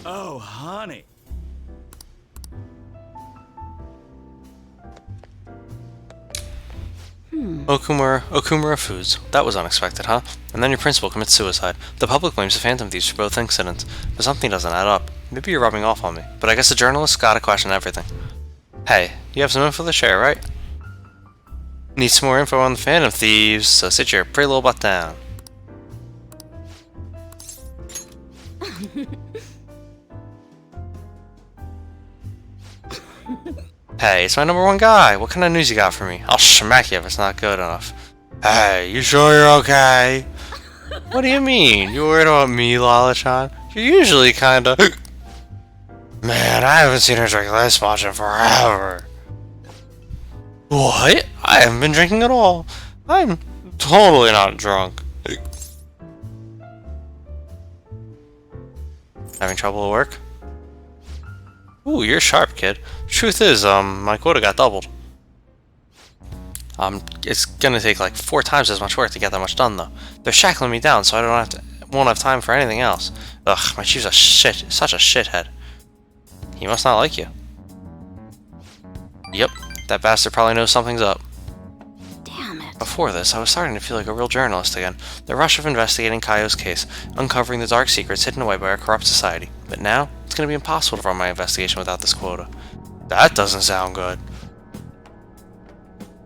Oh, honey. Okumura Foods. That was unexpected, huh? And then your principal commits suicide. The public blames the Phantom Thieves for both incidents, but something doesn't add up. Maybe you're rubbing off on me, but I guess the journalists gotta question everything. Hey, you have some info to share, right? Need some more info on the Phantom Thieves, so sit your pretty little butt down. Hey, it's my #1 guy. What kind of news you got for me? I'll smack you if it's not good enough. Hey, you sure you're okay? What do you mean? You worried about me, Lala-chan? You're usually kinda... Man, I haven't seen her drink this much in forever. What? I haven't been drinking at all. I'm totally not drunk. Having trouble at work? Ooh, you're sharp, kid. Truth is, my quota got doubled. It's gonna take like 4 times as much work to get that much done, though. They're shackling me down, so won't have time for anything else. Ugh, my chief's such a shithead. He must not like you. Yep, that bastard probably knows something's up. Damn it. Before this, I was starting to feel like a real journalist again. The rush of investigating Kaio's case, uncovering the dark secrets hidden away by our corrupt society. But now, it's going to be impossible to run my investigation without this quota. That doesn't sound good.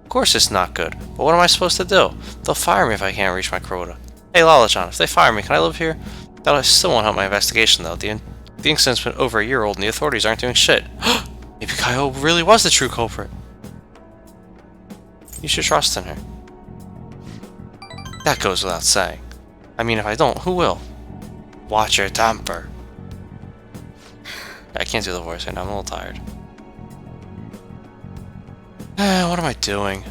Of course it's not good, but what am I supposed to do? They'll fire me if I can't reach my quota. Hey Lala-chan, if they fire me, can I live here? That still won't help my investigation though. The incident's been over a year old and the authorities aren't doing shit. Maybe Kaio really was the true culprit. You should trust in her. That goes without saying. I mean, if I don't, who will? Watch your temper. I can't do the voice right now, I'm a little tired. What am I doing?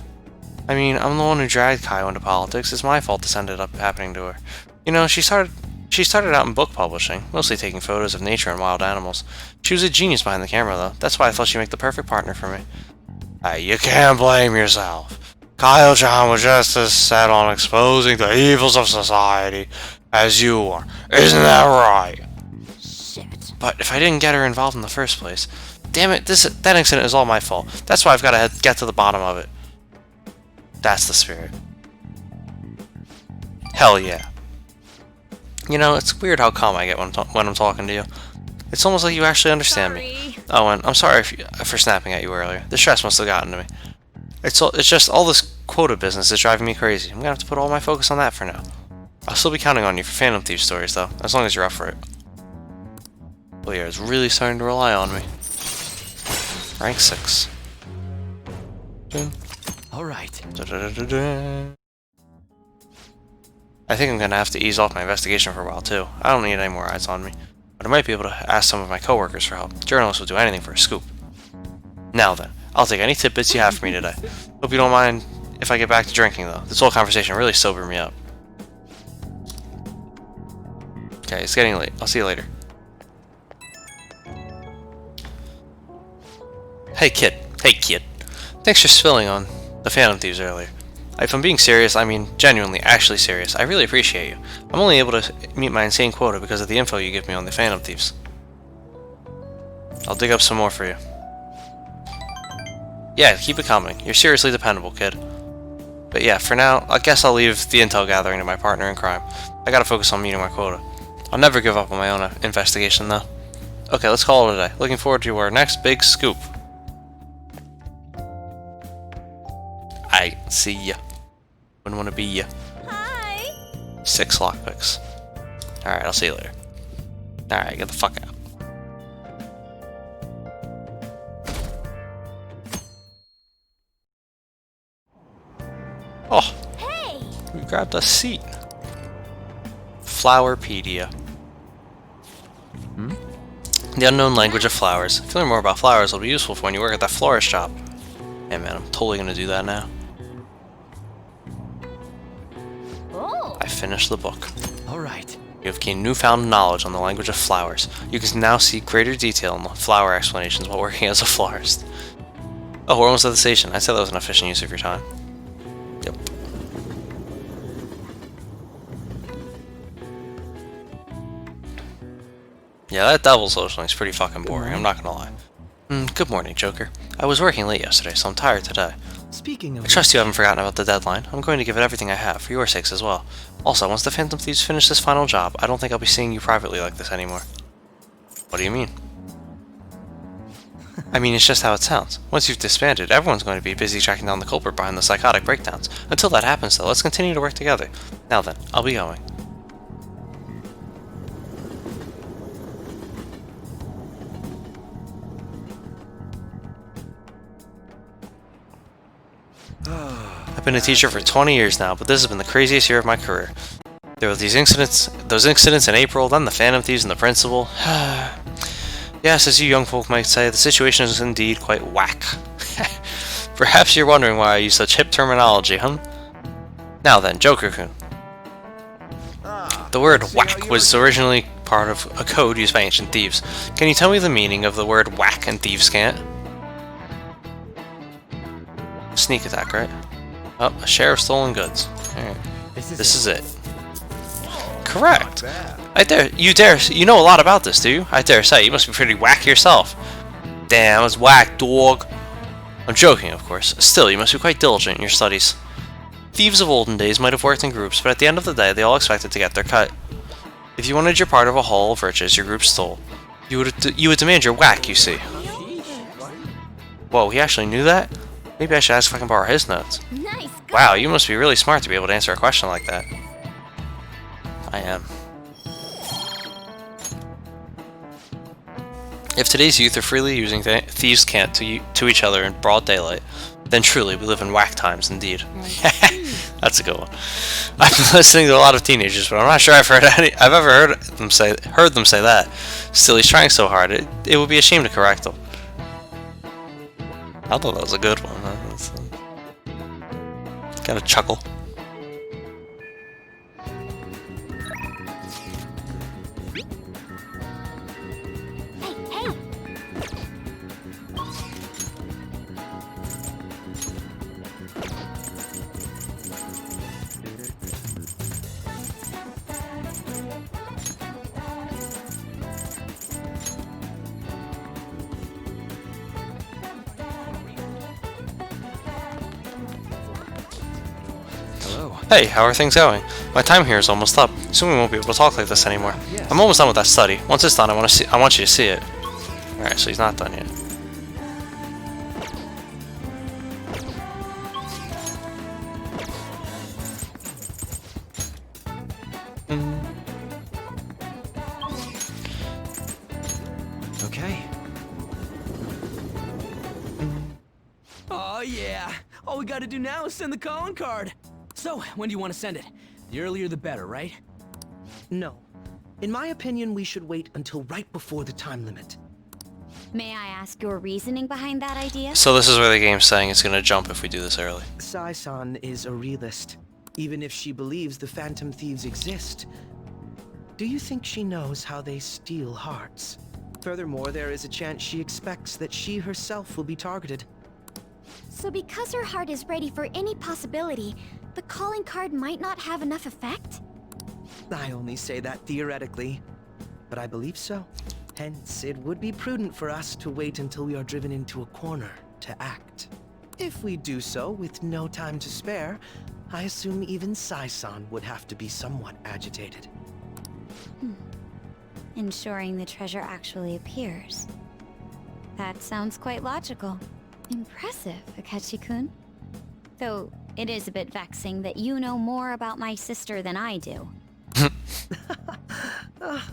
I mean, I'm the one who dragged Kaio into politics. It's my fault this ended up happening to her. You know, she started out in book publishing, mostly taking photos of nature and wild animals. She was a genius behind the camera, though. That's why I thought she'd make the perfect partner for me. You can't blame yourself. Kaio-chan was just as set on exposing the evils of society as you are. Isn't that right? Shit. But if I didn't get her involved in the first place... Damn it, that incident is all my fault. That's why I've got to get to the bottom of it. That's the spirit. Hell yeah. You know, it's weird how calm I get when I'm talking to you. It's almost like you actually understand me. Oh, and I'm sorry for snapping at you earlier. The stress must have gotten to me. It's just all this quota business is driving me crazy. I'm gonna have to put all my focus on that for now. I'll still be counting on you for Phantom Thief stories, though, as long as you're up for it. Leah is really starting to rely on me. Rank 6. Alright. I think I'm gonna have to ease off my investigation for a while too. I don't need any more eyes on me. But I might be able to ask some of my coworkers for help. Journalists will do anything for a scoop. Now then, I'll take any tidbits you have for me today. Hope you don't mind if I get back to drinking though. This whole conversation really sobered me up. Okay, it's getting late. I'll see you later. Hey kid. Thanks for spilling on the Phantom Thieves earlier. If I'm being serious, I mean genuinely, actually serious. I really appreciate you. I'm only able to meet my insane quota because of the info you give me on the Phantom Thieves. I'll dig up some more for you. Yeah, keep it coming. You're seriously dependable, kid. But yeah, for now, I guess I'll leave the intel gathering to my partner in crime. I gotta focus on meeting my quota. I'll never give up on my own investigation, though. Okay, let's call it a day. Looking forward to our next big scoop. I see ya. Wouldn't want to be ya. Hi. 6 lockpicks. Alright, I'll see you later. Alright, get the fuck out. Oh! Hey! We grabbed a seat. Flowerpedia. The unknown language of flowers. Feeling more about flowers will be useful for when you work at that florist shop. Hey man, I'm totally gonna do that now. I finished the book. Alright. You have gained newfound knowledge on the language of flowers. You can now see greater detail in the flower explanations while working as a florist. Oh, we're almost at the station. I said that was an efficient use of your time. Yep. Yeah, that devil socialing is pretty fucking boring, I'm not gonna lie. Good morning, Joker. I was working late yesterday, so I'm tired today. Speaking of I trust you haven't forgotten about the deadline. I'm going to give it everything I have, for your sakes as well. Also, once the Phantom Thieves finish this final job, I don't think I'll be seeing you privately like this anymore. What do you mean? I mean, it's just how it sounds. Once you've disbanded, everyone's going to be busy tracking down the culprit behind the psychotic breakdowns. Until that happens, though, let's continue to work together. Now then, I'll be going. I've been a teacher for 20 years now, but this has been the craziest year of my career. There were those incidents in April, then the Phantom Thieves and the principal. Yes, as you young folk might say, the situation is indeed quite whack. Perhaps you're wondering why I use such hip terminology, huh? Now then, Joker-kun. The word whack was originally part of a code used by ancient thieves. Can you tell me the meaning of the word whack and thieves' cant? Sneak attack, right? Oh, a share of stolen goods. Alright. This is it. Correct. You know a lot about this, do you? I dare say, you must be pretty whack yourself. Damn, it's whack, dog. I'm joking, of course. Still, you must be quite diligent in your studies. Thieves of olden days might have worked in groups, but at the end of the day, they all expected to get their cut. If you wanted your part of a haul of riches your group stole, you would demand your whack, you see. Whoa, he actually knew that? Maybe I should ask if I can borrow his notes. Nice. Wow, you must be really smart to be able to answer a question like that. I am. If today's youth are freely using thieves' cant to each other in broad daylight, then truly we live in whack times indeed. That's a good one. I've been listening to a lot of teenagers, but I'm not sure I've ever heard them say that. Still, he's trying so hard. It would be a shame to correct him. I thought that was a good one. Got a chuckle. Hey, how are things going? My time here is almost up. Soon we won't be able to talk like this anymore. I'm almost done with that study. Once it's done, I want you to see it. Alright, so he's not done yet. Okay. Oh yeah! All we gotta do now is send the calling card. So, when do you want to send it? The earlier the better, right? No. In my opinion, we should wait until right before the time limit. May I ask your reasoning behind that idea? So this is where the game's saying it's gonna jump if we do this early. Sai-san is a realist, even if she believes the Phantom Thieves exist. Do you think she knows how they steal hearts? Furthermore, there is a chance she expects that she herself will be targeted. So because her heart is ready for any possibility, the calling card might not have enough effect? I only say that theoretically, but I believe so. Hence, it would be prudent for us to wait until we are driven into a corner to act. If we do so with no time to spare, I assume even Sai-san would have to be somewhat agitated. Ensuring the treasure actually appears. That sounds quite logical. Impressive, Akechi-kun. Though, it is a bit vexing that you know more about my sister than I do.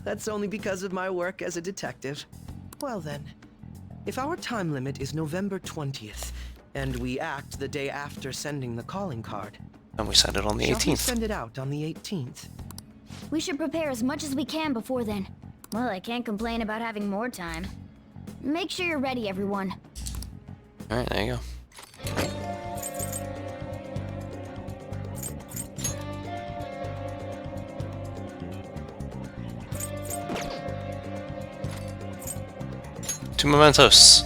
That's only because of my work as a detective. Well then, if our time limit is November 20th, and we act the day after sending the calling card, and we send it on the 18th. Shall we send it out on the 18th? We should prepare as much as we can before then. Well, I can't complain about having more time. Make sure you're ready, everyone. Alright, there you go. Two mementos.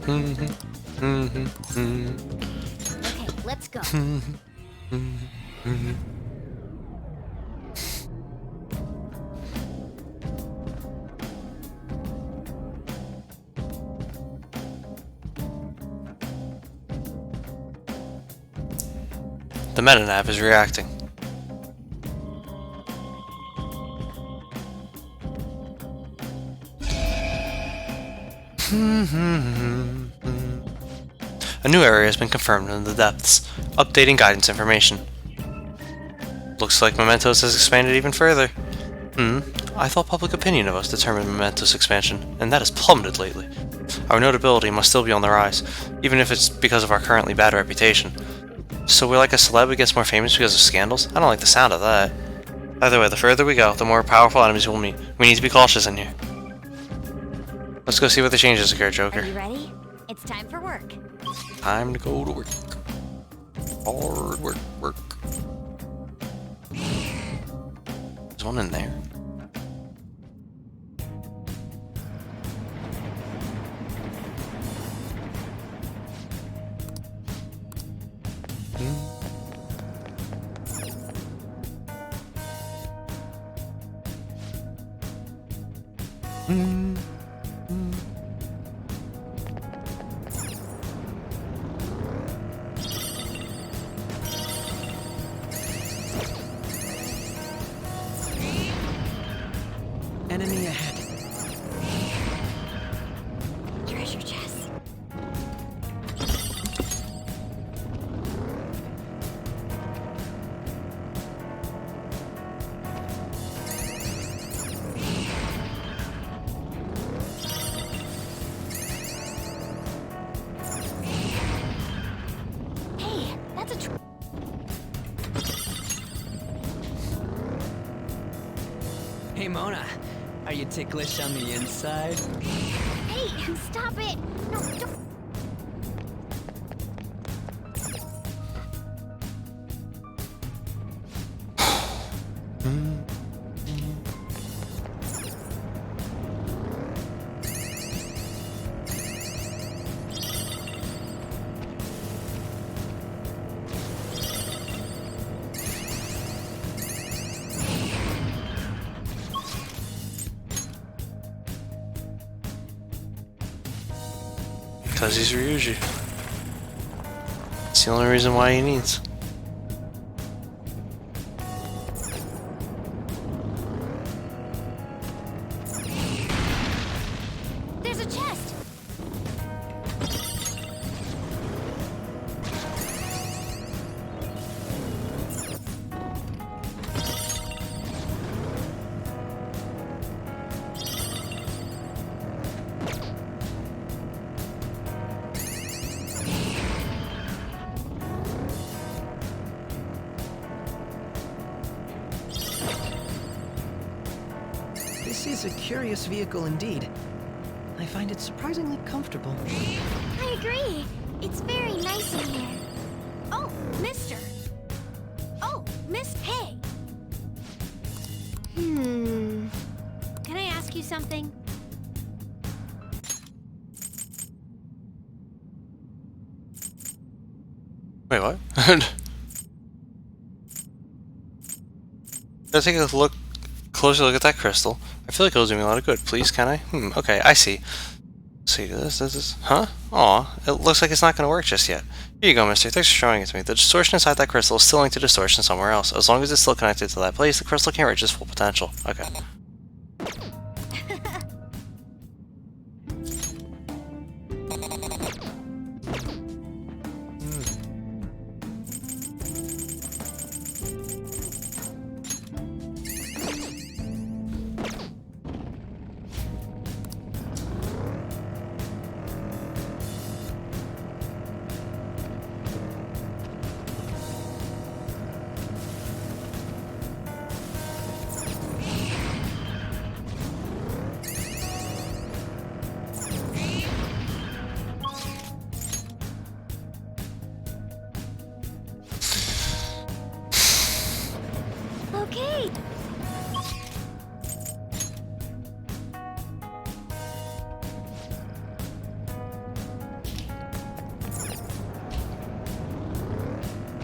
Okay, let's go. The metanav is reacting. A new area has been confirmed in the depths. Updating guidance information. Looks like Mementos has expanded even further. I thought public opinion of us determined Mementos expansion, and that has plummeted lately. Our notability must still be on the rise, even if it's because of our currently bad reputation. So we're like a celeb who gets more famous because of scandals? I don't like the sound of that. Either way, the further we go, the more powerful enemies we'll meet. We need to be cautious in here. Let's go see what the changes occur, Joker. Are you ready? It's time for work. Time to go to work. Hard work. There's one in there. Enemy ahead. Treasure chest. Hey, that's a Hey, Mona. Are you ticklish on the inside? Hey, stop it! No, don't. Because he's Ryuji. It's the only reason why he needs. There's a chest! This is a curious vehicle indeed. I find it surprisingly comfortable. I agree. It's very nice in here. Oh, mister. Oh, Miss Pei. Can I ask you something? Wait, what? Let's take a closer look at that crystal. I feel like it'll do me a lot of good. Please, can I? Okay, I see. See this, huh? Aw, it looks like it's not gonna work just yet. Here you go, mister. Thanks for showing it to me. The distortion inside that crystal is still linked to distortion somewhere else. As long as it's still connected to that place, the crystal can't reach its full potential. Okay. Okay.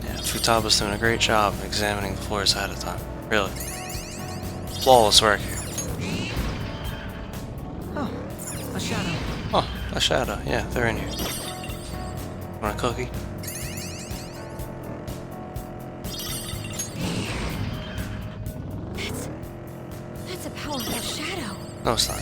Yeah, Futaba's doing a great job examining the floors ahead of time. Really. Flawless work here. Oh, a shadow. Oh, a shadow. Yeah, they're in here. Want a cookie? That's a powerful shadow. No, it's not.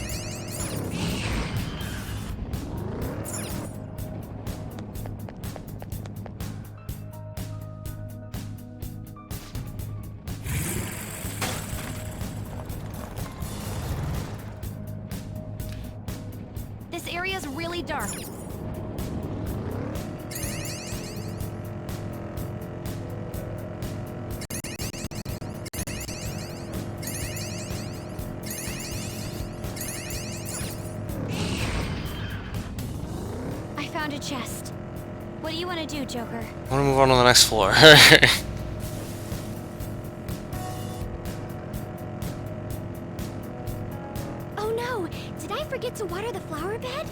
This area's really dark. I found a chest. What do you want to do, Joker? I want to move on to the next floor. Oh no! Did I forget to water the flower bed?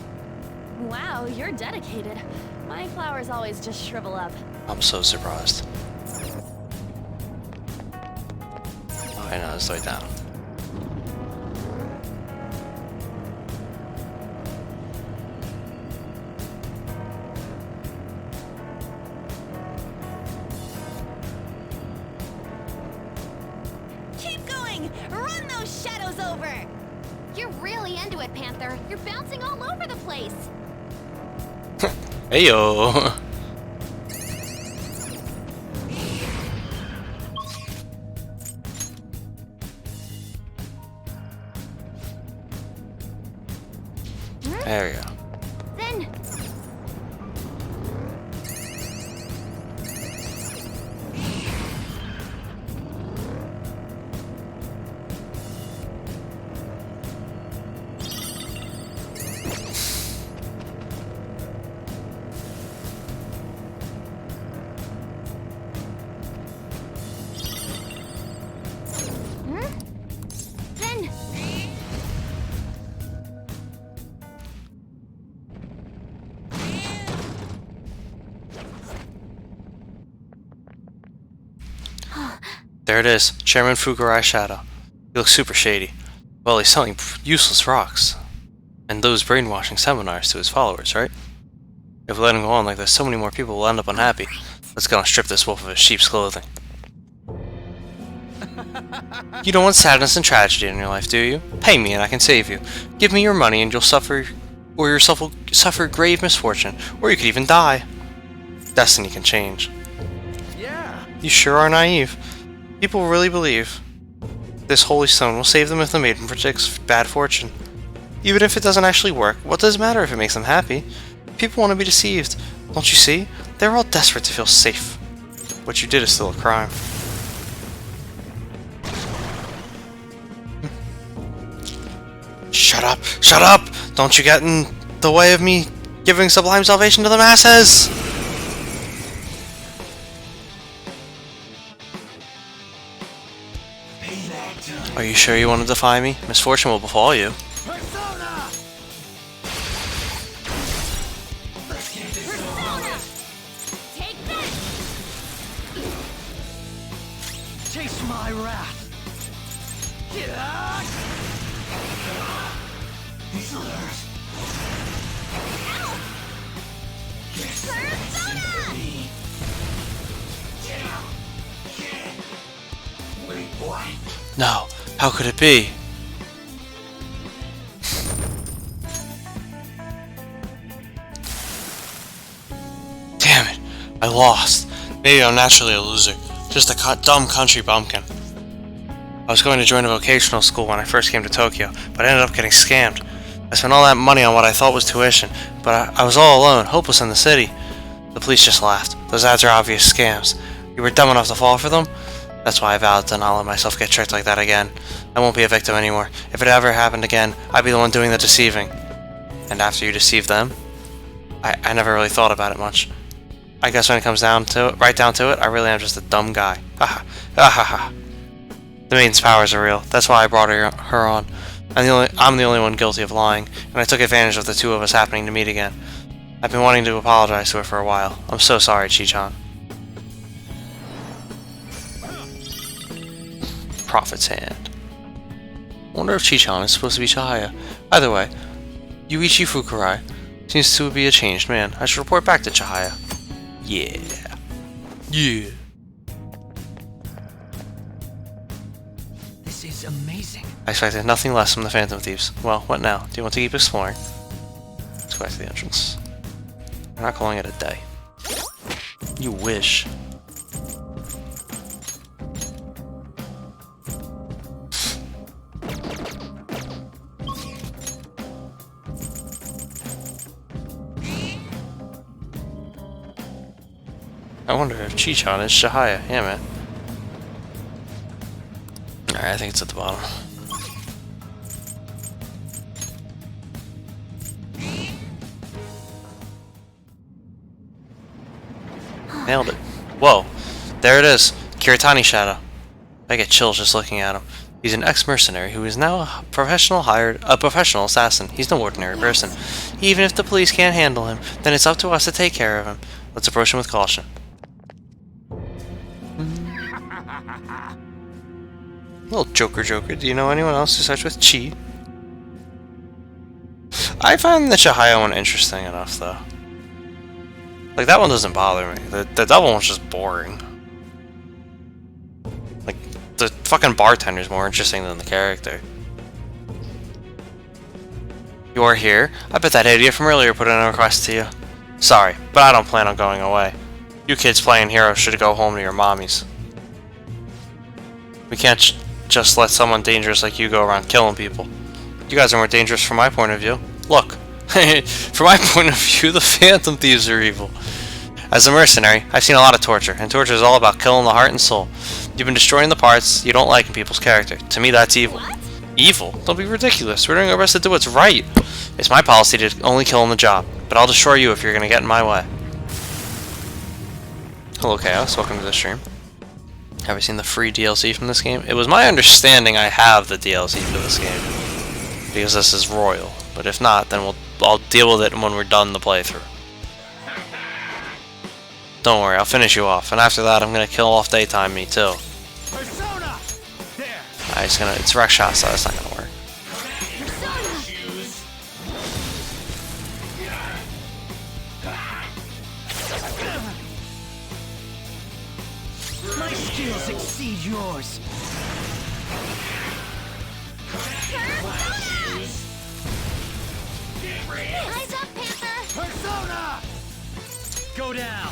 Wow, you're dedicated. My flowers always just shrivel up. I'm so surprised. Oh, I know, it's right down. thing! Run those shadows over! You're really into it, Panther. You're bouncing all over the place. Heyo. There we go. Then... There it is, Chairman Fukurai Shadow. He looks super shady. Well, he's selling useless rocks. And those brainwashing seminars to his followers, right? If we let him go on like this, so many more people will end up unhappy. Let's go and strip this wolf of his sheep's clothing. You don't want sadness and tragedy in your life, do you? Pay me and I can save you. Give me your money and you'll suffer, or yourself will suffer grave misfortune, or you could even die. Destiny can change. Yeah. You sure are naive. People really believe this holy stone will save them if the maiden predicts bad fortune. Even if it doesn't actually work, what does it matter if it makes them happy? People want to be deceived. Don't you see? They're all desperate to feel safe. What you did is still a crime. Shut up! Shut up! Don't you get in the way of me giving sublime salvation to the masses! Are you sure you want to defy me? Misfortune will befall you. Persona! Take this! Taste my wrath. No, how could it be? Damn it, I lost. Maybe I'm naturally a loser. Just a dumb country bumpkin. I was going to join a vocational school when I first came to Tokyo, but I ended up getting scammed. I spent all that money on what I thought was tuition, but I was all alone, hopeless in the city. The police just laughed. Those ads are obvious scams. You were dumb enough to fall for them? That's why I vowed to not let myself get tricked like that again. I won't be a victim anymore. If it ever happened again, I'd be the one doing the deceiving. And after you deceive them? I never really thought about it much. I guess when it comes down to it, right down to it, I really am just a dumb guy. Haha. Haha. The maiden's powers are real. That's why I brought her on. I'm the only one guilty of lying, and I took advantage of the two of us happening to meet again. I've been wanting to apologize to her for a while. I'm so sorry, Chi-chan. Prophet's Hand. Wonder if Chi-chan is supposed to be Chihaya. Either way, Yuichi Fukurai seems to be a changed man. I should report back to Chihaya. Yeah. Yeah. This is amazing. I expected nothing less from the Phantom Thieves. Well, what now? Do you want to keep exploring? Let's go back to the entrance. We're not calling it a day. You wish. I wonder if Chi-chan is Chihaya. Yeah, man. Alright, I think it's at the bottom. Nailed it. Whoa. There it is. Kiritani Shadow. I get chills just looking at him. He's an ex-mercenary who is now a professional assassin. He's no ordinary person. Even if the police can't handle him, then it's up to us to take care of him. Let's approach him with caution. Little Joker, do you know anyone else who starts with Chi? I find the Chihaya one interesting enough, though. Like, that one doesn't bother me. The double one's just boring. Like, the fucking bartender's more interesting than the character. You're here? I bet that idiot from earlier put in a request to you. Sorry, but I don't plan on going away. You kids playing hero should go home to your mommies. We can't just let someone dangerous like you go around killing people. You guys are more dangerous from my point of view. Look, from my point of view, the Phantom Thieves are evil. As a mercenary, I've seen a lot of torture, and torture is all about killing the heart and soul. You've been destroying the parts you don't like in people's character. To me, that's evil. Evil? Don't be ridiculous. We're doing our best to do what's right. It's my policy to only kill on the job, but I'll destroy you if you're going to get in my way. Hello, Chaos. Welcome to the stream. Have you seen the free DLC from this game? It was my understanding I have the DLC for this game, because this is Royal. But if not, then I'll deal with it when we're done the playthrough. Don't worry, I'll finish you off, and after that I'm gonna kill off daytime me too. It's Rex shot, so that's not gonna work. My skills exceed yours. Eyes up, Panther! Persona! Go down!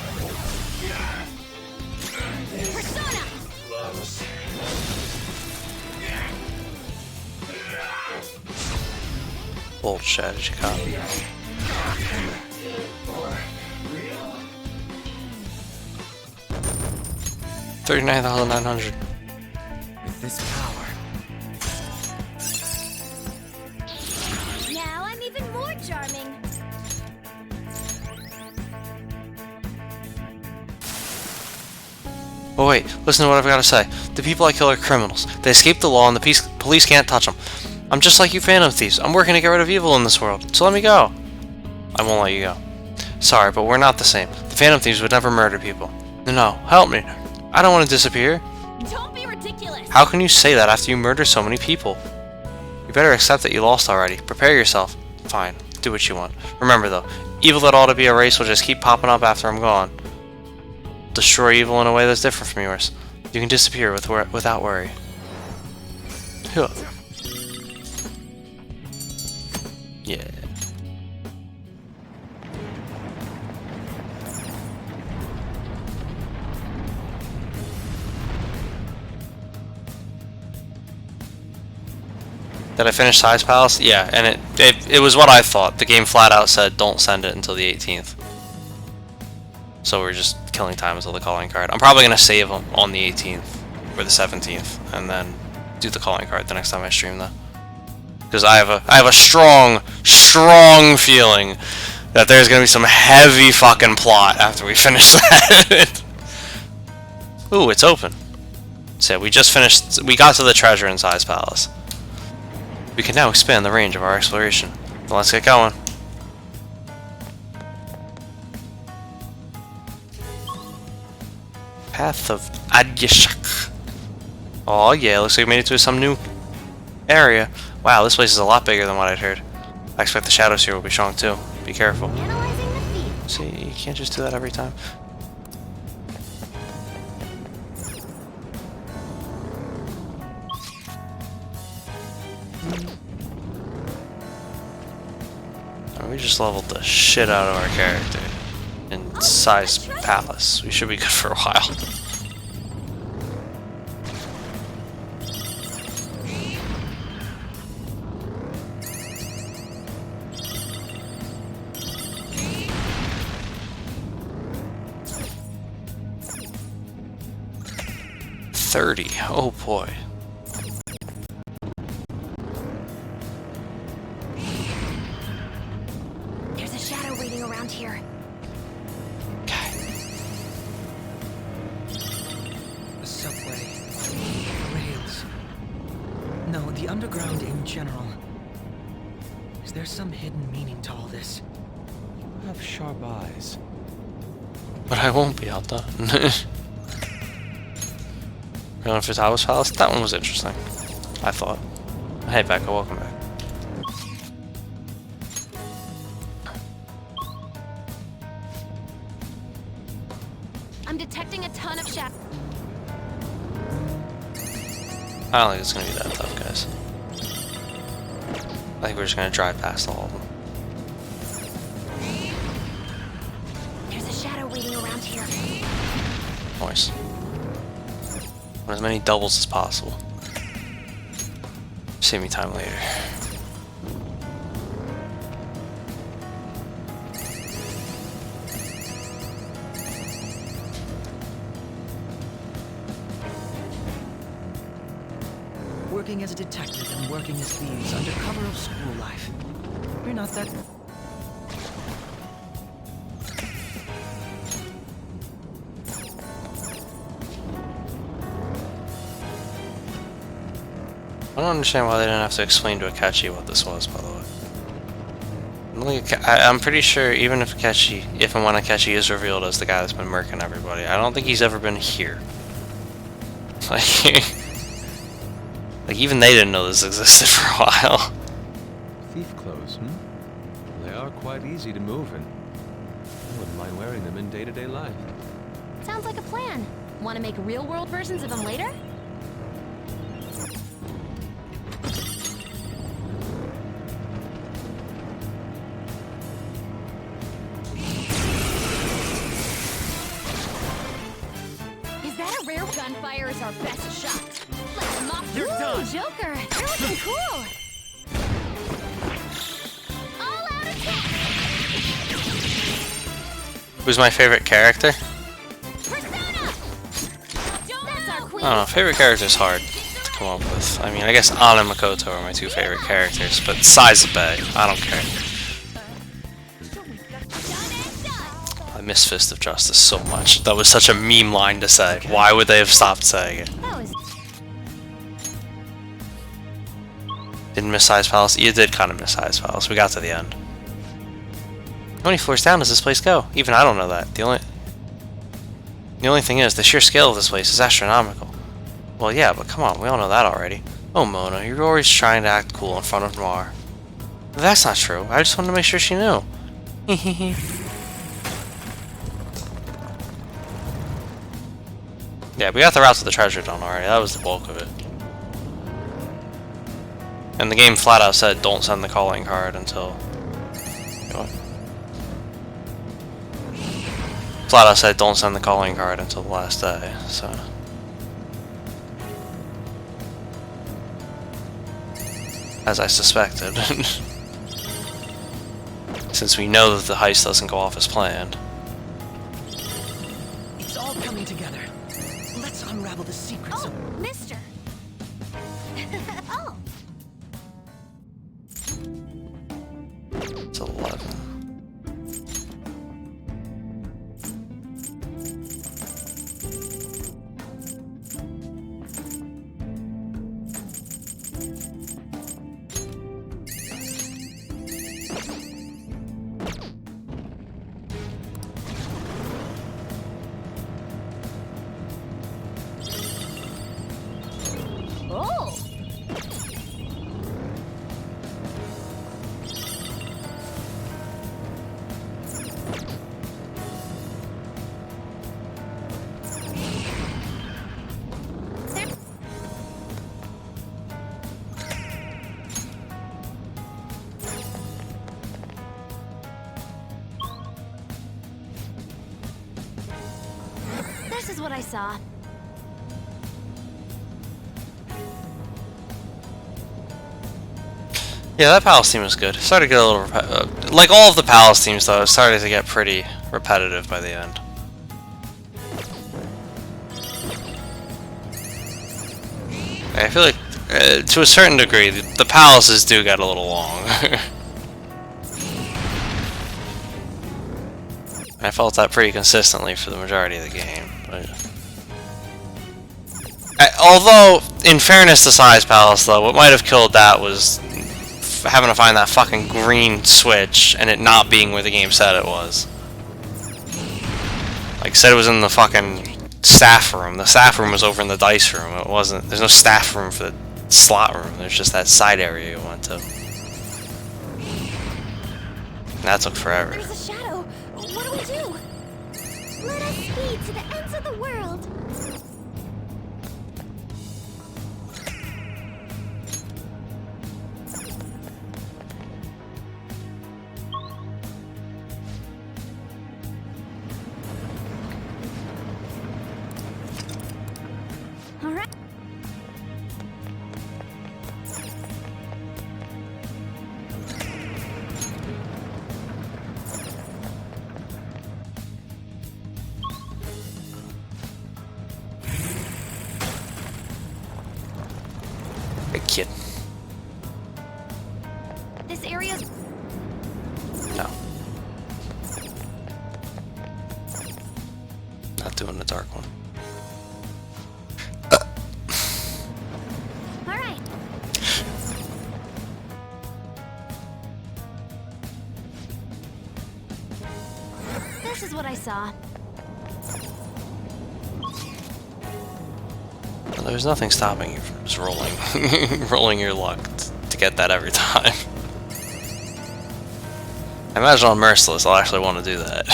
Persona! Bullshit, did you copy? $39,900. With this power. Now I'm even more charming. Oh wait, listen to what I've got to say. The people I kill are criminals. They escaped the law and the police can't touch them. I'm just like you Phantom Thieves. I'm working to get rid of evil in this world, so let me go. I won't let you go. Sorry, but we're not the same. The Phantom Thieves would never murder people. No, help me. I don't want to disappear. Don't be ridiculous. How can you say that after you murder so many people? You better accept that you lost already. Prepare yourself. Fine, do what you want. Remember though, evil that ought to be erased will just keep popping up after I'm gone. Destroy evil in a way that's different from yours. You can disappear without worry. Huh. Yeah. Did I finish Size Palace? Yeah, and it was what I thought. The game flat out said don't send it until the 18th. So we're just killing time until the calling card. I'm probably gonna save them on the 18th or the 17th, and then do the calling card the next time I stream though. Because I have a strong feeling that there's gonna be some heavy fucking plot after we finish that. Ooh, it's open. So we just finished. We got to the treasure in Size Palace. We can now expand the range of our exploration. Well, let's get going. Path of Adyashak. Oh yeah, looks like we made it to some new area. Wow, this place is a lot bigger than what I'd heard. I expect the shadows here will be strong too. Be careful. See, you can't just do that every time. We just leveled the shit out of our character in Size Palace. We should be good for a while. $30. Oh boy. There's a shadow waiting around here. The subway. Rails. No, the underground in general. Is there some hidden meaning to all this? You have sharp eyes. But I won't be outdone. Going for Talos Palace? That one was interesting. I thought. Hey Becca, welcome back. I'm detecting a ton of shadows. I don't think it's gonna be that tough, guys. I think we're just gonna drive past all of them. There's a shadow waiting around here. Nice. Want as many doubles as possible. Save me time later. Working as a detective and working as thieves under cover of school life. We're not that... I don't understand why they didn't have to explain to Akechi what this was, by the way. I'm pretty sure even if Akechi, if and when Akechi is revealed as the guy that's been murking everybody, I don't think he's ever been here. Like, even they didn't know this existed for a while. Thief clothes, They are quite easy to move in. I wouldn't mind wearing them in day-to-day life. Sounds like a plan. Want to make real-world versions of them later? Gunfire is our best shot. Let's mop. You're done. Joker, you're looking cool. All out attack. Who's my favorite character? Persona. I don't know, favorite character is hard to come up with. I mean, I guess Anna and Makoto are my two favorite characters, but Saizube, I don't care. I miss Fist of Justice so much. That was such a meme line to say. Why would they have stopped saying it? Didn't miss Size Palace? You did kind of miss Size Palace. We got to the end. How many floors down does this place go? Even I don't know that. The only thing is, the sheer scale of this place is astronomical. Well, yeah, but come on, we all know that already. Oh, Mona, you're always trying to act cool in front of Noir. That's not true. I just wanted to make sure she knew. Hehehe. Yeah, we got the route to the treasure done already. That was the bulk of it. And the game flat out said, don't send the calling card until... What? Flat out said, don't send the calling card until the last day, so... As I suspected. Since we know that the heist doesn't go off as planned. It's all coming together. Let's unravel the secrets of... Mister! Oh! It's 11. Oh! This is what I saw. Yeah, that palace theme was good. It started to get a little like all of the palace themes, though, it started to get pretty repetitive by the end. I feel like, to a certain degree, the palaces do get a little long. I felt that pretty consistently for the majority of the game. But... although, in fairness to Size Palace, though, what might have killed that was having to find that fucking green switch and it not being where the game said it was. Like, said it was in the fucking staff room. The staff room was over in the dice room. It wasn't. There's no staff room for the slot room. There's just that side area you went to. And that took forever. There's a shadow. What do we do? Let us speed to the ends of the world. this area's... No. Not doing the dark one. Alright. This is what I saw. Well, there's nothing stopping you from just rolling, rolling your luck to get that every time. I imagine on Merciless I'll actually want to do that.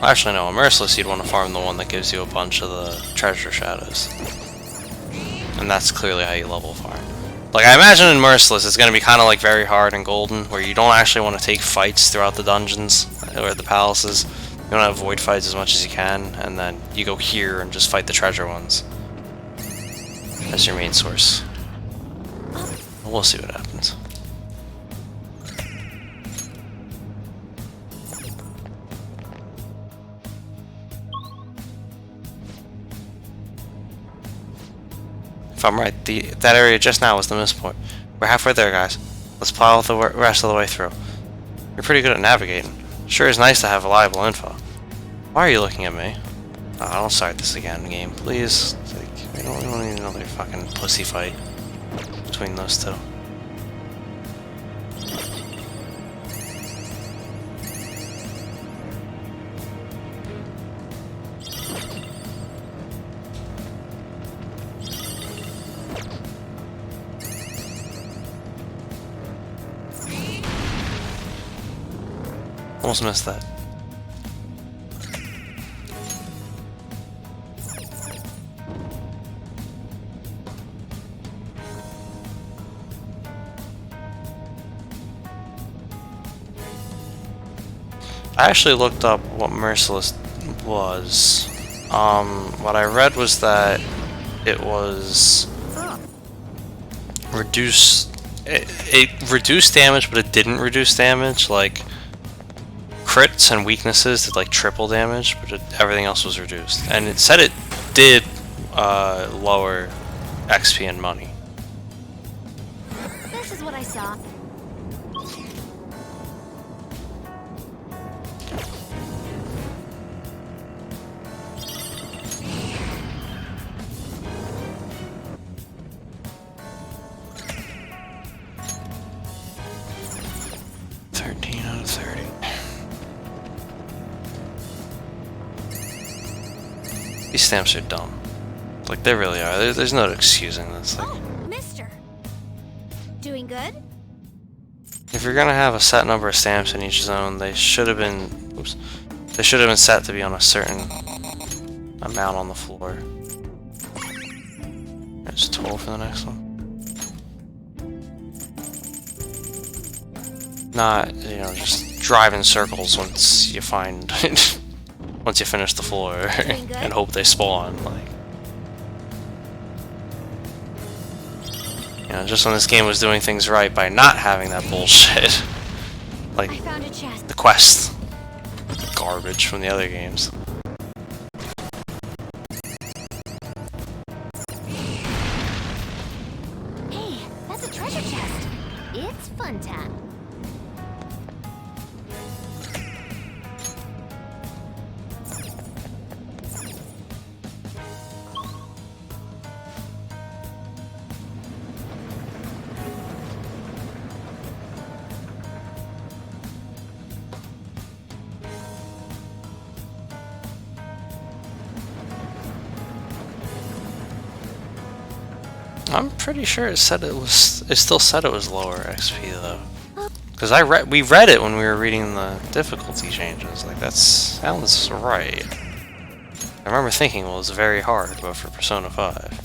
Actually, no, on Merciless you'd want to farm the one that gives you a bunch of the treasure shadows. And that's clearly how you level farm. Like, I imagine in Merciless it's going to be kind of like very hard in Golden, where you don't actually want to take fights throughout the dungeons or the palaces. You want to avoid fights as much as you can, and then you go here and just fight the treasure ones. That's your main source. We'll see what happens. If I'm right, that area just now was the miss point. We're halfway there, guys. Let's plow the rest of the way through. You're pretty good at navigating. Sure is nice to have reliable info. Why are you looking at me? Oh, don't start this again, game. Please. It's like, we don't need another fucking pussy fight between those two. Almost missed that. I actually looked up what Merciless was. What I read was that it was it reduced damage, but it didn't reduce damage. Like, crits and weaknesses did like triple damage, but everything else was reduced. And it said it did lower XP and money. This is what I saw. These stamps are dumb. Like, they really are. There's no excusing this. Like, oh, mister. Doing good? if you're gonna have a set number of stamps in each zone, they should have been... Oops. They should have been set to be on a certain amount on the floor. There's 12 for the next one. Not, you know, just drive in circles once you find... once you finish the floor and hope they spawn, like. You know, just when this game was doing things right by not having that bullshit. Like, I found a chest. the quest. Garbage from the other games. Hey, that's a treasure chest. It's fun time. I'm pretty sure it said it was. It still said it was lower XP though, because we read it when we were reading the difficulty changes. Like, that sounds right. I remember thinking, well, it's very hard, but for Persona 5.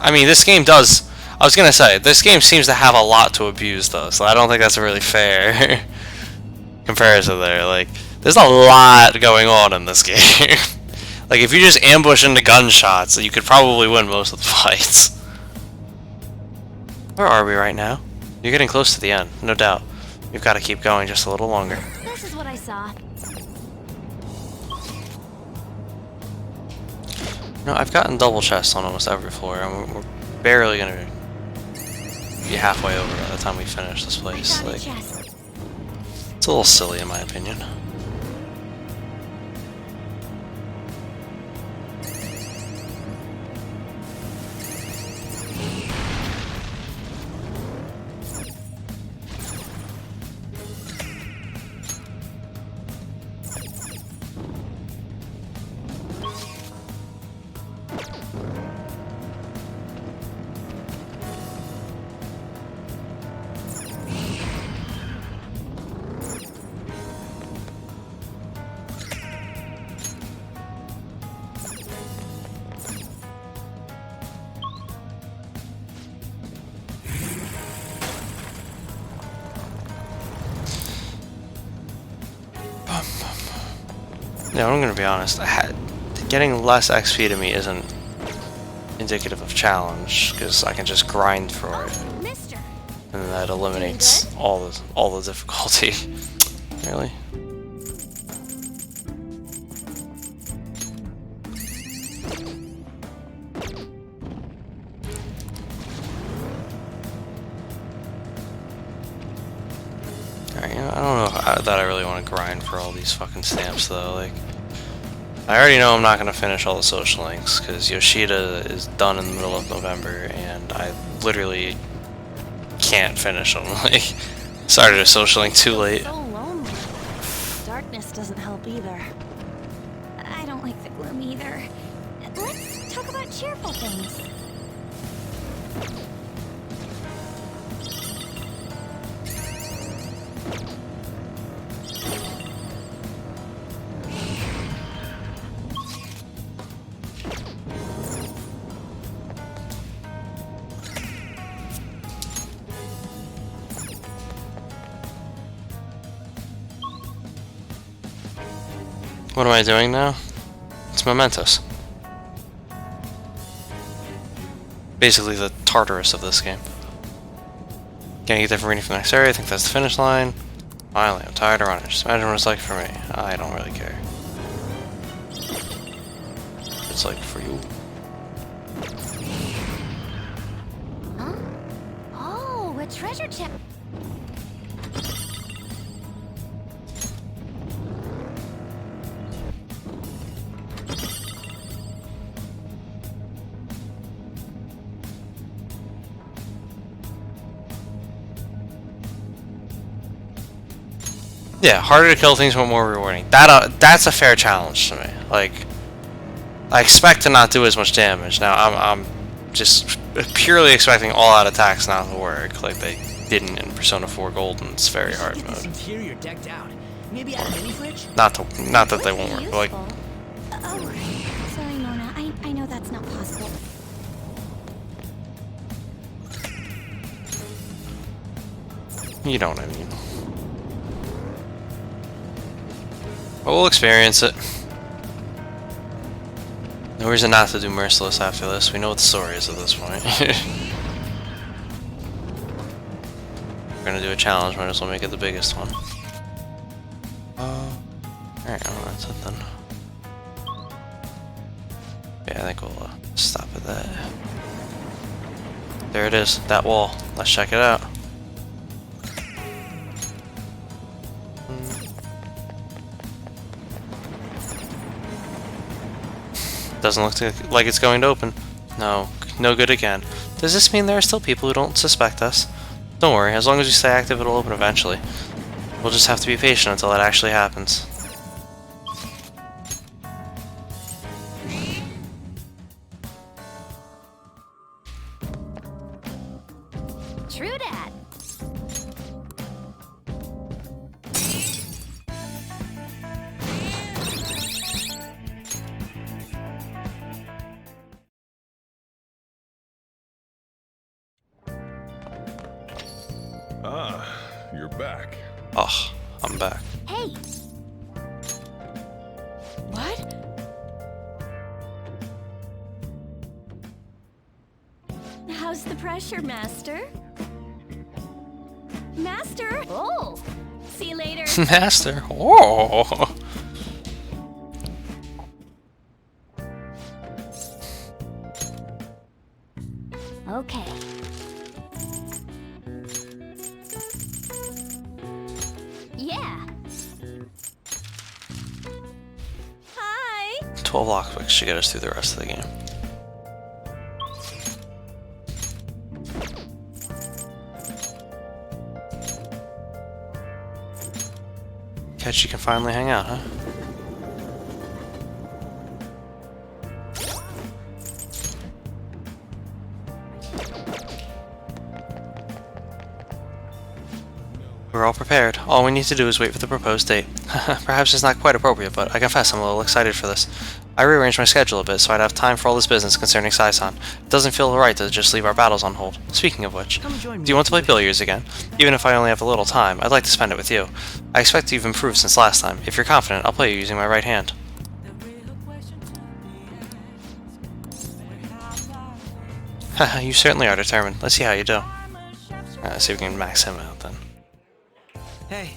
I mean, this game does. I was gonna say, this game seems to have a lot to abuse though, so I don't think that's a really fair comparison there. Like, there's a lot going on in this game. Like, if you just ambush into gunshots, you could probably win most of the fights. Where are we right now? You're getting close to the end, no doubt. You've got to keep going just a little longer. This is what I saw. No, I've gotten double chests on almost every floor, and we're barely gonna be halfway over by the time we finish this place. Like, it's a little silly in my opinion. Yeah, I'm gonna be honest. Getting less XP to me isn't indicative of challenge, because I can just grind for it, and that eliminates all the difficulty. Really? Alright, you know, I don't know that I really want to grind for all these fucking stamps though. Like, I already know I'm not going to finish all the social links because Yoshida is done in the middle of November and I literally can't finish them. Like, started a social link too late. So lonely. Darkness doesn't help either. I don't like the gloom either. Let's talk about cheerful things. What am I doing now? It's Mementos. Basically the Tartarus of this game. Getting a different reading from the next area, I think that's the finish line. Finally, I'm tired of running. Just imagine what it's like for me. I don't really care. It's like for you. Huh? Oh, a treasure chest. Yeah, harder to kill things but more rewarding. That's a fair challenge to me. Like, I expect to not do as much damage. Now I'm just purely expecting all-out attacks not to work, like they didn't in Persona 4 Golden's very hard mode. Interior decked out. Maybe add a mini fridge? Not that they won't work. But like, Oh, sorry, Mona. I know that's not possible. you know what I mean. But we'll experience it. No reason not to do Merciless after this. We know what the story is at this point. We're gonna do a challenge, might as well make it the biggest one. Alright, well, that's it then. Yeah, I think we'll stop at that. There it is, that wall. Let's check it out. Doesn't look like it's going to open. No good again. Does this mean there are still people who don't suspect us? Don't worry, as long as we stay active, it'll open eventually. We'll just have to be patient until that actually happens. True, Dad. Ah, you're back. Oh, I'm back. Hey. What? How's the pressure, Master? Master! Oh! See you later. Master. Oh. Okay. Yeah. Hi. 12 lockpicks should get us through the rest of the game. Catch, you can finally hang out, huh? We're all prepared. All we need to do is wait for the proposed date. Perhaps it's not quite appropriate, but I confess I'm a little excited for this. I rearranged my schedule a bit so I'd have time for all this business concerning Saisan. It doesn't feel right to just leave our battles on hold. Speaking of which, do you want to play billiards again? Even if I only have a little time, I'd like to spend it with you. I expect you've improved since last time. If you're confident, I'll play you using my right hand. Haha, you certainly are determined. Let's see how you do. Let's see if we can max him out then. Hey.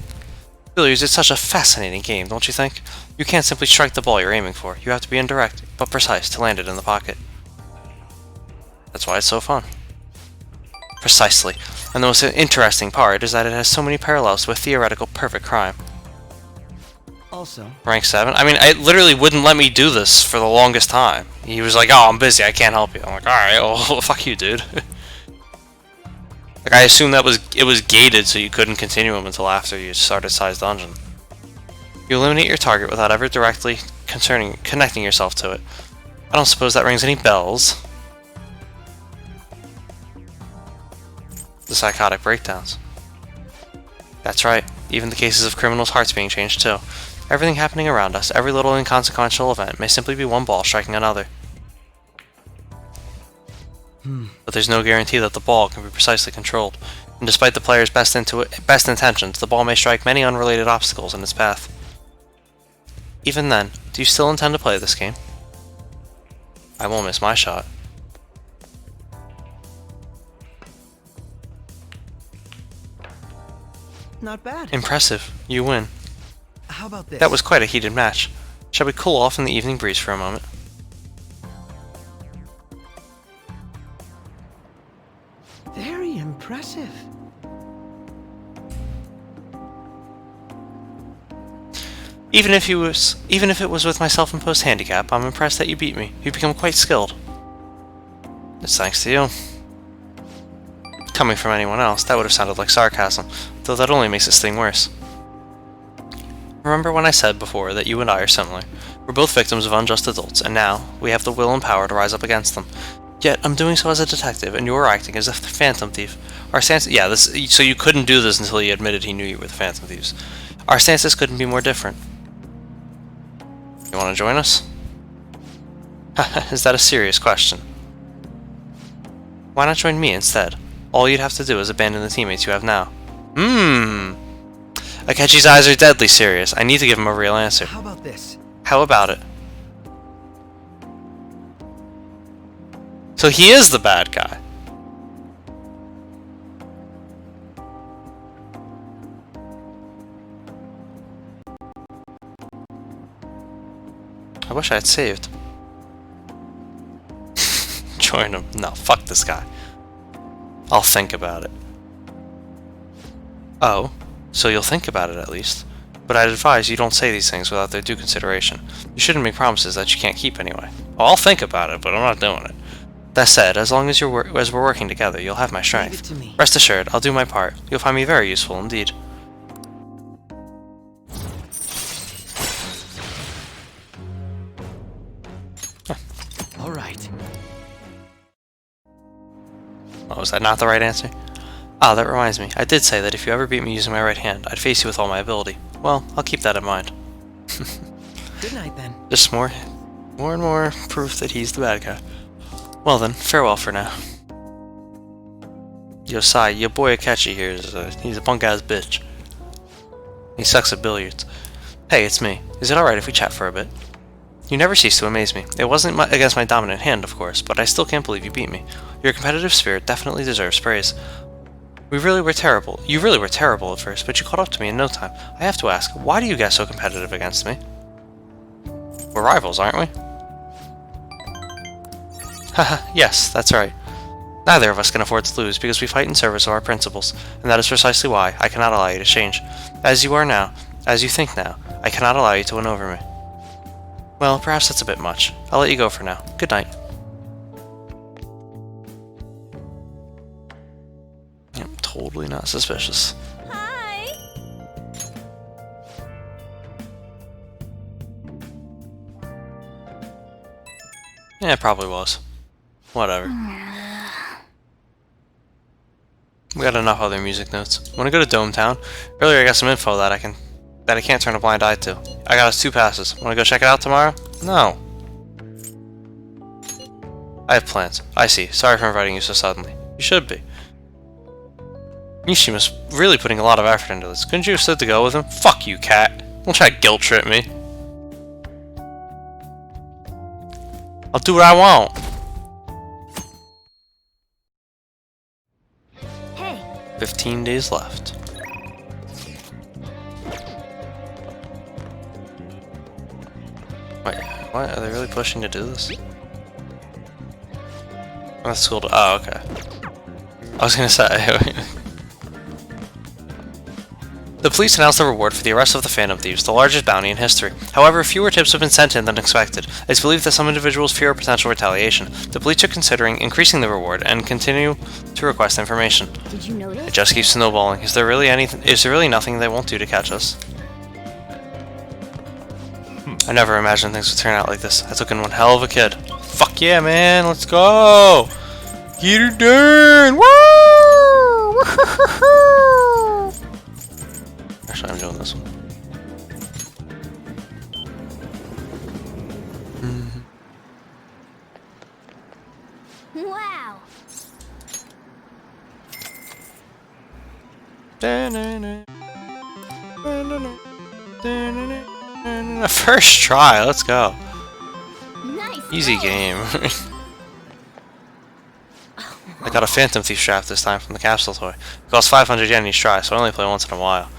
Billiards is such a fascinating game, don't you think? You can't simply strike the ball you're aiming for. You have to be indirect, but precise to land it in the pocket. That's why it's so fun. Precisely. And the most interesting part is that it has so many parallels to a theoretical perfect crime. Also, Rank 7? I mean, it literally wouldn't let me do this for the longest time. He was like, oh, I'm busy, I can't help you. I'm like, alright, well, fuck you, dude. Like, I assume that it was gated so you couldn't continue them until after you started Sai's dungeon. You eliminate your target without ever directly connecting yourself to it. I don't suppose that rings any bells. The psychotic breakdowns. That's right, even the cases of criminals' hearts being changed too. Everything happening around us, every little inconsequential event, may simply be one ball striking another. But there's no guarantee that the ball can be precisely controlled, and despite the player's best intentions, the ball may strike many unrelated obstacles in its path. Even then, do you still intend to play this game? I won't miss my shot. not bad. Impressive. You win. How about this? That was quite a heated match. Shall we cool off in the evening breeze for a moment? Very impressive. Even if it was with my self-imposed handicap, I'm impressed that you beat me. You've become quite skilled. It's thanks to you. Coming from anyone else, that would have sounded like sarcasm, though that only makes this thing worse. Remember when I said before that you and I are similar? We're both victims of unjust adults, and now we have the will and power to rise up against them. Yet I'm doing so as a detective, and you're acting as a phantom thief. Our stance, so you couldn't do this until he admitted he knew you were the phantom thieves. Our stances couldn't be more different. You want to join us? Is that a serious question? Why not join me instead? All you'd have to do is abandon the teammates you have now. Akechi's eyes are deadly serious. I need to give him a real answer. How about this? How about it? So he is the bad guy. I wish I had saved. Join him. No, fuck this guy. I'll think about it. Oh, so you'll think about it at least. But I'd advise you don't say these things without their due consideration. You shouldn't make promises that you can't keep anyway. Well, I'll think about it, but I'm not doing it. That said, as long as we're working together, you'll have my strength. Rest assured, I'll do my part. You'll find me very useful indeed. All right. Oh, was that not the right answer? Ah, that reminds me. I did say that if you ever beat me using my right hand, I'd face you with all my ability. Well, I'll keep that in mind. Good night, then. Just more and more proof that he's the bad guy. Well then, farewell for now. Yo, Sai, your boy Akechi here he's a punk-ass bitch. He sucks at billiards. Hey, it's me. Is it alright if we chat for a bit? You never cease to amaze me. It wasn't against my dominant hand, of course, but I still can't believe you beat me. Your competitive spirit definitely deserves praise. We really were terrible. You really were terrible at first, but you caught up to me in no time. I have to ask, why do you get so competitive against me? We're rivals, aren't we? Haha, yes, that's right. Neither of us can afford to lose because we fight in service of our principles, and that is precisely why I cannot allow you to change. As you are now, as you think now, I cannot allow you to win over me. Well, perhaps that's a bit much. I'll let you go for now. Good night. Yep, totally not suspicious. Hi! Yeah, it probably was. Whatever. We got enough other music notes. Wanna go to Dome Town? Earlier I got some info that I can't turn a blind eye to. I got us 2 passes. Wanna go check it out tomorrow? No. I have plans. I see. Sorry for inviting you so suddenly. You should be. Mishima's really putting a lot of effort into this. Couldn't you have stood to go with him? Fuck you, cat. Don't try to guilt trip me. I'll do what I want. Hey. 15 days left. Wait, what? Are they really pushing to do this? That's cool. Oh, okay. I was gonna say. The police announced the reward for the arrest of the Phantom Thieves, the largest bounty in history. However, fewer tips have been sent in than expected. It's believed that some individuals fear a potential retaliation. The police are considering increasing the reward and continue to request information. Did you notice? It just keeps snowballing. Is there really nothing they won't do to catch us? I never imagined things would turn out like this. I took in one hell of a kid. Fuck yeah, man! Let's go! Get her done! Woo! Actually, I'm doing this one. Wow. First try, let's go. Nice. Easy game. I got a Phantom Thief strap this time from the capsule toy. It costs 500 yen each try, so I only play once in a while.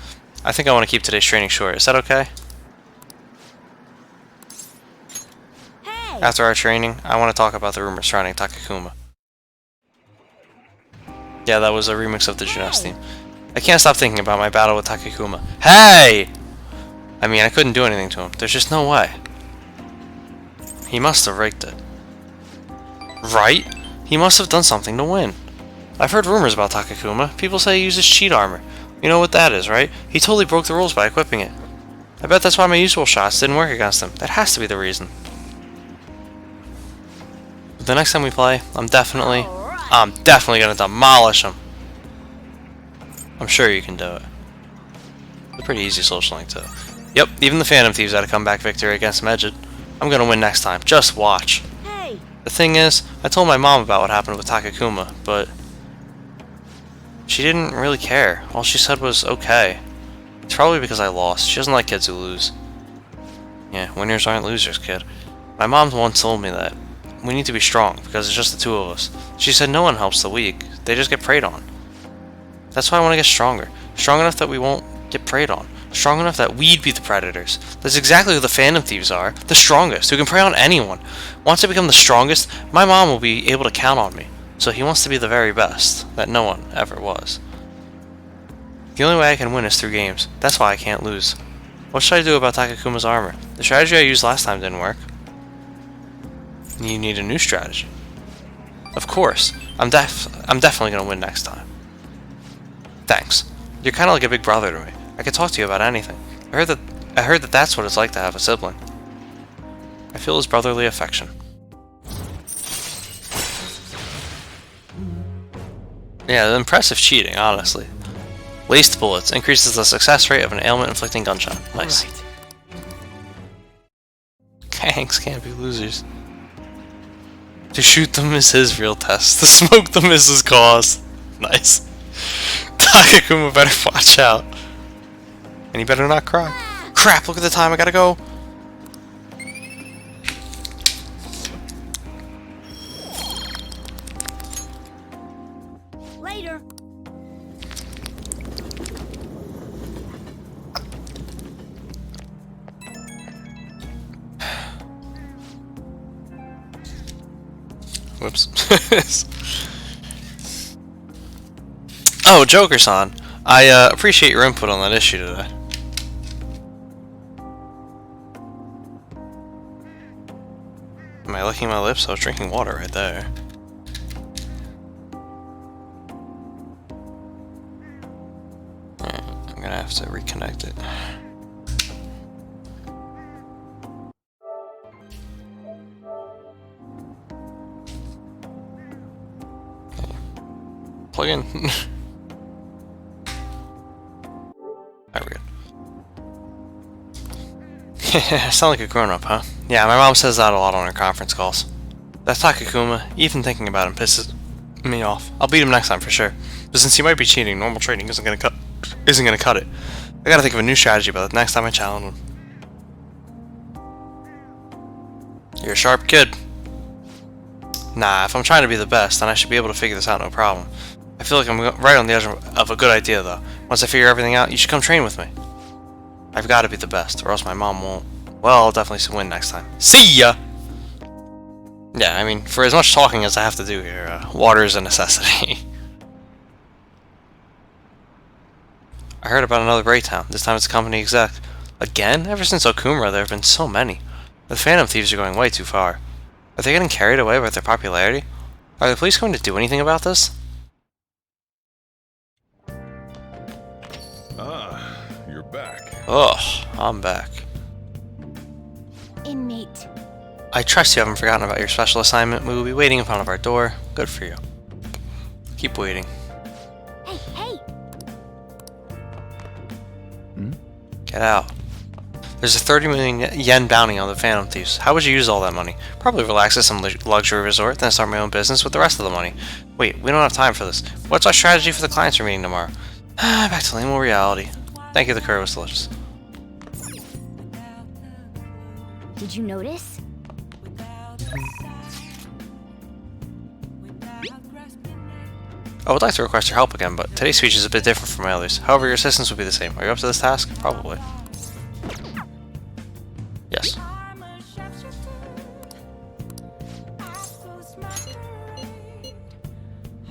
I think I want to keep today's training short. Is that okay? Hey. After our training, I want to talk about the rumors surrounding Takakuma. Yeah, that was a remix of the Junos theme. I can't stop thinking about my battle with Takakuma. Hey! I mean, I couldn't do anything to him. There's just no way. He must have rigged it. Right? He must have done something to win. I've heard rumors about Takakuma. People say he uses cheat armor. You know what that is, right? He totally broke the rules by equipping it. I bet that's why my usual shots didn't work against him. That has to be the reason. But the next time we play, I'm definitely gonna demolish him. I'm sure you can do it. It's a pretty easy social link too. Yep, even the Phantom Thieves had a comeback victory against Medjed. I'm gonna win next time. Just watch. Hey. The thing is, I told my mom about what happened with Takakuma, but she didn't really care. All she said was, okay. It's probably because I lost. She doesn't like kids who lose. Yeah, winners aren't losers, kid. My mom once told me that we need to be strong, because it's just the 2 of us. She said no one helps the weak. They just get preyed on. That's why I want to get stronger. Strong enough that we won't get preyed on. Strong enough that we'd be the predators. That's exactly who the Phantom Thieves are. The strongest, who can prey on anyone. Once I become the strongest, my mom will be able to count on me. So he wants to be the very best, that no one ever was. The only way I can win is through games. That's why I can't lose. What should I do about Takakuma's armor? The strategy I used last time didn't work. You need a new strategy. Of course. I'm definitely gonna win next time. Thanks. You're kinda like a big brother to me. I could talk to you about anything. I heard that that's what it's like to have a sibling. I feel his brotherly affection. Yeah, impressive cheating, honestly. Laced bullets increases the success rate of an ailment-inflicting gunshot. Nice. Right. Gangs can't be losers. To shoot them is his real test. To smoke them is his cause. Nice. Takakuma better watch out. And he better not cry. Crap, look at the time, I gotta go. Later. Whoops. Oh, Joker-san. I appreciate your input on that issue today. Am I licking my lips? I was drinking water right there. Alright, I'm gonna have to reconnect it. Okay. Plug in. Alright, we're good. I sound like a grown-up, huh? Yeah, my mom says that a lot on her conference calls. That Takakuma, even thinking about him pisses me off. I'll beat him next time for sure. But since he might be cheating, normal training isn't gonna cut it. I gotta think of a new strategy about the next time I challenge him. You're a sharp kid. Nah, if I'm trying to be the best, then I should be able to figure this out no problem. I feel like I'm right on the edge of a good idea though. Once I figure everything out, you should come train with me. I've got to be the best, or else my mom won't. Well, I'll definitely win next time. See ya! Yeah, I mean, for as much talking as I have to do here, water is a necessity. I heard about another breakdown. This time it's a company exec. Again? Ever since Okumura, there have been so many. The Phantom Thieves are going way too far. Are they getting carried away by their popularity? Are the police going to do anything about this? Ah, you're back. Ugh, I'm back. Inmate. I trust you haven't forgotten about your special assignment. We will be waiting in front of our door. Good for you. Keep waiting. Hey, hey! Get out. There's a 30 million yen bounty on the Phantom Thieves. How would you use all that money? Probably relax at some luxury resort, then start my own business with the rest of the money. Wait, we don't have time for this. What's our strategy for the clients we're meeting tomorrow? Back to lame old reality. Thank you, the curry was delicious. Did you notice? I would like to request your help again, but today's speech is a bit different from my others. However, your assistance would be the same. Are you up to this task? Probably. Yes.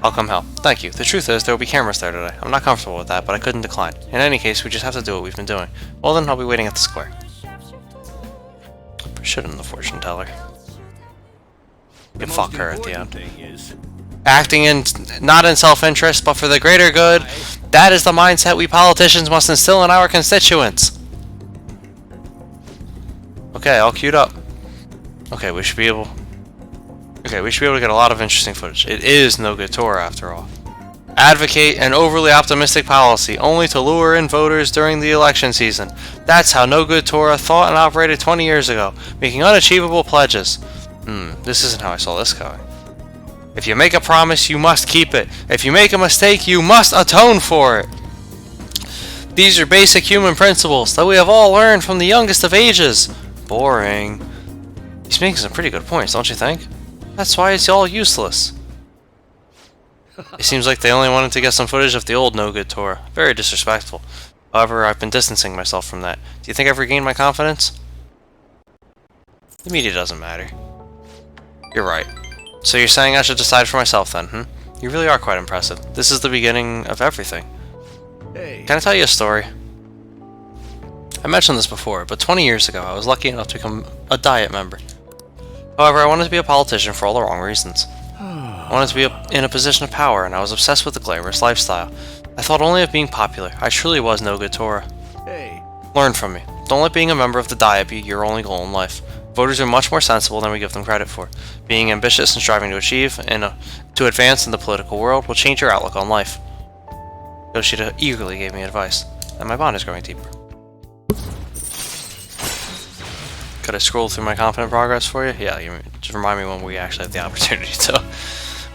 I'll come help. Thank you. The truth is, there will be cameras there today. I'm not comfortable with that, but I couldn't decline. In any case, we just have to do what we've been doing. Well then, I'll be waiting at the square. Shouldn't the fortune teller. You can fuck her at the end. Acting in, not in self-interest, but for the greater good. That is the mindset we politicians must instill in our constituents. Okay, all queued up. Okay, we should be able to get a lot of interesting footage. It is no good tour after all. Advocate an overly optimistic policy only to lure in voters during the election season. That's how No Good Torah thought and operated 20 years ago, making unachievable pledges. This isn't how I saw this going. If you make a promise, you must keep it. If you make a mistake, you must atone for it. These are basic human principles that we have all learned from the youngest of ages. Boring. He's making some pretty good points, don't you think? That's why it's all useless. It seems like they only wanted to get some footage of the old No Good Torah. Very disrespectful. However, I've been distancing myself from that. Do you think I've regained my confidence? The media doesn't matter. You're right. So you're saying I should decide for myself then, You really are quite impressive. This is the beginning of everything. Hey. Can I tell you a story? I mentioned this before, but 20 years ago I was lucky enough to become a Diet member. However, I wanted to be a politician for all the wrong reasons. I wanted to be in a position of power, and I was obsessed with the glamorous lifestyle. I thought only of being popular. I truly was No Good Torah. Hey. Learn from me. Don't let being a member of the Diet be your only goal in life. Voters are much more sensible than we give them credit for. Being ambitious and striving to achieve and to advance in the political world will change your outlook on life. Yoshida eagerly gave me advice, and my bond is growing deeper. Could I scroll through my confident progress for you? Yeah, just remind me when we actually have the opportunity to.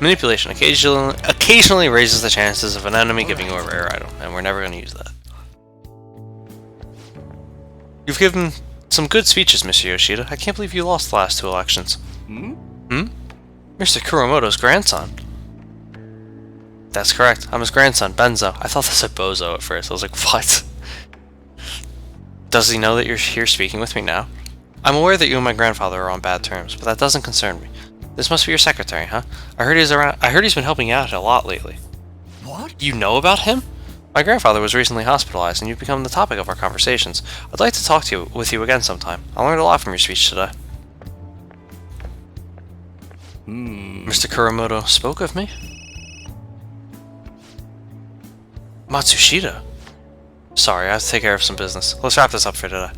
Manipulation occasionally raises the chances of an enemy giving you a rare item, and we're never going to use that. You've given some good speeches, Mr. Yoshida. I can't believe you lost the last 2 elections. Mr. Kuromoto's grandson. That's correct. I'm his grandson, Benzo. I thought that said Bozo at first. I was like, what? Does he know that you're here speaking with me now? I'm aware that you and my grandfather are on bad terms, but that doesn't concern me. This must be your secretary, huh? I heard he's been helping you out a lot lately. What? You know about him? My grandfather was recently hospitalized, and you've become the topic of our conversations. I'd like to talk with you again sometime. I learned a lot from your speech today. Mr. Kuramoto spoke of me? Matsushita? Sorry, I have to take care of some business. Let's wrap this up for today.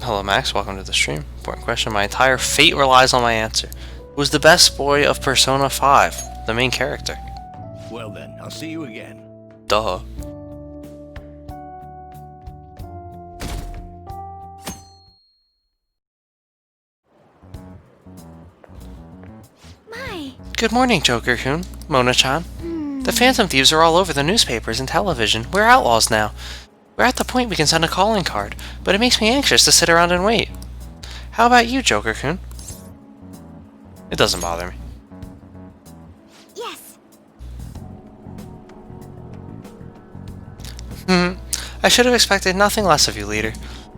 Hello Max, welcome to the stream. Important question, my entire fate relies on my answer. Who's the best boy of Persona 5? The main character. Well then, I'll see you again. Duh. Good morning, Joker-kun. Mona-chan. The Phantom Thieves are all over the newspapers and television. We're outlaws now. We're at the point we can send a calling card, but it makes me anxious to sit around and wait. How about you, Joker-kun? It doesn't bother me. Yes. I should have expected nothing less of you, leader.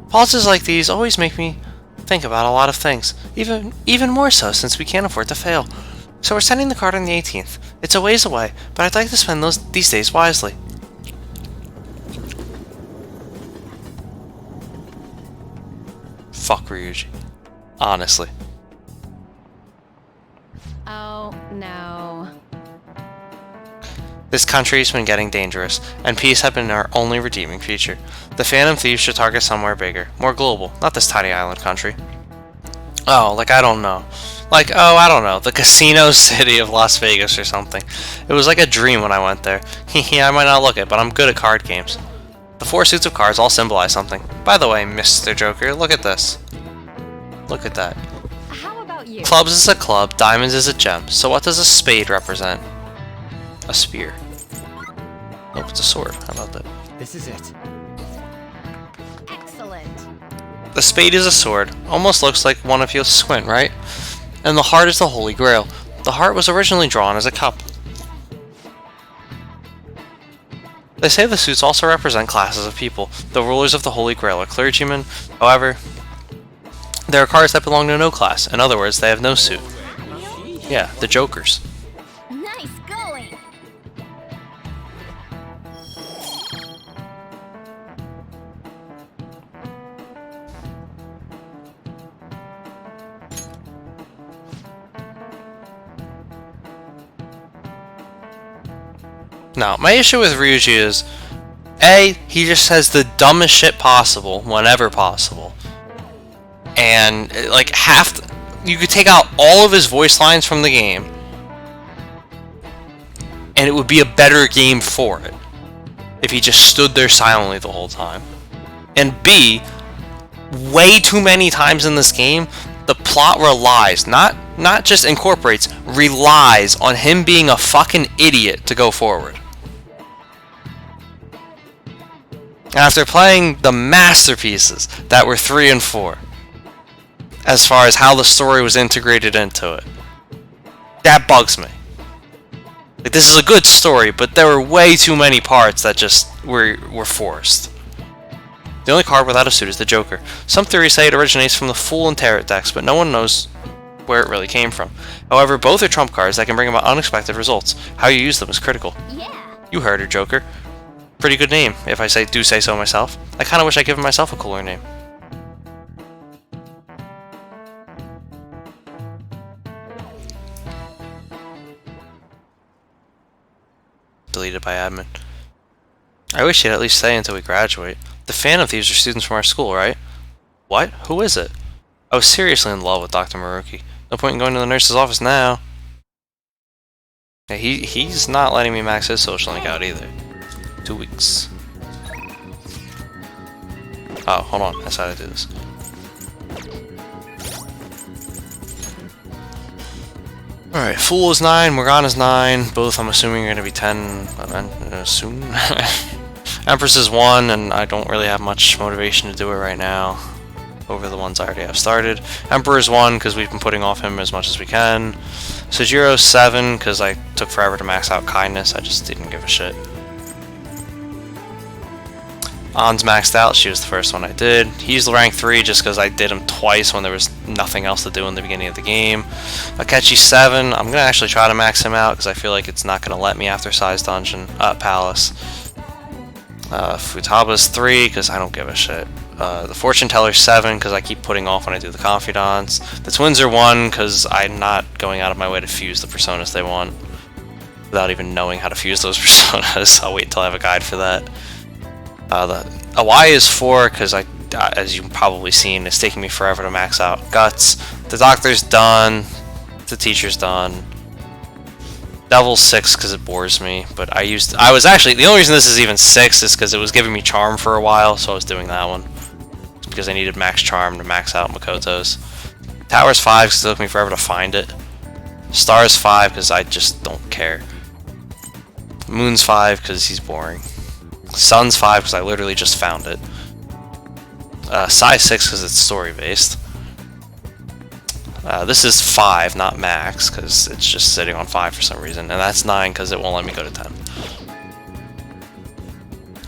Pauses like these always make me think about a lot of things, even more so since we can't afford to fail. So we're sending the card on the 18th. It's a ways away, but I'd like to spend these days wisely. Fuck Ryuji. Honestly. Oh, no. This country's been getting dangerous, and peace has been our only redeeming feature. The Phantom Thieves should target somewhere bigger, more global, not this tiny island country. Oh, like I don't know. Like, oh, I don't know, the casino city of Las Vegas or something. It was like a dream when I went there. I might not look it, but I'm good at card games. The 4 suits of cards all symbolize something. By the way, Mr. Joker, look at this. Look at that. How about you? Clubs is a club, diamonds is a gem. So what does a spade represent? A spear. Nope, it's a sword. How about that? This is it. Excellent. The spade is a sword. Almost looks like one of you squint, right? And the heart is the Holy Grail. The heart was originally drawn as a cup. They say the suits also represent classes of people. The rulers of the Holy Grail are clergymen. However, there are cards that belong to no class. In other words, they have no suit. Yeah, the Jokers. Nice going. Now, my issue with Ryuji is, A, he just says the dumbest shit possible, whenever possible. And, like, you could take out all of his voice lines from the game, and it would be a better game for it, if he just stood there silently the whole time. And B, way too many times in this game, the plot relies, not just incorporates, relies on him being a fucking idiot to go forward. After playing the masterpieces that were 3 and 4, as far as how the story was integrated into it, that bugs me. Like, this is a good story, but there were way too many parts that just were forced. The only card without a suit is the Joker. Some theories say it originates from the Fool and Tarot decks, but no one knows where it really came from. However, both are trump cards that can bring about unexpected results. How you use them is critical. Yeah. You heard her, Joker. Pretty good name, if I do say so myself. I kinda wish I'd given myself a cooler name. Deleted by admin. I wish he'd at least stay until we graduate. The Phantom Thieves are students from our school, right? What? Who is it? I was seriously in love with Dr. Maruki. No point in going to the nurse's office now. Yeah, he's not letting me max his social link out either. 2 weeks. Oh, hold on. That's how I do this. Alright, Fool is 9, Morgana is 9. Both, I'm assuming, are going to be 10 soon. Empress is 1, and I don't really have much motivation to do it right now over the ones I already have started. Emperor is 1, because we've been putting off him as much as we can. Sojiro is 7, because I took forever to max out Kindness. I just didn't give a shit. On's maxed out. She was the first one I did. He's rank 3 just because I did him twice when there was nothing else to do in the beginning of the game. Akechi 7. I'm going to actually try to max him out because I feel like it's not going to let me after Size Dungeon. Palace. Futaba's 3 because I don't give a shit. The Fortune Teller's 7 because I keep putting off when I do the Confidants. The Twins are 1 because I'm not going out of my way to fuse the personas they want without even knowing how to fuse those personas. I'll wait until I have a guide for that. The Awai is 4 because as you've probably seen, it's taking me forever to max out Guts. The Doctor's done. The Teacher's done. Devil's 6 because it bores me, but I was actually, the only reason this is even 6 is because it was giving me Charm for a while, so I was doing that one. It's because I needed max Charm to max out Makoto's. Tower's 5 because it took me forever to find it. Star's 5 because I just don't care. Moon's 5 because he's boring. Sun's 5 because I literally just found it. Size 6 because it's story based. This is 5, not max, because it's just sitting on 5 for some reason. And that's 9 because it won't let me go to 10.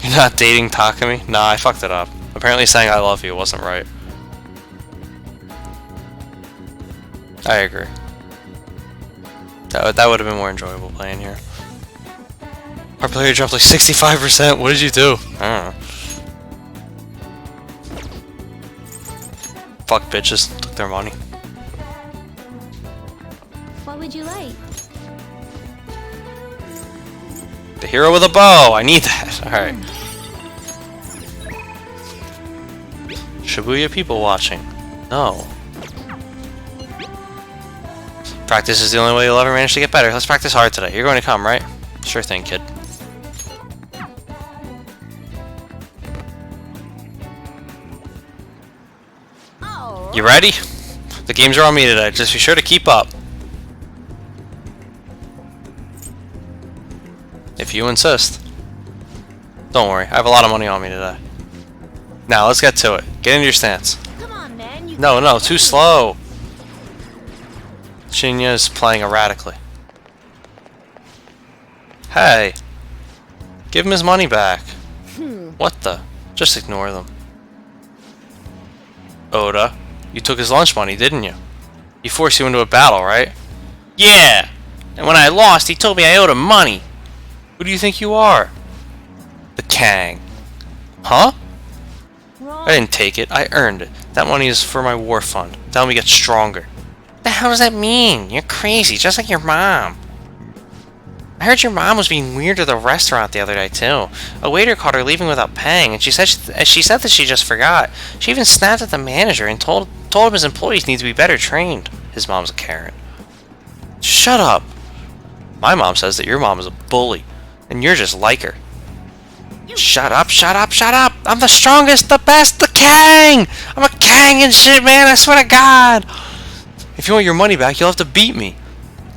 You're not dating Takumi? Nah, I fucked it up. Apparently saying I love you wasn't right. I agree. That would have been more enjoyable playing here. Our player dropped like 65%. What did you do? I don't know. Fuck bitches. Took their money. What would you like? The hero with a bow! I need that! Alright. Shibuya people watching. No. Practice is the only way you'll ever manage to get better. Let's practice hard today. You're going to come, right? Sure thing, kid. You ready? The games are on me today. Just be sure to keep up. If you insist. Don't worry, I have a lot of money on me today. Now, let's get to it. Get into your stance. Come on, man. No, too slow. Shinya is playing erratically. Hey. Give him his money back. What the? Just ignore them. Oda, you took his lunch money, didn't you? He forced you into a battle, right? Yeah! And when I lost, he told me I owed him money. Who do you think you are? The Kang. Huh? I didn't take it. I earned it. That money is for my war fund. To help me get stronger. The hell does that mean? You're crazy, just like your mom. I heard your mom was being weird at the restaurant the other day, too. A waiter caught her leaving without paying, and she said that she just forgot. She even snapped at the manager and told him his employees need to be better trained. His mom's a Karen. Shut up. My mom says that your mom is a bully, and you're just like her. Shut up, shut up, shut up! I'm the strongest, the best, the Kang! I'm a Kang and shit, man, I swear to God! If you want your money back, you'll have to beat me.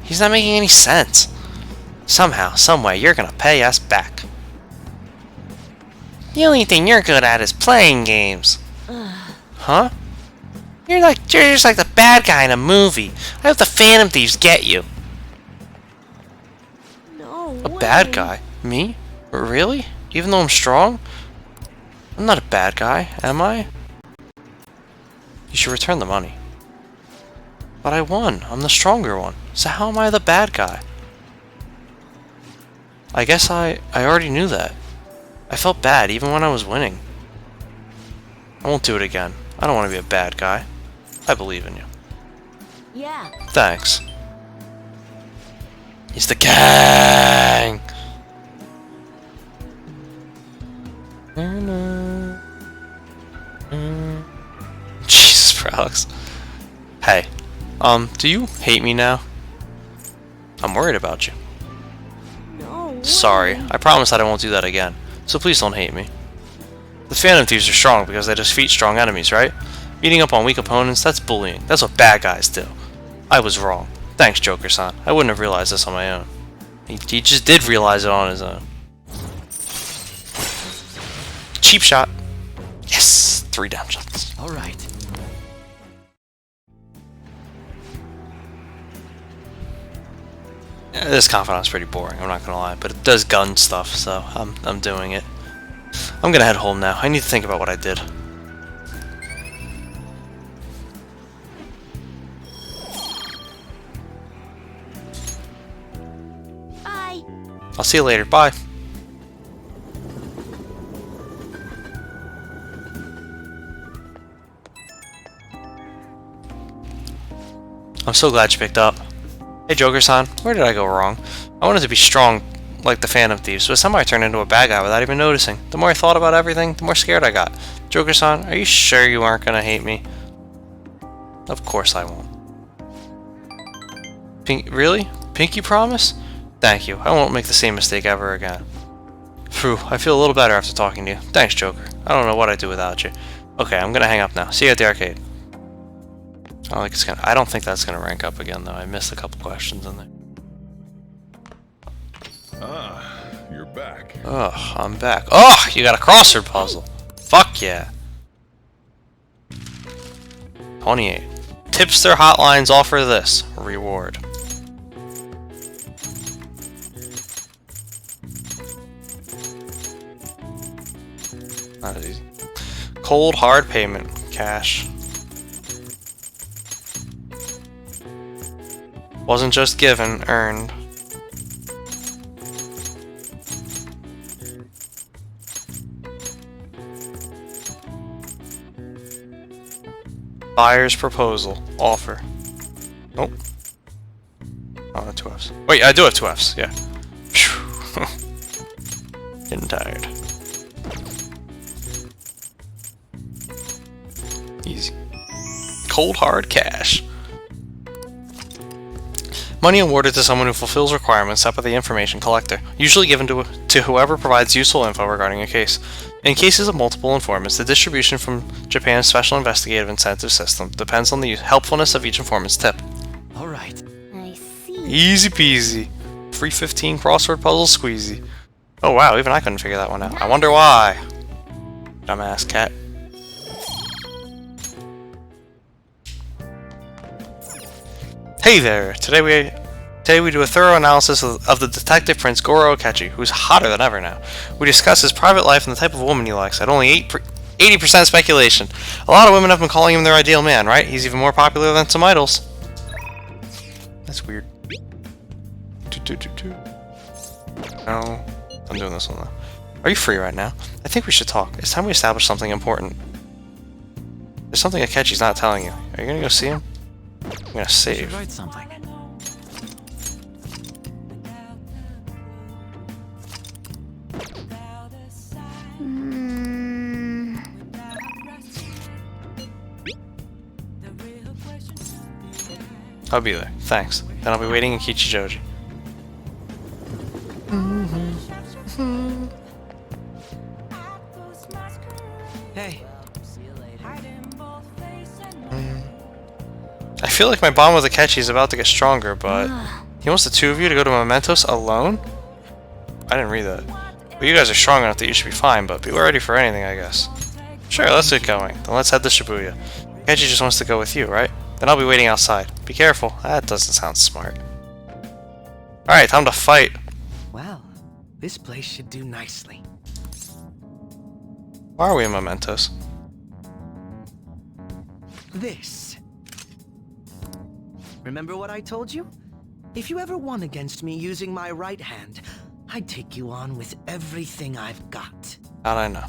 He's not making any sense. Somehow, someway, you're gonna pay us back. The only thing you're good at is playing games. Huh? You're just like the bad guy in a movie. I hope the Phantom Thieves get you. No A bad guy? Me? Really? Even though I'm strong? I'm not a bad guy, am I? You should return the money. But I won. I'm the stronger one. So how am I the bad guy? I guess I already knew that. I felt bad even when I was winning. I won't do it again. I don't want to be a bad guy. I believe in you. Yeah. Thanks. He's the Kang! Jesus, Alex. Hey, do you hate me now? I'm worried about you. No. Sorry, I promise that I won't do that again. So please don't hate me. The Phantom Thieves are strong because they defeat strong enemies, right? Beating up on weak opponents, that's bullying. That's what bad guys do. I was wrong. Thanks, Joker-san. I wouldn't have realized this on my own. He just did realize it on his own. Cheap shot. Yes! 3 down shots. Alright. This Confidant's pretty boring, I'm not gonna lie, but it does gun stuff, so I'm doing it. I'm gonna head home now. I need to think about what I did. Bye. I'll see you later. Bye. I'm so glad you picked up. Hey Joker-san, where did I go wrong? I wanted to be strong like the Phantom Thieves, but somehow I turned into a bad guy without even noticing. The more I thought about everything, the more scared I got. Joker-san, are you sure you aren't gonna hate me? Of course I won't. Really? Pinky promise? Thank you. I won't make the same mistake ever again. Phew, I feel a little better after talking to you. Thanks, Joker. I don't know what I'd do without you. Okay, I'm gonna hang up now. See you at the arcade. I don't think that's gonna rank up again though. I missed a couple questions in there. Ah, you're back. Oh, I'm back. Oh, you got a crossword puzzle. Fuck yeah. 28. Tipster hotlines offer this reward. Not as easy. Cold hard payment. Cash. Wasn't just given, earned. Buyer's proposal. Offer. Nope. Oh, 2 Fs. Wait, I do have 2 Fs, yeah. Getting tired. Easy. Cold hard cash. Money awarded to someone who fulfills requirements set by the information collector, usually given to whoever provides useful info regarding a case. In cases of multiple informants, the distribution from Japan's Special Investigative Incentive System depends on the helpfulness of each informant's tip. Alright. I see. Easy peasy. 315 crossword puzzle squeezy. Oh wow, even I couldn't figure that one out. I wonder why. Dumbass cat. Hey there! Today we do a thorough analysis of the detective prince Goro Akechi, who's hotter than ever now. We discuss his private life and the type of woman he likes at only 80% speculation. A lot of women have been calling him their ideal man, right? He's even more popular than some idols. That's weird. No, I'm doing this one though. Are you free right now? I think we should talk. It's time we establish something important. There's something Akechi's not telling you. Are you gonna go see him? I'm gonna save. Write something. I'll be there. Thanks. Then I'll be waiting in Kichijoji. Hey. I feel like my bond with Akechi is about to get stronger, but he wants the two of you to go to Mementos alone? I didn't read that. Well, you guys are strong enough that you should be fine, but be ready for anything, I guess. Sure, let's get going. Then let's head to Shibuya. Akechi just wants to go with you, right? Then I'll be waiting outside. Be careful. That doesn't sound smart. Alright, time to fight. Well, this place should do nicely. Why are we in Mementos? This. Remember what I told you? If you ever won against me using my right hand, I'd take you on with everything I've got. How'd I know?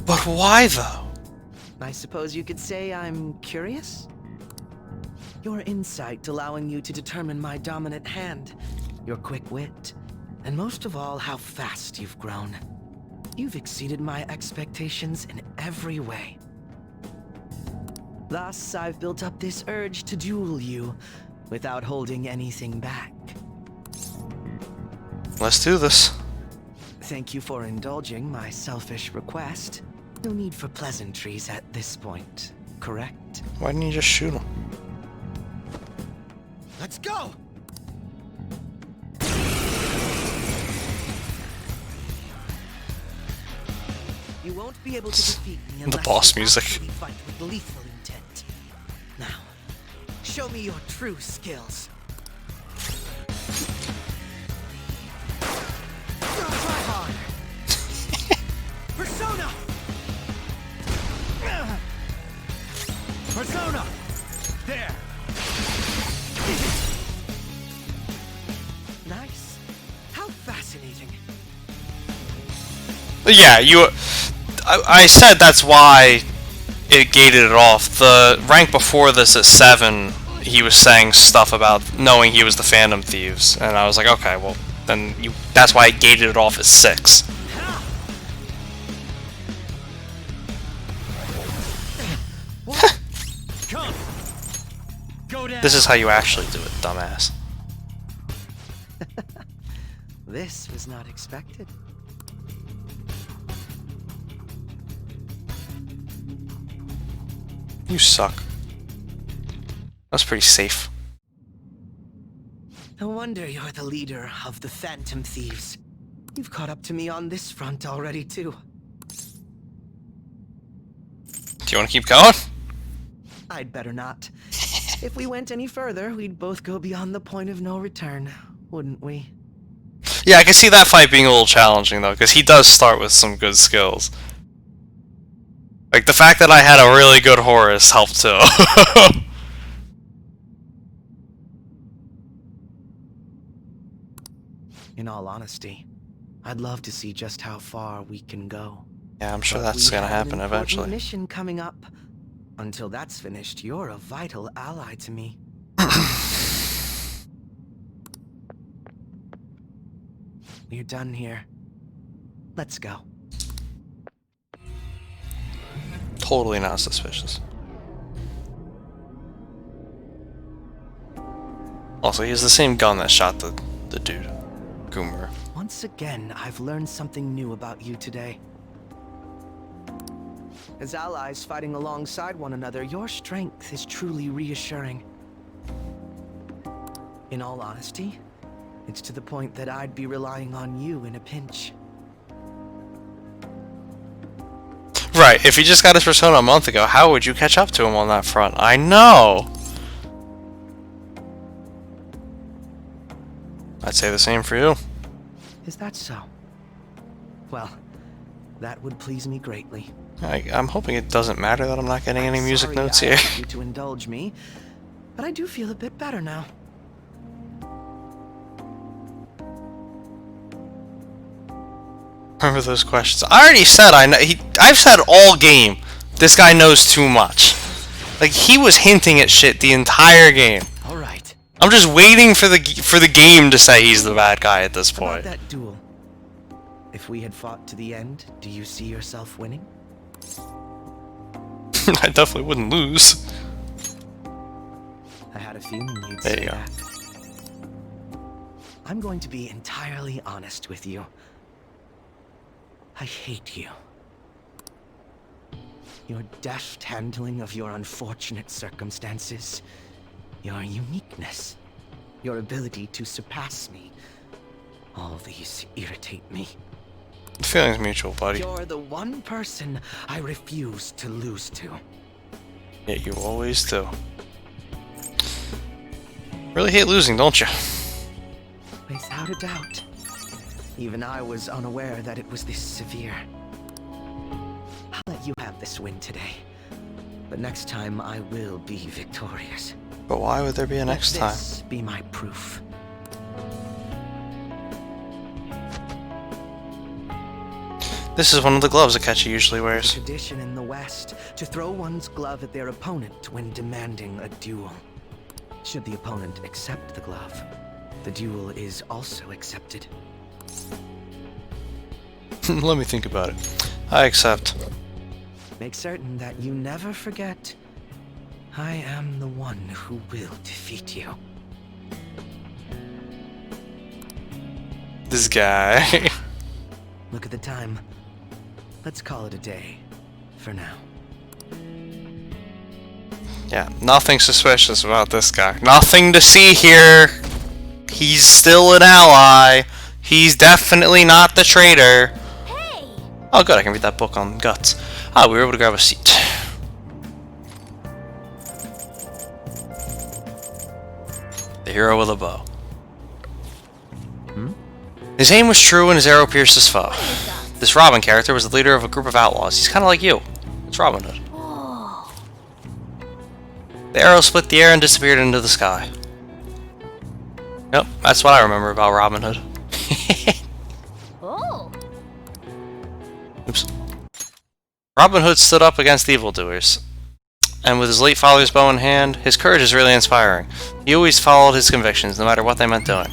But why though? I suppose you could say I'm curious? Your insight allowing you to determine my dominant hand, your quick wit, and most of all, how fast you've grown. You've exceeded my expectations in every way. Thus, I've built up this urge to duel you without holding anything back. Let's do this. Thank you for indulging my selfish request. No need for pleasantries at this point, correct? Why didn't you just shoot him? Let's go! You won't be able to defeat me unless the boss you music. actually fight with lethal intent. Now, show me your true skills. Persona! There! Nice. How fascinating. Yeah, I said that's why it gated it off. The rank before this at 7, he was saying stuff about knowing he was the Phantom Thieves, and I was like, okay, well, then that's why it gated it off at 6. Come. Go down. This is how you actually do it, dumbass. This was not expected. You suck. That's pretty safe. No wonder you're the leader of the Phantom Thieves. You've caught up to me on this front already, too. Do you want to keep going? I'd better not. If we went any further, we'd both go beyond the point of no return, wouldn't we? Yeah, I can see that fight being a little challenging, though, because he does start with some good skills. Like, the fact that I had a really good Horus helped, too. In all honesty, I'd love to see just how far we can go. Yeah, I'm sure But that's we gonna have an happen important eventually. Mission coming up. Until that's finished, you're a vital ally to me. We're done here. Let's go. Totally not suspicious. Also, he has the same gun that shot the dude, Goomer. Once again, I've learned something new about you today. As allies fighting alongside one another, your strength is truly reassuring. In all honesty, it's to the point that I'd be relying on you in a pinch. Right, if he just got his Persona a month ago, how would you catch up to him on that front? I know! I'd say the same for you. Is that so? Well, that would please me greatly. I'm hoping it doesn't matter that I'm not getting any music Sorry notes I here. asked you to indulge me, but I do feel a bit better now. Remember those questions? I already said I know. I've said all game. This guy knows too much. Like, he was hinting at shit the entire game. All right. I'm just waiting for the game to say he's the bad guy at this point. About that duel. If we had fought to the end, do you see yourself winning? I definitely wouldn't lose. I had a feeling you'd There say you go. that. I'm going to be entirely honest with you. I hate you. Your deft handling of your unfortunate circumstances, your uniqueness, your ability to surpass me, all these irritate me. The feeling's mutual, buddy. You're the one person I refuse to lose to. Yeah, you always do. Really hate losing, don't you? Without a doubt. Even I was unaware that it was this severe. I'll let you have this win today. But next time I will be victorious. But why would there be a next Let time? this be my proof. This is one of the gloves Akechi usually The wears. tradition in the West to throw one's glove at their opponent when demanding a duel. Should the opponent accept the glove, the duel is also accepted. Let me think about it. I accept. Make certain that you never forget, I am the one who will defeat you. This guy. Look at the time. Let's call it a day, for now. Yeah, nothing suspicious about this guy. Nothing to see here. He's still an ally. He's definitely not the traitor. Hey! Oh, good. I can read that book on guts. Ah, we were able to grab a seat. The hero with a bow. His aim was true and his arrow pierced his foe. This Robin character was the leader of a group of outlaws. He's kind of like you. It's Robin Hood. The arrow split the air and disappeared into the sky. Yep, that's what I remember about Robin Hood. Oh. Oops. Robin Hood stood up against evildoers, and with his late father's bow in hand, his courage is really inspiring. He always followed his convictions, no matter what they meant doing.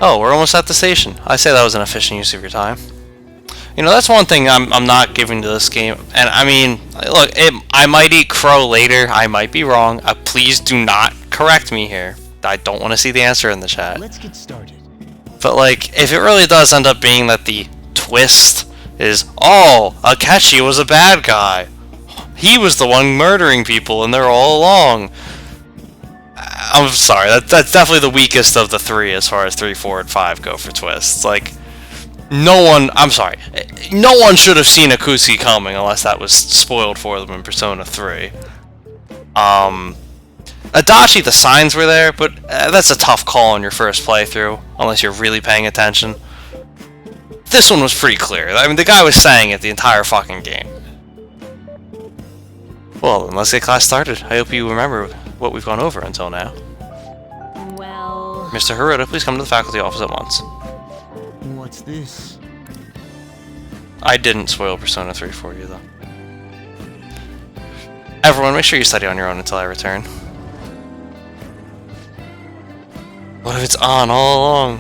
Oh, we're almost at the station. I say that was an efficient use of your time. You know, that's one thing I'm not giving to this game. And I mean, look, I might eat crow later. I might be wrong. Please do not correct me here. I don't want to see the answer in the chat. Let's get started. But like, if it really does end up being that the twist is, oh, Akechi was a bad guy. He was the one murdering people and they're all along. I'm sorry, that's definitely the weakest of the three as far as 3, 4, and 5 go for twists. Like, no one should have seen Akutsuki coming unless that was spoiled for them in Persona 3. Adachi, the signs were there, but that's a tough call on your first playthrough, unless you're really paying attention. This one was pretty clear. I mean, the guy was saying it the entire fucking game. Well, then let's get class started. I hope you remember what we've gone over until now. Well... Mr. Haruta, please come to the faculty office at once. What's this? I didn't spoil Persona 3 for you, though. Everyone, make sure you study on your own until I return. What if it's on all along?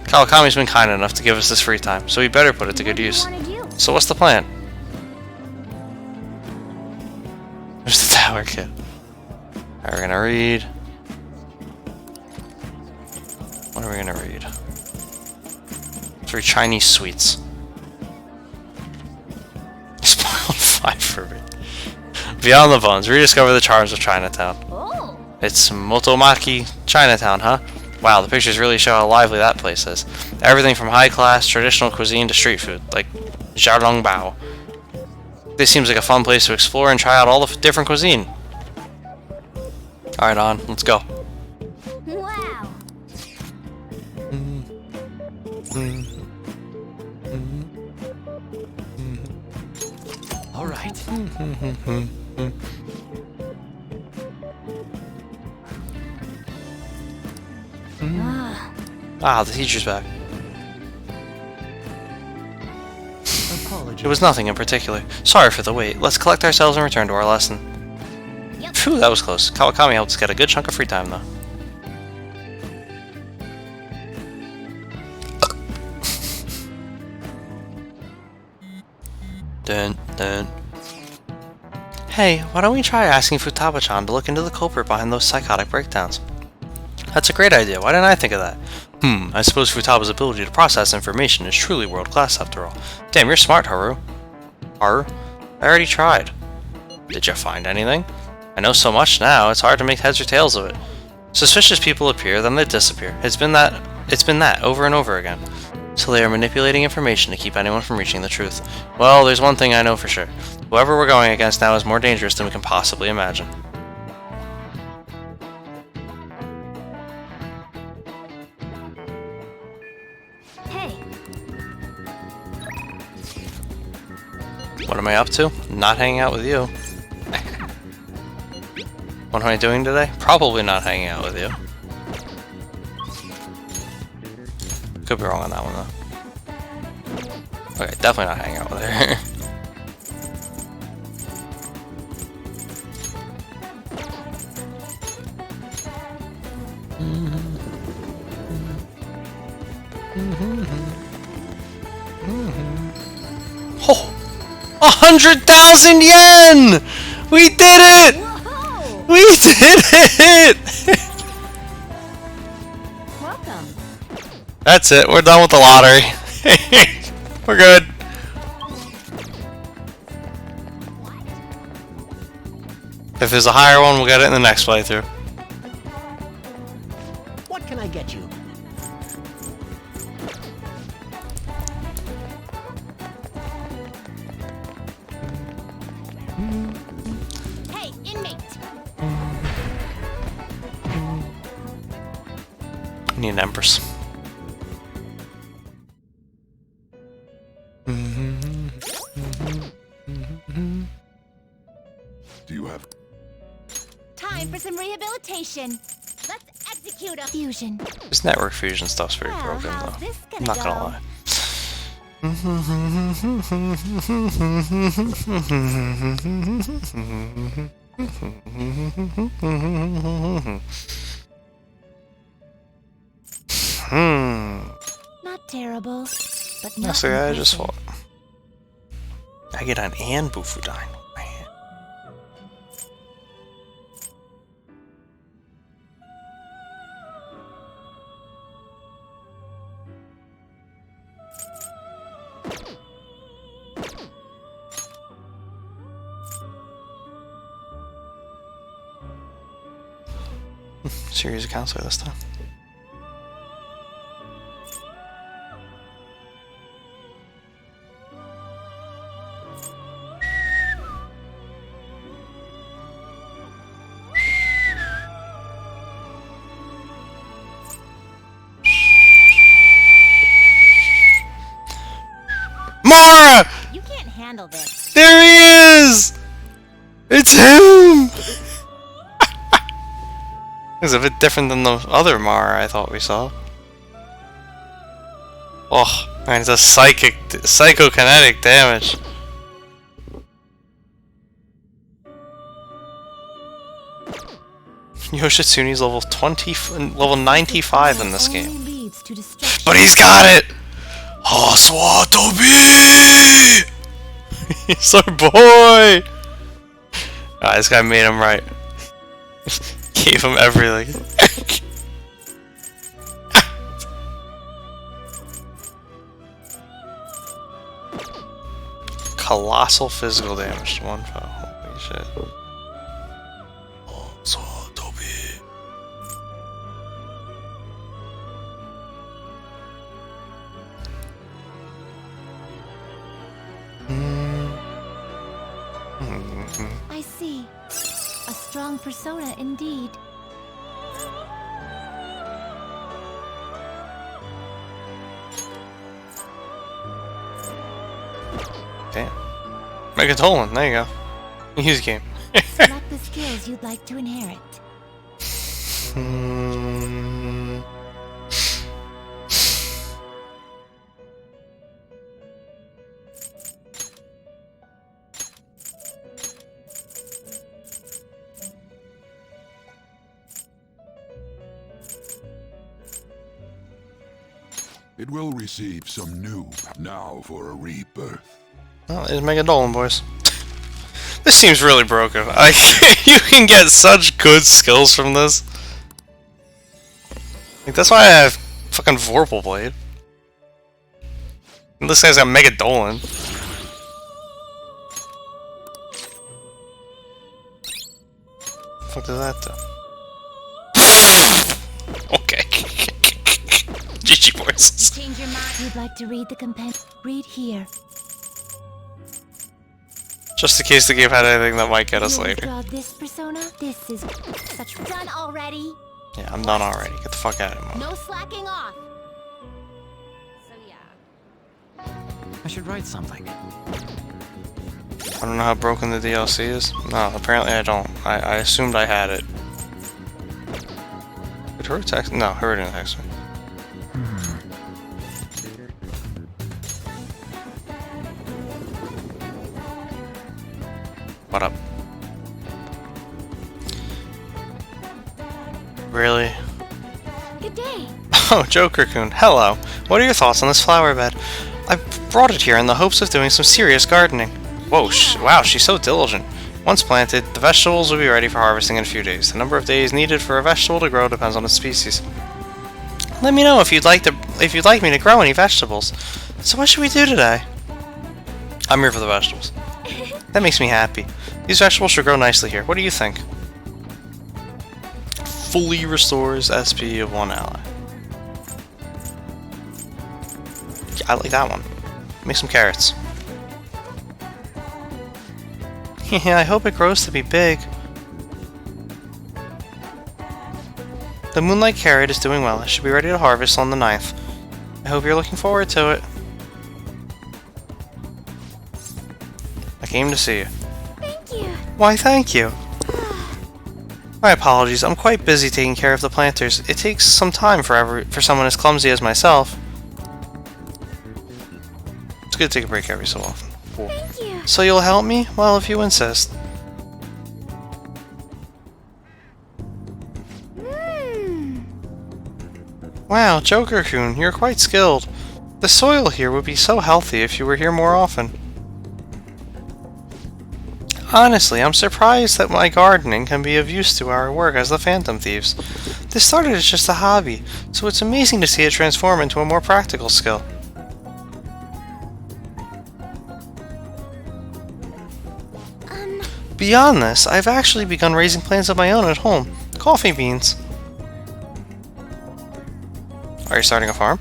Kawakami's been kind enough to give us this free time, so we better put it to good use. So what's the plan? There's the tower kit. Alright, we're gonna read. What are we gonna read? 3 Chinese sweets. Spoiled 5 for me. Beyond the Bones, rediscover the charms of Chinatown. Oh. It's Motomaki Chinatown, huh? Wow, the pictures really show how lively that place is. Everything from high-class, traditional cuisine to street food, like Xiaolongbao. This seems like a fun place to explore and try out all the different cuisine. Alright, on, let's go. Wow. Alright. Ah, the teacher's back. It was nothing in particular. Sorry for the wait. Let's collect ourselves and return to our lesson. Yep. Phew, that was close. Kawakami helped us get a good chunk of free time, though. Dun, dun. Hey, why don't we try asking Futaba-chan to look into the culprit behind those psychotic breakdowns? That's a great idea. Why didn't I think of that? I suppose Futaba's ability to process information is truly world-class after all. Damn, you're smart, Haru. Haru? I already tried. Did you find anything? I know so much now, it's hard to make heads or tails of it. Suspicious people appear, then they disappear. It's been that over and over again. So they are manipulating information to keep anyone from reaching the truth. Well, there's one thing I know for sure. Whoever we're going against now is more dangerous than we can possibly imagine. What am I up to? Not hanging out with you. What am I doing today? Probably not hanging out with you. Could be wrong on that one though. Okay, definitely not hanging out with her. Oh! 100,000 yen! We did it! Whoa. We did it! Welcome. That's it. We're done with the lottery. We're good. If there's a higher one, we'll get it in the next playthrough. What can I get you? Hey, inmate! We need Empress. Do you have... Time for some rehabilitation. Let's execute a fusion. This network fusion stuff's pretty broken, though. I'm not gonna lie. Not terrible, but not That's the guy I just impressive. fought. I get an and Bufudyne. Man. Series of counselor this time. Mara! You can't handle this. There he is! It's him! He's a bit different than the other Mara I thought we saw. Oh, man, it's a psychokinetic damage. Yoshitsune's level 95 in this game. But he's got it! Haswatobi! He's our boy! Ah, this guy made him right. Gave him everything. Colossal physical damage to one foe. Holy shit. Haswatobi. I see. A strong persona indeed. Damn. Megadolan, there you go. Use game. Select the skills you'd like to inherit. It will receive some new now for a rebirth. Oh, it's Megadolan, boys. This seems really broken. You can get such good skills from this. Like, that's why I have fucking Vorpal Blade. And this guy's got Megadolan. What the fuck does that do? Okay. GG, boys. Change your mind. You'd like to read the compendium? Read here. Just in case the game had anything that might get us You later. draw this persona. This is such done already. Yeah, I'm done already. Get the fuck out of here, Mo. No slacking off. So yeah. I should write something. I don't know how broken the DLC is. No, apparently I don't. I assumed I had it. Did her text? No, her didn't text me. What up? Really? Good day. Oh, Joker-kun, hello. What are your thoughts on this flower bed? I brought it here in the hopes of doing some serious gardening. Whoa, wow, she's so diligent. Once planted, the vegetables will be ready for harvesting in a few days. The number of days needed for a vegetable to grow depends on its species. Let me know if you'd like me to grow any vegetables. So what should we do today? I'm here for the vegetables. That makes me happy. These vegetables should grow nicely here. What do you think? Fully restores SP of one ally. I like that one. Make some carrots. Yeah, I hope it grows to be big. The Moonlight Carrot is doing well. It should be ready to harvest on the 9th. I hope you're looking forward to it. I came to see you. Thank you. Why, thank you. My apologies, I'm quite busy taking care of the planters. It takes some time for someone as clumsy as myself. It's good to take a break every so often. Cool. Thank you. So you'll help me? Well, if you insist. Wow, Joker-kun, you're quite skilled. The soil here would be so healthy if you were here more often. Honestly, I'm surprised that my gardening can be of use to our work as the Phantom Thieves. This started as just a hobby, so it's amazing to see it transform into a more practical skill. Beyond this, I've actually begun raising plants of my own at home. Coffee beans. Are you starting a farm?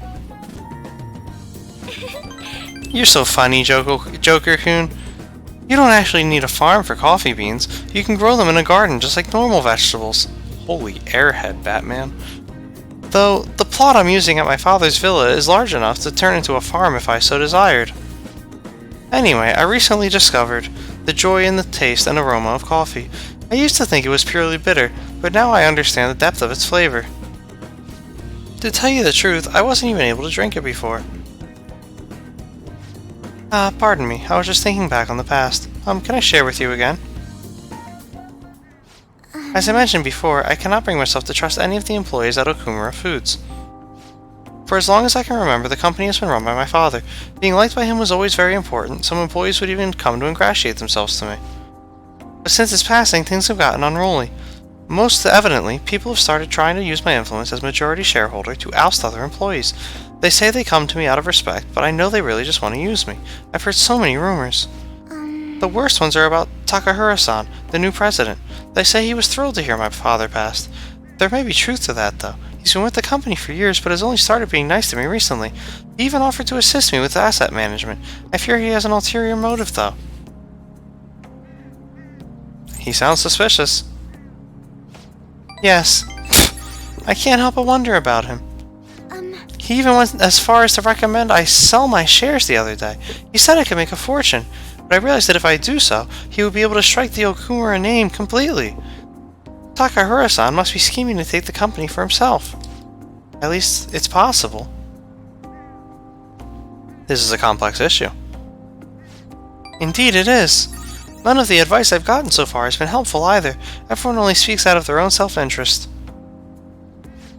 You're so funny, Joker-kun. You don't actually need a farm for coffee beans. You can grow them in a garden just like normal vegetables. Holy airhead, Batman. Though, the plot I'm using at my father's villa is large enough to turn into a farm if I so desired. Anyway, I recently discovered the joy in the taste and aroma of coffee. I used to think it was purely bitter, but now I understand the depth of its flavor. To tell you the truth, I wasn't even able to drink it before. Pardon me, I was just thinking back on the past. Can I share with you again? As I mentioned before, I cannot bring myself to trust any of the employees at Okumura Foods. For as long as I can remember, the company has been run by my father. Being liked by him was always very important. Some employees would even come to ingratiate themselves to me. But since his passing, things have gotten unruly. Most evidently, people have started trying to use my influence as majority shareholder to oust other employees. They say they come to me out of respect, but I know they really just want to use me. I've heard so many rumors. The worst ones are about Takahura-san, the new president. They say he was thrilled to hear my father passed. There may be truth to that, though. He's been with the company for years, but has only started being nice to me recently. He even offered to assist me with asset management. I fear he has an ulterior motive, though. He sounds suspicious. Yes. I can't help but wonder about him. He even went as far as to recommend I sell my shares the other day. He said I could make a fortune, but I realized that if I do so, he would be able to strike the Okumura name completely. Takahura-san must be scheming to take the company for himself. At least, it's possible. This is a complex issue. Indeed it is. None of the advice I've gotten so far has been helpful either. Everyone only speaks out of their own self-interest.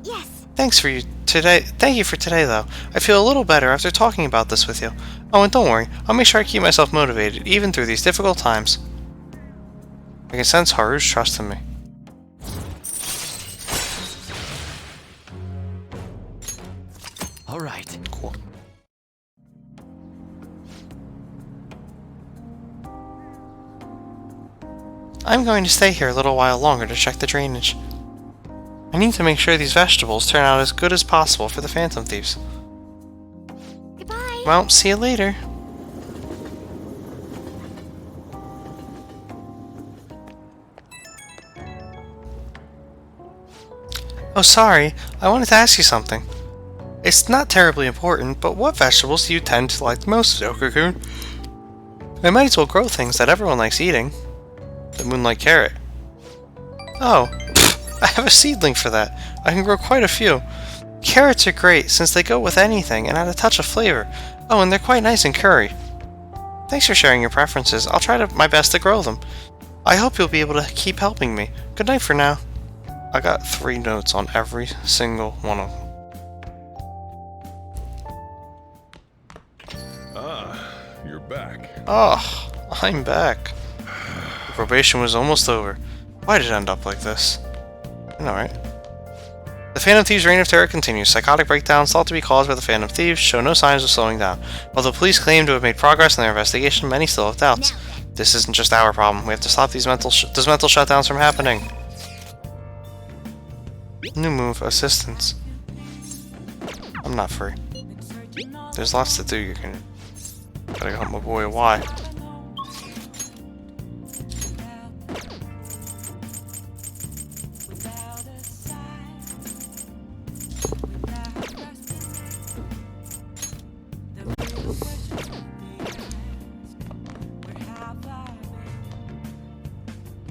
Yes. Thank you for today, though. I feel a little better after talking about this with you. Oh, and don't worry, I'll make sure I keep myself motivated, even through these difficult times. I can sense Haru's trust in me. All right. Cool. I'm going to stay here a little while longer to check the drainage. I need to make sure these vegetables turn out as good as possible for the Phantom Thieves. Goodbye. Well, see you later. Oh, sorry. I wanted to ask you something. It's not terribly important, but what vegetables do you tend to like the most, Joker-kun? I might as well grow things that everyone likes eating. The Moonlight Carrot. Oh, I have a seedling for that. I can grow quite a few. Carrots are great since they go with anything and add a touch of flavor. Oh, and they're quite nice in curry. Thanks for sharing your preferences. I'll try my best to grow them. I hope you'll be able to keep helping me. Good night for now. I got 3 notes on every single one of them. You're back. Oh, I'm back. The probation was almost over. Why did it end up like this? I know, right? The Phantom Thieves' reign of terror continues. Psychotic breakdowns thought to be caused by the Phantom Thieves show no signs of slowing down. While the police claim to have made progress in their investigation, many still have doubts. This isn't just our problem. We have to stop these mental shutdowns from happening. New move, assistance. I'm not free. There's lots to do. You can gotta help my boy. Why?